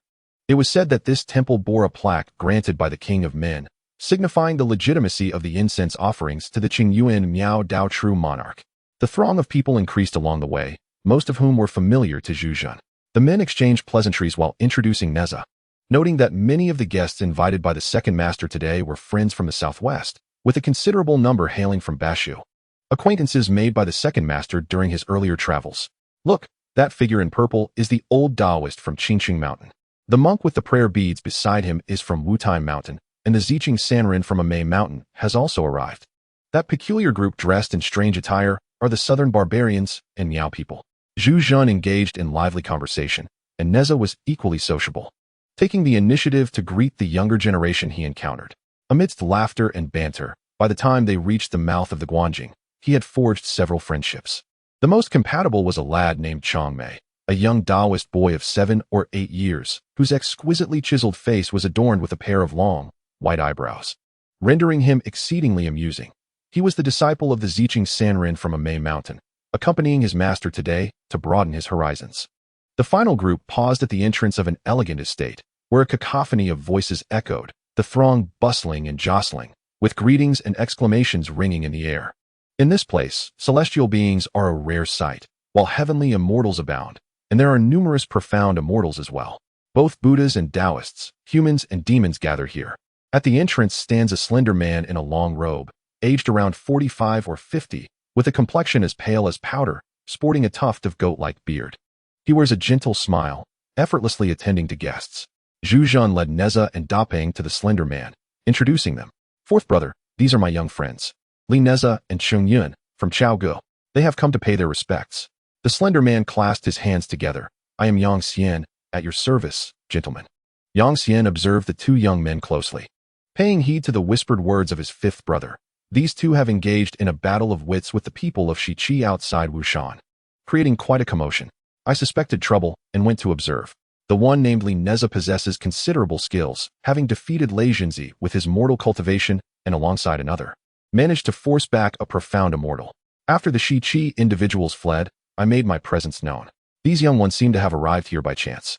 It was said that this temple bore a plaque granted by the king of men, signifying the legitimacy of the incense offerings to the Qingyuan Miao Dao true monarch. The throng of people increased along the way, most of whom were familiar to Zhu Zhen. The men exchanged pleasantries while introducing Neza, noting that many of the guests invited by the second master today were friends from the southwest, with a considerable number hailing from Bashu, acquaintances made by the second master during his earlier travels. "Look, that figure in purple is the old Taoist from Qingqing Mountain. The monk with the prayer beads beside him is from Wutai Mountain, and the Ziqing Sanren from Amei Mountain has also arrived. That peculiar group dressed in strange attire are the southern barbarians and Miao people." Zhu Zhen engaged in lively conversation, and Neza was equally sociable, taking the initiative to greet the younger generation he encountered. Amidst laughter and banter, by the time they reached the mouth of the Guanjing, he had forged several friendships. The most compatible was a lad named Chang Mei, a young Taoist boy of 7 or 8 years, whose exquisitely chiseled face was adorned with a pair of long, white eyebrows, rendering him exceedingly amusing. He was the disciple of the Ziqing Sanren from Amei Mountain, accompanying his master today to broaden his horizons. The final group paused at the entrance of an elegant estate, where a cacophony of voices echoed, the throng bustling and jostling, with greetings and exclamations ringing in the air. In this place, celestial beings are a rare sight, while heavenly immortals abound, and there are numerous profound immortals as well. Both Buddhas and Taoists, humans and demons gather here. At the entrance stands a slender man in a long robe, aged around 45 or 50, with a complexion as pale as powder, sporting a tuft of goat-like beard. He wears a gentle smile, effortlessly attending to guests. Zhu Zhan led Neza and Defying to the slender man, introducing them. Fourth brother, these are my young friends, Li Neza and Cheng Yun, from Chaogu. They have come to pay their respects. The slender man clasped his hands together. I am Yang Xian, at your service, gentlemen. Yang Xian observed the two young men closely. Paying heed to the whispered words of his fifth brother, these two have engaged in a battle of wits with the people of Shiqi outside Wushan, creating quite a commotion. I suspected trouble and went to observe. The one named Li Neza possesses considerable skills, having defeated Lei Jinzi with his mortal cultivation and alongside another, managed to force back a profound immortal. After the Shiqi individuals fled, I made my presence known. These young ones seem to have arrived here by chance,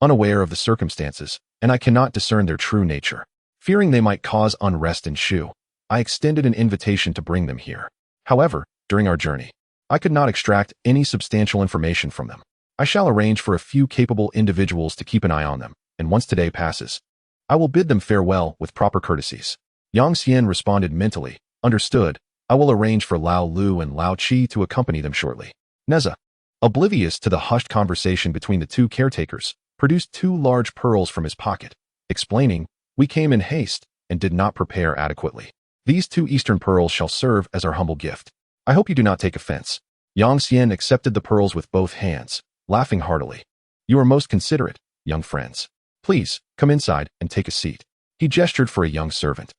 unaware of the circumstances, and I cannot discern their true nature. Fearing they might cause unrest in Shu, I extended an invitation to bring them here. However, during our journey, I could not extract any substantial information from them. I shall arrange for a few capable individuals to keep an eye on them, and once today passes, I will bid them farewell with proper courtesies. Yang Xian responded mentally, understood. I will arrange for Lao Lu and Lao Qi to accompany them shortly. Neza, oblivious to the hushed conversation between the two caretakers, produced 2 large pearls from his pocket, explaining, we came in haste and did not prepare adequately. These 2 Eastern pearls shall serve as our humble gift. I hope you do not take offense. Yang Xian accepted the pearls with both hands, laughing heartily. You are most considerate, young friends. Please, come inside and take a seat. He gestured for a young servant,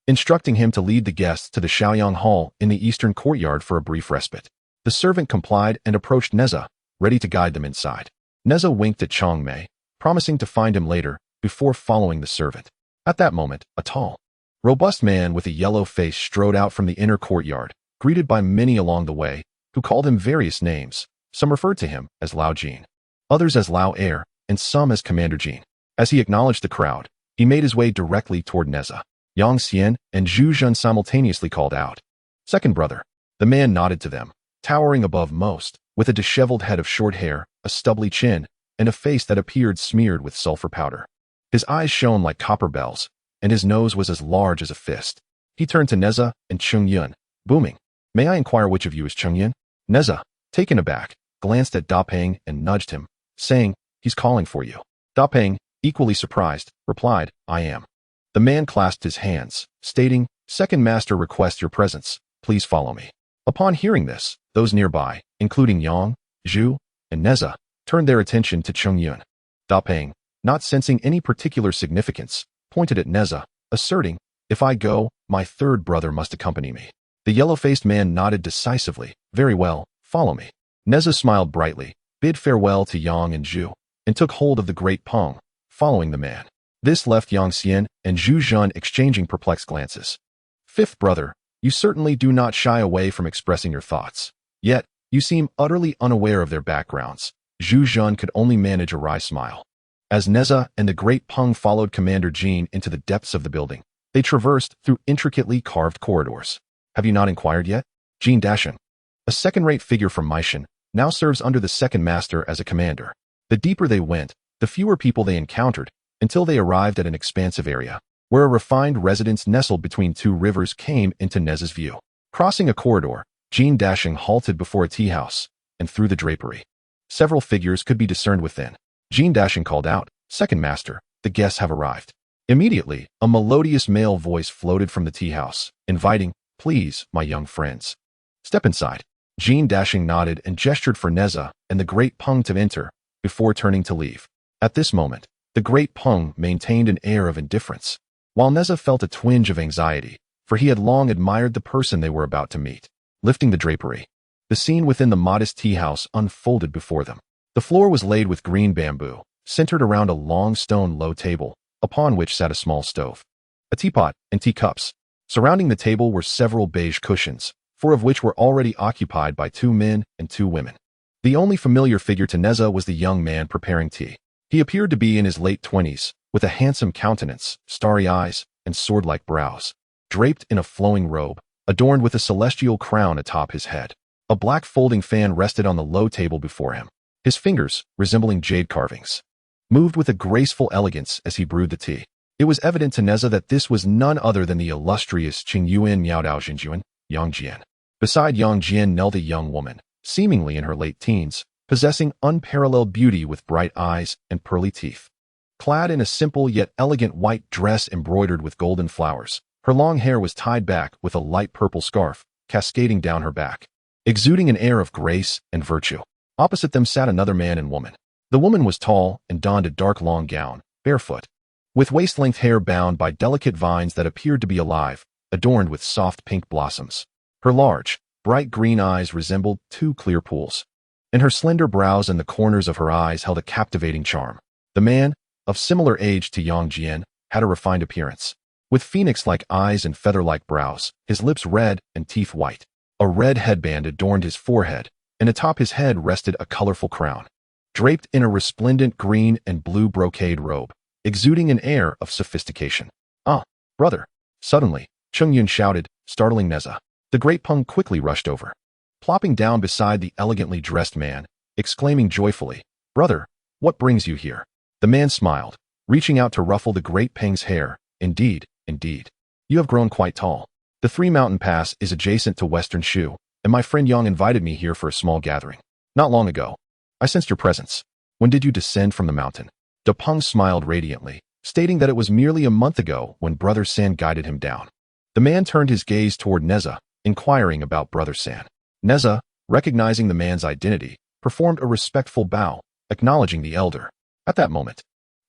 instructing him to lead the guests to the Shaoyang Hall in the eastern courtyard for a brief respite. The servant complied and approached Neza, ready to guide them inside. Neza winked at Chang Mei, promising to find him later, before following the servant. At that moment, a tall, robust man with a yellow face strode out from the inner courtyard, greeted by many along the way, who called him various names. Some referred to him as Lao Jin, others as Lao Air, and some as Commander Jin. As he acknowledged the crowd, he made his way directly toward Neza. Yang Xian and Zhu Zhan simultaneously called out, second brother. The man nodded to them, towering above most, with a disheveled head of short hair, a stubbly chin, and a face that appeared smeared with sulfur powder. His eyes shone like copper bells, and his nose was as large as a fist. He turned to Neza and Cheng Yun, booming, may I inquire which of you is Cheng Yun? Neza, taken aback, glanced at Defying and nudged him, saying, he's calling for you. Defying, equally surprised, replied, I am. The man clasped his hands, stating, second master requests your presence, please follow me. Upon hearing this, those nearby, including Yang, Zhu, and Neza, turned their attention to Cheng Yun. Defying, not sensing any particular significance, pointed at Neza, asserting, if I go, my third brother must accompany me. The yellow-faced man nodded decisively, very well, follow me. Neza smiled brightly, bid farewell to Yang and Zhu, and took hold of the great Peng, following the man. This left Yang Xian and Zhu Zhan exchanging perplexed glances. Fifth brother, you certainly do not shy away from expressing your thoughts. Yet, you seem utterly unaware of their backgrounds. Zhu Zhan could only manage a wry smile. As Neza and the great Peng followed Commander Jin into the depths of the building, they traversed through intricately carved corridors. Have you not inquired yet? Jin Dasheng, a second-rate figure from Meishan, now serves under the second master as a commander. The deeper they went, the fewer people they encountered, until they arrived at an expansive area, where a refined residence nestled between 2 rivers came into Neza's view. Crossing a corridor, Jin Dasheng halted before a tea house, and through the drapery, several figures could be discerned within. Jin Dasheng called out, second master, the guests have arrived. Immediately, a melodious male voice floated from the tea house, inviting, please, my young friends, step inside. Jin Dasheng nodded and gestured for Neza and the great Peng to enter, before turning to leave. At this moment, the great Peng maintained an air of indifference, while Neza felt a twinge of anxiety, for he had long admired the person they were about to meet. Lifting the drapery, the scene within the modest tea house unfolded before them. The floor was laid with green bamboo, centered around a long stone low table, upon which sat a small stove, a teapot, and teacups. Surrounding the table were several beige cushions, 4 of which were already occupied by 2 men and 2 women. The only familiar figure to Neza was the young man preparing tea. He appeared to be in his late 20s, with a handsome countenance, starry eyes, and sword-like brows. Draped in a flowing robe, adorned with a celestial crown atop his head. A black folding fan rested on the low table before him. His fingers, resembling jade carvings, moved with a graceful elegance as he brewed the tea. It was evident to Neza that this was none other than the illustrious Qing Yuan Miaodao Xinjuan, Yang Jian. Beside Yang Jian knelt a young woman, seemingly in her late teens, possessing unparalleled beauty with bright eyes and pearly teeth. Clad in a simple yet elegant white dress embroidered with golden flowers, her long hair was tied back with a light purple scarf, cascading down her back, exuding an air of grace and virtue. Opposite them sat another man and woman. The woman was tall and donned a dark long gown, barefoot, with waist-length hair bound by delicate vines that appeared to be alive, adorned with soft pink blossoms. Her large, bright green eyes resembled two clear pools, and her slender brows and the corners of her eyes held a captivating charm. The man, of similar age to Yang Jian, had a refined appearance, with phoenix-like eyes and feather-like brows, his lips red and teeth white. A red headband adorned his forehead, and atop his head rested a colorful crown. Draped in a resplendent green and blue brocade robe, exuding an air of sophistication. "Ah, brother!" Suddenly, Cheng Yun shouted, startling Neza. The great Peng quickly rushed over, plopping down beside the elegantly dressed man, exclaiming joyfully, "Brother, what brings you here?" The man smiled, reaching out to ruffle the great Peng's hair. Indeed, you have grown quite tall. The Three Mountain Pass is adjacent to Western Shu, and my friend Yang invited me here for a small gathering. Not long ago, I sensed your presence. When did you descend from the mountain? De Peng smiled radiantly, stating that it was merely a month ago when Brother San guided him down. The man turned his gaze toward Neza, inquiring about Brother San. Neza, recognizing the man's identity, performed a respectful bow, acknowledging the elder. At that moment,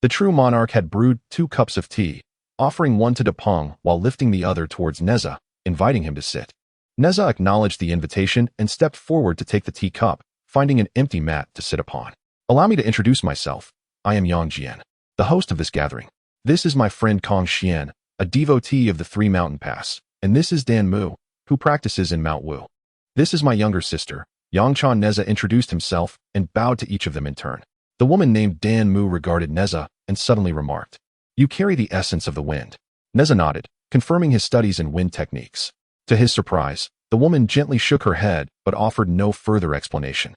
the true monarch had brewed 2 cups of tea, offering one to De Peng while lifting the other towards Neza, inviting him to sit. Neza acknowledged the invitation and stepped forward to take the teacup, finding an empty mat to sit upon. "Allow me to introduce myself. I am Yang Jian, the host of this gathering. This is my friend Kong Xian, a devotee of the Three Mountain Pass, and this is Dan Mu, who practices in Mount Wu. This is my younger sister." Yang Chan. Neza introduced himself and bowed to each of them in turn. The woman named Dan Mu regarded Neza and suddenly remarked, "You carry the essence of the wind." Neza nodded, confirming his studies in wind techniques. To his surprise, the woman gently shook her head but offered no further explanation.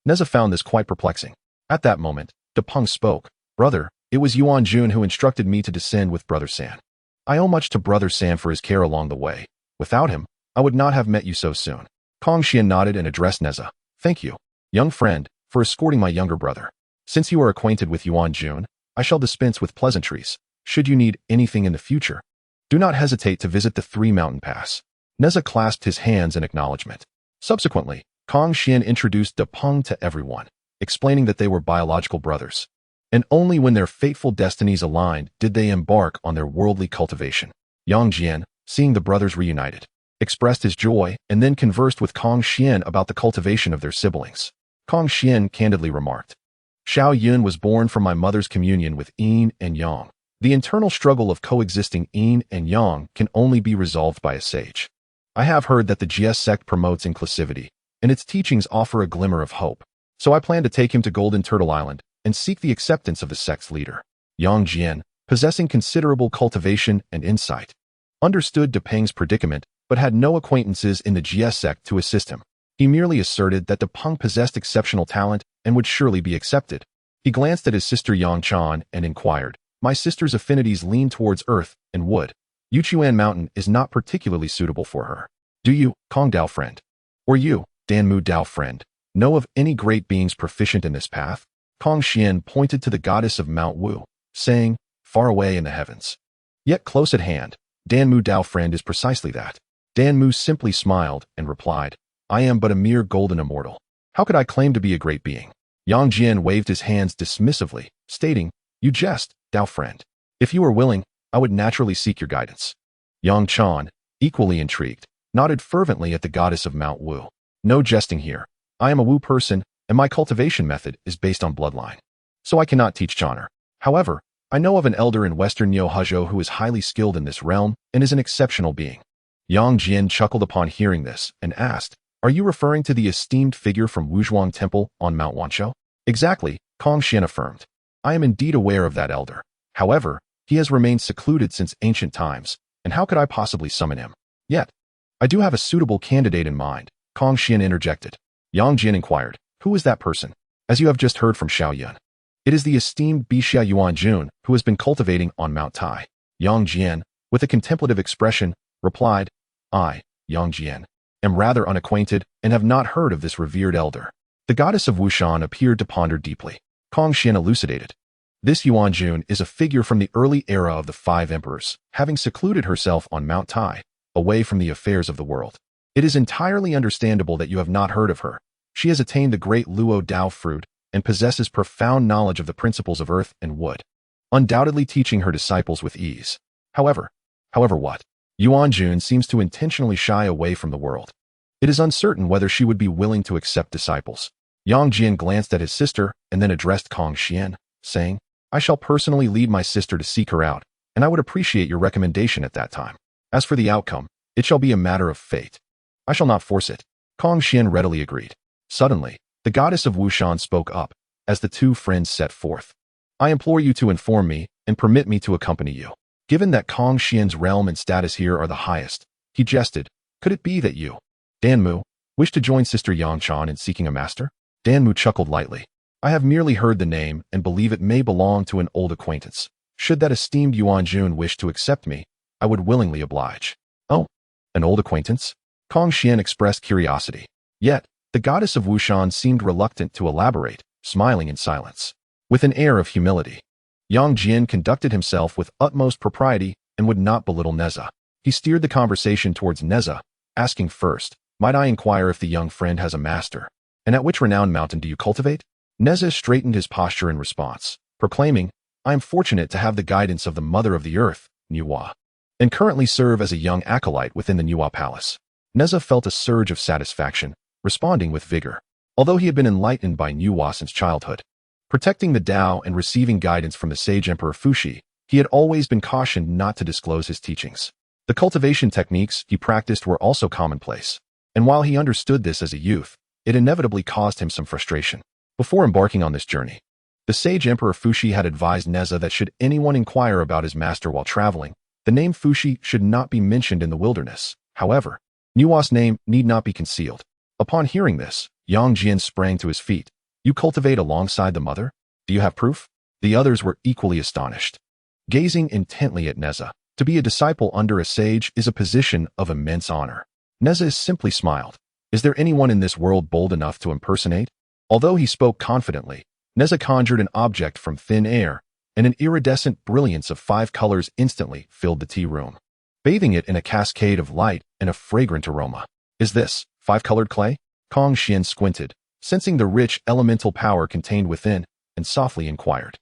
Neza found this quite perplexing. At that moment, De Peng spoke. "Brother, it was Yuan Jun who instructed me to descend with Brother San. I owe much to Brother San for his care along the way. Without him, I would not have met you so soon." Kong Xian nodded and addressed Neza. "Thank you, young friend, for escorting my younger brother. Since you are acquainted with Yuan Jun, I shall dispense with pleasantries. Should you need anything in the future, do not hesitate to visit the Three Mountain Pass." Neza clasped his hands in acknowledgement. Subsequently, Kong Xian introduced De Peng to everyone, explaining that they were biological brothers, and only when their fateful destinies aligned did they embark on their worldly cultivation. Yang Jian, seeing the brothers reunited, expressed his joy and then conversed with Kong Xian about the cultivation of their siblings. Kong Xian candidly remarked, "Xiao Yun was born from my mother's communion with Yin and Yang. The internal struggle of coexisting Yin and Yang can only be resolved by a sage. I have heard that the GS sect promotes inclusivity, and its teachings offer a glimmer of hope. So I plan to take him to Golden Turtle Island and seek the acceptance of the sect's leader." Yang Jian, possessing considerable cultivation and insight, understood De Peng's predicament but had no acquaintances in the GS sect to assist him. He merely asserted that De Peng possessed exceptional talent and would surely be accepted. He glanced at his sister Yang Chan and inquired, "My sister's affinities lean towards earth and wood. Yuchuan Mountain is not particularly suitable for her. Do you, Kong Dao friend, or you, Dan Mu Dao friend, know of any great beings proficient in this path?" Kong Xian pointed to the goddess of Mount Wu, saying, "Far away in the heavens, yet close at hand, Dan Mu Dao friend is precisely that." Dan Mu simply smiled and replied, "I am but a mere golden immortal. How could I claim to be a great being?" Yang Jian waved his hands dismissively, stating, "You jest, Dao friend. If you are willing, I would naturally seek your guidance." Yang Chan, equally intrigued, nodded fervently at the goddess of Mount Wu. "No jesting here. I am a Wu person, and my cultivation method is based on bloodline. So I cannot teach Choner. However, I know of an elder in Western Neo Huzhou who is highly skilled in this realm and is an exceptional being." Yang Jian chuckled upon hearing this and asked, "Are you referring to the esteemed figure from Wuzhuang Temple on Mount Wanshou?" "Exactly," Kong Xian affirmed. "I am indeed aware of that elder. However, he has remained secluded since ancient times, and how could I possibly summon him? Yet, I do have a suitable candidate in mind, Kong Xian interjected. Yang Jian inquired, who is that person? As you have just heard from Xiao Yun. It is the esteemed Bixia Yuan Jun who has been cultivating on Mount Tai. Yang Jian, with a contemplative expression, replied, I, Yang Jian, am rather unacquainted and have not heard of this revered elder. The goddess of Wushan appeared to ponder deeply. Kong Xian elucidated. This Yuan Jun is a figure from the early era of the Five Emperors, having secluded herself on Mount Tai, away from the affairs of the world. It is entirely understandable that you have not heard of her. She has attained the great Luo Dao fruit and possesses profound knowledge of the principles of earth and wood, undoubtedly teaching her disciples with ease. However what? Yuan Jun seems to intentionally shy away from the world. It is uncertain whether she would be willing to accept disciples. Yang Jian glanced at his sister and then addressed Kong Xian, saying, I shall personally lead my sister to seek her out, and I would appreciate your recommendation at that time. As for the outcome, it shall be a matter of fate. I shall not force it. Kong Xian readily agreed. Suddenly, the goddess of Wushan spoke up, as the two friends set forth. I implore you to inform me and permit me to accompany you. Given that Kong Xian's realm and status here are the highest, he jested, could it be that you, Danmu, wish to join Sister Yangchan in seeking a master? Danmu chuckled lightly. I have merely heard the name and believe it may belong to an old acquaintance. Should that esteemed Yuan Jun wish to accept me, I would willingly oblige. Oh, an old acquaintance? Kong Xian expressed curiosity. Yet, the goddess of Wushan seemed reluctant to elaborate, smiling in silence. With an air of humility, Yang Jian conducted himself with utmost propriety and would not belittle Neza. He steered the conversation towards Neza, asking first, might I inquire if the young friend has a master? And at which renowned mountain do you cultivate? Neza straightened his posture in response, proclaiming, I am fortunate to have the guidance of the Mother of the Earth, Nuwa, and currently serve as a young acolyte within the Nuwa Palace. Neza felt a surge of satisfaction, responding with vigor. Although he had been enlightened by Nuwa since childhood, protecting the Tao and receiving guidance from the sage Emperor Fuxi, he had always been cautioned not to disclose his teachings. The cultivation techniques he practiced were also commonplace, and while he understood this as a youth, it inevitably caused him some frustration. Before embarking on this journey, the sage Emperor Fuxi had advised Neza that should anyone inquire about his master while traveling, the name Fuxi should not be mentioned in the wilderness. However, Nuwa's name need not be concealed. Upon hearing this, Yang Jian sprang to his feet. You cultivate alongside the mother? Do you have proof? The others were equally astonished, gazing intently at Neza. To be a disciple under a sage is a position of immense honor. Neza simply smiled. Is there anyone in this world bold enough to impersonate? Although he spoke confidently, Neza conjured an object from thin air, and an iridescent brilliance of 5 colors instantly filled the tea room, bathing it in a cascade of light and a fragrant aroma. Is this 5-colored clay? Kong Xian squinted, sensing the rich elemental power contained within, and softly inquired.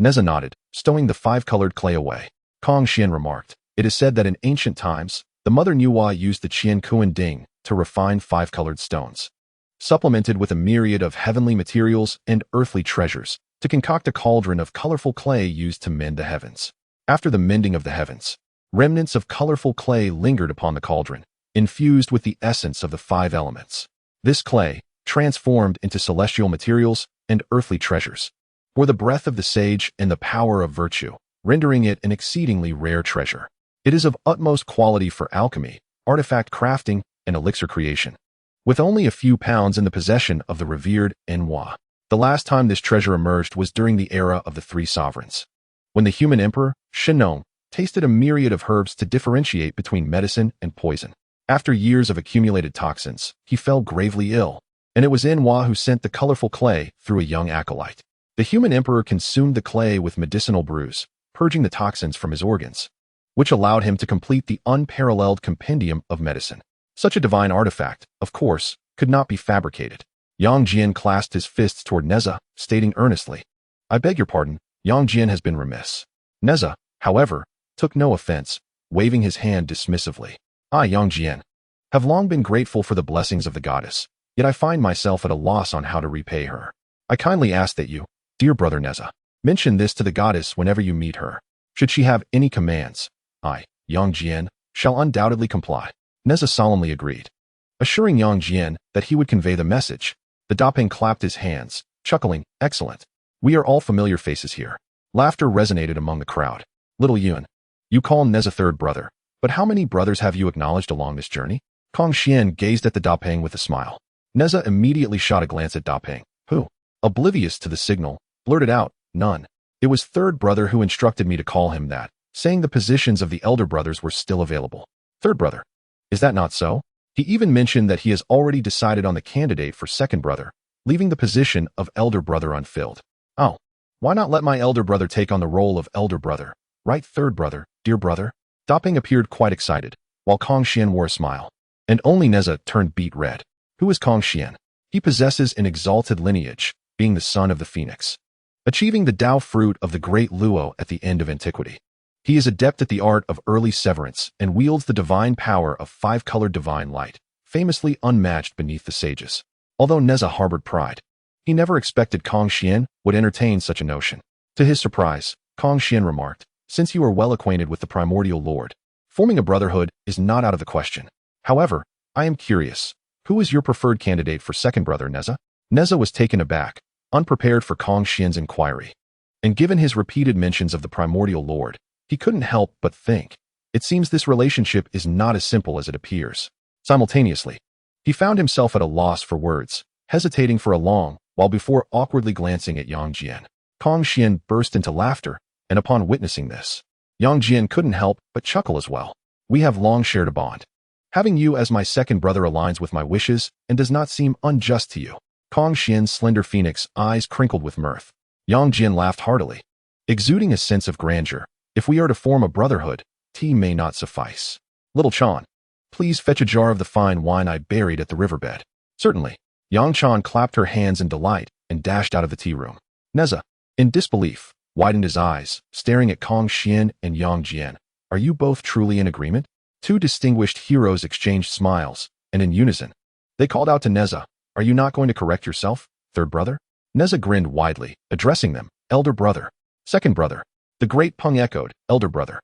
Neza nodded, stowing the 5-colored clay away. Kong Xian remarked, it is said that in ancient times, the mother Nuwa used the Qian Kuan Ding to refine 5-colored stones, supplemented with a myriad of heavenly materials and earthly treasures, to concoct a cauldron of colorful clay used to mend the heavens. After the mending of the heavens, remnants of colorful clay lingered upon the cauldron, infused with the essence of the 5 elements. This clay, transformed into celestial materials and earthly treasures, bore the breath of the sage and the power of virtue, rendering it an exceedingly rare treasure. It is of utmost quality for alchemy, artifact crafting, and elixir creation. With only a few pounds in the possession of the revered Enhua, the last time this treasure emerged was during the era of the 3 sovereigns, when the human emperor, Shen, tasted a myriad of herbs to differentiate between medicine and poison. After years of accumulated toxins, he fell gravely ill, and it was Enhua who sent the colorful clay through a young acolyte. The human emperor consumed the clay with medicinal brews, purging the toxins from his organs, which allowed him to complete the unparalleled compendium of medicine. Such a divine artifact, of course, could not be fabricated. Yang Jian clasped his fists toward Neza, stating earnestly, I beg your pardon, Yang Jian has been remiss. Neza, however, took no offense, waving his hand dismissively. I, Yang Jian, have long been grateful for the blessings of the goddess, yet I find myself at a loss on how to repay her. I kindly ask that you, dear brother Neza, mention this to the goddess whenever you meet her. Should she have any commands, I, Yang Jian, shall undoubtedly comply. Neza solemnly agreed, assuring Yang Jian that he would convey the message. The Dapeng clapped his hands, chuckling, excellent. We are all familiar faces here. Laughter resonated among the crowd. Little Yun, you call Neza third brother, but how many brothers have you acknowledged along this journey? Kong Xian gazed at the Dapeng with a smile. Neza immediately shot a glance at Dapeng, who, oblivious to the signal, blurted out, none. It was third brother who instructed me to call him that, saying the positions of the elder brothers were still available. Third brother. Is that not so? He even mentioned that he has already decided on the candidate for second brother, leaving the position of elder brother unfilled. Oh, why not let my elder brother take on the role of elder brother? Right, third brother, dear brother? Dapeng appeared quite excited, while Kong Xian wore a smile. And only Neza turned beet red. Who is Kong Xian? He possesses an exalted lineage, being the son of the phoenix, achieving the Tao fruit of the great Luo at the end of antiquity. He is adept at the art of early severance and wields the divine power of five-colored divine light, famously unmatched beneath the sages. Although Neza harbored pride, he never expected Kong Xian would entertain such a notion. To his surprise, Kong Xian remarked, since you are well acquainted with the primordial lord, forming a brotherhood is not out of the question. However, I am curious, who is your preferred candidate for second brother, Neza? Neza was taken aback, unprepared for Kong Xian's inquiry. And given his repeated mentions of the primordial lord, he couldn't help but think, it seems this relationship is not as simple as it appears. Simultaneously, he found himself at a loss for words, hesitating for a long while before awkwardly glancing at Yang Jian. Kong Xian burst into laughter, and upon witnessing this, Yang Jian couldn't help but chuckle as well. We have long shared a bond. Having you as my second brother aligns with my wishes and does not seem unjust to you. Kong Xian's slender phoenix eyes crinkled with mirth. Yang Jian laughed heartily, exuding a sense of grandeur. If we are to form a brotherhood, tea may not suffice. Little Chan, please fetch a jar of the fine wine I buried at the riverbed. Certainly. Yang Chan clapped her hands in delight and dashed out of the tea room. Neza, in disbelief, widened his eyes, staring at Kong Xian and Yang Jian. Are you both truly in agreement? Two distinguished heroes exchanged smiles, and in unison, they called out to Neza, are you not going to correct yourself, third brother? Neza grinned widely, addressing them, elder brother, second brother. The great Peng echoed, elder brother,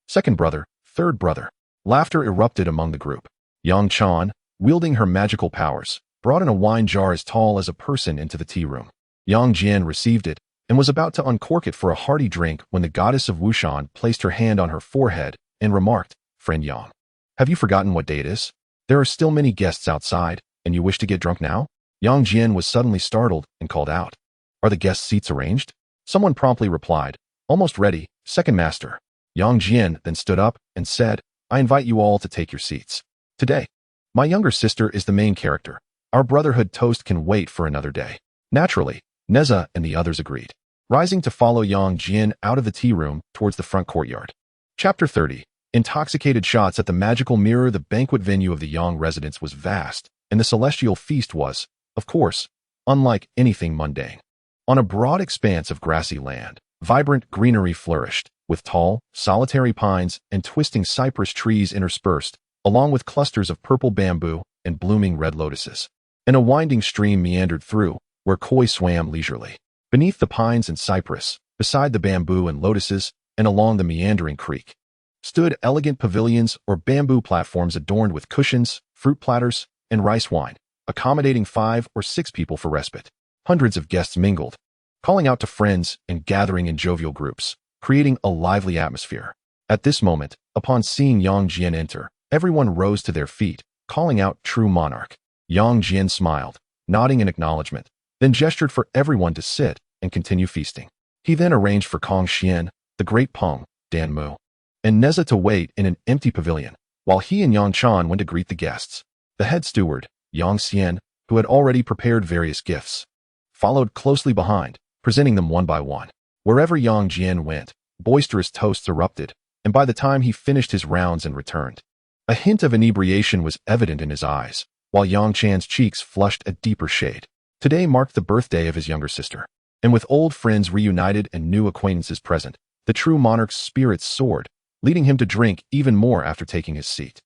second brother, third brother. Laughter erupted among the group. Yang Chan, wielding her magical powers, brought in a wine jar as tall as a person into the tea room. Yang Jian received it and was about to uncork it for a hearty drink when the goddess of Wushan placed her hand on her forehead and remarked, friend Yang, have you forgotten what day it is? There are still many guests outside, and you wish to get drunk now? Yang Jian was suddenly startled and called out, are the guest seats arranged? Someone promptly replied, almost ready, second master. Yang Jian then stood up and said, I invite you all to take your seats. Today, my younger sister is the main character. Our brotherhood toast can wait for another day. Naturally, Neza and the others agreed, rising to follow Yang Jian out of the tea room towards the front courtyard. Chapter 30. Intoxicated shots at the magical mirror. The banquet venue of the Yang residence was vast, and the celestial feast was, of course, unlike anything mundane. On a broad expanse of grassy land, vibrant greenery flourished, with tall, solitary pines and twisting cypress trees interspersed, along with clusters of purple bamboo and blooming red lotuses. And a winding stream meandered through, where koi swam leisurely. Beneath the pines and cypress, beside the bamboo and lotuses, and along the meandering creek, stood elegant pavilions or bamboo platforms adorned with cushions, fruit platters, and rice wine, accommodating 5 or 6 people for respite. Hundreds of guests mingled, calling out to friends and gathering in jovial groups, creating a lively atmosphere. At this moment, upon seeing Yang Jian enter, everyone rose to their feet, calling out true monarch. Yang Jian smiled, nodding in acknowledgement, then gestured for everyone to sit and continue feasting. He then arranged for Kong Xian, the great Peng, Dan Mu, and Neza to wait in an empty pavilion, while he and Yang Chan went to greet the guests. The head steward, Yang Xian, who had already prepared various gifts, followed closely behind, presenting them one by one. Wherever Yang Jian went, boisterous toasts erupted, and by the time he finished his rounds and returned, a hint of inebriation was evident in his eyes, while Yang Chan's cheeks flushed a deeper shade. Today marked the birthday of his younger sister, and with old friends reunited and new acquaintances present, the true monarch's spirits soared, leading him to drink even more after taking his seat.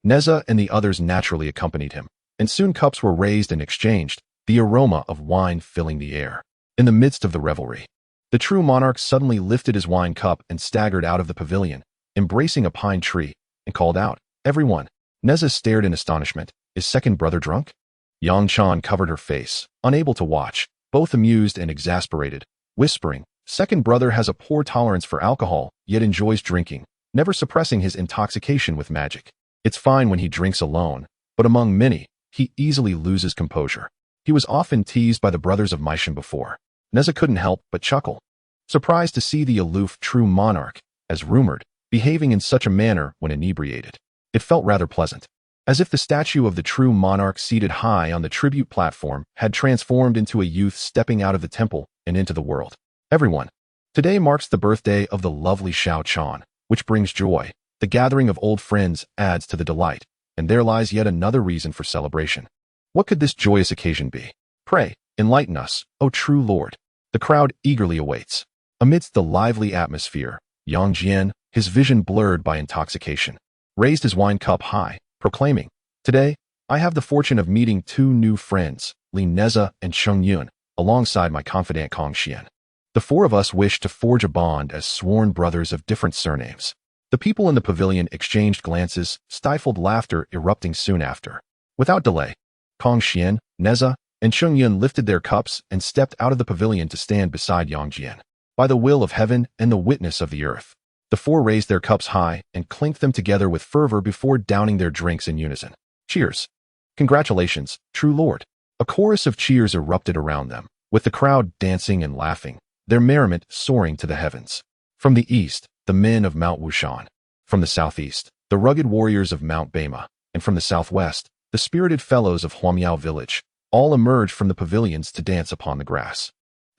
Neza and the others naturally accompanied him, and soon cups were raised and exchanged, the aroma of wine filling the air. In the midst of the revelry, the true monarch suddenly lifted his wine cup and staggered out of the pavilion, embracing a pine tree, and called out, everyone. Neza stared in astonishment. Is second brother drunk? Yang Chan covered her face, unable to watch, both amused and exasperated, whispering, second brother has a poor tolerance for alcohol, yet enjoys drinking, never suppressing his intoxication with magic. It's fine when he drinks alone, but among many, he easily loses composure. He was often teased by the brothers of Shen before. Neza couldn't help but chuckle, surprised to see the aloof true monarch, as rumored, behaving in such a manner when inebriated. It felt rather pleasant, as if the statue of the true monarch seated high on the tribute platform had transformed into a youth stepping out of the temple and into the world. Everyone, today marks the birthday of the lovely Xiao Chan, which brings joy. The gathering of old friends adds to the delight, and there lies yet another reason for celebration. What could this joyous occasion be? Pray, enlighten us, O true Lord. The crowd eagerly awaits. Amidst the lively atmosphere, Yang Jian, his vision blurred by intoxication, raised his wine cup high, proclaiming, "Today, I have the fortune of meeting two new friends, Li Neza and Cheng Yun, alongside my confidant Kong Xian. The four of us wish to forge a bond as sworn brothers of different surnames." The people in the pavilion exchanged glances, stifled laughter erupting soon after. Without delay, Kong Xian, Neza, and Cheng Yun lifted their cups and stepped out of the pavilion to stand beside Yang Jian. By the will of heaven and the witness of the earth, the four raised their cups high and clinked them together with fervor before downing their drinks in unison. Cheers! Congratulations, true lord! A chorus of cheers erupted around them, with the crowd dancing and laughing, their merriment soaring to the heavens. From the east, the men of Mount Wushan. From the southeast, the rugged warriors of Mount Bema. And from the southwest, the spirited fellows of Huamiao village, all emerged from the pavilions to dance upon the grass.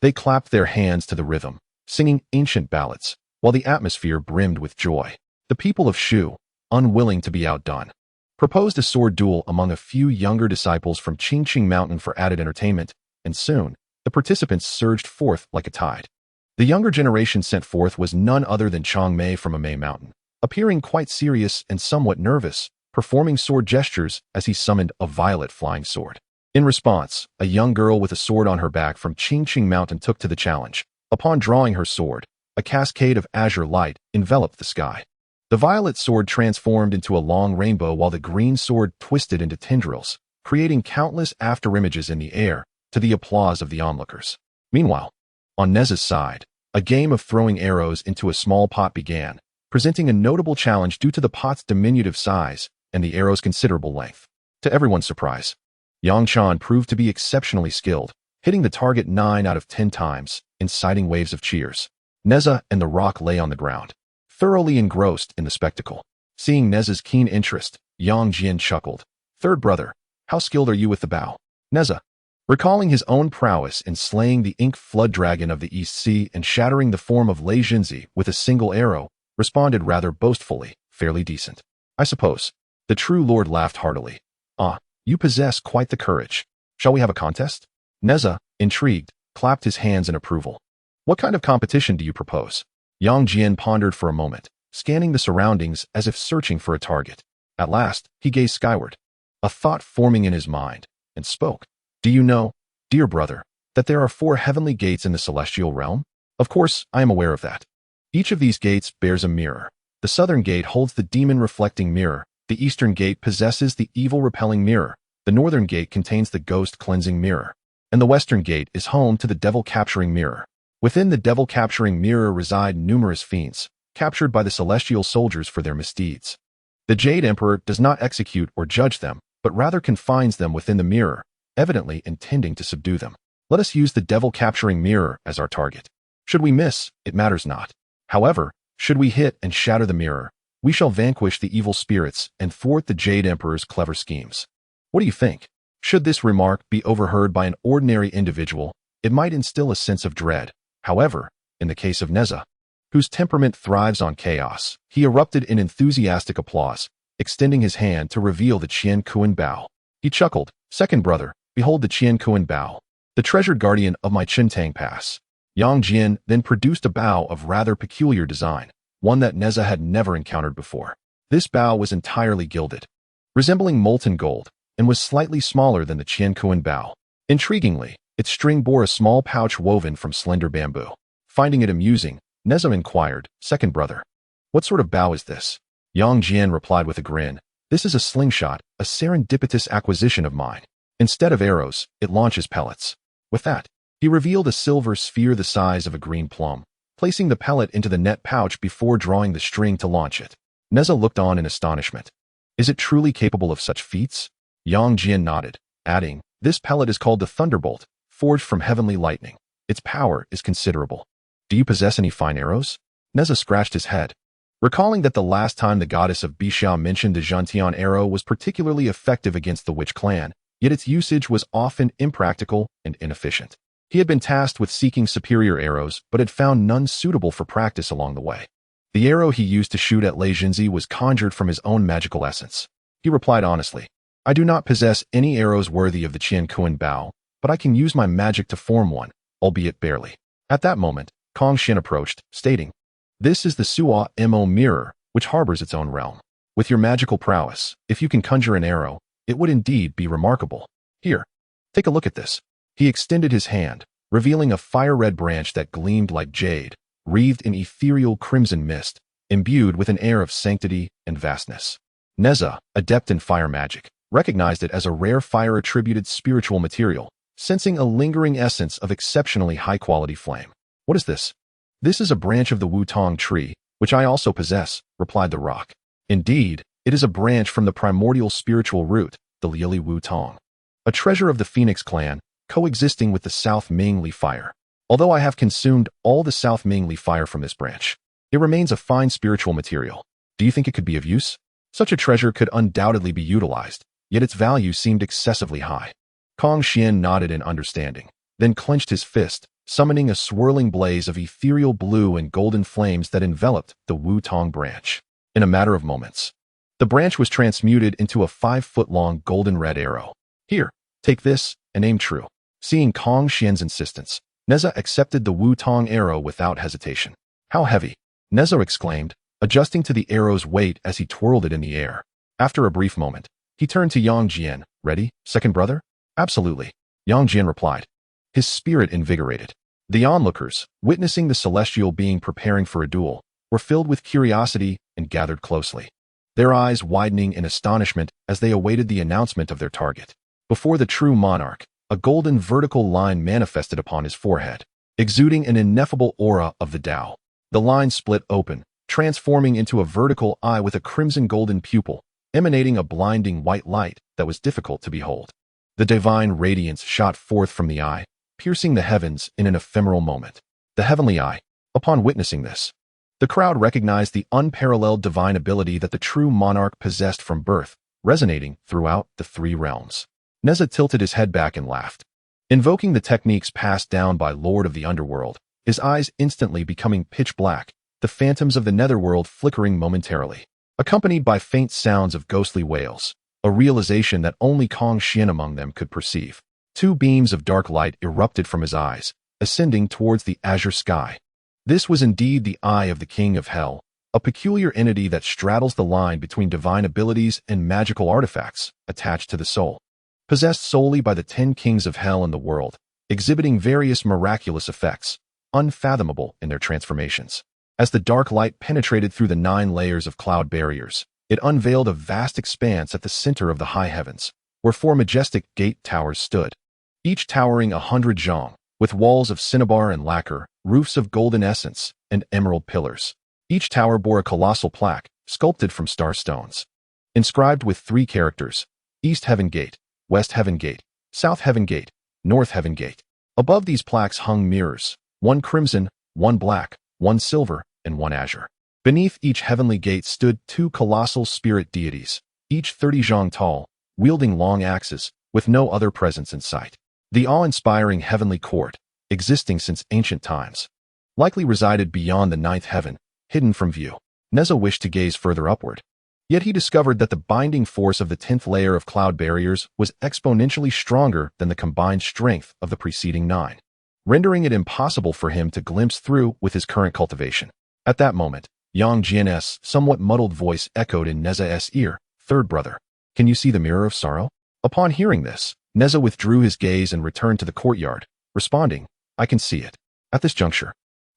They clapped their hands to the rhythm, singing ancient ballads, while the atmosphere brimmed with joy. The people of Shu, unwilling to be outdone, proposed a sword duel among a few younger disciples from Qingqing Mountain for added entertainment, and soon, the participants surged forth like a tide. The younger generation sent forth was none other than Chang Mei from Amei Mountain, appearing quite serious and somewhat nervous, performing sword gestures as he summoned a violet flying sword. In response, a young girl with a sword on her back from Qingqing Mountain took to the challenge. Upon drawing her sword, a cascade of azure light enveloped the sky. The violet sword transformed into a long rainbow while the green sword twisted into tendrils, creating countless afterimages in the air, to the applause of the onlookers. Meanwhile, on Neza's side, a game of throwing arrows into a small pot began, presenting a notable challenge due to the pot's diminutive size and the arrow's considerable length. To everyone's surprise, Yang Chan proved to be exceptionally skilled, hitting the target 9 out of 10 times, inciting waves of cheers. Neza and the rock lay on the ground, thoroughly engrossed in the spectacle. Seeing Neza's keen interest, Yang Jian chuckled. "Third brother, how skilled are you with the bow?" Neza, recalling his own prowess in slaying the ink flood dragon of the East Sea and shattering the form of Lei Jinzi with a single arrow, responded rather boastfully, "Fairly decent, I suppose." The true lord laughed heartily. "Ah, you possess quite the courage. Shall we have a contest?" Neza, intrigued, clapped his hands in approval. "What kind of competition do you propose?" Yang Jian pondered for a moment, scanning the surroundings as if searching for a target. At last, he gazed skyward, a thought forming in his mind, and spoke. "Do you know, dear brother, that there are 4 heavenly gates in the celestial realm?" "Of course, I am aware of that. Each of these gates bears a mirror. The southern gate holds the demon-reflecting mirror, the eastern gate possesses the evil-repelling mirror, the northern gate contains the ghost-cleansing mirror, and the western gate is home to the devil-capturing mirror. Within the devil-capturing mirror reside numerous fiends, captured by the celestial soldiers for their misdeeds. The Jade Emperor does not execute or judge them, but rather confines them within the mirror, evidently intending to subdue them. Let us use the devil-capturing mirror as our target. Should we miss, it matters not. However, should we hit and shatter the mirror, we shall vanquish the evil spirits and thwart the Jade Emperor's clever schemes. What do you think?" Should this remark be overheard by an ordinary individual, it might instill a sense of dread. However, in the case of Neza, whose temperament thrives on chaos, he erupted in enthusiastic applause, extending his hand to reveal the Qian Kuan Bao. He chuckled, "Second brother, behold the Qian Kuan Bao, the treasured guardian of my Chintang Pass." Yang Jian then produced a bow of rather peculiar design, one that Neza had never encountered before. This bow was entirely gilded, resembling molten gold, and was slightly smaller than the Qian Kuan Bao. Intriguingly, its string bore a small pouch woven from slender bamboo. Finding it amusing, Neza inquired, "Second brother, what sort of bow is this?" Yang Jian replied with a grin, "This is a slingshot, a serendipitous acquisition of mine. Instead of arrows, it launches pellets." With that, He revealed a silver sphere the size of a green plum, placing the pellet into the net pouch before drawing the string to launch it. Neza looked on in astonishment. Is it truly capable of such feats? Yang Jian nodded, adding, this pellet is called the Thunderbolt, forged from heavenly lightning. Its power is considerable. Do you possess any fine arrows? Neza scratched his head, recalling that the last time the goddess of Bixia mentioned the Zhantian arrow was particularly effective against the witch clan, yet its usage was often impractical and inefficient. He had been tasked with seeking superior arrows, but had found none suitable for practice along the way. The arrow he used to shoot at Lei Jinzi was conjured from his own magical essence. He replied honestly, I do not possess any arrows worthy of the Qian Kuan Bao, but I can use my magic to form one, albeit barely. At that moment, Kong Shen approached, stating, this is the Suo Mo mirror, which harbors its own realm. With your magical prowess, if you can conjure an arrow, it would indeed be remarkable. Here, take a look at this. He extended his hand, revealing a fire-red branch that gleamed like jade, wreathed in ethereal crimson mist, imbued with an air of sanctity and vastness. Neza, adept in fire magic, recognized it as a rare fire-attributed spiritual material, sensing a lingering essence of exceptionally high-quality flame. What is this? This is a branch of the Wu-Tong tree, which I also possess, replied the rock. Indeed, it is a branch from the primordial spiritual root, the Liili Wu-Tong, a treasure of the Phoenix clan, coexisting with the South Mingli fire. Although I have consumed all the South Mingli fire from this branch, it remains a fine spiritual material. Do you think it could be of use? Such a treasure could undoubtedly be utilized, yet its value seemed excessively high. Kong Xian nodded in understanding, then clenched his fist, summoning a swirling blaze of ethereal blue and golden flames that enveloped the Wu-Tong branch. In a matter of moments, the branch was transmuted into a 5-foot-long golden-red arrow. Here, take this and aim true. Seeing Kong Xian's insistence, Neza accepted the Wu-Tong arrow without hesitation. How heavy! Neza exclaimed, adjusting to the arrow's weight as he twirled it in the air. After a brief moment, he turned to Yang Jian. Ready, second brother? Absolutely, Yang Jian replied, his spirit invigorated. The onlookers, witnessing the celestial being preparing for a duel, were filled with curiosity and gathered closely, their eyes widening in astonishment as they awaited the announcement of their target. Before the true monarch, a golden vertical line manifested upon his forehead, exuding an ineffable aura of the Tao. The line split open, transforming into a vertical eye with a crimson golden pupil, emanating a blinding white light that was difficult to behold. The divine radiance shot forth from the eye, piercing the heavens in an ephemeral moment. The heavenly eye. Upon witnessing this, the crowd recognized the unparalleled divine ability that the true monarch possessed from birth, resonating throughout the 3 realms. Neza tilted his head back and laughed, invoking the techniques passed down by Lord of the Underworld, his eyes instantly becoming pitch black, the phantoms of the netherworld flickering momentarily, accompanied by faint sounds of ghostly wails, a realization that only Kong Xian among them could perceive. 2 beams of dark light erupted from his eyes, ascending towards the azure sky. This was indeed the Eye of the King of Hell, a peculiar entity that straddles the line between divine abilities and magical artifacts attached to the soul. Possessed solely by the 10 kings of hell in the world, exhibiting various miraculous effects, unfathomable in their transformations. As the dark light penetrated through the 9 layers of cloud barriers, it unveiled a vast expanse at the center of the high heavens, where 4 majestic gate towers stood, each towering 100 zhang, with walls of cinnabar and lacquer, roofs of golden essence, and emerald pillars. Each tower bore a colossal plaque, sculpted from star stones, inscribed with 3 characters: East Heaven Gate, West Heaven Gate, South Heaven Gate, North Heaven Gate. Above these plaques hung mirrors, 1 crimson, 1 black, 1 silver, and 1 azure. Beneath each heavenly gate stood 2 colossal spirit deities, each 30 zhang tall, wielding long axes, with no other presence in sight. The awe-inspiring heavenly court, existing since ancient times, likely resided beyond the 9th heaven, hidden from view. Neza wished to gaze further upward. Yet he discovered that the binding force of the 10th layer of cloud barriers was exponentially stronger than the combined strength of the preceding 9, rendering it impossible for him to glimpse through with his current cultivation. At that moment, Yang Jian's somewhat muddled voice echoed in Neza's ear, "Third brother, can you see the mirror of sorrow?" Upon hearing this, Neza withdrew his gaze and returned to the courtyard, responding, "I can see it." At this juncture,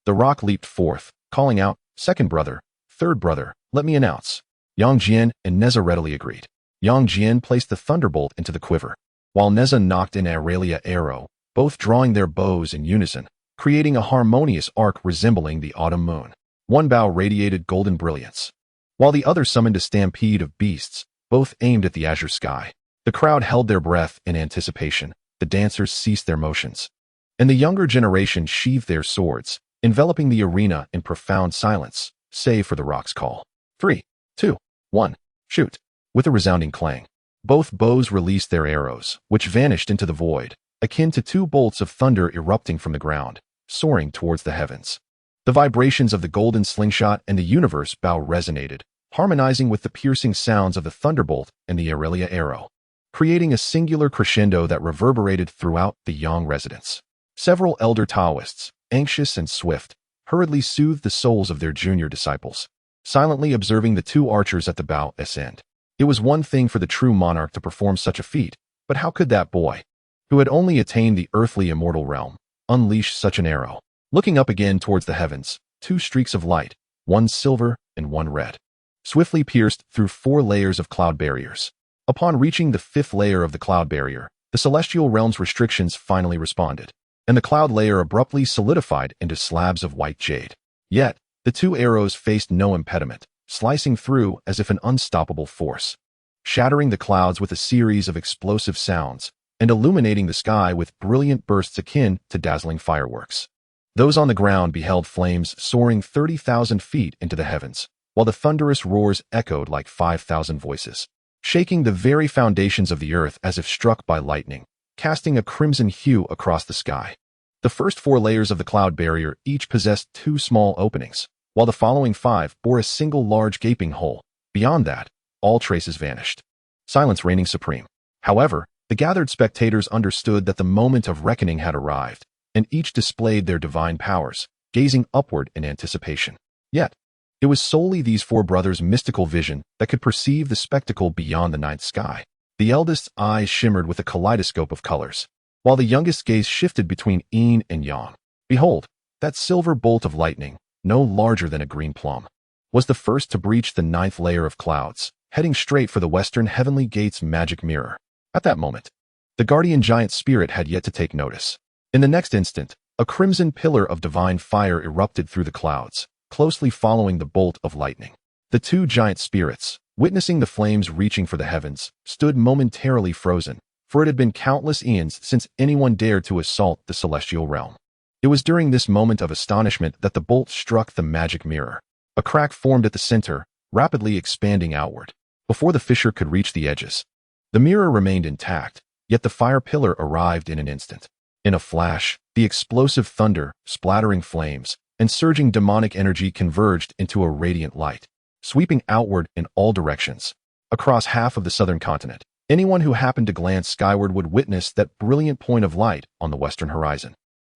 the rock leaped forth, calling out, "Second brother, third brother, let me announce." Yang Jian and Neza readily agreed. Yang Jian placed the thunderbolt into the quiver, while Neza knocked in Aurelia arrow, both drawing their bows in unison, creating a harmonious arc resembling the autumn moon. One bow radiated golden brilliance, while the other summoned a stampede of beasts, both aimed at the azure sky. The crowd held their breath in anticipation, the dancers ceased their motions, and the younger generation sheathed their swords, enveloping the arena in profound silence, save for the rock's call. 3, 2, 1, shoot. With a resounding clang, both bows released their arrows, which vanished into the void, akin to two bolts of thunder erupting from the ground, soaring towards the heavens. The vibrations of the golden slingshot and the universe bow resonated, harmonizing with the piercing sounds of the thunderbolt and the Aurelia arrow, creating a singular crescendo that reverberated throughout the Yang residence. Several elder Taoists, anxious and swift, hurriedly soothed the souls of their junior disciples, silently observing the two archers at the bow ascend. It was one thing for the true monarch to perform such a feat, but how could that boy, who had only attained the earthly immortal realm, unleash such an arrow? Looking up again towards the heavens, two streaks of light, one silver and one red, swiftly pierced through 4 layers of cloud barriers. Upon reaching the 5th layer of the cloud barrier, the celestial realm's restrictions finally responded, and the cloud layer abruptly solidified into slabs of white jade. Yet, the two arrows faced no impediment, slicing through as if an unstoppable force, shattering the clouds with a series of explosive sounds, and illuminating the sky with brilliant bursts akin to dazzling fireworks. Those on the ground beheld flames soaring 30,000 feet into the heavens, while the thunderous roars echoed like 5,000 voices, shaking the very foundations of the earth as if struck by lightning, casting a crimson hue across the sky. The first 4 layers of the cloud barrier each possessed 2 small openings, while the following 5 bore a single large gaping hole. Beyond that, all traces vanished, silence reigning supreme. However, the gathered spectators understood that the moment of reckoning had arrived, and each displayed their divine powers, gazing upward in anticipation. Yet, it was solely these 4 brothers' mystical vision that could perceive the spectacle beyond the night sky. The eldest's eyes shimmered with a kaleidoscope of colors, while the youngest's gaze shifted between yin and yang. Behold, that silver bolt of lightning, no larger than a green plum, was the first to breach the 9th layer of clouds, heading straight for the western heavenly gate's magic mirror. At that moment, the guardian giant spirit had yet to take notice. In the next instant, a crimson pillar of divine fire erupted through the clouds, closely following the bolt of lightning. The 2 giant spirits, witnessing the flames reaching for the heavens, stood momentarily frozen, for it had been countless eons since anyone dared to assault the celestial realm. It was during this moment of astonishment that the bolt struck the magic mirror. A crack formed at the center, rapidly expanding outward. Before the fissure could reach the edges, the mirror remained intact, yet the fire pillar arrived in an instant. In a flash, the explosive thunder, splattering flames, and surging demonic energy converged into a radiant light, sweeping outward in all directions. Across half of the southern continent, anyone who happened to glance skyward would witness that brilliant point of light on the western horizon,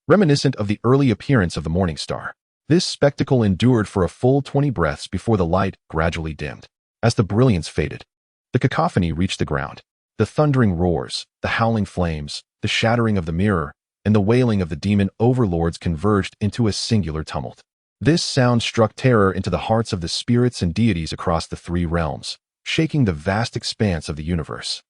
reminiscent of the early appearance of the morning star. This spectacle endured for a full 20 breaths before the light gradually dimmed. As the brilliance faded, the cacophony reached the ground. The thundering roars, the howling flames, the shattering of the mirror, and the wailing of the demon overlords converged into a singular tumult. This sound struck terror into the hearts of the spirits and deities across the 3 realms, shaking the vast expanse of the universe,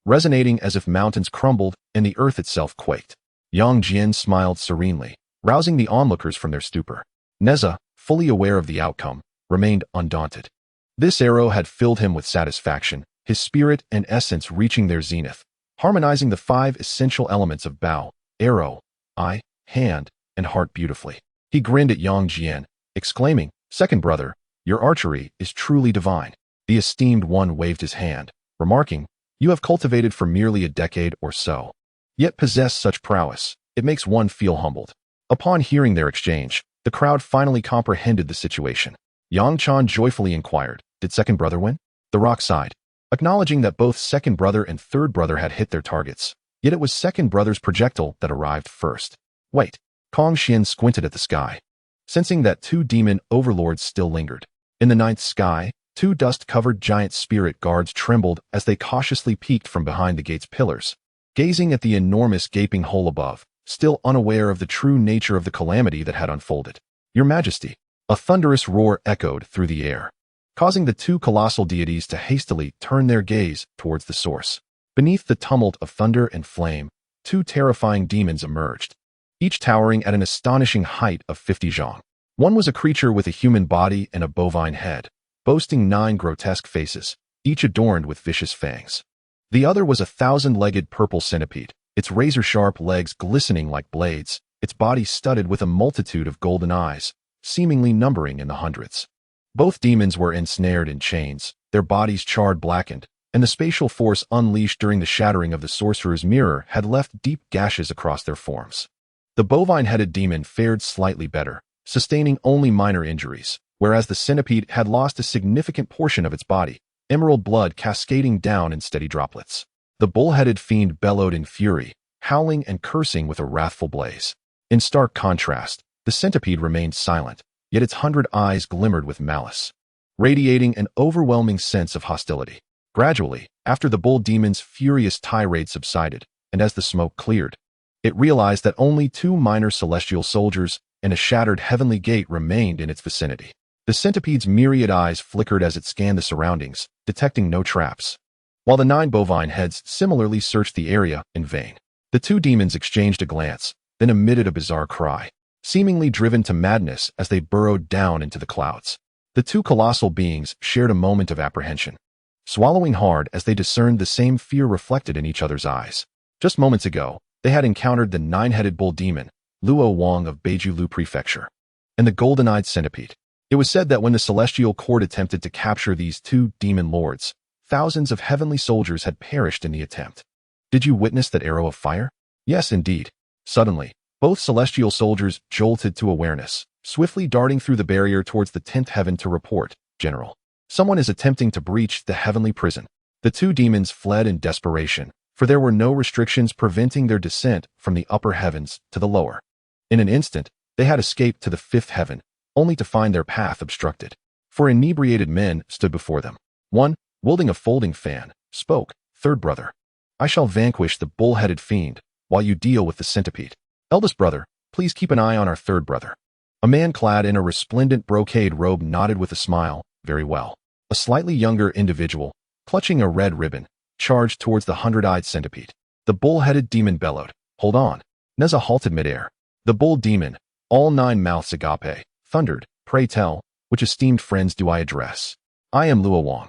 resonating as if mountains crumbled and the earth itself quaked. Yang Jian smiled serenely, rousing the onlookers from their stupor. Neza, fully aware of the outcome, remained undaunted. This arrow had filled him with satisfaction, his spirit and essence reaching their zenith, harmonizing the 5 essential elements of bow, arrow, eye, hand, and heart beautifully. He grinned at Yang Jian, exclaiming, "Second brother, your archery is truly divine." The esteemed one waved his hand, remarking, "You have cultivated for merely a decade or so, yet possess such prowess, it makes one feel humbled." Upon hearing their exchange, the crowd finally comprehended the situation. Yang Chan joyfully inquired, "Did second brother win?" The rock sighed, acknowledging that both second brother and third brother had hit their targets, yet it was second brother's projectile that arrived first. Wait. Kong Xian squinted at the sky, sensing that 2 demon overlords still lingered. In the ninth sky, 2 dust-covered giant spirit guards trembled as they cautiously peeked from behind the gate's pillars, gazing at the enormous gaping hole above, still unaware of the true nature of the calamity that had unfolded. "Your Majesty," a thunderous roar echoed through the air, causing the 2 colossal deities to hastily turn their gaze towards the source. Beneath the tumult of thunder and flame, two terrifying demons emerged, each towering at an astonishing height of 50 zhang. One was a creature with a human body and a bovine head, boasting 9 grotesque faces, each adorned with vicious fangs. The other was a 1,000-legged purple centipede, its razor-sharp legs glistening like blades, its body studded with a multitude of golden eyes, seemingly numbering in the hundreds. Both demons were ensnared in chains, their bodies charred blackened, and the spatial force unleashed during the shattering of the sorcerer's mirror had left deep gashes across their forms. The bovine-headed demon fared slightly better, sustaining only minor injuries, whereas the centipede had lost a significant portion of its body, emerald blood cascading down in steady droplets. The bull-headed fiend bellowed in fury, howling and cursing with a wrathful blaze. In stark contrast, the centipede remained silent, yet its 100 eyes glimmered with malice, radiating an overwhelming sense of hostility. Gradually, after the bull demon's furious tirade subsided, and as the smoke cleared, it realized that only 2 minor celestial soldiers and a shattered heavenly gate remained in its vicinity. The centipede's myriad eyes flickered as it scanned the surroundings, detecting no traps, while the 9 bovine heads similarly searched the area in vain. The 2 demons exchanged a glance, then emitted a bizarre cry, seemingly driven to madness as they burrowed down into the clouds. The 2 colossal beings shared a moment of apprehension, swallowing hard as they discerned the same fear reflected in each other's eyes. Just moments ago, they had encountered the 9-headed bull demon, Luo Wang of Beijulu Prefecture, and the golden-eyed centipede. It was said that when the celestial court attempted to capture these 2 demon lords, thousands of heavenly soldiers had perished in the attempt. Did you witness that arrow of fire? Yes, indeed. Suddenly, both celestial soldiers jolted to awareness, swiftly darting through the barrier towards the 10th heaven to report, General. Someone is attempting to breach the heavenly prison. The 2 demons fled in desperation, for there were no restrictions preventing their descent from the upper heavens to the lower. In an instant, they had escaped to the 5th heaven, only to find their path obstructed. 4 inebriated men stood before them. One, wielding a folding fan, spoke, "Third brother, I shall vanquish the bull-headed fiend, while you deal with the centipede. Eldest brother, please keep an eye on our third brother." A man clad in a resplendent brocade robe nodded with a smile, "Very well." A slightly younger individual, clutching a red ribbon, charged towards the 100-eyed centipede. The bull-headed demon bellowed, "Hold on." Neza halted midair. The bull demon, all 9 mouths agape, thundered, "Pray tell, which esteemed friends do I address? I am Luo Wang,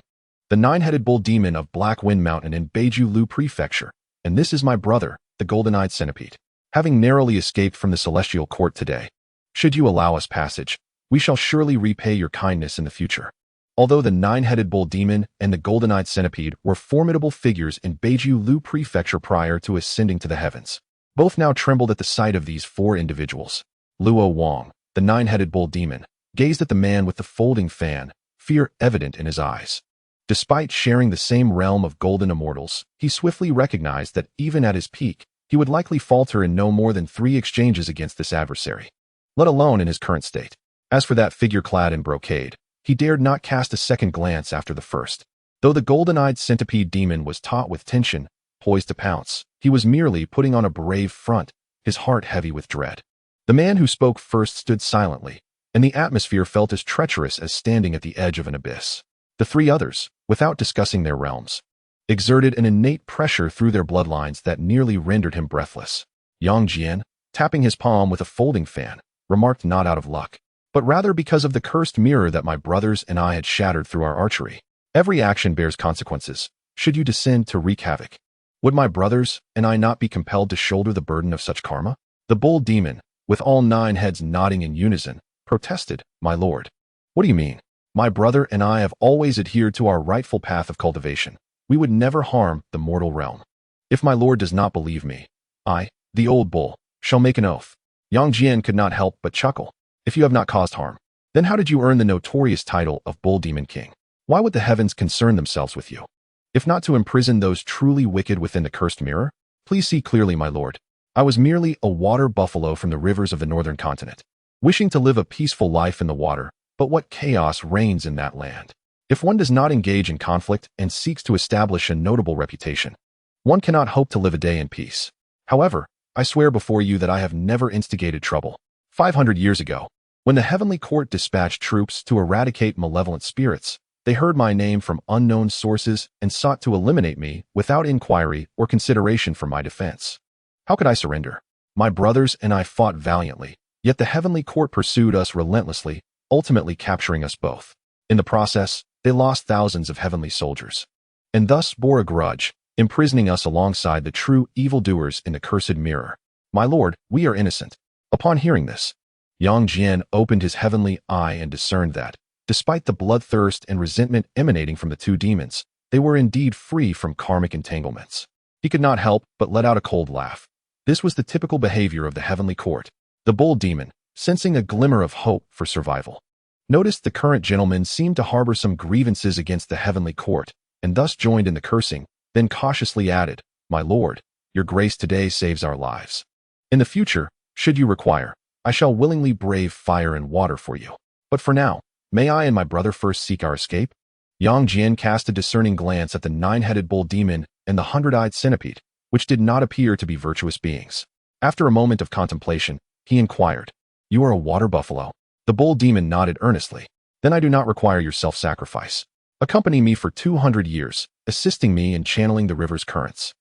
the 9-headed bull demon of Black Wind Mountain in Beijulu Prefecture, and this is my brother, the golden-eyed centipede. Having narrowly escaped from the celestial court today, should you allow us passage, we shall surely repay your kindness in the future." Although the 9-headed bull demon and the golden-eyed centipede were formidable figures in Beijulu Prefecture prior to ascending to the heavens, both now trembled at the sight of these 4 individuals. Luo Wang, the 9-headed bull demon, gazed at the man with the folding fan, fear evident in his eyes. Despite sharing the same realm of golden immortals, he swiftly recognized that even at his peak, he would likely falter in no more than 3 exchanges against this adversary, let alone in his current state. As for that figure clad in brocade, he dared not cast a second glance after the first. Though the golden-eyed centipede demon was taut with tension, poised to pounce, he was merely putting on a brave front, his heart heavy with dread. The man who spoke first stood silently, and the atmosphere felt as treacherous as standing at the edge of an abyss. The 3 others, without discussing their realms, exerted an innate pressure through their bloodlines that nearly rendered him breathless. Yang Jian, tapping his palm with a folding fan, remarked, "Not out of luck, but rather because of the cursed mirror that my brothers and I had shattered through our archery. Every action bears consequences, should you descend to wreak havoc. Would my brothers and I not be compelled to shoulder the burden of such karma?" The bull demon, with all 9 heads nodding in unison, protested, "My lord, what do you mean? My brother and I have always adhered to our rightful path of cultivation. We would never harm the mortal realm. If my lord does not believe me, I, the old bull, shall make an oath." Yang Jian could not help but chuckle. "If you have not caused harm, then how did you earn the notorious title of Bull Demon King? Why would the heavens concern themselves with you? If not to imprison those truly wicked within the cursed mirror? Please see clearly, my lord. I was merely a water buffalo from the rivers of the northern continent, wishing to live a peaceful life in the water, but what chaos reigns in that land. If one does not engage in conflict and seeks to establish a notable reputation, one cannot hope to live a day in peace. However, I swear before you that I have never instigated trouble. 500 years ago, when the heavenly court dispatched troops to eradicate malevolent spirits, they heard my name from unknown sources and sought to eliminate me without inquiry or consideration for my defense. How could I surrender? My brothers and I fought valiantly, yet the heavenly court pursued us relentlessly, ultimately capturing us both. In the process, they lost thousands of heavenly soldiers, and thus bore a grudge, imprisoning us alongside the true evildoers in the cursed mirror. My lord, we are innocent. Upon hearing this, Yang Jian opened his heavenly eye and discerned that, despite the bloodthirst and resentment emanating from the two demons, they were indeed free from karmic entanglements. He could not help but let out a cold laugh. This was the typical behavior of the heavenly court. The bull demon, sensing a glimmer of hope for survival, noticed the current gentleman seemed to harbor some grievances against the heavenly court, and thus joined in the cursing, then cautiously added, "My lord, your grace today saves our lives. In the future, should you require, I shall willingly brave fire and water for you. But for now, may I and my brother first seek our escape?" Yang Jian cast a discerning glance at the nine-headed bull demon and the hundred-eyed centipede, which did not appear to be virtuous beings. After a moment of contemplation, he inquired, "You are a water buffalo?" The bull demon nodded earnestly. "Then I do not require your self-sacrifice. Accompany me for 200 years, assisting me in channeling the river's currents.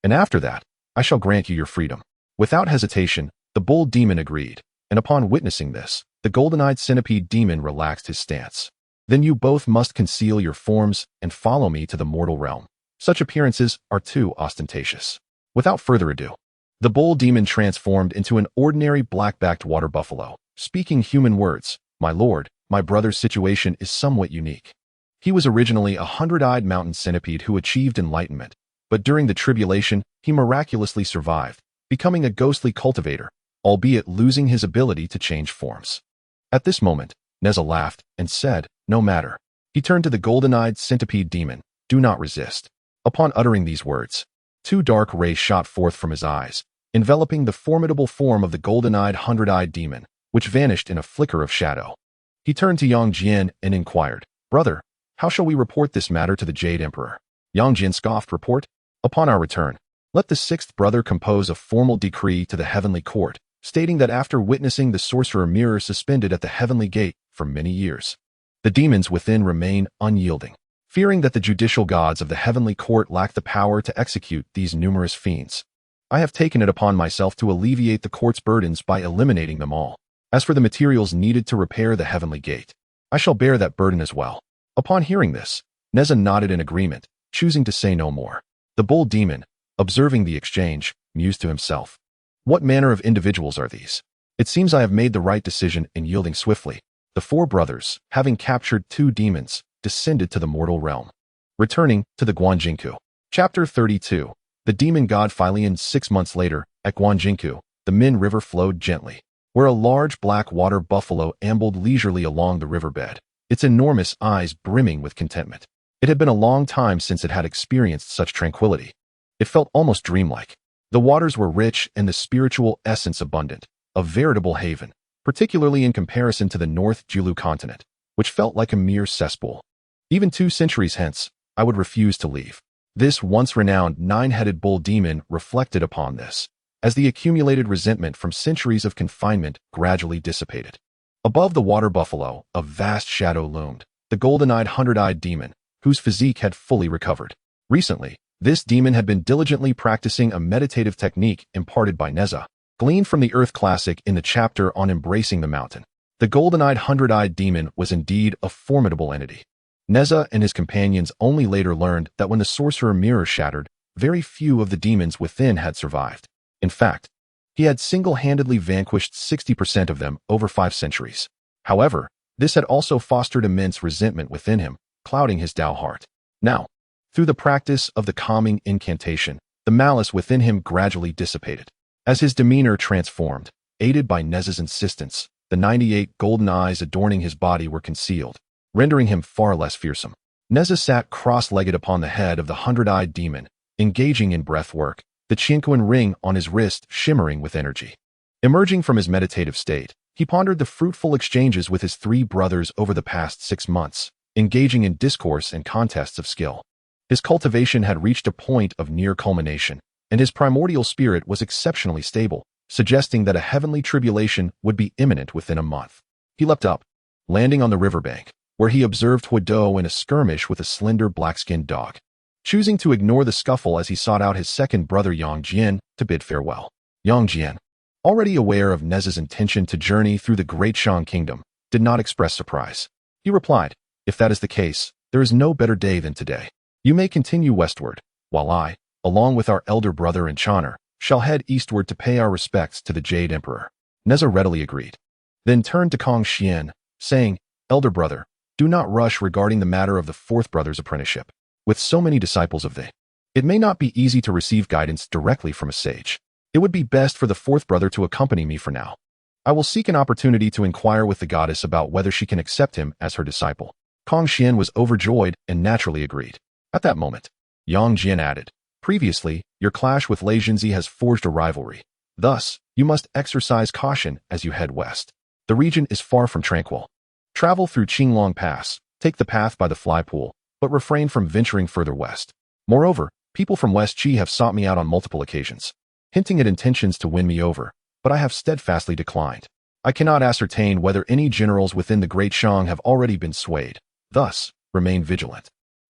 And after that, I shall grant you your freedom." Without hesitation, the bull demon agreed, and upon witnessing this, the golden-eyed centipede demon relaxed his stance. "Then you both must conceal your forms and follow me to the mortal realm. Such appearances are too ostentatious." Without further ado, the bull demon transformed into an ordinary black-backed water buffalo, speaking human words. "My lord, my brother's situation is somewhat unique. He was originally a hundred-eyed mountain centipede who achieved enlightenment, but during the tribulation, he miraculously survived, becoming a ghostly cultivator, albeit losing his ability to change forms." At this moment, Neza laughed and said, "No matter." He turned to the golden-eyed centipede demon, "Do not resist." Upon uttering these words, two dark rays shot forth from his eyes, enveloping the formidable form of the golden-eyed hundred-eyed demon, which vanished in a flicker of shadow. He turned to Yang Jian and inquired, "Brother, how shall we report this matter to the Jade Emperor?" Yang Jian scoffed, "Report? Upon our return, let the sixth brother compose a formal decree to the heavenly court, stating that after witnessing the sorcerer mirror suspended at the heavenly gate for many years, the demons within remain unyielding, fearing that the judicial gods of the heavenly court lack the power to execute these numerous fiends. I have taken it upon myself to alleviate the court's burdens by eliminating them all. As for the materials needed to repair the heavenly gate, I shall bear that burden as well." Upon hearing this, Neza nodded in agreement, choosing to say no more. The bull demon, observing the exchange, mused to himself, "What manner of individuals are these? It seems I have made the right decision in yielding swiftly." The four brothers, having captured two demons, descended to the mortal realm. Returning to the Guanjinku. Chapter 32. The demon god Philion. 6 months later, at Guanjinku, the Min River flowed gently, where a large black water buffalo ambled leisurely along the riverbed, its enormous eyes brimming with contentment. It had been a long time since it had experienced such tranquility. It felt almost dreamlike. The waters were rich and the spiritual essence abundant, a veritable haven, particularly in comparison to the North Julu continent, which felt like a mere cesspool. Even 2 centuries hence, I would refuse to leave. This once renowned nine-headed bull demon reflected upon this, as the accumulated resentment from centuries of confinement gradually dissipated. Above the water buffalo, a vast shadow loomed, the golden-eyed hundred-eyed demon, whose physique had fully recovered. Recently, this demon had been diligently practicing a meditative technique imparted by Neza, gleaned from the Earth Classic in the chapter on embracing the mountain. The golden-eyed hundred-eyed demon was indeed a formidable entity. Neza and his companions only later learned that when the sorcerer mirror shattered, very few of the demons within had survived. In fact, he had single-handedly vanquished 60% of them over 5 centuries. However, this had also fostered immense resentment within him, clouding his Tao heart. Now, through the practice of the calming incantation, the malice within him gradually dissipated. As his demeanor transformed, aided by Neza's insistence, the 98 golden eyes adorning his body were concealed, rendering him far less fearsome. Neza sat cross-legged upon the head of the hundred-eyed demon, engaging in breath work, the Chinquan ring on his wrist shimmering with energy. Emerging from his meditative state, he pondered the fruitful exchanges with his 3 brothers over the past 6 months, engaging in discourse and contests of skill. His cultivation had reached a point of near culmination, and his primordial spirit was exceptionally stable, suggesting that a heavenly tribulation would be imminent within a month. He leapt up, landing on the riverbank, where he observed Huido in a skirmish with a slender black-skinned dog. Choosing to ignore the scuffle as he sought out his second brother Yang Jian to bid farewell. Yang Jian, already aware of Neza's intention to journey through the Great Shang Kingdom, did not express surprise. He replied, "If that is the case, there is no better day than today. You may continue westward, while I, along with our elder brother and Choner, shall head eastward to pay our respects to the Jade Emperor." Neza readily agreed, then turned to Kong Xian, saying, "Elder brother, do not rush regarding the matter of the fourth brother's apprenticeship. With so many disciples of thee, it may not be easy to receive guidance directly from a sage. It would be best for the fourth brother to accompany me for now. I will seek an opportunity to inquire with the goddess about whether she can accept him as her disciple." Kong Xian was overjoyed and naturally agreed. At that moment, Yang Jian added, "Previously, your clash with Lei Jinzi has forged a rivalry. Thus, you must exercise caution as you head west. The region is far from tranquil. Travel through Qinglong Pass, take the path by the Fly Pool, but refrain from venturing further west. Moreover, people from West Qi have sought me out on multiple occasions, hinting at intentions to win me over, but I have steadfastly declined. I cannot ascertain whether any generals within the Great Shang have already been swayed. Thus, remain vigilant."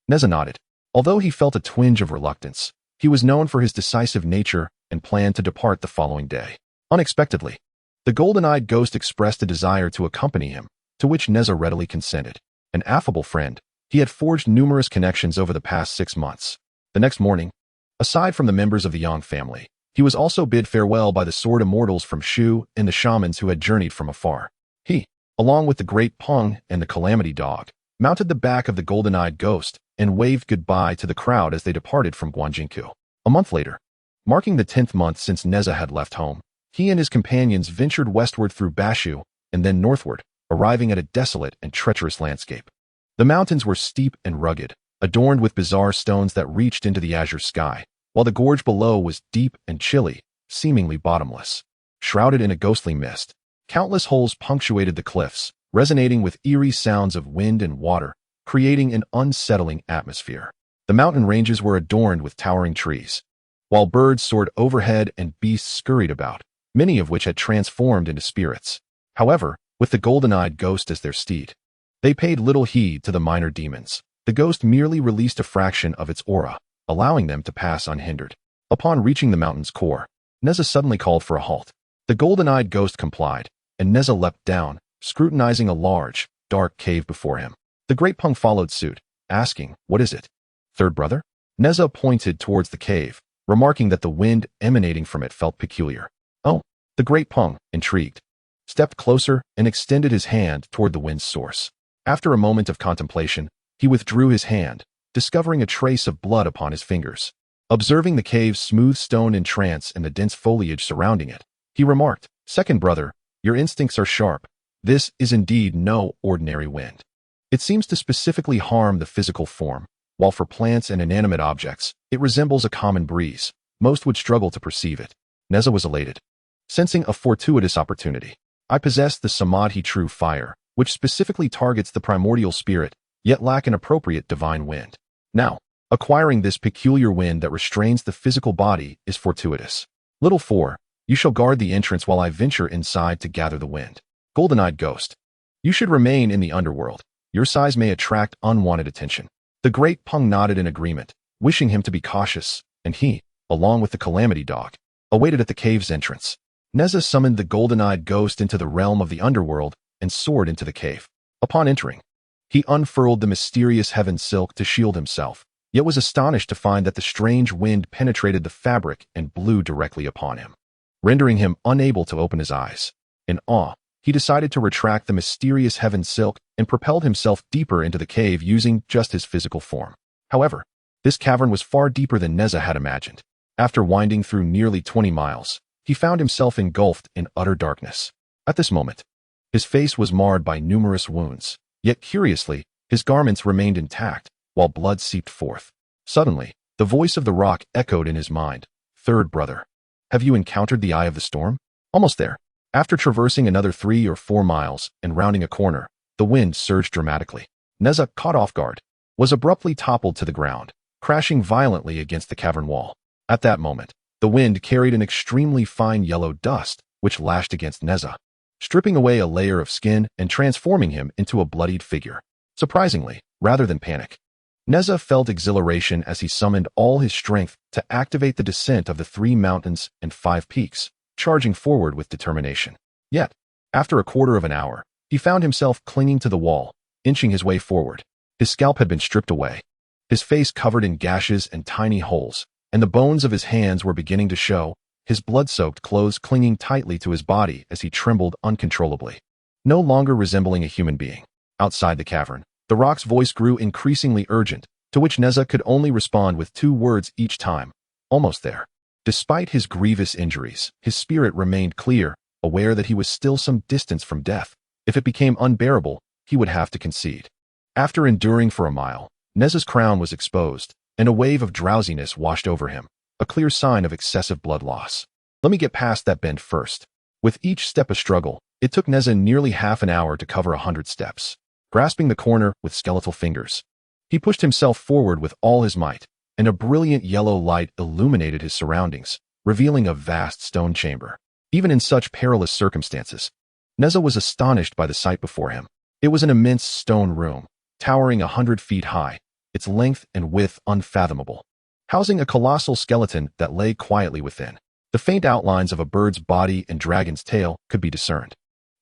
Neza nodded. Although he felt a twinge of reluctance, he was known for his decisive nature and planned to depart the following day. Unexpectedly, the golden-eyed ghost expressed a desire to accompany him, to which Neza readily consented. An affable friend, he had forged numerous connections over the past 6 months. The next morning, aside from the members of the Yang family, he was also bid farewell by the sword immortals from Shu and the shamans who had journeyed from afar. He, along with the great Peng and the calamity dog, mounted the back of the golden-eyed ghost and waved goodbye to the crowd as they departed from Guanjingkou. A month later, marking the 10th month since Neza had left home, he and his companions ventured westward through Bashu and then northward, arriving at a desolate and treacherous landscape. The mountains were steep and rugged, adorned with bizarre stones that reached into the azure sky, while the gorge below was deep and chilly, seemingly bottomless. Shrouded in a ghostly mist, countless holes punctuated the cliffs, resonating with eerie sounds of wind and water, creating an unsettling atmosphere. The mountain ranges were adorned with towering trees, while birds soared overhead and beasts scurried about, many of which had transformed into spirits. However, with the golden-eyed ghost as their steed, they paid little heed to the minor demons. The ghost merely released a fraction of its aura, allowing them to pass unhindered. Upon reaching the mountain's core, Neza suddenly called for a halt. The golden-eyed ghost complied, and Neza leapt down, scrutinizing a large, dark cave before him. The great Peng followed suit, asking, "What is it, third brother?" Neza pointed towards the cave, remarking that the wind emanating from it felt peculiar. "Oh," the great Peng, intrigued, stepped closer and extended his hand toward the wind's source. After a moment of contemplation, he withdrew his hand, discovering a trace of blood upon his fingers. Observing the cave's smooth stone entrance and the dense foliage surrounding it, he remarked, "Second brother, your instincts are sharp. This is indeed no ordinary wind. It seems to specifically harm the physical form, while for plants and inanimate objects, it resembles a common breeze. Most would struggle to perceive it." Neza was elated, sensing a fortuitous opportunity. "I possess the Samadhi true fire, which specifically targets the primordial spirit, yet lack an appropriate divine wind. Now, acquiring this peculiar wind that restrains the physical body is fortuitous. Little 4, you shall guard the entrance while I venture inside to gather the wind. Golden-eyed ghost, you should remain in the underworld. Your size may attract unwanted attention." The great Peng nodded in agreement, wishing him to be cautious, and he, along with the calamity dog, awaited at the cave's entrance. Neza summoned the golden-eyed ghost into the realm of the underworld and soared into the cave. Upon entering, he unfurled the mysterious heaven silk to shield himself, yet was astonished to find that the strange wind penetrated the fabric and blew directly upon him, rendering him unable to open his eyes. In awe, he decided to retract the mysterious heaven silk and propelled himself deeper into the cave using just his physical form. However, this cavern was far deeper than Neza had imagined. After winding through nearly 20 miles, he found himself engulfed in utter darkness. At this moment, his face was marred by numerous wounds, yet curiously, his garments remained intact, while blood seeped forth. Suddenly, the voice of the rock echoed in his mind. "Third brother, have you encountered the eye of the storm?" Almost there. After traversing another 3 or 4 miles and rounding a corner, the wind surged dramatically. Neza, caught off guard, was abruptly toppled to the ground, crashing violently against the cavern wall. At that moment, the wind carried an extremely fine yellow dust, which lashed against Neza, stripping away a layer of skin and transforming him into a bloodied figure. Surprisingly, rather than panic, Neza felt exhilaration as he summoned all his strength to activate the descent of the 3 mountains and 5 peaks, charging forward with determination. Yet, after a quarter of an hour, he found himself clinging to the wall, inching his way forward. His scalp had been stripped away, his face covered in gashes and tiny holes, and the bones of his hands were beginning to show, his blood-soaked clothes clinging tightly to his body as he trembled uncontrollably. No longer resembling a human being. Outside the cavern, the rock's voice grew increasingly urgent, to which Neza could only respond with 2 words each time. Almost there. Despite his grievous injuries, his spirit remained clear, aware that he was still some distance from death. If it became unbearable, he would have to concede. After enduring for a mile, Neza's crown was exposed, and a wave of drowsiness washed over him, a clear sign of excessive blood loss. Let me get past that bend first. With each step a struggle, it took Neza nearly half an hour to cover 100 steps. Grasping the corner with skeletal fingers, he pushed himself forward with all his might, and a brilliant yellow light illuminated his surroundings, revealing a vast stone chamber. Even in such perilous circumstances, Neza was astonished by the sight before him. It was an immense stone room, towering 100 feet high, its length and width unfathomable, housing a colossal skeleton that lay quietly within. The faint outlines of a bird's body and dragon's tail could be discerned.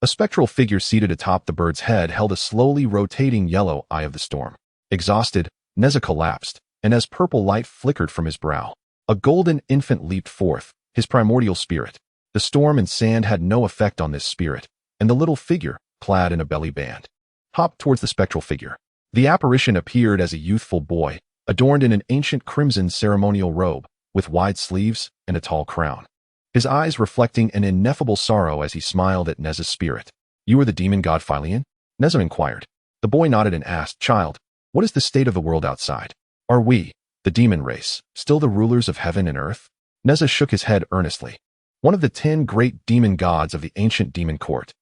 A spectral figure seated atop the bird's head held a slowly rotating yellow eye of the storm. Exhausted, Neza collapsed, and as purple light flickered from his brow, a golden infant leaped forth, his primordial spirit. The storm and sand had no effect on this spirit, and the little figure, clad in a belly band, hopped towards the spectral figure. The apparition appeared as a youthful boy, adorned in an ancient crimson ceremonial robe, with wide sleeves and a tall crown. His eyes reflecting an ineffable sorrow as he smiled at Neza's spirit. "You are the demon god Philion?" Neza inquired. The boy nodded and asked, "Child, what is the state of the world outside? Are we, the demon race, still the rulers of heaven and earth?" Neza shook his head earnestly. One of the 10 great demon gods of the ancient demon court,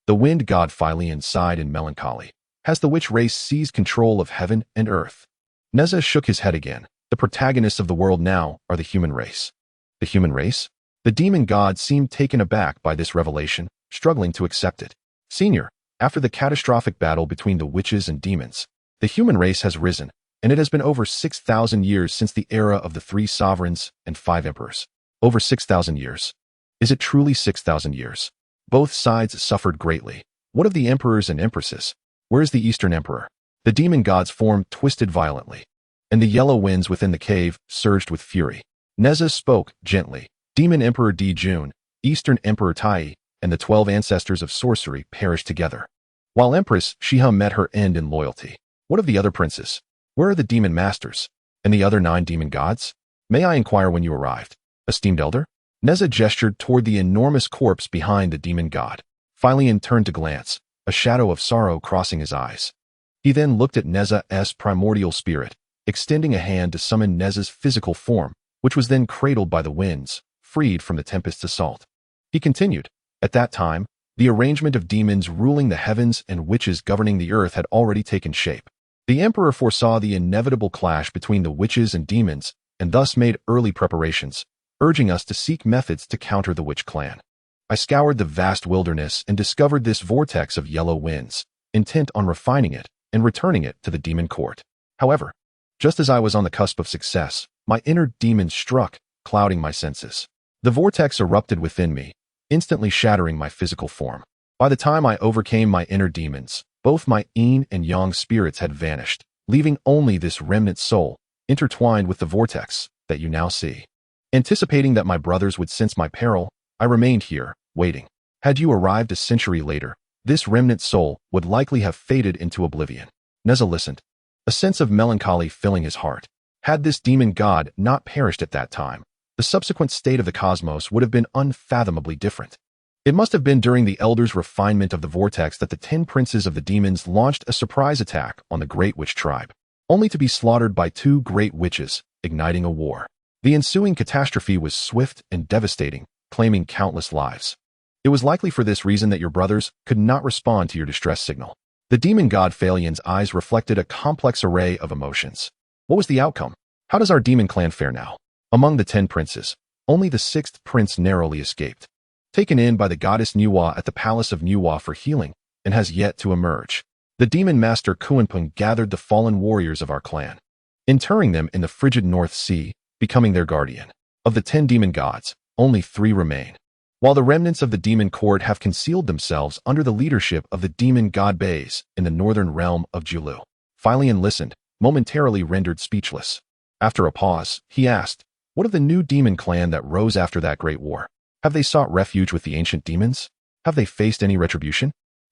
the wind god Philion, sighed in melancholy. "Has the witch race seized control of heaven and earth?" Neza shook his head again. "The protagonists of the world now are the human race." "The human race?" The demon god seemed taken aback by this revelation, struggling to accept it. "Senior, after the catastrophic battle between the witches and demons, the human race has risen, and it has been over 6,000 years since the era of the 3 sovereigns and 5 emperors. Over 6,000 years. Is it truly 6,000 years? Both sides suffered greatly. What of the emperors and empresses? Where is the Eastern Emperor?" The demon god's form twisted violently, and the yellow winds within the cave surged with fury. Neza spoke gently. "Demon Emperor Di Jun, Eastern Emperor Tai, and the 12 ancestors of sorcery perished together, while Empress Shiha met her end in loyalty. What of the other princes? Where are the demon masters? And the other 9 demon gods? May I inquire when you arrived, esteemed elder?" Neza gestured toward the enormous corpse behind the demon god. Philion turned to glance, a shadow of sorrow crossing his eyes. He then looked at Neza's primordial spirit, extending a hand to summon Neza's physical form, which was then cradled by the winds, freed from the tempest's assault. He continued, "At that time, the arrangement of demons ruling the heavens and witches governing the earth had already taken shape. The emperor foresaw the inevitable clash between the witches and demons, and thus made early preparations, urging us to seek methods to counter the witch clan. I scoured the vast wilderness and discovered this vortex of yellow winds, intent on refining it and returning it to the demon court. However, just as I was on the cusp of success, my inner demon struck, clouding my senses. The vortex erupted within me, instantly shattering my physical form. By the time I overcame my inner demons, both my yin and yang spirits had vanished, leaving only this remnant soul, intertwined with the vortex, that you now see. Anticipating that my brothers would sense my peril, I remained here, waiting. Had you arrived a century later, this remnant soul would likely have faded into oblivion." Neza listened, a sense of melancholy filling his heart. Had this demon god not perished at that time, the subsequent state of the cosmos would have been unfathomably different. It must have been during the Elder's refinement of the vortex that the 10 princes of the demons launched a surprise attack on the Great Witch tribe, only to be slaughtered by 2 great witches, igniting a war. The ensuing catastrophe was swift and devastating, claiming countless lives. It was likely for this reason that your brothers could not respond to your distress signal. The demon god Phalion's eyes reflected a complex array of emotions. What was the outcome? How does our demon clan fare now? Among the 10 princes, only the 6th prince narrowly escaped, taken in by the goddess Nuwa at the palace of Nuwa for healing, and has yet to emerge. The demon master Kuanpung gathered the fallen warriors of our clan, interring them in the frigid North Sea, becoming their guardian. Of the 10 demon gods, only 3 remain. while the remnants of the demon court have concealed themselves under the leadership of the demon god Bays in the northern realm of Julu. Philion listened, momentarily rendered speechless. After a pause, he asked, "What of the new demon clan that rose after that great war? Have they sought refuge with the ancient demons? Have they faced any retribution?"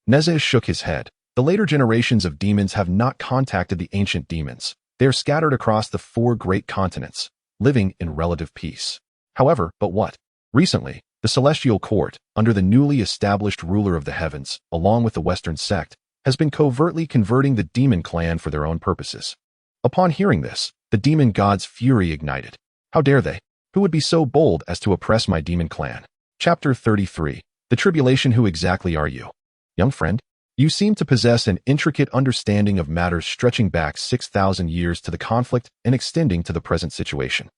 Neza shook his head. The later generations of demons have not contacted the ancient demons. They are scattered across the 4 great continents, living in relative peace. However, but what? Recently, the celestial court, under the newly established ruler of the heavens, along with the Western sect, has been covertly converting the demon clan for their own purposes. Upon hearing this, the demon god's fury ignited. How dare they? Who would be so bold as to oppress my demon clan? Chapter 33. The Tribulation. Who exactly are you? Young friend, you seem to possess an intricate understanding of matters stretching back 6,000 years to the conflict and extending to the present situation.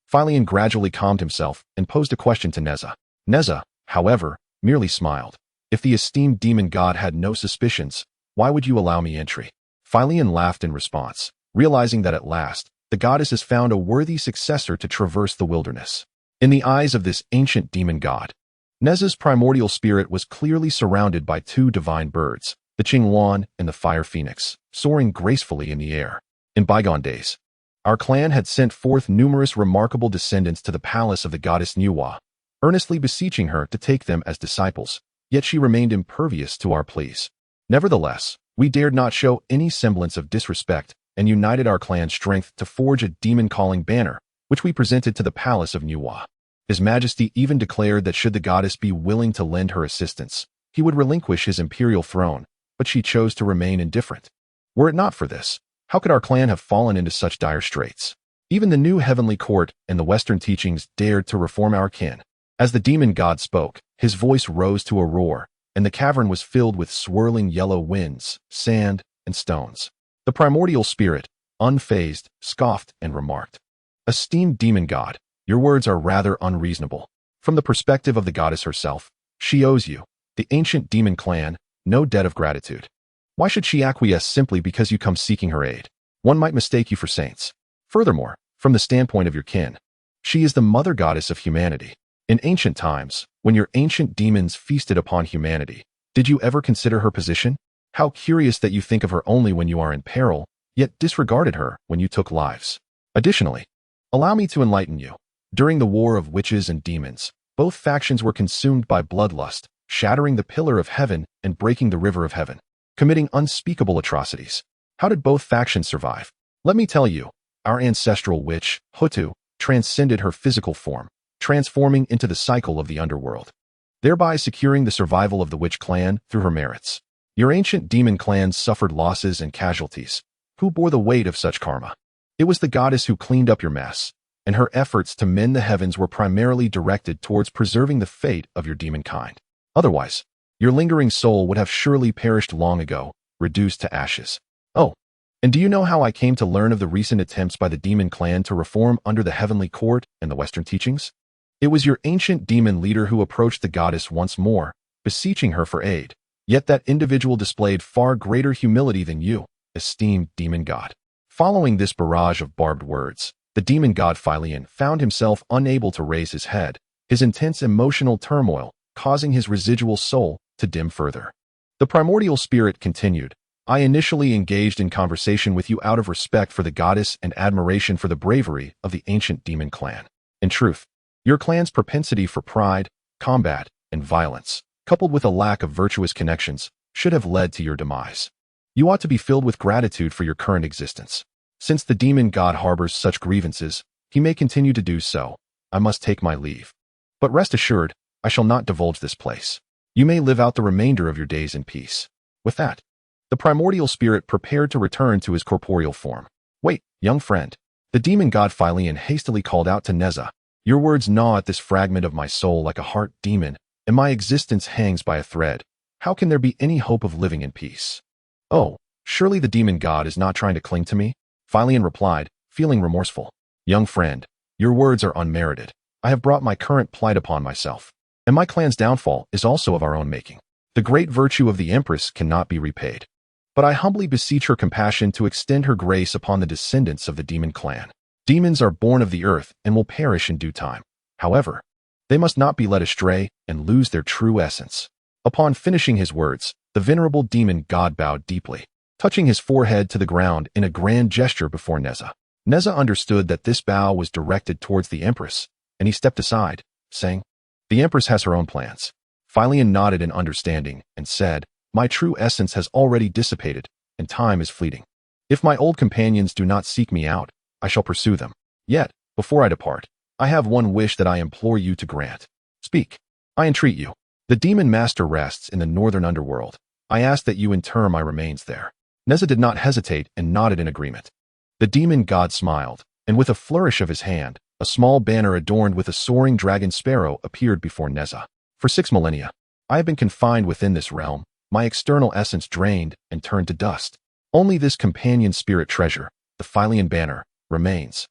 Philion gradually calmed himself and posed a question to Neza. Neza, however, merely smiled. If the esteemed demon god had no suspicions, why would you allow me entry? Philion laughed in response, realizing that at last, the goddess has found a worthy successor to traverse the wilderness. In the eyes of this ancient demon god, Neza's primordial spirit was clearly surrounded by 2 divine birds, the Qingluan and the fire phoenix, soaring gracefully in the air. In bygone days, our clan had sent forth numerous remarkable descendants to the palace of the goddess Nuwa, earnestly beseeching her to take them as disciples, yet she remained impervious to our pleas. Nevertheless, we dared not show any semblance of disrespect and united our clan's strength to forge a demon-calling banner, which we presented to the palace of Nuwa. His Majesty even declared that should the goddess be willing to lend her assistance, he would relinquish his imperial throne, but she chose to remain indifferent. Were it not for this, how could our clan have fallen into such dire straits? Even the new heavenly court and the Western teachings dared to reform our kin. As the demon god spoke, his voice rose to a roar, and the cavern was filled with swirling yellow winds, sand, and stones. The primordial spirit, unfazed, scoffed and remarked, "Esteemed demon god, your words are rather unreasonable. From the perspective of the goddess herself, she owes you, the ancient demon clan, no debt of gratitude. Why should she acquiesce simply because you come seeking her aid? One might mistake you for saints. Furthermore, from the standpoint of your kin, she is the mother goddess of humanity. In ancient times, when your ancient demons feasted upon humanity, did you ever consider her position? How curious that you think of her only when you are in peril, yet disregarded her when you took lives. Additionally, allow me to enlighten you. During the war of witches and demons, both factions were consumed by bloodlust, shattering the pillar of heaven and breaking the river of heaven, committing unspeakable atrocities. How did both factions survive? Let me tell you, our ancestral witch, Hutu, transcended her physical form, transforming into the cycle of the underworld, thereby securing the survival of the witch clan through her merits. Your ancient demon clans suffered losses and casualties. Who bore the weight of such karma? It was the goddess who cleaned up your mess, and her efforts to mend the heavens were primarily directed towards preserving the fate of your demon kind. Otherwise, your lingering soul would have surely perished long ago, reduced to ashes. Oh, and do you know how I came to learn of the recent attempts by the demon clan to reform under the heavenly court and the Western teachings? It was your ancient demon leader who approached the goddess once more, beseeching her for aid. Yet that individual displayed far greater humility than you, esteemed demon god. Following this barrage of barbed words, the demon god Philion found himself unable to raise his head, his intense emotional turmoil causing his residual soul to dim further. The primordial spirit continued, "I initially engaged in conversation with you out of respect for the goddess and admiration for the bravery of the ancient demon clan. In truth, your clan's propensity for pride, combat, and violence, coupled with a lack of virtuous connections, should have led to your demise. You ought to be filled with gratitude for your current existence. Since the demon god harbors such grievances, he may continue to do so. I must take my leave. But rest assured, I shall not divulge this place. You may live out the remainder of your days in peace." With that, the primordial spirit prepared to return to his corporeal form. "Wait, young friend." The demon god Philion hastily called out to Neza, "Your words gnaw at this fragment of my soul like a heart demon, and my existence hangs by a thread. How can there be any hope of living in peace?" "Oh, surely the demon god is not trying to cling to me?" Philion replied, feeling remorseful. "Young friend, your words are unmerited. I have brought my current plight upon myself, and my clan's downfall is also of our own making. The great virtue of the Empress cannot be repaid. But I humbly beseech her compassion to extend her grace upon the descendants of the demon clan. Demons are born of the earth and will perish in due time. However, They must not be led astray and lose their true essence. Upon finishing his words, the venerable demon god bowed deeply, touching his forehead to the ground in a grand gesture before Neza. Neza understood that this bow was directed towards the Empress, and he stepped aside, saying, "The Empress has her own plans." Philion nodded in understanding and said, "My true essence has already dissipated, and time is fleeting. If my old companions do not seek me out, I shall pursue them. Yet, before I depart, I have one wish that I implore you to grant. Speak. I entreat you. The demon master rests in the northern underworld. I ask that you inter my remains there." Neza did not hesitate and nodded in agreement. The demon god smiled, and with a flourish of his hand, a small banner adorned with a soaring dragon sparrow appeared before Neza. "For 6 millennia, I have been confined within this realm, my external essence drained and turned to dust. Only this companion spirit treasure, the Philion banner, remains.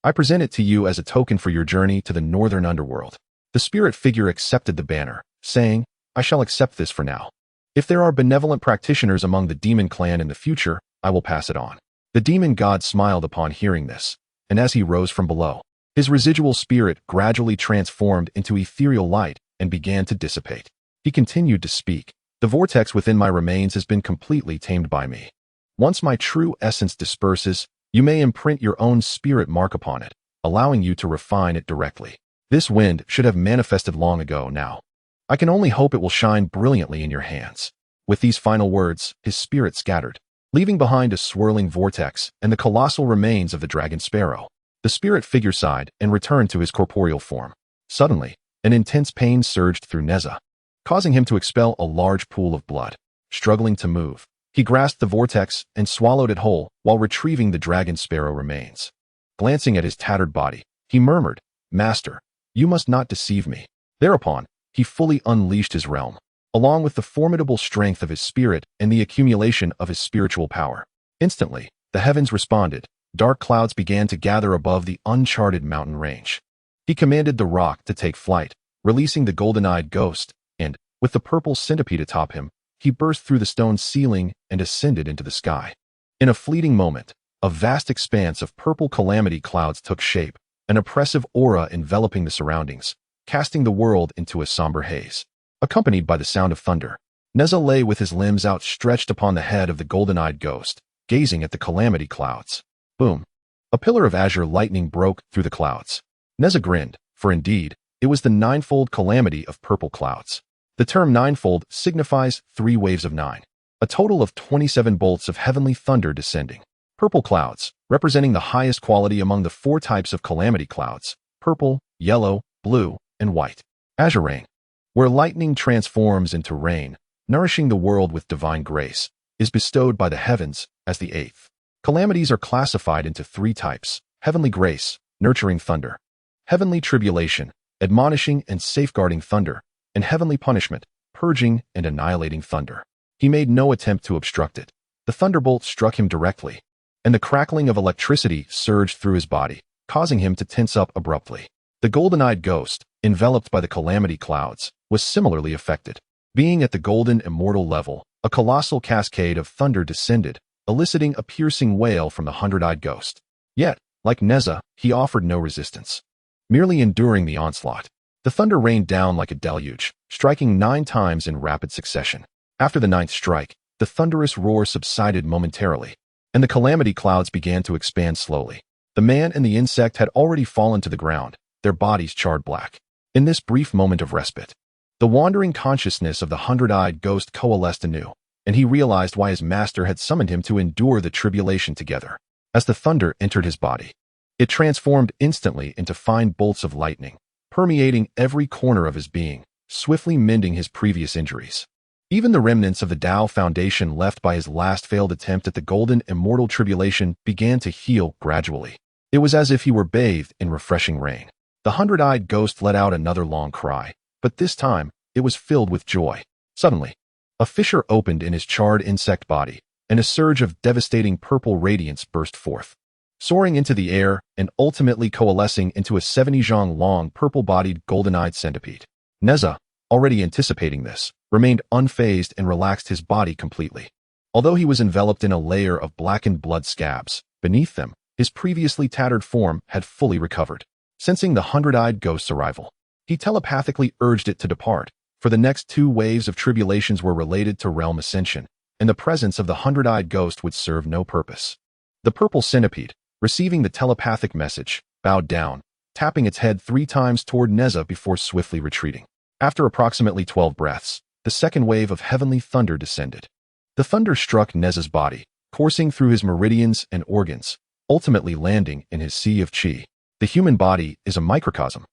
I present it to you as a token for your journey to the northern underworld." The spirit figure accepted the banner, saying, "I shall accept this for now. If there are benevolent practitioners among the demon clan in the future, I will pass it on." The demon god smiled upon hearing this, and as he rose from below, his residual spirit gradually transformed into ethereal light and began to dissipate. He continued to speak, "The vortex within my remains has been completely tamed by me. Once my true essence disperses, you may imprint your own spirit mark upon it, allowing you to refine it directly. This wind should have manifested long ago now. I can only hope it will shine brilliantly in your hands." With these final words, his spirit scattered, leaving behind a swirling vortex and the colossal remains of the dragon sparrow. The spirit figure sighed and returned to his corporeal form. Suddenly, an intense pain surged through Neza, causing him to expel a large pool of blood. Struggling to move, he grasped the vortex and swallowed it whole while retrieving the dragon sparrow remains. Glancing at his tattered body, he murmured, "Master, you must not deceive me." Thereupon, he fully unleashed his realm, along with the formidable strength of his spirit and the accumulation of his spiritual power. Instantly, the heavens responded. Dark clouds began to gather above the uncharted mountain range. He commanded the rock to take flight, releasing the golden-eyed ghost, and, with the purple centipede atop him, he burst through the stone ceiling and ascended into the sky. In a fleeting moment, a vast expanse of purple calamity clouds took shape, an oppressive aura enveloping the surroundings, casting the world into a somber haze. Accompanied by the sound of thunder, Neza lay with his limbs outstretched upon the head of the golden-eyed ghost, gazing at the calamity clouds. Boom! A pillar of azure lightning broke through the clouds. Neza grinned, for indeed, it was the ninefold calamity of purple clouds. The term ninefold signifies 3 waves of 9, a total of 27 bolts of heavenly thunder descending. Purple clouds, representing the highest quality among the 4 types of calamity clouds: purple, yellow, blue, and white. Azure rain, where lightning transforms into rain, nourishing the world with divine grace, is bestowed by the heavens as the 8th. Calamities are classified into 3 types: heavenly grace, nurturing thunder; heavenly tribulation, admonishing and safeguarding thunder; and heavenly punishment, purging and annihilating thunder. He made no attempt to obstruct it. The thunderbolt struck him directly, and the crackling of electricity surged through his body, causing him to tense up abruptly. The golden-eyed ghost, enveloped by the calamity clouds, was similarly affected. Being at the golden immortal level, a colossal cascade of thunder descended, eliciting a piercing wail from the hundred-eyed ghost. Yet, like Neza, he offered no resistance, merely enduring the onslaught. The thunder rained down like a deluge, striking 9 times in rapid succession. After the 9th strike, the thunderous roar subsided momentarily, and the calamity clouds began to expand slowly. The man and the insect had already fallen to the ground, their bodies charred black. In this brief moment of respite, the wandering consciousness of the hundred-eyed ghost coalesced anew, and he realized why his master had summoned him to endure the tribulation together. As the thunder entered his body, it transformed instantly into fine bolts of lightning, permeating every corner of his being, swiftly mending his previous injuries. Even the remnants of the Tao foundation left by his last failed attempt at the golden immortal tribulation began to heal gradually. It was as if he were bathed in refreshing rain. The hundred-eyed ghost let out another long cry, but this time, it was filled with joy. Suddenly, a fissure opened in his charred insect body, and a surge of devastating purple radiance burst forth, soaring into the air and ultimately coalescing into a 70-zhang-long purple-bodied golden-eyed centipede. Neza, already anticipating this, remained unfazed and relaxed his body completely. Although he was enveloped in a layer of blackened blood scabs, beneath them, his previously tattered form had fully recovered. Sensing the hundred-eyed ghost's arrival, He telepathically urged it to depart, for the next 2 waves of tribulations were related to realm ascension, and the presence of the 100-eyed ghost would serve no purpose. The purple centipede, receiving the telepathic message, bowed down, tapping its head 3 times toward Neza before swiftly retreating. After approximately 12 breaths, the second wave of heavenly thunder descended. The thunder struck Neza's body, coursing through his meridians and organs, ultimately landing in his sea of chi. The human body is a microcosm,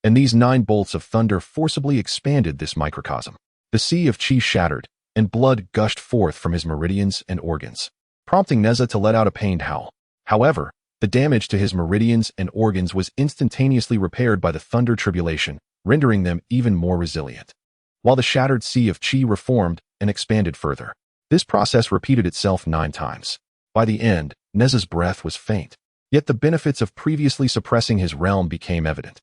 and these 9 bolts of thunder forcibly expanded this microcosm. The sea of chi shattered, and blood gushed forth from his meridians and organs, prompting Neza to let out a pained howl. However, the damage to his meridians and organs was instantaneously repaired by the thunder tribulation, rendering them even more resilient. While the shattered sea of chi reformed and expanded further, this process repeated itself 9 times. By the end, Neza's breath was faint, yet the benefits of previously suppressing his realm became evident.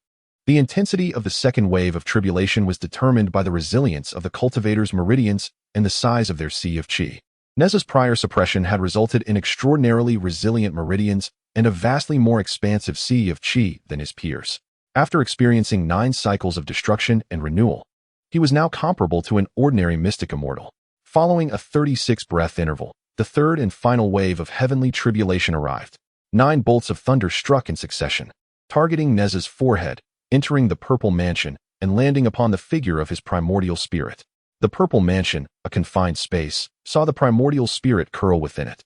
The intensity of the second wave of tribulation was determined by the resilience of the cultivator's meridians and the size of their sea of chi. Neza's prior suppression had resulted in extraordinarily resilient meridians and a vastly more expansive sea of chi than his peers. After experiencing 9 cycles of destruction and renewal, he was now comparable to an ordinary mystic immortal. Following a 36-breath interval, the third and final wave of heavenly tribulation arrived. 9 bolts of thunder struck in succession, targeting Neza's forehead, entering the purple mansion, and landing upon the figure of his primordial spirit. The purple mansion, a confined space, saw the primordial spirit curl within it.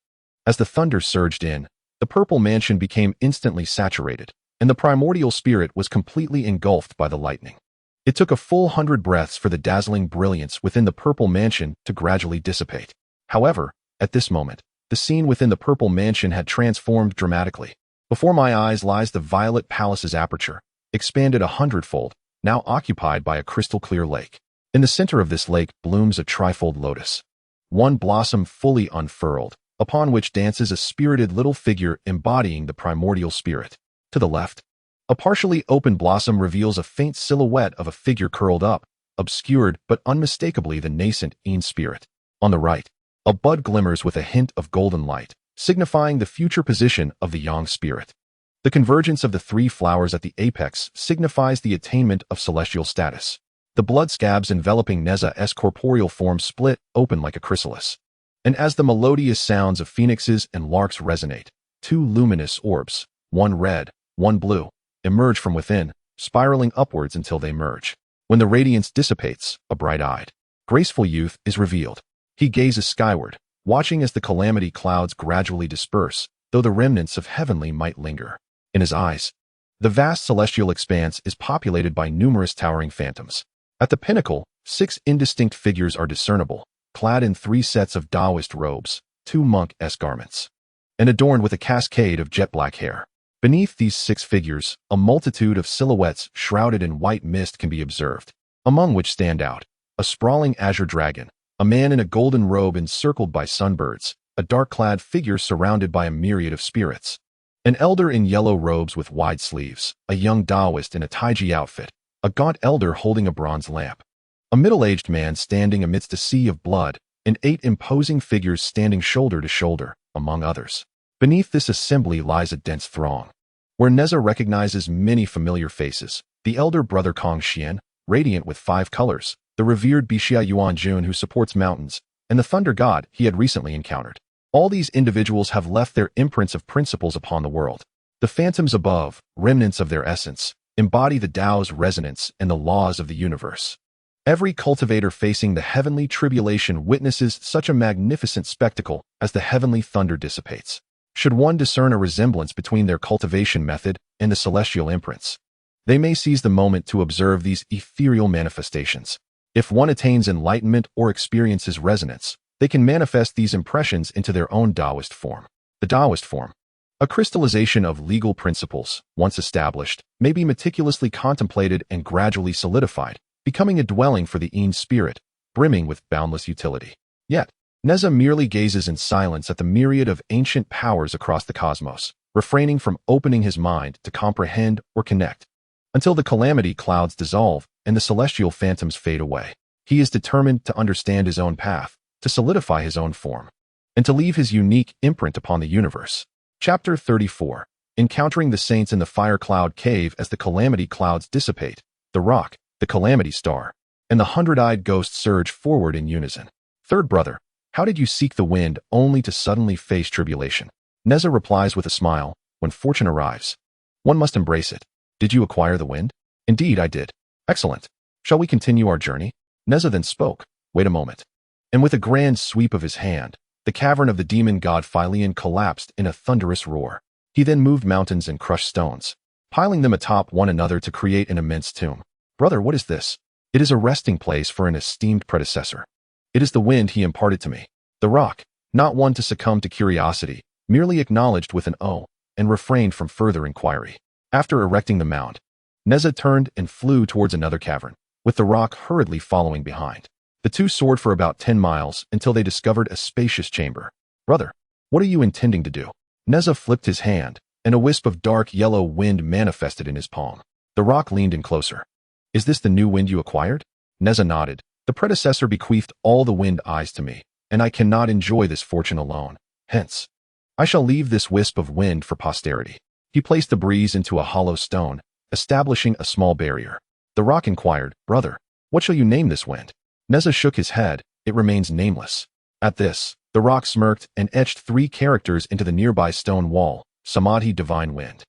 As the thunder surged in, the purple mansion became instantly saturated, and the primordial spirit was completely engulfed by the lightning. It took a full 100 breaths for the dazzling brilliance within the purple mansion to gradually dissipate. However, at this moment, the scene within the purple mansion had transformed dramatically. Before my eyes lies the violet palace's aperture, expanded 100-fold, now occupied by a crystal-clear lake. In the center of this lake blooms a trifold lotus, one blossom fully unfurled, upon which dances a spirited little figure embodying the primordial spirit. To the left, a partially open blossom reveals a faint silhouette of a figure curled up, obscured but unmistakably the nascent Een spirit. On the right, a bud glimmers with a hint of golden light, signifying the future position of the Yang spirit. The convergence of the 3 flowers at the apex signifies the attainment of celestial status. The blood scabs enveloping Neza's corporeal form split open like a chrysalis. And as the melodious sounds of phoenixes and larks resonate, 2 luminous orbs, one red, one blue, emerge from within, spiraling upwards until they merge. When the radiance dissipates, a bright-eyed, graceful youth is revealed. He gazes skyward, watching as the calamity clouds gradually disperse, though the remnants of heavenly might linger. In his eyes, the vast celestial expanse is populated by numerous towering phantoms. At the pinnacle, 6 indistinct figures are discernible, clad in 3 sets of Taoist robes, 2 monk-esque garments, and adorned with a cascade of jet-black hair. Beneath these 6 figures, a multitude of silhouettes shrouded in white mist can be observed, among which stand out a sprawling azure dragon, a man in a golden robe encircled by sunbirds, a dark-clad figure surrounded by a myriad of spirits, an elder in yellow robes with wide sleeves, a young Taoist in a Taiji outfit, a gaunt elder holding a bronze lamp, a middle-aged man standing amidst a sea of blood, and 8 imposing figures standing shoulder to shoulder, among others. Beneath this assembly lies a dense throng, where Neza recognizes many familiar faces: the elder brother Kong Xian, radiant with 5 colors, the revered Bixia Yuanjun who supports mountains, and the thunder god he had recently encountered. All these individuals have left their imprints of principles upon the world. The phantoms above, remnants of their essence, embody the Tao's resonance and the laws of the universe. Every cultivator facing the heavenly tribulation witnesses such a magnificent spectacle as the heavenly thunder dissipates. Should one discern a resemblance between their cultivation method and the celestial imprints, they may seize the moment to observe these ethereal manifestations. If one attains enlightenment or experiences resonance, they can manifest these impressions into their own Taoist form. The Taoist form, a crystallization of legal principles, once established, may be meticulously contemplated and gradually solidified, becoming a dwelling for the Een spirit, brimming with boundless utility. Yet, Neza merely gazes in silence at the myriad of ancient powers across the cosmos, refraining from opening his mind to comprehend or connect. Until the calamity clouds dissolve and the celestial phantoms fade away, he is determined to understand his own path, to solidify his own form, and to leave his unique imprint upon the universe. Chapter 34. Encountering the saints in the fire cloud cave. As the calamity clouds dissipate, the rock, the calamity star, and the hundred-eyed ghost surge forward in unison. Third brother, how did you seek the wind only to suddenly face tribulation? Neza replies with a smile, when fortune arrives, one must embrace it. Did you acquire the wind? Indeed, I did. Excellent. Shall we continue our journey? Neza then spoke. Wait a moment. And with a grand sweep of his hand, the cavern of the demon god Phyleon collapsed in a thunderous roar. He then moved mountains and crushed stones, piling them atop one another to create an immense tomb. Brother, what is this? It is a resting place for an esteemed predecessor. It is the wind he imparted to me. The rock, not one to succumb to curiosity, merely acknowledged with an "oh," and refrained from further inquiry. After erecting the mound, Neza turned and flew towards another cavern, with the rock hurriedly following behind. The two soared for about 10 miles until they discovered a spacious chamber. Brother, what are you intending to do? Neza flipped his hand, and a wisp of dark yellow wind manifested in his palm. The rock leaned in closer. Is this the new wind you acquired? Neza nodded. The predecessor bequeathed all the wind eyes to me, and I cannot enjoy this fortune alone. Hence, I shall leave this wisp of wind for posterity. He placed the breeze into a hollow stone, establishing a small barrier. The rock inquired, Brother, what shall you name this wind? Neza shook his head. It remains nameless. At this, the rock smirked and etched 3 characters into the nearby stone wall. Samadhi Divine Wind.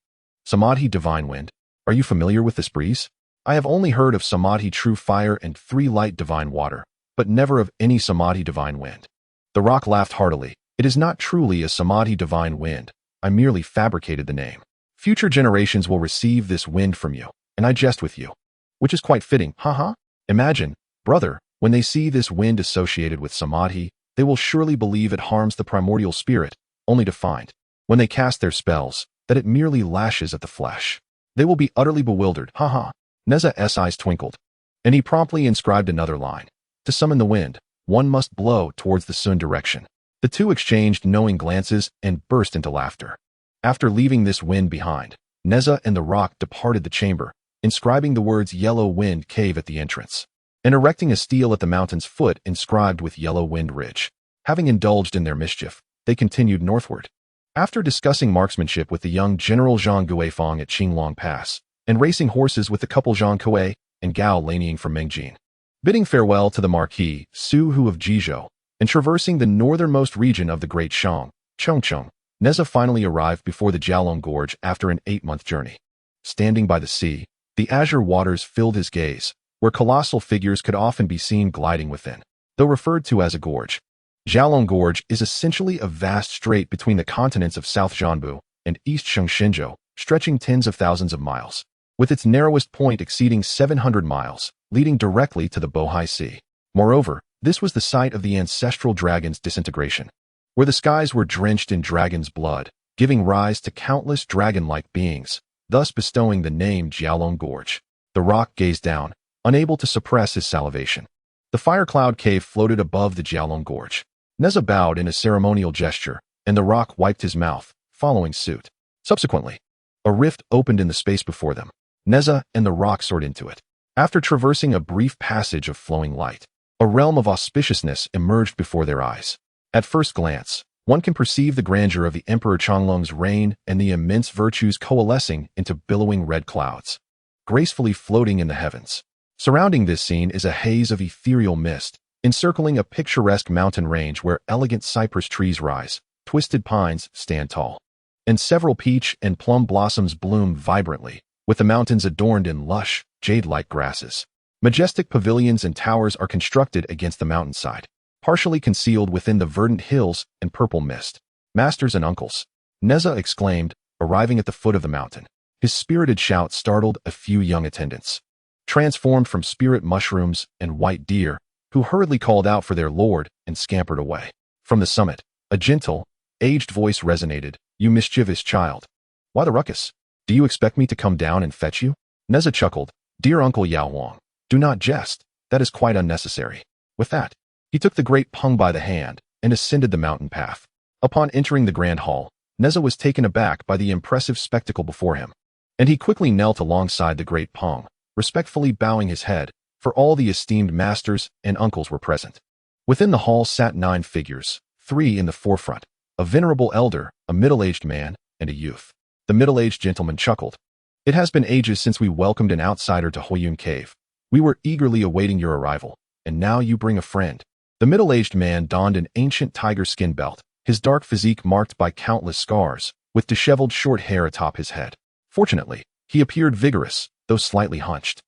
Samadhi Divine Wind. Are you familiar with this breeze? I have only heard of Samadhi True Fire and 3 Light Divine Water, but never of any Samadhi Divine Wind. The rock laughed heartily. It is not truly a Samadhi Divine Wind. I merely fabricated the name. Future generations will receive this wind from you, and I jest with you. Which is quite fitting, haha. Imagine, brother, when they see this wind associated with Samadhi, they will surely believe it harms the primordial spirit, only to find, when they cast their spells, that it merely lashes at the flesh. They will be utterly bewildered, haha. Neza's eyes twinkled, and he promptly inscribed another line. To summon the wind, one must blow towards the sun direction. The two exchanged knowing glances and burst into laughter. After leaving this wind behind, Neza and the rock departed the chamber, inscribing the words Yellow Wind Cave at the entrance, and erecting a stele at the mountain's foot inscribed with Yellow Wind Ridge. Having indulged in their mischief, they continued northward. After discussing marksmanship with the young General Zhang Guifang at Qinglong Pass, and racing horses with the couple Zhang Kuei and Gao Laniying from Mengjin, bidding farewell to the Marquis Su Hu of Jizhou, and traversing the northernmost region of the Great Shang, Chongcheng, Neza finally arrived before the Jiaolong Gorge after an 8-month journey. Standing by the sea, the azure waters filled his gaze, where colossal figures could often be seen gliding within. Though referred to as a gorge, Jiaolong Gorge is essentially a vast strait between the continents of South Jianbu and East Shenzhou, stretching tens of thousands of miles, with its narrowest point exceeding 700 miles, leading directly to the Bohai Sea. Moreover, this was the site of the ancestral dragon's disintegration, where the skies were drenched in dragon's blood, giving rise to countless dragon-like beings, thus bestowing the name Jiaolong Gorge. The rock gazed down, unable to suppress his salivation. The fire cloud cave floated above the Jiaolong Gorge. Neza bowed in a ceremonial gesture, and the rock wiped his mouth, following suit. Subsequently, a rift opened in the space before them. Neza and the rock soared into it. After traversing a brief passage of flowing light, a realm of auspiciousness emerged before their eyes. At first glance, one can perceive the grandeur of the Emperor Changlong's reign and the immense virtues coalescing into billowing red clouds, gracefully floating in the heavens. Surrounding this scene is a haze of ethereal mist, encircling a picturesque mountain range where elegant cypress trees rise, twisted pines stand tall, and several peach and plum blossoms bloom vibrantly, with the mountains adorned in lush, jade-like grasses. Majestic pavilions and towers are constructed against the mountainside, partially concealed within the verdant hills and purple mist. Masters and uncles, Neza exclaimed, arriving at the foot of the mountain. His spirited shout startled a few young attendants, transformed from spirit mushrooms and white deer, who hurriedly called out for their lord and scampered away. From the summit, a gentle, aged voice resonated, "You mischievous child. Why the ruckus? Do you expect me to come down and fetch you?" Neza chuckled, "Dear Uncle Yao Wang, do not jest. That is quite unnecessary." With that, he took the great Peng by the hand and ascended the mountain path. Upon entering the grand hall, Neza was taken aback by the impressive spectacle before him, and he quickly knelt alongside the great Peng, respectfully bowing his head, for all the esteemed masters and uncles were present. Within the hall sat 9 figures, 3 in the forefront, a venerable elder, a middle-aged man, and a youth. The middle-aged gentleman chuckled. "It has been ages since we welcomed an outsider to Huiyun Cave. We were eagerly awaiting your arrival, and now you bring a friend. The middle-aged man donned an ancient tiger skin belt, his dark physique marked by countless scars, with disheveled short hair atop his head. Fortunately, he appeared vigorous, though slightly hunched.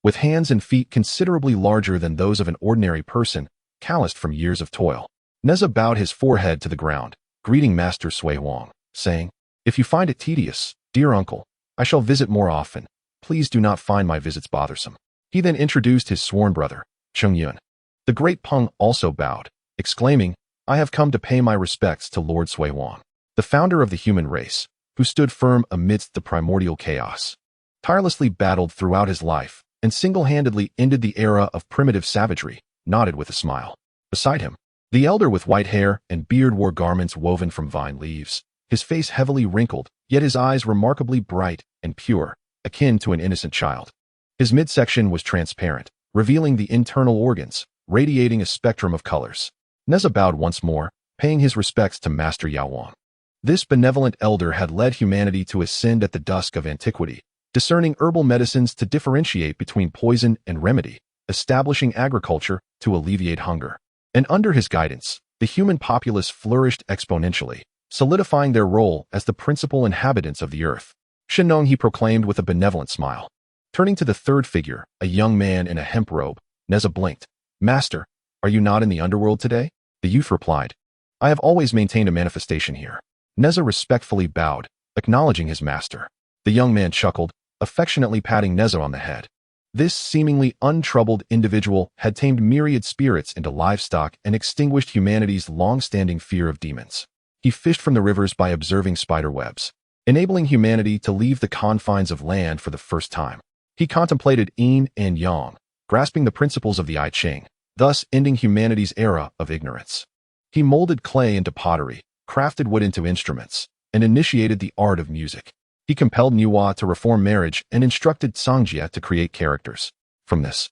With hands and feet considerably larger than those of an ordinary person, calloused from years of toil. Neza bowed his forehead to the ground, greeting Master Sui Wang, saying, "If you find it tedious, dear uncle, I shall visit more often. Please do not find my visits bothersome." He then introduced his sworn brother, Cheng Yun. The great Peng also bowed, exclaiming, "I have come to pay my respects to Lord Sui Wang, the founder of the human race, who stood firm amidst the primordial chaos, tirelessly battled throughout his life, and single-handedly ended the era of primitive savagery," nodded with a smile. Beside him, the elder with white hair and beard wore garments woven from vine leaves, his face heavily wrinkled, yet his eyes remarkably bright and pure, akin to an innocent child. His midsection was transparent, revealing the internal organs, radiating a spectrum of colors. Neza bowed once more, paying his respects to Master Yao Wang. This benevolent elder had led humanity to ascend at the dusk of antiquity, discerning herbal medicines to differentiate between poison and remedy, establishing agriculture to alleviate hunger. And under his guidance, the human populace flourished exponentially, solidifying their role as the principal inhabitants of the earth. Shen, he proclaimed with a benevolent smile. Turning to the third figure, a young man in a hemp robe, Neza blinked. "Master, are you not in the underworld today?" The youth replied, "I have always maintained a manifestation here." Neza respectfully bowed, acknowledging his master. The young man chuckled, affectionately patting Neza on the head. This seemingly untroubled individual had tamed myriad spirits into livestock and extinguished humanity's long-standing fear of demons. He fished from the rivers by observing spider webs, enabling humanity to leave the confines of land for the first time. He contemplated yin and yang, grasping the principles of the I Ching, thus ending humanity's era of ignorance. He molded clay into pottery, crafted wood into instruments, and initiated the art of music. He compelled Niwa to reform marriage and instructed Sangjia to create characters. From this,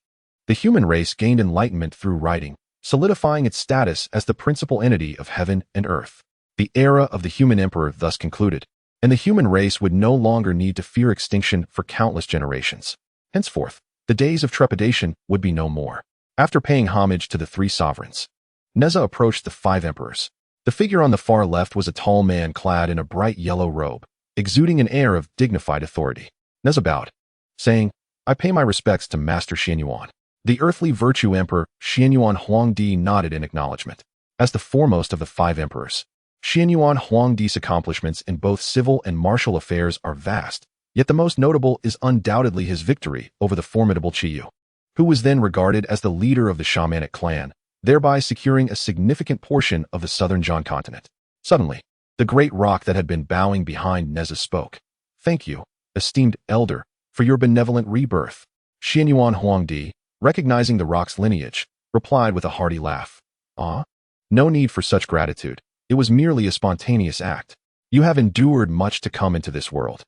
the human race gained enlightenment through writing, solidifying its status as the principal entity of heaven and earth. The era of the human emperor thus concluded, and the human race would no longer need to fear extinction for countless generations. Henceforth, the days of trepidation would be no more. After paying homage to the three sovereigns, Neza approached the five emperors. The figure on the far left was a tall man clad in a bright yellow robe, exuding an air of dignified authority. Neza bowed, saying, "I pay my respects to Master Xianyuan." The earthly virtue emperor, Xianyuan Huangdi, nodded in acknowledgement. As the foremost of the five emperors, Xianyuan Huangdi's accomplishments in both civil and martial affairs are vast, yet the most notable is undoubtedly his victory over the formidable Qiyu, who was then regarded as the leader of the shamanic clan, thereby securing a significant portion of the southern Zhan continent. Suddenly, the great rock that had been bowing behind Neza spoke. "Thank you, esteemed elder, for your benevolent rebirth." Xianyuan Huangdi, recognizing the rock's lineage, replied with a hearty laugh. "Ah? No need for such gratitude. It was merely a spontaneous act. You have endured much to come into this world.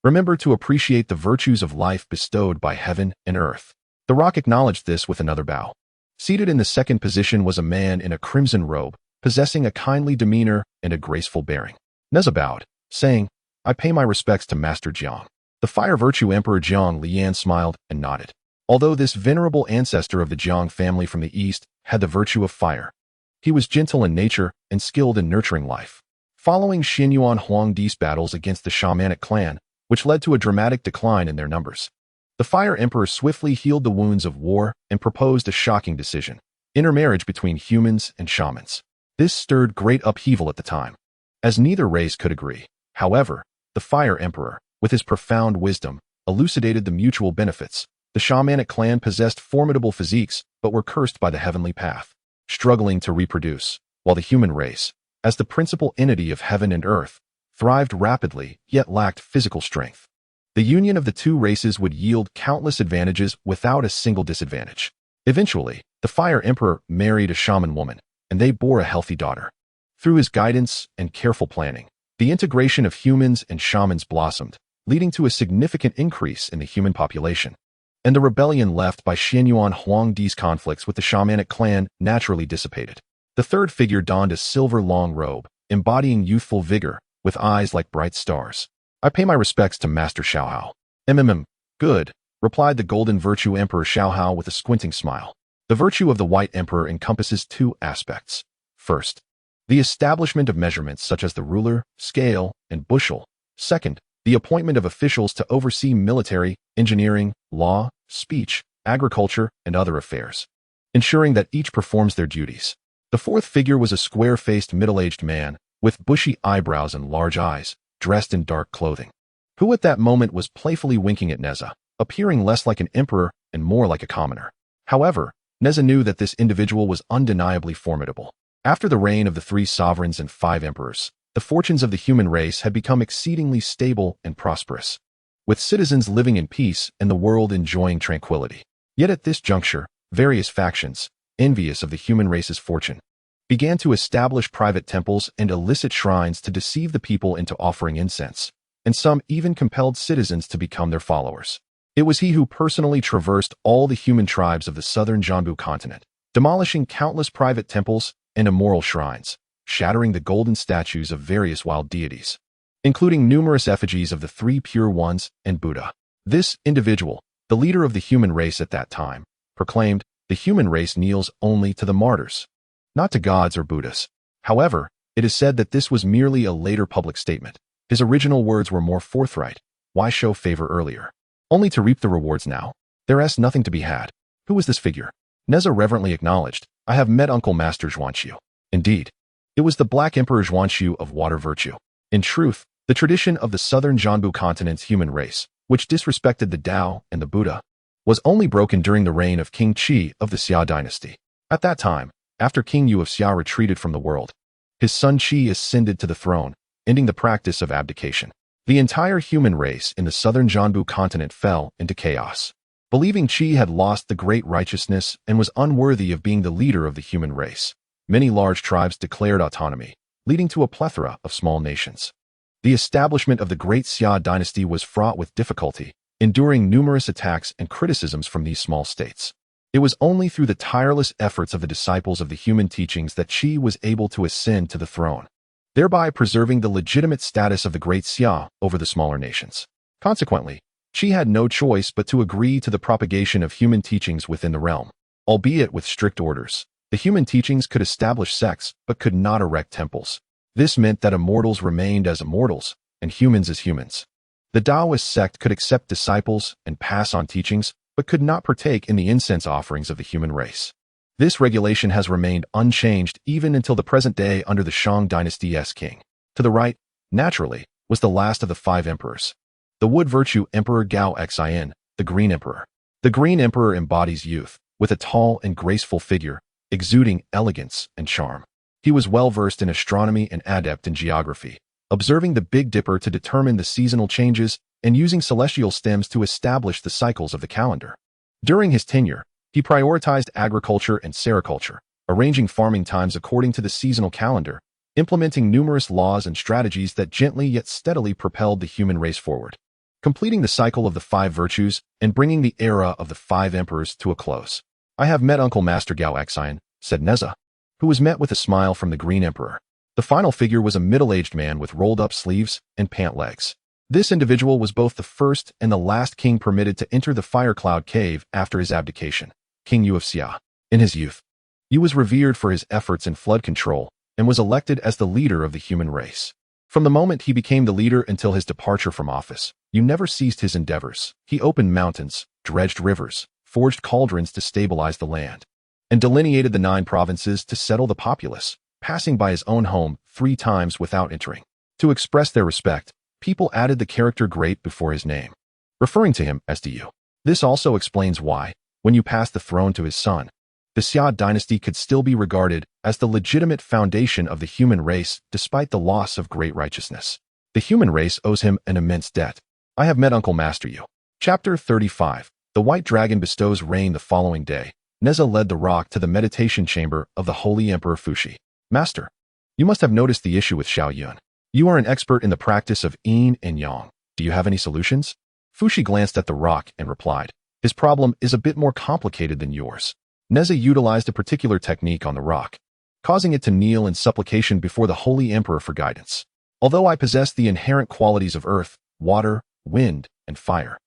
Remember to appreciate the virtues of life bestowed by heaven and earth." The rock acknowledged this with another bow. Seated in the second position was a man in a crimson robe, possessing a kindly demeanor and a graceful bearing. Neza bowed, saying, "I pay my respects to Master Jiang." The fire virtue emperor Jiang Lian smiled and nodded. Although this venerable ancestor of the Jiang family from the east had the virtue of fire, he was gentle in nature and skilled in nurturing life. Following Xianyuan Huangdi's battles against the shamanic clan, which led to a dramatic decline in their numbers, the Fire Emperor swiftly healed the wounds of war and proposed a shocking decision: intermarriage between humans and shamans. This stirred great upheaval at the time, as neither race could agree. However, the Fire Emperor, with his profound wisdom, elucidated the mutual benefits. The shamanic clan possessed formidable physiques but were cursed by the heavenly path, struggling to reproduce, while the human race, as the principal entity of heaven and earth, thrived rapidly yet lacked physical strength. The union of the two races would yield countless advantages without a single disadvantage. Eventually, the Fire Emperor married a shaman woman, and they bore a healthy daughter. Through his guidance and careful planning, the integration of humans and shamans blossomed, leading to a significant increase in the human population. And the rebellion left by Xianyuan Huangdi's conflicts with the shamanic clan naturally dissipated. The third figure donned a silver long robe, embodying youthful vigor, with eyes like bright stars. "I pay my respects to Master Xiaohao." Good," replied the Golden Virtue Emperor Xiaohao with a squinting smile. The virtue of the White Emperor encompasses two aspects. First, the establishment of measurements such as the ruler, scale, and bushel. Second, the appointment of officials to oversee military, engineering, law, speech, agriculture, and other affairs, ensuring that each performs their duties. The fourth figure was a square-faced middle-aged man with bushy eyebrows and large eyes, dressed in dark clothing, who at that moment was playfully winking at Neza, appearing less like an emperor and more like a commoner. However, Neza knew that this individual was undeniably formidable. After the reign of the 3 sovereigns and 5 emperors, the fortunes of the human race had become exceedingly stable and prosperous, with citizens living in peace and the world enjoying tranquility. Yet at this juncture, various factions, envious of the human race's fortune, began to establish private temples and illicit shrines to deceive the people into offering incense, and some even compelled citizens to become their followers. It was he who personally traversed all the human tribes of the southern Jianbu continent, demolishing countless private temples and immoral shrines, shattering the golden statues of various wild deities, including numerous effigies of the 3 Pure Ones and Buddha. This individual, the leader of the human race at that time, proclaimed, "The human race kneels only to the martyrs, not to gods or Buddhas." However, it is said that this was merely a later public statement. His original words were more forthright. Why show favor earlier, only to reap the rewards now? There is nothing to be had. Who is this figure? Neza reverently acknowledged, "I have met Uncle Master Zhuanqiu." Indeed, it was the Black Emperor Zhuanqiu of Water Virtue. In truth, the tradition of the southern Jianbu continent's human race, which disrespected the Tao and the Buddha, was only broken during the reign of King Qi of the Xia dynasty. At that time, after King Yu of Xia retreated from the world, his son Qi ascended to the throne, ending the practice of abdication. The entire human race in the southern Jianbu continent fell into chaos, believing Qi had lost the great righteousness and was unworthy of being the leader of the human race. Many large tribes declared autonomy, leading to a plethora of small nations. The establishment of the great Xia dynasty was fraught with difficulty, enduring numerous attacks and criticisms from these small states. It was only through the tireless efforts of the disciples of the human teachings that Qi was able to ascend to the throne, thereby preserving the legitimate status of the great Xia over the smaller nations. Consequently, Qi had no choice but to agree to the propagation of human teachings within the realm, albeit with strict orders. The human teachings could establish sects, but could not erect temples. This meant that immortals remained as immortals, and humans as humans. The Taoist sect could accept disciples and pass on teachings, but could not partake in the incense offerings of the human race. This regulation has remained unchanged even until the present day under the Shang dynasty's king. To the right, naturally, was the last of the 5 emperors, the Wood Virtue Emperor Gao Xin, the Green Emperor. The Green Emperor embodies youth, with a tall and graceful figure, exuding elegance and charm. He was well-versed in astronomy and adept in geography, observing the Big Dipper to determine the seasonal changes and using celestial stems to establish the cycles of the calendar. During his tenure, he prioritized agriculture and sericulture, arranging farming times according to the seasonal calendar, implementing numerous laws and strategies that gently yet steadily propelled the human race forward, completing the cycle of the 5 virtues and bringing the era of the 5 emperors to a close. "I have met Uncle Master Gao Xin," said Neza, who was met with a smile from the Green Emperor. The final figure was a middle-aged man with rolled-up sleeves and pant legs. This individual was both the first and the last king permitted to enter the Fire Cloud Cave after his abdication, King Yu of Xia. In his youth, Yu was revered for his efforts in flood control and was elected as the leader of the human race. From the moment he became the leader until his departure from office, Yu never ceased his endeavors. He opened mountains, dredged rivers, forged cauldrons to stabilize the land, and delineated the 9 provinces to settle the populace, passing by his own home 3 times without entering. To express their respect, people added the character great before his name, referring to him as Yu. This also explains why, when you passed the throne to his son, the Xia dynasty could still be regarded as the legitimate foundation of the human race despite the loss of great righteousness. The human race owes him an immense debt. I have met Uncle Master Yu. Chapter 35. The White Dragon bestows rain. The following day, Neza led the rock to the meditation chamber of the Holy Emperor Fuxi. "Master, you must have noticed the issue with Xiao Yun. You are an expert in the practice of yin and yang. Do you have any solutions?" Fuxi glanced at the rock and replied, "His problem is a bit more complicated than yours." Neza utilized a particular technique on the rock, causing it to kneel in supplication before the Holy Emperor for guidance. "Although I possess the inherent qualities of earth, water, wind, and fire,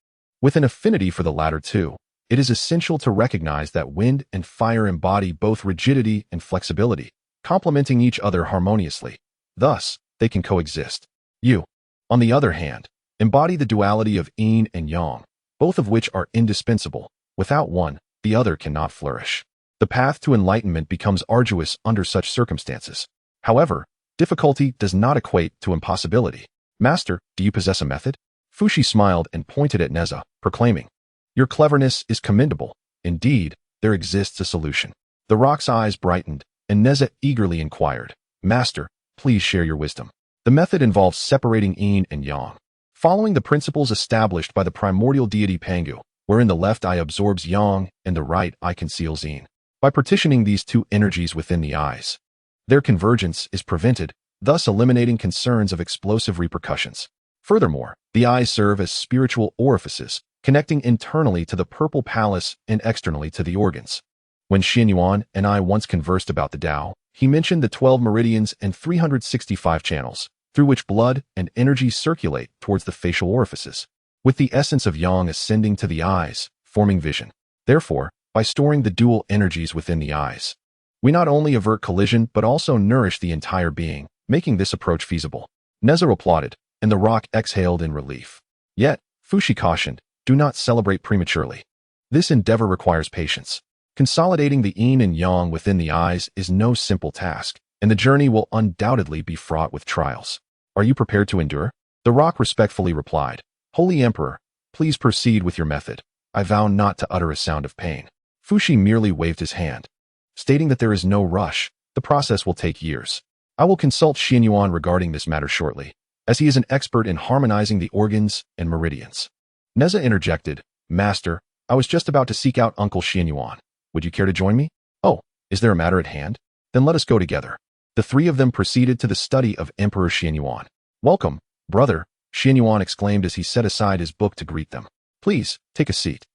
With an affinity for the latter too, it is essential to recognize that wind and fire embody both rigidity and flexibility, complementing each other harmoniously. Thus, they can coexist. You, on the other hand, embody the duality of yin and yang, both of which are indispensable. Without one, the other cannot flourish. The path to enlightenment becomes arduous under such circumstances. However, difficulty does not equate to impossibility. Master, do you possess a method? Fushi smiled and pointed at Neza, proclaiming, "Your cleverness is commendable. Indeed, there exists a solution." The rock's eyes brightened, and Neza eagerly inquired, "Master, please share your wisdom." The method involves separating yin and yang, following the principles established by the primordial deity Pangu, wherein the left eye absorbs yang and the right eye conceals yin. By partitioning these two energies within the eyes, their convergence is prevented, thus eliminating concerns of explosive repercussions. Furthermore, the eyes serve as spiritual orifices, connecting internally to the purple palace and externally to the organs. When Shen Yuan and I once conversed about the Tao, he mentioned the 12 meridians and 365 channels, through which blood and energy circulate towards the facial orifices, with the essence of yang ascending to the eyes, forming vision. Therefore, by storing the dual energies within the eyes, we not only avert collision but also nourish the entire being, making this approach feasible. Neza applauded, and the rock exhaled in relief. Yet, Fushi cautioned, do not celebrate prematurely. This endeavor requires patience. Consolidating the yin and yang within the eyes is no simple task, and the journey will undoubtedly be fraught with trials. Are you prepared to endure? The rock respectfully replied, Holy Emperor, please proceed with your method. I vow not to utter a sound of pain. Fushi merely waved his hand, stating that there is no rush. The process will take years. I will consult Shen Yuan regarding this matter shortly, as he is an expert in harmonizing the organs and meridians. Neza interjected, Master, I was just about to seek out Uncle Shen Yuan. Would you care to join me? Oh, is there a matter at hand? Then let us go together. The three of them proceeded to the study of Emperor Shen Yuan. Welcome, brother, Shen Yuan exclaimed as he set aside his book to greet them. Please, take a seat.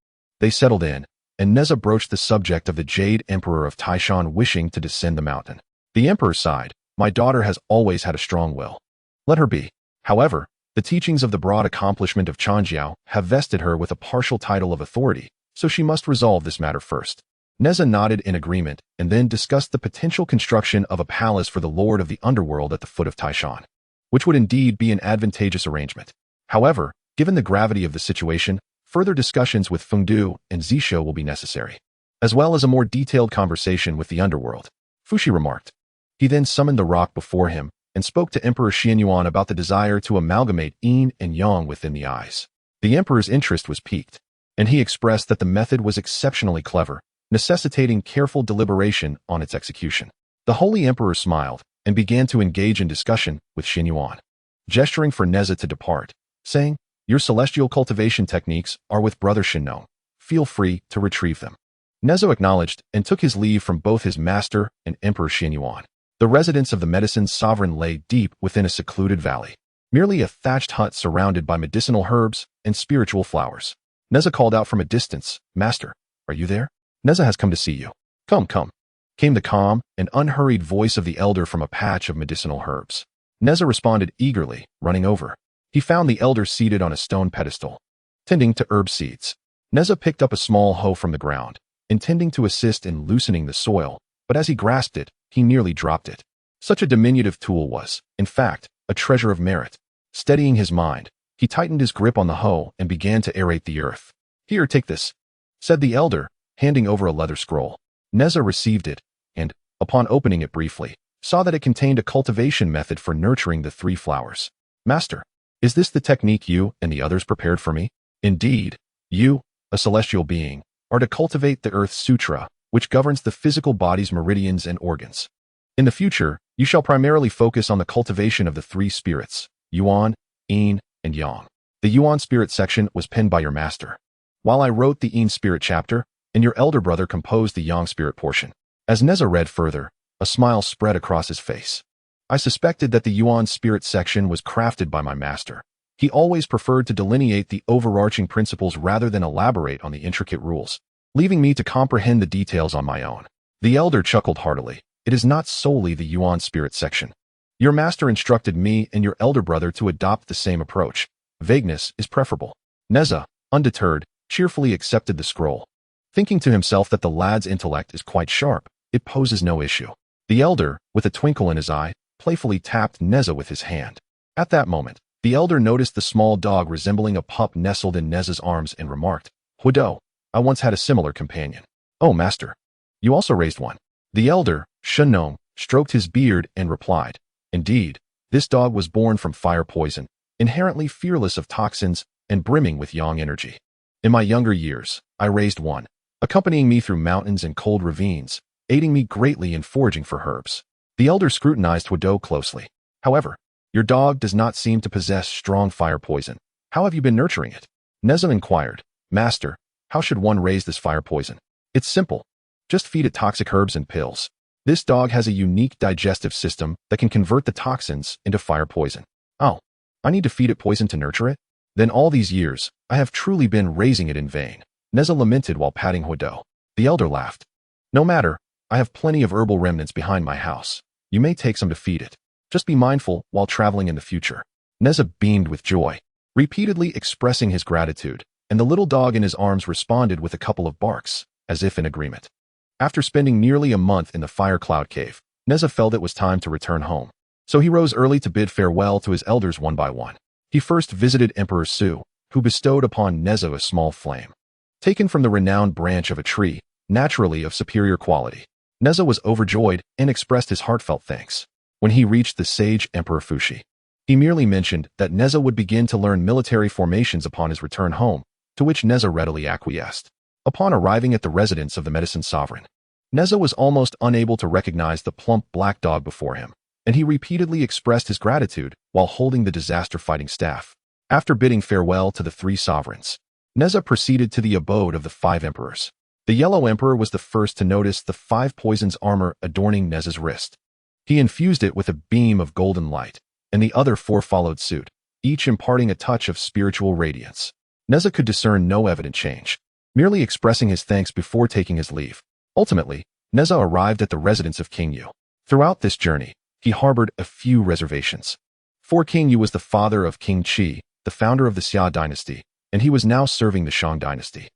They settled in, and Neza broached the subject of the Jade Emperor of Taishan wishing to descend the mountain. The Emperor sighed, My daughter has always had a strong will. Let her be. However, the teachings of the broad accomplishment of Changjiao have vested her with a partial title of authority, so she must resolve this matter first. Neza nodded in agreement and then discussed the potential construction of a palace for the Lord of the Underworld at the foot of Taishan, which would indeed be an advantageous arrangement. However, given the gravity of the situation, further discussions with Fengdu and Zisho will be necessary, as well as a more detailed conversation with the Underworld, Fushi remarked. He then summoned the rock before him and spoke to Emperor Shen Yuan about the desire to amalgamate yin and yang within the eyes. The Emperor's interest was piqued, and he expressed that the method was exceptionally clever, necessitating careful deliberation on its execution. The Holy Emperor smiled and began to engage in discussion with Shen Yuan, gesturing for Neza to depart, saying, Your celestial cultivation techniques are with Brother Shenno. Feel free to retrieve them. Neza acknowledged and took his leave from both his master and Emperor Shen Yuan. The residence of the medicine sovereign lay deep within a secluded valley, merely a thatched hut surrounded by medicinal herbs and spiritual flowers. Neza called out from a distance, Master, are you there? Neza has come to see you. Come, come, came the calm and unhurried voice of the elder from a patch of medicinal herbs. Neza responded eagerly, running over. He found the elder seated on a stone pedestal, tending to herb seeds. Neza picked up a small hoe from the ground, intending to assist in loosening the soil, but as he grasped it, he nearly dropped it. Such a diminutive tool was, in fact, a treasure of merit. Steadying his mind, he tightened his grip on the hoe and began to aerate the earth. Here, take this, said the elder, handing over a leather scroll. Neza received it, and, upon opening it briefly, saw that it contained a cultivation method for nurturing the 3 flowers. Master, is this the technique you and the others prepared for me? Indeed, you, a celestial being, are to cultivate the Earth Sutra, which governs the physical body's meridians and organs. In the future, you shall primarily focus on the cultivation of the 3 spirits, Yuan, Yin, and Yang. The Yuan spirit section was penned by your master, while I wrote the Yin spirit chapter, and your elder brother composed the Yang spirit portion. As Neza read further, a smile spread across his face. I suspected that the Yuan spirit section was crafted by my master. He always preferred to delineate the overarching principles rather than elaborate on the intricate rules, leaving me to comprehend the details on my own. The elder chuckled heartily. It is not solely the Yuan spirit section. Your master instructed me and your elder brother to adopt the same approach. Vagueness is preferable. Neza, undeterred, cheerfully accepted the scroll. Thinking to himself that the lad's intellect is quite sharp, it poses no issue. The elder, with a twinkle in his eye, playfully tapped Neza with his hand. At that moment, the elder noticed the small dog resembling a pup nestled in Neza's arms and remarked, "Hudo, I once had a similar companion." "Oh, master. You also raised one?" The elder, Shen, stroked his beard and replied, "Indeed, this dog was born from fire poison, inherently fearless of toxins and brimming with yang energy. In my younger years, I raised one, accompanying me through mountains and cold ravines, aiding me greatly in foraging for herbs." The elder scrutinized Hudo closely. "However, your dog does not seem to possess strong fire poison. How have you been nurturing it?" Neza inquired. "Master, how should one raise this fire poison? It's simple. Just feed it toxic herbs and pills. This dog has a unique digestive system that can convert the toxins into fire poison." "Oh, I need to feed it poison to nurture it? Then all these years, I have truly been raising it in vain." Neza lamented while patting Hudo. The elder laughed. "No matter, I have plenty of herbal remnants behind my house. You may take some to feed it. Just be mindful while traveling in the future." Neza beamed with joy, repeatedly expressing his gratitude, and the little dog in his arms responded with a couple of barks, as if in agreement. After spending nearly a month in the Fire Cloud Cave, Neza felt it was time to return home. So he rose early to bid farewell to his elders one by one. He first visited Emperor Su, who bestowed upon Neza a small flame, taken from the renowned branch of a tree, naturally of superior quality. Neza was overjoyed and expressed his heartfelt thanks. When he reached the sage Emperor Fushi, he merely mentioned that Neza would begin to learn military formations upon his return home, to which Neza readily acquiesced. Upon arriving at the residence of the medicine sovereign, Neza was almost unable to recognize the plump black dog before him, and he repeatedly expressed his gratitude while holding the disaster-fighting staff. After bidding farewell to the three sovereigns, Neza proceeded to the abode of the 5 emperors. The Yellow Emperor was the first to notice the 5 poisons armor adorning Neza's wrist. He infused it with a beam of golden light, and the other 4 followed suit, each imparting a touch of spiritual radiance. Neza could discern no evident change, merely expressing his thanks before taking his leave. Ultimately, Neza arrived at the residence of King Yu. Throughout this journey, he harbored a few reservations. For King Yu was the father of King Qi, the founder of the Xia dynasty, and he was now serving the Shang dynasty,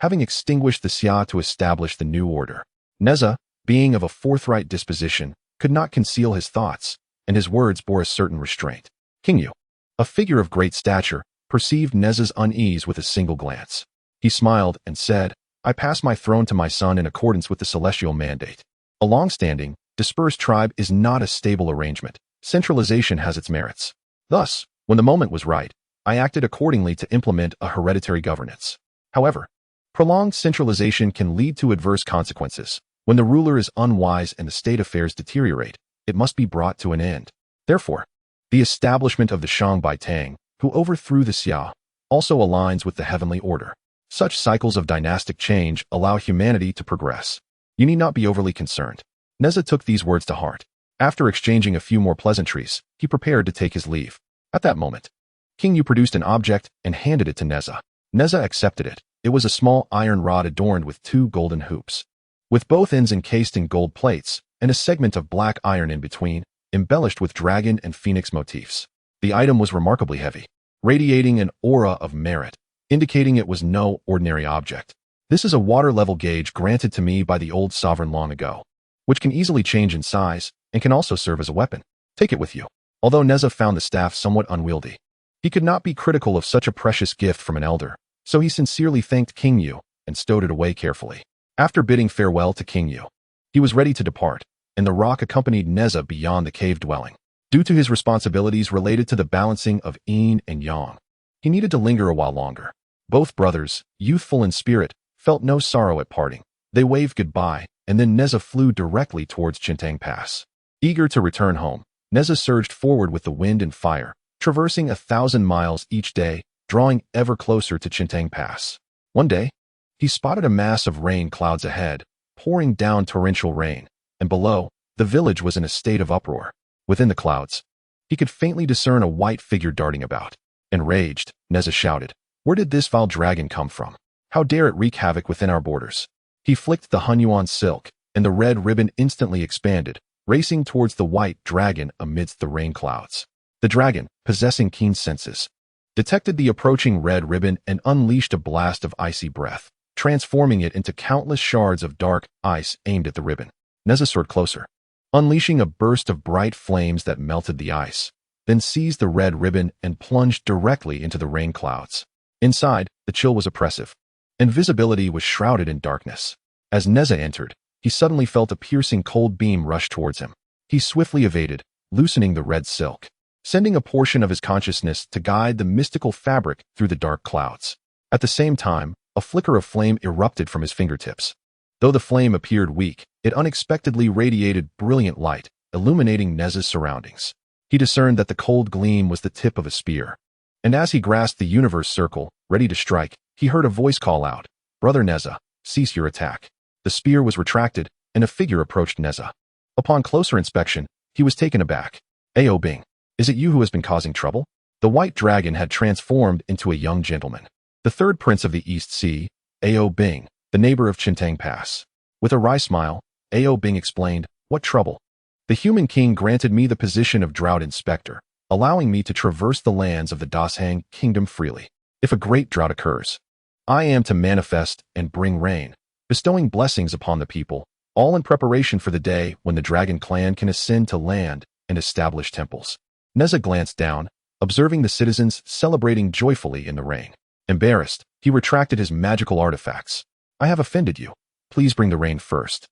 having extinguished the Xia to establish the new order. Neza, being of a forthright disposition, could not conceal his thoughts, and his words bore a certain restraint. King Yu, a figure of great stature, perceived Neza's unease with a single glance. He smiled and said, "I pass my throne to my son in accordance with the celestial mandate. A long-standing, dispersed tribe is not a stable arrangement. Centralization has its merits. Thus, when the moment was right, I acted accordingly to implement a hereditary governance. However, prolonged centralization can lead to adverse consequences. When the ruler is unwise and the state affairs deteriorate, it must be brought to an end. Therefore, the establishment of the Shang by Tang, who overthrew the Xia, also aligns with the heavenly order. Such cycles of dynastic change allow humanity to progress. You need not be overly concerned." Neza took these words to heart. After exchanging a few more pleasantries, he prepared to take his leave. At that moment, King Yu produced an object and handed it to Neza. Neza accepted it. It was a small iron rod adorned with 2 golden hoops, with both ends encased in gold plates, and a segment of black iron in between, embellished with dragon and phoenix motifs. The item was remarkably heavy, radiating an aura of merit, indicating it was no ordinary object. "This is a water level gauge granted to me by the old sovereign long ago, which can easily change in size and can also serve as a weapon. Take it with you." Although Neza found the staff somewhat unwieldy, he could not be critical of such a precious gift from an elder, so he sincerely thanked King Yu and stowed it away carefully. After bidding farewell to King Yu, he was ready to depart, and the rock accompanied Neza beyond the cave dwelling. Due to his responsibilities related to the balancing of yin and yang, he needed to linger a while longer. Both brothers, youthful in spirit, felt no sorrow at parting. They waved goodbye, and then Neza flew directly towards Chintang Pass. Eager to return home, Neza surged forward with the wind and fire, traversing 1,000 miles each day, drawing ever closer to Chintang Pass. One day, he spotted a mass of rain clouds ahead, pouring down torrential rain, and below, the village was in a state of uproar. Within the clouds, he could faintly discern a white figure darting about. Enraged, Neza shouted, "Where did this vile dragon come from? How dare it wreak havoc within our borders?" He flicked the Hunyuan silk, and the red ribbon instantly expanded, racing towards the white dragon amidst the rain clouds. The dragon, possessing keen senses, detected the approaching red ribbon and unleashed a blast of icy breath, transforming it into countless shards of dark ice aimed at the ribbon. Neza soared closer, unleashing a burst of bright flames that melted the ice, then seized the red ribbon and plunged directly into the rain clouds. Inside, the chill was oppressive, and visibility was shrouded in darkness. As Neza entered, he suddenly felt a piercing cold beam rush towards him. He swiftly evaded, loosening the red silk, sending a portion of his consciousness to guide the mystical fabric through the dark clouds. At the same time, a flicker of flame erupted from his fingertips. Though the flame appeared weak, it unexpectedly radiated brilliant light, illuminating Neza's surroundings. He discerned that the cold gleam was the tip of a spear. And as he grasped the universe circle, ready to strike, he heard a voice call out, "Brother Neza, cease your attack." The spear was retracted, and a figure approached Neza. Upon closer inspection, he was taken aback. "Ao Bing, is it you who has been causing trouble?" The white dragon had transformed into a young gentleman, the third prince of the East Sea, Ao Bing, the neighbor of Chintang Pass. With a wry smile, Ao Bing explained, "What trouble? The human king granted me the position of drought inspector, allowing me to traverse the lands of the Dashang kingdom freely. If a great drought occurs, I am to manifest and bring rain, bestowing blessings upon the people, all in preparation for the day when the dragon clan can ascend to land and establish temples." Neza glanced down, observing the citizens celebrating joyfully in the rain. Embarrassed, he retracted his magical artifacts. "I have offended you. Please bring the rain first,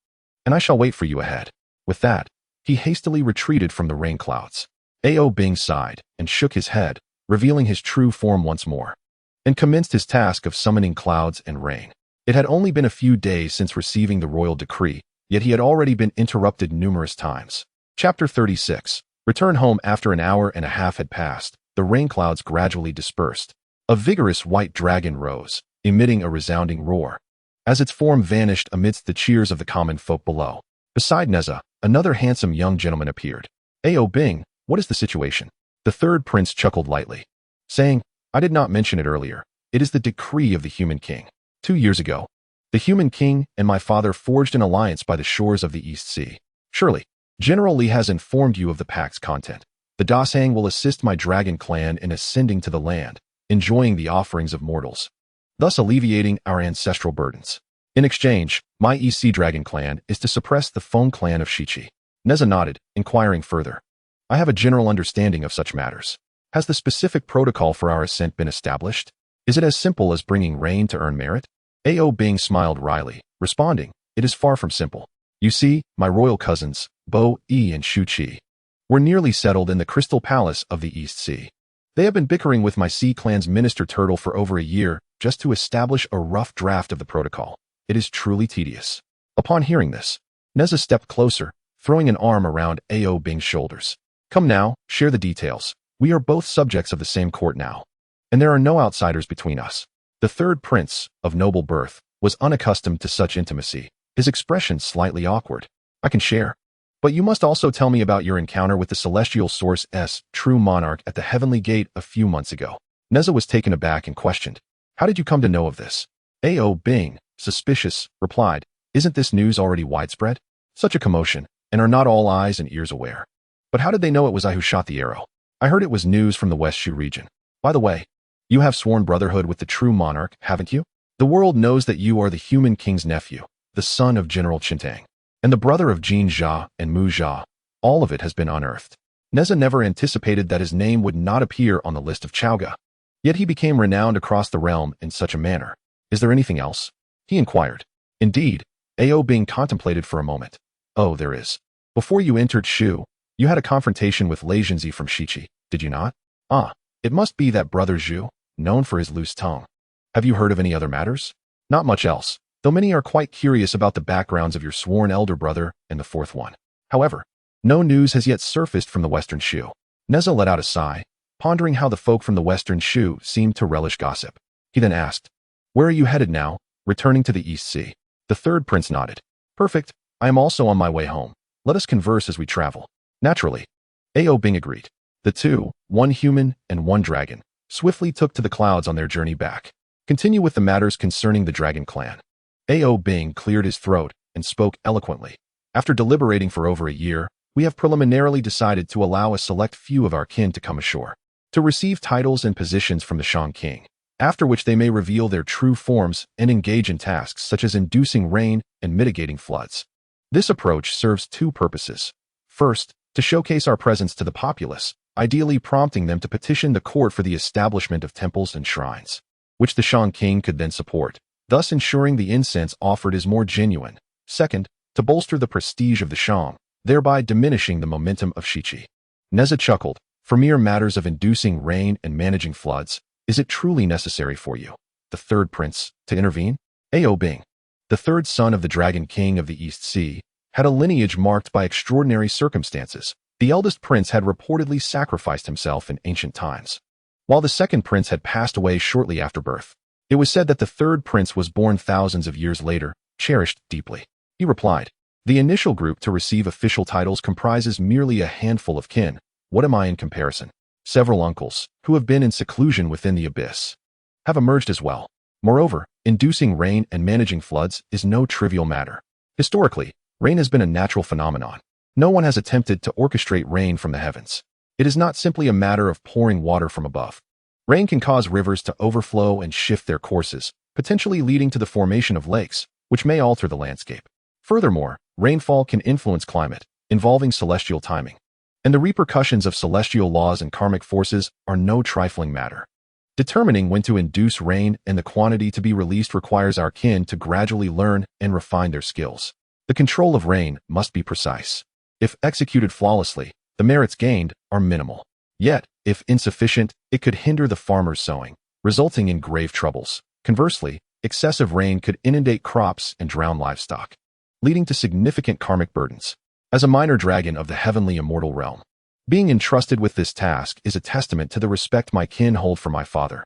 and I shall wait for you ahead." With that, he hastily retreated from the rain clouds. Ao Bing sighed and shook his head, revealing his true form once more, and commenced his task of summoning clouds and rain. It had only been a few days since receiving the royal decree, yet he had already been interrupted numerous times. Chapter 36. Return home. After an hour and a half had passed, the rain clouds gradually dispersed. A vigorous white dragon rose, emitting a resounding roar, as its form vanished amidst the cheers of the common folk below. Beside Neza, another handsome young gentleman appeared. "Ao Bing, what is the situation?" The third prince chuckled lightly, saying, "I did not mention it earlier. It is the decree of the human king. 2 years ago, the human king and my father forged an alliance by the shores of the East Sea. Surely, General Li has informed you of the pact's content. The Dashang will assist my dragon clan in ascending to the land, enjoying the offerings of mortals, thus alleviating our ancestral burdens. In exchange, my EC dragon clan is to suppress the Feng clan of Shichi." Neza nodded, inquiring further, "I have a general understanding of such matters. Has the specific protocol for our ascent been established? Is it as simple as bringing rain to earn merit?" Ao Bing smiled wryly, responding, "It is far from simple. You see, my royal cousins, Bo Yi and Shu Qi, were nearly settled in the Crystal Palace of the East Sea. They have been bickering with my Sea Clan's Minister Turtle for over a year just to establish a rough draft of the protocol. It is truly tedious." Upon hearing this, Neza stepped closer, throwing an arm around Ao Bing's shoulders. "Come now, share the details. We are both subjects of the same court now, and there are no outsiders between us." The third prince, of noble birth, was unaccustomed to such intimacy, his expression slightly awkward. "I can share. But you must also tell me about your encounter with the celestial source's true monarch at the heavenly gate a few months ago." Neza was taken aback and questioned, "How did you come to know of this?" Ao Bing, suspicious, replied, "Isn't this news already widespread? Such a commotion, and are not all eyes and ears aware? But how did they know it was I who shot the arrow? I heard it was news from the West Shu region. By the way, you have sworn brotherhood with the true monarch, haven't you? The world knows that you are the human king's nephew, the son of General Chintang, and the brother of Jin Jia and Mu Jia. All of it has been unearthed." Neza never anticipated that his name would not appear on the list of Chowga. Yet he became renowned across the realm in such a manner. "Is there anything else?" he inquired. Indeed, Ao Bing contemplated for a moment. "Oh, there is. Before you entered Shu, you had a confrontation with Lei Jinzi from Shichi, did you not? Ah, it must be that brother Zhu, known for his loose tongue. Have you heard of any other matters?" "Not much else, though many are quite curious about the backgrounds of your sworn elder brother and the fourth one. However, no news has yet surfaced from the Western Shu." Neza let out a sigh, pondering how the folk from the Western Shu seemed to relish gossip. He then asked, "Where are you headed now, returning to the East Sea?" The third prince nodded. "Perfect. I am also on my way home. Let us converse as we travel." "Naturally." Ao Bing agreed. The two, one human and one dragon, swiftly took to the clouds on their journey back. Continue with the matters concerning the dragon clan. Ao Bing cleared his throat and spoke eloquently. "After deliberating for over a year, we have preliminarily decided to allow a select few of our kin to come ashore. to receive titles and positions from the Shen king, after which they may reveal their true forms and engage in tasks such as inducing rain and mitigating floods. This approach serves two purposes. First, to showcase our presence to the populace, ideally prompting them to petition the court for the establishment of temples and shrines, which the Shen king could then support, thus ensuring the incense offered is more genuine. Second, to bolster the prestige of the Shen, thereby diminishing the momentum of Shichi. Neza chuckled. For mere matters of inducing rain and managing floods, is it truly necessary for you, the third prince, to intervene? Ao Bing, the third son of the Dragon King of the East Sea, had a lineage marked by extraordinary circumstances. The eldest prince had reportedly sacrificed himself in ancient times, while the second prince had passed away shortly after birth. It was said that the third prince was born thousands of years later, cherished deeply. He replied, the initial group to receive official titles comprises merely a handful of kin. What am I in comparison? Several uncles, who have been in seclusion within the abyss, have emerged as well. Moreover, inducing rain and managing floods is no trivial matter. Historically, rain has been a natural phenomenon. No one has attempted to orchestrate rain from the heavens. It is not simply a matter of pouring water from above. Rain can cause rivers to overflow and shift their courses, potentially leading to the formation of lakes, which may alter the landscape. Furthermore, rainfall can influence climate, involving celestial timing. And the repercussions of celestial laws and karmic forces are no trifling matter. Determining when to induce rain and the quantity to be released requires our kin to gradually learn and refine their skills. The control of rain must be precise. If executed flawlessly, the merits gained are minimal. Yet, if insufficient, it could hinder the farmer's sowing, resulting in grave troubles. Conversely, excessive rain could inundate crops and drown livestock, leading to significant karmic burdens. As a minor dragon of the heavenly immortal realm, being entrusted with this task is a testament to the respect my kin hold for my father.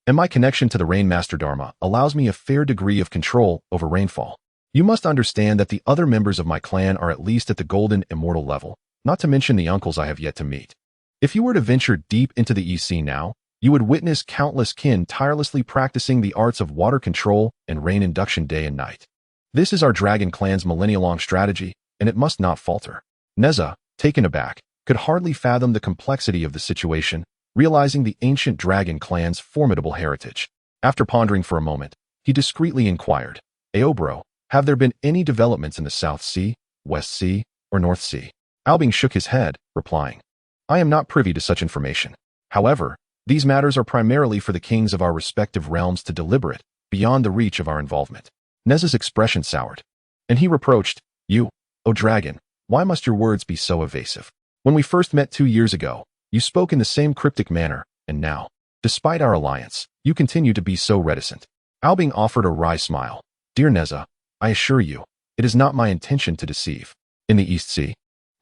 And my connection to the Rainmaster Dharma allows me a fair degree of control over rainfall. You must understand that the other members of my clan are at least at the golden immortal level, not to mention the uncles I have yet to meet. If you were to venture deep into the East Sea now, you would witness countless kin tirelessly practicing the arts of water control and rain induction day and night. This is our dragon clan's millennia-long strategy, and it must not falter. Neza, taken aback, could hardly fathom the complexity of the situation, realizing the ancient dragon clan's formidable heritage. After pondering for a moment, he discreetly inquired, Aobro, have there been any developments in the South Sea, West Sea, or North Sea? Albing shook his head, replying, I am not privy to such information. However, these matters are primarily for the kings of our respective realms to deliberate, beyond the reach of our involvement. Neza's expression soured, and he reproached, You, O dragon, why must your words be so evasive? When we first met 2 years ago, you spoke in the same cryptic manner, and now, despite our alliance, you continue to be so reticent. Albing offered a wry smile. Dear Neza, I assure you, it is not my intention to deceive. In the East Sea,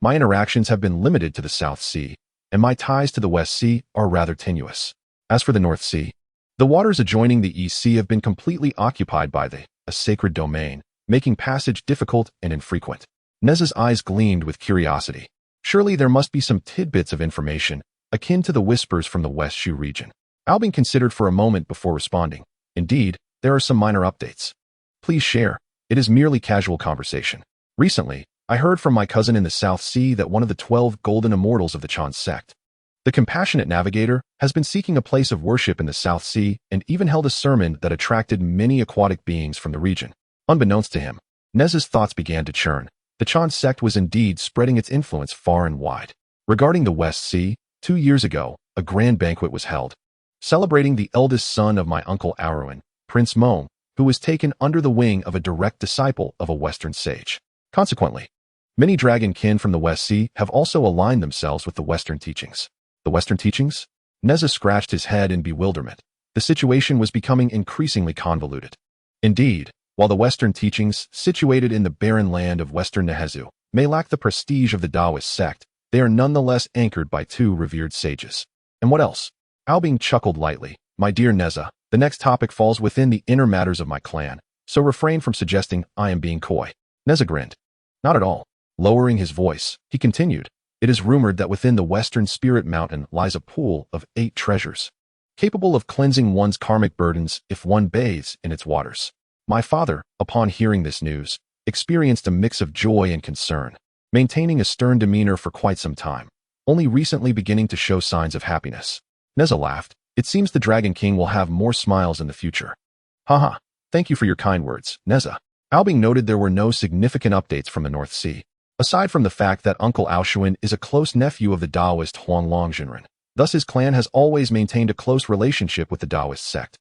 my interactions have been limited to the South Sea, and my ties to the West Sea are rather tenuous. As for the North Sea, the waters adjoining the East Sea have been completely occupied by a sacred domain, making passage difficult and infrequent. Neza's eyes gleamed with curiosity. Surely there must be some tidbits of information, akin to the whispers from the West Shu region. Albing considered for a moment before responding. Indeed, there are some minor updates. Please share. It is merely casual conversation. Recently, I heard from my cousin in the South Sea that one of the 12 golden immortals of the Chan sect, the compassionate navigator, has been seeking a place of worship in the South Sea and even held a sermon that attracted many aquatic beings from the region. Unbeknownst to him, Neza's thoughts began to churn. The Chan sect was indeed spreading its influence far and wide. Regarding the West Sea, 2 years ago, a grand banquet was held, celebrating the eldest son of my uncle Aruan, Prince Mo, who was taken under the wing of a direct disciple of a Western sage. Consequently, many dragon kin from the West Sea have also aligned themselves with the Western teachings. The Western teachings? Neza scratched his head in bewilderment. The situation was becoming increasingly convoluted. Indeed, while the Western teachings, situated in the barren land of Western Nehezu, may lack the prestige of the Taoist sect, they are nonetheless anchored by 2 revered sages. And what else? Albing chuckled lightly. My dear Neza, the next topic falls within the inner matters of my clan, so refrain from suggesting I am being coy. Neza grinned. Not at all. Lowering his voice, he continued, It is rumored that within the Western Spirit Mountain lies a pool of 8 treasures, capable of cleansing one's karmic burdens if one bathes in its waters. My father, upon hearing this news, experienced a mix of joy and concern, maintaining a stern demeanor for quite some time, only recently beginning to show signs of happiness. Neza laughed. It seems the Dragon King will have more smiles in the future. Haha, thank you for your kind words, Neza. Albing noted there were no significant updates from the North Sea, aside from the fact that Uncle Aoshuan is a close nephew of the Taoist Huanglong Jinren. Thus his clan has always maintained a close relationship with the Taoist sect.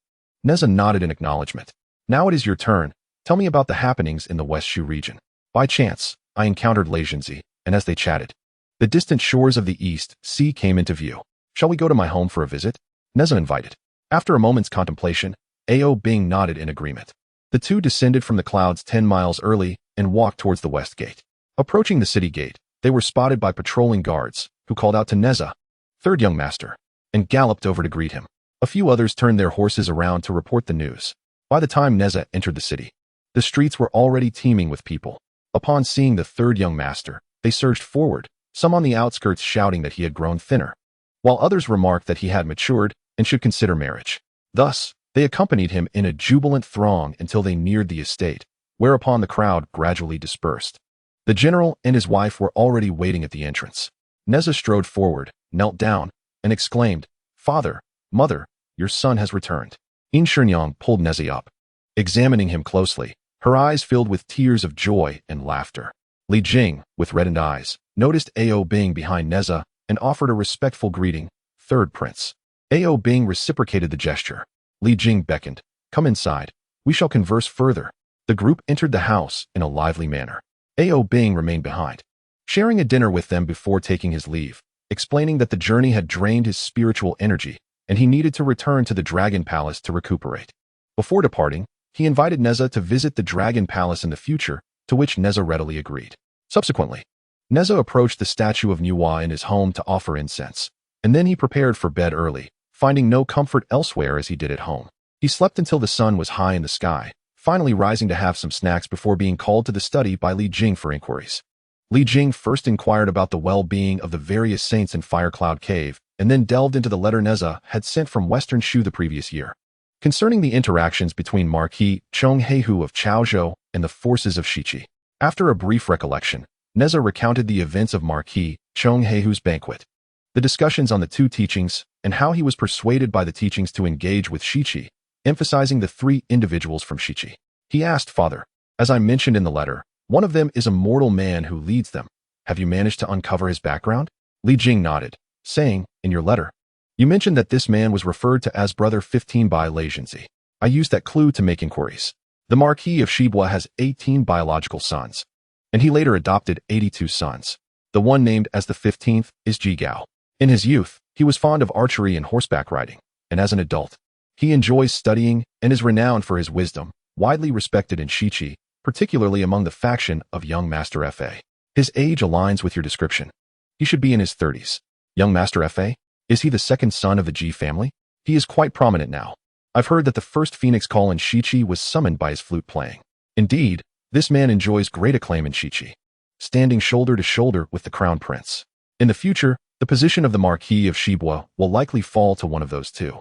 Neza nodded in acknowledgement. Now it is your turn. Tell me about the happenings in the West Shu region. By chance, I encountered Lei Jinzi, and as they chatted, the distant shores of the East Sea came into view. Shall we go to my home for a visit? Neza invited. After a moment's contemplation, Ao Bing nodded in agreement. The two descended from the clouds 10 miles early and walked towards the west gate. Approaching the city gate, they were spotted by patrolling guards, who called out to Neza, "Third young master," and galloped over to greet him. A few others turned their horses around to report the news. By the time Neza entered the city, the streets were already teeming with people. Upon seeing the third young master, they surged forward, some on the outskirts shouting that he had grown thinner, while others remarked that he had matured and should consider marriage. Thus, they accompanied him in a jubilant throng until they neared the estate, whereupon the crowd gradually dispersed. The general and his wife were already waiting at the entrance. Neza strode forward, knelt down, and exclaimed, "Father, mother, your son has returned." In Shenyang pulled Neza up, examining him closely, her eyes filled with tears of joy and laughter. Li Jing, with reddened eyes, noticed Ao Bing behind Neza and offered a respectful greeting, "Third prince." Ao Bing reciprocated the gesture. Li Jing beckoned, "Come inside. We shall converse further." The group entered the house in a lively manner. Ao Bing remained behind, sharing a dinner with them before taking his leave, explaining that the journey had drained his spiritual energy and he needed to return to the Dragon Palace to recuperate. Before departing, he invited Neza to visit the Dragon Palace in the future, to which Neza readily agreed. Subsequently, Neza approached the statue of Nuwa in his home to offer incense, and then he prepared for bed early, finding no comfort elsewhere as he did at home. He slept until the sun was high in the sky, finally rising to have some snacks before being called to the study by Li Jing for inquiries. Li Jing first inquired about the well-being of the various saints in Firecloud Cave, and then delved into the letter Neza had sent from Western Shu the previous year, concerning the interactions between Marquis Chong Heihu of Chaozhou and the forces of Shiqi. After a brief recollection, Neza recounted the events of Marquis Chong Heihu's banquet, the discussions on the two teachings, and how he was persuaded by the teachings to engage with Shiqi, emphasizing the three individuals from Shiqi. He asked, "Father, as I mentioned in the letter, one of them is a mortal man who leads them. Have you managed to uncover his background?" Li Jing nodded, saying, "In your letter, you mentioned that this man was referred to as Brother 15 by Lei Jinzi. I used that clue to make inquiries. The Marquis of Shibwa has 18 biological sons, and he later adopted 82 sons. The one named as the 15th is Ji Gao. In his youth, he was fond of archery and horseback riding, and as an adult, he enjoys studying and is renowned for his wisdom, widely respected in Shiqi, particularly among the faction of young Master Fa. His age aligns with your description. He should be in his 30s. Young Master Fa? Is he the second son of the Ji family? He is quite prominent now. I've heard that the first Phoenix Call in Shiqi was summoned by his flute playing. Indeed, this man enjoys great acclaim in Shiqi, standing shoulder to shoulder with the Crown Prince. In the future, the position of the Marquis of Shibwa will likely fall to one of those two.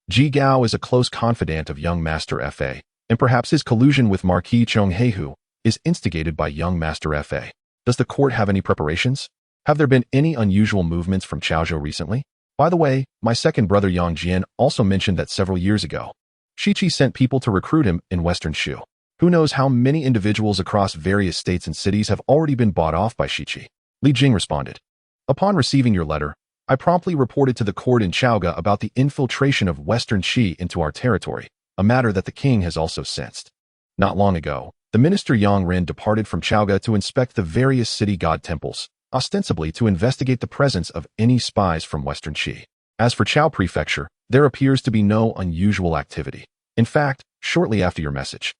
Ji Gao is a close confidant of young Master Fa, and perhaps his collusion with Marquis Chong Heihu is instigated by young Master Fa. Does the court have any preparations? Have there been any unusual movements from Chaozhou recently? By the way, my second brother Yang Jian also mentioned that several years ago, Shiqi sent people to recruit him in Western Shu. Who knows how many individuals across various states and cities have already been bought off by Shiqi? Li Jing responded. Upon receiving your letter, I promptly reported to the court in Chaoga about the infiltration of Western Qi into our territory, a matter that the king has also sensed. Not long ago, the minister Yang Ren departed from Chaoga to inspect the various city god temples, ostensibly to investigate the presence of any spies from Western Qi. As for Chao Prefecture, there appears to be no unusual activity. In fact, shortly after your message,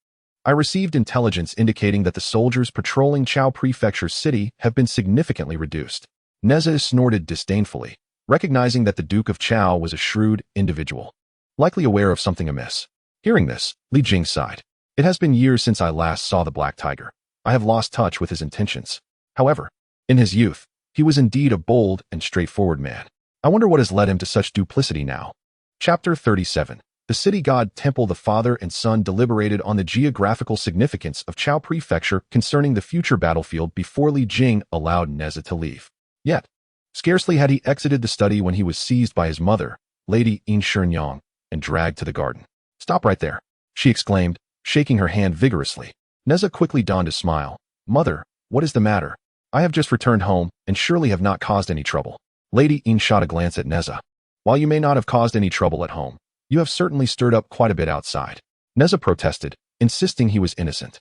I received intelligence indicating that the soldiers patrolling Chao Prefecture city have been significantly reduced. Neza snorted disdainfully, recognizing that the Duke of Chao was a shrewd individual, likely aware of something amiss. Hearing this, Li Jing sighed. It has been years since I last saw the Black Tiger. I have lost touch with his intentions. However, in his youth, he was indeed a bold and straightforward man. I wonder what has led him to such duplicity now. Chapter 37. The city god temple. The father and son deliberated on the geographical significance of Chao Prefecture concerning the future battlefield before Li Jing allowed Neza to leave. Yet, scarcely had he exited the study when he was seized by his mother, Lady Incarnate, and dragged to the garden. "Stop right there," she exclaimed, shaking her hand vigorously. Neza quickly donned a smile. "Mother, what is the matter? I have just returned home and surely have not caused any trouble." Lady In shot a glance at Neza. "While you may not have caused any trouble at home, you have certainly stirred up quite a bit outside." Neza protested, insisting he was innocent.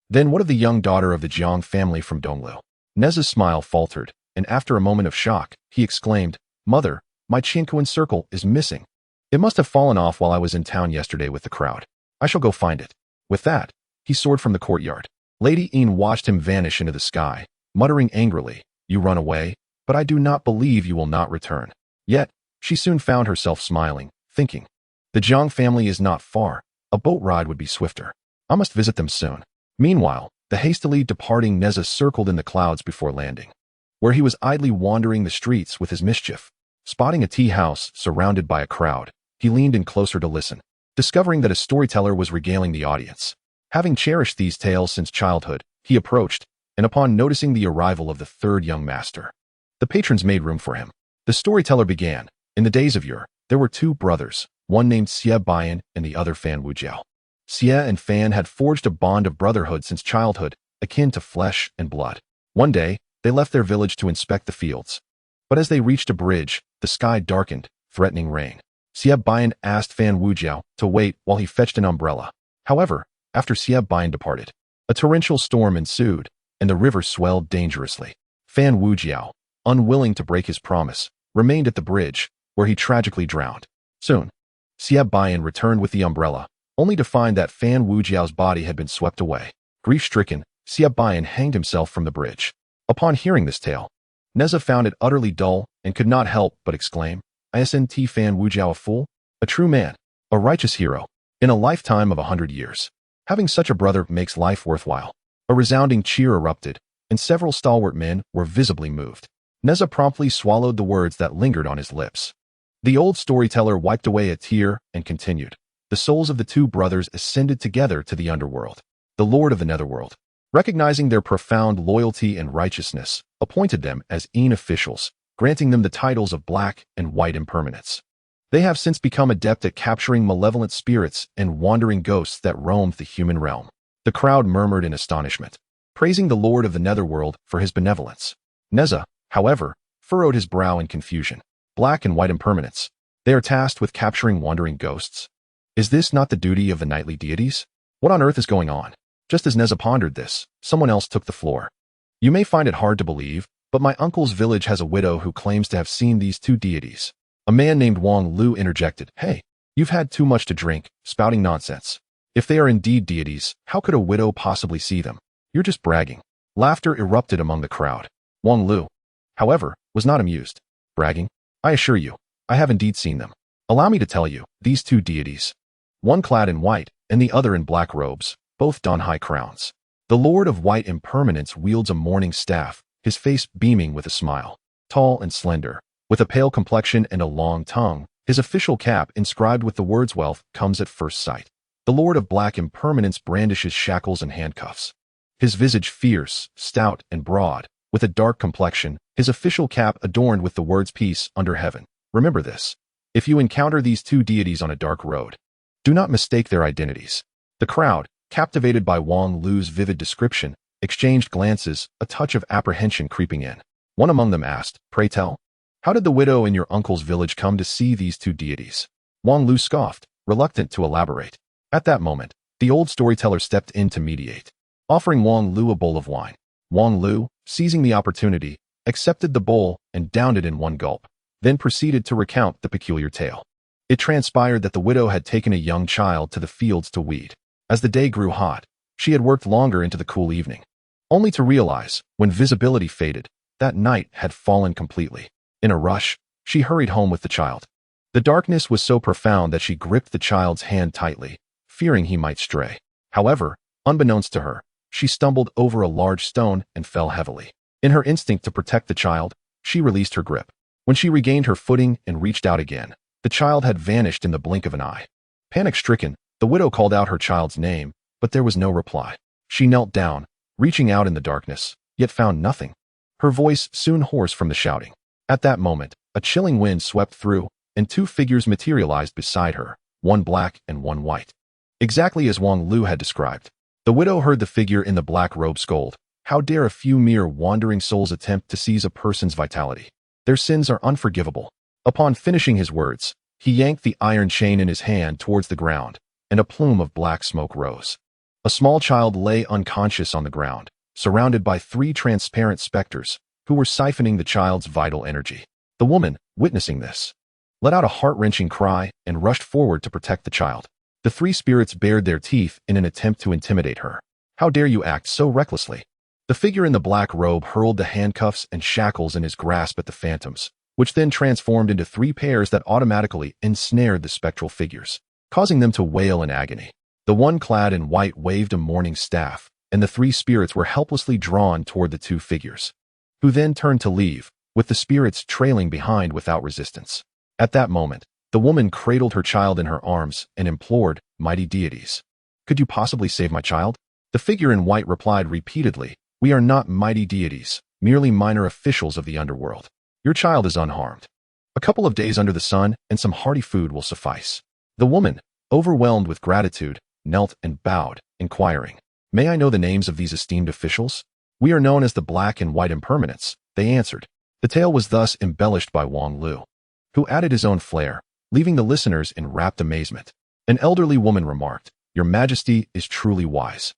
"Then what of the young daughter of the Jiang family from Donglu?" Neza's smile faltered, and after a moment of shock, he exclaimed, "Mother, my Qianquan circle is missing. It must have fallen off while I was in town yesterday with the crowd. I shall go find it." With that, he soared from the courtyard. Lady In watched him vanish into the sky, muttering angrily, "You run away, but I do not believe you will not return." Yet, she soon found herself smiling, thinking, "The Jiang family is not far. A boat ride would be swifter. I must visit them soon." Meanwhile, the hastily departing Neza circled in the clouds before landing, where he was idly wandering the streets with his mischief. Spotting a tea house surrounded by a crowd, he leaned in closer to listen, discovering that a storyteller was regaling the audience. Having cherished these tales since childhood, he approached, and upon noticing the arrival of the third young master, the patrons made room for him. The storyteller began. "In the days of yore, there were two brothers, one named Betrayal and the other Fan Wujiao. Xie and Fan had forged a bond of brotherhood since childhood, akin to flesh and blood. One day, they left their village to inspect the fields. But as they reached a bridge, the sky darkened, threatening rain. Betrayal asked Fan Wujiao to wait while he fetched an umbrella. However, after Betrayal departed, a torrential storm ensued, and the river swelled dangerously. Fan Wujiao, unwilling to break his promise, remained at the bridge, where he tragically drowned. Soon, Betrayal returned with the umbrella, only to find that Fan Wujiao's body had been swept away. Grief-stricken, Betrayal hanged himself from the bridge. Upon hearing this tale, Neza found it utterly dull and could not help but exclaim, "Isn't Fan Wujiao a fool? A true man, a righteous hero, in a lifetime of 100 years. Having such a brother makes life worthwhile." A resounding cheer erupted, and several stalwart men were visibly moved. Neza promptly swallowed the words that lingered on his lips. The old storyteller wiped away a tear and continued. "The souls of the two brothers ascended together to the underworld. The Lord of the Netherworld, recognizing their profound loyalty and righteousness, appointed them as officials, granting them the titles of Black and White Impermanence. They have since become adept at capturing malevolent spirits and wandering ghosts that roam the human realm." The crowd murmured in astonishment, praising the Lord of the Netherworld for his benevolence. Neza, however, furrowed his brow in confusion. "Black and White Impermanence. They are tasked with capturing wandering ghosts. Is this not the duty of the nightly deities? What on earth is going on?" Just as Neza pondered this, someone else took the floor. "You may find it hard to believe, but my uncle's village has a widow who claims to have seen these two deities." A man named Wang Lu interjected, "Hey, you've had too much to drink, spouting nonsense. If they are indeed deities, how could a widow possibly see them? You're just bragging." Laughter erupted among the crowd. Wang Lu, however, was not amused. "Bragging? I assure you, I have indeed seen them. Allow me to tell you, these two deities, one clad in white and the other in black robes, both don high crowns. The Lord of White Impermanence wields a mourning staff, his face beaming with a smile. Tall and slender, with a pale complexion and a long tongue, his official cap inscribed with the words "Wealth comes at first sight." The Lord of Black Impermanence brandishes shackles and handcuffs. His visage fierce, stout, and broad, with a dark complexion, his official cap adorned with the words "Peace under heaven." Remember this. If you encounter these two deities on a dark road, do not mistake their identities. The crowd, captivated by Wang Lu's vivid description, exchanged glances, a touch of apprehension creeping in. One among them asked, "Pray tell, how did the widow in your uncle's village come to see these two deities?" Wang Lu scoffed, reluctant to elaborate. At that moment, the old storyteller stepped in to mediate, offering Wang Lu a bowl of wine. Wang Lu, seizing the opportunity, accepted the bowl and downed it in one gulp, then proceeded to recount the peculiar tale. It transpired that the widow had taken a young child to the fields to weed. As the day grew hot, she had worked longer into the cool evening, only to realize, when visibility faded, that night had fallen completely. In a rush, she hurried home with the child. The darkness was so profound that she gripped the child's hand tightly, fearing he might stray. However, unbeknownst to her, she stumbled over a large stone and fell heavily. In her instinct to protect the child, she released her grip. When she regained her footing and reached out again, the child had vanished in the blink of an eye. Panic-stricken, the widow called out her child's name, but there was no reply. She knelt down, reaching out in the darkness, yet found nothing. Her voice soon hoarse from the shouting. At that moment, a chilling wind swept through, and two figures materialized beside her, one black and one white. Exactly as Wang Lu had described. The widow heard the figure in the black robe scold, "How dare a few mere wandering souls attempt to seize a person's vitality? Their sins are unforgivable." Upon finishing his words, he yanked the iron chain in his hand towards the ground, and a plume of black smoke rose. A small child lay unconscious on the ground, surrounded by three transparent specters, who were siphoning the child's vital energy. The woman, witnessing this, let out a heart-wrenching cry and rushed forward to protect the child. The three spirits bared their teeth in an attempt to intimidate her. "How dare you act so recklessly?" The figure in the black robe hurled the handcuffs and shackles in his grasp at the phantoms, which then transformed into three pairs that automatically ensnared the spectral figures, causing them to wail in agony. The one clad in white waved a mourning staff, and the three spirits were helplessly drawn toward the two figures, who then turned to leave, with the spirits trailing behind without resistance. At that moment, the woman cradled her child in her arms and implored, "Mighty deities, could you possibly save my child?" The figure in white replied repeatedly, "We are not mighty deities, merely minor officials of the underworld. Your child is unharmed. A couple of days under the sun and some hearty food will suffice." The woman, overwhelmed with gratitude, knelt and bowed, inquiring, "May I know the names of these esteemed officials?" "We are known as the Black and White Impermanents," they answered. The tale was thus embellished by Wang Lu, who added his own flair, leaving the listeners in rapt amazement. An elderly woman remarked, "Your Majesty is truly wise.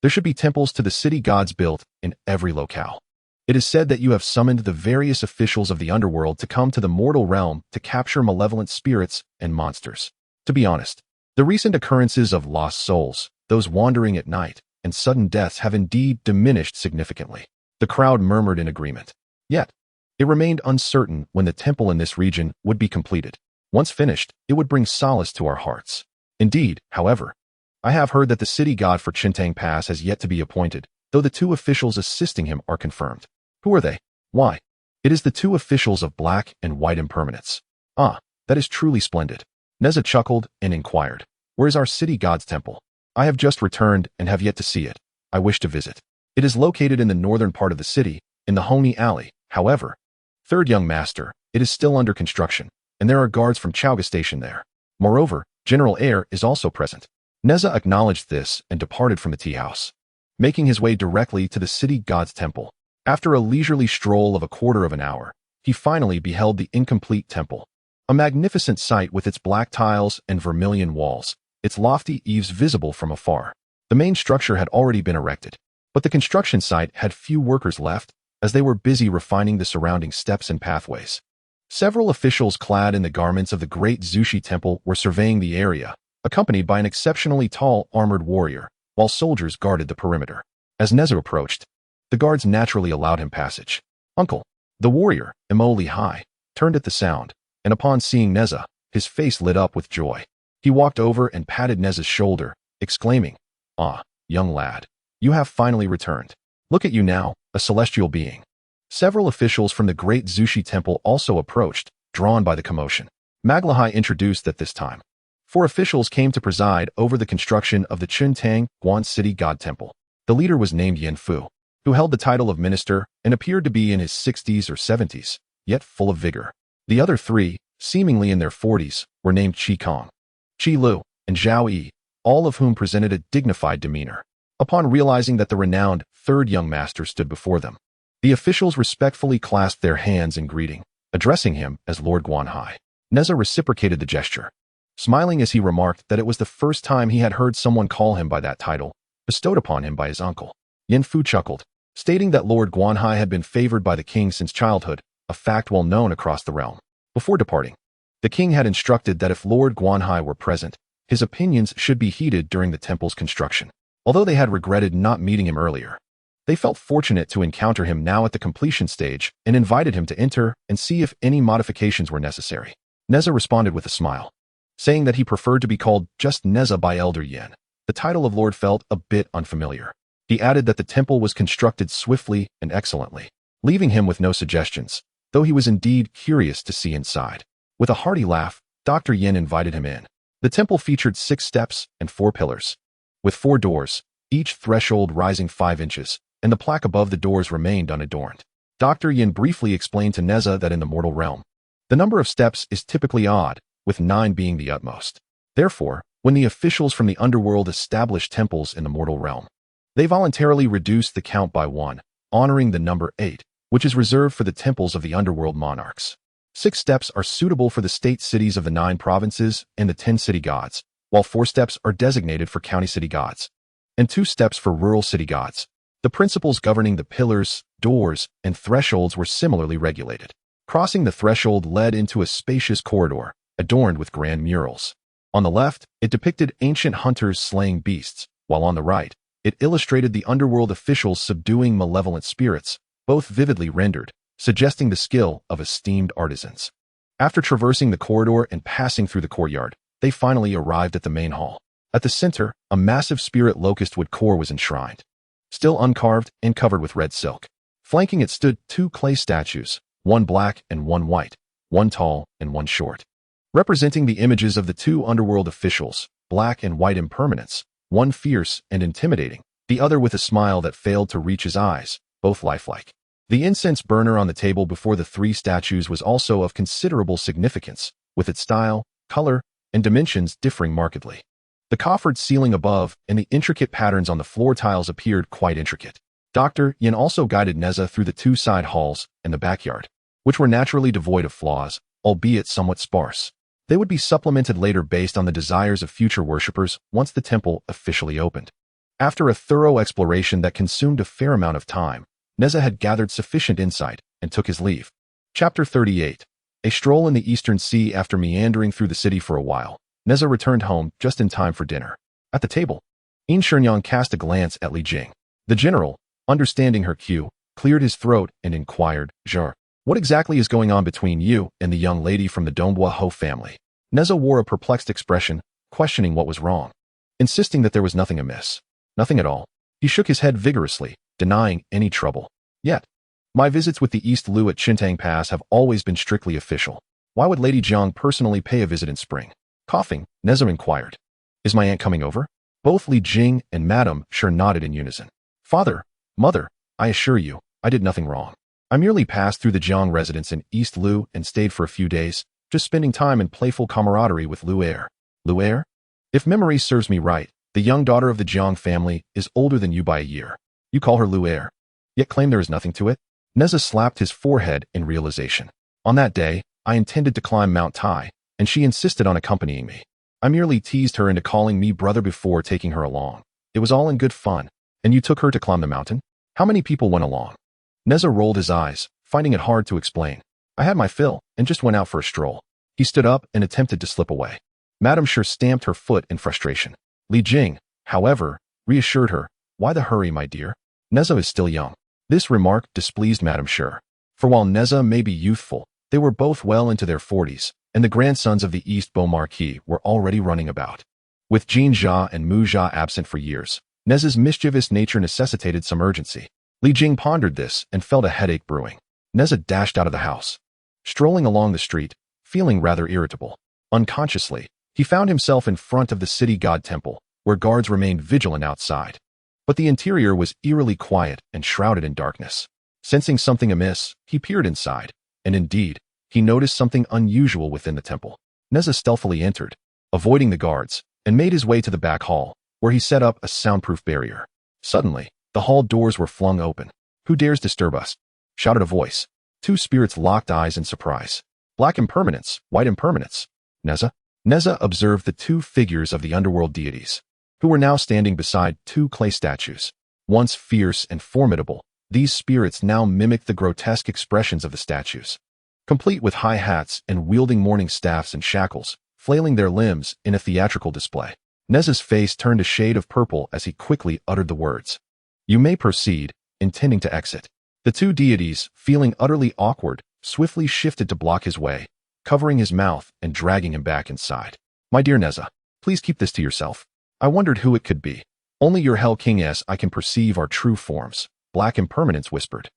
There should be temples to the city gods built in every locale. It is said that you have summoned the various officials of the underworld to come to the mortal realm to capture malevolent spirits and monsters. To be honest, the recent occurrences of lost souls, those wandering at night, and sudden deaths have indeed diminished significantly." The crowd murmured in agreement. Yet, it remained uncertain when the temple in this region would be completed. Once finished, it would bring solace to our hearts. Indeed, however, I have heard that the city god for Chintang Pass has yet to be appointed, though the two officials assisting him are confirmed. Who are they? Why? It is the two officials of Black and White Impermanents. Ah, that is truly splendid. Neza chuckled and inquired, "Where is our city god's temple?" "I have just returned and have yet to see it. I wish to visit. It is located in the northern part of the city, in the Honi Alley. However, third young master, it is still under construction, and there are guards from Chowga Station there. Moreover, General Air is also present." Neza acknowledged this and departed from the tea house, making his way directly to the city god's temple. After a leisurely stroll of a quarter of an hour, he finally beheld the incomplete temple. A magnificent sight with its black tiles and vermilion walls, its lofty eaves visible from afar. The main structure had already been erected, but the construction site had few workers left, as they were busy refining the surrounding steps and pathways. Several officials clad in the garments of the Great Zushi Temple were surveying the area, accompanied by an exceptionally tall armored warrior, while soldiers guarded the perimeter. As Neza approached, the guards naturally allowed him passage. "Uncle," the warrior, Emoli High, turned at the sound, and upon seeing Neza, his face lit up with joy. He walked over and patted Neza's shoulder, exclaiming, "Ah, young lad, you have finally returned. Look at you now, a celestial being." Several officials from the Great Zushi Temple also approached, drawn by the commotion. Maglahai introduced at this time. 4 officials came to preside over the construction of the Chuntang Guan City God Temple. The leader was named Yen Fu, who held the title of minister and appeared to be in his 60s or 70s, yet full of vigor. The other 3, seemingly in their 40s, were named Qi Kong, Qi Lu, and Zhao Yi, all of whom presented a dignified demeanor. Upon realizing that the renowned third young master stood before them, the officials respectfully clasped their hands in greeting, addressing him as Lord Guanhai. Neza reciprocated the gesture, smiling as he remarked that it was the first time he had heard someone call him by that title, bestowed upon him by his uncle. Yen Fu chuckled, stating that Lord Guanhai had been favored by the king since childhood, a fact well known across the realm. Before departing, the king had instructed that if Lord Guanhai were present, his opinions should be heeded during the temple's construction. Although they had regretted not meeting him earlier, they felt fortunate to encounter him now at the completion stage and invited him to enter and see if any modifications were necessary. Neza responded with a smile, saying that he preferred to be called just Neza by Elder Yen. The title of Lord felt a bit unfamiliar. He added that the temple was constructed swiftly and excellently, leaving him with no suggestions, though he was indeed curious to see inside. With a hearty laugh, Dr. Yen invited him in. The temple featured 6 steps and 4 pillars, with 4 doors, each threshold rising 5 inches, and the plaque above the doors remained unadorned. Dr. Yen briefly explained to Neza that in the mortal realm, The number of steps is typically odd, with 9 being the utmost. Therefore, when the officials from the underworld established temples in the mortal realm, they voluntarily reduced the count by 1, honoring the number 8, which is reserved for the temples of the underworld monarchs. 6 steps are suitable for the state cities of the 9 provinces and the 10 city gods, while 4 steps are designated for county city gods, and 2 steps for rural city gods. The principles governing the pillars, doors, and thresholds were similarly regulated. Crossing the threshold led into a spacious corridor, adorned with grand murals. On the left, it depicted ancient hunters slaying beasts, while on the right, it illustrated the underworld officials subduing malevolent spirits, both vividly rendered, suggesting the skill of esteemed artisans. After traversing the corridor and passing through the courtyard, they finally arrived at the main hall. At the center, a massive spirit locust wood core was enshrined, still uncarved and covered with red silk. Flanking it stood 2 clay statues, one black and one white, one tall and one short, representing the images of the 2 underworld officials, black and white impermanence, one fierce and intimidating, the other with a smile that failed to reach his eyes, both lifelike. The incense burner on the table before the 3 statues was also of considerable significance, with its style, color, and dimensions differing markedly. The coffered ceiling above and the intricate patterns on the floor tiles appeared quite intricate. Dr. Yin also guided Neza through the 2 side halls and the backyard, which were naturally devoid of flaws, albeit somewhat sparse. They would be supplemented later based on the desires of future worshippers once the temple officially opened. After a thorough exploration that consumed a fair amount of time, Neza had gathered sufficient insight and took his leave. Chapter 38. A stroll in the Eastern Sea. After meandering through the city for a while, Neza returned home just in time for dinner. At the table, Yin Shenyang cast a glance at Li Jing. The general, understanding her cue, cleared his throat and inquired, what exactly is going on between you and the young lady from the Donghua Ho family? Neza wore a perplexed expression, questioning what was wrong, insisting that there was nothing amiss. Nothing at all. He shook his head vigorously, denying any trouble. Yet, my visits with the East Lu at Qintang Pass have always been strictly official. Why would Lady Jiang personally pay a visit in spring? Coughing, Neza inquired. Is my aunt coming over? Both Li Jing and Madame Sher nodded in unison. Father, mother, I assure you, I did nothing wrong. I merely passed through the Jiang residence in East Lu and stayed for a few days, just spending time in playful camaraderie with Lu Er. Lu Er? If memory serves me right, the young daughter of the Jiang family is older than you by a year. You call her Lu Er, yet claim there is nothing to it? Neza slapped his forehead in realization. On that day, I intended to climb Mount Tai, and she insisted on accompanying me. I merely teased her into calling me brother before taking her along. It was all in good fun. And you took her to climb the mountain? How many people went along? Neza rolled his eyes, finding it hard to explain. I had my fill, and just went out for a stroll. He stood up and attempted to slip away. Madame Sher stamped her foot in frustration. Li Jing, however, reassured her. Why the hurry, my dear? Neza is still young. This remark displeased Madame Sher. For while Neza may be youthful, they were both well into their 40s, and the grandsons of the East Beau Marquis were already running about. With Jin Jia and Mu Jia absent for years, Neza's mischievous nature necessitated some urgency. Li Jing pondered this and felt a headache brewing. Neza dashed out of the house. Strolling along the street, feeling rather irritable. Unconsciously, he found himself in front of the city god temple, where guards remained vigilant outside. But the interior was eerily quiet and shrouded in darkness. Sensing something amiss, he peered inside, and indeed, he noticed something unusual within the temple. Neza stealthily entered, avoiding the guards, and made his way to the back hall, where he set up a soundproof barrier. Suddenly, the hall doors were flung open. Who dares disturb us? Shouted a voice. 2 spirits locked eyes in surprise. Black impermanence, white impermanence. Neza? Neza observed the 2 figures of the underworld deities, who were now standing beside 2 clay statues. Once fierce and formidable, these spirits now mimicked the grotesque expressions of the statues, complete with high hats and wielding mourning staffs and shackles, flailing their limbs in a theatrical display. Neza's face turned a shade of purple as he quickly uttered the words. You may proceed, intending to exit. The 2 deities, feeling utterly awkward, swiftly shifted to block his way, covering his mouth and dragging him back inside. My dear Neza, please keep this to yourself. I wondered who it could be. Only your Hell King I can perceive our true forms, Black Impermanence whispered.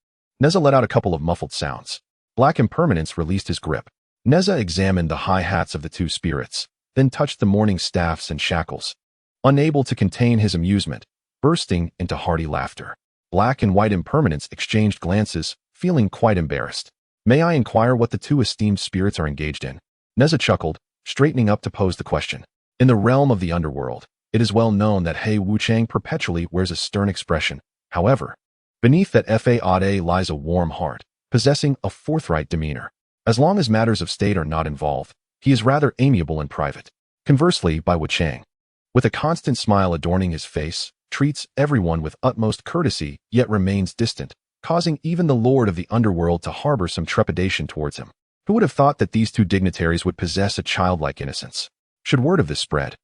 Neza let out a couple of muffled sounds. Black Impermanence released his grip. Neza examined the high hats of the 2 spirits, then touched the mourning staffs and shackles. Unable to contain his amusement, bursting into hearty laughter. Black and white impermanence exchanged glances, feeling quite embarrassed. May I inquire what the two esteemed spirits are engaged in? Neza chuckled, straightening up to pose the question. In the realm of the underworld, it is well known that He Wuchang perpetually wears a stern expression. However, beneath that facade lies a warm heart, possessing a forthright demeanor. As long as matters of state are not involved, he is rather amiable in private. Conversely, Bai Wuchang, with a constant smile adorning his face, treats everyone with utmost courtesy, yet remains distant, causing even the lord of the underworld to harbor some trepidation towards him. Who would have thought that these two dignitaries would possess a childlike innocence? Should word of this spread,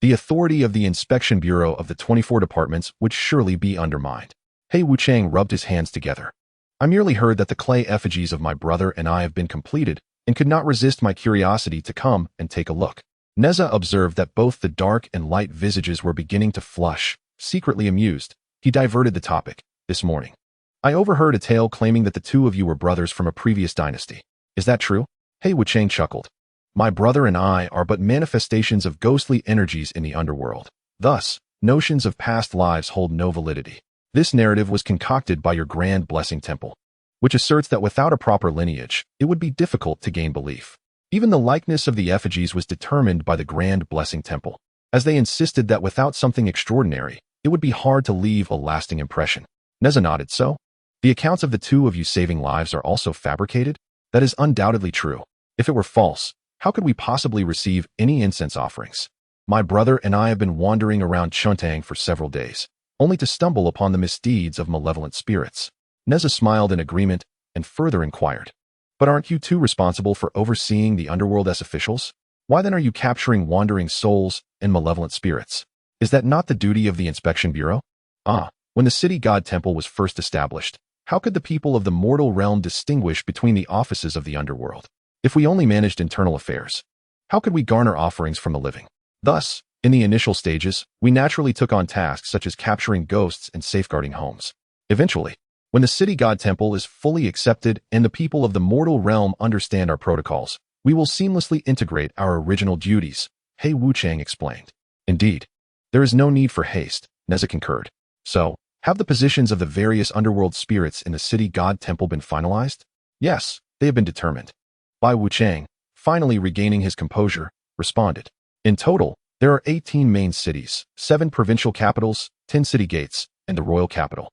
the authority of the Inspection Bureau of the 24 departments would surely be undermined. He Wuchang rubbed his hands together. I merely heard that the clay effigies of my brother and I have been completed, and could not resist my curiosity to come and take a look. Neza observed that both the dark and light visages were beginning to flush. Secretly amused, he diverted the topic. This morning, I overheard a tale claiming that the two of you were brothers from a previous dynasty. Is that true? He Wuchang chuckled. My brother and I are but manifestations of ghostly energies in the underworld. Thus, notions of past lives hold no validity. This narrative was concocted by your Grand Blessing Temple, which asserts that without a proper lineage, it would be difficult to gain belief. Even the likeness of the effigies was determined by the Grand Blessing Temple, as they insisted that without something extraordinary, it would be hard to leave a lasting impression. Neza nodded. So, the accounts of the two of you saving lives are also fabricated? That is undoubtedly true. If it were false, how could we possibly receive any incense offerings? My brother and I have been wandering around Chuntang for several days, only to stumble upon the misdeeds of malevolent spirits. Neza smiled in agreement and further inquired. But aren't you two responsible for overseeing the underworld as officials? Why then are you capturing wandering souls and malevolent spirits? Is that not the duty of the Inspection Bureau? When the city god temple was first established, how could the people of the mortal realm distinguish between the offices of the underworld? If we only managed internal affairs, how could we garner offerings from the living? Thus, in the initial stages, we naturally took on tasks such as capturing ghosts and safeguarding homes. Eventually, when the city god temple is fully accepted and the people of the mortal realm understand our protocols, we will seamlessly integrate our original duties, He Wuchang explained. Indeed, there is no need for haste, Neza concurred. So, have the positions of the various underworld spirits in the city god temple been finalized? Yes, they have been determined. Bai Wuchang, finally regaining his composure, responded. In total, there are 18 main cities, 7 provincial capitals, 10 city gates, and the royal capital.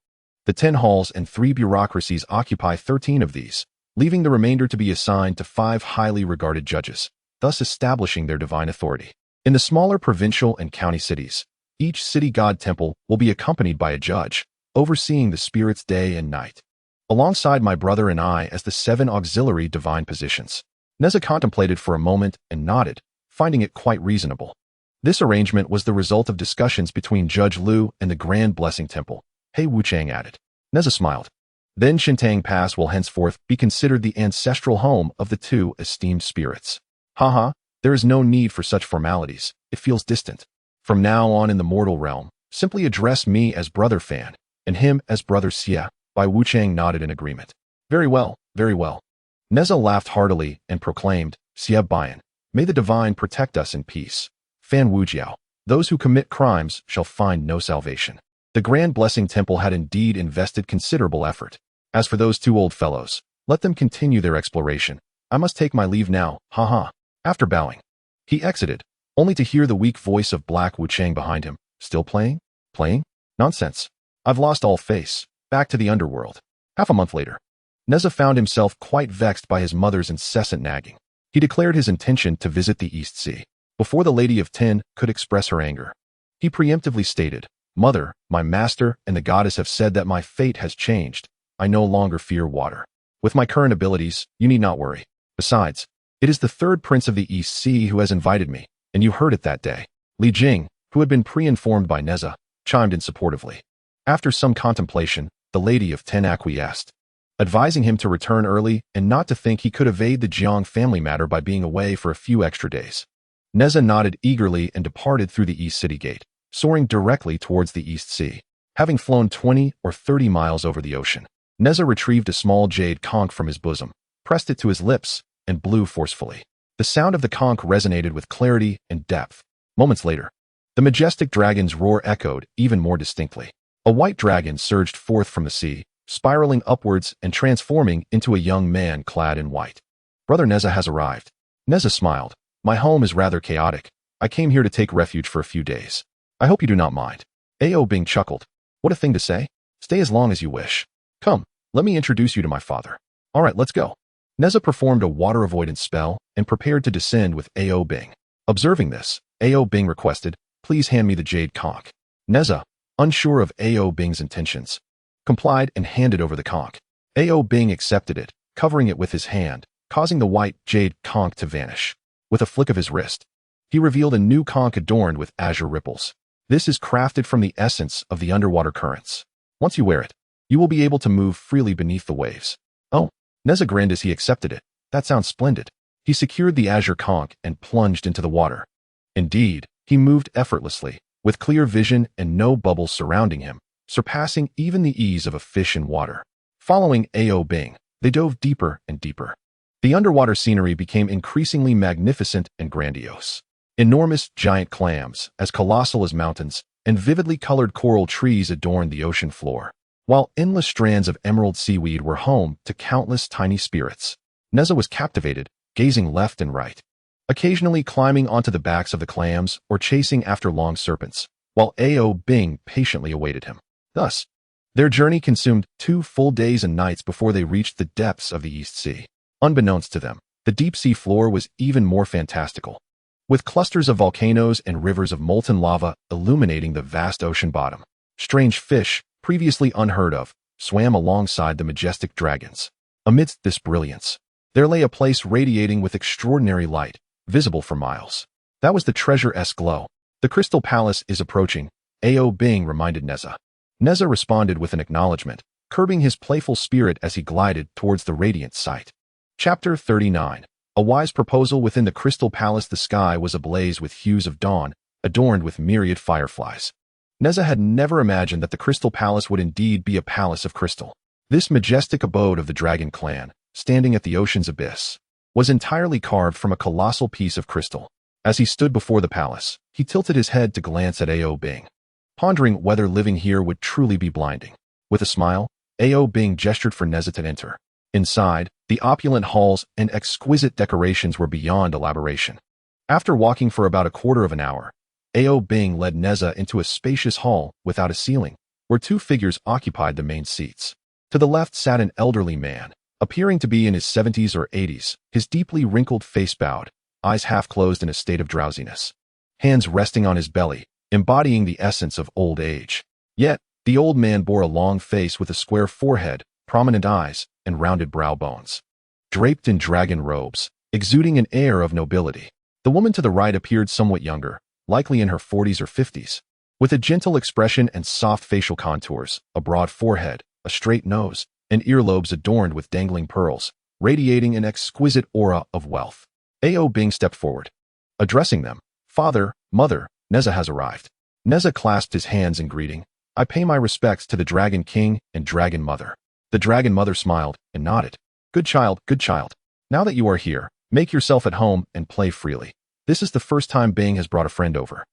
The 10 halls and 3 bureaucracies occupy 13 of these, leaving the remainder to be assigned to 5 highly regarded judges, thus establishing their divine authority. In the smaller provincial and county cities, each city god temple will be accompanied by a judge, overseeing the spirits day and night, alongside my brother and I as the 7 auxiliary divine positions. Neza contemplated for a moment and nodded, finding it quite reasonable. This arrangement was the result of discussions between Judge Liu and the Grand Blessing Temple, He Wuchang added. Neza smiled. Then Shintang Pass will henceforth be considered the ancestral home of the two esteemed spirits. There is no need for such formalities. It feels distant. From now on in the mortal realm, simply address me as Brother Fan, and him as Brother Xia. Bai Wuchang nodded in agreement. Very well, very well. Neza laughed heartily and proclaimed, Xia Bayan, may the divine protect us in peace. Fan Wujiao, those who commit crimes shall find no salvation. The Grand Blessing Temple had indeed invested considerable effort. As for those two old fellows, let them continue their exploration. I must take my leave now, After bowing, he exited, only to hear the weak voice of Black Wuchang behind him. Still playing? Playing? Nonsense. I've lost all face. Back to the underworld. Half a month later, Neza found himself quite vexed by his mother's incessant nagging. He declared his intention to visit the East Sea. Before the Lady of Tin could express her anger, he preemptively stated, Mother, my master and the goddess have said that my fate has changed. I no longer fear water. With my current abilities, you need not worry. Besides, it is the 3rd prince of the East Sea who has invited me, and you heard it that day. Li Jing, who had been pre-informed by Neza, chimed in supportively. After some contemplation, the Lady of Tin acquiesced, advising him to return early and not to think he could evade the Jiang family matter by being away for a few extra days. Neza nodded eagerly and departed through the East City Gate, soaring directly towards the East Sea. Having flown 20 or 30 miles over the ocean, Neza retrieved a small jade conch from his bosom, pressed it to his lips, and blew forcefully. The sound of the conch resonated with clarity and depth. Moments later, the majestic dragon's roar echoed even more distinctly. A white dragon surged forth from the sea, spiraling upwards and transforming into a young man clad in white. Brother Neza has arrived. Neza smiled. My home is rather chaotic. I came here to take refuge for a few days. I hope you do not mind. Ao Bing chuckled. What a thing to say. Stay as long as you wish. Come, let me introduce you to my father. All right, let's go. Neza performed a water avoidance spell and prepared to descend with Ao Bing. Observing this, Ao Bing requested, please hand me the jade conch. Neza, unsure of Ao Bing's intentions, complied and handed over the conch. Ao Bing accepted it, covering it with his hand, causing the white jade conch to vanish. With a flick of his wrist, he revealed a new conch adorned with azure ripples. This is crafted from the essence of the underwater currents. Once you wear it, you will be able to move freely beneath the waves. Oh, Neza grinned as he accepted it. That sounds splendid. He secured the azure conch and plunged into the water. Indeed, he moved effortlessly, with clear vision and no bubbles surrounding him, surpassing even the ease of a fish in water. Following Ao Bing, they dove deeper and deeper. The underwater scenery became increasingly magnificent and grandiose. Enormous giant clams, as colossal as mountains, and vividly colored coral trees adorned the ocean floor, while endless strands of emerald seaweed were home to countless tiny spirits. Neza was captivated, gazing left and right, occasionally climbing onto the backs of the clams or chasing after long serpents, while Ao Bing patiently awaited him. Thus, their journey consumed 2 full days and nights before they reached the depths of the East Sea. Unbeknownst to them, the deep sea floor was even more fantastical, with clusters of volcanoes and rivers of molten lava illuminating the vast ocean bottom. Strange fish, previously unheard of, swam alongside the majestic dragons. Amidst this brilliance, there lay a place radiating with extraordinary light, visible for miles. That was the treasure-esque glow. The Crystal Palace is approaching, Ao Bing reminded Neza. Neza responded with an acknowledgement, curbing his playful spirit as he glided towards the radiant sight. Chapter 39. A wise proposal. Within the Crystal Palace, the sky was ablaze with hues of dawn, adorned with myriad fireflies. Neza had never imagined that the Crystal Palace would indeed be a palace of crystal. This majestic abode of the Dragon Clan, standing at the ocean's abyss, was entirely carved from a colossal piece of crystal. As he stood before the palace, he tilted his head to glance at Ao Bing, pondering whether living here would truly be blinding. With a smile, Ao Bing gestured for Neza to enter. Inside, the opulent halls and exquisite decorations were beyond elaboration. After walking for about a quarter of an hour, Ao Bing led Neza into a spacious hall without a ceiling, where 2 figures occupied the main seats. To the left sat an elderly man, appearing to be in his 70s or 80s, his deeply wrinkled face bowed, eyes half closed in a state of drowsiness, hands resting on his belly, embodying the essence of old age. Yet, the old man bore a long face with a square forehead, prominent eyes, and rounded brow bones. Draped in dragon robes, exuding an air of nobility, the woman to the right appeared somewhat younger, likely in her 40s or 50s, with a gentle expression and soft facial contours, a broad forehead, a straight nose, and earlobes adorned with dangling pearls, radiating an exquisite aura of wealth. Ao Bing stepped forward, addressing them. Father, mother, Neza has arrived. Neza clasped his hands in greeting. I pay my respects to the Dragon King and Dragon Mother. The Dragon Mother smiled and nodded. Good child, good child. Now that you are here, make yourself at home and play freely. This is the first time Bing has brought a friend over.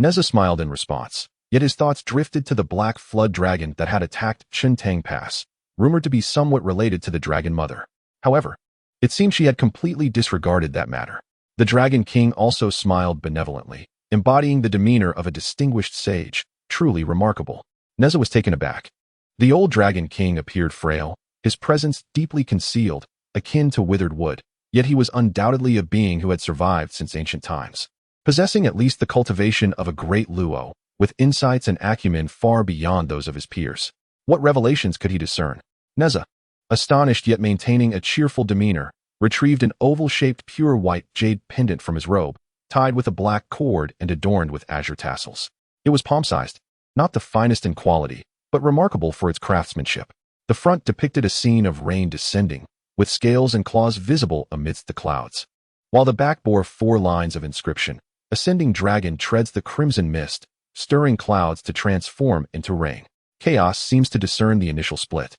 Neza smiled in response, yet his thoughts drifted to the black flood dragon that had attacked Chintang Pass, rumored to be somewhat related to the Dragon Mother. However, it seemed she had completely disregarded that matter. The Dragon King also smiled benevolently, embodying the demeanor of a distinguished sage, truly remarkable. Neza was taken aback. The old Dragon King appeared frail, his presence deeply concealed, akin to withered wood, yet he was undoubtedly a being who had survived since ancient times, possessing at least the cultivation of a great Luo, with insights and acumen far beyond those of his peers. What revelations could he discern? Neza, astonished yet maintaining a cheerful demeanor, retrieved an oval-shaped pure white jade pendant from his robe, tied with a black cord and adorned with azure tassels. It was palm-sized, not the finest in quality, but remarkable for its craftsmanship. The front depicted a scene of rain descending, with scales and claws visible amidst the clouds, while the back bore 4 lines of inscription. Ascending dragon treads the crimson mist, stirring clouds to transform into rain. Chaos seems to discern the initial split.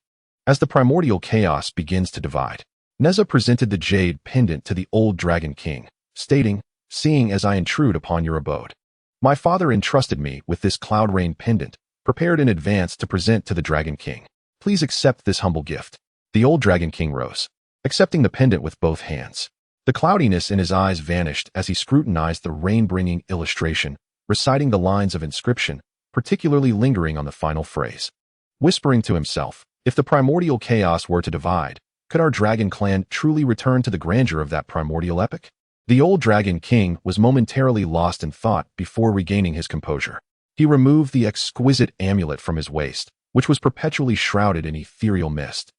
As the primordial chaos begins to divide, Neza presented the jade pendant to the old Dragon King, stating, seeing as I intrude upon your abode, my father entrusted me with this cloud rain pendant, prepared in advance to present to the Dragon King. Please accept this humble gift. The old Dragon King rose, accepting the pendant with both hands. The cloudiness in his eyes vanished as he scrutinized the rain-bringing illustration, reciting the lines of inscription, particularly lingering on the final phrase. Whispering to himself, if the primordial chaos were to divide, could our dragon clan truly return to the grandeur of that primordial epic? The old Dragon King was momentarily lost in thought before regaining his composure. He removed the exquisite amulet from his waist, which was perpetually shrouded in ethereal mist,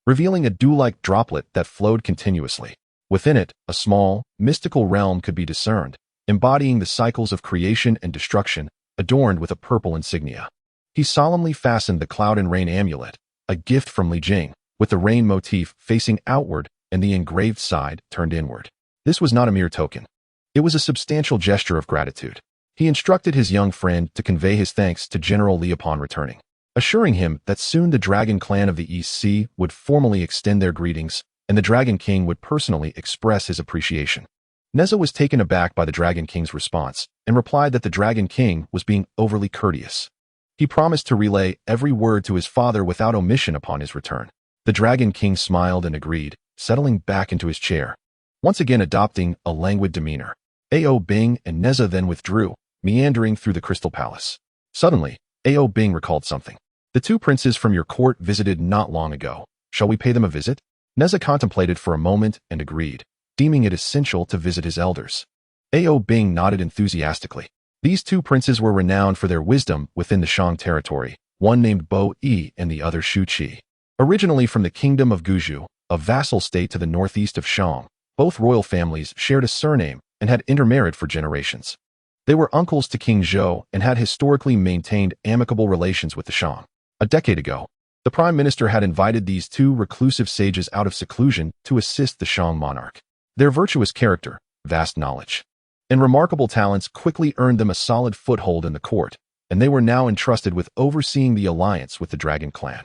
revealing a dew-like droplet that flowed continuously. Within it, a small, mystical realm could be discerned, embodying the cycles of creation and destruction, adorned with a purple insignia. He solemnly fastened the cloud and rain amulet, a gift from Li Jing, with the rain motif facing outward and the engraved side turned inward. This was not a mere token. It was a substantial gesture of gratitude. He instructed his young friend to convey his thanks to General Li upon returning, assuring him that soon the Dragon Clan of the East Sea would formally extend their greetings, and the Dragon King would personally express his appreciation. Neza was taken aback by the Dragon King's response and replied that the Dragon King was being overly courteous. He promised to relay every word to his father without omission upon his return. The Dragon King smiled and agreed, settling back into his chair, once again adopting a languid demeanor. Ao Bing and Neza then withdrew, meandering through the Crystal Palace. Suddenly, Ao Bing recalled something. The two princes from your court visited not long ago. Shall we pay them a visit? Neza contemplated for a moment and agreed, deeming it essential to visit his elders. Ao Bing nodded enthusiastically. These two princes were renowned for their wisdom within the Shang territory, one named Bo Yi and the other Shu Qi. Originally from the kingdom of Guju, a vassal state to the northeast of Shang, both royal families shared a surname and had intermarried for generations. They were uncles to King Zhou and had historically maintained amicable relations with the Shang. A decade ago, the prime minister had invited these two reclusive sages out of seclusion to assist the Shang monarch. Their virtuous character, vast knowledge, and remarkable talents quickly earned them a solid foothold in the court, and they were now entrusted with overseeing the alliance with the Dragon Clan.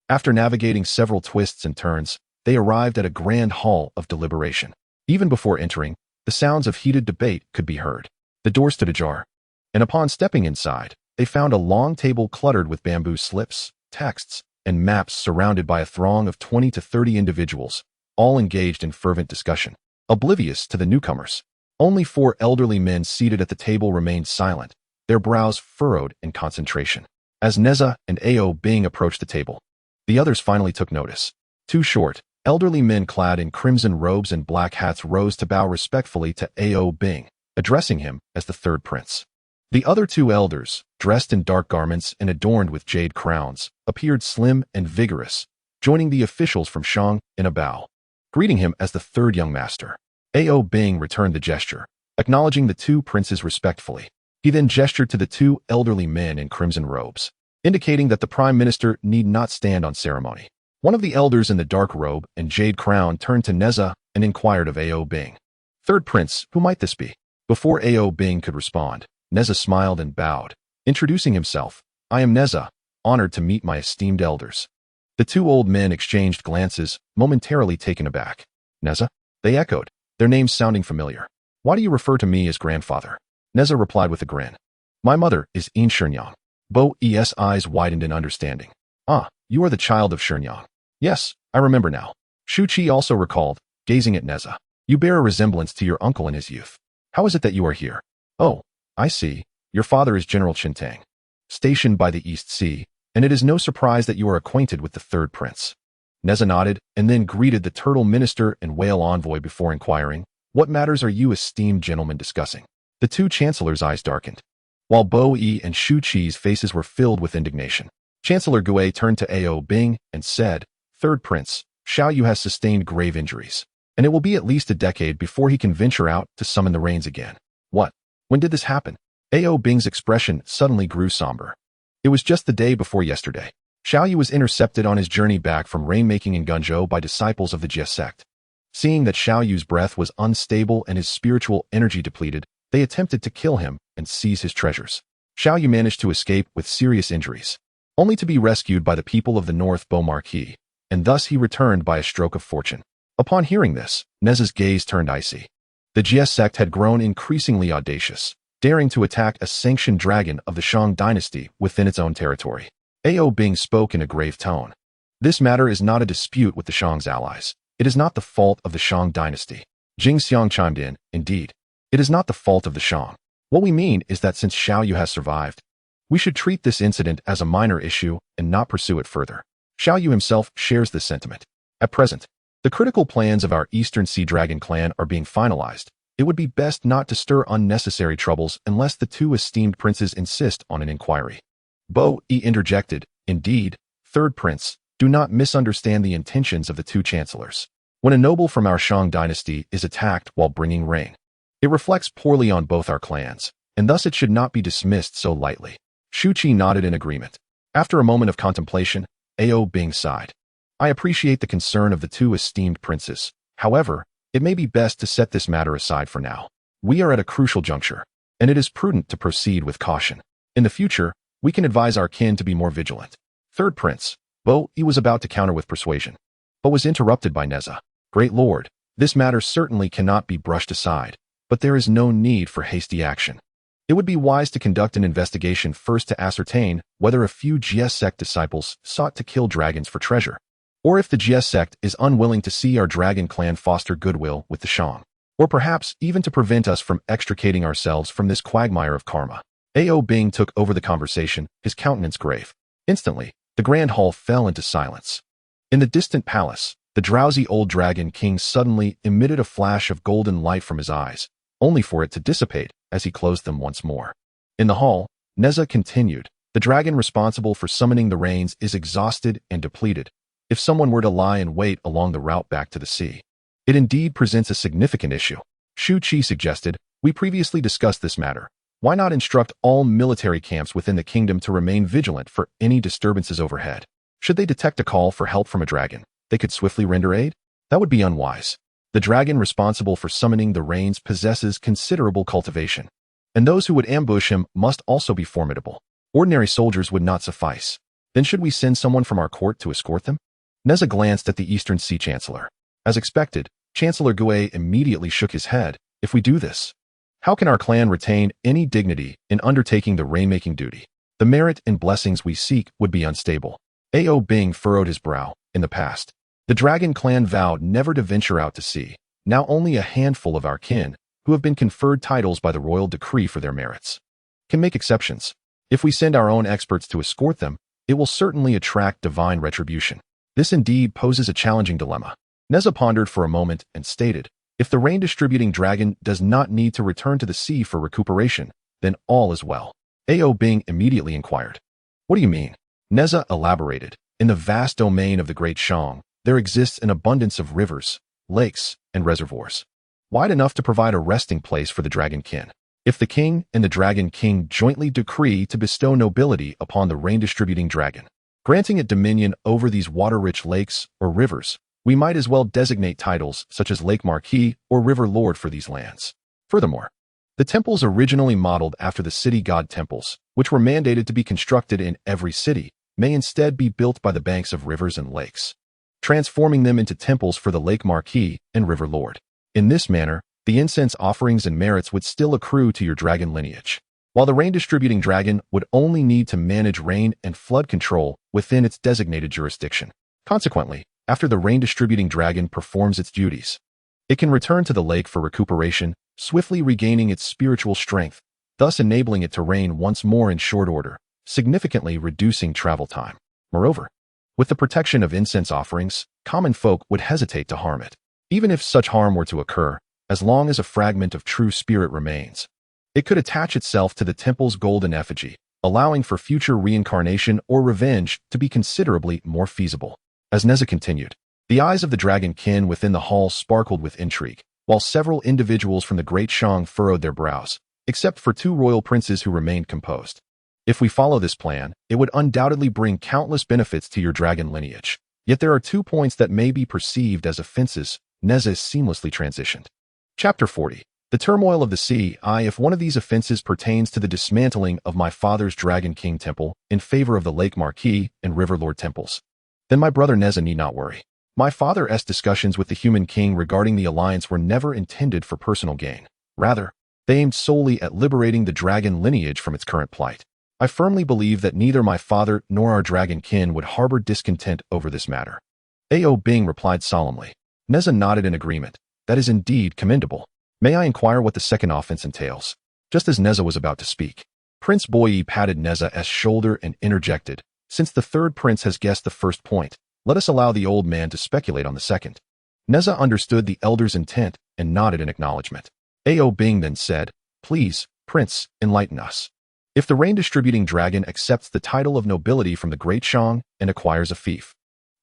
After navigating several twists and turns, they arrived at a grand hall of deliberation. Even before entering, the sounds of heated debate could be heard. The door stood ajar, and upon stepping inside, they found a long table cluttered with bamboo slips, texts, and maps surrounded by a throng of 20 to 30 individuals, all engaged in fervent discussion. Oblivious to the newcomers, only 4 elderly men seated at the table remained silent, their brows furrowed in concentration. As Neza and Ao Bing approached the table, the others finally took notice. 2 short, elderly men clad in crimson robes and black hats rose to bow respectfully to Ao Bing, addressing him as the third prince. The other 2 elders, dressed in dark garments and adorned with jade crowns, appeared slim and vigorous, joining the officials from Shang in a bow, greeting him as the third young master. Ao Bing returned the gesture, acknowledging the 2 princes respectfully. He then gestured to the 2 elderly men in crimson robes, indicating that the prime minister need not stand on ceremony. One of the elders in the dark robe and jade crown turned to Neza and inquired of Ao Bing. Third prince, who might this be? Before Ao Bing could respond, Neza smiled and bowed, introducing himself. I am Neza, honored to meet my esteemed elders. The 2 old men exchanged glances, momentarily taken aback. Neza? They echoed, their names sounding familiar. Why do you refer to me as grandfather? Neza replied with a grin. My mother is In Shenyang. Bo Yi's eyes widened in understanding. Ah, you are the child of Shenyang. Yes, I remember now. Shu Qi also recalled, gazing at Neza. You bear a resemblance to your uncle in his youth. How is it that you are here? Oh, I see. Your father is General Qintang, stationed by the East Sea, and it is no surprise that you are acquainted with the third prince. Neza nodded and then greeted the turtle minister and whale envoy before inquiring, what matters are you esteemed gentlemen discussing? The 2 chancellors' eyes darkened, while Bo Yi and Shu Qi's faces were filled with indignation. Chancellor Gui turned to Ao Bing and said, Third prince, Xiao Yu has sustained grave injuries, and it will be at least a decade before he can venture out to summon the rains again. What? When did this happen? Ao Bing's expression suddenly grew somber. It was just the day before yesterday. Xiao Yu was intercepted on his journey back from rainmaking in Gunzhou by disciples of the Jie sect. Seeing that Xiao Yu's breath was unstable and his spiritual energy depleted, they attempted to kill him and seize his treasures. Xiao Yu managed to escape with serious injuries, only to be rescued by the people of the North Bo Marquis, and thus he returned by a stroke of fortune. Upon hearing this, Neza's gaze turned icy. The Jie sect had grown increasingly audacious, daring to attack a sanctioned dragon of the Shang dynasty within its own territory. Ao Bing spoke in a grave tone. This matter is not a dispute with the Shang's allies. It is not the fault of the Shang dynasty. Jing Xiang chimed in, indeed. It is not the fault of the Shang. What we mean is that since Xiao Yu has survived, we should treat this incident as a minor issue and not pursue it further. Xiao Yu himself shares this sentiment. At present, the critical plans of our Eastern Sea Dragon clan are being finalized. It would be best not to stir unnecessary troubles unless the two esteemed princes insist on an inquiry. Bo Yi interjected, indeed, third prince, do not misunderstand the intentions of the two chancellors. When a noble from our Shang dynasty is attacked while bringing rain, it reflects poorly on both our clans, and thus it should not be dismissed so lightly. Shu Qi nodded in agreement. After a moment of contemplation, Ao Bing sighed. I appreciate the concern of the two esteemed princes. However, it may be best to set this matter aside for now. We are at a crucial juncture, and it is prudent to proceed with caution. In the future, we can advise our kin to be more vigilant. Third prince, Bo Yi was about to counter with persuasion, but was interrupted by Neza. Great lord, this matter certainly cannot be brushed aside, but there is no need for hasty action. It would be wise to conduct an investigation first to ascertain whether a few GS sect disciples sought to kill dragons for treasure, or if the GS sect is unwilling to see our dragon clan foster goodwill with the Shang, or perhaps even to prevent us from extricating ourselves from this quagmire of karma. Ao Bing took over the conversation, his countenance grave. Instantly, the grand hall fell into silence. In the distant palace, the drowsy old dragon king suddenly emitted a flash of golden light from his eyes, only for it to dissipate as he closed them once more. In the hall, Neza continued, the dragon responsible for summoning the rains is exhausted and depleted. If someone were to lie in wait along the route back to the sea, it indeed presents a significant issue. Shu Qi suggested, we previously discussed this matter. Why not instruct all military camps within the kingdom to remain vigilant for any disturbances overhead? Should they detect a call for help from a dragon, they could swiftly render aid? That would be unwise. The dragon responsible for summoning the rains possesses considerable cultivation, and those who would ambush him must also be formidable. Ordinary soldiers would not suffice. Then should we send someone from our court to escort them? Neza glanced at the Eastern Sea Chancellor. As expected, Chancellor Gui immediately shook his head. If we do this, how can our clan retain any dignity in undertaking the rainmaking duty? The merit and blessings we seek would be unstable. Ao Bing furrowed his brow. In the past, the dragon clan vowed never to venture out to sea. Now only a handful of our kin, who have been conferred titles by the royal decree for their merits, can make exceptions. If we send our own experts to escort them, it will certainly attract divine retribution. This indeed poses a challenging dilemma. Neza pondered for a moment and stated, if the rain-distributing dragon does not need to return to the sea for recuperation, then all is well. Ao Bing immediately inquired. What do you mean? Neza elaborated. In the vast domain of the Great Shang, there exists an abundance of rivers, lakes, and reservoirs, wide enough to provide a resting place for the dragon kin. If the king and the dragon king jointly decree to bestow nobility upon the rain-distributing dragon, granting it dominion over these water-rich lakes or rivers, we might as well designate titles such as Lake Marquis or River Lord for these lands. Furthermore, the temples originally modeled after the city god temples, which were mandated to be constructed in every city, may instead be built by the banks of rivers and lakes, transforming them into temples for the Lake Marquis and River Lord. In this manner, the incense offerings and merits would still accrue to your dragon lineage, while the rain-distributing dragon would only need to manage rain and flood control within its designated jurisdiction. Consequently, after the rain-distributing dragon performs its duties, it can return to the lake for recuperation, swiftly regaining its spiritual strength, thus enabling it to rain once more in short order, significantly reducing travel time. Moreover, with the protection of incense offerings, common folk would hesitate to harm it. Even if such harm were to occur, as long as a fragment of true spirit remains, it could attach itself to the temple's golden effigy, allowing for future reincarnation or revenge to be considerably more feasible. As Neza continued, the eyes of the dragon kin within the hall sparkled with intrigue, while several individuals from the Great Shang furrowed their brows, except for two royal princes who remained composed. If we follow this plan, it would undoubtedly bring countless benefits to your dragon lineage. Yet there are 2 points that may be perceived as offenses. Neza seamlessly transitioned. Chapter 40. The turmoil of the sea. If one of these offenses pertains to the dismantling of my father's Dragon King temple in favor of the Lake Marquis and River Lord temples, then my brother Neza need not worry. My father's discussions with the human king regarding the alliance were never intended for personal gain. Rather, they aimed solely at liberating the dragon lineage from its current plight. I firmly believe that neither my father nor our dragon kin would harbor discontent over this matter. Ao Bing replied solemnly. Neza nodded in agreement. That is indeed commendable. May I inquire what the second offense entails? Just as Neza was about to speak, Prince Boyi patted Neza's shoulder and interjected, since the third prince has guessed the first point, let us allow the old man to speculate on the second. Neza understood the elder's intent and nodded in acknowledgement. Ao Bing then said, please, Prince, enlighten us. If the rain-distributing dragon accepts the title of nobility from the Great Shang and acquires a fief,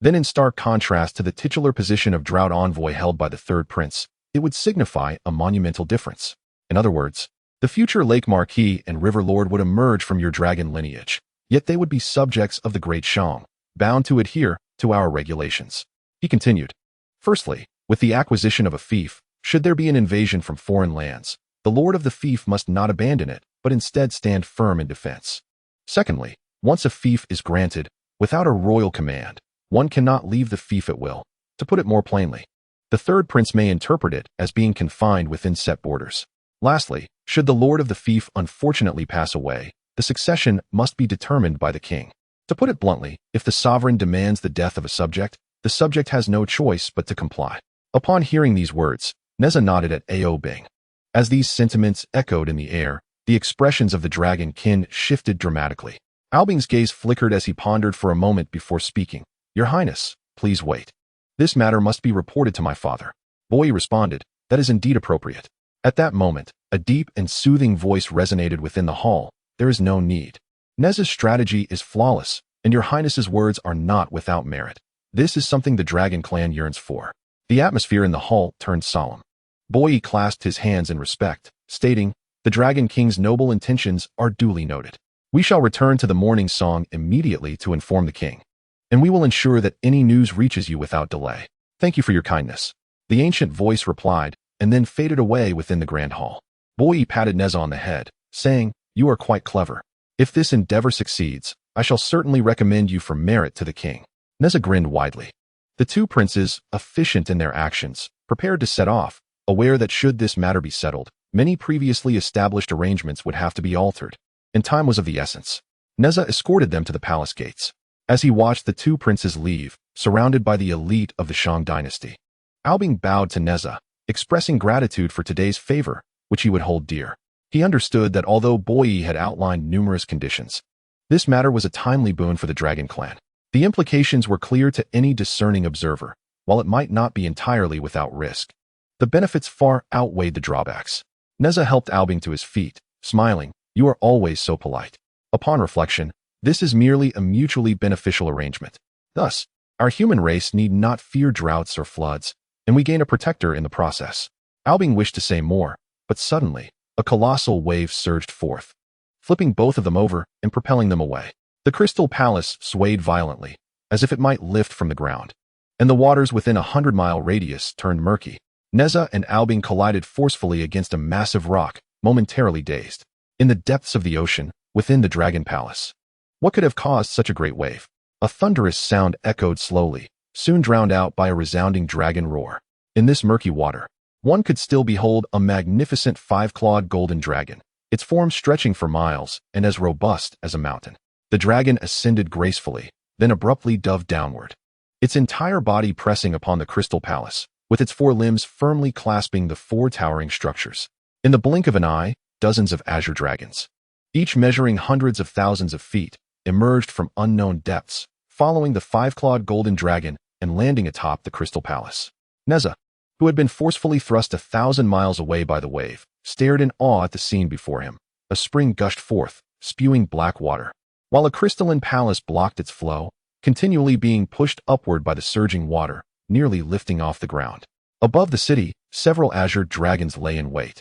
then in stark contrast to the titular position of drought envoy held by the third prince, it would signify a monumental difference. In other words, the future Lake Marquis and River Lord would emerge from your dragon lineage, yet they would be subjects of the Great Shang, bound to adhere to our regulations. He continued. Firstly, with the acquisition of a fief, should there be an invasion from foreign lands, the lord of the fief must not abandon it, but instead stand firm in defense. Secondly, once a fief is granted, without a royal command, one cannot leave the fief at will. To put it more plainly, the third prince may interpret it as being confined within set borders. Lastly, should the lord of the fief unfortunately pass away, the succession must be determined by the king. To put it bluntly, if the sovereign demands the death of a subject, the subject has no choice but to comply. Upon hearing these words, Neza nodded at Ao Bing. As these sentiments echoed in the air, the expressions of the dragon kin shifted dramatically. Albing's gaze flickered as he pondered for a moment before speaking. Your Highness, please wait. This matter must be reported to my father. Boyi responded, that is indeed appropriate. At that moment, a deep and soothing voice resonated within the hall. There is no need. Neza's strategy is flawless, and your Highness's words are not without merit. This is something the dragon clan yearns for. The atmosphere in the hall turned solemn. Boyi clasped his hands in respect, stating, the Dragon King's noble intentions are duly noted. We shall return to the morning song immediately to inform the king, and we will ensure that any news reaches you without delay. Thank you for your kindness. The ancient voice replied, and then faded away within the grand hall. Boyi patted Neza on the head, saying, you are quite clever. If this endeavor succeeds, I shall certainly recommend you for merit to the king. Neza grinned widely. The two princes, efficient in their actions, prepared to set off, aware that should this matter be settled, many previously established arrangements would have to be altered, and time was of the essence. Neza escorted them to the palace gates. As he watched the two princes leave, surrounded by the elite of the Shang dynasty, Albing bowed to Neza, expressing gratitude for today's favor, which he would hold dear. He understood that although Boyi had outlined numerous conditions, this matter was a timely boon for the Dragon Clan. The implications were clear to any discerning observer, while it might not be entirely without risk. The benefits far outweighed the drawbacks. Neza helped Albing to his feet, smiling, you are always so polite. Upon reflection, this is merely a mutually beneficial arrangement. Thus, our human race need not fear droughts or floods, and we gain a protector in the process. Albing wished to say more, but suddenly, a colossal wave surged forth, flipping both of them over and propelling them away. The crystal palace swayed violently, as if it might lift from the ground, and the waters within a 100-mile radius turned murky. Neza and Albing collided forcefully against a massive rock, momentarily dazed. In the depths of the ocean, within the Dragon Palace, what could have caused such a great wave? A thunderous sound echoed slowly, soon drowned out by a resounding dragon roar. In this murky water, one could still behold a magnificent 5-clawed golden dragon, its form stretching for miles and as robust as a mountain. The dragon ascended gracefully, then abruptly dove downward, its entire body pressing upon the crystal palace, with its 4 limbs firmly clasping the 4 towering structures. In the blink of an eye, dozens of azure dragons, each measuring hundreds of thousands of feet, emerged from unknown depths, following the 5-clawed golden dragon and landing atop the crystal palace. Neza, who had been forcefully thrust 1,000 miles away by the wave, stared in awe at the scene before him. A spring gushed forth, spewing black water, while a crystalline palace blocked its flow, continually being pushed upward by the surging water, nearly lifting off the ground. Above the city, several azure dragons lay in wait,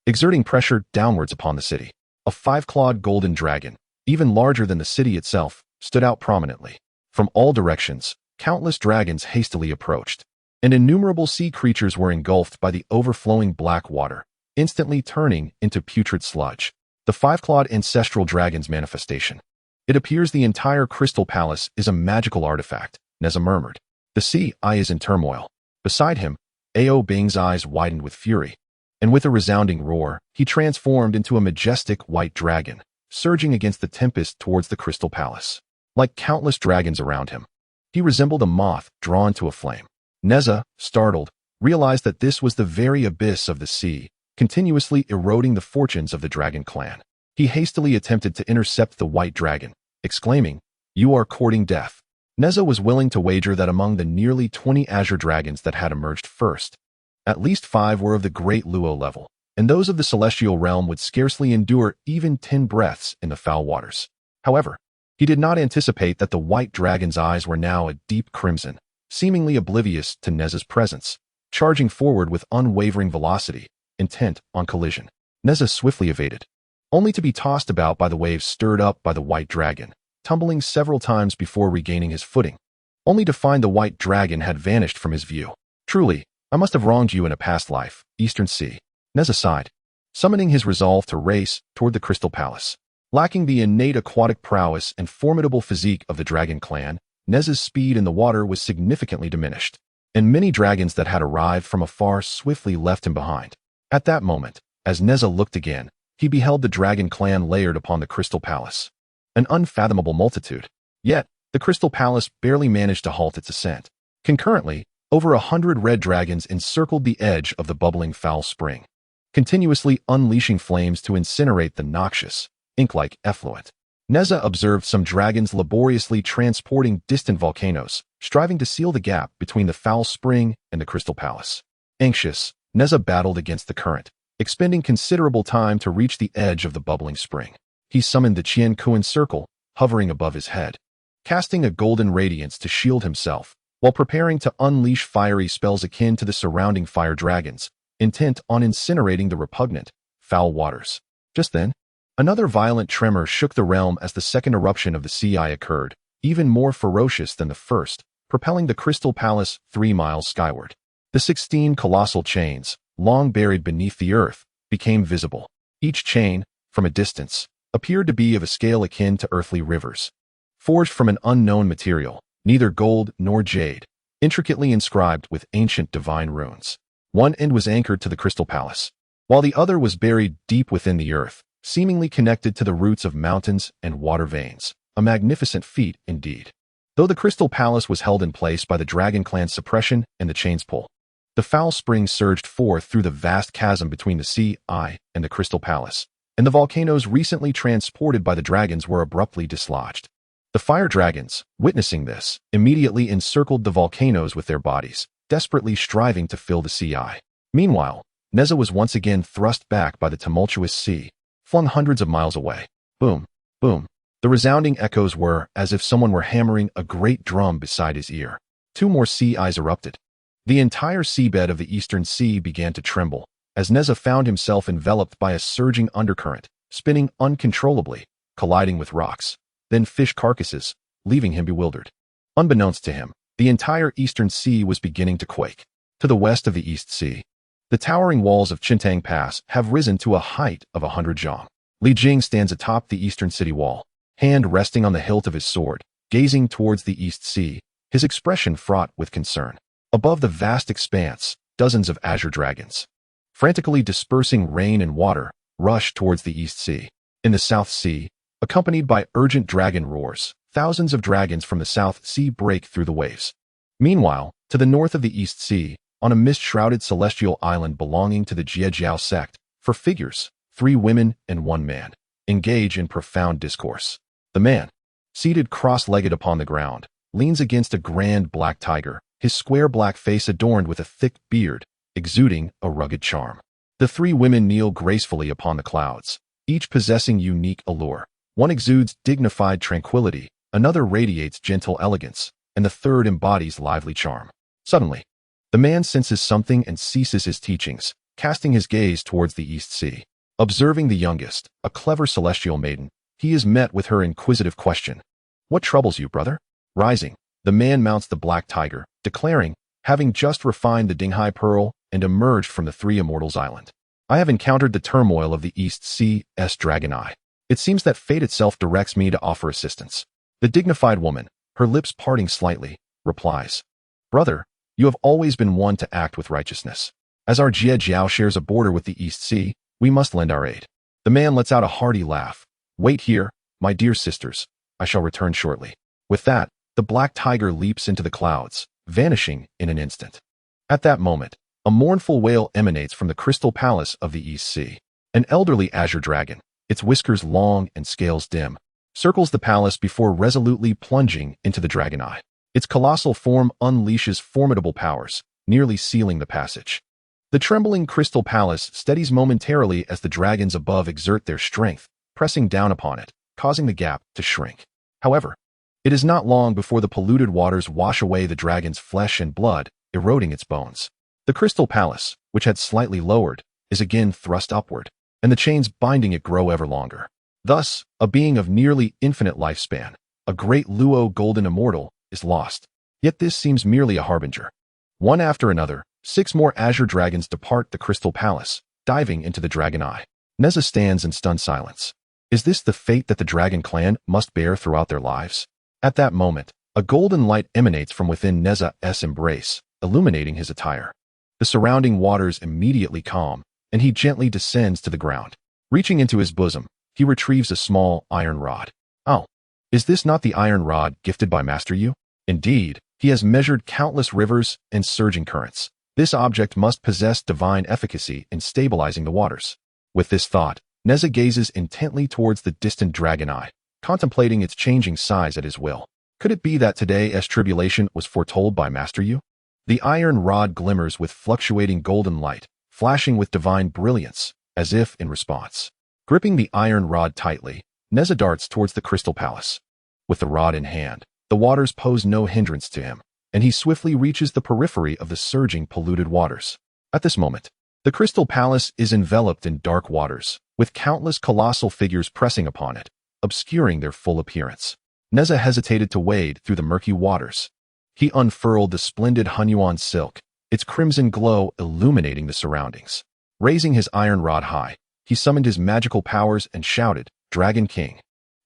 exerting pressure downwards upon the city. A 5-clawed golden dragon, even larger than the city itself, stood out prominently. From all directions, countless dragons hastily approached, and innumerable sea creatures were engulfed by the overflowing black water, instantly turning into putrid sludge. The 5-clawed ancestral dragon's manifestation. It appears the entire crystal palace is a magical artifact, Neza murmured. The sea eye is in turmoil. Beside him, Ao Bing's eyes widened with fury, and with a resounding roar, he transformed into a majestic white dragon, surging against the tempest towards the Crystal Palace. Like countless dragons around him, he resembled a moth drawn to a flame. Neza, startled, realized that this was the very abyss of the sea, continuously eroding the fortunes of the dragon clan. He hastily attempted to intercept the white dragon, exclaiming, "You are courting death." Neza was willing to wager that among the nearly 20 azure dragons that had emerged first, at least 5 were of the great Luo level, and those of the celestial realm would scarcely endure even 10 breaths in the foul waters. However, he did not anticipate that the white dragon's eyes were now a deep crimson, seemingly oblivious to Neza's presence, charging forward with unwavering velocity, intent on collision. Neza swiftly evaded, only to be tossed about by the waves stirred up by the white dragon, tumbling several times before regaining his footing, only to find the white dragon had vanished from his view. "Truly, I must have wronged you in a past life, Eastern Sea." Neza sighed, summoning his resolve to race toward the Crystal Palace. Lacking the innate aquatic prowess and formidable physique of the dragon clan, Neza's speed in the water was significantly diminished, and many dragons that had arrived from afar swiftly left him behind. At that moment, as Neza looked again, he beheld the dragon clan layered upon the Crystal Palace. An unfathomable multitude. Yet, the Crystal Palace barely managed to halt its ascent. Concurrently, over 100 red dragons encircled the edge of the bubbling foul spring, continuously unleashing flames to incinerate the noxious, ink-like effluent. Neza observed some dragons laboriously transporting distant volcanoes, striving to seal the gap between the foul spring and the Crystal Palace. Anxious, Neza battled against the current, expending considerable time to reach the edge of the bubbling spring. He summoned the Qian Kuan circle, hovering above his head, casting a golden radiance to shield himself, while preparing to unleash fiery spells akin to the surrounding fire dragons, intent on incinerating the repugnant, foul waters. Just then, another violent tremor shook the realm as the second eruption of the sea eye occurred, even more ferocious than the first, propelling the Crystal Palace 3 miles skyward. The 16 colossal chains, long buried beneath the earth, became visible. Each chain, from a distance, appeared to be of a scale akin to earthly rivers, forged from an unknown material, neither gold nor jade, intricately inscribed with ancient divine runes. One end was anchored to the Crystal Palace, while the other was buried deep within the earth, seemingly connected to the roots of mountains and water veins. A magnificent feat indeed. Though the Crystal Palace was held in place by the Dragon Clan's suppression and the chains pull, the foul spring surged forth through the vast chasm between the sea eye and the Crystal Palace, and the volcanoes recently transported by the dragons were abruptly dislodged. The fire dragons, witnessing this, immediately encircled the volcanoes with their bodies, desperately striving to fill the sea eye. Meanwhile, Neza was once again thrust back by the tumultuous sea, flung hundreds of miles away. Boom, boom. The resounding echoes were as if someone were hammering a great drum beside his ear. 2 more sea eyes erupted. The entire seabed of the Eastern Sea began to tremble, as Neza found himself enveloped by a surging undercurrent, spinning uncontrollably, colliding with rocks, then fish carcasses, leaving him bewildered. Unbeknownst to him, the entire Eastern Sea was beginning to quake. To the west of the East Sea, the towering walls of Qintang Pass have risen to a height of 100 zhang. Li Jing stands atop the eastern city wall, hand resting on the hilt of his sword, gazing towards the East Sea, his expression fraught with concern. Above the vast expanse, dozens of azure dragons, frantically dispersing rain and water, rush towards the East Sea. In the South Sea, accompanied by urgent dragon roars, thousands of dragons from the South Sea break through the waves. Meanwhile, to the north of the East Sea, on a mist-shrouded celestial island belonging to the Jiejiao sect, 4 figures, 3 women and 1 man, engage in profound discourse. The man, seated cross-legged upon the ground, leans against a grand black tiger, his square black face adorned with a thick beard, exuding a rugged charm. The 3 women kneel gracefully upon the clouds, each possessing unique allure. One exudes dignified tranquility, another radiates gentle elegance, and the third embodies lively charm. Suddenly, the man senses something and ceases his teachings, casting his gaze towards the East Sea. Observing the youngest, a clever celestial maiden, he is met with her inquisitive question. "What troubles you, brother?" Rising, the man mounts the black tiger, declaring, having just refined the Dinghai Pearl and emerged from the 3 Immortals Island. "I have encountered the turmoil of the East Sea's dragon eye. It seems that fate itself directs me to offer assistance." The dignified woman, her lips parting slightly, replies, "Brother, you have always been one to act with righteousness. As our Jiejiao shares a border with the East Sea, we must lend our aid." The man lets out a hearty laugh, "Wait here, my dear sisters. I shall return shortly." With that, the black tiger leaps into the clouds, vanishing in an instant. At that moment, a mournful wail emanates from the crystal palace of the East Sea. An elderly azure dragon, its whiskers long and scales dim, circles the palace before resolutely plunging into the dragon eye. Its colossal form unleashes formidable powers, nearly sealing the passage. The trembling crystal palace steadies momentarily as the dragons above exert their strength, pressing down upon it, causing the gap to shrink. However, it is not long before the polluted waters wash away the dragon's flesh and blood, eroding its bones. The crystal palace, which had slightly lowered, is again thrust upward, and the chains binding it grow ever longer. Thus, a being of nearly infinite lifespan, a great Luo golden immortal, is lost. Yet this seems merely a harbinger. One after another, 6 more azure dragons depart the crystal palace, diving into the dragon eye. Neza stands in stunned silence. Is this the fate that the dragon clan must bear throughout their lives? At that moment, a golden light emanates from within Neza's embrace, illuminating his attire. The surrounding waters immediately calm, and he gently descends to the ground. Reaching into his bosom, he retrieves a small iron rod. Oh, is this not the iron rod gifted by Master Yu? Indeed, he has measured countless rivers and surging currents. This object must possess divine efficacy in stabilizing the waters. With this thought, Neza gazes intently towards the distant dragon eye, contemplating its changing size at his will. Could it be that today's tribulation was foretold by Master Yu? The iron rod glimmers with fluctuating golden light, flashing with divine brilliance, as if in response. Gripping the iron rod tightly, Neza darts towards the crystal palace. With the rod in hand, the waters pose no hindrance to him, and he swiftly reaches the periphery of the surging polluted waters. At this moment, the crystal palace is enveloped in dark waters, with countless colossal figures pressing upon it, obscuring their full appearance. Neza hesitated to wade through the murky waters. He unfurled the splendid Hunyuan silk, its crimson glow illuminating the surroundings. Raising his iron rod high, he summoned his magical powers and shouted, "Dragon King,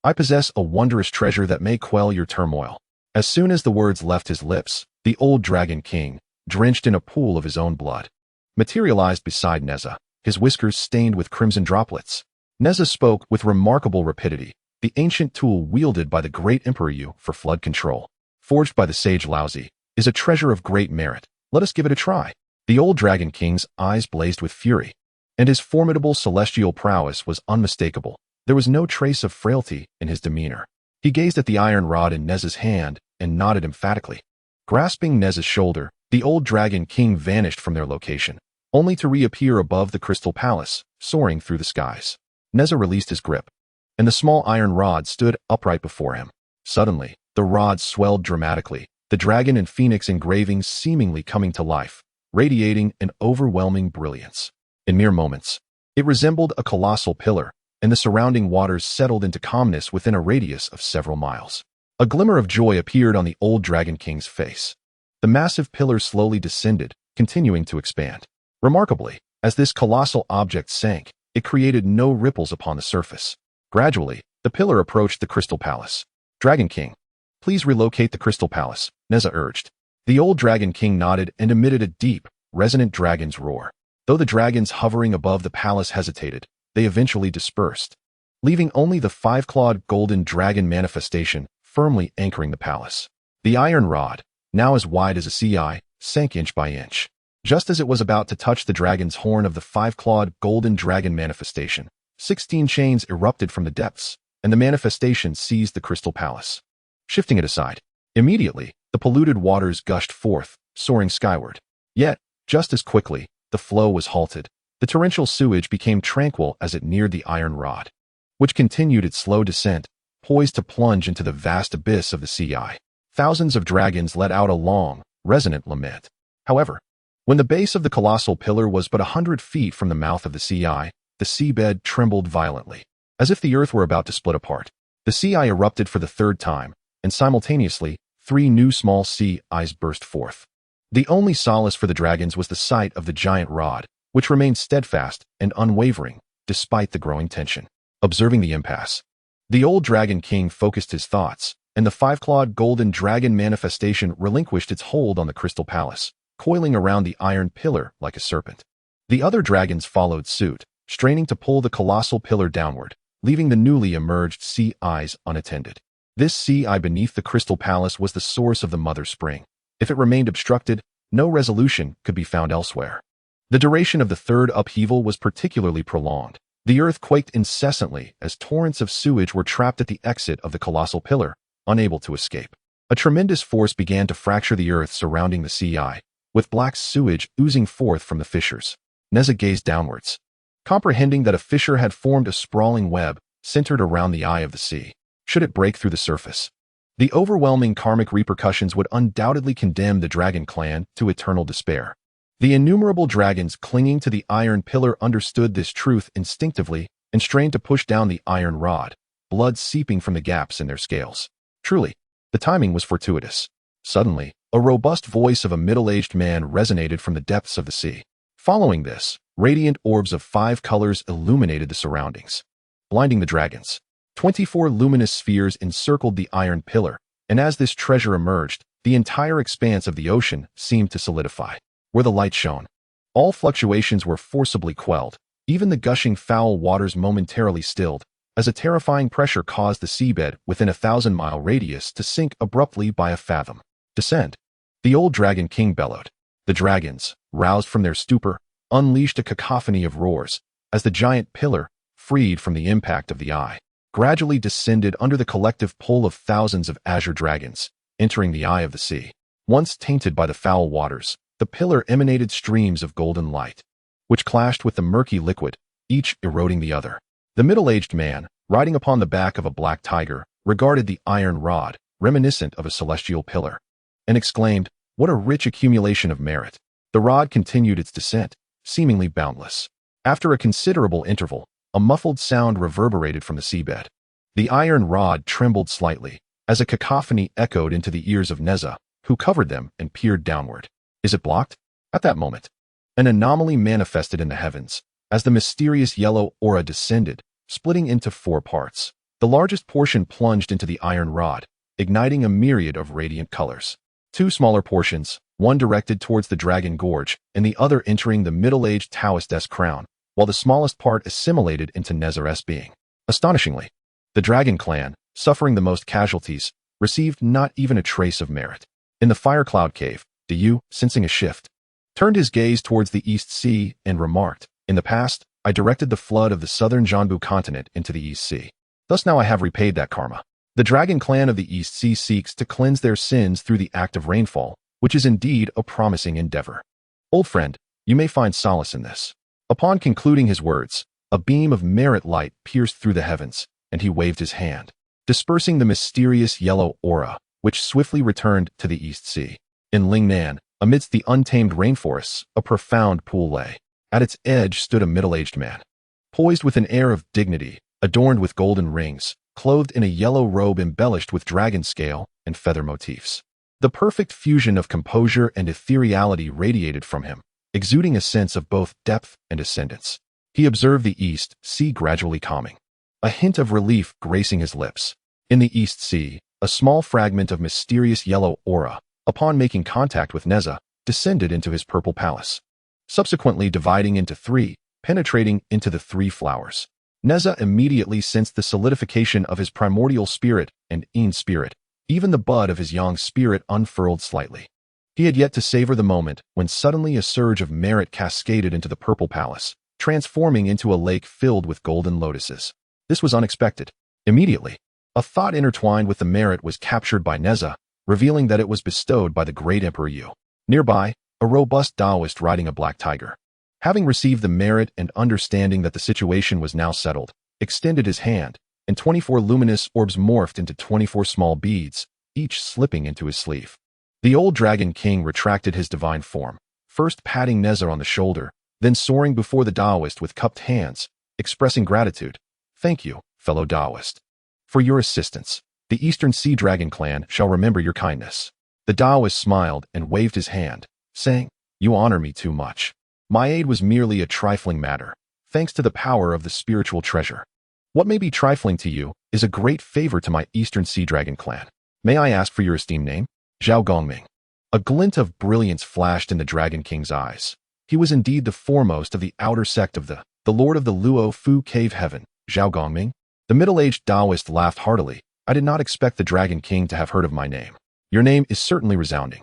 I possess a wondrous treasure that may quell your turmoil." As soon as the words left his lips, the old Dragon King, drenched in a pool of his own blood, materialized beside Neza, his whiskers stained with crimson droplets. Neza spoke with remarkable rapidity, the ancient tool wielded by the great Emperor Yu for flood control, forged by the sage Laozi, is a treasure of great merit. Let us give it a try. The old Dragon King's eyes blazed with fury, and his formidable celestial prowess was unmistakable. There was no trace of frailty in his demeanor. He gazed at the iron rod in Neza's hand and nodded emphatically. Grasping Neza's shoulder, the old Dragon King vanished from their location, only to reappear above the crystal palace, soaring through the skies. Neza released his grip, and the small iron rod stood upright before him. Suddenly, the rod swelled dramatically, the dragon and phoenix engravings seemingly coming to life, radiating an overwhelming brilliance. In mere moments, it resembled a colossal pillar, and the surrounding waters settled into calmness within a radius of several miles. A glimmer of joy appeared on the old Dragon King's face. The massive pillar slowly descended, continuing to expand. Remarkably, as this colossal object sank, it created no ripples upon the surface. Gradually, the pillar approached the crystal palace. "Dragon King, please relocate the crystal palace," Neza urged. The old Dragon King nodded and emitted a deep, resonant dragon's roar. Though the dragons hovering above the palace hesitated, they eventually dispersed, leaving only the 5-clawed golden dragon manifestation firmly anchoring the palace. The iron rod, now as wide as a CI, sank inch by inch. Just as it was about to touch the dragon's horn of the 5-clawed golden dragon manifestation, 16 chains erupted from the depths, and the manifestation seized the crystal palace, shifting it aside. Immediately, the polluted waters gushed forth, soaring skyward. Yet, just as quickly, the flow was halted. The torrential sewage became tranquil as it neared the iron rod, which continued its slow descent, poised to plunge into the vast abyss of the CI. Thousands of dragons let out a long, resonant lament. However, when the base of the colossal pillar was but 100 feet from the mouth of the CI, the seabed trembled violently, as if the earth were about to split apart. The CI erupted for the 3rd time, and simultaneously, 3 new small CIs burst forth. The only solace for the dragons was the sight of the giant rod, which remained steadfast and unwavering, despite the growing tension. Observing the impasse, the old Dragon King focused his thoughts, and the 5-clawed golden dragon manifestation relinquished its hold on the crystal palace, coiling around the iron pillar like a serpent. The other dragons followed suit, straining to pull the colossal pillar downward, leaving the newly emerged sea eyes unattended. This sea eye beneath the crystal palace was the source of the mother spring. If it remained obstructed, no resolution could be found elsewhere. The duration of the third upheaval was particularly prolonged. The earth quaked incessantly as torrents of sewage were trapped at the exit of the colossal pillar, unable to escape. A tremendous force began to fracture the earth surrounding the sea eye, with black sewage oozing forth from the fissures. Neza gazed downwards, comprehending that a fissure had formed a sprawling web centered around the eye of the sea. Should it break through the surface, the overwhelming karmic repercussions would undoubtedly condemn the dragon clan to eternal despair. The innumerable dragons clinging to the iron pillar understood this truth instinctively and strained to push down the iron rod, blood seeping from the gaps in their scales. Truly, the timing was fortuitous. Suddenly, a robust voice of a middle-aged man resonated from the depths of the sea. Following this, radiant orbs of 5 colors illuminated the surroundings, blinding the dragons. 24 luminous spheres encircled the iron pillar, and as this treasure emerged, the entire expanse of the ocean seemed to solidify. Where the light shone, all fluctuations were forcibly quelled, even the gushing foul waters momentarily stilled, as a terrifying pressure caused the seabed within a 1,000-mile radius to sink abruptly by a fathom. Descend, the old dragon king bellowed. The dragons, roused from their stupor, unleashed a cacophony of roars, as the giant pillar, freed from the impact of the eye, gradually descended under the collective pull of thousands of azure dragons, entering the eye of the sea. Once tainted by the foul waters, the pillar emanated streams of golden light, which clashed with the murky liquid, each eroding the other. The middle-aged man, riding upon the back of a black tiger, regarded the iron rod, reminiscent of a celestial pillar, and exclaimed, "What a rich accumulation of merit." The rod continued its descent, seemingly boundless. After a considerable interval, a muffled sound reverberated from the seabed. The iron rod trembled slightly, as a cacophony echoed into the ears of Neza, who covered them and peered downward. Is it blocked? At that moment, an anomaly manifested in the heavens, as the mysterious yellow aura descended, splitting into 4 parts. The largest portion plunged into the iron rod, igniting a myriad of radiant colors. 2 smaller portions, one directed towards the dragon gorge and the other entering the middle-aged Taoistess crown, while the smallest part assimilated into Nezar's being. Astonishingly, the dragon clan, suffering the most casualties, received not even a trace of merit. In the fire cloud cave, Yu, sensing a shift, turned his gaze towards the East Sea and remarked, "In the past, I directed the flood of the southern Janbu continent into the East Sea. Thus now I have repaid that karma. The dragon clan of the East Sea seeks to cleanse their sins through the act of rainfall, which is indeed a promising endeavor. Old friend, you may find solace in this." Upon concluding his words, a beam of merit light pierced through the heavens, and he waved his hand, dispersing the mysterious yellow aura, which swiftly returned to the East Sea. In Lingnan, amidst the untamed rainforests, a profound pool lay. At its edge stood a middle-aged man, poised with an air of dignity, adorned with golden rings, clothed in a yellow robe embellished with dragon scale and feather motifs. The perfect fusion of composure and ethereality radiated from him, exuding a sense of both depth and ascendance. He observed the East Sea gradually calming, a hint of relief gracing his lips. In the East Sea, a small fragment of mysterious yellow aura, upon making contact with Neza, descended into his purple palace, subsequently dividing into 3, penetrating into the 3 flowers. Neza immediately sensed the solidification of his primordial spirit and in spirit. Even the bud of his young spirit unfurled slightly. He had yet to savor the moment when suddenly a surge of merit cascaded into the purple palace, transforming into a lake filled with golden lotuses. This was unexpected. Immediately, a thought intertwined with the merit was captured by Neza, revealing that it was bestowed by the great Emperor Yu. Nearby, a robust Taoist riding a black tiger, having received the merit and understanding that the situation was now settled, extended his hand, and 24 luminous orbs morphed into 24 small beads, each slipping into his sleeve. The old dragon king retracted his divine form, first patting Neza on the shoulder, then soaring before the Taoist with cupped hands, expressing gratitude. "Thank you, fellow Taoist, for your assistance. The Eastern Sea Dragon clan shall remember your kindness." The Taoist smiled and waved his hand, saying, "You honor me too much. My aid was merely a trifling matter, thanks to the power of the spiritual treasure. What may be trifling to you is a great favor to my Eastern Sea Dragon clan. May I ask for your esteemed name?" Zhao Gongming. A glint of brilliance flashed in the Dragon King's eyes. He was indeed the foremost of the outer sect of the Lord of the Luo Fu Cave Heaven, Zhao Gongming. The middle-aged Taoist laughed heartily. I did not expect the Dragon King to have heard of my name. Your name is certainly resounding.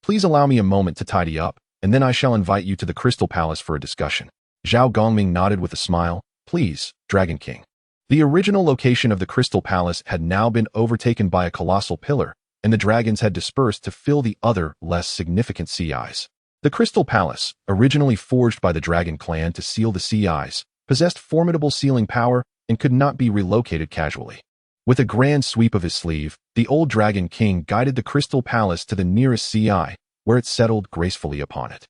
Please allow me a moment to tidy up, and then I shall invite you to the Crystal Palace for a discussion. Zhao Gongming nodded with a smile. Please, Dragon King. The original location of the Crystal Palace had now been overtaken by a colossal pillar, and the dragons had dispersed to fill the other, less significant sea eyes. The Crystal Palace, originally forged by the Dragon Clan to seal the sea eyes, possessed formidable sealing power and could not be relocated casually. With a grand sweep of his sleeve, the old Dragon King guided the Crystal Palace to the nearest sea eye, where it settled gracefully upon it.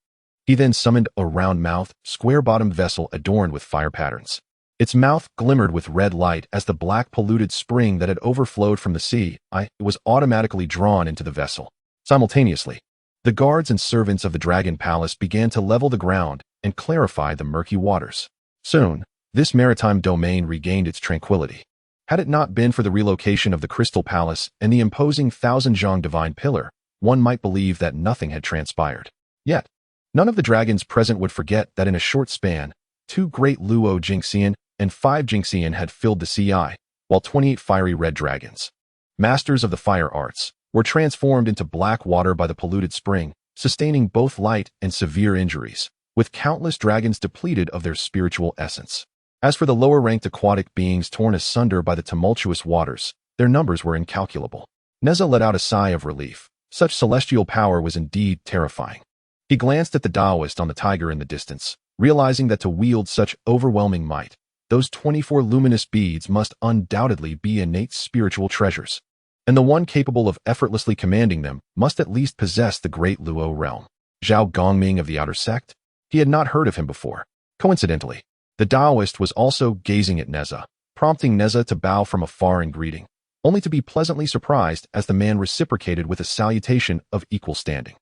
He then summoned a round-mouthed, square-bottomed vessel adorned with fire patterns. Its mouth glimmered with red light as the black polluted spring that had overflowed from the sea was automatically drawn into the vessel. Simultaneously, the guards and servants of the Dragon Palace began to level the ground and clarify the murky waters. Soon, this maritime domain regained its tranquility. Had it not been for the relocation of the Crystal Palace and the imposing thousand-zhang divine pillar, one might believe that nothing had transpired. Yet, none of the dragons present would forget that in a short span, 2 great Luo Jingxian and 5 Jingxian had filled the sea eye, while 28 fiery red dragons, masters of the fire arts, were transformed into black water by the polluted spring, sustaining both light and severe injuries, with countless dragons depleted of their spiritual essence. As for the lower-ranked aquatic beings torn asunder by the tumultuous waters, their numbers were incalculable. Neza let out a sigh of relief. Such celestial power was indeed terrifying. He glanced at the Taoist on the tiger in the distance, realizing that to wield such overwhelming might, those 24 luminous beads must undoubtedly be innate spiritual treasures, and the one capable of effortlessly commanding them must at least possess the great Luo realm. Zhao Gongming of the Outer Sect? He had not heard of him before. Coincidentally, the Taoist was also gazing at Neza, prompting Neza to bow from afar in greeting, only to be pleasantly surprised as the man reciprocated with a salutation of equal standing.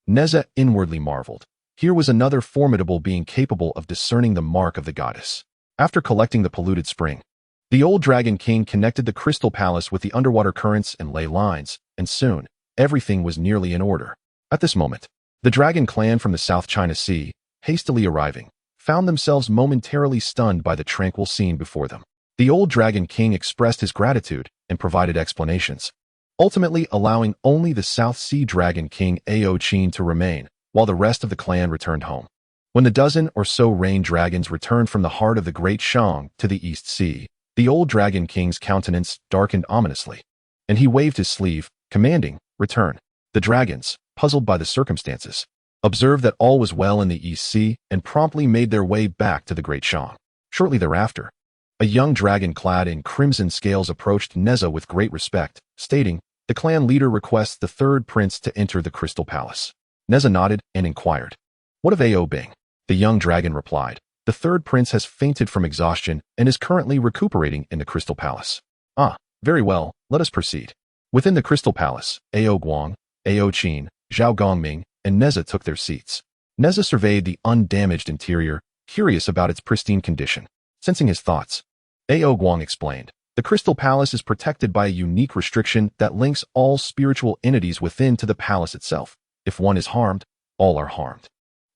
Neza inwardly marveled. Here was another formidable being capable of discerning the mark of the goddess. After collecting the polluted spring, the old Dragon King connected the Crystal Palace with the underwater currents and ley lines, and soon, everything was nearly in order. At this moment, the Dragon Clan from the South China Sea, hastily arriving, found themselves momentarily stunned by the tranquil scene before them. The old Dragon King expressed his gratitude and provided explanations, ultimately allowing only the South Sea Dragon King Ao Qin to remain, while the rest of the clan returned home. When the dozen or so rain dragons returned from the heart of the Great Shang to the East Sea, the old Dragon King's countenance darkened ominously, and he waved his sleeve, commanding, "Return." The dragons, puzzled by the circumstances, observed that all was well in the East Sea and promptly made their way back to the Great Shang. Shortly thereafter, a young dragon clad in crimson scales approached Neza with great respect, stating, "The clan leader requests the third prince to enter the Crystal Palace." Neza nodded and inquired, "What of Ao Bing?" The young dragon replied, "The third prince has fainted from exhaustion and is currently recuperating in the Crystal Palace." "Ah, very well, let us proceed." Within the Crystal Palace, Ao Guang, Ao Qin, Zhao Gongming, and Neza took their seats. Neza surveyed the undamaged interior, curious about its pristine condition. Sensing his thoughts, Ao Guang explained, "The Crystal Palace is protected by a unique restriction that links all spiritual entities within to the palace itself. If one is harmed, all are harmed."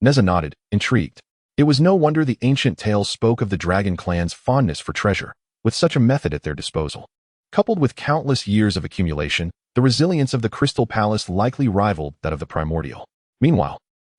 Neza nodded, intrigued. It was no wonder the ancient tales spoke of the Dragon Clan's fondness for treasure, with such a method at their disposal. Coupled with countless years of accumulation, the resilience of the Crystal Palace likely rivaled that of the primordial. Meanwhile,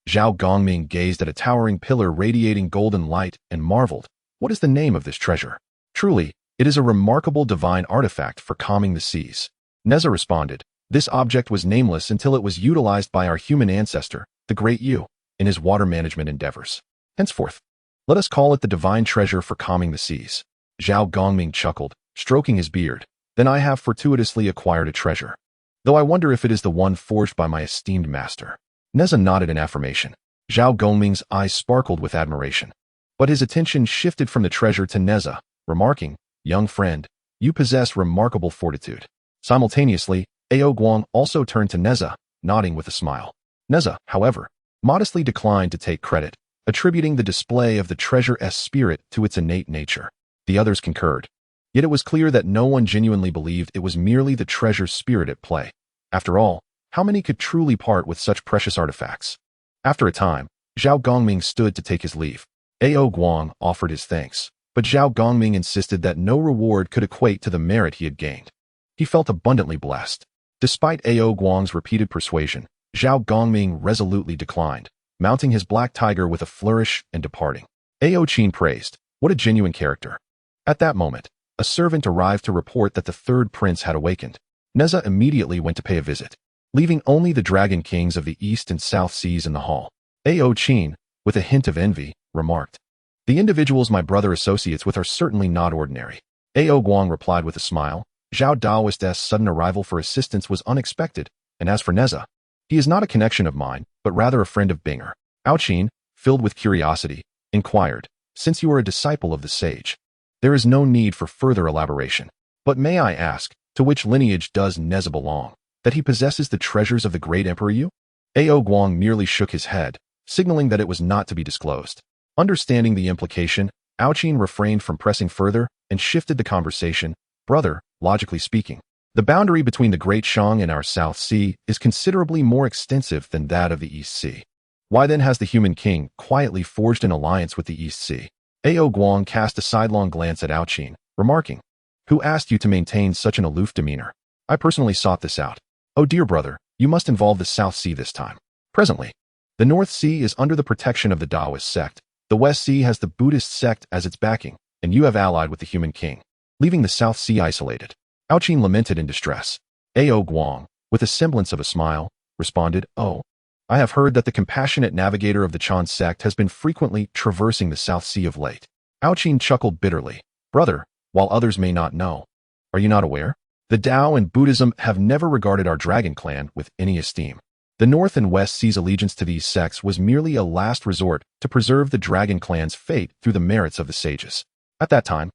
Zhao Gongming gazed at a towering pillar radiating golden light and marveled, "What is the name of this treasure?" "Truly, it is a remarkable divine artifact for calming the seas." Neza responded, "This object was nameless until it was utilized by our human ancestor, the Great Yu, in his water management endeavors. Henceforth, let us call it the divine treasure for calming the seas." Zhao Gongming chuckled, stroking his beard. "Then I have fortuitously acquired a treasure. Though I wonder if it is the one forged by my esteemed master." Neza nodded in affirmation. Zhao Gongming's eyes sparkled with admiration, but his attention shifted from the treasure to Neza, remarking, "Young friend, you possess remarkable fortitude." Simultaneously, Ao Guang also turned to Neza, nodding with a smile. Neza, however, modestly declined to take credit, attributing the display of the treasure's spirit to its innate nature. The others concurred. Yet it was clear that no one genuinely believed it was merely the treasure's spirit at play. After all, how many could truly part with such precious artifacts? After a time, Zhao Gongming stood to take his leave. Ao Guang offered his thanks. but Zhao Gongming insisted that no reward could equate to the merit he had gained. He felt abundantly blessed. Despite Ao Guang's repeated persuasion, Zhao Gongming resolutely declined, mounting his black tiger with a flourish and departing. Ao Qin praised, "What a genuine character." At that moment, a servant arrived to report that the third prince had awakened. Neza immediately went to pay a visit, leaving only the dragon kings of the East and South Seas in the hall. Ao Qin, with a hint of envy, remarked, "The individuals my brother associates with are certainly not ordinary." Ao Guang replied with a smile, "Zhao Daoist's sudden arrival for assistance was unexpected, and as for Neza, he is not a connection of mine, but rather a friend of Binger." Ao Qin, filled with curiosity, inquired, "Since you are a disciple of the sage, there is no need for further elaboration. But may I ask, to which lineage does Neza belong, that he possesses the treasures of the great Emperor Yu?" Ao Guang merely shook his head, signaling that it was not to be disclosed. Understanding the implication, Ao Qin refrained from pressing further and shifted the conversation. "Brother, logically speaking, the boundary between the Great Shang and our South Sea is considerably more extensive than that of the East Sea. Why then has the human king quietly forged an alliance with the East Sea?" Ao Guang cast a sidelong glance at Ao Qin, remarking, "Who asked you to maintain such an aloof demeanor? I personally sought this out. Oh dear brother, you must involve the South Sea this time." Presently, the North Sea is under the protection of the Taoist sect, the West Sea has the Buddhist sect as its backing, and you have allied with the human king, leaving the South Sea isolated. Ao Qin lamented in distress. Ao Guang, with a semblance of a smile, responded, "Oh, I have heard that the compassionate navigator of the Chan sect has been frequently traversing the South Sea of late." Ao Qin chuckled bitterly. "Brother, while others may not know, are you not aware? The Tao and Buddhism have never regarded our dragon clan with any esteem. The North and West Sea's allegiance to these sects was merely a last resort to preserve the dragon clan's fate through the merits of the sages. At that time,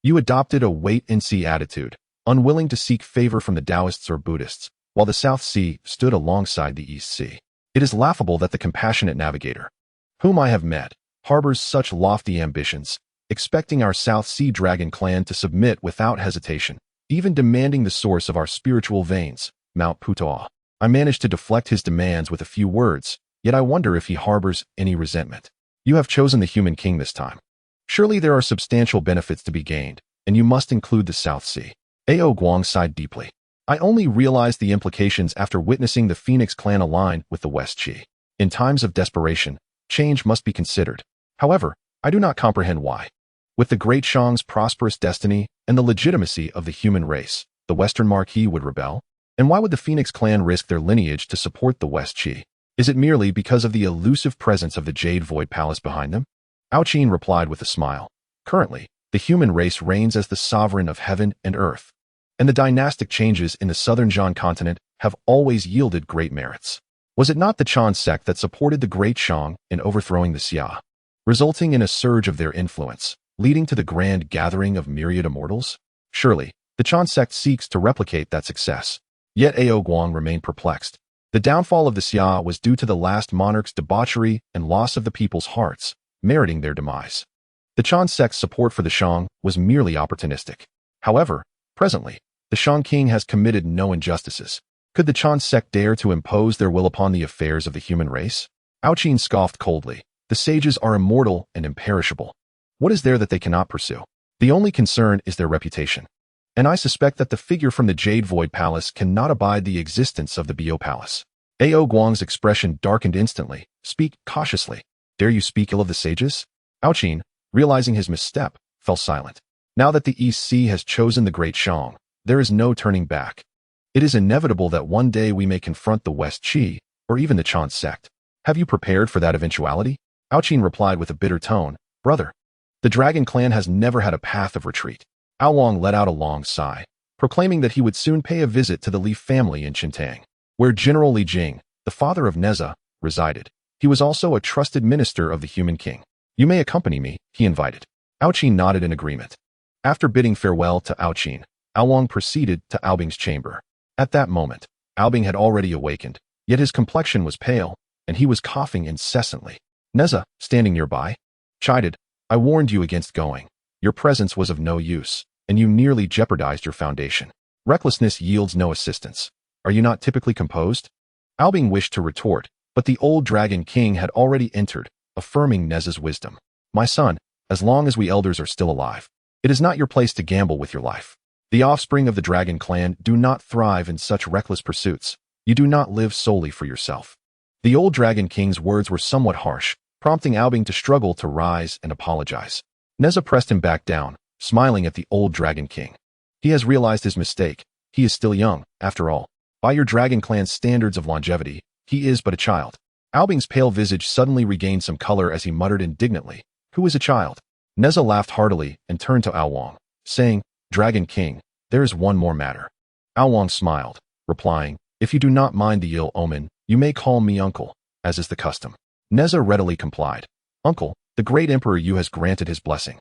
you adopted a wait-and-see attitude, unwilling to seek favor from the Taoists or Buddhists, while the South Sea stood alongside the East Sea. It is laughable that the compassionate navigator, whom I have met, harbors such lofty ambitions, expecting our South Sea dragon clan to submit without hesitation, even demanding the source of our spiritual veins, Mount Putoa. I managed to deflect his demands with a few words, yet I wonder if he harbors any resentment. You have chosen the human king this time. Surely there are substantial benefits to be gained, and you must include the South Sea." Ao Guang sighed deeply. "I only realized the implications after witnessing the Phoenix clan align with the West Chi. In times of desperation, change must be considered. However, I do not comprehend why. With the Great Shang's prosperous destiny and the legitimacy of the human race, the Western Marquis would rebel? And why would the Phoenix clan risk their lineage to support the West Chi? Is it merely because of the elusive presence of the Jade Void Palace behind them?" Ao Qin replied with a smile. "Currently, the human race reigns as the sovereign of heaven and earth, and the dynastic changes in the southern Zhan continent have always yielded great merits. Was it not the Chan sect that supported the Great Shang in overthrowing the Xia, resulting in a surge of their influence, leading to the grand gathering of myriad immortals? Surely, the Chan sect seeks to replicate that success." Yet Ao Guang remained perplexed. The downfall of the Xia was due to the last monarch's debauchery and loss of the people's hearts, meriting their demise. The Chan sect's support for the Shang was merely opportunistic. However, presently, the Shang king has committed no injustices. Could the Chan sect dare to impose their will upon the affairs of the human race? Ao Qin scoffed coldly. "The sages are immortal and imperishable. What is there that they cannot pursue? The only concern is their reputation. And I suspect that the figure from the Jade Void Palace cannot abide the existence of the Bio Palace." Ao Guang's expression darkened instantly. "Speak cautiously. Dare you speak ill of the sages?" Ao Qin, realizing his misstep, fell silent. Now that the East Sea has chosen the Great Shang, there is no turning back. It is inevitable that one day we may confront the West Chi, or even the Chan sect. Have you prepared for that eventuality? Ao Qin replied with a bitter tone, "Brother, the Dragon Clan has never had a path of retreat." Ao Long let out a long sigh, proclaiming that he would soon pay a visit to the Li family in Qintang, where General Li Jing, the father of Neza, resided. He was also a trusted minister of the human king. "You may accompany me," he invited. Ao Qin nodded in agreement. After bidding farewell to Ao Qin, Ao Long proceeded to Ao Bing's chamber. At that moment, Ao Bing had already awakened, yet his complexion was pale, and he was coughing incessantly. Neza, standing nearby, chided, "I warned you against going. Your presence was of no use, and you nearly jeopardized your foundation. Recklessness yields no assistance. Are you not typically composed?" Ao Bing wished to retort, but the old Dragon King had already entered, affirming Neza's wisdom. "My son, as long as we elders are still alive. It is not your place to gamble with your life. The offspring of the dragon clan do not thrive in such reckless pursuits. You do not live solely for yourself. The old dragon king's words were somewhat harsh, prompting Aobing to struggle to rise and apologize. Neza pressed him back down, smiling at the old dragon king. He has realized his mistake. He is still young, after all. By your dragon clan's standards of longevity, he is but a child. Aobing's pale visage suddenly regained some color as he muttered indignantly, "Who is a child?" Neza laughed heartily and turned to Aowang, saying, "Dragon King, there is one more matter." Aowang smiled, replying, "If you do not mind the ill omen, you may call me uncle, as is the custom." Neza readily complied. "Uncle, the great emperor Yu has granted his blessing."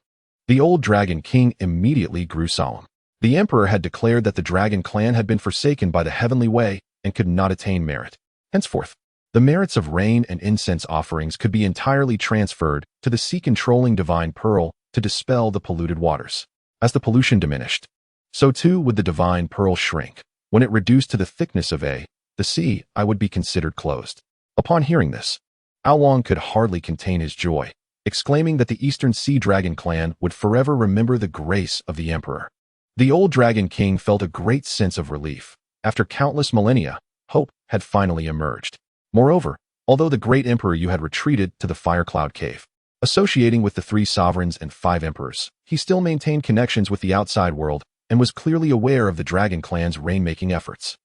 The old dragon king immediately grew solemn. The emperor had declared that the dragon clan had been forsaken by the heavenly way and could not attain merit. Henceforth, the merits of rain and incense offerings could be entirely transferred to the sea-controlling divine pearl to dispel the polluted waters. As the pollution diminished, so too would the divine pearl shrink. When it reduced to the thickness of the sea, I would be considered closed. Upon hearing this, Aowang could hardly contain his joy, exclaiming that the Eastern Sea Dragon clan would forever remember the grace of the emperor. The old dragon king felt a great sense of relief. After countless millennia, hope had finally emerged. Moreover, although the great emperor Yu had retreated to the Fire Cloud Cave, associating with the 3 sovereigns and 5 emperors, he still maintained connections with the outside world and was clearly aware of the dragon clan's reign-making efforts.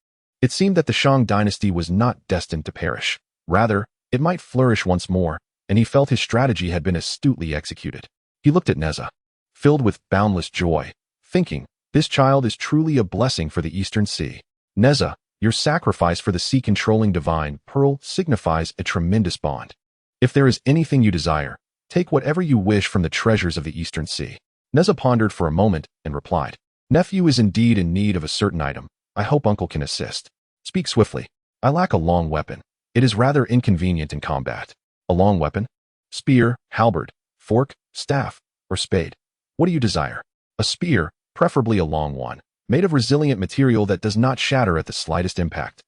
It seemed that the Shang dynasty was not destined to perish. Rather, it might flourish once more, and he felt his strategy had been astutely executed. He looked at Neza, filled with boundless joy, thinking, "This child is truly a blessing for the Eastern Sea. Neza, your sacrifice for the sea-controlling divine pearl signifies a tremendous bond. If there is anything you desire, take whatever you wish from the treasures of the Eastern Sea." Neza pondered for a moment and replied, "Nephew is indeed in need of a certain item. I hope uncle can assist." "Speak swiftly. I lack a long weapon. It is rather inconvenient in combat." "A long weapon? Spear, halberd, fork, staff, or spade? What do you desire?" "A spear, preferably a long one, made of resilient material that does not shatter at the slightest impact.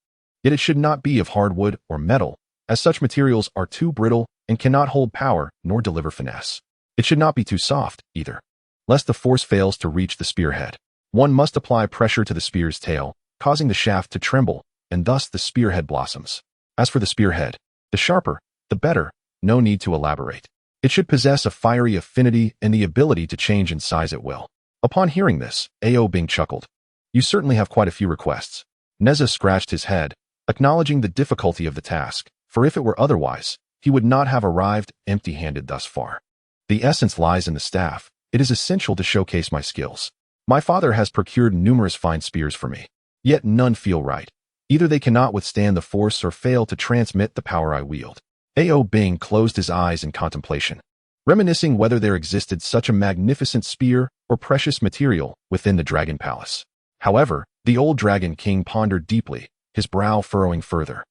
Yet it should not be of hardwood or metal, as such materials are too brittle and cannot hold power nor deliver finesse. It should not be too soft, either, lest the force fails to reach the spearhead. One must apply pressure to the spear's tail, causing the shaft to tremble, and thus the spearhead blossoms. As for the spearhead, the sharper, the better, no need to elaborate. It should possess a fiery affinity and the ability to change in size at will." Upon hearing this, Aobing chuckled. "You certainly have quite a few requests." Neza scratched his head, acknowledging the difficulty of the task, for if it were otherwise, he would not have arrived empty-handed thus far. "The essence lies in the staff. It is essential to showcase my skills. My father has procured numerous fine spears for me, yet none feel right. Either they cannot withstand the force or fail to transmit the power I wield." Aobing closed his eyes in contemplation, reminiscing whether there existed such a magnificent spear or precious material within the dragon palace. However, the old dragon king pondered deeply, his brow furrowing further.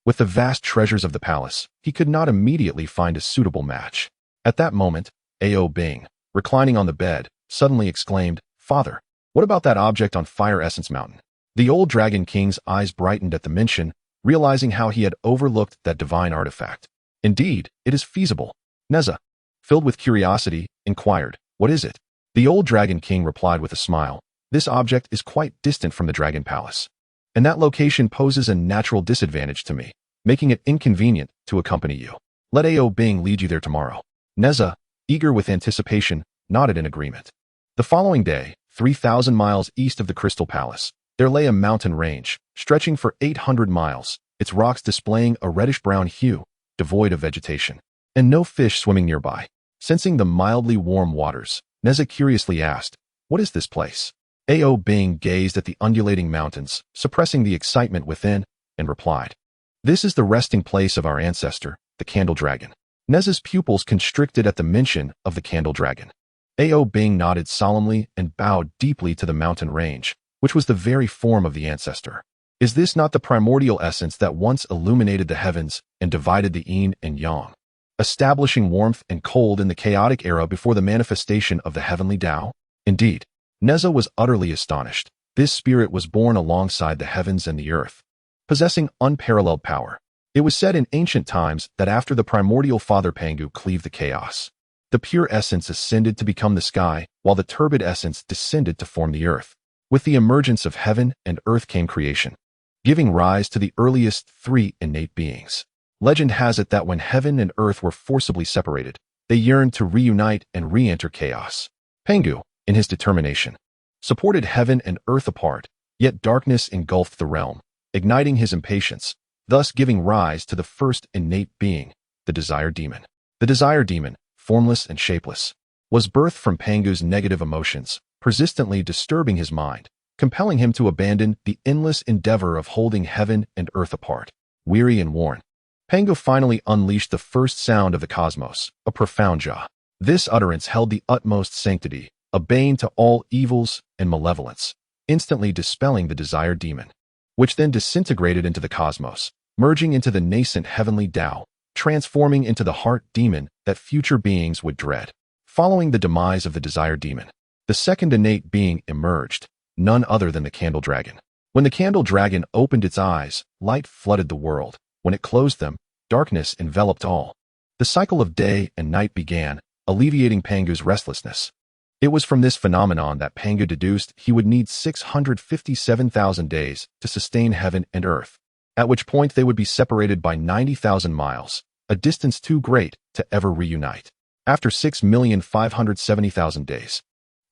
With the vast treasures of the palace, he could not immediately find a suitable match. At that moment, Aobing, reclining on the bed, suddenly exclaimed, "Father, what about that object on Fire Essence Mountain?" The old dragon king's eyes brightened at the mention, realizing how he had overlooked that divine artifact. "Indeed, it is feasible." Neza, filled with curiosity, inquired, "What is it?" The old dragon king replied with a smile, "This object is quite distant from the dragon palace, and that location poses a natural disadvantage to me, making it inconvenient to accompany you. Let Aobing lead you there tomorrow." Neza, eager with anticipation, nodded in agreement. The following day, 3,000 miles east of the Crystal Palace, there lay a mountain range, stretching for 800 miles, its rocks displaying a reddish-brown hue, devoid of vegetation, and no fish swimming nearby. Sensing the mildly warm waters, Neza curiously asked, "What is this place?" Aobing gazed at the undulating mountains, suppressing the excitement within, and replied, "This is the resting place of our ancestor, the Candle Dragon." Neza's pupils constricted at the mention of the Candle Dragon. Aobing nodded solemnly and bowed deeply to the mountain range, which was the very form of the ancestor. "Is this not the primordial essence that once illuminated the heavens and divided the yin and yang, establishing warmth and cold in the chaotic era before the manifestation of the heavenly Tao?" Indeed, Neza was utterly astonished. This spirit was born alongside the heavens and the earth, possessing unparalleled power. It was said in ancient times that after the primordial father Pangu cleaved the chaos, The pure essence ascended to become the sky, while the turbid essence descended to form the earth. With the emergence of heaven and earth came creation, giving rise to the earliest three innate beings. Legend has it that when heaven and earth were forcibly separated, they yearned to reunite and re-enter chaos. Pangu, in his determination, supported heaven and earth apart, yet darkness engulfed the realm, igniting his impatience, thus giving rise to the first innate being, the desire demon. The desire demon, formless and shapeless, was birthed from Pangu's negative emotions, persistently disturbing his mind, compelling him to abandon the endless endeavor of holding heaven and earth apart. Weary and worn, Pangu finally unleashed the first sound of the cosmos, a profound jah. This utterance held the utmost sanctity, a bane to all evils and malevolence, instantly dispelling the desire demon, which then disintegrated into the cosmos, merging into the nascent heavenly Tao, transforming into the heart demon that future beings would dread. Following the demise of the desire demon, the second innate being emerged, none other than the candle dragon. When the candle dragon opened its eyes, light flooded the world. When it closed them, darkness enveloped all. The cycle of day and night began, alleviating Pangu's restlessness. It was from this phenomenon that Pangu deduced he would need 657,000 days to sustain heaven and earth, at which point they would be separated by 90,000 miles, a distance too great to ever reunite. After 6,570,000 days,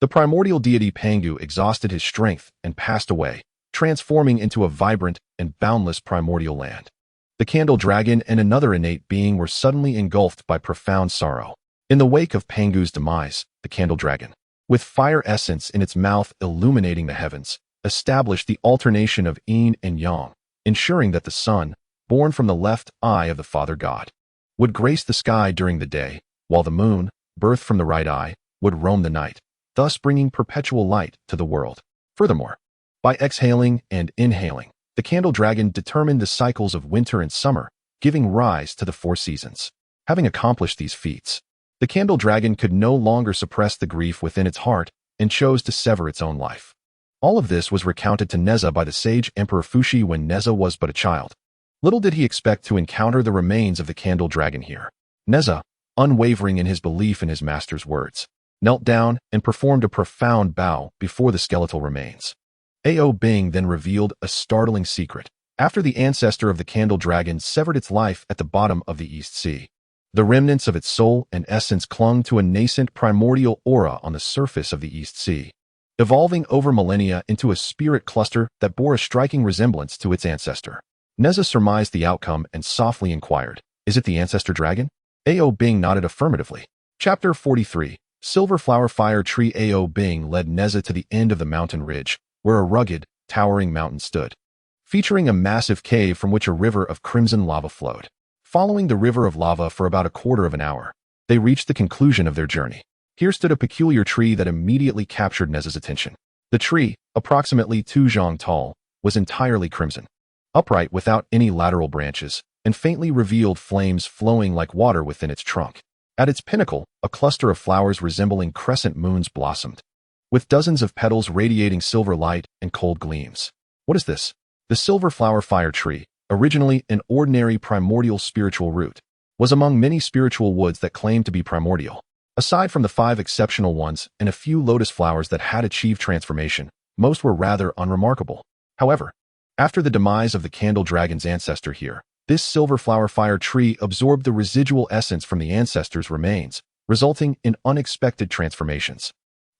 the primordial deity Pangu exhausted his strength and passed away, transforming into a vibrant and boundless primordial land. The candle dragon and another innate being were suddenly engulfed by profound sorrow. In the wake of Pangu's demise, the candle dragon, with fire essence in its mouth illuminating the heavens, established the alternation of yin and yang, ensuring that the sun, born from the left eye of the Father God, would grace the sky during the day, while the moon, birthed from the right eye, would roam the night, thus bringing perpetual light to the world. Furthermore, by exhaling and inhaling, the candle dragon determined the cycles of winter and summer, giving rise to the four seasons. Having accomplished these feats, the candle dragon could no longer suppress the grief within its heart and chose to sever its own life. All of this was recounted to Neza by the sage Emperor Fuxi when Neza was but a child. Little did he expect to encounter the remains of the candle dragon here. Neza, unwavering in his belief in his master's words, knelt down and performed a profound bow before the skeletal remains. Ao Bing then revealed a startling secret. After the ancestor of the candle dragon severed its life at the bottom of the East Sea, the remnants of its soul and essence clung to a nascent primordial aura on the surface of the East Sea, evolving over millennia into a spirit cluster that bore a striking resemblance to its ancestor. Neza surmised the outcome and softly inquired, "Is it the ancestor dragon?" Ao Bing nodded affirmatively. Chapter 43. Silver Flower Fire Tree. Ao Bing led Neza to the end of the mountain ridge, where a rugged, towering mountain stood, featuring a massive cave from which a river of crimson lava flowed. Following the river of lava for about a quarter of an hour, they reached the conclusion of their journey. Here stood a peculiar tree that immediately captured Neza's attention. The tree, approximately 2 zhang tall, was entirely crimson, upright without any lateral branches, and faintly revealed flames flowing like water within its trunk. At its pinnacle, a cluster of flowers resembling crescent moons blossomed, with dozens of petals radiating silver light and cold gleams. What is this? The Silver Flower Fire Tree, originally an ordinary primordial spiritual root, was among many spiritual woods that claimed to be primordial. Aside from the 5 exceptional ones and a few lotus flowers that had achieved transformation, most were rather unremarkable. However, after the demise of the candle dragon's ancestor here, this Silver Flower Fire Tree absorbed the residual essence from the ancestor's remains, resulting in unexpected transformations.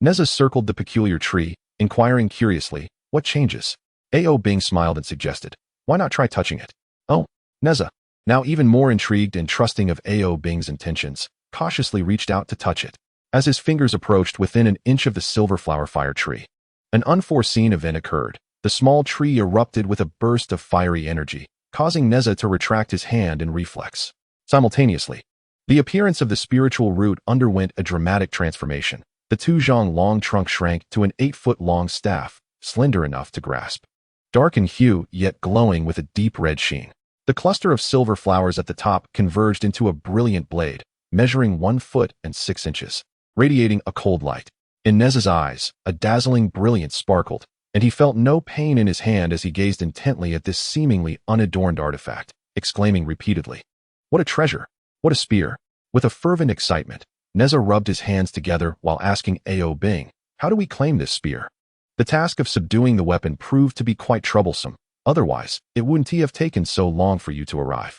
Neza circled the peculiar tree, inquiring curiously, "What changes?" Ao Bing smiled and suggested, "Why not try touching it?" Oh, Neza, now even more intrigued and trusting of Ao Bing's intentions, cautiously reached out to touch it. As his fingers approached within an inch of the Silver Flower Fire Tree, an unforeseen event occurred. The small tree erupted with a burst of fiery energy, causing Neza to retract his hand in reflex. Simultaneously, the appearance of the spiritual root underwent a dramatic transformation. The 2 zhang long trunk shrank to an 8-foot-long staff, slender enough to grasp, dark in hue yet glowing with a deep red sheen. The cluster of silver flowers at the top converged into a brilliant blade, measuring 1 foot and 6 inches, radiating a cold light. In Neza's eyes, a dazzling brilliance sparkled, and he felt no pain in his hand as he gazed intently at this seemingly unadorned artifact, exclaiming repeatedly, "What a treasure! What a spear!" With a fervent excitement, Neza rubbed his hands together while asking Ao Bing, how do we claim this spear? The task of subduing the weapon proved to be quite troublesome. Otherwise, it wouldn't have taken so long for you to arrive.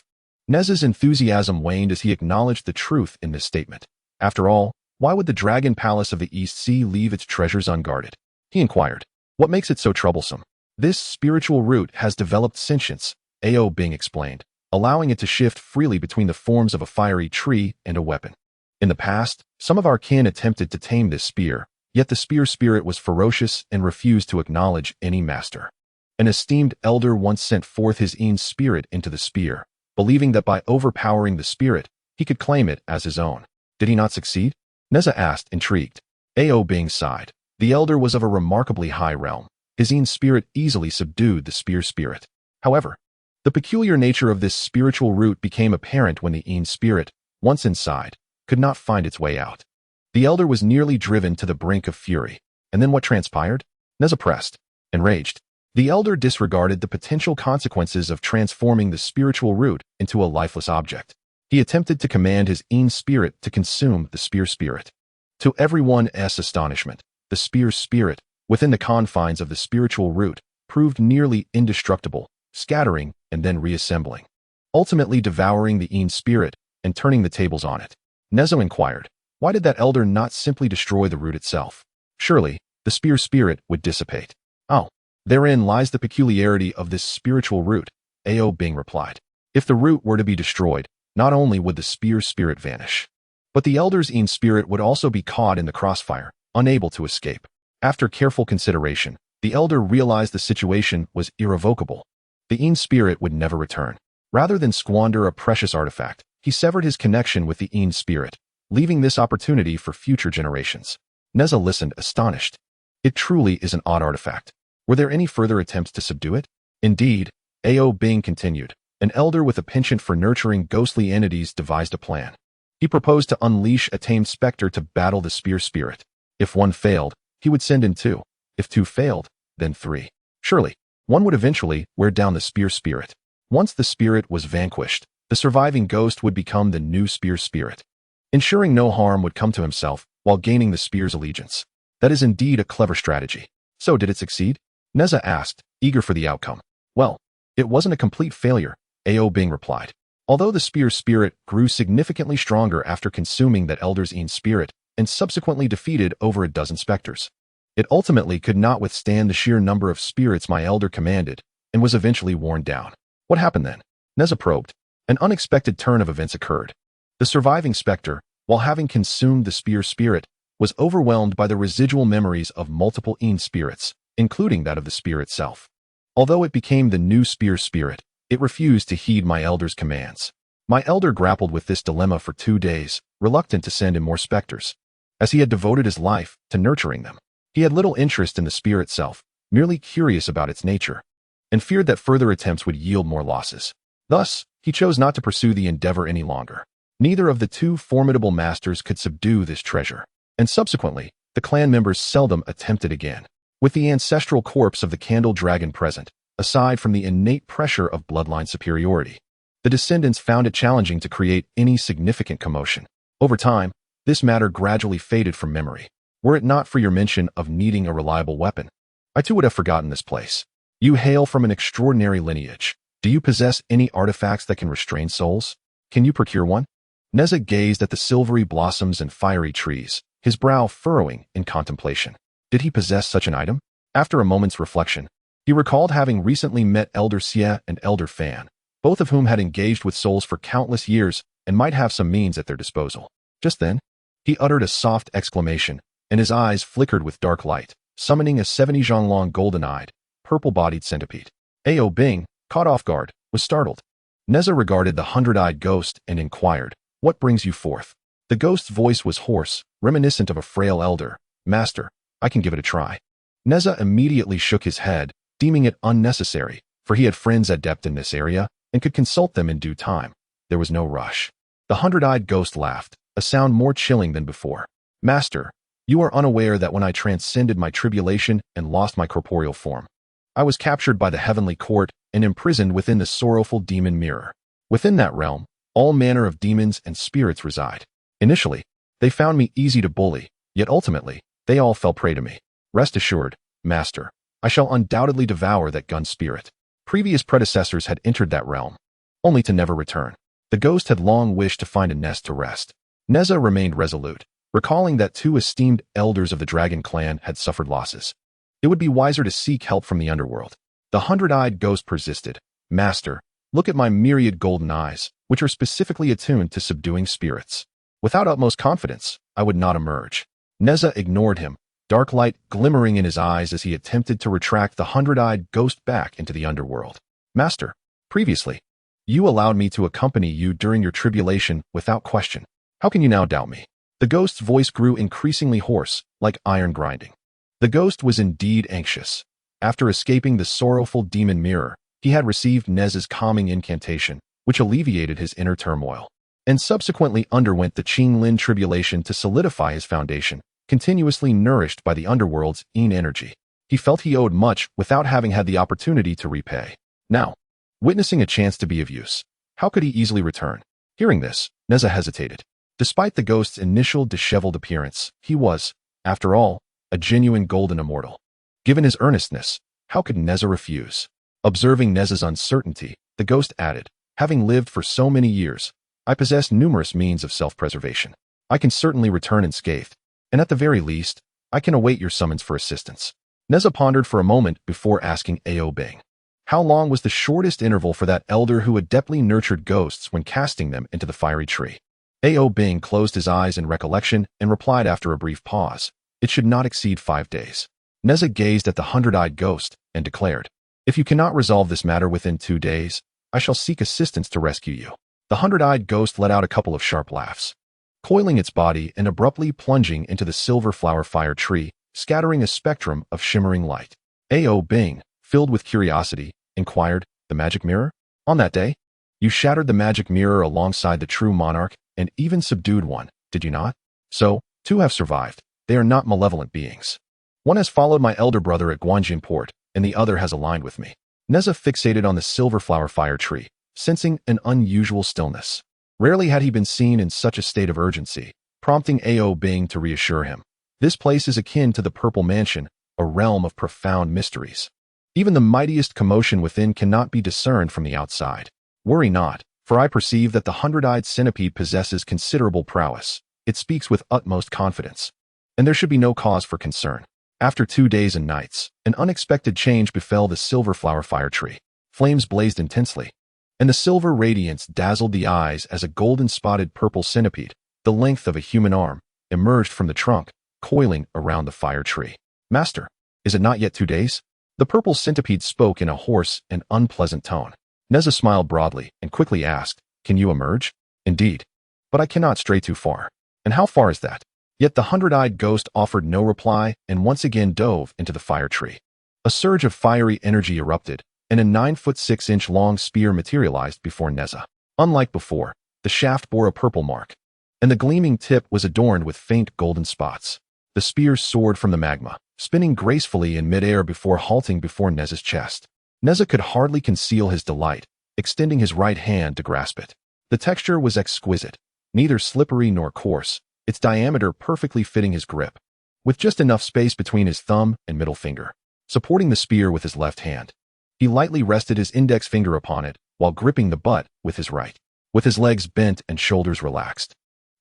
Neza's enthusiasm waned as he acknowledged the truth in this statement. After all, why would the Dragon Palace of the East Sea leave its treasures unguarded? He inquired. What makes it so troublesome? This spiritual root has developed sentience, Ao Bing explained, allowing it to shift freely between the forms of a fiery tree and a weapon. In the past, some of our kin attempted to tame this spear, yet the spear spirit was ferocious and refused to acknowledge any master. An esteemed elder once sent forth his own spirit into the spear, believing that by overpowering the spirit, he could claim it as his own. Did he not succeed? Neza asked, intrigued. Ao Bing sighed. The elder was of a remarkably high realm. His own spirit easily subdued the spear spirit. However, the peculiar nature of this spiritual root became apparent when the own spirit, once inside, could not find its way out. The elder was nearly driven to the brink of fury. And then what transpired? Neza pressed. Enraged, the elder disregarded the potential consequences of transforming the spiritual root into a lifeless object. He attempted to command his own spirit to consume the spear spirit. To everyone's astonishment, the spear spirit, within the confines of the spiritual root, proved nearly indestructible, scattering and then reassembling, ultimately devouring the own spirit and turning the tables on it. Neza inquired, why did that elder not simply destroy the root itself? Surely, the spear spirit would dissipate. Oh, therein lies the peculiarity of this spiritual root, Ao Bing replied. If the root were to be destroyed, not only would the spear spirit vanish, but the elder's own spirit would also be caught in the crossfire, unable to escape. After careful consideration, the elder realized the situation was irrevocable. The own spirit would never return. Rather than squander a precious artifact, he severed his connection with the own spirit, leaving this opportunity for future generations. Neza listened, astonished. It truly is an odd artifact. Were there any further attempts to subdue it? Indeed, Ao Bing continued. An elder with a penchant for nurturing ghostly entities devised a plan. He proposed to unleash a tamed specter to battle the spear spirit. If one failed, he would send in two. If two failed, then three. Surely, one would eventually wear down the spear spirit. Once the spirit was vanquished, the surviving ghost would become the new spear spirit, ensuring no harm would come to himself while gaining the spear's allegiance. That is indeed a clever strategy. So did it succeed? Neza asked, eager for the outcome. Well, it wasn't a complete failure, Ao Bing replied. Although the spear spirit grew significantly stronger after consuming that elder's own spirit and subsequently defeated over a dozen specters, it ultimately could not withstand the sheer number of spirits my elder commanded and was eventually worn down. What happened then? Neza probed. An unexpected turn of events occurred. The surviving specter, while having consumed the spear spirit, was overwhelmed by the residual memories of multiple own spirits, including that of the spear itself. Although it became the new spear spirit, it refused to heed my elder's commands. My elder grappled with this dilemma for 2 days, reluctant to send in more specters, as he had devoted his life to nurturing them. He had little interest in the spear itself, merely curious about its nature, and feared that further attempts would yield more losses. Thus, he chose not to pursue the endeavor any longer. Neither of the two formidable masters could subdue this treasure, and subsequently, the clan members seldom attempted again. With the ancestral corpse of the candle dragon present, aside from the innate pressure of bloodline superiority, the descendants found it challenging to create any significant commotion. Over time, this matter gradually faded from memory. Were it not for your mention of needing a reliable weapon, I too would have forgotten this place. You hail from an extraordinary lineage. Do you possess any artifacts that can restrain souls? Can you procure one? Neza gazed at the silvery blossoms and fiery trees, his brow furrowing in contemplation. Did he possess such an item? After a moment's reflection, he recalled having recently met Elder Xie and Elder Fan, both of whom had engaged with souls for countless years and might have some means at their disposal. Just then, he uttered a soft exclamation, and his eyes flickered with dark light, summoning a 70 zhonglong golden-eyed, purple-bodied centipede. Ao Bing, caught off guard, was startled. Neza regarded the 100-eyed ghost and inquired, "What brings you forth?" The ghost's voice was hoarse, reminiscent of a frail elder. "Master, I can give it a try." Neza immediately shook his head, deeming it unnecessary, for he had friends adept in this area and could consult them in due time. There was no rush. The 100-eyed ghost laughed, a sound more chilling than before. "Master, you are unaware that when I transcended my tribulation and lost my corporeal form, I was captured by the heavenly court and imprisoned within the sorrowful demon mirror. Within that realm, all manner of demons and spirits reside. Initially, They found me easy to bully, yet ultimately, they all fell prey to me. Rest assured, Master, I shall undoubtedly devour that gun spirit. Previous predecessors had entered that realm, only to never return. The ghost had long wished to find a nest to rest. Neza remained resolute, recalling that 2 esteemed elders of the dragon clan had suffered losses. It would be wiser to seek help from the underworld. The 100-eyed ghost persisted. Master, look at my myriad golden eyes, which are specifically attuned to subduing spirits. Without utmost confidence, I would not emerge. Neza ignored him, dark light glimmering in his eyes as he attempted to retract the 100-eyed ghost back into the underworld. Master, previously, you allowed me to accompany you during your tribulation without question. How can you now doubt me? The ghost's voice grew increasingly hoarse, like iron grinding. The ghost was indeed anxious. After escaping the sorrowful demon mirror, he had received Neza's calming incantation, which alleviated his inner turmoil, and subsequently underwent the Qinglin tribulation to solidify his foundation, continuously nourished by the underworld's yin energy. He felt he owed much without having had the opportunity to repay. Now, witnessing a chance to be of use, how could he easily return? Hearing this, Neza hesitated. Despite the ghost's initial disheveled appearance, he was, after all, a genuine golden immortal. Given his earnestness, how could Neza refuse? Observing Neza's uncertainty, the ghost added, having lived for so many years, I possess numerous means of self-preservation. I can certainly return unscathed, and at the very least, I can await your summons for assistance. Neza pondered for a moment before asking Ao Bing. How long was the shortest interval for that elder who adeptly nurtured ghosts when casting them into the fiery tree? Ao Bing closed his eyes in recollection and replied after a brief pause, it should not exceed 5 days. Neza gazed at the 100-eyed ghost and declared, if you cannot resolve this matter within 2 days, I shall seek assistance to rescue you. The 100-eyed ghost let out a couple of sharp laughs, coiling its body and abruptly plunging into the silver flower fire tree, scattering a spectrum of shimmering light. Ao Bing, filled with curiosity, inquired, the magic mirror? On that day, you shattered the magic mirror alongside the true monarch and even subdued one, did you not? So, 2 have survived. They are not malevolent beings. One has followed my elder brother at Guanjin Port, and the other has aligned with me. Neza fixated on the silver flower fire tree, sensing an unusual stillness. Rarely had he been seen in such a state of urgency, prompting Ao Bing to reassure him. This place is akin to the Purple Mansion, a realm of profound mysteries. Even the mightiest commotion within cannot be discerned from the outside. Worry not, for I perceive that the 100-eyed centipede possesses considerable prowess. It speaks with utmost confidence, and there should be no cause for concern. After 2 days and nights, an unexpected change befell the silver flower fire tree. Flames blazed intensely, and the silver radiance dazzled the eyes as a golden-spotted purple centipede, the length of a human arm, emerged from the trunk, coiling around the fire tree. Master, is it not yet 2 days? The purple centipede spoke in a hoarse and unpleasant tone. Neza smiled broadly and quickly asked, can you emerge? Indeed. But I cannot stray too far. And how far is that? Yet the 100-eyed ghost offered no reply and once again dove into the fire tree. A surge of fiery energy erupted, and a 9-foot-6-inch long spear materialized before Neza. Unlike before, the shaft bore a purple mark, and the gleaming tip was adorned with faint golden spots. The spear soared from the magma, spinning gracefully in midair before halting before Neza's chest. Neza could hardly conceal his delight, extending his right hand to grasp it. The texture was exquisite, neither slippery nor coarse, its diameter perfectly fitting his grip, with just enough space between his thumb and middle finger. Supporting the spear with his left hand, he lightly rested his index finger upon it while gripping the butt with his right. With his legs bent and shoulders relaxed,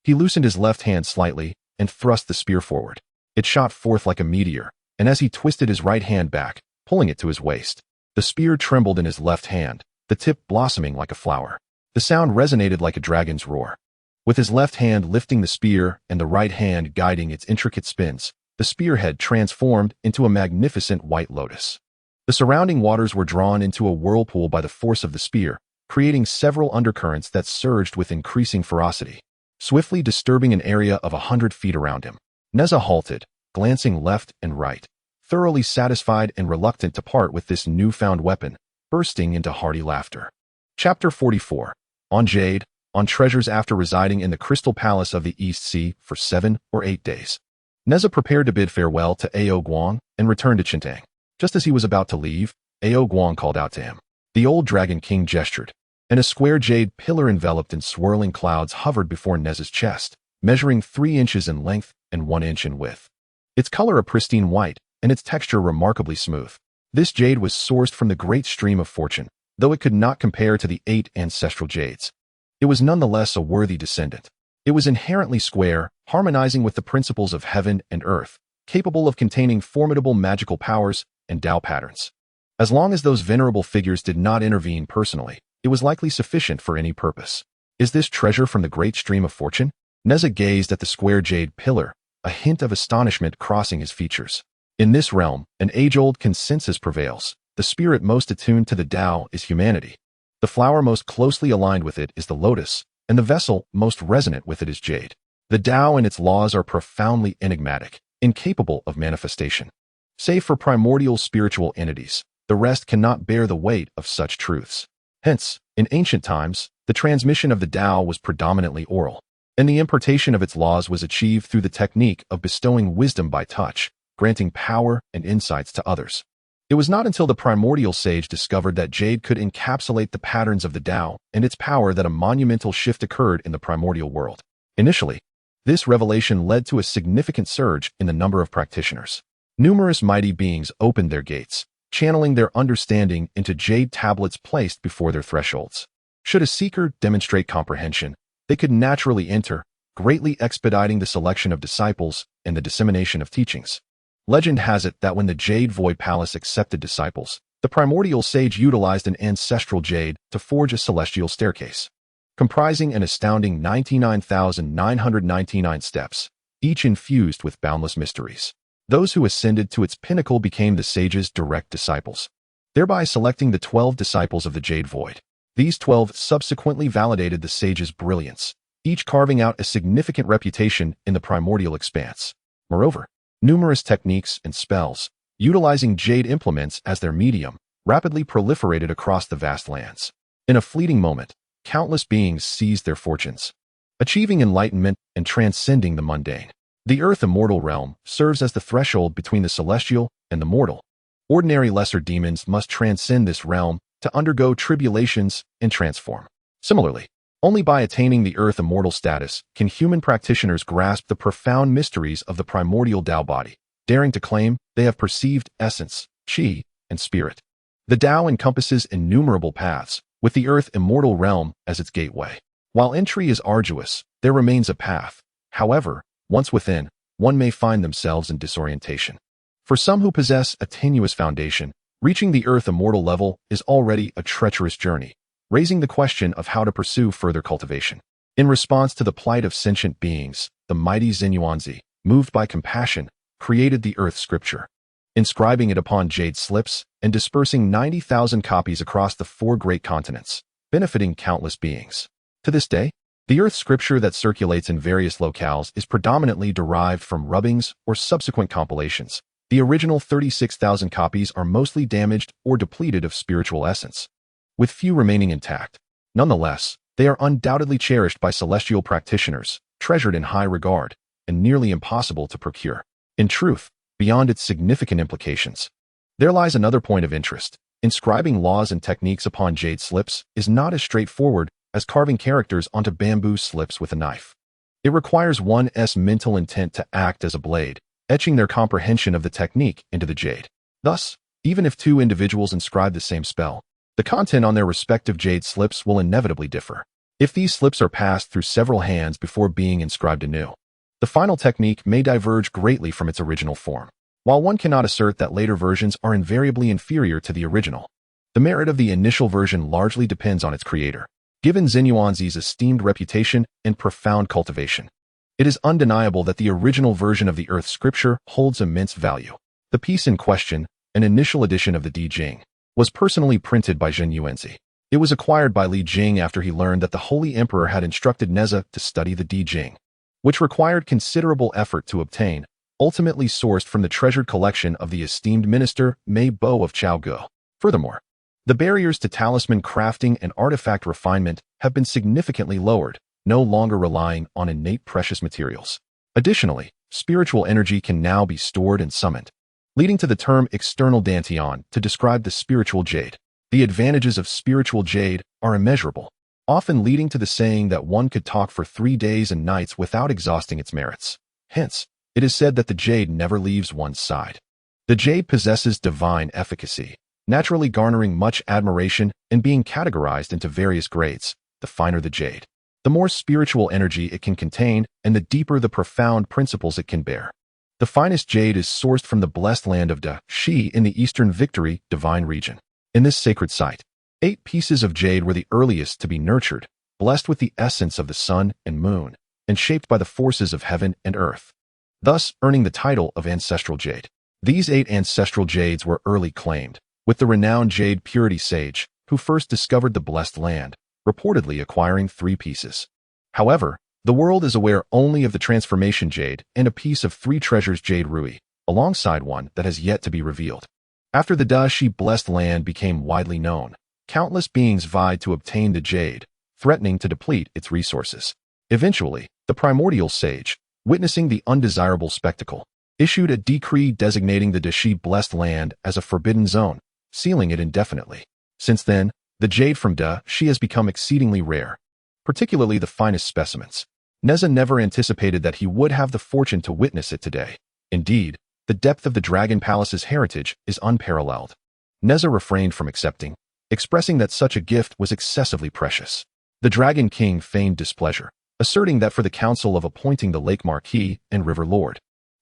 he loosened his left hand slightly and thrust the spear forward. It shot forth like a meteor, and as he twisted his right hand back, pulling it to his waist, the spear trembled in his left hand, the tip blossoming like a flower. The sound resonated like a dragon's roar. With his left hand lifting the spear and the right hand guiding its intricate spins, the spearhead transformed into a magnificent white lotus. The surrounding waters were drawn into a whirlpool by the force of the spear, creating several undercurrents that surged with increasing ferocity, swiftly disturbing an area of 100 feet around him. Neza halted, glancing left and right, thoroughly satisfied and reluctant to part with this newfound weapon, bursting into hearty laughter. Chapter 44. On Jade, on treasures. After residing in the Crystal Palace of the East Sea for 7 or 8 days, Neza prepared to bid farewell to Ao Guang and return to Qintang. Just as he was about to leave, Ao Guang called out to him. The old Dragon King gestured, and a square jade pillar enveloped in swirling clouds hovered before Neza's chest. measuring 3 inches in length and 1 inch in width. Its color a pristine white, and its texture remarkably smooth. This jade was sourced from the great stream of fortune, though it could not compare to the 8 ancestral jades. It was nonetheless a worthy descendant. It was inherently square, harmonizing with the principles of heaven and earth, capable of containing formidable magical powers and Tao patterns. As long as those venerable figures did not intervene personally, it was likely sufficient for any purpose. Is this treasure from the great stream of fortune? Neza gazed at the square jade pillar, a hint of astonishment crossing his features. In this realm, an age-old consensus prevails. The spirit most attuned to the Tao is humanity. The flower most closely aligned with it is the lotus, and the vessel most resonant with it is jade. The Tao and its laws are profoundly enigmatic, incapable of manifestation. Save for primordial spiritual entities, the rest cannot bear the weight of such truths. Hence, in ancient times, the transmission of the Tao was predominantly oral, and the impartation of its laws was achieved through the technique of bestowing wisdom by touch, granting power and insights to others. It was not until the primordial sage discovered that jade could encapsulate the patterns of the Tao and its power that a monumental shift occurred in the primordial world. Initially, this revelation led to a significant surge in the number of practitioners. Numerous mighty beings opened their gates, channeling their understanding into jade tablets placed before their thresholds. Should a seeker demonstrate comprehension, they could naturally enter, greatly expediting the selection of disciples and the dissemination of teachings. Legend has it that when the Jade Void Palace accepted disciples, the primordial sage utilized an ancestral jade to forge a celestial staircase, comprising an astounding 99,999 steps, each infused with boundless mysteries. Those who ascended to its pinnacle became the sage's direct disciples, thereby selecting the 12 disciples of the Jade Void. These 12 subsequently validated the sage's brilliance, each carving out a significant reputation in the primordial expanse. Moreover, numerous techniques and spells, utilizing jade implements as their medium, rapidly proliferated across the vast lands. In a fleeting moment, countless beings seized their fortunes, achieving enlightenment and transcending the mundane. The Earth Immortal realm serves as the threshold between the celestial and the mortal. Ordinary lesser demons must transcend this realm to undergo tribulations and transform. Similarly, only by attaining the Earth Immortal status can human practitioners grasp the profound mysteries of the primordial Tao body, daring to claim they have perceived essence, chi, and spirit. The Tao encompasses innumerable paths, with the Earth Immortal realm as its gateway. While entry is arduous, there remains a path. However, once within, one may find themselves in disorientation. For some who possess a tenuous foundation, reaching the Earth Immortal level is already a treacherous journey, raising the question of how to pursue further cultivation. In response to the plight of sentient beings, the mighty Xinyuanzi, moved by compassion, created the Earth Scripture, inscribing it upon jade slips and dispersing 90,000 copies across the 4 great continents, benefiting countless beings. To this day, the Earth Scripture that circulates in various locales is predominantly derived from rubbings or subsequent compilations. The original 36,000 copies are mostly damaged or depleted of spiritual essence, with few remaining intact. Nonetheless, they are undoubtedly cherished by celestial practitioners, treasured in high regard, and nearly impossible to procure. In truth, beyond its significant implications, there lies another point of interest. Inscribing laws and techniques upon jade slips is not as straightforward as carving characters onto bamboo slips with a knife. It requires one's mental intent to act as a blade, etching their comprehension of the technique into the jade. Thus, even if 2 individuals inscribe the same spell, the content on their respective jade slips will inevitably differ. If these slips are passed through several hands before being inscribed anew, the final technique may diverge greatly from its original form. While one cannot assert that later versions are invariably inferior to the original, the merit of the initial version largely depends on its creator. Given Xinyuanzi's esteemed reputation and profound cultivation, it is undeniable that the original version of the Earth Scripture holds immense value. The piece in question, an initial edition of the Di Jing, was personally printed by Xinyuanzi. It was acquired by Li Jing after he learned that the Holy Emperor had instructed Neza to study the Di Jing, which required considerable effort to obtain, ultimately sourced from the treasured collection of the esteemed minister Mei Bo of Chaoguo. Furthermore, the barriers to talisman crafting and artifact refinement have been significantly lowered, no longer relying on innate precious materials. Additionally, spiritual energy can now be stored and summoned, leading to the term external dantian to describe the spiritual jade. The advantages of spiritual jade are immeasurable. often leading to the saying that one could talk for 3 days and nights without exhausting its merits. Hence, it is said that the jade never leaves one's side. The jade possesses divine efficacy, naturally garnering much admiration and being categorized into various grades. The finer the jade, the more spiritual energy it can contain and the deeper the profound principles it can bear. The finest jade is sourced from the blessed land of Shi in the eastern Victory divine region. In this sacred site, 8 pieces of jade were the earliest to be nurtured, blessed with the essence of the sun and moon, and shaped by the forces of heaven and earth, thus earning the title of ancestral jade. These 8 ancestral jades were early claimed, with the renowned jade purity sage, who first discovered the blessed land, reportedly acquiring 3 pieces. However, the world is aware only of the transformation jade and a piece of 3 treasures jade rui, alongside one that has yet to be revealed. After the Dashi blessed land became widely known, countless beings vied to obtain the jade, threatening to deplete its resources. Eventually, the primordial sage, witnessing the undesirable spectacle, issued a decree designating the Dashi blessed land as a forbidden zone, sealing it indefinitely. Since then, the jade from Dashi has become exceedingly rare, particularly the finest specimens. Neza never anticipated that he would have the fortune to witness it today. Indeed, the depth of the Dragon Palace's heritage is unparalleled. Neza refrained from accepting, expressing that such a gift was excessively precious. The Dragon King feigned displeasure, asserting that for the council of appointing the Lake Marquis and River Lord,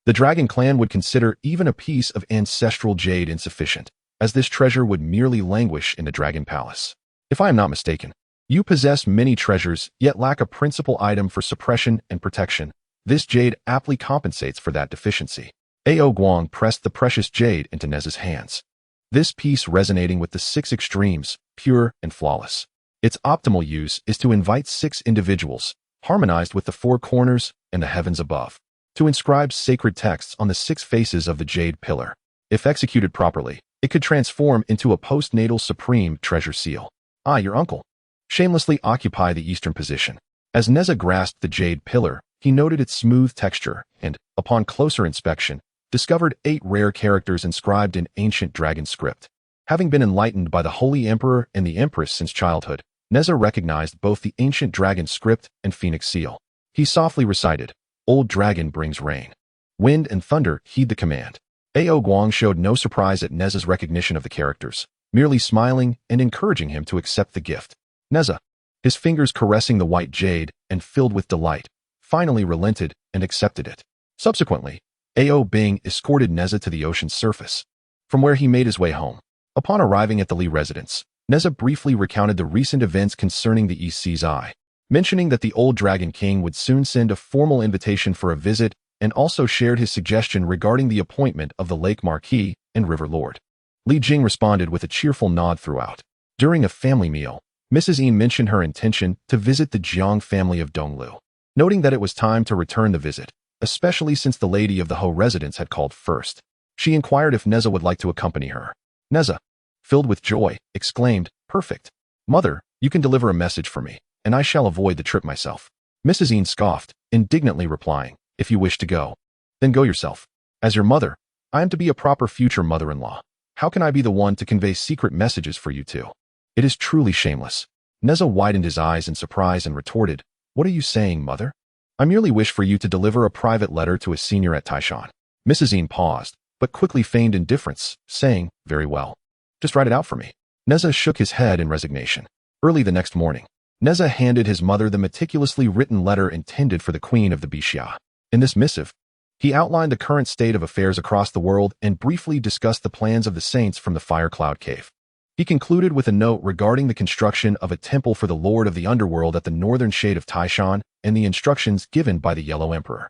the Dragon Clan would consider even a piece of ancestral jade insufficient, as this treasure would merely languish in the Dragon Palace. If I am not mistaken, you possess many treasures, yet lack a principal item for suppression and protection. This jade aptly compensates for that deficiency. Ao Guang pressed the precious jade into Neza's hands. This piece resonating with the 6 extremes, pure and flawless. Its optimal use is to invite 6 individuals, harmonized with the 4 corners and the heavens above, to inscribe sacred texts on the 6 faces of the jade pillar. If executed properly, it could transform into a postnatal supreme treasure seal. Your uncle. Shamelessly occupy the eastern position. As Neza grasped the jade pillar, he noted its smooth texture and, upon closer inspection, discovered 8 rare characters inscribed in ancient dragon script. Having been enlightened by the Holy Emperor and the Empress since childhood, Neza recognized both the ancient dragon script and phoenix seal. He softly recited, "Old dragon brings rain. Wind and thunder heed the command." Ao Guang showed no surprise at Neza's recognition of the characters, merely smiling and encouraging him to accept the gift. Neza, his fingers caressing the white jade and filled with delight, finally relented and accepted it. Subsequently, Ao Bing escorted Neza to the ocean's surface, from where he made his way home. Upon arriving at the Li residence, Neza briefly recounted the recent events concerning the East Sea's Eye, mentioning that the old Dragon King would soon send a formal invitation for a visit and also shared his suggestion regarding the appointment of the Lake Marquis and River Lord. Li Jing responded with a cheerful nod throughout. During a family meal, Mrs. Yin mentioned her intention to visit the Jiang family of Donglu, noting that it was time to return the visit, especially since the lady of the Ho residence had called first. She inquired if Neza would like to accompany her. Neza, filled with joy, exclaimed, "Perfect. Mother, you can deliver a message for me, and I shall avoid the trip myself." Mrs. Yin scoffed, indignantly replying, "If you wish to go, then go yourself. As your mother, I am to be a proper future mother-in-law. How can I be the one to convey secret messages for you two? It is truly shameless." Neza widened his eyes in surprise and retorted, "What are you saying, mother? I merely wish for you to deliver a private letter to a senior at Taishan." Mrs. Yin paused, but quickly feigned indifference, saying, "Very well. Just write it out for me." Neza shook his head in resignation. Early the next morning, Neza handed his mother the meticulously written letter intended for the Queen of the Bixia. In this missive, he outlined the current state of affairs across the world and briefly discussed the plans of the saints from the Fire Cloud Cave. He concluded with a note regarding the construction of a temple for the Lord of the Underworld at the northern shade of Taishan and the instructions given by the Yellow Emperor.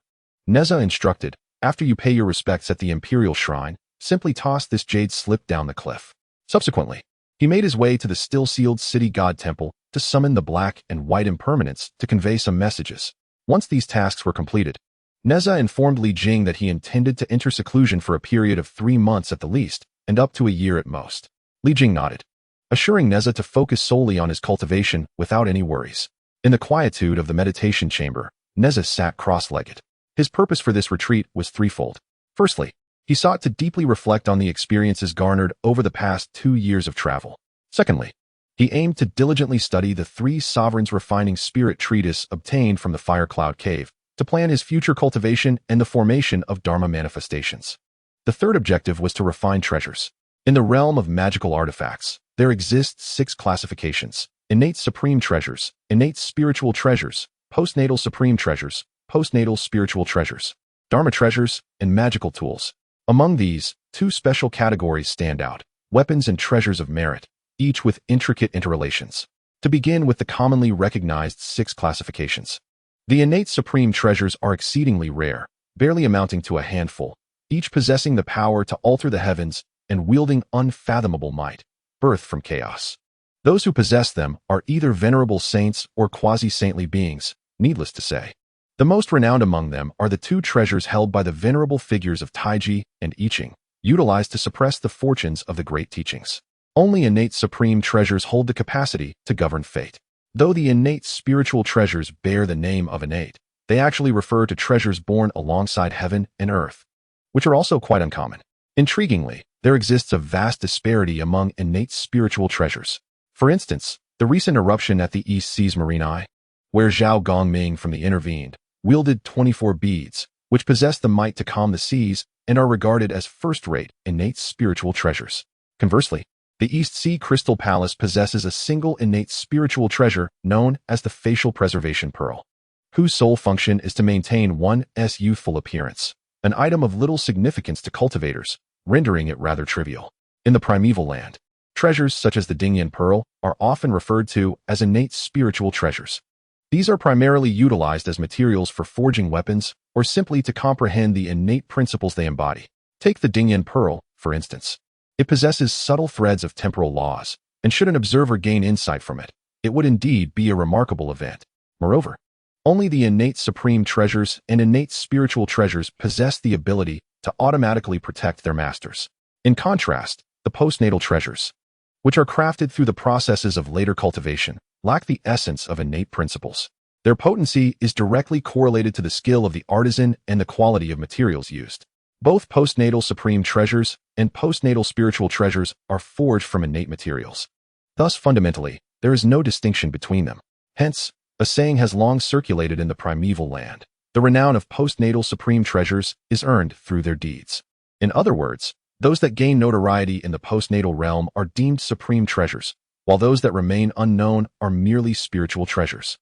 Neza instructed, "After you pay your respects at the Imperial Shrine, simply toss this jade slip down the cliff." Subsequently, he made his way to the still-sealed city god temple to summon the black and white impermanents to convey some messages. Once these tasks were completed, Neza informed Li Jing that he intended to enter seclusion for a period of 3 months at the least, and up to a year at most. Li Jing nodded, assuring Neza to focus solely on his cultivation without any worries. In the quietude of the meditation chamber, Neza sat cross-legged. His purpose for this retreat was threefold. Firstly, he sought to deeply reflect on the experiences garnered over the past 2 years of travel. Secondly, He aimed to diligently study the three sovereigns' refining spirit treatise obtained from the Fire Cloud Cave to plan his future cultivation and the formation of Dharma manifestations. The third objective was to refine treasures. In the realm of magical artifacts, there exist 6 classifications: innate supreme treasures, innate spiritual treasures, postnatal supreme treasures, postnatal spiritual treasures, Dharma treasures, and magical tools. Among these, 2 special categories stand out: weapons and treasures of merit, each with intricate interrelations. To begin with the commonly recognized 6 classifications. The innate supreme treasures are exceedingly rare, barely amounting to a handful, each possessing the power to alter the heavens and wielding unfathomable might, birthed from chaos. Those who possess them are either venerable saints or quasi-saintly beings, needless to say. The most renowned among them are the 2 treasures held by the venerable figures of Taiji and I Ching, utilized to suppress the fortunes of the great teachings. Only innate supreme treasures hold the capacity to govern fate. Though the innate spiritual treasures bear the name of innate, they actually refer to treasures born alongside heaven and earth, which are also quite uncommon. Intriguingly, there exists a vast disparity among innate spiritual treasures. For instance, the recent eruption at the East Sea's Marine Eye, where Zhao Gongming from the intervened, wielded 24 beads, which possess the might to calm the seas and are regarded as first-rate innate spiritual treasures. Conversely, the East Sea Crystal Palace possesses a single innate spiritual treasure known as the Facial Preservation Pearl, whose sole function is to maintain one's youthful appearance, an item of little significance to cultivators, rendering it rather trivial. In the primeval land, treasures such as the Dingyan Pearl are often referred to as innate spiritual treasures. These are primarily utilized as materials for forging weapons or simply to comprehend the innate principles they embody. Take the Dingyan Pearl, for instance. It possesses subtle threads of temporal laws, and should an observer gain insight from it, it would indeed be a remarkable event. Moreover, only the innate supreme treasures and innate spiritual treasures possess the ability to automatically protect their masters. In contrast, the postnatal treasures, which are crafted through the processes of later cultivation, lack the essence of innate principles. Their potency is directly correlated to the skill of the artisan and the quality of materials used. Both postnatal supreme treasures and postnatal spiritual treasures are forged from innate materials. Thus, fundamentally, there is no distinction between them. Hence, a saying has long circulated in the primeval land: the renown of postnatal supreme treasures is earned through their deeds. In other words, those that gain notoriety in the postnatal realm are deemed supreme treasures, while those that remain unknown are merely spiritual treasures.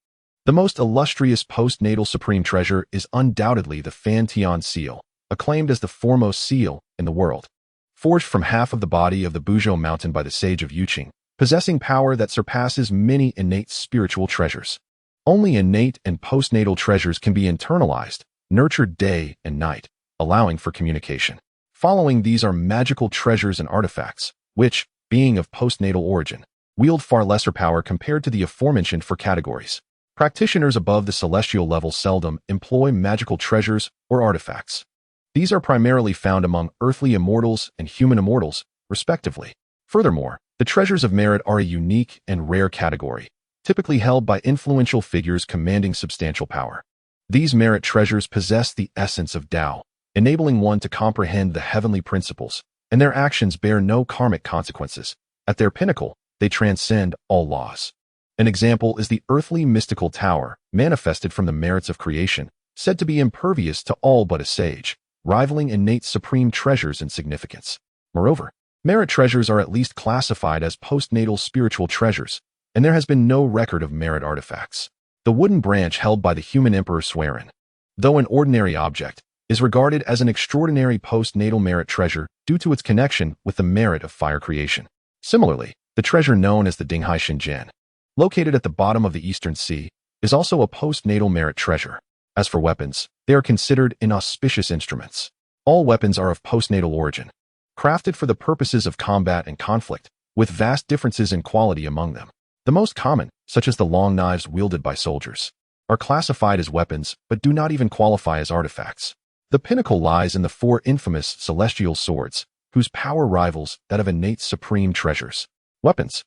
The most illustrious postnatal supreme treasure is undoubtedly the Fan Tian seal, acclaimed as the foremost seal in the world. Forged from half of the body of the Buzhou mountain by the sage of Yuqing, possessing power that surpasses many innate spiritual treasures. Only innate and postnatal treasures can be internalized, nurtured day and night, allowing for communication. Following these are magical treasures and artifacts, which, being of postnatal origin, wield far lesser power compared to the aforementioned 4 categories. Practitioners above the celestial level seldom employ magical treasures or artifacts. These are primarily found among earthly immortals and human immortals, respectively. Furthermore, the treasures of merit are a unique and rare category, typically held by influential figures commanding substantial power. These merit treasures possess the essence of Tao, enabling one to comprehend the heavenly principles, and their actions bear no karmic consequences. At their pinnacle, they transcend all laws. An example is the earthly mystical tower, manifested from the merits of creation, said to be impervious to all but a sage, rivaling innate supreme treasures in significance. Moreover, merit treasures are at least classified as postnatal spiritual treasures, and there has been no record of merit artifacts. The wooden branch held by the human emperor Swerin, though an ordinary object, is regarded as an extraordinary postnatal merit treasure due to its connection with the merit of fire creation. Similarly, the treasure known as the Dinghai Shenzhen, located at the bottom of the Eastern Sea, is also a postnatal merit treasure. As for weapons, they are considered inauspicious instruments. All weapons are of postnatal origin, crafted for the purposes of combat and conflict, with vast differences in quality among them. The most common, such as the long knives wielded by soldiers, are classified as weapons but do not even qualify as artifacts. The pinnacle lies in the 4 infamous celestial swords, whose power rivals that of innate supreme treasures. Weapons,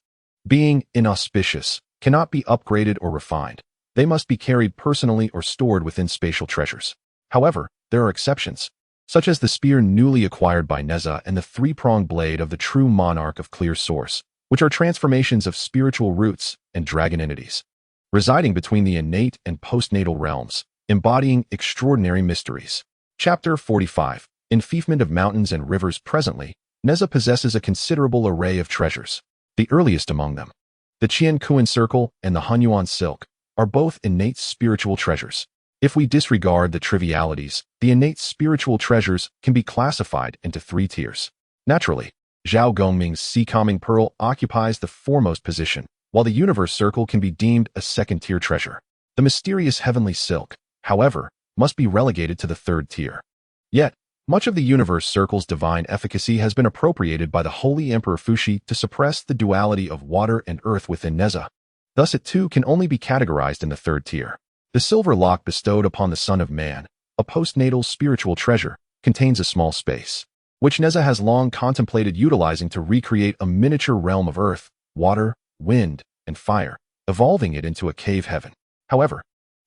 being inauspicious, cannot be upgraded or refined. They must be carried personally or stored within spatial treasures. However, there are exceptions, such as the spear newly acquired by Neza and the 3-pronged blade of the true monarch of Clear Source, which are transformations of spiritual roots and dragon entities, residing between the innate and postnatal realms, embodying extraordinary mysteries. Chapter 45. Enfeoffment of Mountains and Rivers. Presently, Neza possesses a considerable array of treasures. The earliest among them, the Qian Kuan Circle and the Hunyuan Silk, are both innate spiritual treasures. If we disregard the trivialities, the innate spiritual treasures can be classified into 3 tiers. Naturally, Zhao Gongming's Sea-Calming Pearl occupies the foremost position, while the Universe Circle can be deemed a second-tier treasure. The mysterious Heavenly Silk, however, must be relegated to the 3rd tier. Yet, much of the Universe Circle's divine efficacy has been appropriated by the Holy Emperor Fuxi to suppress the duality of water and earth within Neza. Thus it too can only be categorized in the 3rd tier. The silver lock bestowed upon the Son of Man, a postnatal spiritual treasure, contains a small space, which Neza has long contemplated utilizing to recreate a miniature realm of earth, water, wind, and fire, evolving it into a cave heaven. However,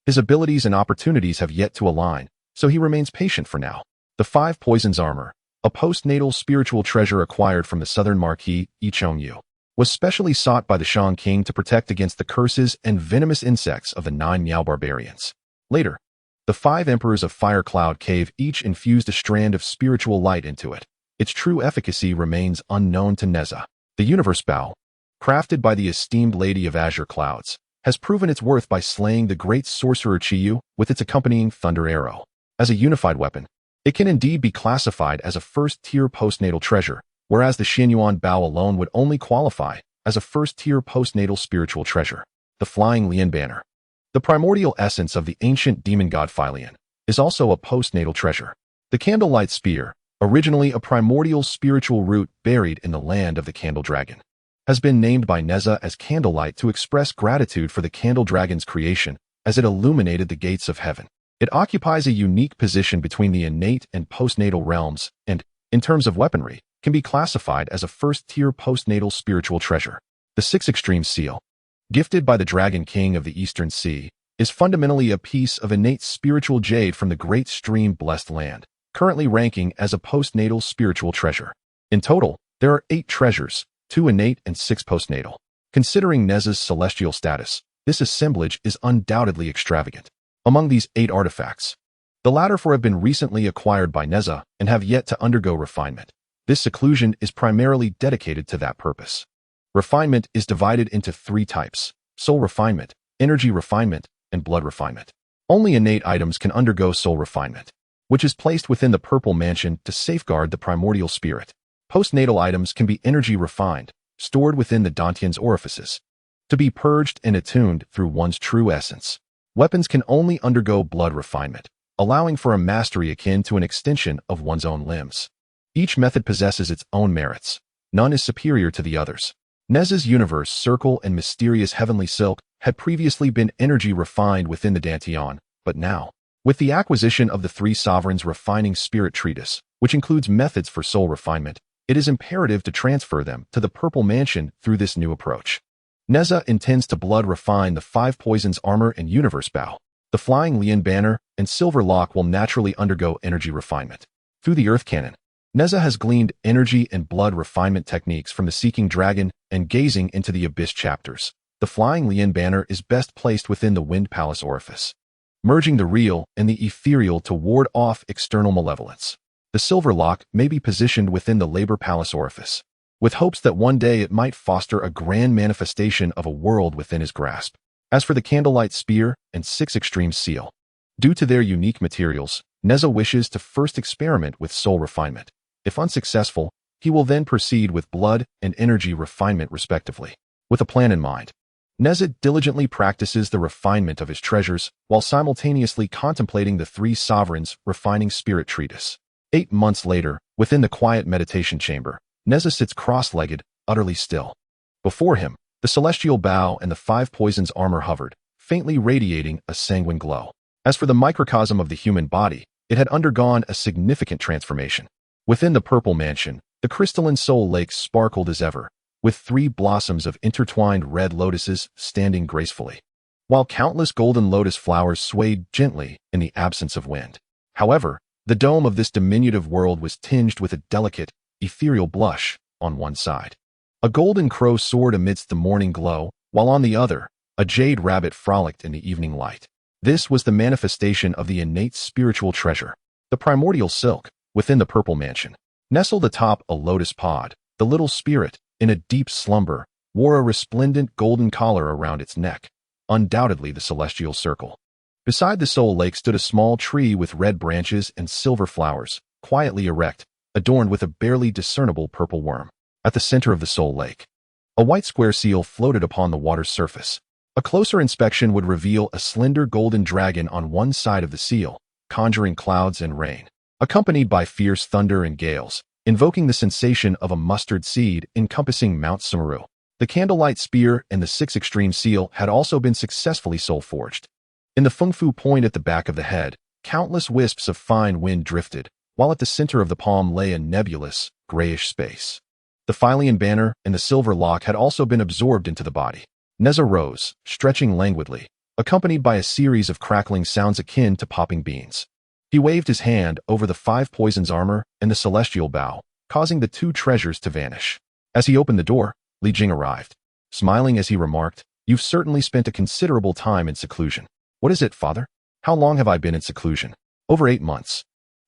his abilities and opportunities have yet to align, so he remains patient for now. The 5 Poisons Armor, a postnatal spiritual treasure acquired from the Southern Marquis Yi Chongyu, was specially sought by the Shang King to protect against the curses and venomous insects of the 9 Miao barbarians. Later, the 5 Emperors of Fire Cloud Cave each infused a strand of spiritual light into it. Its true efficacy remains unknown to Neza. The Universe Bow, crafted by the esteemed Lady of Azure Clouds, has proven its worth by slaying the great sorcerer Qiyu with its accompanying Thunder Arrow. As a unified weapon, it can indeed be classified as a 1st-tier postnatal treasure, whereas the Xianyuan Bao alone would only qualify as a 1st-tier postnatal spiritual treasure. The Flying Lian Banner, the primordial essence of the ancient demon god Philian, is also a postnatal treasure. The Candlelight Spear, originally a primordial spiritual root buried in the land of the Candle Dragon, has been named by Neza as Candlelight to express gratitude for the Candle Dragon's creation as it illuminated the gates of heaven. It occupies a unique position between the innate and postnatal realms and, in terms of weaponry, can be classified as a 1st-tier postnatal spiritual treasure. The 6 Extreme Seal, gifted by the Dragon King of the Eastern Sea, is fundamentally a piece of innate spiritual jade from the Great Stream Blessed Land, currently ranking as a postnatal spiritual treasure. In total, there are 8 treasures, 2 innate and 6 postnatal. Considering Neza's celestial status, this assemblage is undoubtedly extravagant. Among these 8 artifacts, the latter 4 have been recently acquired by Neza and have yet to undergo refinement. This seclusion is primarily dedicated to that purpose. Refinement is divided into 3 types: soul refinement, energy refinement, and blood refinement. Only innate items can undergo soul refinement, which is placed within the Purple Mansion to safeguard the primordial spirit. Postnatal items can be energy refined, stored within the Dantian's orifices, to be purged and attuned through one's true essence. Weapons can only undergo blood refinement, allowing for a mastery akin to an extension of one's own limbs. Each method possesses its own merits. None is superior to the others. Neza's Universe Circle and mysterious Heavenly Silk had previously been energy refined within the Dantian, but now, with the acquisition of the 3 Sovereigns Refining Spirit Treatise, which includes methods for soul refinement, it is imperative to transfer them to the Purple Mansion through this new approach. Neza intends to blood refine the 5 Poisons Armor and Universe Bow. The Flying Lian Banner and Silver Lock will naturally undergo energy refinement. Through the Earth Cannon, Neza has gleaned energy and blood refinement techniques from the Seeking Dragon and Gazing into the Abyss chapters. The Flying Lian Banner is best placed within the Wind Palace orifice, merging the real and the ethereal to ward off external malevolence. The Silver Lock may be positioned within the Labor Palace orifice, with hopes that one day it might foster a grand manifestation of a world within his grasp. As for the Candlelight Spear and 6 Extreme Seal, due to their unique materials, Neza wishes to first experiment with soul refinement. If unsuccessful, he will then proceed with blood and energy refinement respectively. With a plan in mind, Neza diligently practices the refinement of his treasures while simultaneously contemplating the 3 Sovereigns Refining Spirit Treatise. 8 months later, within the quiet meditation chamber, Neza sits cross-legged, utterly still. Before him, the celestial bow and the 5 Poisons Armor hovered, faintly radiating a sanguine glow. As for the microcosm of the human body, it had undergone a significant transformation. Within the Purple Mansion, the crystalline soul lake sparkled as ever, with 3 blossoms of intertwined red lotuses standing gracefully, while countless golden lotus flowers swayed gently in the absence of wind. However, the dome of this diminutive world was tinged with a delicate, ethereal blush on one side. A golden crow soared amidst the morning glow, while on the other, a jade rabbit frolicked in the evening light. This was the manifestation of the innate spiritual treasure, the primordial silk, within the purple mansion. Nestled atop a lotus pod, the little spirit, in a deep slumber, wore a resplendent golden collar around its neck, undoubtedly the celestial circle. Beside the soul lake stood a small tree with red branches and silver flowers, quietly erect, adorned with a barely discernible purple worm. At the center of the soul lake, a white square seal floated upon the water's surface. A closer inspection would reveal a slender golden dragon on one side of the seal, conjuring clouds and rain, accompanied by fierce thunder and gales, invoking the sensation of a mustard seed encompassing Mount Sumeru. The candlelight spear and the 6 extreme seal had also been successfully soul-forged. In the Feng Fu point at the back of the head, countless wisps of fine wind drifted, while at the center of the palm lay a nebulous, grayish space. The Philian banner and the silver lock had also been absorbed into the body. Neza rose, stretching languidly, accompanied by a series of crackling sounds akin to popping beans. He waved his hand over the 5 poisons armor and the celestial bow, causing the 2 treasures to vanish. As he opened the door, Li Jing arrived. Smiling as he remarked, "You've certainly spent a considerable time in seclusion." "What is it, father?" "How long have I been in seclusion?" "Over 8 months.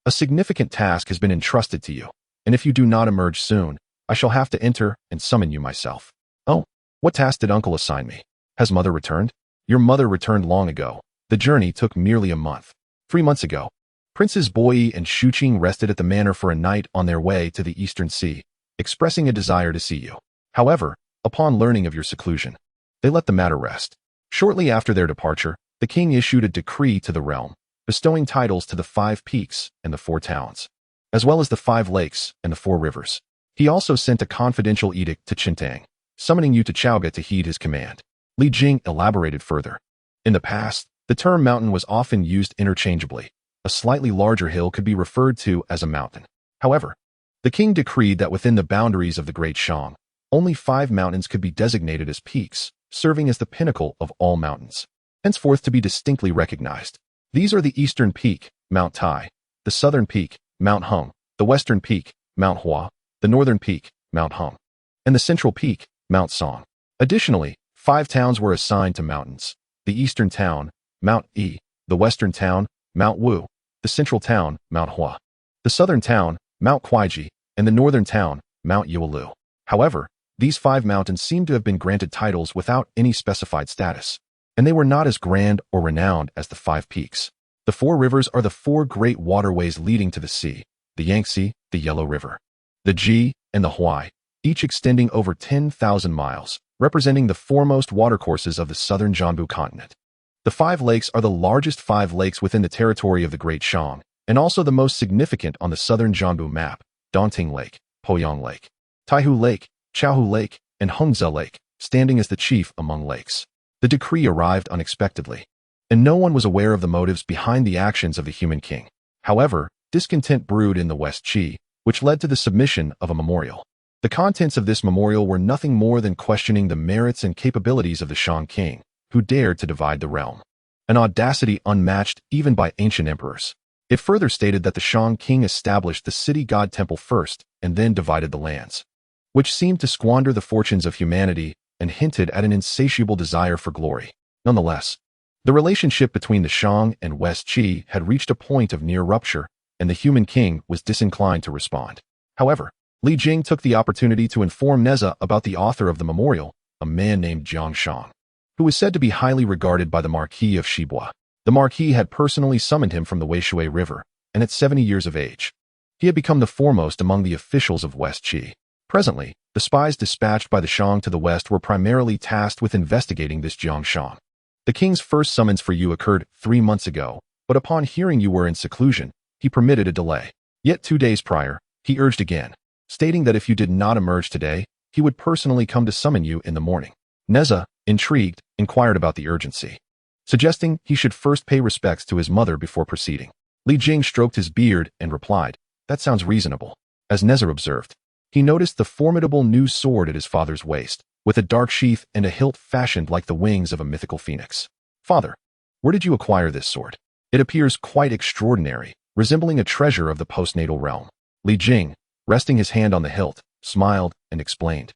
A significant task has been entrusted to you, and if you do not emerge soon, I shall have to enter and summon you myself." "Oh, what task did uncle assign me?" "Has mother returned?" "Your mother returned long ago. The journey took merely a month." 3 months ago, Princes Boyi and Shuqing rested at the manor for a night on their way to the Eastern Sea, expressing a desire to see you. However, upon learning of your seclusion, they let the matter rest. Shortly after their departure, the king issued a decree to the realm, bestowing titles to the 5 peaks and the 4 towns, as well as the 5 lakes and the 4 rivers. He also sent a confidential edict to Qintang, summoning you to Chaoga to heed his command. Li Jing elaborated further. In the past, the term mountain was often used interchangeably. A slightly larger hill could be referred to as a mountain. However, the king decreed that within the boundaries of the Great Shang, only 5 mountains could be designated as peaks, serving as the pinnacle of all mountains, henceforth to be distinctly recognized. These are the Eastern Peak, Mount Tai, the Southern Peak, Mount Hung, the Western Peak, Mount Hua, the Northern Peak, Mount Hung, and the Central Peak, Mount Song. Additionally, 5 towns were assigned to mountains: the Eastern Town, Mount Yi, the Western Town, Mount Wu, the Central Town, Mount Hua, the Southern Town, Mount Kuaiji, and the Northern Town, Mount Yuelu. However, these 5 mountains seem to have been granted titles without any specified status, and they were not as grand or renowned as the 5 peaks. The 4 rivers are the 4 great waterways leading to the sea: the Yangtze, the Yellow River, the Ji, and the Huai, each extending over 10,000 miles, representing the foremost watercourses of the southern Jianbu continent. The 5 lakes are the largest 5 lakes within the territory of the Great Shang, and also the most significant on the southern Jianbu map: Dongting Lake, Poyang Lake, Taihu Lake, Chaohu Lake, and Hengze Lake, standing as the chief among lakes. The decree arrived unexpectedly, and no one was aware of the motives behind the actions of the human king. However, discontent brewed in the West Qi, which led to the submission of a memorial. The contents of this memorial were nothing more than questioning the merits and capabilities of the Shang king, who dared to divide the realm, an audacity unmatched even by ancient emperors. It further stated that the Shang king established the city god temple first and then divided the lands, which seemed to squander the fortunes of humanity and hinted at an insatiable desire for glory. Nonetheless, the relationship between the Shang and West Qi had reached a point of near rupture, and the human king was disinclined to respond. However, Li Jing took the opportunity to inform Neza about the author of the memorial, a man named Jiang Shang, who was said to be highly regarded by the Marquis of Shibua. The Marquis had personally summoned him from the Weishui River, and at 70 years of age, he had become the foremost among the officials of West Qi. Presently, the spies dispatched by the Shang to the west were primarily tasked with investigating this Jiang Shang. The king's first summons for you occurred 3 months ago, but upon hearing you were in seclusion, he permitted a delay. Yet 2 days prior, he urged again, stating that if you did not emerge today, he would personally come to summon you in the morning. Neza, intrigued, inquired about the urgency, suggesting he should first pay respects to his mother before proceeding. Li Jing stroked his beard and replied, "That sounds reasonable." As Neza observed, he noticed the formidable new sword at his father's waist, with a dark sheath and a hilt fashioned like the wings of a mythical phoenix. "Father, where did you acquire this sword? It appears quite extraordinary, resembling a treasure of the postnatal realm." Li Jing, resting his hand on the hilt, smiled and explained,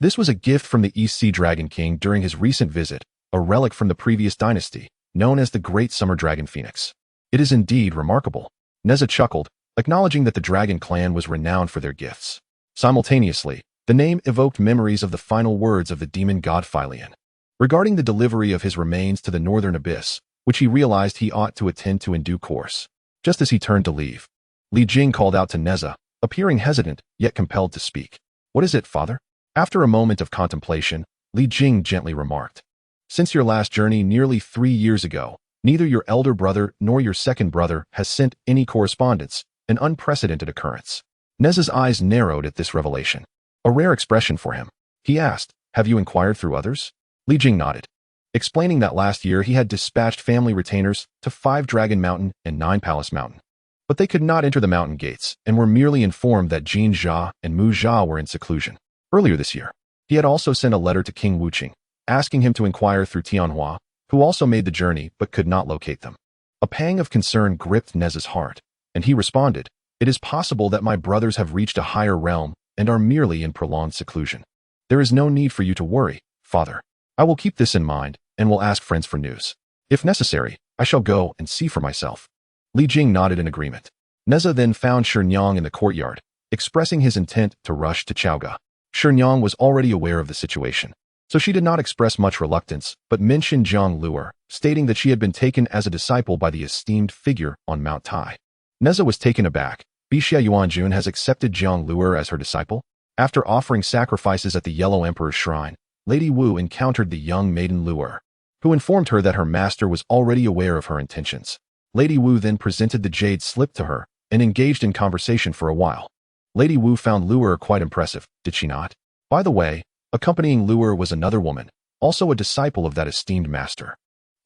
This was a gift from the East Sea Dragon King during his recent visit, a relic from the previous dynasty, known as the Great Summer Dragon Phoenix. It is indeed remarkable. Neza chuckled, acknowledging that the dragon clan was renowned for their gifts. Simultaneously, the name evoked memories of the final words of the demon god Phylian regarding the delivery of his remains to the northern abyss, which he realized he ought to attend to in due course. Just as he turned to leave, Li Jing called out to Neza, appearing hesitant yet compelled to speak. "What is it, father?" After a moment of contemplation, Li Jing gently remarked, "Since your last journey nearly 3 years ago, neither your elder brother nor your second brother has sent any correspondence, an unprecedented occurrence." Neza's eyes narrowed at this revelation. A rare expression for him. He asked, "Have you inquired through others?" Li Jing nodded, explaining that last year he had dispatched family retainers to 5 Dragon Mountain and 9 Palace Mountain. But they could not enter the mountain gates and were merely informed that Jin Jia and Mu Jia were in seclusion. Earlier this year, he had also sent a letter to King Wuqing, asking him to inquire through Tianhua, who also made the journey but could not locate them. A pang of concern gripped Neza's heart, and he responded, "It is possible that my brothers have reached a higher realm and are merely in prolonged seclusion. There is no need for you to worry, father. I will keep this in mind and will ask friends for news. If necessary, I shall go and see for myself." Li Jing nodded in agreement. Neza then found Shernyan in the courtyard, expressing his intent to rush to Chaoga. Shernyan was already aware of the situation, so she did not express much reluctance, but mentioned Jiang Luer, stating that she had been taken as a disciple by the esteemed figure on Mount Tai. Neza was taken aback. Bixia Yuanjun has accepted Jiang Luer as her disciple? After offering sacrifices at the Yellow Emperor's shrine, Lady Wu encountered the young maiden Luer, who informed her that her master was already aware of her intentions. Lady Wu then presented the jade slip to her and engaged in conversation for a while. Lady Wu found Luer quite impressive, did she not? By the way, accompanying Luer was another woman, also a disciple of that esteemed master,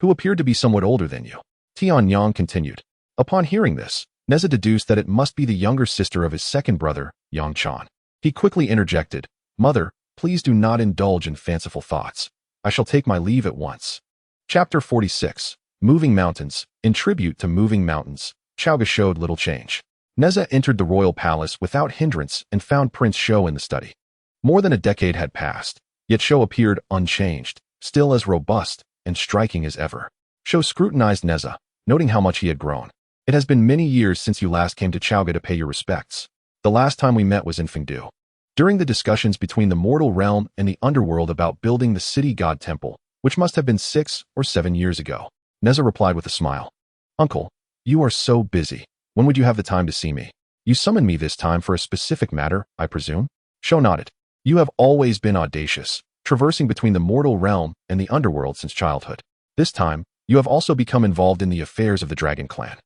who appeared to be somewhat older than you. Tianyang continued. Upon hearing this, Neza deduced that it must be the younger sister of his second brother, Yang Chan. He quickly interjected, "Mother, please do not indulge in fanciful thoughts. I shall take my leave at once." Chapter 46. Moving Mountains. In tribute to moving mountains, Chaoga showed little change. Neza entered the royal palace without hindrance and found Prince Shou in the study. More than a decade had passed, yet Shou appeared unchanged, still as robust and striking as ever. Shou scrutinized Neza, noting how much he had grown. "It has been many years since you last came to Chaoga to pay your respects. The last time we met was in Fengdu, during the discussions between the mortal realm and the underworld about building the city god temple, which must have been 6 or 7 years ago." Neza replied with a smile. "Uncle, you are so busy. When would you have the time to see me? You summoned me this time for a specific matter, I presume?" Shou nodded. "You have always been audacious, traversing between the mortal realm and the underworld since childhood. This time, you have also become involved in the affairs of the Dragon Clan.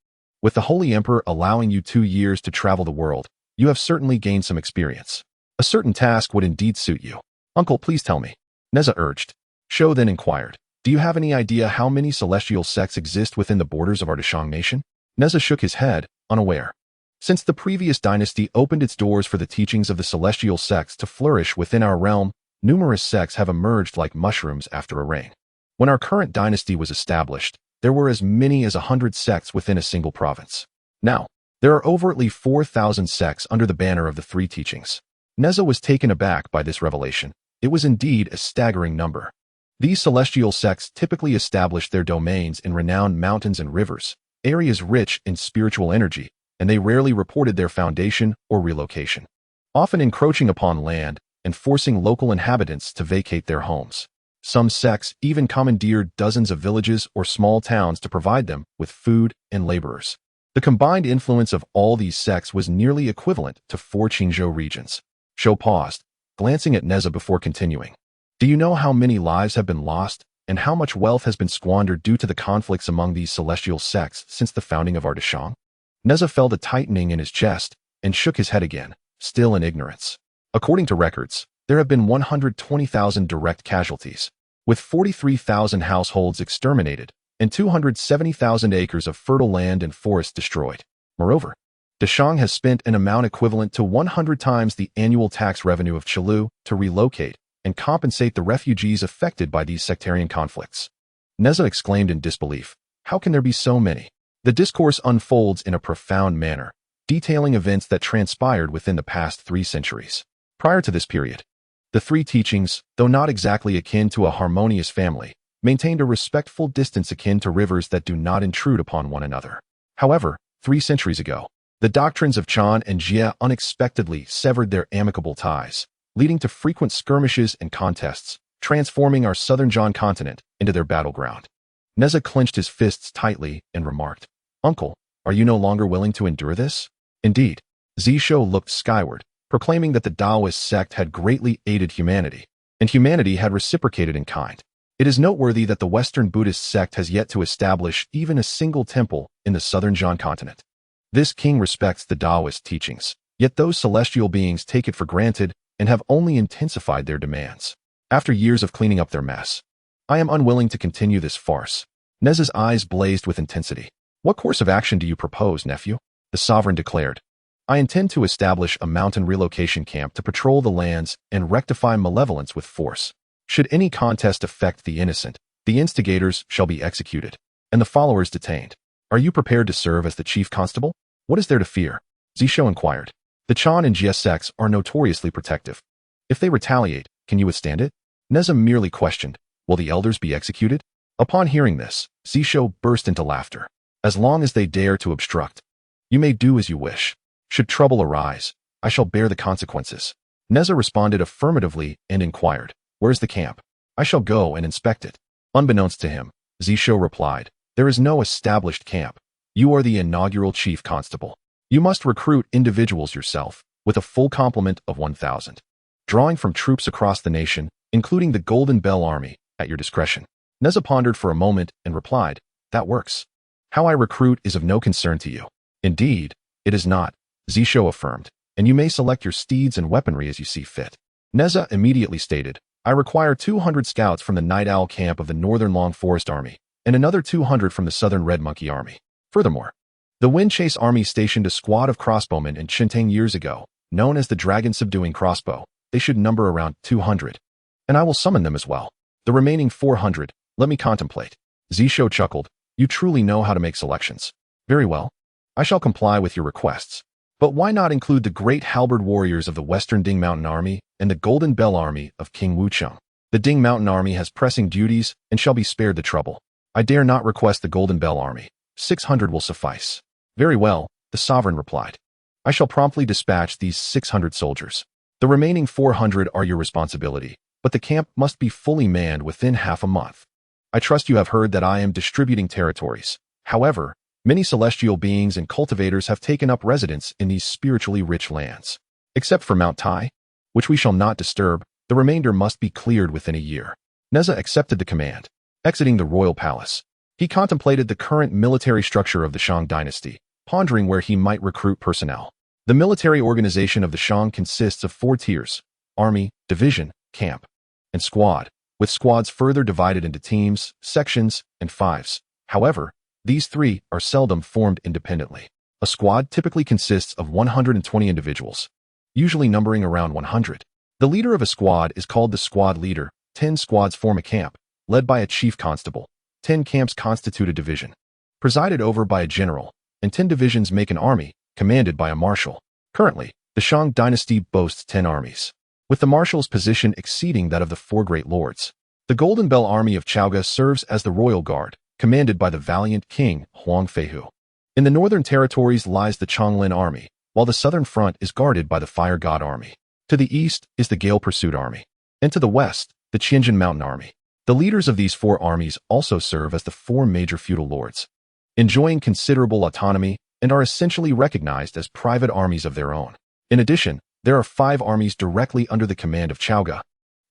With the Holy Emperor allowing you 2 years to travel the world, you have certainly gained some experience. A certain task would indeed suit you. Uncle, please tell me," Neza urged. Shou then inquired, "Do you have any idea how many celestial sects exist within the borders of our Deshang nation?" Neza shook his head, unaware. Since the previous dynasty opened its doors for the teachings of the celestial sects to flourish within our realm, numerous sects have emerged like mushrooms after a rain. When our current dynasty was established, there were as many as 100 sects within a single province. Now, there are overtly 4,000 sects under the banner of the 3 teachings. Neza was taken aback by this revelation. It was indeed a staggering number. These celestial sects typically established their domains in renowned mountains and rivers, areas rich in spiritual energy, and they rarely reported their foundation or relocation, often encroaching upon land and forcing local inhabitants to vacate their homes. Some sects even commandeered dozens of villages or small towns to provide them with food and laborers. The combined influence of all these sects was nearly equivalent to 4 Qingzhou regions. Shou paused, glancing at Neza before continuing. "Do you know how many lives have been lost and how much wealth has been squandered due to the conflicts among these celestial sects since the founding of our Deshang?" Neza felt a tightening in his chest and shook his head again, still in ignorance. According to records, there have been 120,000 direct casualties, with 43,000 households exterminated and 270,000 acres of fertile land and forest destroyed. Moreover, Deshang has spent an amount equivalent to 100 times the annual tax revenue of Qilu to relocate and compensate the refugees affected by these sectarian conflicts. Neza exclaimed in disbelief, "How can there be so many?" The discourse unfolds in a profound manner, detailing events that transpired within the past 3 centuries. Prior to this period, The three teachings, though not exactly akin to a harmonious family, maintained a respectful distance akin to rivers that do not intrude upon one another. However, 3 centuries ago, the doctrines of Chan and Jie unexpectedly severed their amicable ties, leading to frequent skirmishes and contests, transforming our southern Zhan continent into their battleground. Neza clenched his fists tightly and remarked, "Uncle, are you no longer willing to endure this?" Indeed, Zisho looked skyward, proclaiming that the Taoist sect had greatly aided humanity, and humanity had reciprocated in kind. It is noteworthy that the Western Buddhist sect has yet to establish even a single temple in the southern Zhan continent. This king respects the Taoist teachings, yet those celestial beings take it for granted and have only intensified their demands. After years of cleaning up their mess, I am unwilling to continue this farce. Neza's eyes blazed with intensity. "What course of action do you propose, nephew?" The sovereign declared. "I intend to establish a mountain relocation camp to patrol the lands and rectify malevolence with force. Should any contest affect the innocent, the instigators shall be executed, and the followers detained. Are you prepared to serve as the chief constable?" "What is there to fear?" Zisho inquired. "The Chan and Jie sects are notoriously protective. If they retaliate, can you withstand it?" Neza merely questioned, "Will the elders be executed?" Upon hearing this, Zisho burst into laughter. "As long as they dare to obstruct, you may do as you wish. Should trouble arise, I shall bear the consequences." Neza responded affirmatively and inquired, "Where's the camp?" "I shall go and inspect it." Unbeknownst to him, Zisho replied, "There is no established camp. You are the inaugural chief constable. You must recruit individuals yourself, with a full complement of 1,000. Drawing from troops across the nation, including the Golden Bell Army, at your discretion." Neza pondered for a moment and replied, "That works. How I recruit is of no concern to you." "Indeed, it is not," Zisho affirmed, "and you may select your steeds and weaponry as you see fit." Neza immediately stated, "I require 200 scouts from the Night Owl camp of the Northern Long Forest Army, and another 200 from the Southern Red Monkey Army. Furthermore, the Wind Chase Army stationed a squad of crossbowmen in Chintang years ago, known as the Dragon Subduing Crossbow. They should number around 200, and I will summon them as well. The remaining 400, let me contemplate." Zisho chuckled, "You truly know how to make selections. Very well. I shall comply with your requests. But why not include the great halberd warriors of the Western Ding Mountain Army and the Golden Bell Army of King Wucheng? The Ding Mountain Army has pressing duties and shall be spared the trouble. I dare not request the Golden Bell Army. 600 will suffice." "Very well," the sovereign replied. "I shall promptly dispatch these 600 soldiers. The remaining 400 are your responsibility, but the camp must be fully manned within half a month. I trust you have heard that I am distributing territories. However, many celestial beings and cultivators have taken up residence in these spiritually rich lands. Except for Mount Tai, which we shall not disturb, the remainder must be cleared within a year." Neza accepted the command. Exiting the royal palace, he contemplated the current military structure of the Shang dynasty, pondering where he might recruit personnel. The military organization of the Shang consists of 4 tiers: army, division, camp, and squad, with squads further divided into teams, sections, and fives. However, these 3 are seldom formed independently. A squad typically consists of 120 individuals, usually numbering around 100. The leader of a squad is called the squad leader. 10 squads form a camp, led by a chief constable. 10 camps constitute a division, presided over by a general, and 10 divisions make an army, commanded by a marshal. Currently, the Shang dynasty boasts 10 armies, with the marshal's position exceeding that of the 4 great lords. The Golden Bell Army of Chaoga serves as the royal guard, commanded by the valiant king Huang Feihu. In the northern territories lies the Chonglin Army, while the southern front is guarded by the Fire God Army. To the east is the Gale Pursuit Army, and to the west, the Qianjin Mountain Army. The leaders of these 4 armies also serve as the 4 major feudal lords, enjoying considerable autonomy and are essentially recognized as private armies of their own. In addition, there are 5 armies directly under the command of Chaoga,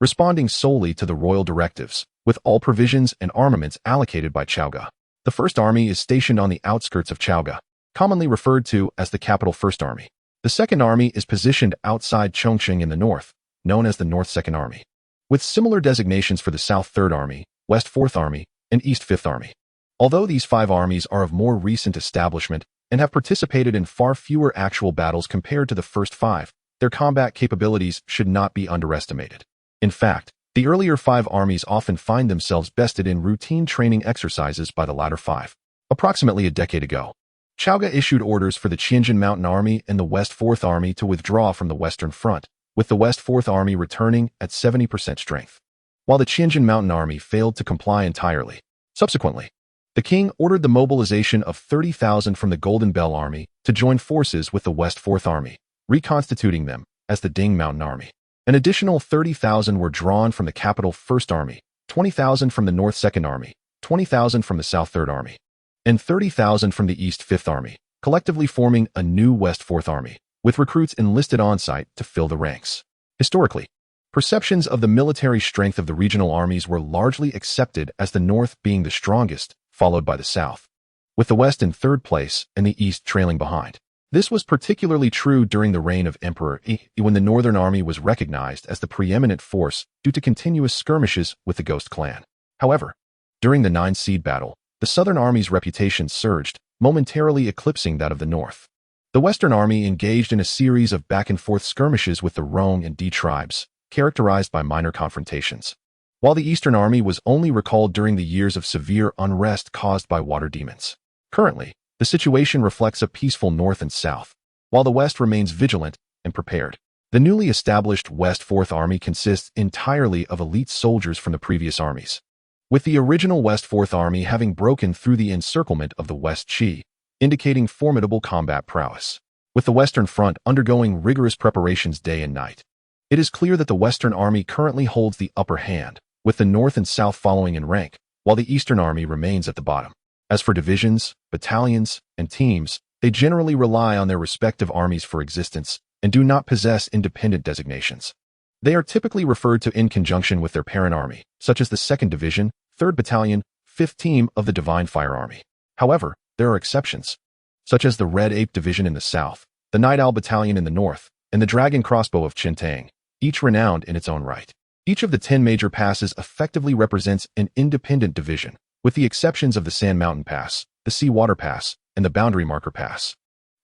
responding solely to the royal directives, with all provisions and armaments allocated by Chaoga. The first army is stationed on the outskirts of Chaoga, commonly referred to as the Capital First Army. The second army is positioned outside Chongqing in the north, known as the North Second Army, with similar designations for the South Third Army, West Fourth Army, and East Fifth Army. Although these 5 armies are of more recent establishment and have participated in far fewer actual battles compared to the first 5, their combat capabilities should not be underestimated. In fact, the earlier 5 armies often find themselves bested in routine training exercises by the latter 5. Approximately a decade ago, Chaoga issued orders for the Qianjin Mountain Army and the West Fourth Army to withdraw from the Western Front, with the West Fourth Army returning at 70% strength, while the Qianjin Mountain Army failed to comply entirely. Subsequently, the king ordered the mobilization of 30,000 from the Golden Bell Army to join forces with the West Fourth Army, reconstituting them as the Ding Mountain Army. An additional 30,000 were drawn from the capital First Army, 20,000 from the North Second Army, 20,000 from the South Third Army, and 30,000 from the East Fifth Army, collectively forming a new West Fourth Army, with recruits enlisted on-site to fill the ranks. Historically, perceptions of the military strength of the regional armies were largely accepted as the North being the strongest, followed by the South, with the West in third place and the East trailing behind. This was particularly true during the reign of Emperor Yi, when the Northern Army was recognized as the preeminent force due to continuous skirmishes with the Ghost Clan. However, during the Nine Seed Battle, the Southern Army's reputation surged, momentarily eclipsing that of the North. The Western Army engaged in a series of back-and-forth skirmishes with the Rong and Di tribes, characterized by minor confrontations, while the Eastern Army was only recalled during the years of severe unrest caused by water demons. Currently, the situation reflects a peaceful North and South, while the West remains vigilant and prepared. The newly established West Fourth Army consists entirely of elite soldiers from the previous armies, with the original West Fourth Army having broken through the encirclement of the West Qi, indicating formidable combat prowess. With the Western Front undergoing rigorous preparations day and night, it is clear that the Western Army currently holds the upper hand, with the North and South following in rank, while the Eastern Army remains at the bottom. As for divisions, battalions, and teams, they generally rely on their respective armies for existence and do not possess independent designations. They are typically referred to in conjunction with their parent army, such as the 2nd Division, 3rd Battalion, 5th Team of the Divine Fire Army. However, there are exceptions, such as the Red Ape Division in the south, the Night Owl Battalion in the north, and the Dragon Crossbow of Qintang, each renowned in its own right. Each of the 10 major passes effectively represents an independent division, with the exceptions of the Sand Mountain Pass, the Sea Water Pass, and the Boundary Marker Pass.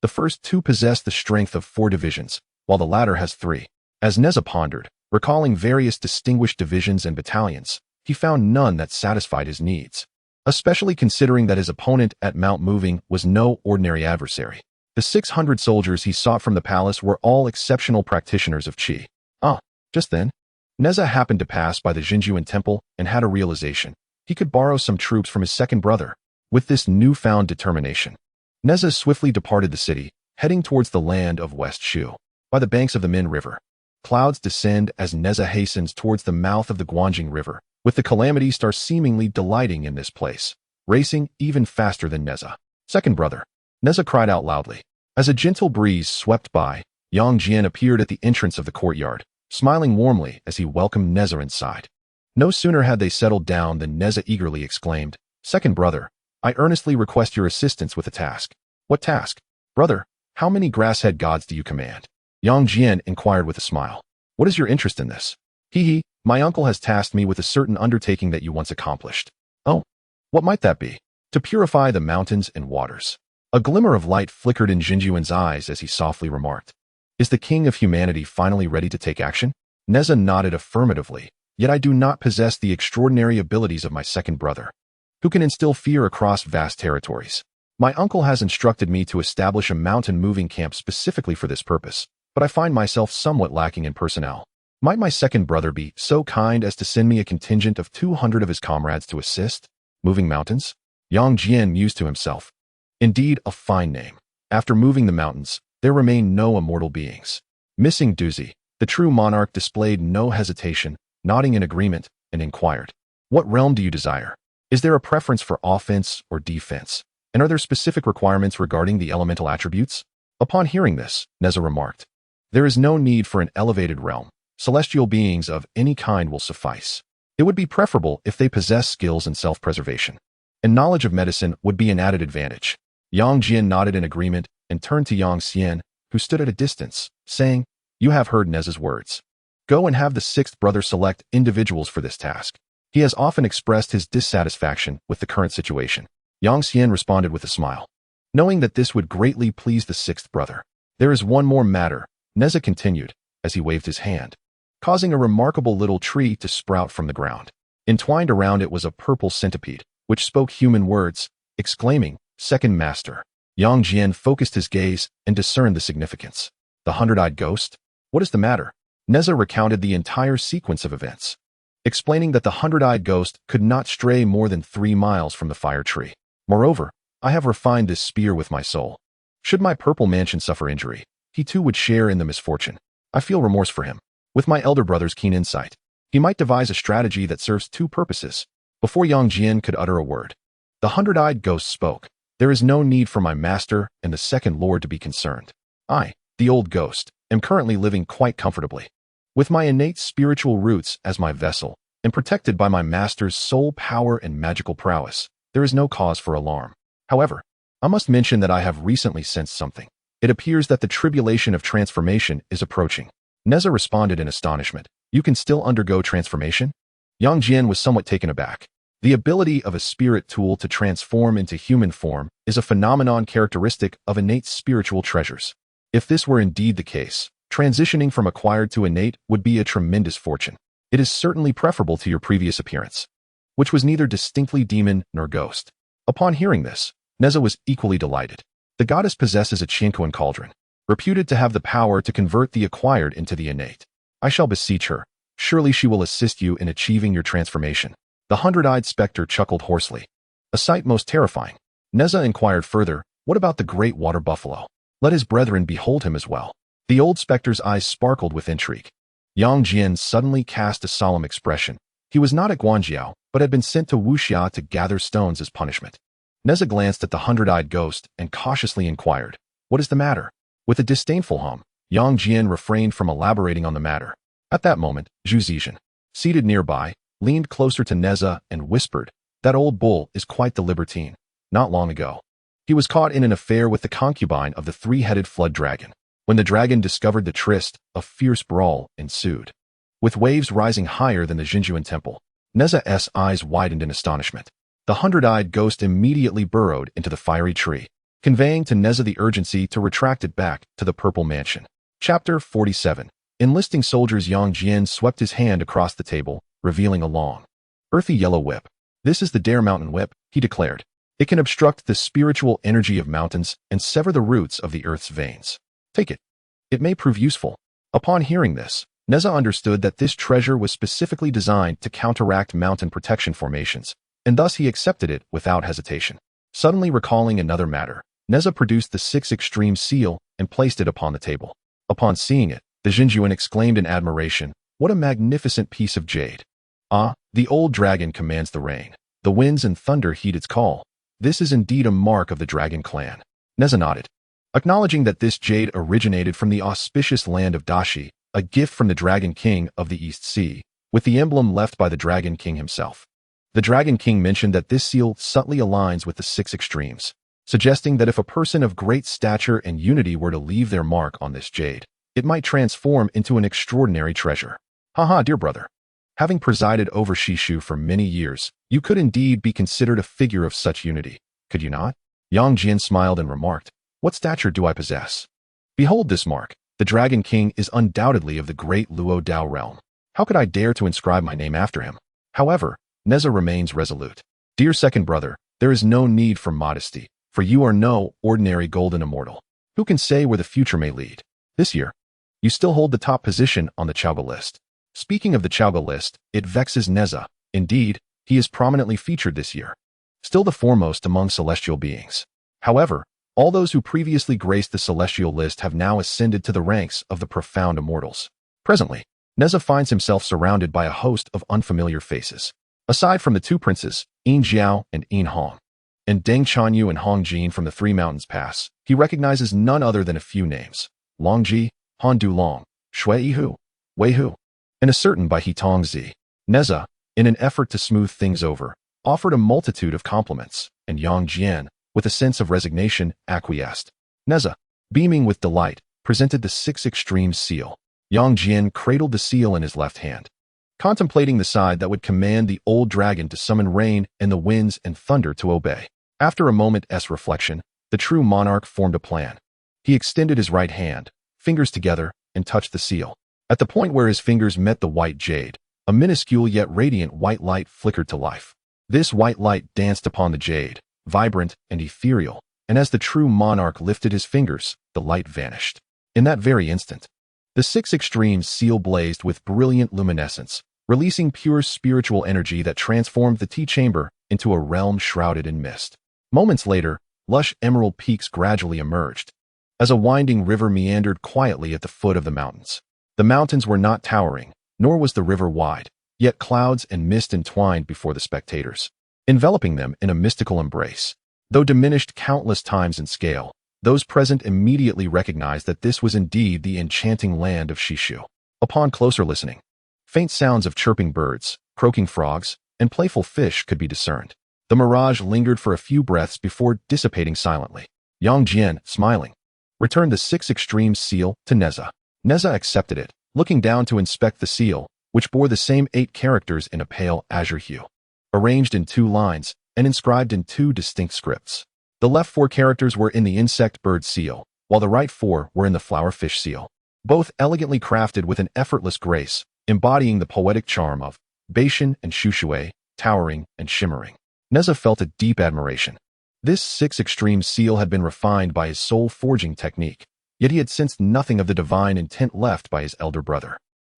The first two possess the strength of 4 divisions, while the latter has 3. As Neza pondered, recalling various distinguished divisions and battalions, he found none that satisfied his needs, especially considering that his opponent at Mount Moving was no ordinary adversary. The 600 soldiers he sought from the palace were all exceptional practitioners of Qi. Just then, Neza happened to pass by the Jinjuan Temple and had a realization. He could borrow some troops from his second brother. With this newfound determination, Neza swiftly departed the city, heading towards the land of West Shu. By the banks of the Min River, clouds descend as Neza hastens towards the mouth of the Guanjing River, with the Calamity Star seemingly delighting in this place, racing even faster than Neza. Second brother, Neza cried out loudly. As a gentle breeze swept by, Yang Jian appeared at the entrance of the courtyard, smiling warmly as he welcomed Neza inside. No sooner had they settled down than Neza eagerly exclaimed, "Second brother, I earnestly request your assistance with a task." "What task?" "Brother, how many grasshead gods do you command?" Yang Jian inquired with a smile. "What is your interest in this?" "Hee, my uncle has tasked me with a certain undertaking that you once accomplished." "Oh, what might that be?" "To purify the mountains and waters." A glimmer of light flickered in Jinjuan's eyes as he softly remarked, "Is the king of humanity finally ready to take action?" Neza nodded affirmatively. "Yet I do not possess the extraordinary abilities of my second brother, who can instill fear across vast territories. My uncle has instructed me to establish a mountain moving camp specifically for this purpose, but I find myself somewhat lacking in personnel. Might my second brother be so kind as to send me a contingent of 200 of his comrades to assist? Moving mountains? Yang Jian mused to himself. Indeed, a fine name. After moving the mountains, there remain no immortal beings. Missing Duzi, the true monarch displayed no hesitation, nodding in agreement, and inquired, "What realm do you desire? Is there a preference for offense or defense? And are there specific requirements regarding the elemental attributes?" Upon hearing this, Neza remarked, "There is no need for an elevated realm. Celestial beings of any kind will suffice. It would be preferable if they possess skills in self-preservation, and knowledge of medicine would be an added advantage." Yang Jian nodded in agreement and turned to Yang Xian, who stood at a distance, saying, "You have heard Neza's words. Go and have the sixth brother select individuals for this task. He has often expressed his dissatisfaction with the current situation." Yang Xian responded with a smile, knowing that this would greatly please the sixth brother. "There is one more matter," Neza continued, as he waved his hand, causing a remarkable little tree to sprout from the ground. Entwined around it was a purple centipede, which spoke human words, exclaiming, "Second master." Yang Jian focused his gaze and discerned the significance. "The hundred-eyed ghost? What is the matter?" Neza recounted the entire sequence of events, explaining that the hundred-eyed ghost could not stray more than 3 miles from the fire tree. Moreover, I have refined this spear with my soul. Should my purple mansion suffer injury, he too would share in the misfortune. I feel remorse for him. With my elder brother's keen insight, he might devise a strategy that serves 2 purposes. Before Yang Jian could utter a word, the hundred-eyed ghost spoke. There is no need for my master and the second lord to be concerned. I, the old ghost, am currently living quite comfortably, with my innate spiritual roots as my vessel, and protected by my master's soul power and magical prowess. There is no cause for alarm. However, I must mention that I have recently sensed something. It appears that the tribulation of transformation is approaching. Neza responded in astonishment. You can still undergo transformation? Yang Jian was somewhat taken aback. The ability of a spirit tool to transform into human form is a phenomenon characteristic of innate spiritual treasures. If this were indeed the case, transitioning from acquired to innate would be a tremendous fortune. It is certainly preferable to your previous appearance, which was neither distinctly demon nor ghost. Upon hearing this, Neza was equally delighted. The goddess possesses a Chinquan cauldron, reputed to have the power to convert the acquired into the innate. I shall beseech her. Surely she will assist you in achieving your transformation. The hundred-eyed specter chuckled hoarsely, a sight most terrifying. Neza inquired further, what about the great water buffalo? Let his brethren behold him as well. The old specter's eyes sparkled with intrigue. Yang Jian suddenly cast a solemn expression. He was not at Guanjiao, but had been sent to Wuxia to gather stones as punishment. Neza glanced at the hundred-eyed ghost and cautiously inquired, what is the matter? With a disdainful hum, Yang Jian refrained from elaborating on the matter. At that moment, Zhu Zizhen, seated nearby, leaned closer to Neza and whispered, that old bull is quite the libertine. Not long ago, he was caught in an affair with the concubine of the 3-headed flood dragon. When the dragon discovered the tryst, a fierce brawl ensued, with waves rising higher than the Jinjuan temple. Neza's eyes widened in astonishment. The hundred-eyed ghost immediately burrowed into the fiery tree, conveying to Neza the urgency to retract it back to the purple mansion. Chapter 47. Enlisting soldiers. Yang Jian swept his hand across the table, revealing a long, earthy yellow whip. This is the Dare Mountain Whip, he declared. It can obstruct the spiritual energy of mountains and sever the roots of the earth's veins. Take it. It may prove useful. Upon hearing this, Neza understood that this treasure was specifically designed to counteract mountain protection formations, and thus he accepted it without hesitation. Suddenly recalling another matter, Neza produced the 6 extreme seal and placed it upon the table. Upon seeing it, the Jinjuan exclaimed in admiration, what a magnificent piece of jade. Ah, the old dragon commands the rain. The winds and thunder heed its call. This is indeed a mark of the dragon clan. Neza nodded, acknowledging that this jade originated from the auspicious land of Dashi, a gift from the Dragon King of the East Sea, with the emblem left by the Dragon King himself. The Dragon King mentioned that this seal subtly aligns with the 6 extremes, suggesting that if a person of great stature and unity were to leave their mark on this jade, it might transform into an extraordinary treasure. Haha, dear brother. Having presided over Shishu for many years, you could indeed be considered a figure of such unity, could you not? Yang Jian smiled and remarked, what stature do I possess? Behold this mark. The Dragon King is undoubtedly of the great Luo Dao realm. How could I dare to inscribe my name after him? However, Neza remains resolute. Dear second brother, there is no need for modesty, for you are no ordinary golden immortal. Who can say where the future may lead? This year, you still hold the top position on the Chaoga list. Speaking of the Chaoga list, it vexes Neza. Indeed, he is prominently featured this year, still the foremost among celestial beings. However, all those who previously graced the celestial list have now ascended to the ranks of the profound immortals. Presently, Neza finds himself surrounded by a host of unfamiliar faces. Aside from the 2 princes, Yin Jiao and Yin Hong, and Deng Chanyu and Hong Jin from the 3 Mountains Pass, he recognizes none other than a few names: Long Ji, Han Du Long, Shui Yihu, Wei Hu, and a certain Bai He Tong Zi. Neza, in an effort to smooth things over, offered a multitude of compliments, and Yang Jian, with a sense of resignation, acquiesced. Neza, beaming with delight, presented the 6 extreme seal. Yang Jian cradled the seal in his left hand, contemplating the side that would command the old dragon to summon rain and the winds and thunder to obey. After a moment's reflection, the true monarch formed a plan. He extended his right hand, fingers together, and touched the seal. At the point where his fingers met the white jade, a minuscule yet radiant white light flickered to life. This white light danced upon the jade, vibrant and ethereal, and as the true monarch lifted his fingers, the light vanished. In that very instant, The six extremes seal blazed with brilliant luminescence, releasing pure spiritual energy that transformed the tea chamber into a realm shrouded in mist. Moments later, lush emerald peaks gradually emerged, as a winding river meandered quietly at the foot of the mountains. The mountains were not towering, nor was the river wide, yet clouds and mist entwined before the spectators, enveloping them in a mystical embrace. Though diminished countless times in scale, those present immediately recognized that this was indeed the enchanting land of Shishu. Upon closer listening, faint sounds of chirping birds, croaking frogs, and playful fish could be discerned. The mirage lingered for a few breaths before dissipating silently. Yang Jian, smiling, returned the six extremes seal to Neza. Neza accepted it, looking down to inspect the seal, which bore the same 8 characters in a pale azure hue, arranged in 2 lines and inscribed in 2 distinct scripts. The left 4 characters were in the insect bird seal, while the right 4 were in the flower fish seal, both elegantly crafted with an effortless grace, embodying the poetic charm of Beishan and Shushui, towering and shimmering. Neza felt a deep admiration. This 6 extreme seal had been refined by his soul forging technique, yet he had sensed nothing of the divine intent left by his elder brother.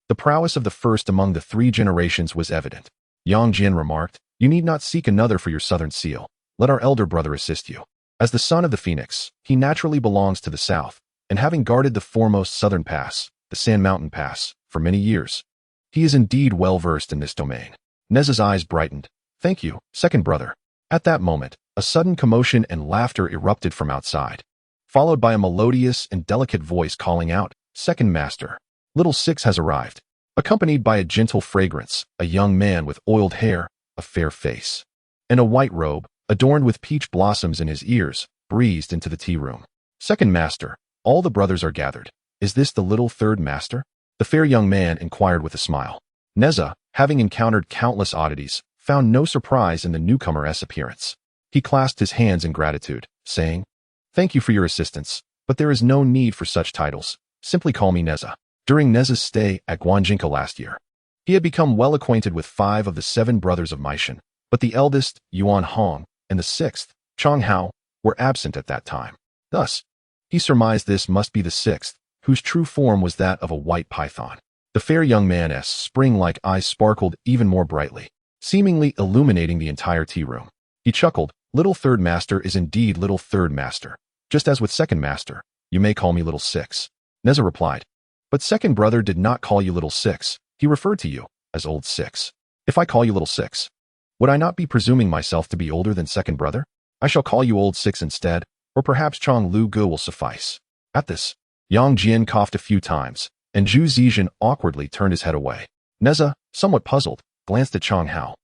The prowess of the first among the 3 generations was evident. Yang Jian remarked, "You need not seek another for your southern seal. Let our elder brother assist you. As the son of the phoenix, he naturally belongs to the south, and having guarded the foremost southern pass, the Sand Mountain Pass, for many years, he is indeed well versed in this domain." Neza's eyes brightened. "Thank you, second brother." At that moment, a sudden commotion and laughter erupted from outside, followed by a melodious and delicate voice calling out, "Second master, little Six has arrived." Accompanied by a gentle fragrance, a young man with oiled hair, a fair face, and a white robe, adorned with peach blossoms in his ears, breezed into the tea room. "Second master, all the brothers are gathered. Is this the little third master?" The fair young man inquired with a smile. Neza, having encountered countless oddities, found no surprise in the newcomer's appearance. He clasped his hands in gratitude, saying, "Thank you for your assistance, but there is no need for such titles. Simply call me Neza." During Neza's stay at Guanjinka last year, he had become well acquainted with 5 of the 7 brothers of Meishan, but the eldest, Yuan Hong, and the 6th, Chong Hao, were absent at that time. Thus, he surmised this must be the 6th, whose true form was that of a white python. The fair young man's spring-like eyes sparkled even more brightly, seemingly illuminating the entire tea room. He chuckled, "Little third master is indeed little third master. Just as with second master, you may call me little Six." Neza replied, "But second brother did not call you little Six. He referred to you as old Six. If I call you little Six, would I not be presuming myself to be older than second brother? I shall call you old Six instead, or perhaps Chong Lu Gu will suffice." At this, Yang Jian coughed a few times, and Zhu Zizhen awkwardly turned his head away. Neza, somewhat puzzled, glanced at Chong Hao,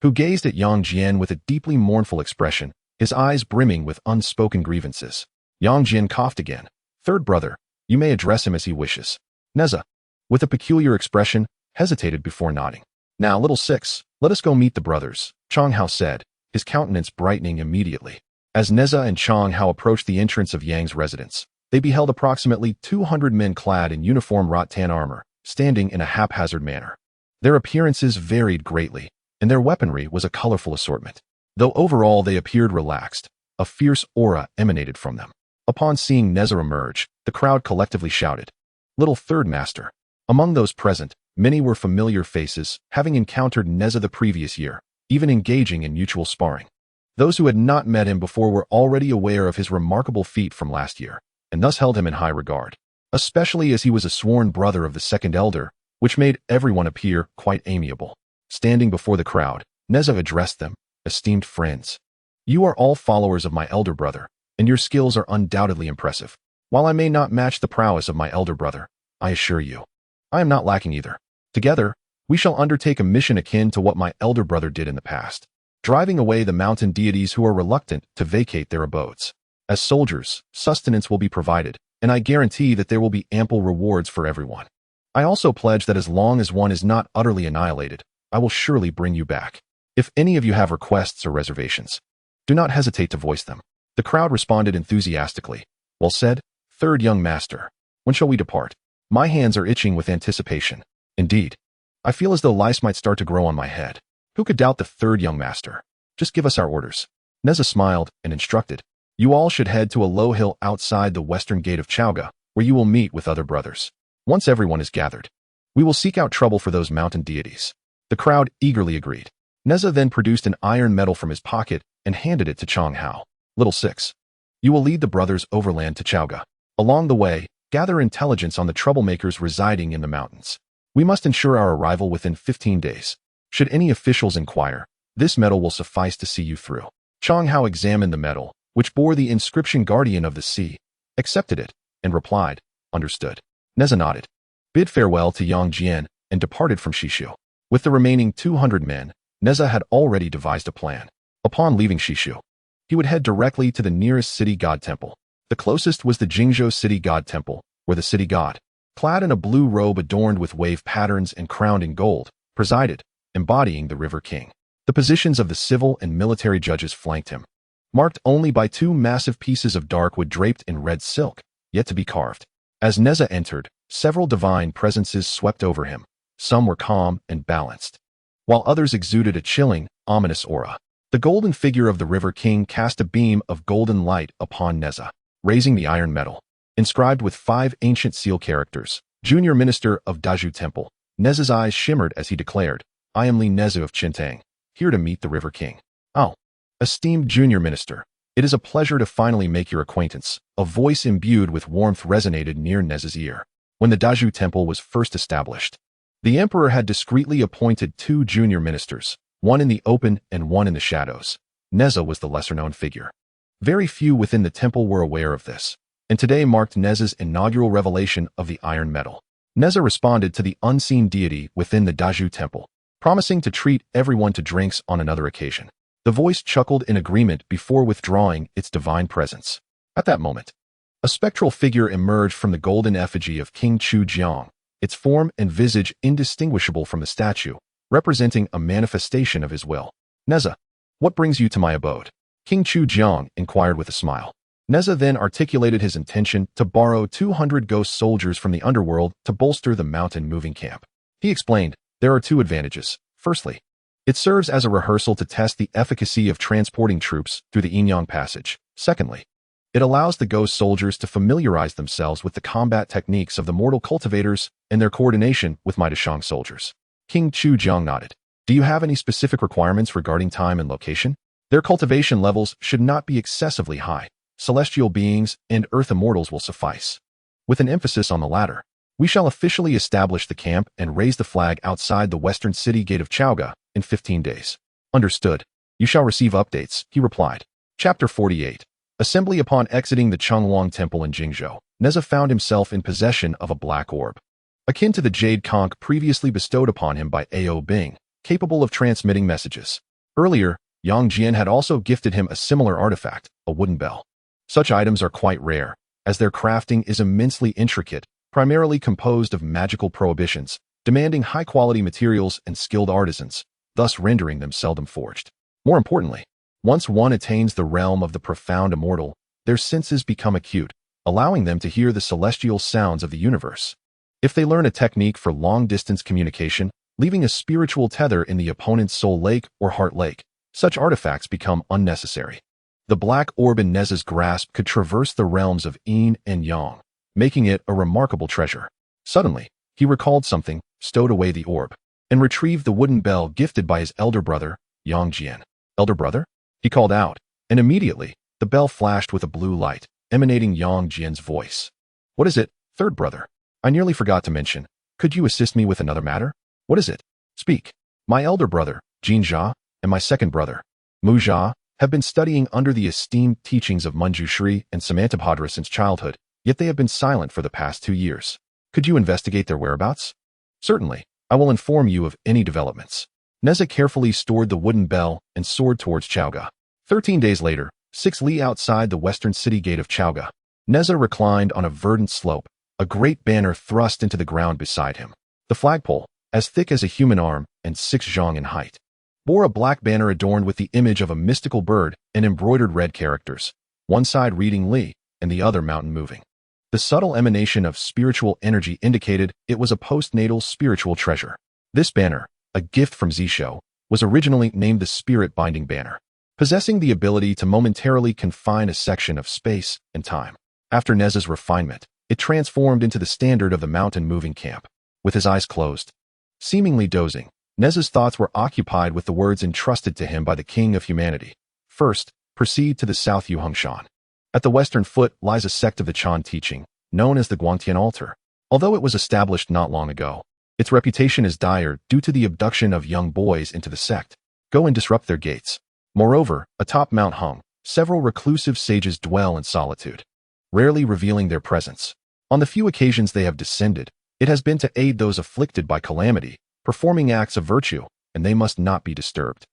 who gazed at Yang Jian with a deeply mournful expression, his eyes brimming with unspoken grievances. Yang Jian coughed again. "Third brother, you may address him as he wishes." Neza, with a peculiar expression, hesitated before nodding. "Now, little Six, let us go meet the brothers," Chong Hao said, his countenance brightening immediately. As Neza and Chong Hao approached the entrance of Yang's residence, they beheld approximately 200 men clad in uniform rattan armor, standing in a haphazard manner. Their appearances varied greatly, and their weaponry was a colorful assortment. Though overall they appeared relaxed, a fierce aura emanated from them. Upon seeing Neza emerge, the crowd collectively shouted, "Little third master." Among those present, many were familiar faces, having encountered Neza the previous year, even engaging in mutual sparring. Those who had not met him before were already aware of his remarkable feat from last year, and thus held him in high regard, especially as he was a sworn brother of the second elder, which made everyone appear quite amiable. Standing before the crowd, Neza addressed them, "Esteemed friends, you are all followers of my elder brother, and your skills are undoubtedly impressive. While I may not match the prowess of my elder brother, I assure you, I am not lacking either. Together, we shall undertake a mission akin to what my elder brother did in the past, driving away the mountain deities who are reluctant to vacate their abodes. As soldiers, sustenance will be provided, and I guarantee that there will be ample rewards for everyone. I also pledge that as long as one is not utterly annihilated, I will surely bring you back. If any of you have requests or reservations, do not hesitate to voice them." The crowd responded enthusiastically. "Well said, third young master. When shall we depart? My hands are itching with anticipation. Indeed, I feel as though lice might start to grow on my head. Who could doubt the third young master? Just give us our orders." Neza smiled and instructed, "You all should head to a low hill outside the western gate of Chowga, where you will meet with other brothers. Once everyone is gathered, we will seek out trouble for those mountain deities. The crowd eagerly agreed. Neza then produced an iron medal from his pocket and handed it to Chang Hao. Little 6. You will lead the brothers overland to Chaoga. Along the way, gather intelligence on the troublemakers residing in the mountains. We must ensure our arrival within 15 days. Should any officials inquire, this medal will suffice to see you through. Chang Hao examined the medal, which bore the inscription Guardian of the Sea, accepted it, and replied, Understood. Neza nodded, bid farewell to Yang Jian, and departed from Shishu. With the remaining 200 men, Neza had already devised a plan. Upon leaving Shishu, he would head directly to the nearest city god temple. The closest was the Jingzhou city god temple, where the city god, clad in a blue robe adorned with wave patterns and crowned in gold, presided, embodying the River King. The positions of the civil and military judges flanked him, marked only by 2 massive pieces of dark wood draped in red silk, yet to be carved. As Neza entered, several divine presences swept over him. Some were calm and balanced, while others exuded a chilling, ominous aura. The golden figure of the River King cast a beam of golden light upon Neza, raising the iron medal, inscribed with 5 ancient seal characters. Junior Minister of Daju Temple. Neza's eyes shimmered as he declared, I am Li Neza of Qintang, here to meet the River King. Oh, esteemed Junior Minister, it is a pleasure to finally make your acquaintance. A voice imbued with warmth resonated near Neza's ear. When the Daju Temple was first established, the emperor had discreetly appointed 2 junior ministers, one in the open and one in the shadows. Neza was the lesser-known figure. Very few within the temple were aware of this, and today marked Neza's inaugural revelation of the iron medal. Neza responded to the unseen deity within the Daju Temple, promising to treat everyone to drinks on another occasion. The voice chuckled in agreement before withdrawing its divine presence. At that moment, a spectral figure emerged from the golden effigy of King Chu Jiang, its form and visage indistinguishable from the statue, representing a manifestation of his will. Neza, what brings you to my abode? King Chu Jiang inquired with a smile. Neza then articulated his intention to borrow 200 ghost soldiers from the underworld to bolster the mountain moving camp. He explained, there are 2 advantages. Firstly, it serves as a rehearsal to test the efficacy of transporting troops through the Yinyang Passage. Secondly, it allows the ghost soldiers to familiarize themselves with the combat techniques of the mortal cultivators and their coordination with my Dashang soldiers. King Chu Jiang nodded. Do you have any specific requirements regarding time and location? Their cultivation levels should not be excessively high. Celestial beings and earth immortals will suffice. With an emphasis on the latter, we shall officially establish the camp and raise the flag outside the western city gate of Chaoga in 15 days. Understood. You shall receive updates, he replied. Chapter 48. Assembly. Upon exiting the Changwang Temple in Jingzhou, Neza found himself in possession of a black orb, akin to the jade conch previously bestowed upon him by Ao Bing, capable of transmitting messages. Earlier, Yang Jian had also gifted him a similar artifact, a wooden bell. Such items are quite rare, as their crafting is immensely intricate, primarily composed of magical prohibitions, demanding high-quality materials and skilled artisans, thus rendering them seldom forged. More importantly, once one attains the realm of the profound immortal, their senses become acute, allowing them to hear the celestial sounds of the universe. If they learn a technique for long-distance communication, leaving a spiritual tether in the opponent's soul lake or heart lake, such artifacts become unnecessary. The black orb in Neza's grasp could traverse the realms of yin and yang, making it a remarkable treasure. Suddenly, he recalled something, stowed away the orb, and retrieved the wooden bell gifted by his elder brother, Yang Jian. Elder brother? He called out, and immediately, the bell flashed with a blue light, emanating Yang Jian's voice. What is it, third brother? I nearly forgot to mention. Could you assist me with another matter? What is it? Speak. My elder brother, Jin Jia, and my second brother, Mu Jia, have been studying under the esteemed teachings of Manjushri and Samantabhadra since childhood, yet they have been silent for the past 2 years. Could you investigate their whereabouts? Certainly, I will inform you of any developments. Neza carefully stored the wooden bell and soared towards Chaoga. 13 days later, 6 li outside the western city gate of Chaoga, Neza reclined on a verdant slope, a great banner thrust into the ground beside him. The flagpole, as thick as a human arm and 6 zhang in height, bore a black banner adorned with the image of a mystical bird and embroidered red characters, one side reading Li and the other mountain moving. The subtle emanation of spiritual energy indicated it was a postnatal spiritual treasure. This banner, a gift from Zishou, was originally named the Spirit Binding Banner, possessing the ability to momentarily confine a section of space and time. After Neza's refinement, It transformed into the standard of the mountain moving camp. With his eyes closed, seemingly dozing, Neza's thoughts were occupied with the words entrusted to him by the king of humanity. First, proceed to the south Yuhongshan. At the western foot lies a sect of the Chan teaching, known as the Guangtian altar. Although it was established not long ago, its reputation is dire due to the abduction of young boys into the sect. Go and disrupt their gates. Moreover, atop Mount Hung, several reclusive sages dwell in solitude, rarely revealing their presence. On the few occasions they have descended, it has been to aid those afflicted by calamity, performing acts of virtue, and they must not be disturbed.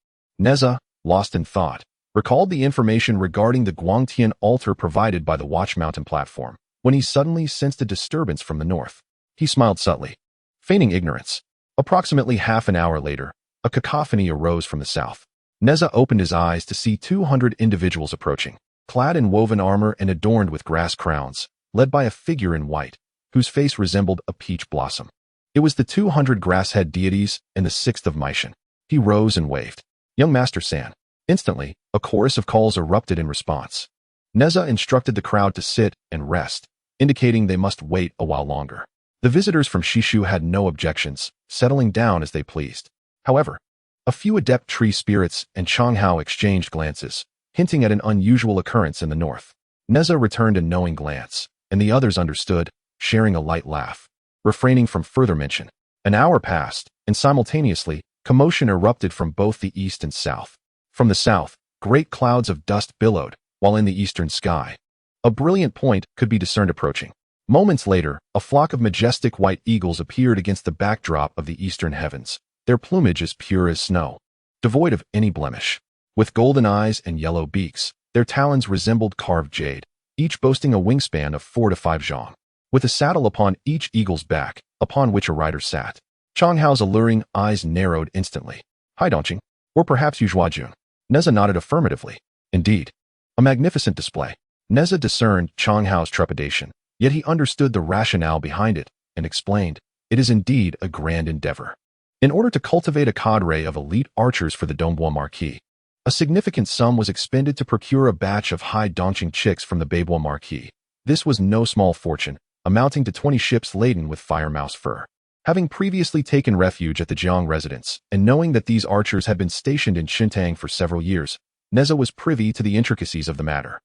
Neza, lost in thought, recalled the information regarding the Guangtian altar provided by the Watch Mountain platform, when he suddenly sensed a disturbance from the north. He smiled subtly, feigning ignorance. Approximately half an hour later, a cacophony arose from the south. Neza opened his eyes to see 200 individuals approaching, clad in woven armor and adorned with grass crowns, led by a figure in white, whose face resembled a peach blossom. It was the 200 grass-head deities and the 6th of Maishan. He rose and waved. Young Master San. Instantly, a chorus of calls erupted in response. Neza instructed the crowd to sit and rest, indicating they must wait a while longer. The visitors from Shishu had no objections, settling down as they pleased. However, a few adept tree spirits and Changhao exchanged glances, hinting at an unusual occurrence in the north. Neza returned a knowing glance, and the others understood, sharing a light laugh, refraining from further mention. An hour passed, and simultaneously, commotion erupted from both the east and south. From the south, great clouds of dust billowed, while in the eastern sky, a brilliant point could be discerned approaching. Moments later, a flock of majestic white eagles appeared against the backdrop of the eastern heavens, their plumage as pure as snow, devoid of any blemish. With golden eyes and yellow beaks, their talons resembled carved jade, each boasting a wingspan of 4 to 5 zhang, with a saddle upon each eagle's back, upon which a rider sat. Changhao's alluring eyes narrowed instantly. Haidongqing, or perhaps Yuzhuajun. Neza nodded affirmatively. Indeed, a magnificent display. Neza discerned Changhao's trepidation, yet he understood the rationale behind it, and explained, it is indeed a grand endeavor. In order to cultivate a cadre of elite archers for the Dongbo Marquis, a significant sum was expended to procure a batch of Haidongqing chicks from the Beibo Marquis. This was no small fortune, amounting to 20 ships laden with fire mouse fur. Having previously taken refuge at the Jiang residence, and knowing that these archers had been stationed in Xintang for several years, Neza was privy to the intricacies of the matter.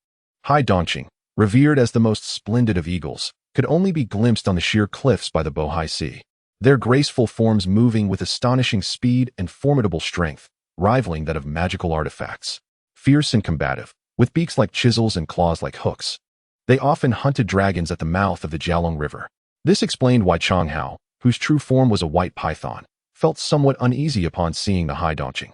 Haidongqing, revered as the most splendid of eagles, could only be glimpsed on the sheer cliffs by the Bohai Sea. Their graceful forms moving with astonishing speed and formidable strength, rivaling that of magical artifacts. Fierce and combative, with beaks like chisels and claws like hooks, they often hunted dragons at the mouth of the Jialong River. This explained why Changhao, whose true form was a white python, felt somewhat uneasy upon seeing the Haidongqing.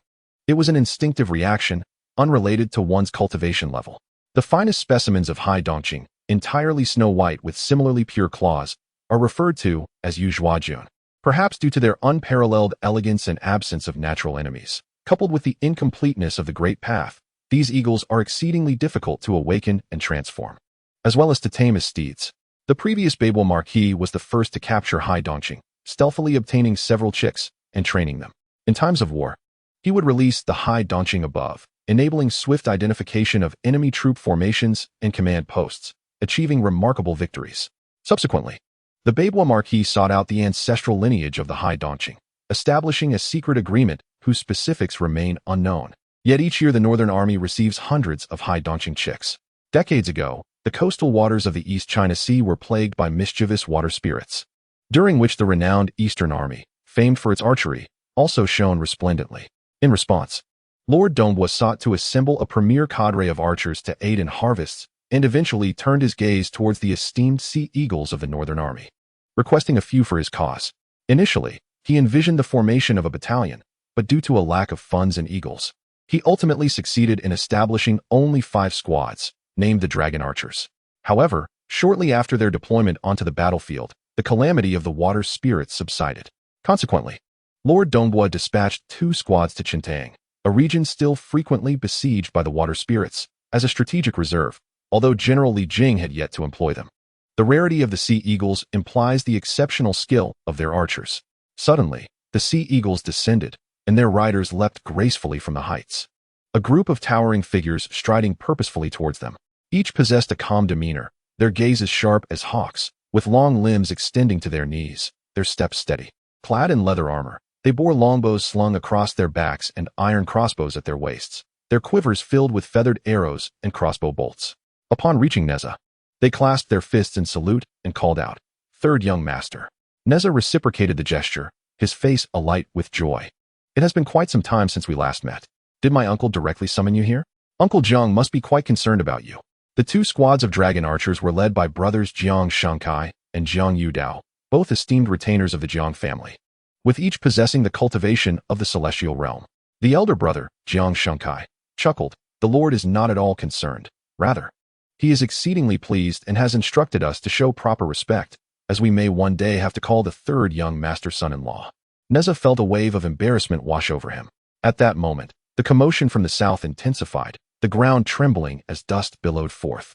It was an instinctive reaction, unrelated to one's cultivation level. The finest specimens of Haidongqing, entirely snow-white with similarly pure claws, are referred to as Yuzhuajun, perhaps due to their unparalleled elegance and absence of natural enemies. Coupled with the incompleteness of the Great Path, these eagles are exceedingly difficult to awaken and transform, as well as to tame as steeds. The previous Beibo Marquis was the first to capture Haidongqing, stealthily obtaining several chicks and training them. In times of war, he would release the Haidongqing above, enabling swift identification of enemy troop formations and command posts, achieving remarkable victories. Subsequently, the Beibo Marquis sought out the ancestral lineage of the Haidongqing, establishing a secret agreement whose specifics remain unknown. Yet each year the Northern Army receives hundreds of Haidongqing chicks. Decades ago, the coastal waters of the East China Sea were plagued by mischievous water spirits, during which the renowned Eastern Army, famed for its archery, also shone resplendently. In response, Lord Dongbo sought to assemble a premier cadre of archers to aid in harvests, and eventually turned his gaze towards the esteemed sea eagles of the Northern Army, requesting a few for his cause. Initially, he envisioned the formation of a battalion, but due to a lack of funds and eagles, he ultimately succeeded in establishing only 5 squads, named the Dragon Archers. However, shortly after their deployment onto the battlefield, the calamity of the water spirits subsided. Consequently, Lord Dongbo dispatched 2 squads to Xintang, a region still frequently besieged by the water spirits, as a strategic reserve, although General Li Jing had yet to employ them. The rarity of the Sea Eagles implies the exceptional skill of their archers. Suddenly, the Sea Eagles descended, and their riders leapt gracefully from the heights. A group of towering figures striding purposefully towards them. Each possessed a calm demeanor, their gazes sharp as hawks, With long limbs extending to their knees, their steps steady. Clad in leather armor, they bore longbows slung across their backs and iron crossbows at their waists, their quivers filled with feathered arrows and crossbow bolts. Upon reaching Neza, they clasped their fists in salute and called out, "Third young master." Neza reciprocated the gesture, his face alight with joy. "It has been quite some time since we last met. Did my uncle directly summon you here? Uncle Jiang must be quite concerned about you." The two squads of dragon archers were led by brothers Jiang Shankai and Jiang Yudao, both esteemed retainers of the Jiang family, with each possessing the cultivation of the celestial realm. The elder brother, Jiang Shankai, chuckled, "The Lord is not at all concerned. Rather, he is exceedingly pleased and has instructed us to show proper respect, as we may one day have to call the third young master son-in-law." Neza felt a wave of embarrassment wash over him. At that moment, the commotion from the south intensified, the ground trembling as dust billowed forth,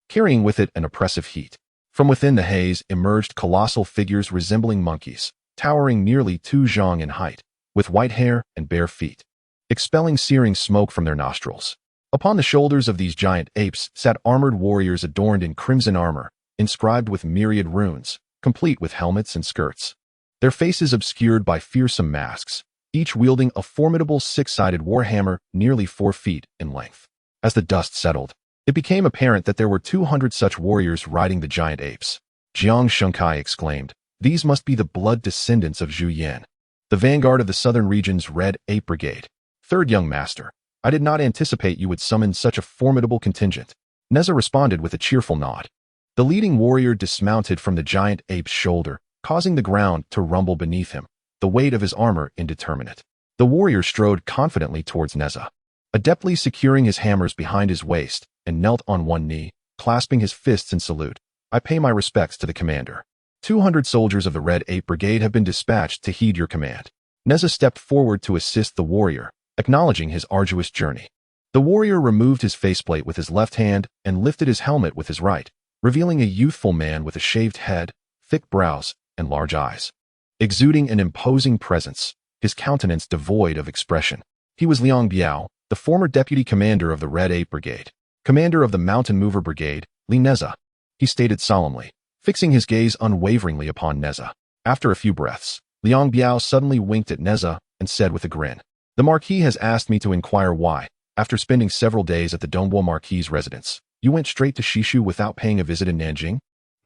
carrying with it an oppressive heat. From within the haze emerged colossal figures resembling monkeys, towering nearly 2 zhang in height, with white hair and bare feet, expelling searing smoke from their nostrils. Upon the shoulders of these giant apes sat armored warriors adorned in crimson armor, inscribed with myriad runes, complete with helmets and skirts. Their faces obscured by fearsome masks, each wielding a formidable 6-sided warhammer nearly 4 feet in length. As the dust settled, it became apparent that there were 200 such warriors riding the giant apes. Jiang Shankai exclaimed, "These must be the blood descendants of Zhu Yan, the vanguard of the southern region's Red Ape Brigade. Third young master, I did not anticipate you would summon such a formidable contingent." Neza responded with a cheerful nod. The leading warrior dismounted from the giant ape's shoulder, causing the ground to rumble beneath him, the weight of his armor indeterminate. The warrior strode confidently towards Neza, adeptly securing his hammers behind his waist, and knelt on one knee, clasping his fists in salute. "I pay my respects to the commander. 200 soldiers of the Red Ape Brigade have been dispatched to heed your command." Neza stepped forward to assist the warrior, acknowledging his arduous journey. The warrior removed his faceplate with his left hand and lifted his helmet with his right, revealing a youthful man with a shaved head, thick brows, and large eyes, exuding an imposing presence, his countenance devoid of expression. He was Liang Biao, the former deputy commander of the Red Ape Brigade, commander of the Mountain Mover Brigade, Li Neza, he stated solemnly, fixing his gaze unwaveringly upon Neza. After a few breaths, Liang Biao suddenly winked at Neza and said with a grin, "The Marquis has asked me to inquire why, after spending several days at the Dongbo Marquis' residence, you went straight to Shishu without paying a visit in Nanjing?"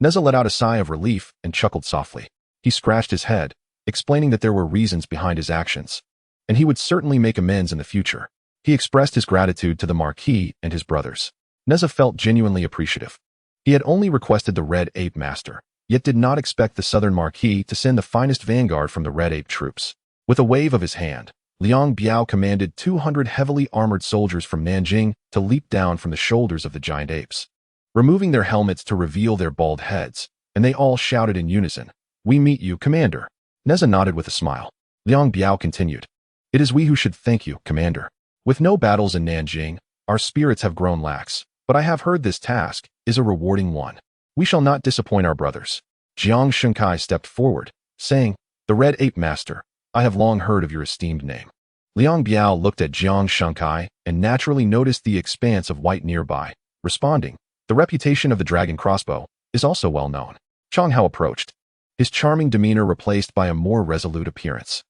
Neza let out a sigh of relief and chuckled softly. He scratched his head, explaining that there were reasons behind his actions, and he would certainly make amends in the future. He expressed his gratitude to the Marquis and his brothers. Neza felt genuinely appreciative. He had only requested the Red Ape Master, yet did not expect the Southern Marquis to send the finest vanguard from the Red Ape troops. With a wave of his hand, Liang Biao commanded 200 heavily armored soldiers from Nanjing to leap down from the shoulders of the giant apes, removing their helmets to reveal their bald heads, and they all shouted in unison, "We meet you, Commander." Neza nodded with a smile. Liang Biao continued, "It is we who should thank you, Commander. With no battles in Nanjing, our spirits have grown lax, but I have heard this task is a rewarding one. We shall not disappoint our brothers." Jiang Shankai stepped forward, saying, "The Red Ape Master, I have long heard of your esteemed name." Liang Biao looked at Jiang Shankai and naturally noticed the expanse of white nearby, responding, "The reputation of the dragon crossbow is also well known." Chang Hao approached, his charming demeanor replaced by a more resolute appearance.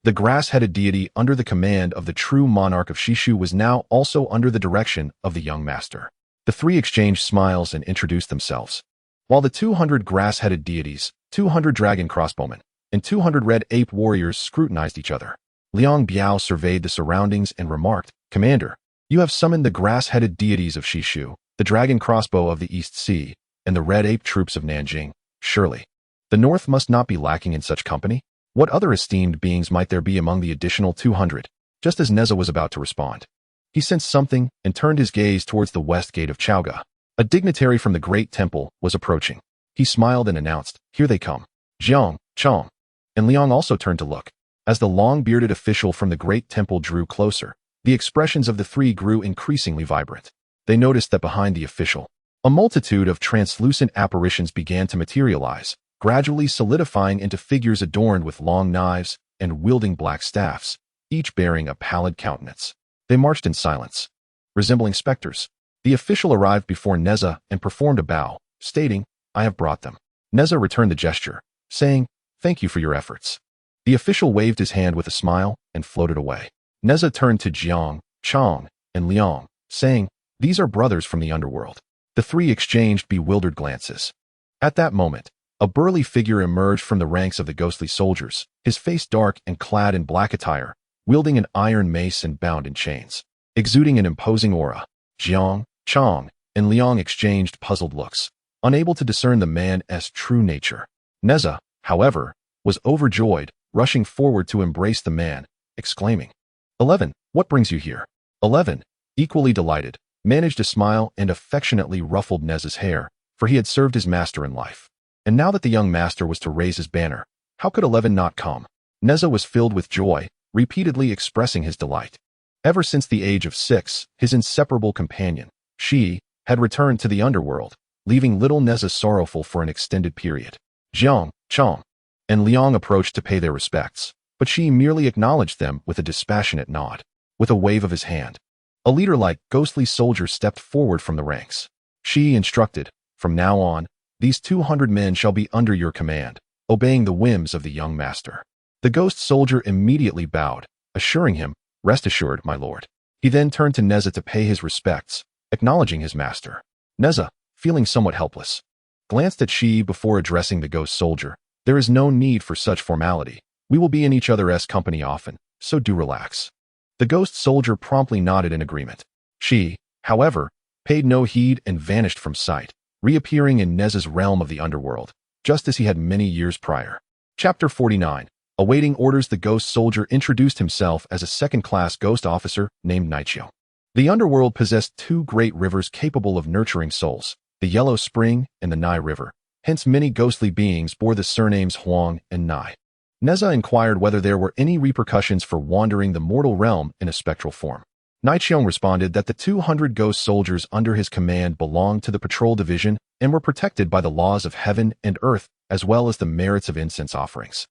The grass-headed deity under the command of the true monarch of Shishu was now also under the direction of the young master. The three exchanged smiles and introduced themselves. While the 200 grass-headed deities, 200 dragon crossbowmen, and 200 red ape warriors scrutinized each other, Liang Biao surveyed the surroundings and remarked, "Commander, you have summoned the grass-headed deities of Shishu, the dragon crossbow of the East Sea, and the red ape troops of Nanjing. Surely, the North must not be lacking in such company? What other esteemed beings might there be among the additional 200? Just as Neza was about to respond, he sensed something and turned his gaze towards the west gate of Chaoga. A dignitary from the great temple was approaching. He smiled and announced, "Here they come." Jiang, Chang, and Liang also turned to look. As the long-bearded official from the great temple drew closer, the expressions of the three grew increasingly vibrant. They noticed that behind the official, a multitude of translucent apparitions began to materialize, gradually solidifying into figures adorned with long knives and wielding black staffs, each bearing a pallid countenance. They marched in silence, resembling specters. The official arrived before Neza and performed a bow, stating, "I have brought them." Neza returned the gesture, saying, "Thank you for your efforts." The official waved his hand with a smile and floated away. Neza turned to Jiang, Chang, and Liang, saying, "These are brothers from the underworld." The three exchanged bewildered glances. At that moment, a burly figure emerged from the ranks of the ghostly soldiers, his face dark and clad in black attire, wielding an iron mace and bound in chains. Exuding an imposing aura, Jiang, Chang, and Liang exchanged puzzled looks, unable to discern the man's true nature. Neza, however, was overjoyed, rushing forward to embrace the man, exclaiming, "11, what brings you here?" 11, equally delighted, managed a smile and affectionately ruffled Neza's hair, for he had served his master in life. And now that the young master was to raise his banner, how could 11 not come? Neza was filled with joy, repeatedly expressing his delight. Ever since the age of 6, his inseparable companion, Shi, had returned to the underworld, leaving little Neza sorrowful for an extended period. Jiang, Chang, and Liang approached to pay their respects, but Shi merely acknowledged them with a dispassionate nod. With a wave of his hand, a leader-like ghostly soldier stepped forward from the ranks. Shi instructed, "From now on, these 200 men shall be under your command, obeying the whims of the young master." The ghost soldier immediately bowed, assuring him, "Rest assured, my lord." He then turned to Neza to pay his respects, acknowledging his master. Neza, feeling somewhat helpless, glanced at Shi before addressing the ghost soldier. "There is no need for such formality. We will be in each other's company often, so do relax." The ghost soldier promptly nodded in agreement. Shi, however, paid no heed and vanished from sight, reappearing in Neza's realm of the underworld, just as he had many years prior. Chapter 49. Awaiting orders. The ghost soldier introduced himself as a second-class ghost officer named Nichio. The underworld possessed two great rivers capable of nurturing souls, the Yellow Spring and the Nai River. Hence many ghostly beings bore the surnames Huang and Nai. Neza inquired whether there were any repercussions for wandering the mortal realm in a spectral form. Nichiong responded that the 200 ghost soldiers under his command belonged to the patrol division and were protected by the laws of heaven and earth, as well as the merits of incense offerings,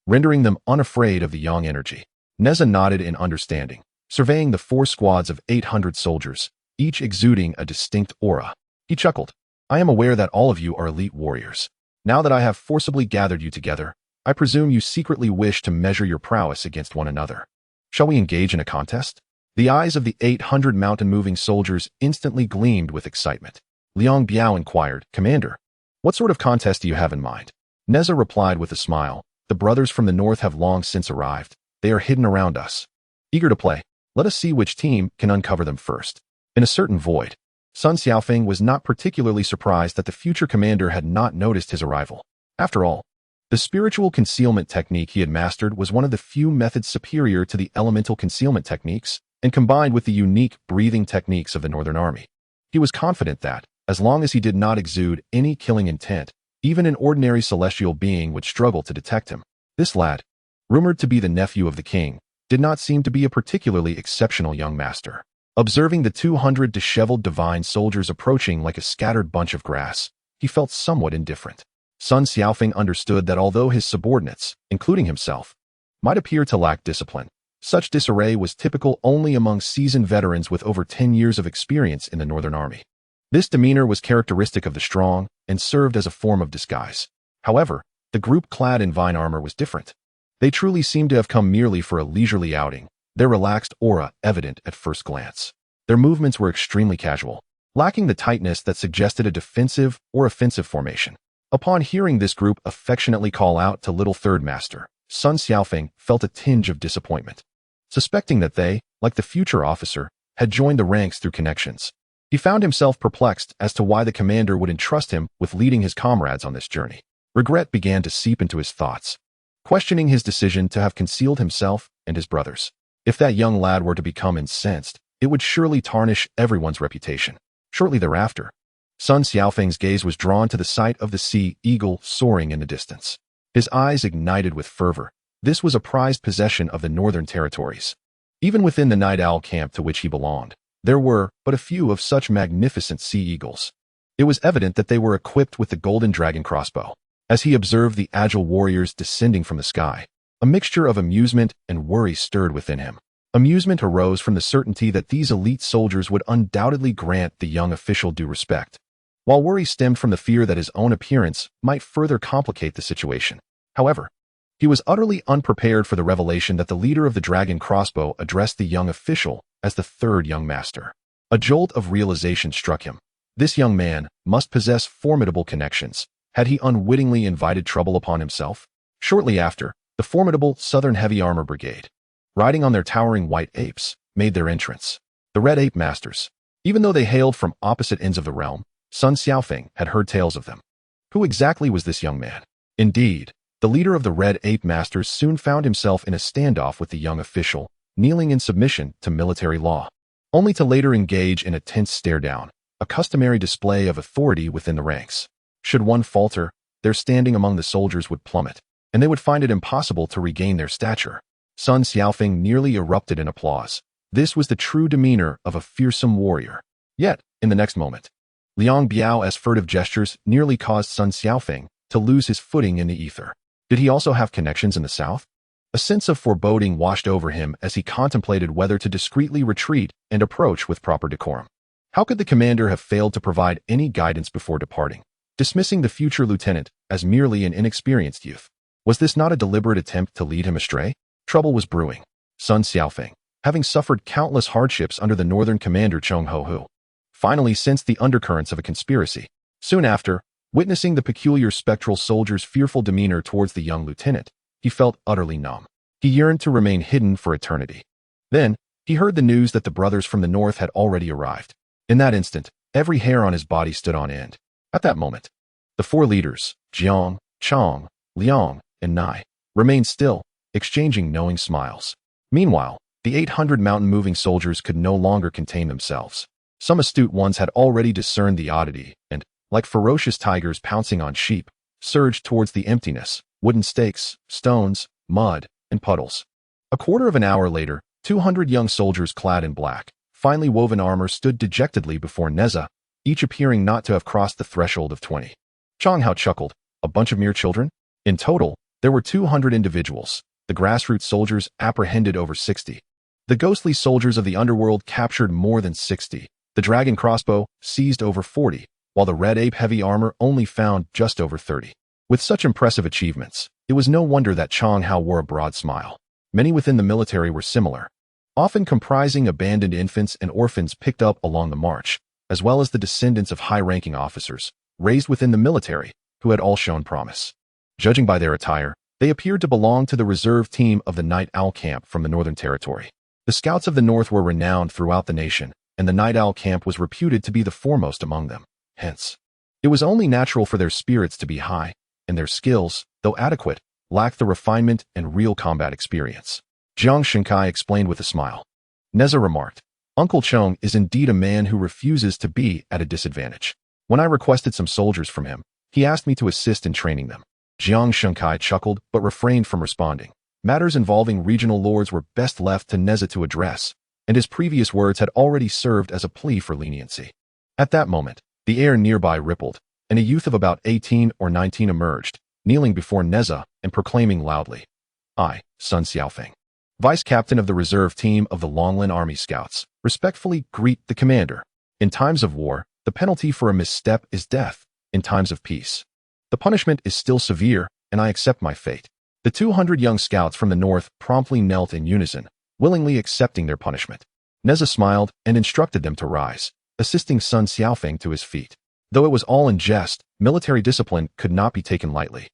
rendering them unafraid of the yang energy. Neza nodded in understanding, surveying the 4 squads of 800 soldiers, each exuding a distinct aura. He chuckled, "I am aware that all of you are elite warriors. Now that I have forcibly gathered you together, I presume you secretly wish to measure your prowess against one another. Shall we engage in a contest?" The eyes of the 800 mountain-moving soldiers instantly gleamed with excitement. Liang Biao inquired, "Commander, what sort of contest do you have in mind?" Neza replied with a smile, "The brothers from the north have long since arrived. They are hidden around us, eager to play. Let us see which team can uncover them first." In a certain void, Sun Xiaofeng was not particularly surprised that the future commander had not noticed his arrival. After all, the spiritual concealment technique he had mastered was one of the few methods superior to the elemental concealment techniques, and combined with the unique breathing techniques of the Northern Army. He was confident that, as long as he did not exude any killing intent, even an ordinary celestial being would struggle to detect him. This lad, rumored to be the nephew of the king, did not seem to be a particularly exceptional young master. Observing the 200 disheveled divine soldiers approaching like a scattered bunch of grass, he felt somewhat indifferent. Sun Xiaofeng understood that although his subordinates, including himself, might appear to lack discipline, such disarray was typical only among seasoned veterans with over 10 years of experience in the Northern Army. This demeanor was characteristic of the strong and served as a form of disguise. However, the group clad in vine armor was different. They truly seemed to have come merely for a leisurely outing, their relaxed aura evident at first glance. Their movements were extremely casual, lacking the tightness that suggested a defensive or offensive formation. Upon hearing this group affectionately call out to Little Third Master, Sun Xiaofeng felt a tinge of disappointment. Suspecting that they, like the future officer, had joined the ranks through connections, he found himself perplexed as to why the commander would entrust him with leading his comrades on this journey. Regret began to seep into his thoughts, questioning his decision to have concealed himself and his brothers. If that young lad were to become incensed, it would surely tarnish everyone's reputation. Shortly thereafter, Sun Xiaofeng's gaze was drawn to the sight of the sea eagle soaring in the distance. His eyes ignited with fervor. This was a prized possession of the northern territories. Even within the night owl camp to which he belonged, there were but a few of such magnificent sea eagles. It was evident that they were equipped with the golden dragon crossbow. As he observed the agile warriors descending from the sky, a mixture of amusement and worry stirred within him. Amusement arose from the certainty that these elite soldiers would undoubtedly grant the young official due respect. while worry stemmed from the fear that his own appearance might further complicate the situation. However, he was utterly unprepared for the revelation that the leader of the dragon crossbow addressed the young official as the third young master. A jolt of realization struck him. This young man must possess formidable connections. Had he unwittingly invited trouble upon himself? Shortly after, the formidable Southern Heavy Armor Brigade, riding on their towering white apes, made their entrance. The Red Ape Masters. Even though they hailed from opposite ends of the realm, Sun Xiaofeng had heard tales of them. Who exactly was this young man? Indeed, the leader of the Red Ape Masters soon found himself in a standoff with the young official, kneeling in submission to military law, only to later engage in a tense stare-down, a customary display of authority within the ranks. Should one falter, their standing among the soldiers would plummet, and they would find it impossible to regain their stature. Sun Xiaofeng nearly erupted in applause. This was the true demeanor of a fearsome warrior. Yet, in the next moment, Liang Biao's furtive gestures nearly caused Sun Xiaofeng to lose his footing in the ether. Did he also have connections in the south? A sense of foreboding washed over him as he contemplated whether to discreetly retreat and approach with proper decorum. How could the commander have failed to provide any guidance before departing, dismissing the future lieutenant as merely an inexperienced youth? Was this not a deliberate attempt to lead him astray? Trouble was brewing. Sun Xiaofeng, having suffered countless hardships under the northern commander Cheng Ho, finally sensed the undercurrents of a conspiracy. Soon after, witnessing the peculiar spectral soldier's fearful demeanor towards the young lieutenant, he felt utterly numb. He yearned to remain hidden for eternity. Then, he heard the news that the brothers from the north had already arrived. In that instant, every hair on his body stood on end. At that moment, the four leaders, Jiang, Chang, Liang, and Nai, remained still, exchanging knowing smiles. Meanwhile, the 800 mountain-moving soldiers could no longer contain themselves. Some astute ones had already discerned the oddity, and, like ferocious tigers pouncing on sheep, surged towards the emptiness, wooden stakes, stones, mud, and puddles. A quarter of an hour later, 200 young soldiers clad in black, finely woven armor stood dejectedly before Neza, each appearing not to have crossed the threshold of 20. Chang Hao chuckled. A bunch of mere children? In total, there were 200 individuals. The grassroots soldiers apprehended over 60. The ghostly soldiers of the underworld captured more than 60. The dragon crossbow seized over 40, while the red ape heavy armor only found just over 30. With such impressive achievements, it was no wonder that Chang Hao wore a broad smile. Many within the military were similar, often comprising abandoned infants and orphans picked up along the march, as well as the descendants of high-ranking officers, raised within the military, who had all shown promise. Judging by their attire, they appeared to belong to the reserve team of the Night Owl Camp from the Northern Territory. The Scouts of the North were renowned throughout the nation, and the Night Owl Camp was reputed to be the foremost among them. Hence, it was only natural for their spirits to be high, and their skills, though adequate, lacked the refinement and real combat experience. Jiang Shenkai explained with a smile. Neza remarked, Uncle Chong is indeed a man who refuses to be at a disadvantage. When I requested some soldiers from him, he asked me to assist in training them. Jiang Shenkai chuckled but refrained from responding. Matters involving regional lords were best left to Neza to address, and his previous words had already served as a plea for leniency. At that moment, the air nearby rippled, and a youth of about 18 or 19 emerged, kneeling before Neza and proclaiming loudly, I, Sun Xiaofeng, Vice Captain of the Reserve Team of the Longlan Army Scouts, respectfully greet the Commander. In times of war, the penalty for a misstep is death. In times of peace, the punishment is still severe, and I accept my fate. The 200 young scouts from the north promptly knelt in unison, willingly accepting their punishment. Neza smiled and instructed them to rise, assisting Sun Xiaofeng to his feet. Though it was all in jest, military discipline could not be taken lightly,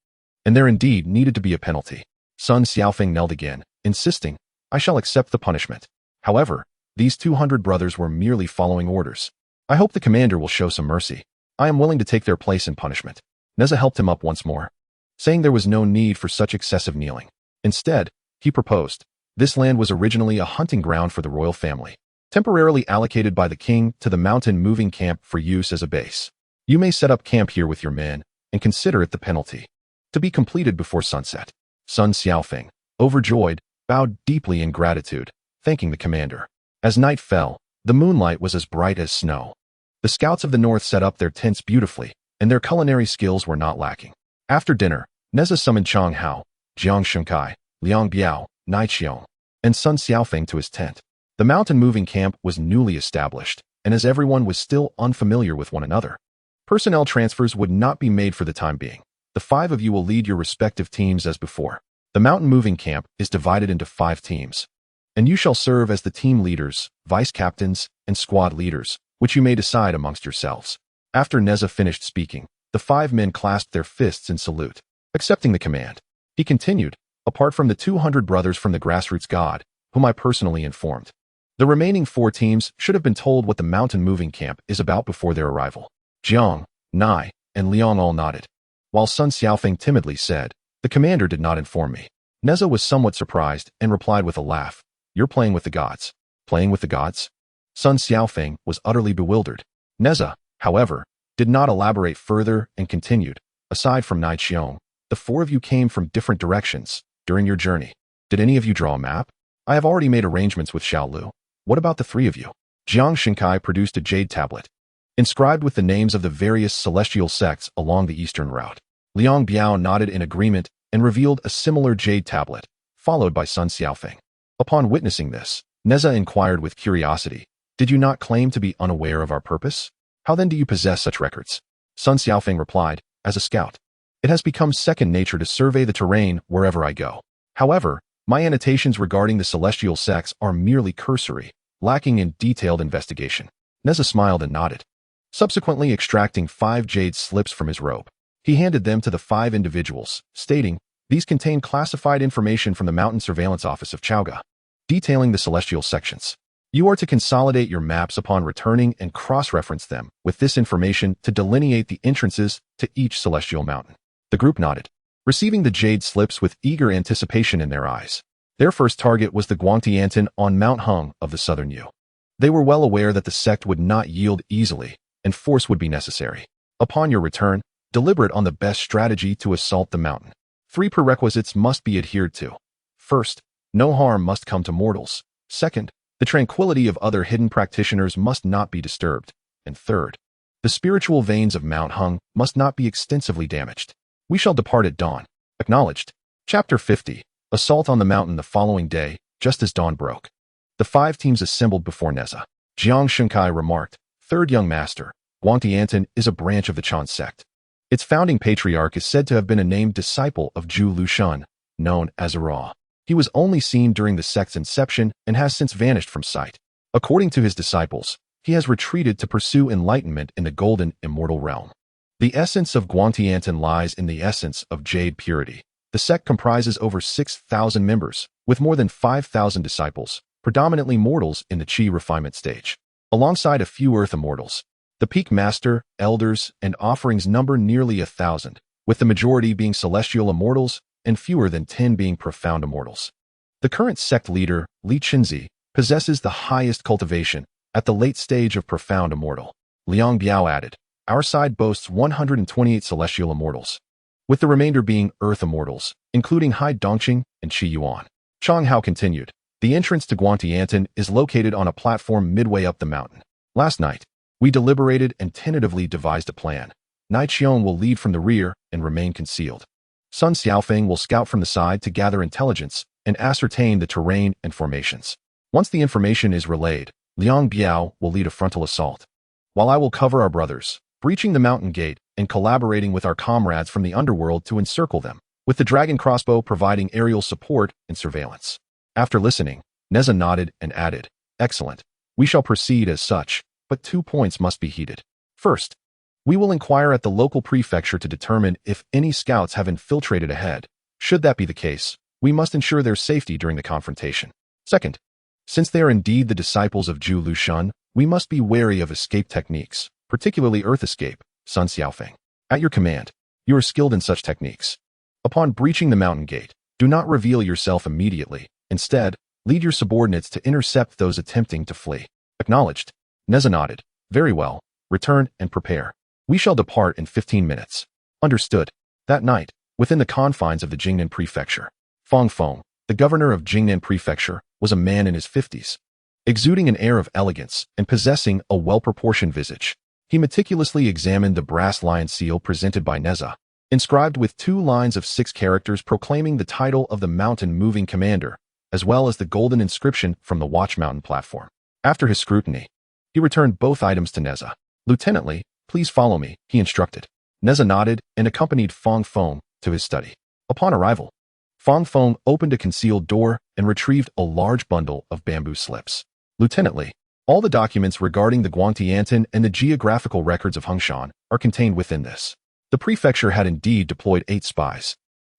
and there indeed needed to be a penalty. Sun Xiaofeng knelt again, insisting, I shall accept the punishment. However, these 200 brothers were merely following orders. I hope the commander will show some mercy. I am willing to take their place in punishment. Neza helped him up once more, saying there was no need for such excessive kneeling. Instead, he proposed, this land was originally a hunting ground for the royal family, temporarily allocated by the king to the mountain-moving camp for use as a base. You may set up camp here with your men, and consider it the penalty, to be completed before sunset. Sun Xiaofeng, overjoyed, bowed deeply in gratitude, thanking the commander. As night fell, the moonlight was as bright as snow. The scouts of the north set up their tents beautifully, and their culinary skills were not lacking. After dinner, Neza summoned Chang Hao, Jiang Shenkai, Liang Biao, Nai Qiong, and Sun Xiaofeng to his tent. The mountain-moving camp was newly established, and as everyone was still unfamiliar with one another, Personnel transfers would not be made for the time being. The 5 of you will lead your respective teams as before. The mountain moving camp is divided into 5 teams, and you shall serve as the team leaders, vice captains, and squad leaders, which you may decide amongst yourselves. After Neza finished speaking, the 5 men clasped their fists in salute, accepting the command. He continued, apart from the 200 brothers from the grassroots god, whom I personally informed. The remaining 4 teams should have been told what the mountain moving camp is about before their arrival. Jiang, Nai, and Liang all nodded, while Sun Xiaofeng timidly said, "The commander did not inform me." Neza was somewhat surprised and replied with a laugh, "You're playing with the gods." Playing with the gods? Sun Xiaofeng was utterly bewildered. Neza, however, did not elaborate further and continued, "Aside from Nai Qiong, the 4 of you came from different directions during your journey. Did any of you draw a map? I have already made arrangements with Xiaolu. What about the 3 of you?" Jiang Shinkai produced a jade tablet, inscribed with the names of the various celestial sects along the eastern route. Liang Biao nodded in agreement and revealed a similar jade tablet, followed by Sun Xiaofeng. Upon witnessing this, Neza inquired with curiosity, "Did you not claim to be unaware of our purpose? How then do you possess such records?" Sun Xiaofeng replied, "As a scout. It has become second nature to survey the terrain wherever I go. However, my annotations regarding the celestial sects are merely cursory, lacking in detailed investigation." Neza smiled and nodded. Subsequently extracting 5 jade slips from his robe, he handed them to the 5 individuals, stating, "These contain classified information from the Mountain Surveillance Office of Chaoga, detailing the celestial sections. You are to consolidate your maps upon returning and cross-reference them with this information to delineate the entrances to each celestial mountain." The group nodded, receiving the jade slips with eager anticipation in their eyes. Their first target was the Guangtiantin on Mount Hung of the Southern Yu. They were well aware that the sect would not yield easily, and force would be necessary. Upon your return, deliberate on the best strategy to assault the mountain. 3 prerequisites must be adhered to. First, no harm must come to mortals. Second, the tranquility of other hidden practitioners must not be disturbed. And third, the spiritual veins of Mount Hung must not be extensively damaged. We shall depart at dawn. Acknowledged. Chapter 50. Assault on the mountain the following day, just as dawn broke. The 5 teams assembled before Neza. Jiang Shunkai remarked, "Third young master, Guangtiantin is a branch of the Chan sect. Its founding patriarch is said to have been a named disciple of Zhu Lushan, known as Ra. He was only seen during the sect's inception and has since vanished from sight. According to his disciples, he has retreated to pursue enlightenment in the golden immortal realm. The essence of Guangtiantin lies in the essence of jade purity. The sect comprises over 6,000 members, with more than 5,000 disciples, predominantly mortals in the Qi refinement stage, alongside a few earth immortals. The peak master, elders, and offerings number nearly 1,000, with the majority being celestial immortals and fewer than 10 being profound immortals. The current sect leader, Li Qinzi, possesses the highest cultivation at the late stage of profound immortal." Liang Biao added, "Our side boasts 128 celestial immortals, with the remainder being earth immortals, including Hai Dongqing and Qi Yuan." Chang Hao continued, "The entrance to Guangtiantin is located on a platform midway up the mountain. Last night, we deliberated and tentatively devised a plan. Nai Qiong will lead from the rear and remain concealed. Sun Xiaofeng will scout from the side to gather intelligence and ascertain the terrain and formations. Once the information is relayed, Liang Biao will lead a frontal assault, while I will cover our brothers, breaching the mountain gate and collaborating with our comrades from the underworld to encircle them, with the dragon crossbow providing aerial support and surveillance." After listening, Neza nodded and added, "Excellent. We shall proceed as such, but 2 points must be heeded. First, we will inquire at the local prefecture to determine if any scouts have infiltrated ahead. Should that be the case, we must ensure their safety during the confrontation. Second, since they are indeed the disciples of Zhu Lushan, we must be wary of escape techniques, particularly earth escape." Sun Xiaofeng, "At your command. You are skilled in such techniques. Upon breaching the mountain gate, do not reveal yourself immediately. Instead, lead your subordinates to intercept those attempting to flee." Acknowledged. Neza nodded. "Very well. Return and prepare. We shall depart in 15 minutes. Understood." That night, within the confines of the Jingnan Prefecture, Fong Feng, the governor of Jingnan Prefecture, was a man in his 50s, exuding an air of elegance and possessing a well-proportioned visage. He meticulously examined the brass lion seal presented by Neza, inscribed with 2 lines of 6 characters proclaiming the title of the mountain-moving commander, as well as the golden inscription from the Watch Mountain platform. After his scrutiny, he returned both items to Neza. "Lieutenant Li, Please follow me, he instructed. Neza nodded and accompanied Fong Feng to his study. Upon arrival, Fong Feng opened a concealed door and retrieved a large bundle of bamboo slips. Lieutenant Li, all the documents regarding the Guangtiantan and the geographical records of Hongshan are contained within this. The prefecture had indeed deployed 8 spies,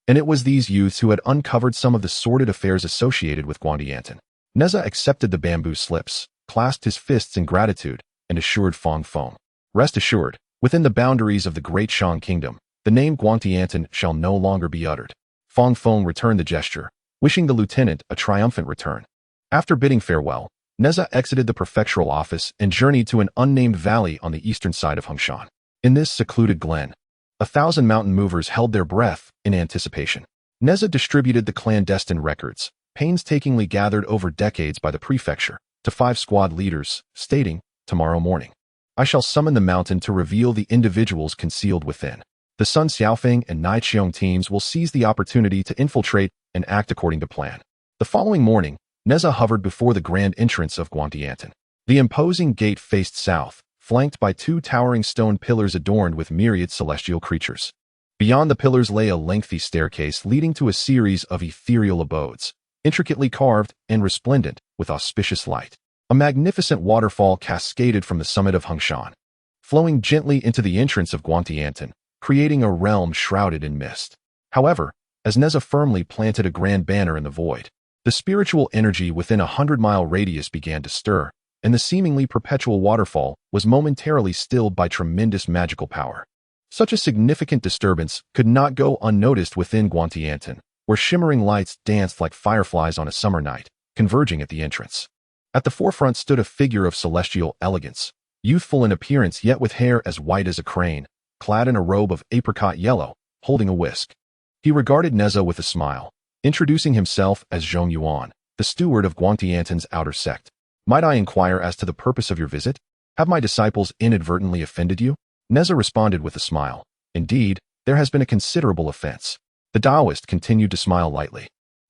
and it was these youths who had uncovered some of the sordid affairs associated with Guangtiantan. Neza accepted the bamboo slips, clasped his fists in gratitude, and assured Fong Feng. Rest assured, within the boundaries of the Great Shang Kingdom, the name Guangtiantan shall no longer be uttered. Fong Feng returned the gesture, wishing the lieutenant a triumphant return. After bidding farewell, Neza exited the prefectural office and journeyed to an unnamed valley on the eastern side of Hongshan. In this secluded glen, 1,000 mountain movers held their breath in anticipation. Neza distributed the clandestine records, painstakingly gathered over decades by the prefecture, to 5 squad leaders, stating, "Tomorrow morning, I shall summon the mountain to reveal the individuals concealed within. The Sun Xiaofeng and Nai Qiong teams will seize the opportunity to infiltrate and act according to plan." The following morning, Neza hovered before the grand entrance of Guangtiantan. The imposing gate faced south, flanked by 2 towering stone pillars adorned with myriad celestial creatures. Beyond the pillars lay a lengthy staircase leading to a series of ethereal abodes, intricately carved and resplendent with auspicious light. A magnificent waterfall cascaded from the summit of Hongshan, flowing gently into the entrance of Guangtiantan, creating a realm shrouded in mist. However, as Neza firmly planted a grand banner in the void, the spiritual energy within a 100-mile radius began to stir, and the seemingly perpetual waterfall was momentarily stilled by tremendous magical power. Such a significant disturbance could not go unnoticed within Guangtiantan, where shimmering lights danced like fireflies on a summer night, converging at the entrance. At the forefront stood a figure of celestial elegance, youthful in appearance yet with hair as white as a crane, clad in a robe of apricot yellow, holding a whisk. He regarded Neza with a smile, introducing himself as Zhong Yuan, the steward of Guangtiantan's outer sect. "Might I inquire as to the purpose of your visit? Have my disciples inadvertently offended you?" Neza responded with a smile. "Indeed, there has been a considerable offense." The Taoist continued to smile lightly.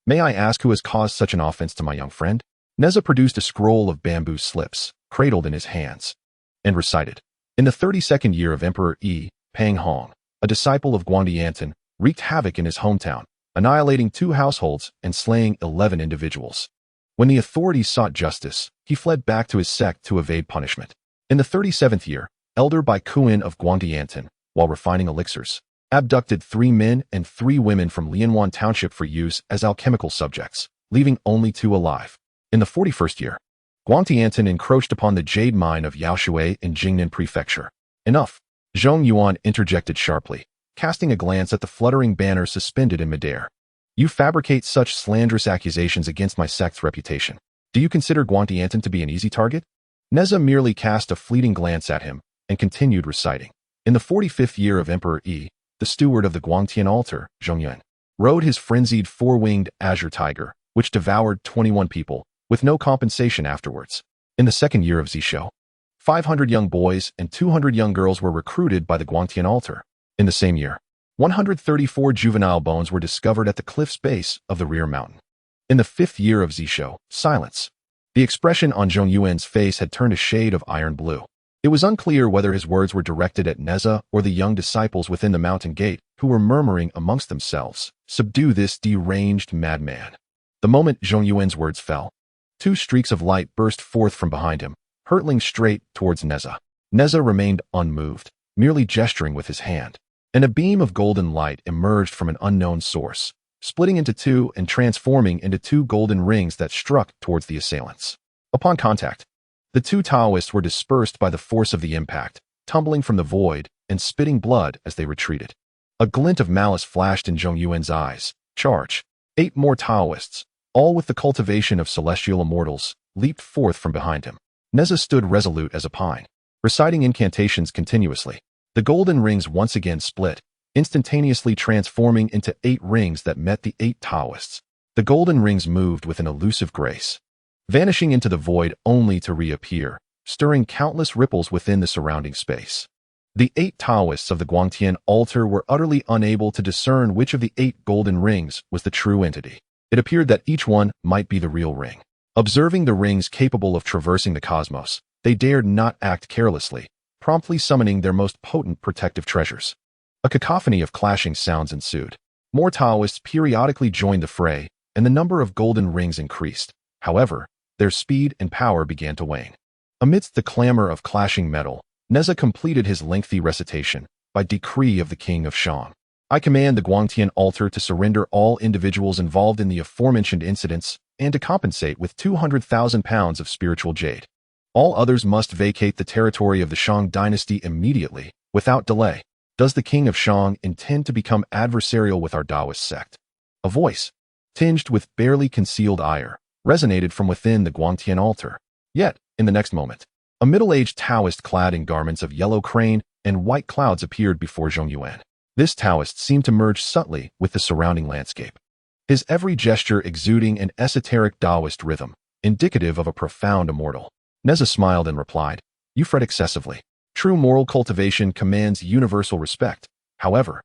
"May I ask who has caused such an offense to my young friend?" Neza produced a scroll of bamboo slips, cradled in his hands, and recited, "In the 32nd year of Emperor Yi, Pang Hong, a disciple of Guangtiantan, wreaked havoc in his hometown, annihilating 2 households and slaying 11 individuals. When the authorities sought justice, he fled back to his sect to evade punishment. In the 37th year, Elder Bai Kuan of Guangtiantan, while refining elixirs, abducted 3 men and 3 women from Lianwan Township for use as alchemical subjects, leaving only 2 alive. In the 41st year, Guangtiantan encroached upon the jade mine of Yaoshui in Jingnan Prefecture. Enough, Zhong Yuan interjected sharply, casting a glance at the fluttering banner suspended in midair. "You fabricate such slanderous accusations against my sect's reputation. Do you consider Guangtiantan to be an easy target?" Neza merely cast a fleeting glance at him and continued reciting. "In the 45th year of Emperor Yi, the steward of the Guangtian altar, Zhongyuan, rode his frenzied 4-winged azure tiger, which devoured 21 people, with no compensation afterwards. In the 2nd year of Zishou, 500 young boys and 200 young girls were recruited by the Guangtian altar. In the same year, 134 juvenile bones were discovered at the cliff's base of the rear mountain. In the 5th year of Zishou, silence." The expression on Zhong Yuan's face had turned a shade of iron blue. It was unclear whether his words were directed at Neza or the young disciples within the mountain gate, who were murmuring amongst themselves, "Subdue this deranged madman." The moment Zhong Yuan's words fell, 2 streaks of light burst forth from behind him, hurtling straight towards Neza. Neza remained unmoved, merely gesturing with his hand, and a beam of golden light emerged from an unknown source, splitting into 2 and transforming into 2 golden rings that struck towards the assailants. Upon contact, the 2 Taoists were dispersed by the force of the impact, tumbling from the void and spitting blood as they retreated. A glint of malice flashed in Zhong Yuan's eyes. "Charge!" 8 more Taoists, all with the cultivation of celestial immortals, leaped forth from behind him. Neza stood resolute as a pine, reciting incantations continuously. The golden rings once again split, instantaneously transforming into 8 rings that met the 8 Taoists. The golden rings moved with an elusive grace, vanishing into the void only to reappear, stirring countless ripples within the surrounding space. The 8 Taoists of the Guangtian altar were utterly unable to discern which of the 8 golden rings was the true entity. It appeared that each one might be the real ring. Observing the rings capable of traversing the cosmos, they dared not act carelessly, promptly summoning their most potent protective treasures. A cacophony of clashing sounds ensued. More Taoists periodically joined the fray, and the number of golden rings increased. However, their speed and power began to wane. Amidst the clamor of clashing metal, Neza completed his lengthy recitation. By decree of the King of Shang, I command the Guangtian altar to surrender all individuals involved in the aforementioned incidents and to compensate with 200,000 pounds of spiritual jade. All others must vacate the territory of the Shang dynasty immediately, without delay. Does the King of Shang intend to become adversarial with our Taoist sect? A voice, tinged with barely concealed ire, resonated from within the Guangtian altar. Yet, in the next moment, a middle-aged Taoist clad in garments of yellow crane and white clouds appeared before Zhong Yuan. This Taoist seemed to merge subtly with the surrounding landscape, his every gesture exuding an esoteric Taoist rhythm, indicative of a profound immortal. Neza smiled and replied, "You fret excessively. True moral cultivation commands universal respect. However,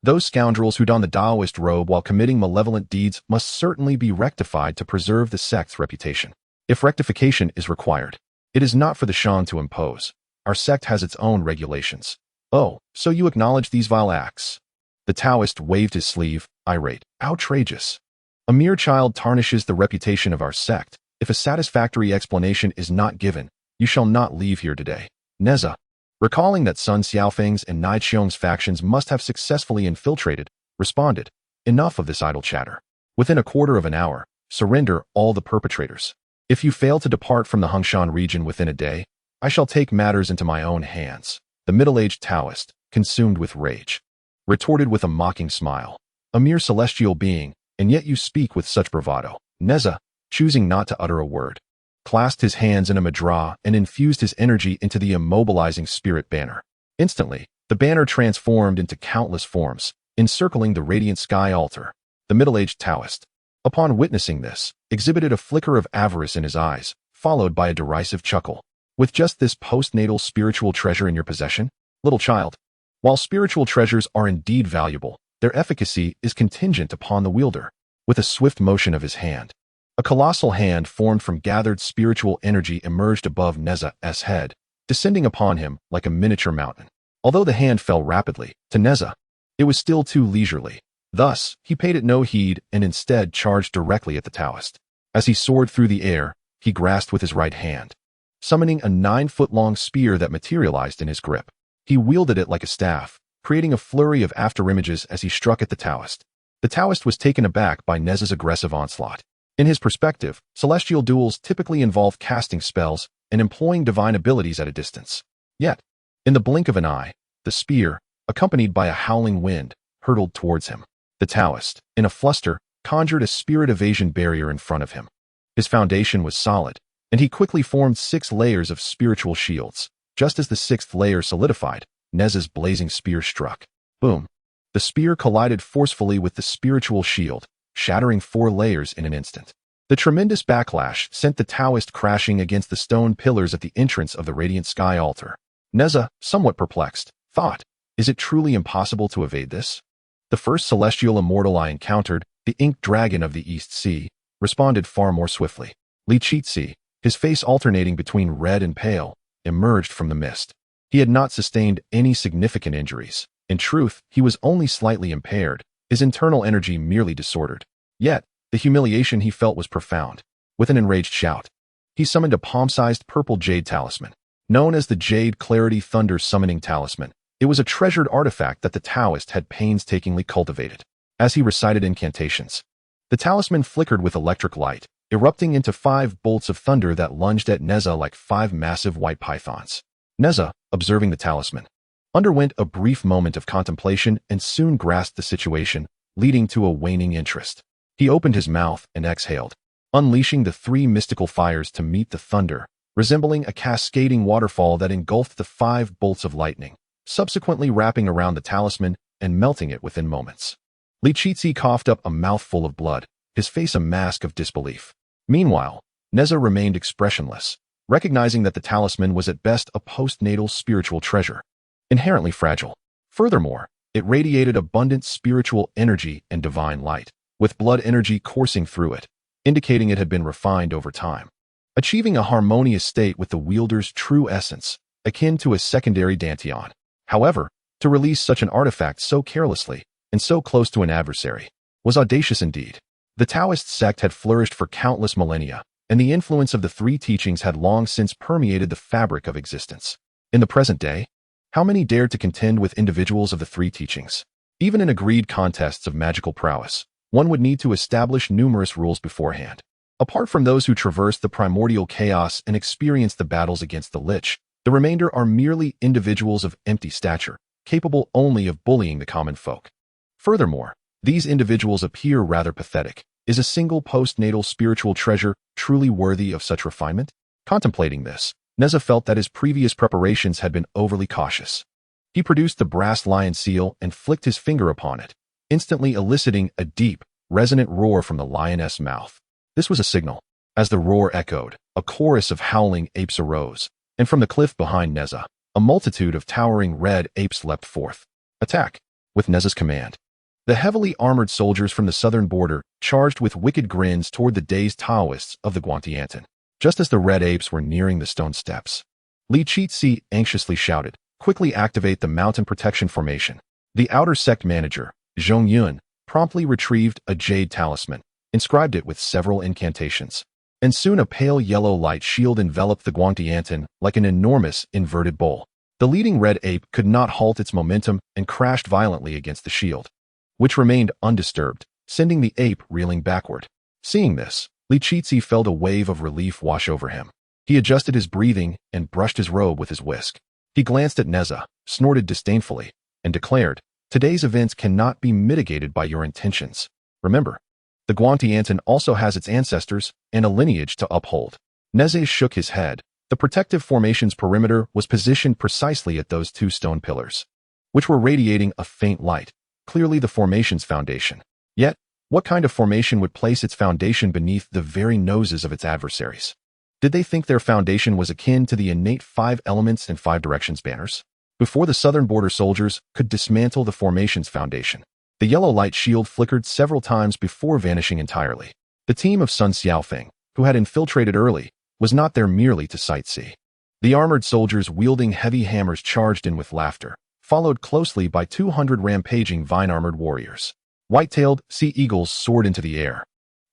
those scoundrels who don the Taoist robe while committing malevolent deeds must certainly be rectified to preserve the sect's reputation. If rectification is required, it is not for the Shang to impose. Our sect has its own regulations." "Oh, so you acknowledge these vile acts?" The Taoist waved his sleeve, irate. "Outrageous. A mere child tarnishes the reputation of our sect. If a satisfactory explanation is not given, you shall not leave here today." Neza, recalling that Sun Xiaofeng's and Nai Qiong's factions must have successfully infiltrated, responded, "Enough of this idle chatter. Within a quarter of an hour, surrender all the perpetrators. If you fail to depart from the Hongshan region within a day, I shall take matters into my own hands." The middle-aged Taoist, consumed with rage, retorted with a mocking smile. "A mere celestial being, and yet you speak with such bravado." Neza, choosing not to utter a word, clasped his hands in a mudra and infused his energy into the immobilizing spirit banner. Instantly, the banner transformed into countless forms, encircling the radiant sky altar. The middle-aged Taoist, upon witnessing this, exhibited a flicker of avarice in his eyes, followed by a derisive chuckle. "With just this postnatal spiritual treasure in your possession, little child? While spiritual treasures are indeed valuable, their efficacy is contingent upon the wielder." With a swift motion of his hand, a colossal hand formed from gathered spiritual energy emerged above Neza's head, descending upon him like a miniature mountain. Although the hand fell rapidly, to Neza, it was still too leisurely. Thus, he paid it no heed and instead charged directly at the Taoist. As he soared through the air, he grasped with his right hand, summoning a 9-foot-long spear that materialized in his grip. He wielded it like a staff, creating a flurry of afterimages as he struck at the Taoist. The Taoist was taken aback by Neza's aggressive onslaught. In his perspective, celestial duels typically involve casting spells and employing divine abilities at a distance. Yet, in the blink of an eye, the spear, accompanied by a howling wind, hurtled towards him. The Taoist, in a fluster, conjured a spirit evasion barrier in front of him. His foundation was solid, and he quickly formed 6 layers of spiritual shields. Just as the 6th layer solidified, Neza's blazing spear struck. Boom! The spear collided forcefully with the spiritual shield, shattering 4 layers in an instant. The tremendous backlash sent the Taoist crashing against the stone pillars at the entrance of the radiant sky altar. Neza, somewhat perplexed, thought, "Is it truly impossible to evade this?" The first celestial immortal I encountered, the ink dragon of the East Sea, responded far more swiftly. Li Chitzi, his face alternating between red and pale, emerged from the mist. He had not sustained any significant injuries. In truth, he was only slightly impaired, his internal energy merely disordered. Yet, the humiliation he felt was profound. With an enraged shout, he summoned a palm-sized purple jade talisman. Known as the Jade Clarity Thunder Summoning Talisman, it was a treasured artifact that the Taoist had painstakingly cultivated. As he recited incantations, the talisman flickered with electric light, erupting into 5 bolts of thunder that lunged at Neza like 5 massive white pythons. Neza, observing the talisman, underwent a brief moment of contemplation and soon grasped the situation, leading to a waning interest. He opened his mouth and exhaled, unleashing the 3 mystical fires to meet the thunder, resembling a cascading waterfall that engulfed the 5 bolts of lightning, subsequently wrapping around the talisman and melting it within moments. Li Chitzi coughed up a mouthful of blood, his face a mask of disbelief. Meanwhile, Neza remained expressionless, recognizing that the talisman was at best a postnatal spiritual treasure, inherently fragile. Furthermore, it radiated abundant spiritual energy and divine light, with blood energy coursing through it, indicating it had been refined over time, achieving a harmonious state with the wielder's true essence. akin to a secondary dantian. However, to release such an artifact so carelessly, and so close to an adversary, was audacious indeed. The Taoist sect had flourished for countless millennia, and the influence of the three teachings had long since permeated the fabric of existence. In the present day, how many dared to contend with individuals of the three teachings? Even in agreed contests of magical prowess, one would need to establish numerous rules beforehand. Apart from those who traverse the primordial chaos and experience the battles against the Lich, the remainder are merely individuals of empty stature, capable only of bullying the common folk. Furthermore, these individuals appear rather pathetic. Is a single postnatal spiritual treasure truly worthy of such refinement? Contemplating this, Neza felt that his previous preparations had been overly cautious. He produced the brass lion seal and flicked his finger upon it, instantly eliciting a deep, resonant roar from the lioness' mouth. This was a signal. As the roar echoed, a chorus of howling apes arose, and from the cliff behind Neza, a multitude of towering red apes leapt forth. Attack! With Neza's command. The heavily armored soldiers from the southern border charged with wicked grins toward the dazed Taoists of the Guantiantan. Just as the red apes were nearing the stone steps, Li Chitzi anxiously shouted, "Quickly activate the mountain protection formation." The outer sect manager, Zhong Yun, promptly retrieved a jade talisman, inscribed it with several incantations, and soon a pale yellow light shield enveloped the Guantiantan like an enormous inverted bowl. The leading red ape could not halt its momentum and crashed violently against the shield, which remained undisturbed, sending the ape reeling backward. Seeing this, Li Chitzi felt a wave of relief wash over him. He adjusted his breathing and brushed his robe with his whisk. He glanced at Neza, snorted disdainfully, and declared, "Today's events cannot be mitigated by your intentions. Remember, the Guantiantan also has its ancestors and a lineage to uphold." Neza shook his head. The protective formation's perimeter was positioned precisely at those two stone pillars, which were radiating a faint light, clearly the formation's foundation. Yet, what kind of formation would place its foundation beneath the very noses of its adversaries? Did they think their foundation was akin to the innate 5 elements and 5 directions banners? Before the southern border soldiers could dismantle the formation's foundation, the yellow light shield flickered several times before vanishing entirely. The team of Sun Xiaofeng, who had infiltrated early, was not there merely to sightsee. The armored soldiers wielding heavy hammers charged in with laughter, followed closely by 200 rampaging vine-armored warriors. White-tailed sea eagles soared into the air,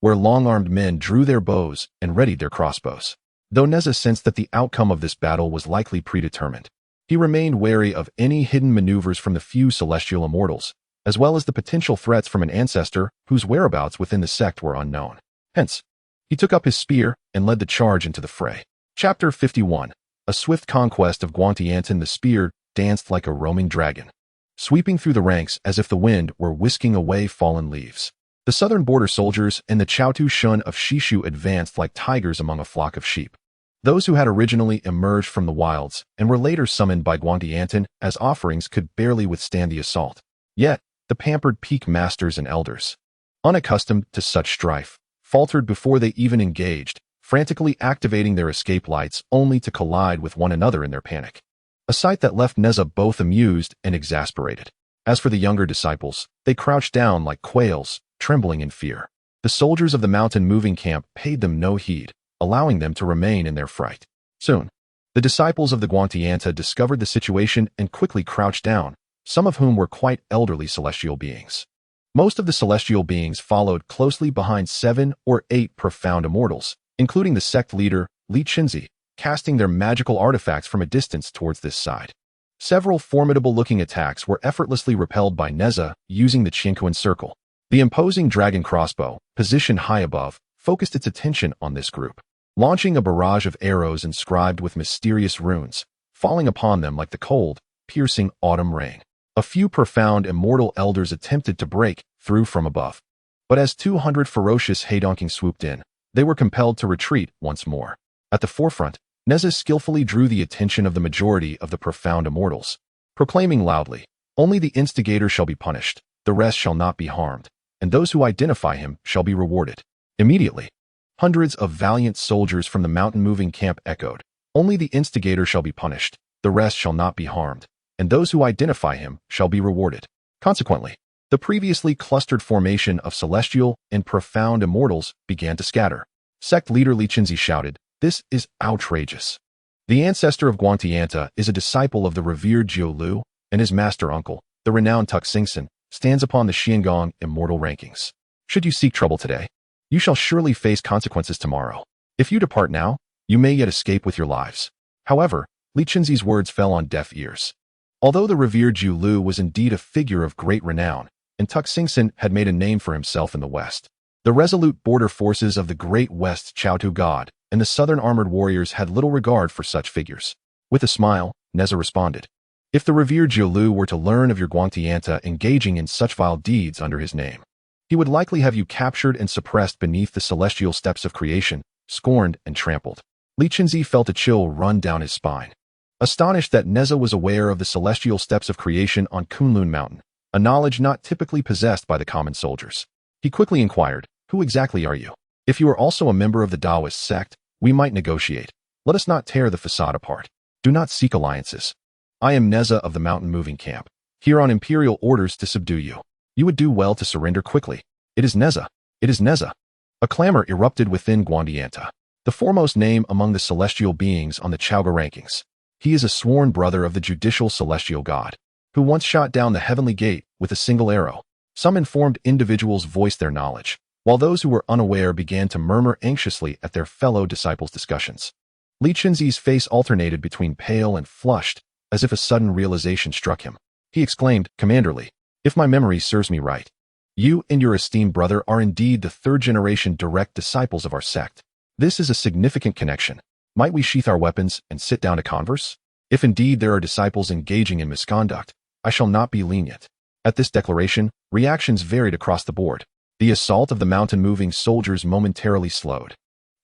where long-armed men drew their bows and readied their crossbows. Though Neza sensed that the outcome of this battle was likely predetermined, he remained wary of any hidden maneuvers from the few celestial immortals, as well as the potential threats from an ancestor whose whereabouts within the sect were unknown. Hence, he took up his spear and led the charge into the fray. Chapter 51. A swift conquest of Guantiantan. The spear danced like a roaming dragon, sweeping through the ranks as if the wind were whisking away fallen leaves. The southern border soldiers and the Chaotu Shun of Shishu advanced like tigers among a flock of sheep. Those who had originally emerged from the wilds and were later summoned by Guantiantan as offerings could barely withstand the assault. Yet, the pampered peak masters and elders, unaccustomed to such strife, faltered before they even engaged, frantically activating their escape lights only to collide with one another in their panic. A sight that left Neza both amused and exasperated. As for the younger disciples, they crouched down like quails, trembling in fear. The soldiers of the mountain moving camp paid them no heed, allowing them to remain in their fright. Soon, the disciples of the Guantianta discovered the situation and quickly crouched down, some of whom were quite elderly celestial beings. Most of the celestial beings followed closely behind 7 or 8 profound immortals, including the sect leader, Li Chinzi, casting their magical artifacts from a distance towards this side. Several formidable-looking attacks were effortlessly repelled by Neza using the Qianquan circle. The imposing dragon crossbow, positioned high above, focused its attention on this group, launching a barrage of arrows inscribed with mysterious runes, falling upon them like the cold, piercing autumn rain. A few profound immortal elders attempted to break through from above, but as 200 ferocious Heidonking swooped in, they were compelled to retreat once more. At the forefront, Neza skillfully drew the attention of the majority of the profound immortals, proclaiming loudly, "Only the instigator shall be punished, the rest shall not be harmed, and those who identify him shall be rewarded." Immediately, hundreds of valiant soldiers from the mountain-moving camp echoed, "Only the instigator shall be punished, the rest shall not be harmed, and those who identify him shall be rewarded." Consequently, the previously clustered formation of celestial and profound immortals began to scatter. Sect leader Li Chinzi shouted, "This is outrageous. The ancestor of Guangtianta is a disciple of the revered Jiu Lu, and his master uncle, the renowned Tuk Xingxin, stands upon the Xiangong immortal rankings. Should you seek trouble today, you shall surely face consequences tomorrow. If you depart now, you may yet escape with your lives. However, Li Chenzi's words fell on deaf ears. Although the revered Jiu Lu was indeed a figure of great renown, and Tuk Xingxin had made a name for himself in the West, the resolute border forces of the Great West Chaotu God and the Southern armored warriors had little regard for such figures. With a smile, Neza responded, "If the revered Jiu Lu were to learn of your Guangtianta engaging in such vile deeds under his name, he would likely have you captured and suppressed beneath the celestial steps of creation, scorned and trampled." Li Chenzi felt a chill run down his spine. Astonished that Neza was aware of the celestial steps of creation on Kunlun Mountain, a knowledge not typically possessed by the common soldiers, he quickly inquired, "Who exactly are you? If you are also a member of the Taoist sect, we might negotiate. Let us not tear the facade apart. Do not seek alliances. I am Neza of the Mountain Moving Camp, here on imperial orders to subdue you. You would do well to surrender quickly. It is Neza. It is Neza." A clamor erupted within Guangtianta, the foremost name among the celestial beings on the Chaoga rankings. He is a sworn brother of the judicial celestial god, who once shot down the heavenly gate with a single arrow. Some informed individuals voiced their knowledge, while those who were unaware began to murmur anxiously at their fellow disciples' discussions. Li Chenzi's face alternated between pale and flushed, as if a sudden realization struck him. He exclaimed, "Commanderly, if my memory serves me right, you and your esteemed brother are indeed the third-generation direct disciples of our sect. This is a significant connection. Might we sheath our weapons and sit down to converse? If indeed there are disciples engaging in misconduct, I shall not be lenient." At this declaration, reactions varied across the board. The assault of the mountain-moving soldiers momentarily slowed.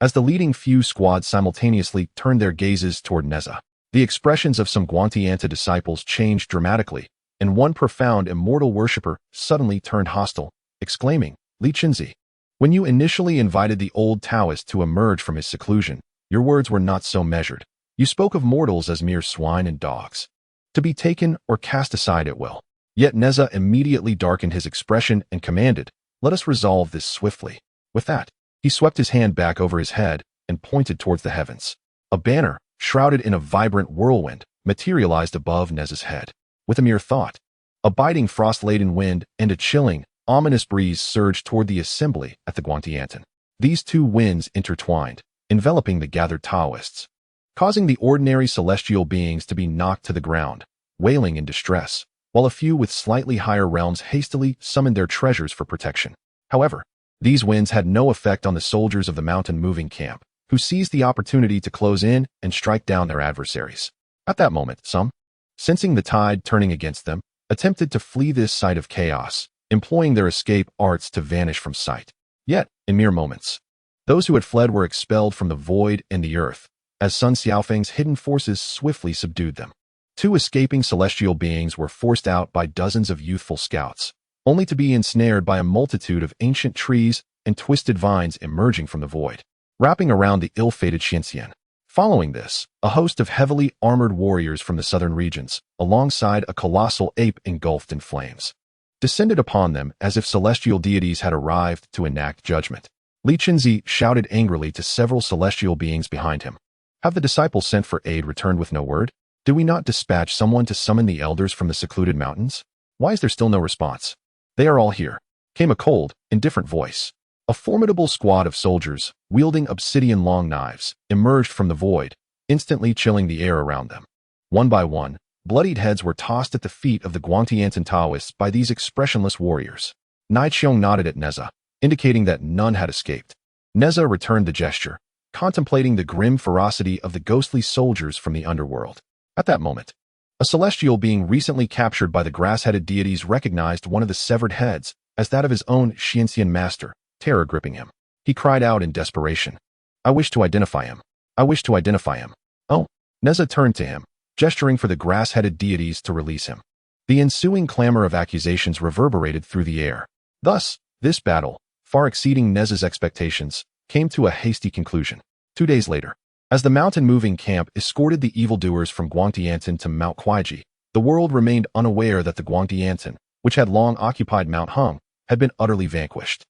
As the leading few squads simultaneously turned their gazes toward Neza, the expressions of some Guangtianta disciples changed dramatically, and one profound immortal worshipper suddenly turned hostile, exclaiming, "Li Chenzi, when you initially invited the old Taoist to emerge from his seclusion, your words were not so measured. You spoke of mortals as mere swine and dogs, to be taken or cast aside at will." Yet Neza immediately darkened his expression and commanded, "Let us resolve this swiftly." With that, he swept his hand back over his head and pointed towards the heavens. A banner, shrouded in a vibrant whirlwind, materialized above Neza's head. With a mere thought, a biting frost-laden wind and a chilling, ominous breeze surged toward the assembly at the Guangtiantan. These two winds intertwined, enveloping the gathered Taoists, causing the ordinary celestial beings to be knocked to the ground, wailing in distress, while a few with slightly higher realms hastily summoned their treasures for protection. However, these winds had no effect on the soldiers of the mountain-moving camp, who seized the opportunity to close in and strike down their adversaries. At that moment, some, sensing the tide turning against them, attempted to flee this site of chaos, employing their escape arts to vanish from sight. Yet, in mere moments, those who had fled were expelled from the void and the earth, as Sun Xiaofeng's hidden forces swiftly subdued them. Two escaping celestial beings were forced out by dozens of youthful scouts, only to be ensnared by a multitude of ancient trees and twisted vines emerging from the void, wrapping around the ill-fated Xianxian. Following this, a host of heavily armored warriors from the southern regions, alongside a colossal ape engulfed in flames, descended upon them as if celestial deities had arrived to enact judgment. Li Chenzi shouted angrily to several celestial beings behind him. "Have the disciples sent for aid returned with no word? Did we not dispatch someone to summon the elders from the secluded mountains? Why is there still no response?" "They are all here," came a cold, indifferent voice. A formidable squad of soldiers, wielding obsidian long knives, emerged from the void, instantly chilling the air around them. One by one, bloodied heads were tossed at the feet of the Guangtiantan Taoists by these expressionless warriors. Naiqiong nodded at Neza, indicating that none had escaped. Neza returned the gesture, contemplating the grim ferocity of the ghostly soldiers from the underworld. At that moment, a celestial being recently captured by the grass-headed deities recognized one of the severed heads as that of his own Xianxian master, terror gripping him. He cried out in desperation, "I wish to identify him. I wish to identify him." "Oh." Neza turned to him, gesturing for the grass-headed deities to release him. The ensuing clamor of accusations reverberated through the air. Thus, this battle, far exceeding Neza's expectations, came to a hasty conclusion. 2 days later, as the mountain-moving camp escorted the evildoers from Guangtiantan to Mount Kuaiji, the world remained unaware that the Guangtiantan, which had long occupied Mount Hung, had been utterly vanquished.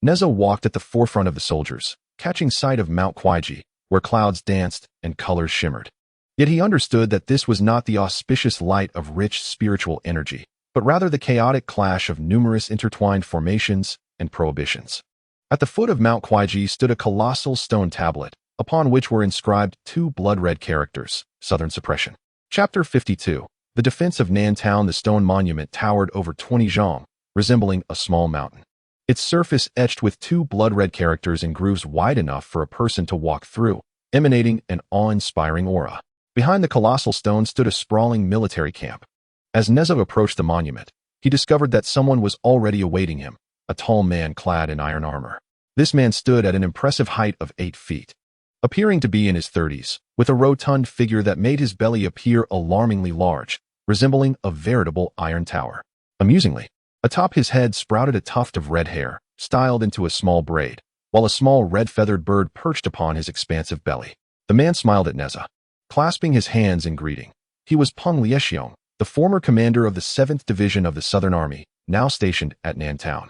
Neza walked at the forefront of the soldiers, catching sight of Mount Kuaiji, where clouds danced and colors shimmered. Yet he understood that this was not the auspicious light of rich spiritual energy, but rather the chaotic clash of numerous intertwined formations and prohibitions. At the foot of Mount Quaiji stood a colossal stone tablet, upon which were inscribed two blood-red characters, Southern Suppression. Chapter 52. The Defense of Nantown. The stone monument towered over 20 zhong, resembling a small mountain. Its surface etched with two blood-red characters in grooves wide enough for a person to walk through, emanating an awe-inspiring aura. Behind the colossal stone stood a sprawling military camp. As Neza approached the monument, he discovered that someone was already awaiting him, a tall man clad in iron armor. This man stood at an impressive height of 8 feet, appearing to be in his 30s, with a rotund figure that made his belly appear alarmingly large, resembling a veritable iron tower. Amusingly, atop his head sprouted a tuft of red hair, styled into a small braid, while a small red-feathered bird perched upon his expansive belly. The man smiled at Neza, clasping his hands in greeting. He was Peng Liexiong, the former commander of the 7th Division of the Southern Army, now stationed at Nantown.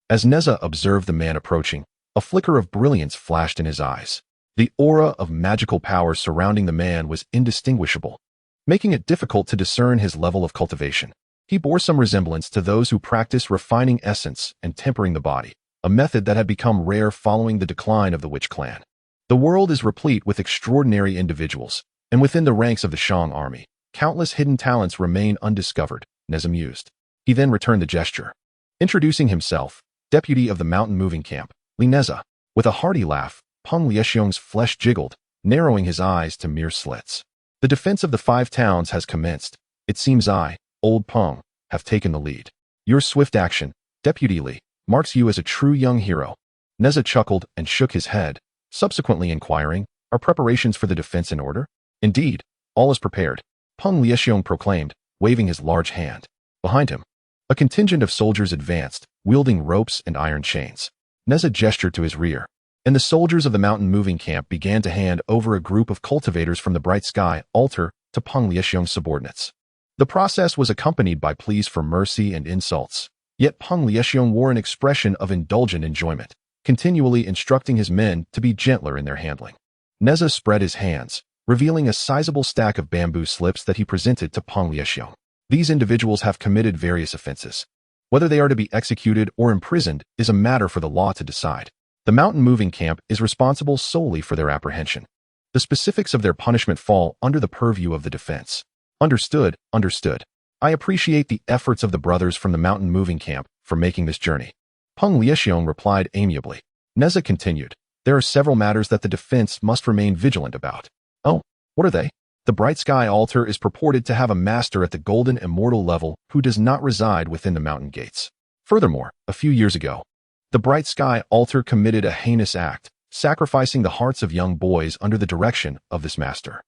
As Neza observed the man approaching, a flicker of brilliance flashed in his eyes. The aura of magical power surrounding the man was indistinguishable, making it difficult to discern his level of cultivation. He bore some resemblance to those who practice refining essence and tempering the body, a method that had become rare following the decline of the Witch Clan. The world is replete with extraordinary individuals, and within the ranks of the Shang army, countless hidden talents remain undiscovered, Neza mused. He then returned the gesture. Introducing himself, deputy of the mountain moving camp, Li Neza. With a hearty laugh, Peng Liexiong's flesh jiggled, narrowing his eyes to mere slits. The defense of the 5 towns has commenced. It seems I, old Peng, have taken the lead. Your swift action, Deputy Li, marks you as a true young hero. Neza chuckled and shook his head, subsequently inquiring, are preparations for the defense in order? Indeed, all is prepared, Peng Liexiong proclaimed, waving his large hand. Behind him, a contingent of soldiers advanced, wielding ropes and iron chains. Neza gestured to his rear, and the soldiers of the mountain moving camp began to hand over a group of cultivators from the Bright Sky altar to Peng Liexiong's subordinates. The process was accompanied by pleas for mercy and insults, yet Peng Liexiong wore an expression of indulgent enjoyment, continually instructing his men to be gentler in their handling. Neza spread his hands, revealing a sizable stack of bamboo slips that he presented to Peng Liexiong. These individuals have committed various offenses. Whether they are to be executed or imprisoned is a matter for the law to decide. The mountain moving camp is responsible solely for their apprehension. The specifics of their punishment fall under the purview of the defense. Understood, understood. I appreciate the efforts of the brothers from the mountain moving camp for making this journey. Peng Liexiong replied amiably. Neza continued. There are several matters that the defense must remain vigilant about. Oh, what are they? The Bright Sky altar is purported to have a master at the golden immortal level who does not reside within the mountain gates. Furthermore, a few years ago, the Bright Sky altar committed a heinous act, sacrificing the hearts of young boys under the direction of this master.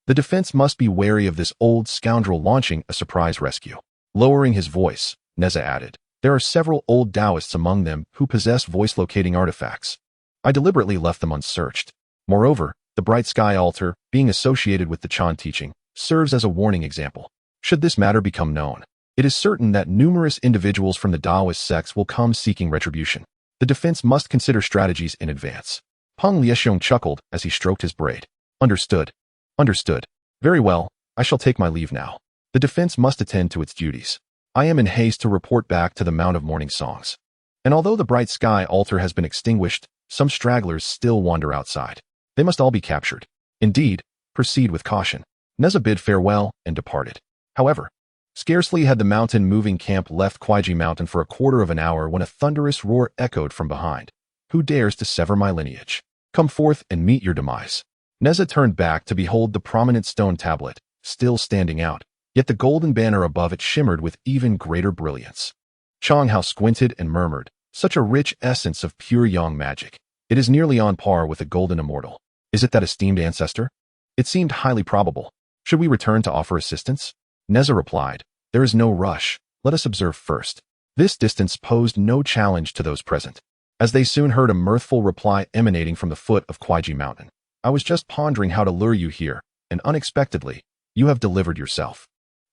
The defense must be wary of this old scoundrel launching a surprise rescue. Lowering his voice, Neza added, there are several old Taoists among them who possess voice-locating artifacts. I deliberately left them unsearched. Moreover, the Bright Sky altar, being associated with the Chan teaching, serves as a warning example. Should this matter become known, it is certain that numerous individuals from the Taoist sects will come seeking retribution. The defense must consider strategies in advance. Peng Liexiong chuckled as he stroked his braid. Understood. Understood. Very well, I shall take my leave now. The defense must attend to its duties. I am in haste to report back to the Mount of Morning Songs. And although the Bright Sky altar has been extinguished, some stragglers still wander outside. They must all be captured. Indeed, proceed with caution. Neza bid farewell and departed. However, scarcely had the mountain moving camp left Quaiji Mountain for a quarter of an hour when a thunderous roar echoed from behind. Who dares to sever my lineage? Come forth and meet your demise. Neza turned back to behold the prominent stone tablet, still standing out, yet the golden banner above it shimmered with even greater brilliance. Chang Hao squinted and murmured, such a rich essence of pure yang magic. It is nearly on par with the golden immortal. Is it that esteemed ancestor? It seemed highly probable. Should we return to offer assistance? Neza replied, there is no rush. Let us observe first. This distance posed no challenge to those present, as they soon heard a mirthful reply emanating from the foot of Quaiji Mountain. I was just pondering how to lure you here, and unexpectedly, you have delivered yourself.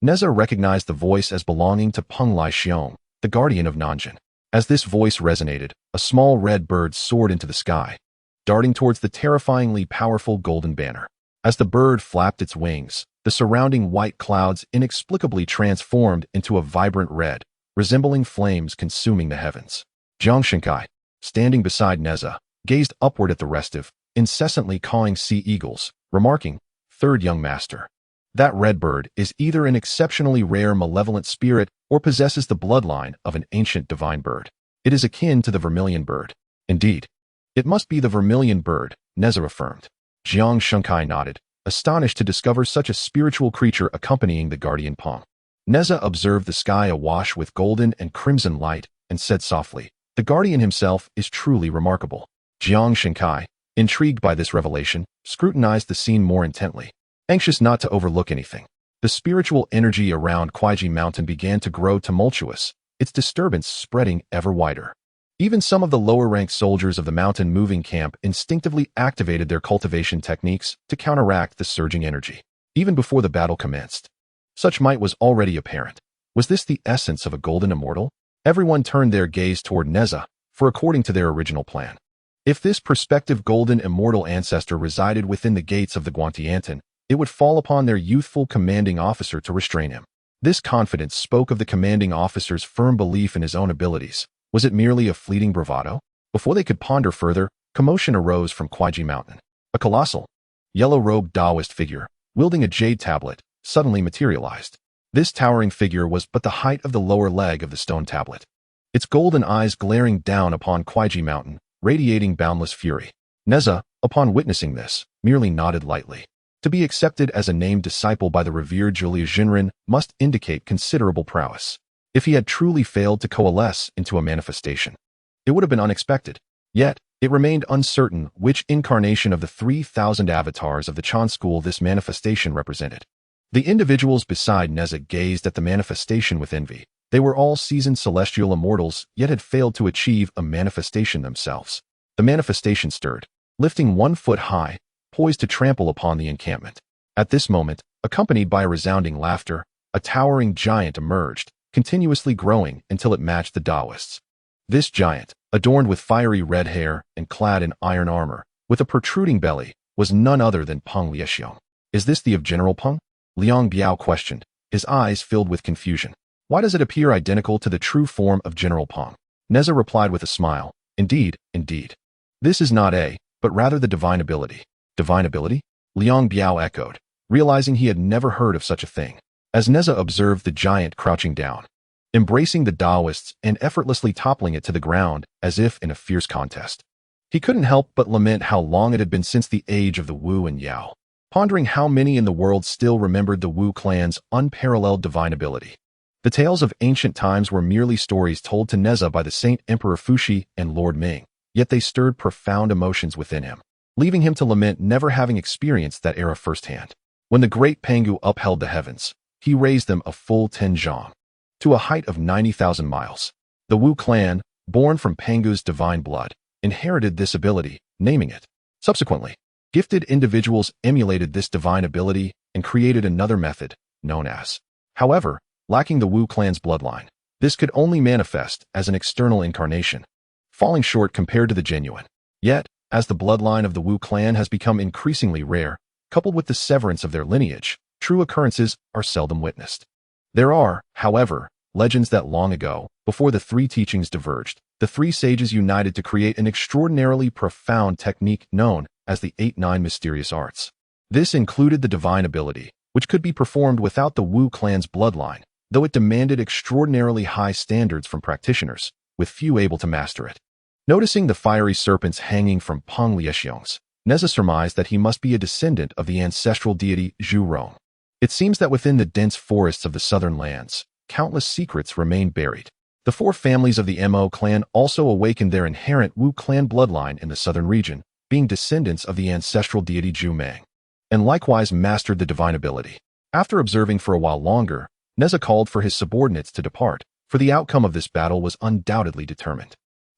Neza recognized the voice as belonging to Peng Liexiong, the guardian of Nanjun. As this voice resonated, a small red bird soared into the sky, darting towards the terrifyingly powerful golden banner. As the bird flapped its wings, the surrounding white clouds inexplicably transformed into a vibrant red, resembling flames consuming the heavens. Jiang Shenkai, standing beside Neza, gazed upward at the restive, incessantly cawing sea eagles, remarking, "Third young master. That red bird is either an exceptionally rare malevolent spirit or possesses the bloodline of an ancient divine bird. It is akin to the vermilion bird." "Indeed. It must be the vermilion bird," Neza affirmed. Jiang Shenkai nodded, astonished to discover such a spiritual creature accompanying the guardian Peng. Neza observed the sky awash with golden and crimson light and said softly, "The guardian himself is truly remarkable." Jiang Shenkai, intrigued by this revelation, scrutinized the scene more intently, anxious not to overlook anything. The spiritual energy around Kuaiji Mountain began to grow tumultuous, its disturbance spreading ever wider. Even some of the lower-ranked soldiers of the mountain-moving camp instinctively activated their cultivation techniques to counteract the surging energy. Even before the battle commenced, such might was already apparent. Was this the essence of a golden immortal? Everyone turned their gaze toward Neza, for according to their original plan, if this prospective golden immortal ancestor resided within the gates of the Guantiantan, it would fall upon their youthful commanding officer to restrain him. This confidence spoke of the commanding officer's firm belief in his own abilities. Was it merely a fleeting bravado? Before they could ponder further, commotion arose from Kuaiji Mountain. A colossal, yellow-robed Taoist figure, wielding a jade tablet, suddenly materialized. This towering figure was but the height of the lower leg of the stone tablet, its golden eyes glaring down upon Kuaiji Mountain, radiating boundless fury. Neza, upon witnessing this, merely nodded lightly. To be accepted as a named disciple by the revered Julia Jinren must indicate considerable prowess. If he had truly failed to coalesce into a manifestation, it would have been unexpected. Yet, it remained uncertain which incarnation of the 3,000 avatars of the Chan school this manifestation represented. The individuals beside Neza gazed at the manifestation with envy. They were all seasoned celestial immortals, yet had failed to achieve a manifestation themselves. The manifestation stirred, lifting 1 foot high, poised to trample upon the encampment. At this moment, accompanied by a resounding laughter, a towering giant emerged, continuously growing until it matched the Taoists. This giant, adorned with fiery red hair and clad in iron armor, with a protruding belly, was none other than Peng Liexiong. "Is this the of General Peng?" Liang Biao questioned, his eyes filled with confusion. "Why does it appear identical to the true form of General Peng?" Neza replied with a smile, "Indeed, indeed. This is not a, but rather the divine ability." "Divine ability?" Liang Biao echoed, realizing he had never heard of such a thing. As Neza observed the giant crouching down, embracing the Taoists and effortlessly toppling it to the ground as if in a fierce contest, he couldn't help but lament how long it had been since the age of the Wu and Yao, pondering how many in the world still remembered the Wu clan's unparalleled divine ability. The tales of ancient times were merely stories told to Neza by the Saint Emperor Fuxi and Lord Ming, yet they stirred profound emotions within him, leaving him to lament never having experienced that era firsthand. When the great Pangu upheld the heavens, he raised them a full 10 zhang, to a height of 90,000 miles. The Wu clan, born from Pangu's divine blood, inherited this ability, naming it. Subsequently, gifted individuals emulated this divine ability and created another method, known as. However, lacking the Wu clan's bloodline, this could only manifest as an external incarnation, falling short compared to the genuine. Yet, as the bloodline of the Wu clan has become increasingly rare, coupled with the severance of their lineage, true occurrences are seldom witnessed. There are, however, legends that long ago, before the 3 teachings diverged, the 3 sages united to create an extraordinarily profound technique known as the 8-9 mysterious arts. This included the divine ability, which could be performed without the Wu clan's bloodline, though it demanded extraordinarily high standards from practitioners, with few able to master it. Noticing the fiery serpents hanging from Peng Liexiong's, Neza surmised that he must be a descendant of the ancestral deity Zhu Rong. It seems that within the dense forests of the southern lands, countless secrets remain buried. The 4 families of the Mo clan also awakened their inherent Wu clan bloodline in the southern region, being descendants of the ancestral deity Zhu Mang, and likewise mastered the divine ability. After observing for a while longer, Neza called for his subordinates to depart, for the outcome of this battle was undoubtedly determined.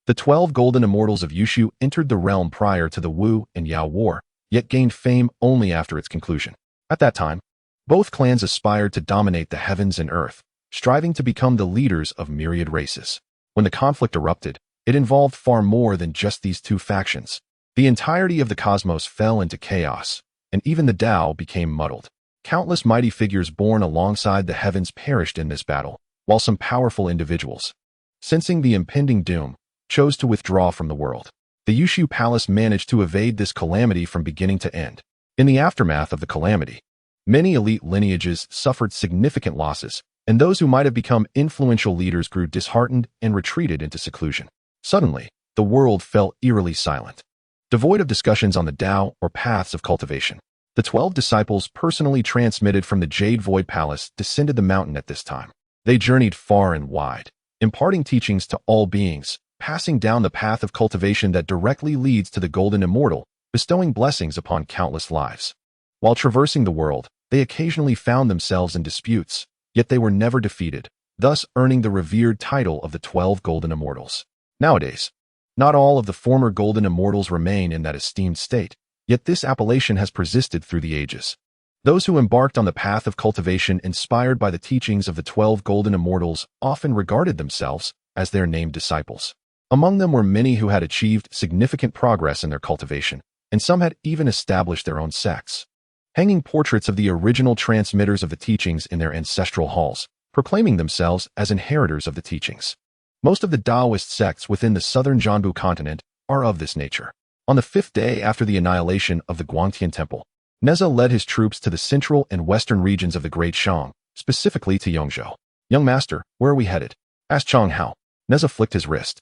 The 12 golden immortals of Yushu entered the realm prior to the Wu and Yao war, yet gained fame only after its conclusion. At that time, both clans aspired to dominate the heavens and earth, striving to become the leaders of myriad races. When the conflict erupted, it involved far more than just these 2 factions. The entirety of the cosmos fell into chaos, and even the Tao became muddled. Countless mighty figures born alongside the heavens perished in this battle, while some powerful individuals, sensing the impending doom, chose to withdraw from the world. The Yushu Palace managed to evade this calamity from beginning to end. In the aftermath of the calamity, many elite lineages suffered significant losses, and those who might have become influential leaders grew disheartened and retreated into seclusion. Suddenly, the world fell eerily silent, devoid of discussions on the Tao or paths of cultivation. The 12 disciples personally transmitted from the Jade Void Palace descended the mountain at this time. They journeyed far and wide, imparting teachings to all beings, passing down the path of cultivation that directly leads to the Golden Immortal, bestowing blessings upon countless lives. While traversing the world, they occasionally found themselves in disputes, yet they were never defeated, thus earning the revered title of the 12 Golden Immortals. Nowadays, not all of the former Golden Immortals remain in that esteemed state, yet this appellation has persisted through the ages. Those who embarked on the path of cultivation inspired by the teachings of the 12 Golden Immortals often regarded themselves as their named disciples. Among them were many who had achieved significant progress in their cultivation, and some had even established their own sects, hanging portraits of the original transmitters of the teachings in their ancestral halls, proclaiming themselves as inheritors of the teachings. Most of the Taoist sects within the southern Jianbu continent are of this nature. On the 5th day after the annihilation of the Guangtian Temple, Neza led his troops to the central and western regions of the Great Shang, specifically to Yongzhou. "Young master, where are we headed?" asked Chang Hao. Neza flicked his wrist,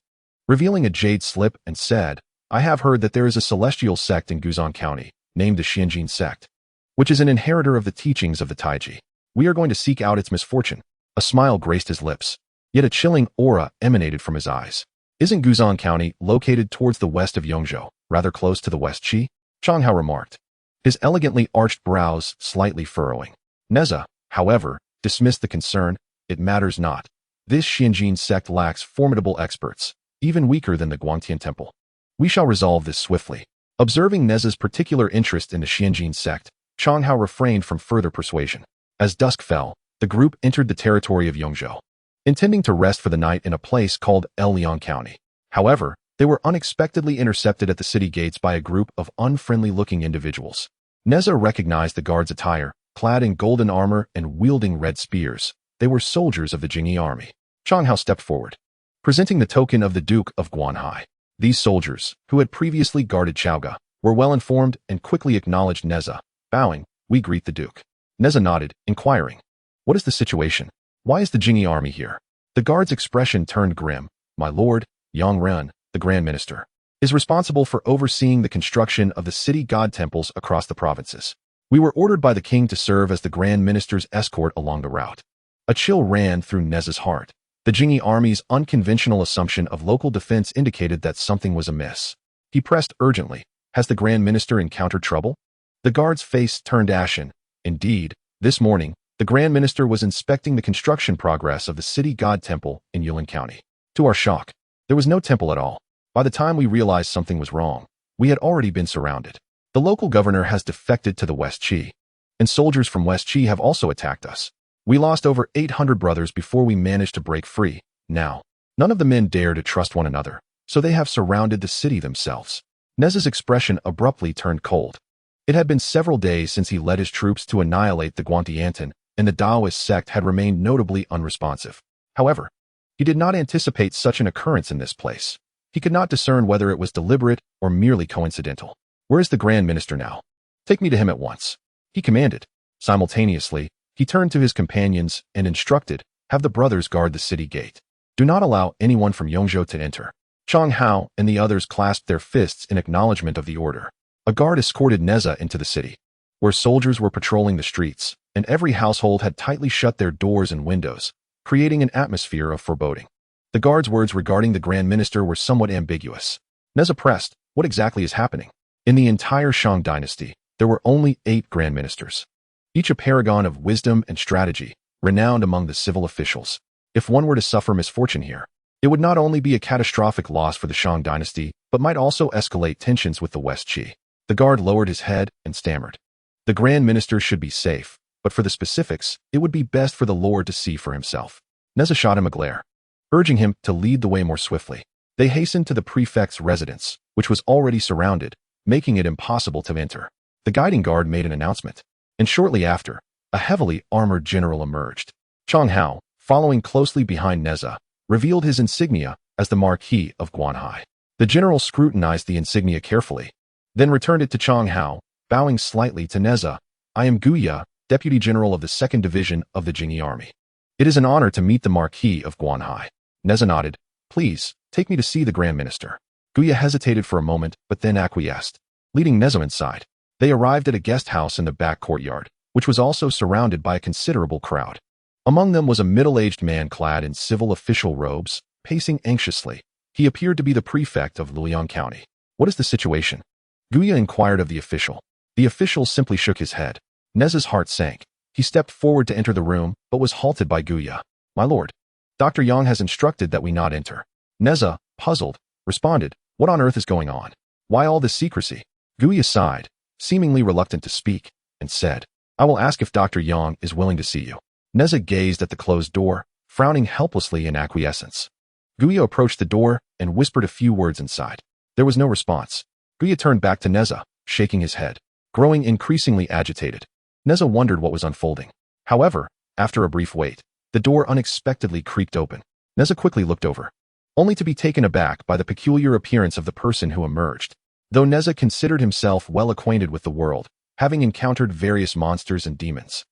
revealing a jade slip, and said, "I have heard that there is a celestial sect in Guzan County, named the Xianjin sect, which is an inheritor of the teachings of the Taiji. We are going to seek out its misfortune." A smile graced his lips, yet a chilling aura emanated from his eyes. "Isn't Guzan County located towards the west of Yongzhou, rather close to the West Qi?" Chang Hao remarked, his elegantly arched brows slightly furrowing. Neza, however, dismissed the concern. "It matters not. This Xianjin sect lacks formidable experts, even weaker than the Guangtian Temple. We shall resolve this swiftly." Observing Neza's particular interest in the Xianjin sect, Chang Hao refrained from further persuasion. As dusk fell, the group entered the territory of Yongzhou, intending to rest for the night in a place called Liang County. However, they were unexpectedly intercepted at the city gates by a group of unfriendly-looking individuals. Neza recognized the guards' attire, clad in golden armor and wielding red spears. They were soldiers of the Jingyi army. Chang Hao stepped forward, presenting the token of the Duke of Guanhai. These soldiers, who had previously guarded Chaoga, were well informed and quickly acknowledged Neza. Bowing, "We greet the Duke." Neza nodded, inquiring, "What is the situation? Why is the Jingyi army here?" The guard's expression turned grim. "My lord, Yang Ren, the Grand Minister, is responsible for overseeing the construction of the city god temples across the provinces. We were ordered by the king to serve as the Grand Minister's escort along the route." A chill ran through Neza's heart. The Jingyi army's unconventional assumption of local defense indicated that something was amiss. He pressed urgently, "Has the Grand Minister encountered trouble?" The guard's face turned ashen. "Indeed, this morning, the Grand Minister was inspecting the construction progress of the city god temple in Yulin County. To our shock, there was no temple at all. By the time we realized something was wrong, we had already been surrounded. The local governor has defected to the West Qi, and soldiers from West Qi have also attacked us. We lost over 800 brothers before we managed to break free. Now, none of the men dare to trust one another, so they have surrounded the city themselves." Neza's expression abruptly turned cold. It had been several days since he led his troops to annihilate the Guangtiantan, and the Taoist sect had remained notably unresponsive. However, he did not anticipate such an occurrence in this place. He could not discern whether it was deliberate or merely coincidental. "Where is the Grand Minister now? Take me to him at once," he commanded. Simultaneously, he turned to his companions and instructed, "Have the brothers guard the city gate. Do not allow anyone from Yongzhou to enter." Chang Hao and the others clasped their fists in acknowledgement of the order. A guard escorted Neza into the city, where soldiers were patrolling the streets, and every household had tightly shut their doors and windows, creating an atmosphere of foreboding. The guard's words regarding the Grand Minister were somewhat ambiguous. Neza pressed, "What exactly is happening?" In the entire Shang dynasty, there were only 8 Grand Ministers, each a paragon of wisdom and strategy, renowned among the civil officials. If one were to suffer misfortune here, it would not only be a catastrophic loss for the Shang dynasty, but might also escalate tensions with the West Qi. The guard lowered his head and stammered. "The Grand Minister should be safe, but for the specifics, it would be best for the Lord to see for himself." Neza shot him a glare, urging him to lead the way more swiftly. They hastened to the prefect's residence, which was already surrounded, making it impossible to enter. the guiding guard made an announcement. And shortly after, a heavily armored general emerged. Chang Hao, following closely behind Neza, revealed his insignia as the Marquis of Guanhai. The general scrutinized the insignia carefully, then returned it to Chang Hao, bowing slightly to Neza. I am Guya, Deputy General of the 2nd Division of the Jingyi Army. It is an honor to meet the Marquis of Guanhai. Neza nodded. Please, take me to see the Grand Minister. Guya hesitated for a moment, but then acquiesced, leading Neza inside. They arrived at a guest house in the back courtyard, which was also surrounded by a considerable crowd. Among them was a middle-aged man clad in civil official robes, pacing anxiously. He appeared to be the prefect of Luoyang County. What is the situation? Guya inquired of the official. The official simply shook his head. Neza's heart sank. He stepped forward to enter the room, but was halted by Guya. My lord, Dr. Yang has instructed that we not enter. Neza, puzzled, responded, what on earth is going on? Why all this secrecy? Guya sighed, seemingly reluctant to speak, and said, I will ask if Dr. Yang is willing to see you. Neza gazed at the closed door, frowning helplessly in acquiescence. Guya approached the door and whispered a few words inside. There was no response. Guya turned back to Neza, shaking his head, growing increasingly agitated. Neza wondered what was unfolding. However, after a brief wait, the door unexpectedly creaked open. Neza quickly looked over, only to be taken aback by the peculiar appearance of the person who emerged. Though Neza considered himself well acquainted with the world, having encountered various monsters and demons,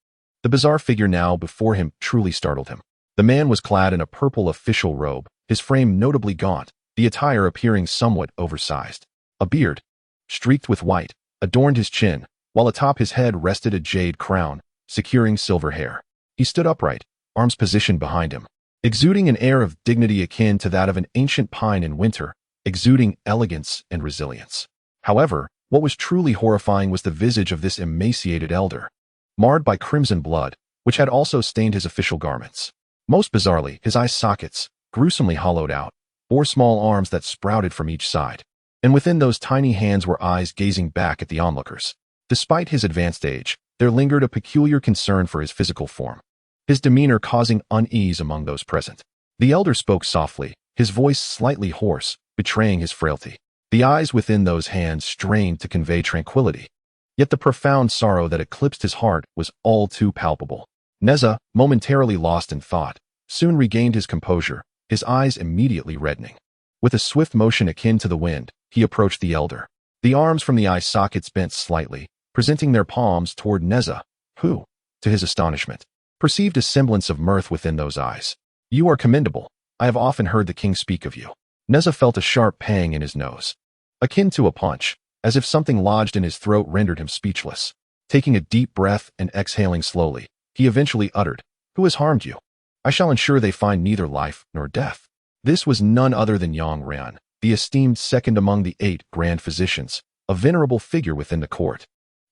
the bizarre figure now before him truly startled him. The man was clad in a purple official robe, his frame notably gaunt, the attire appearing somewhat oversized. A beard, streaked with white, adorned his chin, while atop his head rested a jade crown, securing silver hair. He stood upright, arms positioned behind him, exuding an air of dignity akin to that of an ancient pine in winter, exuding elegance and resilience. However, what was truly horrifying was the visage of this emaciated elder, marred by crimson blood, which had also stained his official garments. Most bizarrely, his eye sockets, gruesomely hollowed out, bore small arms that sprouted from each side, and within those tiny hands were eyes gazing back at the onlookers. Despite his advanced age, there lingered a peculiar concern for his physical form, his demeanor causing unease among those present. The elder spoke softly, his voice slightly hoarse, betraying his frailty. The eyes within those hands strained to convey tranquility, yet the profound sorrow that eclipsed his heart was all too palpable. Neza, momentarily lost in thought, soon regained his composure, his eyes immediately reddening. With a swift motion akin to the wind, he approached the elder. The arms from the eye sockets bent slightly, presenting their palms toward Neza, who, to his astonishment, perceived a semblance of mirth within those eyes. You are commendable. I have often heard the king speak of you. Neza felt a sharp pang in his nose, akin to a punch, as if something lodged in his throat rendered him speechless. Taking a deep breath and exhaling slowly, he eventually uttered, Who has harmed you? I shall ensure they find neither life nor death. This was none other than Yang Ran, the esteemed second among the 8 grand physicians, a venerable figure within the court.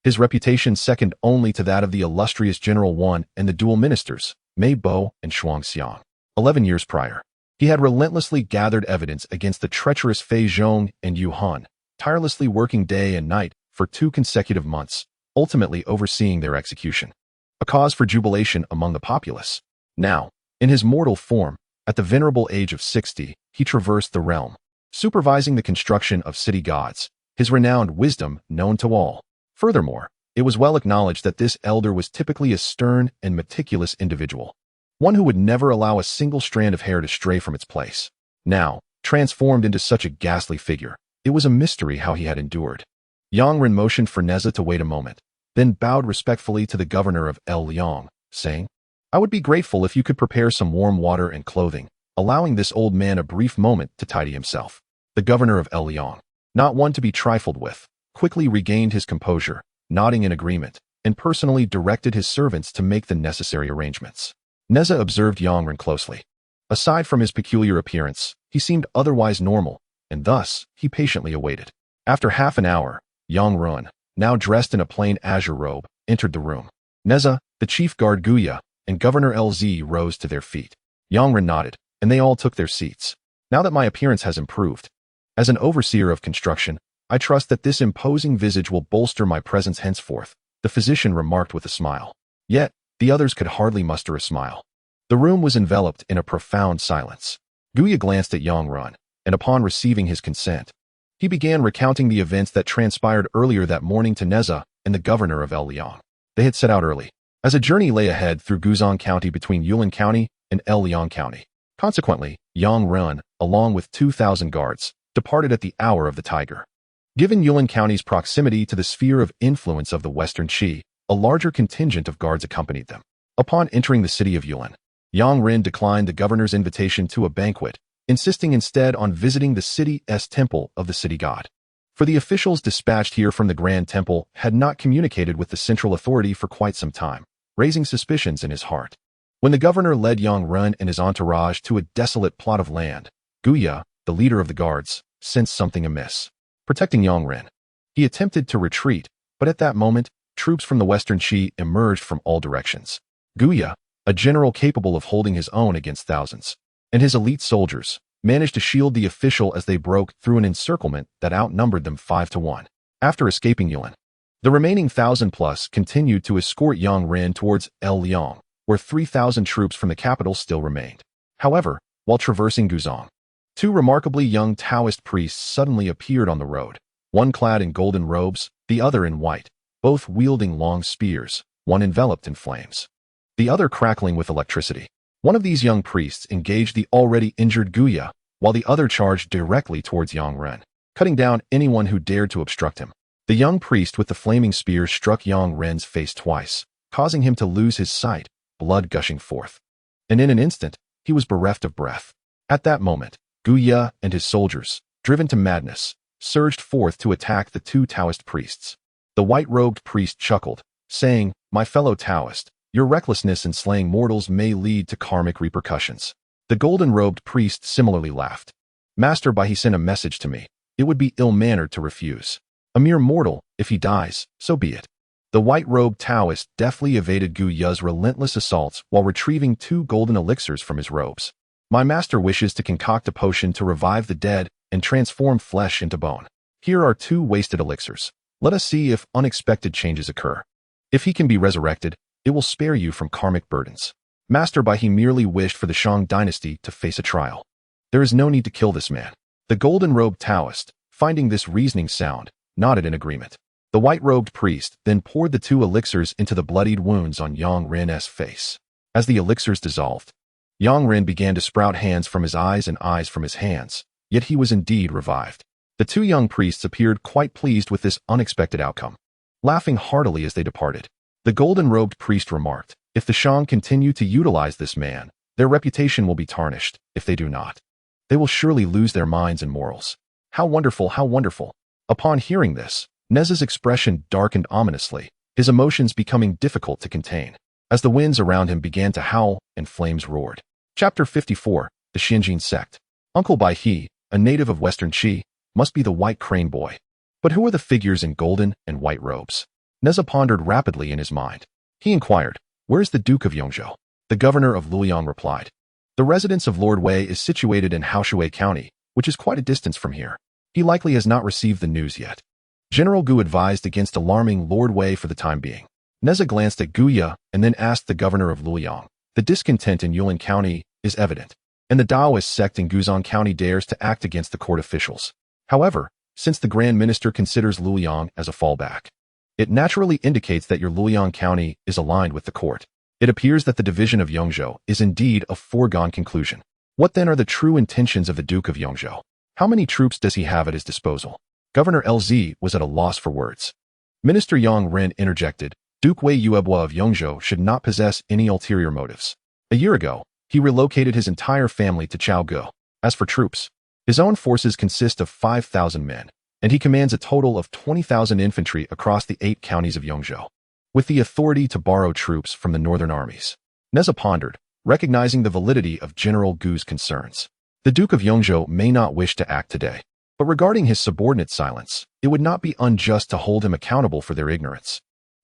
His reputation second only to that of the illustrious General Wan and the dual ministers, Mei Bo and Shuang Xiang. 11 years prior, he had relentlessly gathered evidence against the treacherous Fei Zhong and Yu Han, tirelessly working day and night for 2 consecutive months, ultimately overseeing their execution. A cause for jubilation among the populace. Now, in his mortal form, at the venerable age of 60, he traversed the realm, supervising the construction of city gods, his renowned wisdom known to all. Furthermore, it was well acknowledged that this elder was typically a stern and meticulous individual, one who would never allow a single strand of hair to stray from its place. Now, transformed into such a ghastly figure, it was a mystery how he had endured. Yang Ren motioned for Neza to wait a moment, then bowed respectfully to the governor of El Liang, saying, I would be grateful if you could prepare some warm water and clothing, allowing this old man a brief moment to tidy himself. The governor of El Liang, not one to be trifled with, quickly regained his composure, nodding in agreement, and personally directed his servants to make the necessary arrangements. Neza observed Yang Ren closely. Aside from his peculiar appearance, he seemed otherwise normal, and thus, he patiently awaited. After half an hour, Yang Ren, now dressed in a plain azure robe, entered the room. Neza, the chief guard Guya, and Governor LZ rose to their feet. Yang Ren nodded, and they all took their seats. Now that my appearance has improved, as an overseer of construction, I trust that this imposing visage will bolster my presence henceforth, the physician remarked with a smile. Yet, the others could hardly muster a smile. The room was enveloped in a profound silence. Guya glanced at Yang Ren, and upon receiving his consent, he began recounting the events that transpired earlier that morning to Neza, and the governor of Liang. They had set out early, as a journey lay ahead through Guzhong County between Yulin County and Liang County. Consequently, Yang Ren, along with 2,000 guards, departed at the hour of the tiger. Given Yulin County's proximity to the sphere of influence of the Western Qi, a larger contingent of guards accompanied them. Upon entering the city of Yulin, Yang Ren declined the governor's invitation to a banquet, insisting instead on visiting the city's temple of the city god. For the officials dispatched here from the Grand Temple had not communicated with the central authority for quite some time, raising suspicions in his heart. When the governor led Yang Ren and his entourage to a desolate plot of land, Guya, the leader of the guards, sensed something amiss. Protecting Yang Ren, he attempted to retreat, but at that moment, troops from the Western Qi emerged from all directions. Guya, a general capable of holding his own against thousands, and his elite soldiers, managed to shield the official as they broke through an encirclement that outnumbered them 5-1. After escaping Yulin, the remaining 1,000+ continued to escort Yang Ren towards Liang, where 3,000 troops from the capital still remained. However, while traversing Guzhong, two remarkably young Taoist priests suddenly appeared on the road, one clad in golden robes, the other in white, both wielding long spears, one enveloped in flames, the other crackling with electricity. One of these young priests engaged the already injured Guya, while the other charged directly towards Yang Ren, cutting down anyone who dared to obstruct him. The young priest with the flaming spear struck Yang Ren's face twice, causing him to lose his sight, blood gushing forth. And in an instant, he was bereft of breath. At that moment, Guya and his soldiers, driven to madness, surged forth to attack the two Taoist priests. The white-robed priest chuckled, saying, "My fellow Taoist, your recklessness in slaying mortals may lead to karmic repercussions." The golden-robed priest similarly laughed. "Master, he sent a message to me. It would be ill-mannered to refuse. A mere mortal, if he dies, so be it." The white-robed Taoist deftly evaded Guya's relentless assaults while retrieving 2 golden elixirs from his robes. "My master wishes to concoct a potion to revive the dead and transform flesh into bone. Here are 2 wasted elixirs. Let us see if unexpected changes occur. If he can be resurrected, it will spare you from karmic burdens." Master, he merely wished for the Shang dynasty to face a trial. There is no need to kill this man. The golden-robed Taoist, finding this reasoning sound, nodded in agreement. The white-robed priest then poured the 2 elixirs into the bloodied wounds on Yang Ren's face. As the elixirs dissolved, Yang Ren began to sprout hands from his eyes and eyes from his hands, yet he was indeed revived. The 2 young priests appeared quite pleased with this unexpected outcome, laughing heartily as they departed. The golden-robed priest remarked, "If the Shang continue to utilize this man, their reputation will be tarnished. If they do not, they will surely lose their minds and morals." How wonderful, how wonderful. Upon hearing this, Nez's expression darkened ominously, his emotions becoming difficult to contain, as the winds around him began to howl and flames roared. Chapter 54, The Xinjin Sect. Uncle Bai He, a native of Western Qi, must be the White Crane Boy. But who are the figures in golden and white robes? Neza pondered rapidly in his mind. He inquired, "Where's the Duke of Yongzhou?" The governor of Luoyang replied, "The residence of Lord Wei is situated in Haoshui County, which is quite a distance from here. He likely has not received the news yet." General Gu advised against alarming Lord Wei for the time being. Neza glanced at Guya and then asked the governor of Luoyang. The discontent in Yulin County is evident, and the Daoist sect in Guzhong County dares to act against the court officials. However, since the Grand Minister considers Luoyang as a fallback, it naturally indicates that your Luoyang County is aligned with the court. It appears that the division of Yongzhou is indeed a foregone conclusion. What then are the true intentions of the Duke of Yongzhou? How many troops does he have at his disposal? Governor LZ was at a loss for words. Minister Yang Ren interjected, "Duke Wei Yuebwa of Yongzhou should not possess any ulterior motives. A year ago, he relocated his entire family to Chaogu. As for troops, his own forces consist of 5,000 men, and he commands a total of 20,000 infantry across the 8 counties of Yongzhou, with the authority to borrow troops from the northern armies." Neza pondered, recognizing the validity of General Gu's concerns. The Duke of Yongzhou may not wish to act today, but regarding his subordinates' silence, it would not be unjust to hold him accountable for their ignorance.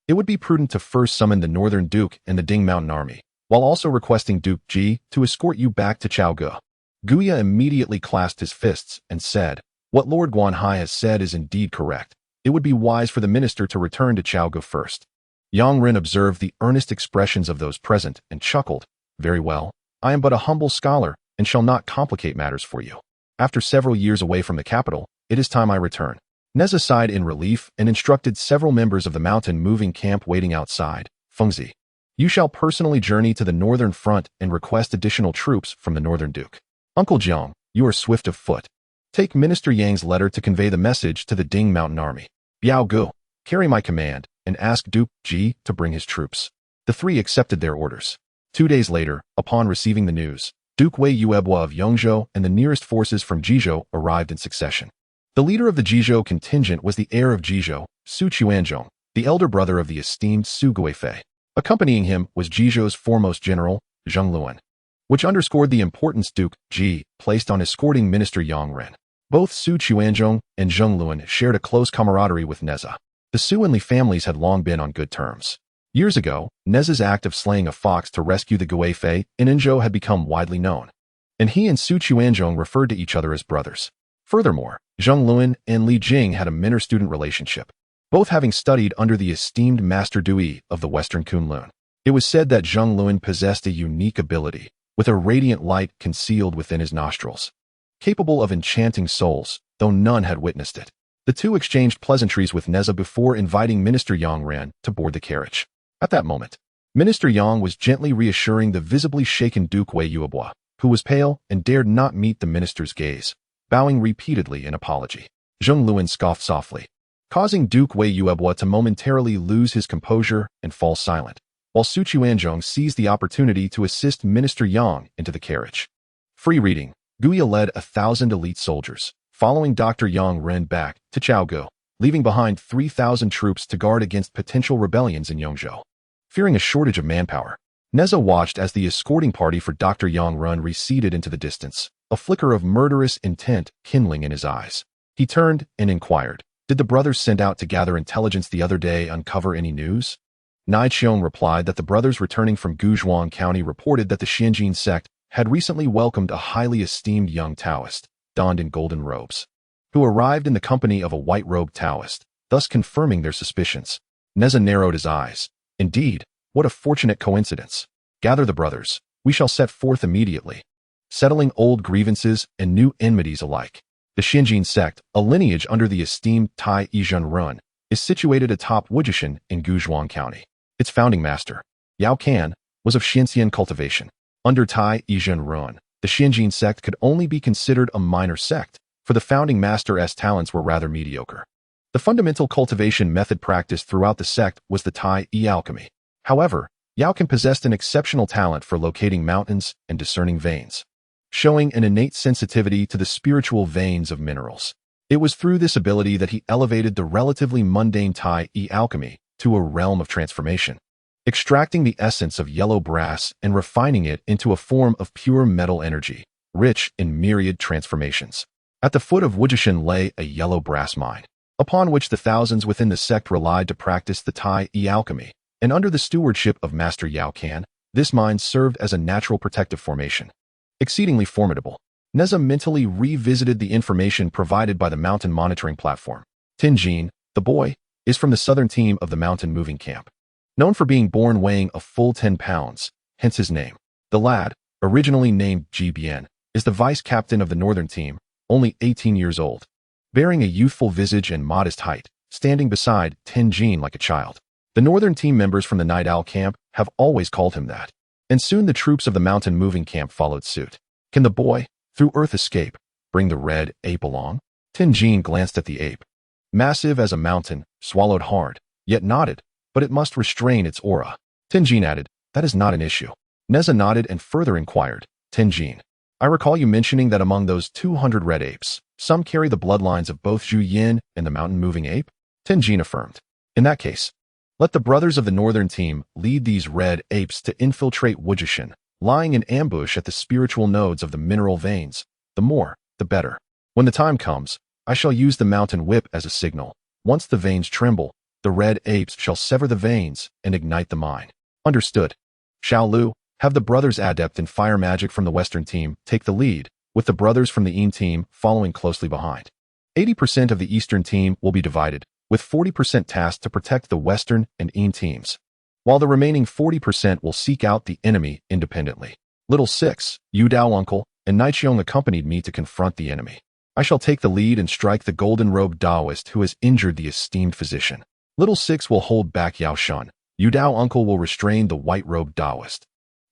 It would be prudent to first summon the Northern Duke and the Ding Mountain Army, while also requesting Duke Ji to escort you back to Chaogu. Guya immediately clasped his fists and said, "What Lord Guanhai has said is indeed correct. It would be wise for the minister to return to Chaogu first." Yang Ren observed the earnest expressions of those present and chuckled, "Very well, I am but a humble scholar and shall not complicate matters for you. After several years away from the capital, it is time I return." Neza sighed in relief and instructed several members of the mountain-moving camp waiting outside. Fengzi, you shall personally journey to the northern front and request additional troops from the northern duke. Uncle Jiang, you are swift of foot. Take Minister Yang's letter to convey the message to the Ding Mountain Army. Biao Gu, carry my command and ask Duke Ji to bring his troops. The three accepted their orders. 2 days later, upon receiving the news, Duke Wei Yuebwa of Yongzhou and the nearest forces from Jizhou arrived in succession. The leader of the Jizhou contingent was the heir of Jizhou, Su Chuanzhong, the elder brother of the esteemed Su Guifei. Accompanying him was Jizhou's foremost general, Zheng Luan, which underscored the importance Duke Ji placed on escorting Minister Yang Ren. Both Su Chuanzhong and Zheng Luan shared a close camaraderie with Neza. The Su and Li families had long been on good terms. Years ago, Neza's act of slaying a fox to rescue the Guifei in Inzhou had become widely known, and he and Su Chuanzhong referred to each other as brothers. Furthermore, Zheng Luan and Li Jing had a mentor-student relationship, both having studied under the esteemed Master Dui of the Western Kunlun. It was said that Zheng Luan possessed a unique ability, with a radiant light concealed within his nostrils, capable of enchanting souls, though none had witnessed it. The two exchanged pleasantries with Neza before inviting Minister Yang Ren to board the carriage. At that moment, Minister Yang was gently reassuring the visibly shaken Duke Wei Yuebwa, who was pale and dared not meet the minister's gaze, bowing repeatedly in apology. Zheng Luan scoffed softly, causing Duke Wei Yuebwa to momentarily lose his composure and fall silent, while Su Chuanzhong seized the opportunity to assist Minister Yang into the carriage. Free reading. Guya led 1,000 elite soldiers, following Dr. Yang Ren back to Chaogu, leaving behind 3,000 troops to guard against potential rebellions in Yongzhou. Fearing a shortage of manpower, Neza watched as the escorting party for Dr. Yang Ren receded into the distance, a flicker of murderous intent kindling in his eyes. He turned and inquired, "Did the brothers sent out to gather intelligence the other day uncover any news?" Nai Qiong replied that the brothers returning from Guzhuang County reported that the Xianjin sect had recently welcomed a highly esteemed young Taoist, donned in golden robes, who arrived in the company of a white-robed Taoist, thus confirming their suspicions. Neza narrowed his eyes. Indeed, what a fortunate coincidence. Gather the brothers. We shall set forth immediately, settling old grievances and new enmities alike. The Xianjin sect, a lineage under the esteemed Tai Yizhen Run, is situated atop Wujishan in Guzhuang County. Its founding master, Yao Kan, was of Xianxian cultivation. Under Tai Yizhen Run, the Xianjin sect could only be considered a minor sect, for the founding master's talents were rather mediocre. The fundamental cultivation method practiced throughout the sect was the Tai Yi alchemy. However, Yao Kan possessed an exceptional talent for locating mountains and discerning veins, showing an innate sensitivity to the spiritual veins of minerals. It was through this ability that he elevated the relatively mundane Tai Yi alchemy to a realm of transformation, extracting the essence of yellow brass and refining it into a form of pure metal energy, rich in myriad transformations. At the foot of Wujishan lay a yellow brass mine, upon which the thousands within the sect relied to practice the Tai Yi alchemy, and under the stewardship of Master Yao Kan, this mine served as a natural protective formation. Exceedingly formidable, Neza mentally revisited the information provided by the mountain monitoring platform. Tinjin, the boy, is from the southern team of the mountain moving camp, known for being born weighing a full 10 pounds, hence his name. The lad, originally named Ji Bian, is the vice captain of the northern team, only 18 years old, bearing a youthful visage and modest height, standing beside Tinjin like a child. The northern team members from the Night Owl camp have always called him that, and soon the troops of the mountain moving camp followed suit. Can the boy, through Earth escape, bring the red ape along? Tinjin glanced at the ape. Massive as a mountain, swallowed hard, yet nodded, but it must restrain its aura. Tinjin added, that is not an issue. Neza nodded and further inquired, Tinjin, I recall you mentioning that among those 200 red apes, some carry the bloodlines of both Zhu Yin and the mountain-moving ape? Tinjin affirmed. In that case, let the brothers of the northern team lead these red apes to infiltrate Wujishan, lying in ambush at the spiritual nodes of the mineral veins. The more, the better. When the time comes, I shall use the mountain whip as a signal. Once the veins tremble, the red apes shall sever the veins and ignite the mine. Understood. Xiao Lu, have the brothers adept in fire magic from the western team take the lead, with the brothers from the Yin team following closely behind. 80% of the eastern team will be divided, with 40% tasked to protect the western and Yin teams, while the remaining 40% will seek out the enemy independently. Little 6, Yu Dao uncle, and Nai Qiong accompanied me to confront the enemy. I shall take the lead and strike the golden-robed Taoist who has injured the esteemed physician. Little Six will hold back Yao Shen. Yu Dao Uncle will restrain the white-robed Taoist,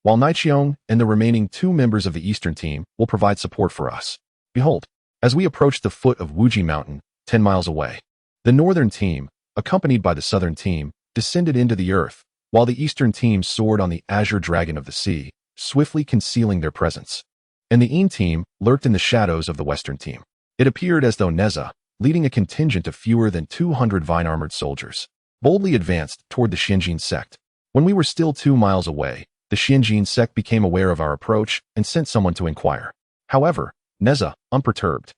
while Naiqiong and the remaining 2 members of the eastern team will provide support for us. Behold, as we approach the foot of Wuji Mountain, 10 miles away, the northern team, accompanied by the southern team, descended into the earth, while the eastern team soared on the azure dragon of the sea, swiftly concealing their presence. And the Yin team lurked in the shadows of the western team. It appeared as though Neza, leading a contingent of fewer than 200 vine-armored soldiers, boldly advanced toward the Xianjin sect. When we were still 2 miles away, the Xianjin sect became aware of our approach and sent someone to inquire. However, Neza, unperturbed,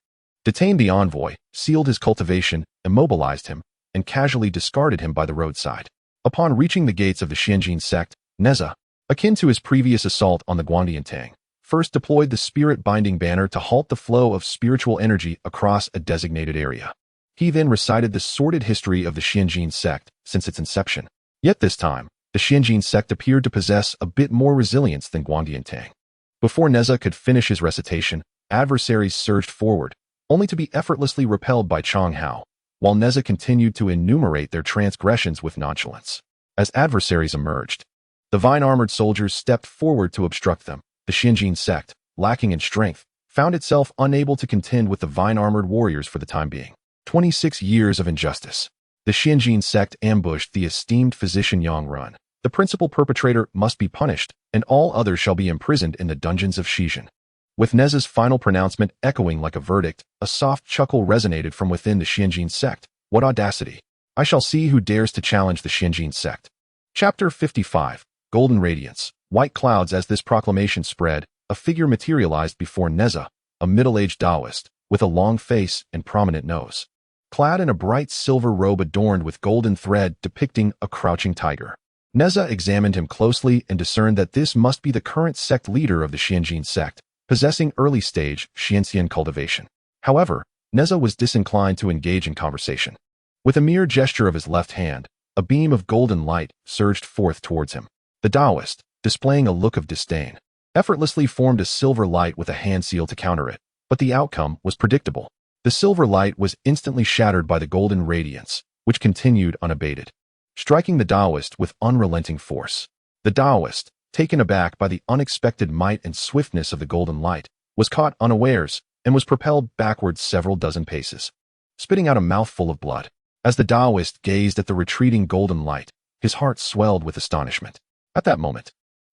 detained the envoy, sealed his cultivation, immobilized him, and casually discarded him by the roadside. Upon reaching the gates of the Xianjin sect, Neza, akin to his previous assault on the Guandiantang, first deployed the spirit-binding banner to halt the flow of spiritual energy across a designated area. He then recited the sordid history of the Xianjin sect since its inception. Yet this time, the Xianjin sect appeared to possess a bit more resilience than Guandiantang. Before Neza could finish his recitation, adversaries surged forward, only to be effortlessly repelled by Chong Hao, while Neza continued to enumerate their transgressions with nonchalance. As adversaries emerged, the vine-armored soldiers stepped forward to obstruct them. The Xianjin sect, lacking in strength, found itself unable to contend with the vine-armored warriors for the time being. 26 years of injustice. The Xianjin sect ambushed the esteemed physician Yang Run. The principal perpetrator must be punished, and all others shall be imprisoned in the dungeons of Shizhen. With Neza's final pronouncement echoing like a verdict, a soft chuckle resonated from within the Xianjin sect. What audacity! I shall see who dares to challenge the Xianjin sect. Chapter 55. Golden Radiance. White clouds. As this proclamation spread, a figure materialized before Neza, a middle-aged Taoist, with a long face and prominent nose, clad in a bright silver robe adorned with golden thread depicting a crouching tiger. Neza examined him closely and discerned that this must be the current sect leader of the Xianjin sect, possessing early-stage Xianxian cultivation. However, Neza was disinclined to engage in conversation. With a mere gesture of his left hand, a beam of golden light surged forth towards him. The Taoist, displaying a look of disdain, effortlessly formed a silver light with a hand seal to counter it, but the outcome was predictable. The silver light was instantly shattered by the golden radiance, which continued unabated, striking the Taoist with unrelenting force. The Taoist, taken aback by the unexpected might and swiftness of the golden light, was caught unawares and was propelled backwards several dozen paces, spitting out a mouthful of blood. As the Taoist gazed at the retreating golden light, his heart swelled with astonishment. At that moment,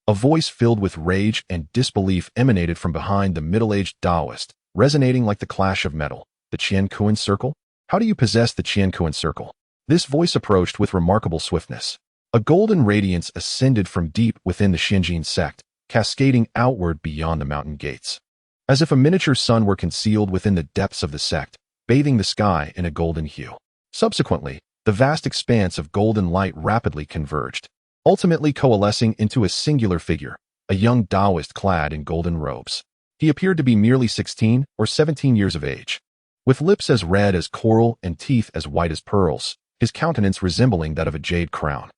a voice filled with rage and disbelief emanated from behind the middle-aged Taoist, resonating like the clash of metal. The Qian Kuan Circle? How do you possess the Qian Kuan Circle? This voice approached with remarkable swiftness. A golden radiance ascended from deep within the Xianjin sect, cascading outward beyond the mountain gates, as if a miniature sun were concealed within the depths of the sect, bathing the sky in a golden hue. Subsequently, the vast expanse of golden light rapidly converged, ultimately coalescing into a singular figure, a young Taoist clad in golden robes. He appeared to be merely 16 or 17 years of age, with lips as red as coral and teeth as white as pearls, his countenance resembling that of a jade crown.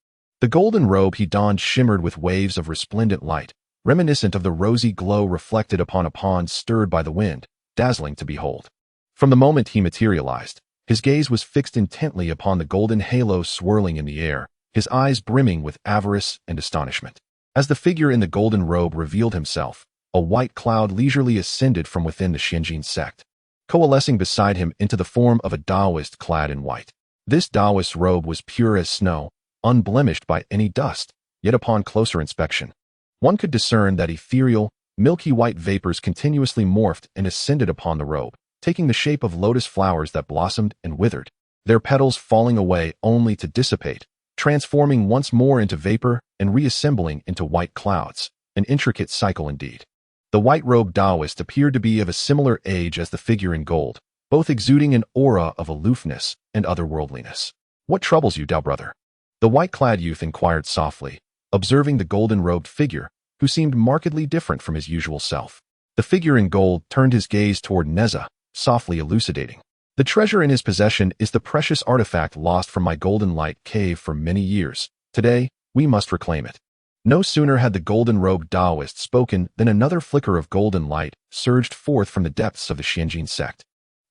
The golden robe he donned shimmered with waves of resplendent light, reminiscent of the rosy glow reflected upon a pond stirred by the wind, dazzling to behold. From the moment he materialized, his gaze was fixed intently upon the golden halo swirling in the air, his eyes brimming with avarice and astonishment. As the figure in the golden robe revealed himself, a white cloud leisurely ascended from within the Xianjin sect, coalescing beside him into the form of a Taoist clad in white. This Taoist's robe was pure as snow, unblemished by any dust, yet upon closer inspection, one could discern that ethereal, milky white vapors continuously morphed and ascended upon the robe, taking the shape of lotus flowers that blossomed and withered, their petals falling away only to dissipate, transforming once more into vapor and reassembling into white clouds, an intricate cycle indeed. The white-robed Taoist appeared to be of a similar age as the figure in gold, both exuding an aura of aloofness and otherworldliness. "What troubles you, Tao brother?" The white-clad youth inquired softly, observing the golden-robed figure, who seemed markedly different from his usual self. The figure in gold turned his gaze toward Neza, softly elucidating. "The treasure in his possession is the precious artifact lost from my golden light cave for many years. Today, we must reclaim it." No sooner had the golden-robed Taoist spoken than another flicker of golden light surged forth from the depths of the Xianjin sect,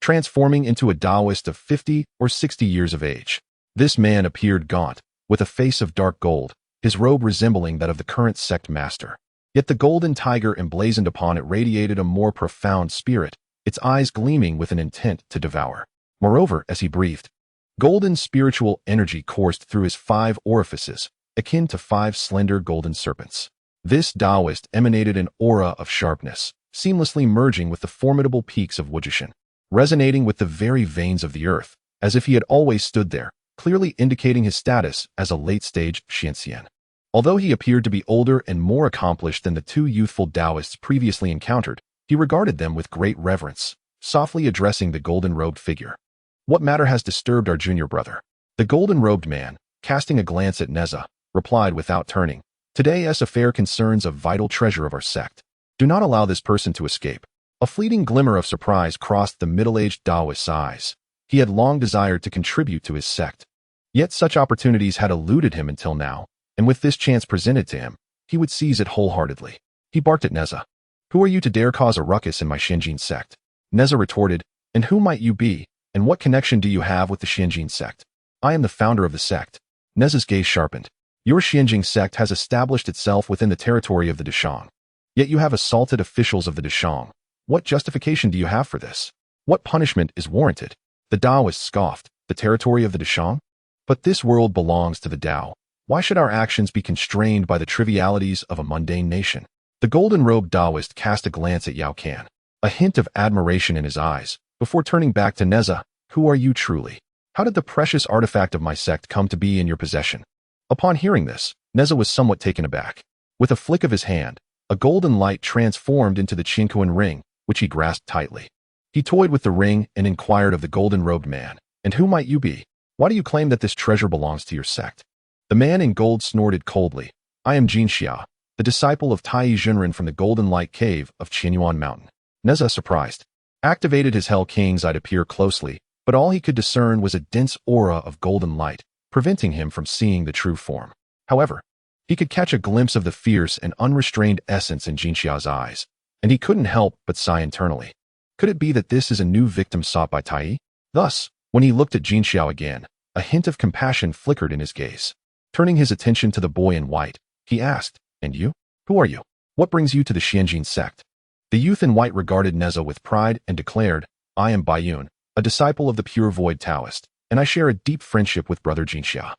transforming into a Taoist of 50 or 60 years of age. This man appeared gaunt, with a face of dark gold, his robe resembling that of the current sect master. Yet the golden tiger emblazoned upon it radiated a more profound spirit, its eyes gleaming with an intent to devour. Moreover, as he breathed, golden spiritual energy coursed through his 5 orifices, akin to 5 slender golden serpents. This Taoist emanated an aura of sharpness, seamlessly merging with the formidable peaks of Wujishan, resonating with the very veins of the earth, as if he had always stood there, clearly indicating his status as a late-stage Xianxian. Although he appeared to be older and more accomplished than the 2 youthful Taoists previously encountered, he regarded them with great reverence, softly addressing the golden-robed figure. "What matter has disturbed our junior brother?" The golden-robed man, casting a glance at Neza, replied without turning, "Today's affair concerns a vital treasure of our sect. Do not allow this person to escape." A fleeting glimmer of surprise crossed the middle-aged Taoist's eyes. He had long desired to contribute to his sect. Yet such opportunities had eluded him until now, and with this chance presented to him, he would seize it wholeheartedly. He barked at Neza. "Who are you to dare cause a ruckus in my Shenjin sect?" Neza retorted, "And who might you be, and what connection do you have with the Shenjin sect?" "I am the founder of the sect." Neza's gaze sharpened. "Your Shenjin sect has established itself within the territory of the Deshang. Yet you have assaulted officials of the Deshang. What justification do you have for this? What punishment is warranted?" The Taoist scoffed. "The territory of the Deshang? But this world belongs to the Tao. Why should our actions be constrained by the trivialities of a mundane nation?" The golden-robed Taoist cast a glance at Yao Kan, a hint of admiration in his eyes, before turning back to Neza. "Who are you truly? How did the precious artifact of my sect come to be in your possession?" Upon hearing this, Neza was somewhat taken aback. With a flick of his hand, a golden light transformed into the Qinkuan ring, which he grasped tightly. He toyed with the ring and inquired of the golden-robed man, "And who might you be? Why do you claim that this treasure belongs to your sect?" The man in gold snorted coldly. "I am Jin Xia, the disciple of Tai Junren from the Golden Light Cave of Qinyuan Mountain." Neza, surprised, activated his Hell King's eye to peer closely, but all he could discern was a dense aura of golden light, preventing him from seeing the true form. However, he could catch a glimpse of the fierce and unrestrained essence in Jin Xia's eyes, and he couldn't help but sigh internally. Could it be that this is a new victim sought by Tai? Thus, when he looked at Jin Xiao again, a hint of compassion flickered in his gaze. Turning his attention to the boy in white, he asked, "And you? Who are you? What brings you to the Xianjin sect?" The youth in white regarded Neza with pride and declared, "I am Baiyun, a disciple of the pure void Taoist, and I share a deep friendship with brother Jin Xia."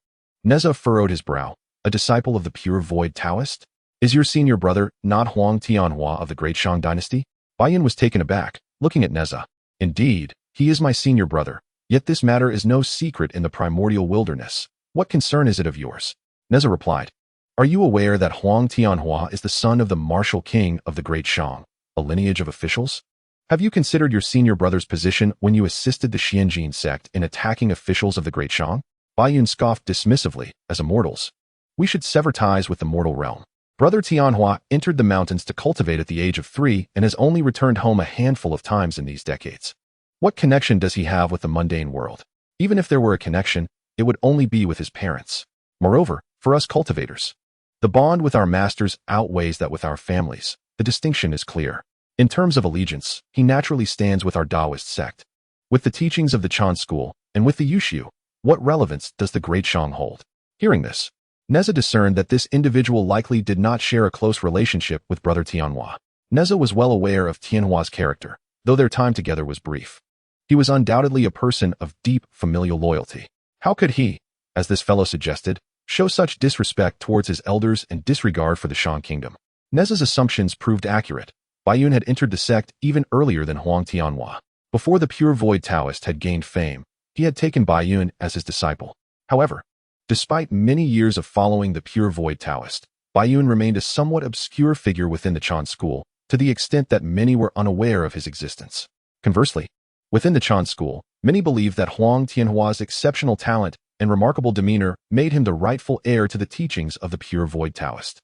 Neza furrowed his brow. "A disciple of the pure void Taoist? Is your senior brother not Huang Tianhua of the Great Shang dynasty?" Baiyun was taken aback, looking at Neza. "Indeed, he is my senior brother, yet this matter is no secret in the primordial wilderness. What concern is it of yours?" Neza replied, "Are you aware that Huang Tianhua is the son of the martial king of the Great Shang, a lineage of officials? Have you considered your senior brother's position when you assisted the Xianjin sect in attacking officials of the Great Shang?" Baiyun scoffed dismissively, "As immortals, we should sever ties with the mortal realm. Brother Tianhua entered the mountains to cultivate at the age of 3 and has only returned home a handful of times in these decades. What connection does he have with the mundane world? Even if there were a connection, it would only be with his parents. Moreover, for us cultivators, the bond with our masters outweighs that with our families. The distinction is clear. In terms of allegiance, he naturally stands with our Taoist sect. With the teachings of the Chan school, and with the Yushu, what relevance does the Great Shang hold?" Hearing this, Neza discerned that this individual likely did not share a close relationship with brother Tianhua. Neza was well aware of Tianhua's character, though their time together was brief. He was undoubtedly a person of deep familial loyalty. How could he, as this fellow suggested, show such disrespect towards his elders and disregard for the Shang kingdom? Neza's assumptions proved accurate. Baiyun had entered the sect even earlier than Huang Tianhua. Before the pure void Taoist had gained fame, he had taken Baiyun as his disciple. However, despite many years of following the pure void Taoist, Baiyun remained a somewhat obscure figure within the Chan school, to the extent that many were unaware of his existence. Conversely, within the Chan school, many believed that Huang Tianhua's exceptional talent and remarkable demeanor made him the rightful heir to the teachings of the pure void Taoist.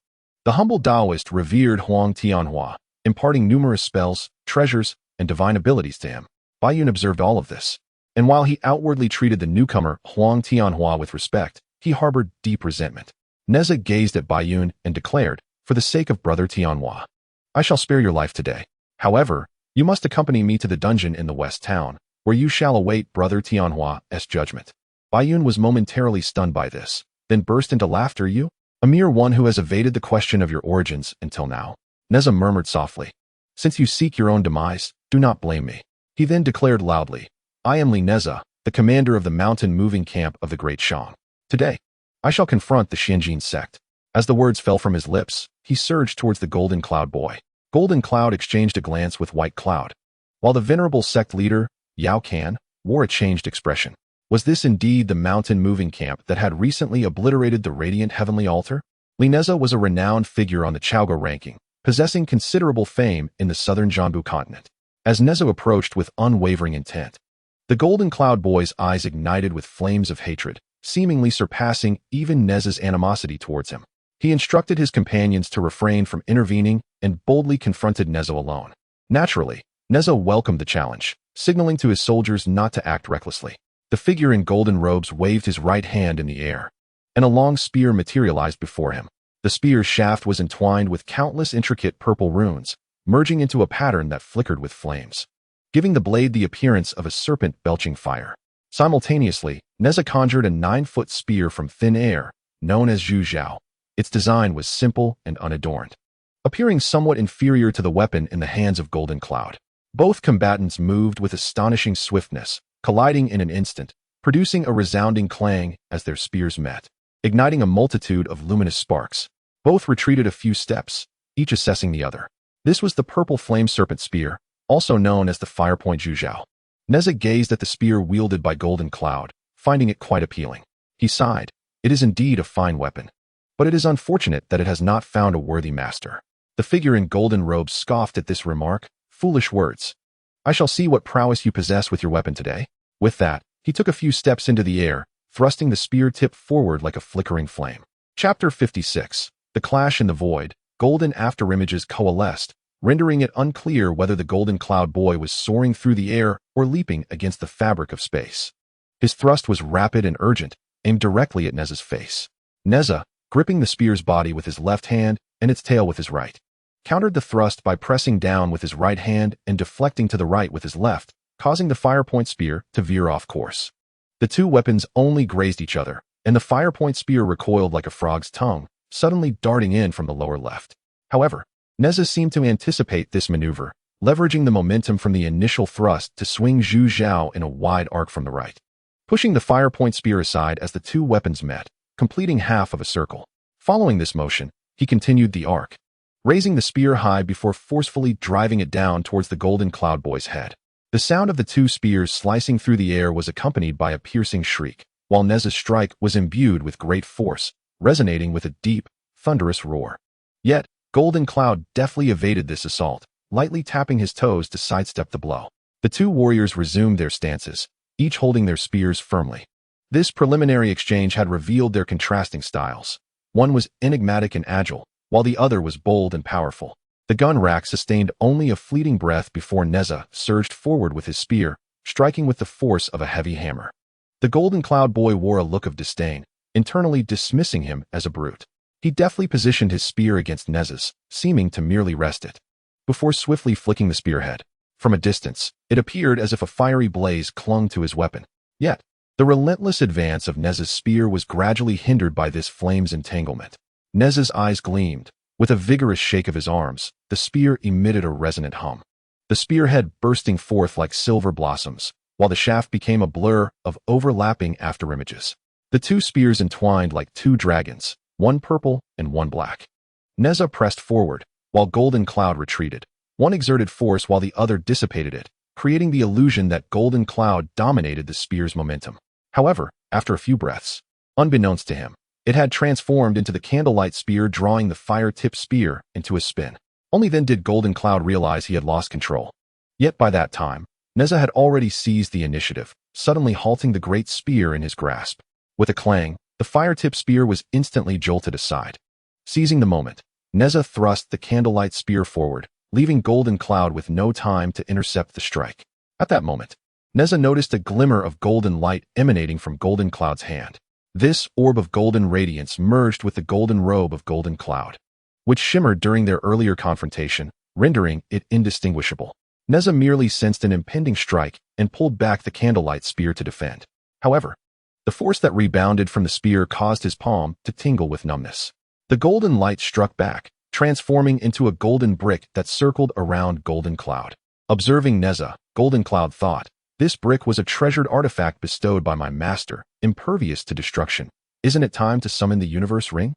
The humble Taoist revered Huang Tianhua, imparting numerous spells, treasures, and divine abilities to him. Baiyun observed all of this, and while he outwardly treated the newcomer Huang Tianhua with respect, he harbored deep resentment. Neza gazed at Baiyun and declared, "For the sake of brother Tianhua, I shall spare your life today. However, you must accompany me to the dungeon in the West Town, where you shall await brother Tianhua's judgment. Baiyun was momentarily stunned by this, then burst into laughter. You? A mere one who has evaded the question of your origins until now. Neza murmured softly. Since you seek your own demise, do not blame me. He then declared loudly, I am Li Neza, the commander of the mountain-moving camp of the Great Shang. Today, I shall confront the Xianjin sect. As the words fell from his lips, he surged towards the Golden Cloud boy. Golden Cloud exchanged a glance with White Cloud, while the venerable sect leader, Yao Can, wore a changed expression. Was this indeed the mountain-moving camp that had recently obliterated the radiant heavenly altar? Li Neza was a renowned figure on the Chaogo ranking, possessing considerable fame in the southern Jianbu continent. As Neza approached with unwavering intent, the Golden Cloud boy's eyes ignited with flames of hatred, seemingly surpassing even Neza's animosity towards him. He instructed his companions to refrain from intervening and boldly confronted Neza alone. Naturally, Neza welcomed the challenge, signaling to his soldiers not to act recklessly. The figure in golden robes waved his right hand in the air, and a long spear materialized before him. The spear's shaft was entwined with countless intricate purple runes, merging into a pattern that flickered with flames, giving the blade the appearance of a serpent belching fire. Simultaneously, Neza conjured a 9-foot spear from thin air, known as Zhu Zhao. Its design was simple and unadorned, appearing somewhat inferior to the weapon in the hands of Golden Cloud. Both combatants moved with astonishing swiftness, colliding in an instant, producing a resounding clang as their spears met, igniting a multitude of luminous sparks. Both retreated a few steps, each assessing the other. This was the purple flame serpent spear, also known as the firepoint Zhu Zhao. Neza gazed at the spear wielded by Golden Cloud, finding it quite appealing. He sighed. It is indeed a fine weapon, but it is unfortunate that it has not found a worthy master. The figure in golden robes scoffed at this remark. Foolish words. I shall see what prowess you possess with your weapon today. With that, he took a few steps into the air, thrusting the spear tip forward like a flickering flame. Chapter 56. The Clash in the Void. Golden afterimages coalesced, rendering it unclear whether the Golden Cloud boy was soaring through the air or leaping against the fabric of space. His thrust was rapid and urgent, aimed directly at Neza's face. Neza, gripping the spear's body with his left hand and its tail with his right, countered the thrust by pressing down with his right hand and deflecting to the right with his left, causing the firepoint spear to veer off course. The two weapons only grazed each other, and the firepoint spear recoiled like a frog's tongue, suddenly darting in from the lower left. However, Neza seemed to anticipate this maneuver, leveraging the momentum from the initial thrust to swing Zhu Zhao in a wide arc from the right, pushing the firepoint spear aside as the two weapons met, completing half of a circle. Following this motion, he continued the arc, raising the spear high before forcefully driving it down towards the Golden Cloud boy's head. The sound of the two spears slicing through the air was accompanied by a piercing shriek, while Neza's strike was imbued with great force, resonating with a deep, thunderous roar. Yet, Golden Cloud deftly evaded this assault, lightly tapping his toes to sidestep the blow. The two warriors resumed their stances, each holding their spears firmly. This preliminary exchange had revealed their contrasting styles. One was enigmatic and agile, while the other was bold and powerful. The gun rack sustained only a fleeting breath before Neza surged forward with his spear, striking with the force of a heavy hammer. The Golden Cloud boy wore a look of disdain, internally dismissing him as a brute. He deftly positioned his spear against Neza's, seeming to merely rest it, before swiftly flicking the spearhead. From a distance, it appeared as if a fiery blaze clung to his weapon. Yet, the relentless advance of Neza's spear was gradually hindered by this flame's entanglement. Neza's eyes gleamed. With a vigorous shake of his arms, the spear emitted a resonant hum, the spearhead bursting forth like silver blossoms, while the shaft became a blur of overlapping afterimages. The two spears entwined like two dragons, one purple and one black. Neza pressed forward, while Golden Cloud retreated. One exerted force while the other dissipated it, creating the illusion that Golden Cloud dominated the spear's momentum. However, after a few breaths, unbeknownst to him, it had transformed into the candlelight spear, drawing the fire-tipped spear into a spin. Only then did Golden Cloud realize he had lost control. Yet by that time, Neza had already seized the initiative, suddenly halting the great spear in his grasp. With a clang, the fire-tipped spear was instantly jolted aside. Seizing the moment, Neza thrust the candlelight spear forward, leaving Golden Cloud with no time to intercept the strike. At that moment, Neza noticed a glimmer of golden light emanating from Golden Cloud's hand. This orb of golden radiance merged with the golden robe of Golden Cloud, which shimmered during their earlier confrontation, rendering it indistinguishable. Neza merely sensed an impending strike and pulled back the candlelight spear to defend. However, the force that rebounded from the spear caused his palm to tingle with numbness. The golden light struck back, transforming into a golden brick that circled around Golden Cloud. Observing Neza, Golden Cloud thought, "This brick was a treasured artifact bestowed by my master, impervious to destruction. Isn't it time to summon the universe ring?"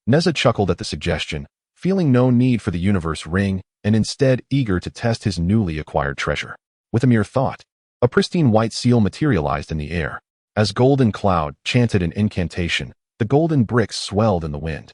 Neza chuckled at the suggestion, feeling no need for the universe ring and instead eager to test his newly acquired treasure. With a mere thought, a pristine white seal materialized in the air. As Golden Cloud chanted an incantation, the golden bricks swelled in the wind,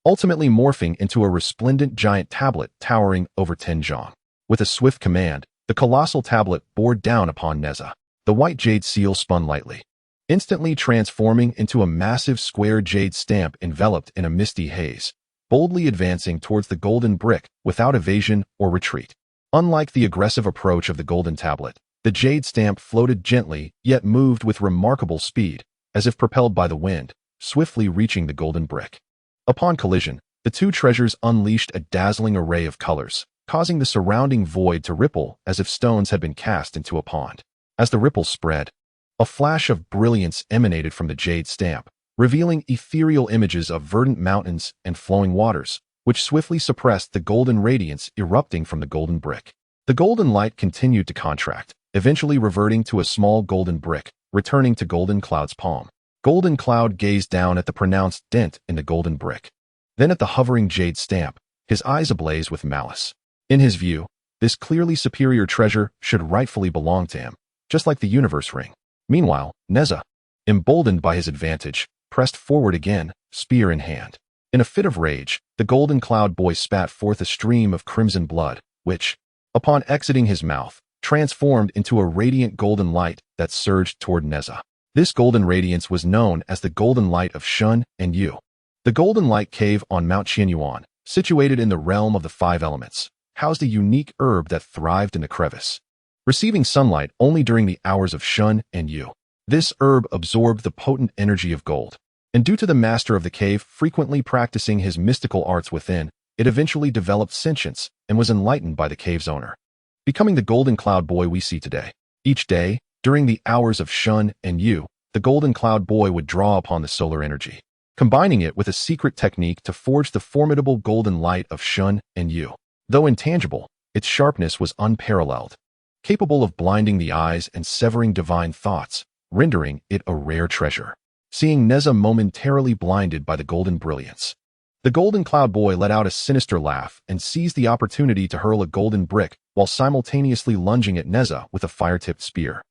ultimately morphing into a resplendent giant tablet towering over Tenjong. With a swift command, the colossal tablet bore down upon Neza. The white jade seal spun lightly, instantly transforming into a massive square jade stamp enveloped in a misty haze, boldly advancing towards the golden brick without evasion or retreat. Unlike the aggressive approach of the golden tablet, the jade stamp floated gently yet moved with remarkable speed, as if propelled by the wind, swiftly reaching the golden brick. Upon collision, the two treasures unleashed a dazzling array of colors, causing the surrounding void to ripple as if stones had been cast into a pond. As the ripples spread, a flash of brilliance emanated from the jade stamp, revealing ethereal images of verdant mountains and flowing waters, which swiftly suppressed the golden radiance erupting from the golden brick. The golden light continued to contract, eventually reverting to a small golden brick, returning to Golden Cloud's palm. Golden Cloud gazed down at the pronounced dent in the golden brick, then at the hovering jade stamp, his eyes ablaze with malice. In his view, this clearly superior treasure should rightfully belong to him, just like the universe ring. Meanwhile, Neza, emboldened by his advantage, pressed forward again, spear in hand. In a fit of rage, the Golden Cloud boy spat forth a stream of crimson blood, which, upon exiting his mouth, transformed into a radiant golden light that surged toward Neza. This golden radiance was known as the Golden Light of Shen and Yu. The Golden Light Cave on Mount Qianyuan, situated in the realm of the five elements, housed a unique herb that thrived in the crevice, receiving sunlight only during the hours of Shen and Yu. This herb absorbed the potent energy of gold, and due to the master of the cave frequently practicing his mystical arts within, it eventually developed sentience and was enlightened by the cave's owner, becoming the Golden Cloud boy we see today. Each day, during the hours of Shen and Yu, the Golden Cloud boy would draw upon the solar energy, combining it with a secret technique to forge the formidable golden light of Shen and Yu. Though intangible, its sharpness was unparalleled, capable of blinding the eyes and severing divine thoughts, rendering it a rare treasure. Seeing Neza momentarily blinded by the golden brilliance, the Golden Cloud boy let out a sinister laugh and seized the opportunity to hurl a golden brick while simultaneously lunging at Neza with a fire-tipped spear.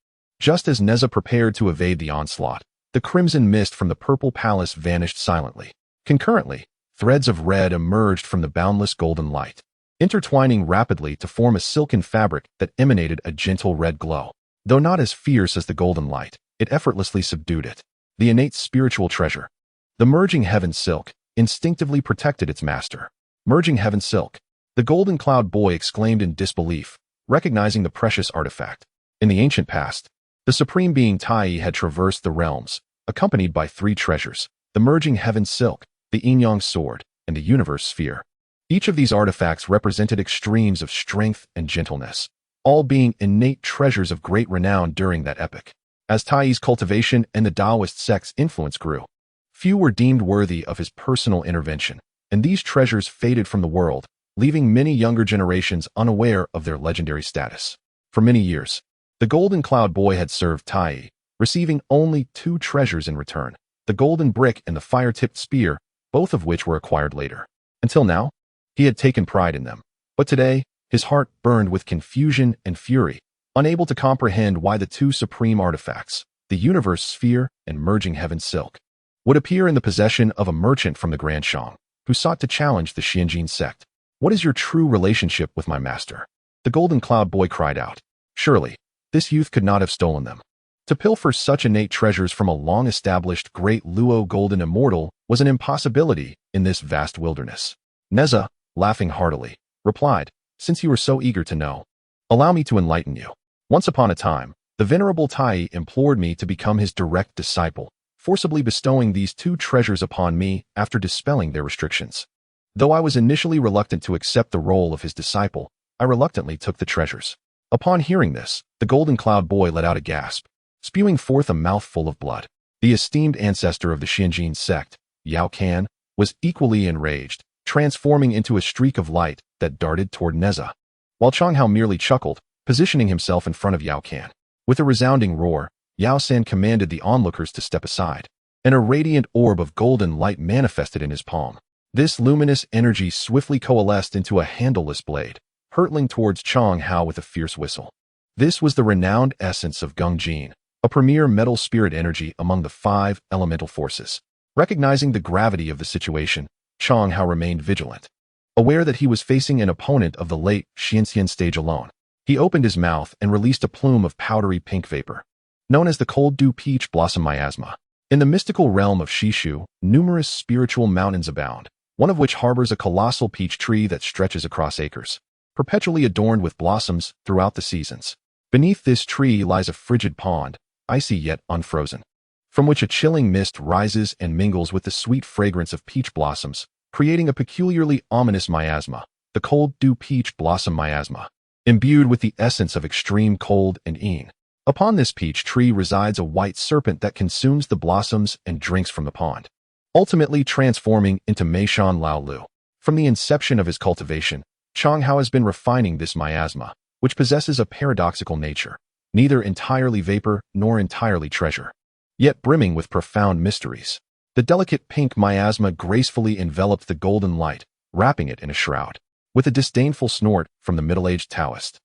Just as Neza prepared to evade the onslaught, the crimson mist from the purple palace vanished silently. Concurrently, threads of red emerged from the boundless golden light, intertwining rapidly to form a silken fabric that emanated a gentle red glow. Though not as fierce as the golden light, it effortlessly subdued it. The innate spiritual treasure, the merging heaven silk, instinctively protected its master. Merging heaven silk, the Golden Cloud boy exclaimed in disbelief, recognizing the precious artifact. In the ancient past, the supreme being Tai had traversed the realms, accompanied by three treasures: the merging heaven silk, the Yin-Yang sword, and the universe sphere. Each of these artifacts represented extremes of strength and gentleness, all being innate treasures of great renown during that epoch. As Tai's cultivation and the Taoist sect's influence grew, few were deemed worthy of his personal intervention, and these treasures faded from the world, leaving many younger generations unaware of their legendary status. For many years, the Golden Cloud boy had served Tai, receiving only two treasures in return: the golden brick and the fire-tipped spear, both of which were acquired later. Until now, he had taken pride in them, but today, his heart burned with confusion and fury, unable to comprehend why the two supreme artifacts, the universe sphere and merging heaven silk, would appear in the possession of a merchant from the Grand Shang, who sought to challenge the Xianjin sect. "What is your true relationship with my master?" the Golden Cloud boy cried out. Surely, this youth could not have stolen them. To pilfer such innate treasures from a long-established great Luo golden immortal was an impossibility in this vast wilderness. Neza, laughing heartily, replied, "Since you are so eager to know, allow me to enlighten you. Once upon a time, the venerable Tai implored me to become his direct disciple, forcibly bestowing these two treasures upon me after dispelling their restrictions. Though I was initially reluctant to accept the role of his disciple, I reluctantly took the treasures. Upon hearing this, the golden cloud boy let out a gasp, spewing forth a mouthful of blood. The esteemed ancestor of the Xinjin sect, Yao Can, was equally enraged, transforming into a streak of light that darted toward Neza, while Changhao merely chuckled, positioning himself in front of Yao Can. With a resounding roar, Yao San commanded the onlookers to step aside, and a radiant orb of golden light manifested in his palm. This luminous energy swiftly coalesced into a handleless blade, hurtling towards Changhao with a fierce whistle. This was the renowned essence of Gungjin, a premier metal spirit energy among the 5 elemental forces. Recognizing the gravity of the situation, Changhao remained vigilant. Aware that he was facing an opponent of the late Xianxian stage alone, he opened his mouth and released a plume of powdery pink vapor, known as the cold dew peach blossom miasma. In the mystical realm of Shishu, numerous spiritual mountains abound, one of which harbors a colossal peach tree that stretches across acres, perpetually adorned with blossoms throughout the seasons. Beneath this tree lies a frigid pond, icy yet unfrozen, from which a chilling mist rises and mingles with the sweet fragrance of peach blossoms, creating a peculiarly ominous miasma, the cold dew peach blossom miasma, imbued with the essence of extreme cold and een. Upon this peach tree resides a white serpent that consumes the blossoms and drinks from the pond, ultimately transforming into Meishan Lao Lu. From the inception of his cultivation, Changhao has been refining this miasma, which possesses a paradoxical nature, neither entirely vapor nor entirely treasure, yet brimming with profound mysteries. The delicate pink miasma gracefully enveloped the golden light, wrapping it in a shroud. With a disdainful snort from the middle-aged Taoist,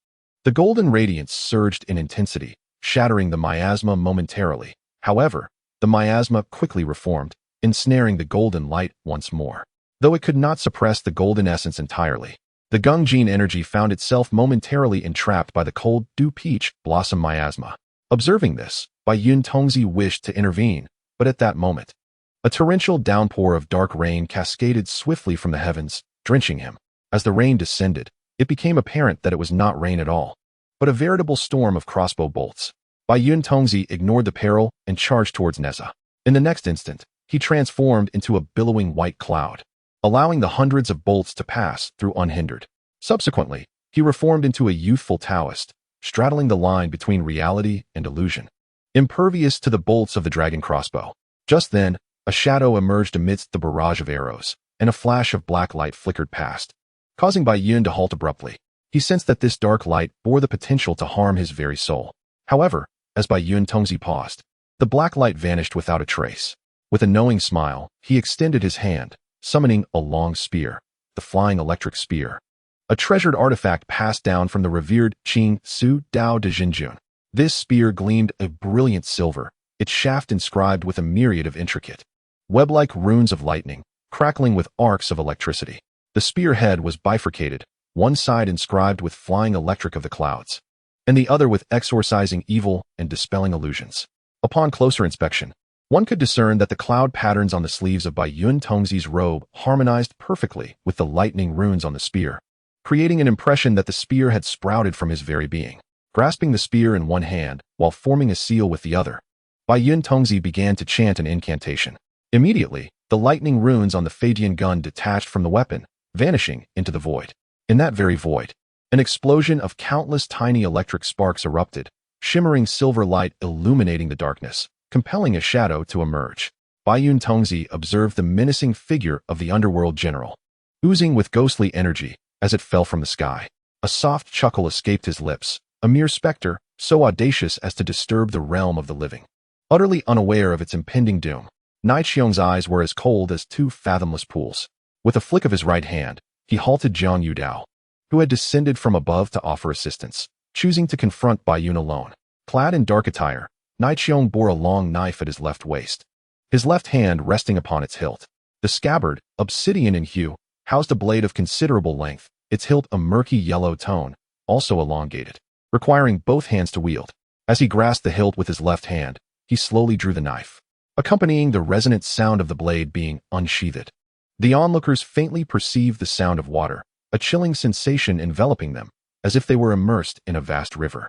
the golden radiance surged in intensity, shattering the miasma momentarily. However, the miasma quickly reformed, ensnaring the golden light once more. Though it could not suppress the golden essence entirely, the Gungjin energy found itself momentarily entrapped by the cold dew peach blossom miasma. Observing this, Bai Yun Tongzi wished to intervene, but at that moment, a torrential downpour of dark rain cascaded swiftly from the heavens, drenching him. As the rain descended, it became apparent that it was not rain at all, but a veritable storm of crossbow bolts. Bai Yun Tongzi ignored the peril and charged towards Neza. In the next instant, he transformed into a billowing white cloud, allowing the hundreds of bolts to pass through unhindered. Subsequently, he reformed into a youthful Taoist, straddling the line between reality and illusion, impervious to the bolts of the dragon crossbow. Just then, a shadow emerged amidst the barrage of arrows, and a flash of black light flickered past, causing Bai Yun to halt abruptly. He sensed that this dark light bore the potential to harm his very soul. However, as Bai Yun Tongzi paused, the black light vanished without a trace. With a knowing smile, he extended his hand, summoning a long spear, the flying electric spear, a treasured artifact passed down from the revered Qing Su Dao de Jinjun. This spear gleamed a brilliant silver, its shaft inscribed with a myriad of intricate, web-like runes of lightning, crackling with arcs of electricity. The spear head was bifurcated, one side inscribed with flying electric of the clouds, and the other with exorcising evil and dispelling illusions. Upon closer inspection, one could discern that the cloud patterns on the sleeves of Bai Yun Tongzi's robe harmonized perfectly with the lightning runes on the spear, creating an impression that the spear had sprouted from his very being. Grasping the spear in one hand while forming a seal with the other, Bai Yun Tongzi began to chant an incantation. Immediately, the lightning runes on the Fadian gun detached from the weapon, vanishing into the void. In that very void, an explosion of countless tiny electric sparks erupted, shimmering silver light illuminating the darkness, compelling a shadow to emerge. Bai Yun Tongzi observed the menacing figure of the underworld general, oozing with ghostly energy as it fell from the sky. A soft chuckle escaped his lips, a mere specter, so audacious as to disturb the realm of the living. Utterly unaware of its impending doom, Naiqiong's eyes were as cold as 2 fathomless pools. With a flick of his right hand, he halted Jiang Yudao, who had descended from above to offer assistance, choosing to confront Bai Yun alone. Clad in dark attire, Naiqiong bore a long knife at his left waist, his left hand resting upon its hilt. The scabbard, obsidian in hue, housed a blade of considerable length, its hilt a murky yellow tone, also elongated, requiring both hands to wield. As he grasped the hilt with his left hand, he slowly drew the knife, accompanying the resonant sound of the blade being unsheathed. The onlookers faintly perceived the sound of water, a chilling sensation enveloping them, as if they were immersed in a vast river.